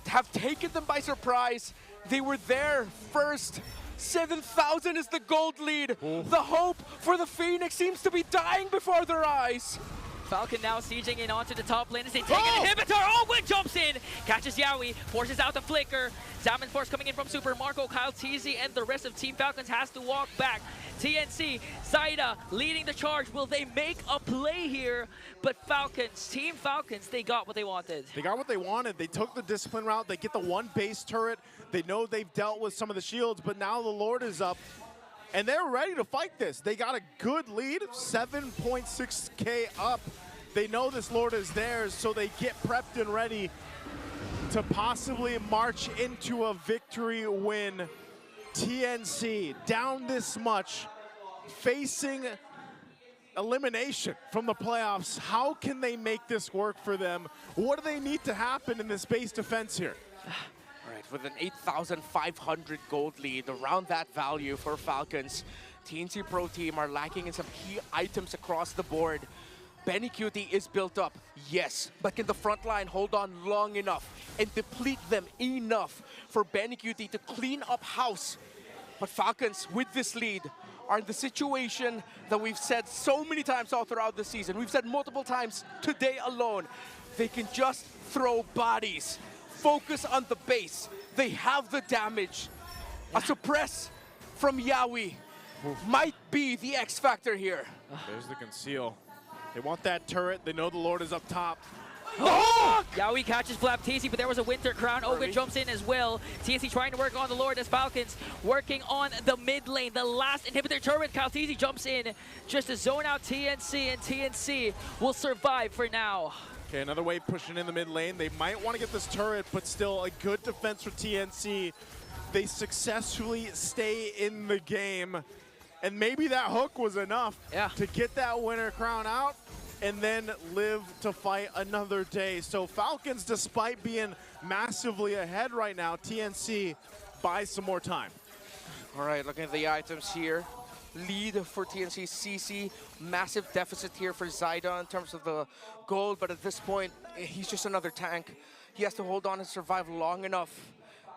have taken them by surprise. They were there first. 7,000 is the gold lead. The hope for the Phoenix seems to be dying before their eyes. Falcon now sieging in onto the top lane as they take an inhibitor. Oh, Win jumps in, catches Yawi, forces out the flicker. Zaman Force coming in from Super Marco, Kyle Teasy, and the rest of Team Falcons has to walk back. TNC, Zaida leading the charge. Will they make a play here? But Falcons, Team Falcons, they got what they wanted. They got what they wanted. They took the discipline route. They get the 1 base turret. They know they've dealt with some of the shields, but now the Lord is up. And they're ready to fight this. They got a good lead, 7.6K up. They know this Lord is theirs, so they get prepped and ready to possibly march into a victory win. TNC down this much, facing elimination from the playoffs. How can they make this work for them? What do they need to happen in this base defense here? All right, with an 8,500 gold lead, around that value for Falcons, TNC Pro Team are lacking in some key items across the board. Benny Cutie is built up, yes, but can the front line hold on long enough and deplete them enough for Benny Cutie to clean up house? But Falcons, with this lead, are in the situation that we've said so many times all throughout the season. We've said multiple times today alone. They can just throw bodies, focus on the base. They have the damage. A suppress from Yawi might be the X factor here. There's the conceal. They want that turret. They know the Lord is up top. Oh! Yawi catches Flaptisi, but there was a Winter Crown. Ogun jumps in as well. TNC trying to work on the Lord as Falcons working on the mid lane. The last inhibitor turret, Kaltisi jumps in just to zone out TNC, and TNC will survive for now. Okay, another wave pushing in the mid lane. They might want to get this turret, but still a good defense for TNC. They successfully stay in the game. And maybe that hook was enough to get that Winter Crown out and then live to fight another day. So Falcons, despite being massively ahead right now, TNC buys some more time. All right, looking at the items here. Lead for TNC CC, massive deficit here for Zaida in terms of the gold, but at this point, he's just another tank. He has to hold on and survive long enough.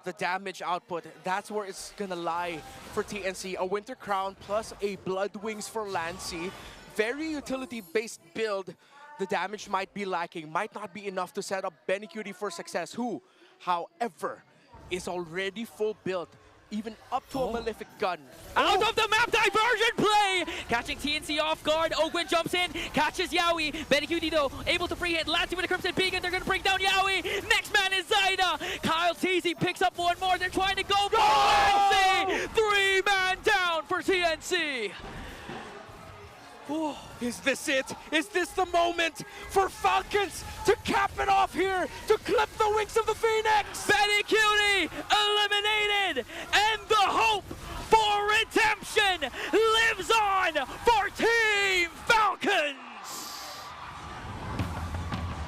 The damage output, that's where it's gonna lie for TNC. A Winter Crown plus a Blood Wings for Lancey. Very utility-based build the damage might be lacking, might not be enough to set up Benny Cutie for success, who, however, is already full built, even up to a Malefic gun. Out of the map, diversion play! Catching TNC off guard, Ogwen jumps in, catches Yaoi. Benny Cutie though, able to free hit, Latsy with a Crimson Beacon, they're gonna bring down Yaoi. Next man is Zaida. Kyle TZ picks up one more, they're trying to go for TNC! 3-man down for TNC! Oh, is this it? Is this the moment for Falcons to cap it off here, to clip the wings of the Phoenix? Benny Cutie eliminated, and the hope for redemption lives on for Team Falcons!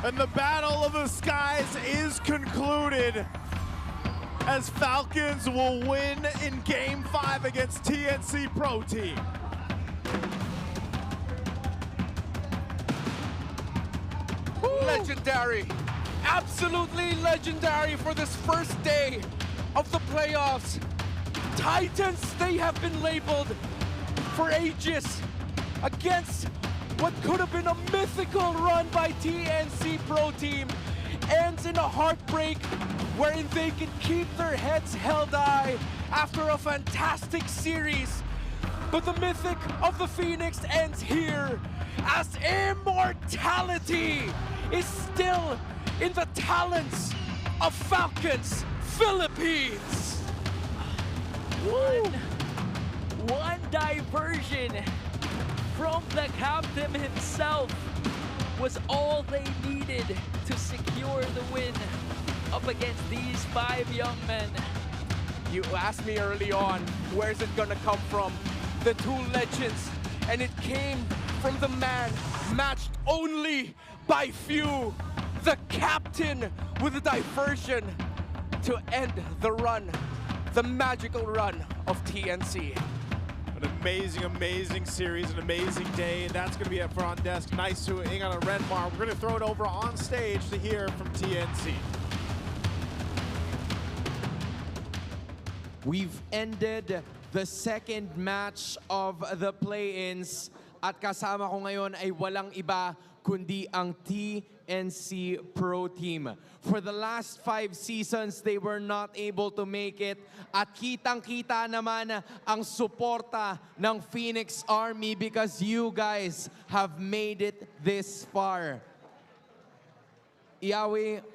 And the Battle of the Skies is concluded as Falcons will win in Game 5 against TNC Pro Team. Legendary, absolutely legendary for this first day of the playoffs. Titans, they have been labeled for ages against what could have been a mythical run by TNC Pro Team. Ends in a heartbreak wherein they can keep their heads held high after a fantastic series. But the mythic of the Phoenix ends here as immortality is still in the talents of Falcons Philippines. One diversion from the captain himself was all they needed to secure the win up against these 5 young men. You asked me early on, where's it gonna come from? The 2 legends, and it came from the man matched only by few, the captain with a diversion to end the run, the magical run of TNC. An amazing, amazing series, an amazing day, and that's going to be it for On Desk. Nice to Ingan and Renmar. We're going to throw it over on stage to hear from TNC. We've ended the second match of the play-ins at kasama ko ngayon ay walang iba kundi ang TNC Pro Team. For the last 5 seasons, they were not able to make it. At kitang-kita naman ang suporta ng Phoenix Army because you guys have made it this far. Yaoi,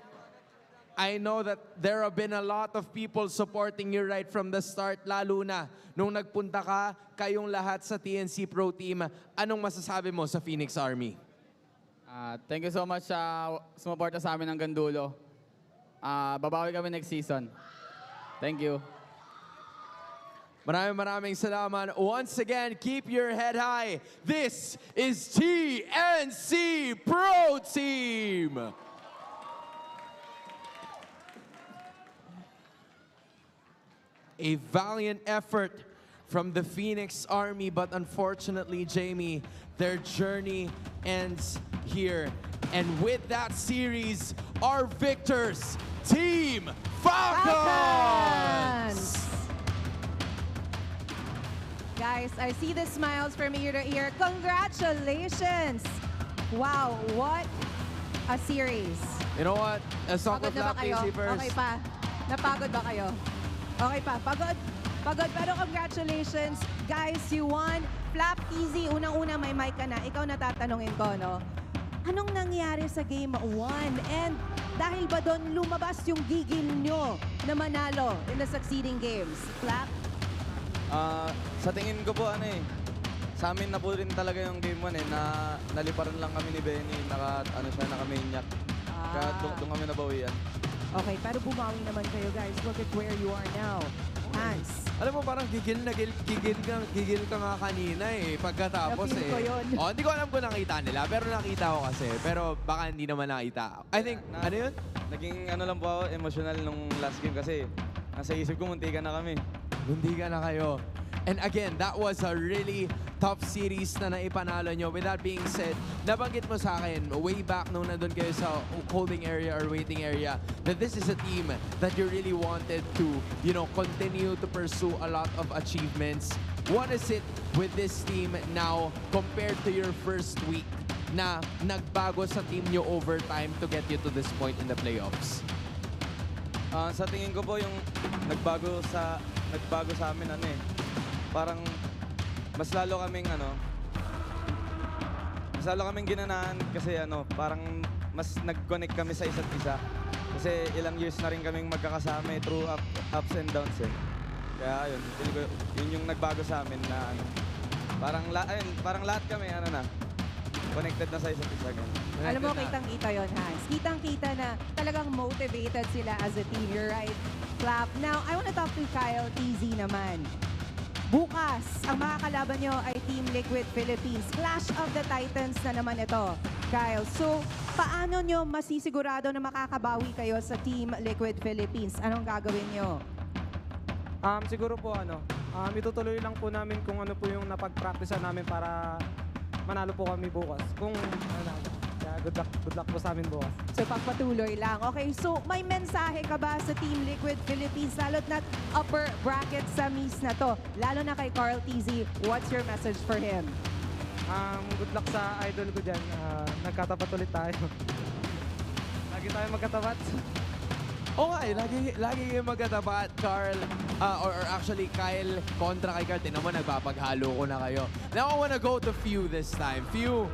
I know that there have been a lot of people supporting you right from the start, lalo na nung nagpunta ka, kayong lahat sa TNC Pro Team. Anong masasabi mo sa Phoenix Army? Thank you so much sa sumuporta sa amin hanggang dulo. Babawi kami next season. Thank you. Maraming salamat. Once again, keep your head high. This is TNC Pro Team. A valiant effort from the Phoenix Army, but unfortunately, Jamie, their journey ends here. And with that series, our victors, Team Falcons! Guys, I see the smiles from ear to ear. Congratulations! Wow, what a series. You know what? Let's talk Pagod na about ba kayo? Casey first. Okay pa. Napagod ba kayo? Okay pa. Pagod. Pagod. Pero congratulations. Guys, you won. Flap, easy. Unang-una may mic ka na. Ikaw natatanungin ko, no? Anong nangyari sa Game 1? And dahil ba doon lumabas yung gigil nyo na manalo in the succeeding games? Flap? Sa tingin ko po, sa amin na po rin talaga yung Game 1 na naliparan lang kami ni Benny, naka-maniac. Kaya doon kami nabawian. Okay, pero bumawi naman kayo, guys. Look at where you are now. Hans. Alam mo, parang gigil ka nga kanina pagkatapos Napili ko yun. Hindi ko alam kung nakita nila, pero nakita ko kasi. Pero baka hindi naman nakita. I think, ano yun? Naging lang po ako, emotional nung last game kasi nasa isip ko, muntikan na kami. Muntikan na kayo. And again, that was a really tough series na naipanalo nyo. With that being said, nabanggit mo sa akin way back nung nandun kayo sa holding area or waiting area that this is a team that you really wanted to, continue to pursue a lot of achievements. What is it with this team now compared to your first week? na nagbago sa team nyo over time to get you to this point in the playoffs? Sa tingin ko po yung nagbago sa amin parang mas lalo kaming ginanahan kasi parang mas nag-connect kami sa isa't isa. Kasi ilang years na rin kaming magkakasama through ups and downs Kaya ayun, yun yung nagbago sa amin na parang lahat kami connected na sa isa't isa. Alam mo, kitang-kita yon, Hans. Kitang-kita na talagang motivated sila as a team. You're right, Flap. Now, I want to talk to Kyle TZ naman. Bukas, ang makakalaban nyo ay Team Liquid Philippines. Clash of the Titans na naman ito, Kyle. So, paano nyo masisigurado na makakabawi kayo sa Team Liquid Philippines? Anong gagawin nyo? Siguro po itutuloy lang po namin kung ano po yung napag-practicean namin para manalo po kami bukas. Good luck po sa amin bukas. So pagpatuloy lang. Okay, so may mensahe ka ba sa Team Liquid Philippines, lalo't na upper bracket sa Miss na to? Lalo na kay Carl TZ, what's your message for him? Good luck sa idol ko dyan. Nagkatapat ulit tayo. Lagi tayo magkatapat. Lagi kayo magkatapat, Carl. Or actually, Kyle kontra kay Carl. Tinan mo, nagpapaghalo ko na kayo. Now I wanna go to Few this time. Few,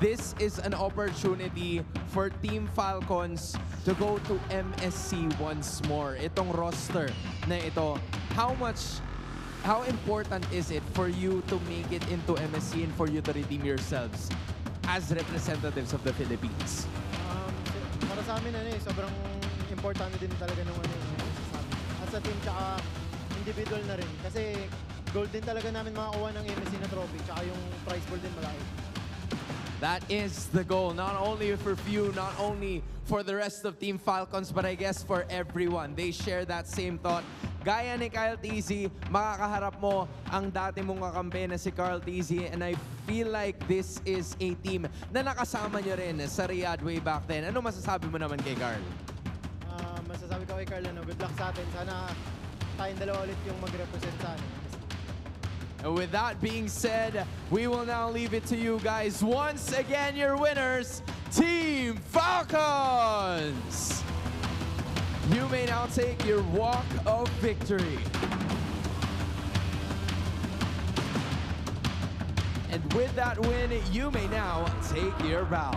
this is an opportunity for Team Falcons to go to MSC once more. Itong roster na ito, how important is it for you to make it into MSC and for you to redeem yourselves as representatives of the Philippines? Para sa amin, sobrang importante din talaga ng as a team tsaka individual na rin. Kasi goal din talaga namin makakuha ng MSC na trophy tsaka yung prize pool din malaki. That is the goal, not only for Few, not only for the rest of Team Falcons, but I guess for everyone. They share that same thought. Gaya ni Kyle TZ, makakaharap mo ang dati mong kakampi na si Carl TZ, and I feel like this is a team na nakasama nyo rin sa Riyadh way back then. Ano masasabi mo naman kay Carl? Masasabi ko kay Carl, good luck sa atin. Sana tayong dalawa ulit yung mag-represent sa atin. And with that being said, we will now leave it to you guys. Once again, your winners, Team Falcons! You may now take your walk of victory. And with that win, you may now take your bow.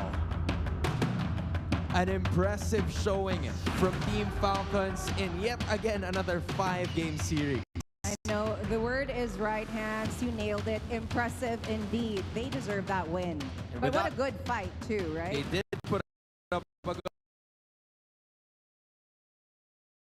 An impressive showing from Team Falcons in yet again another 5-game series. I know, the word is right, Hans. You nailed it. Impressive indeed. They deserve that win. But what a good fight too, right? They did.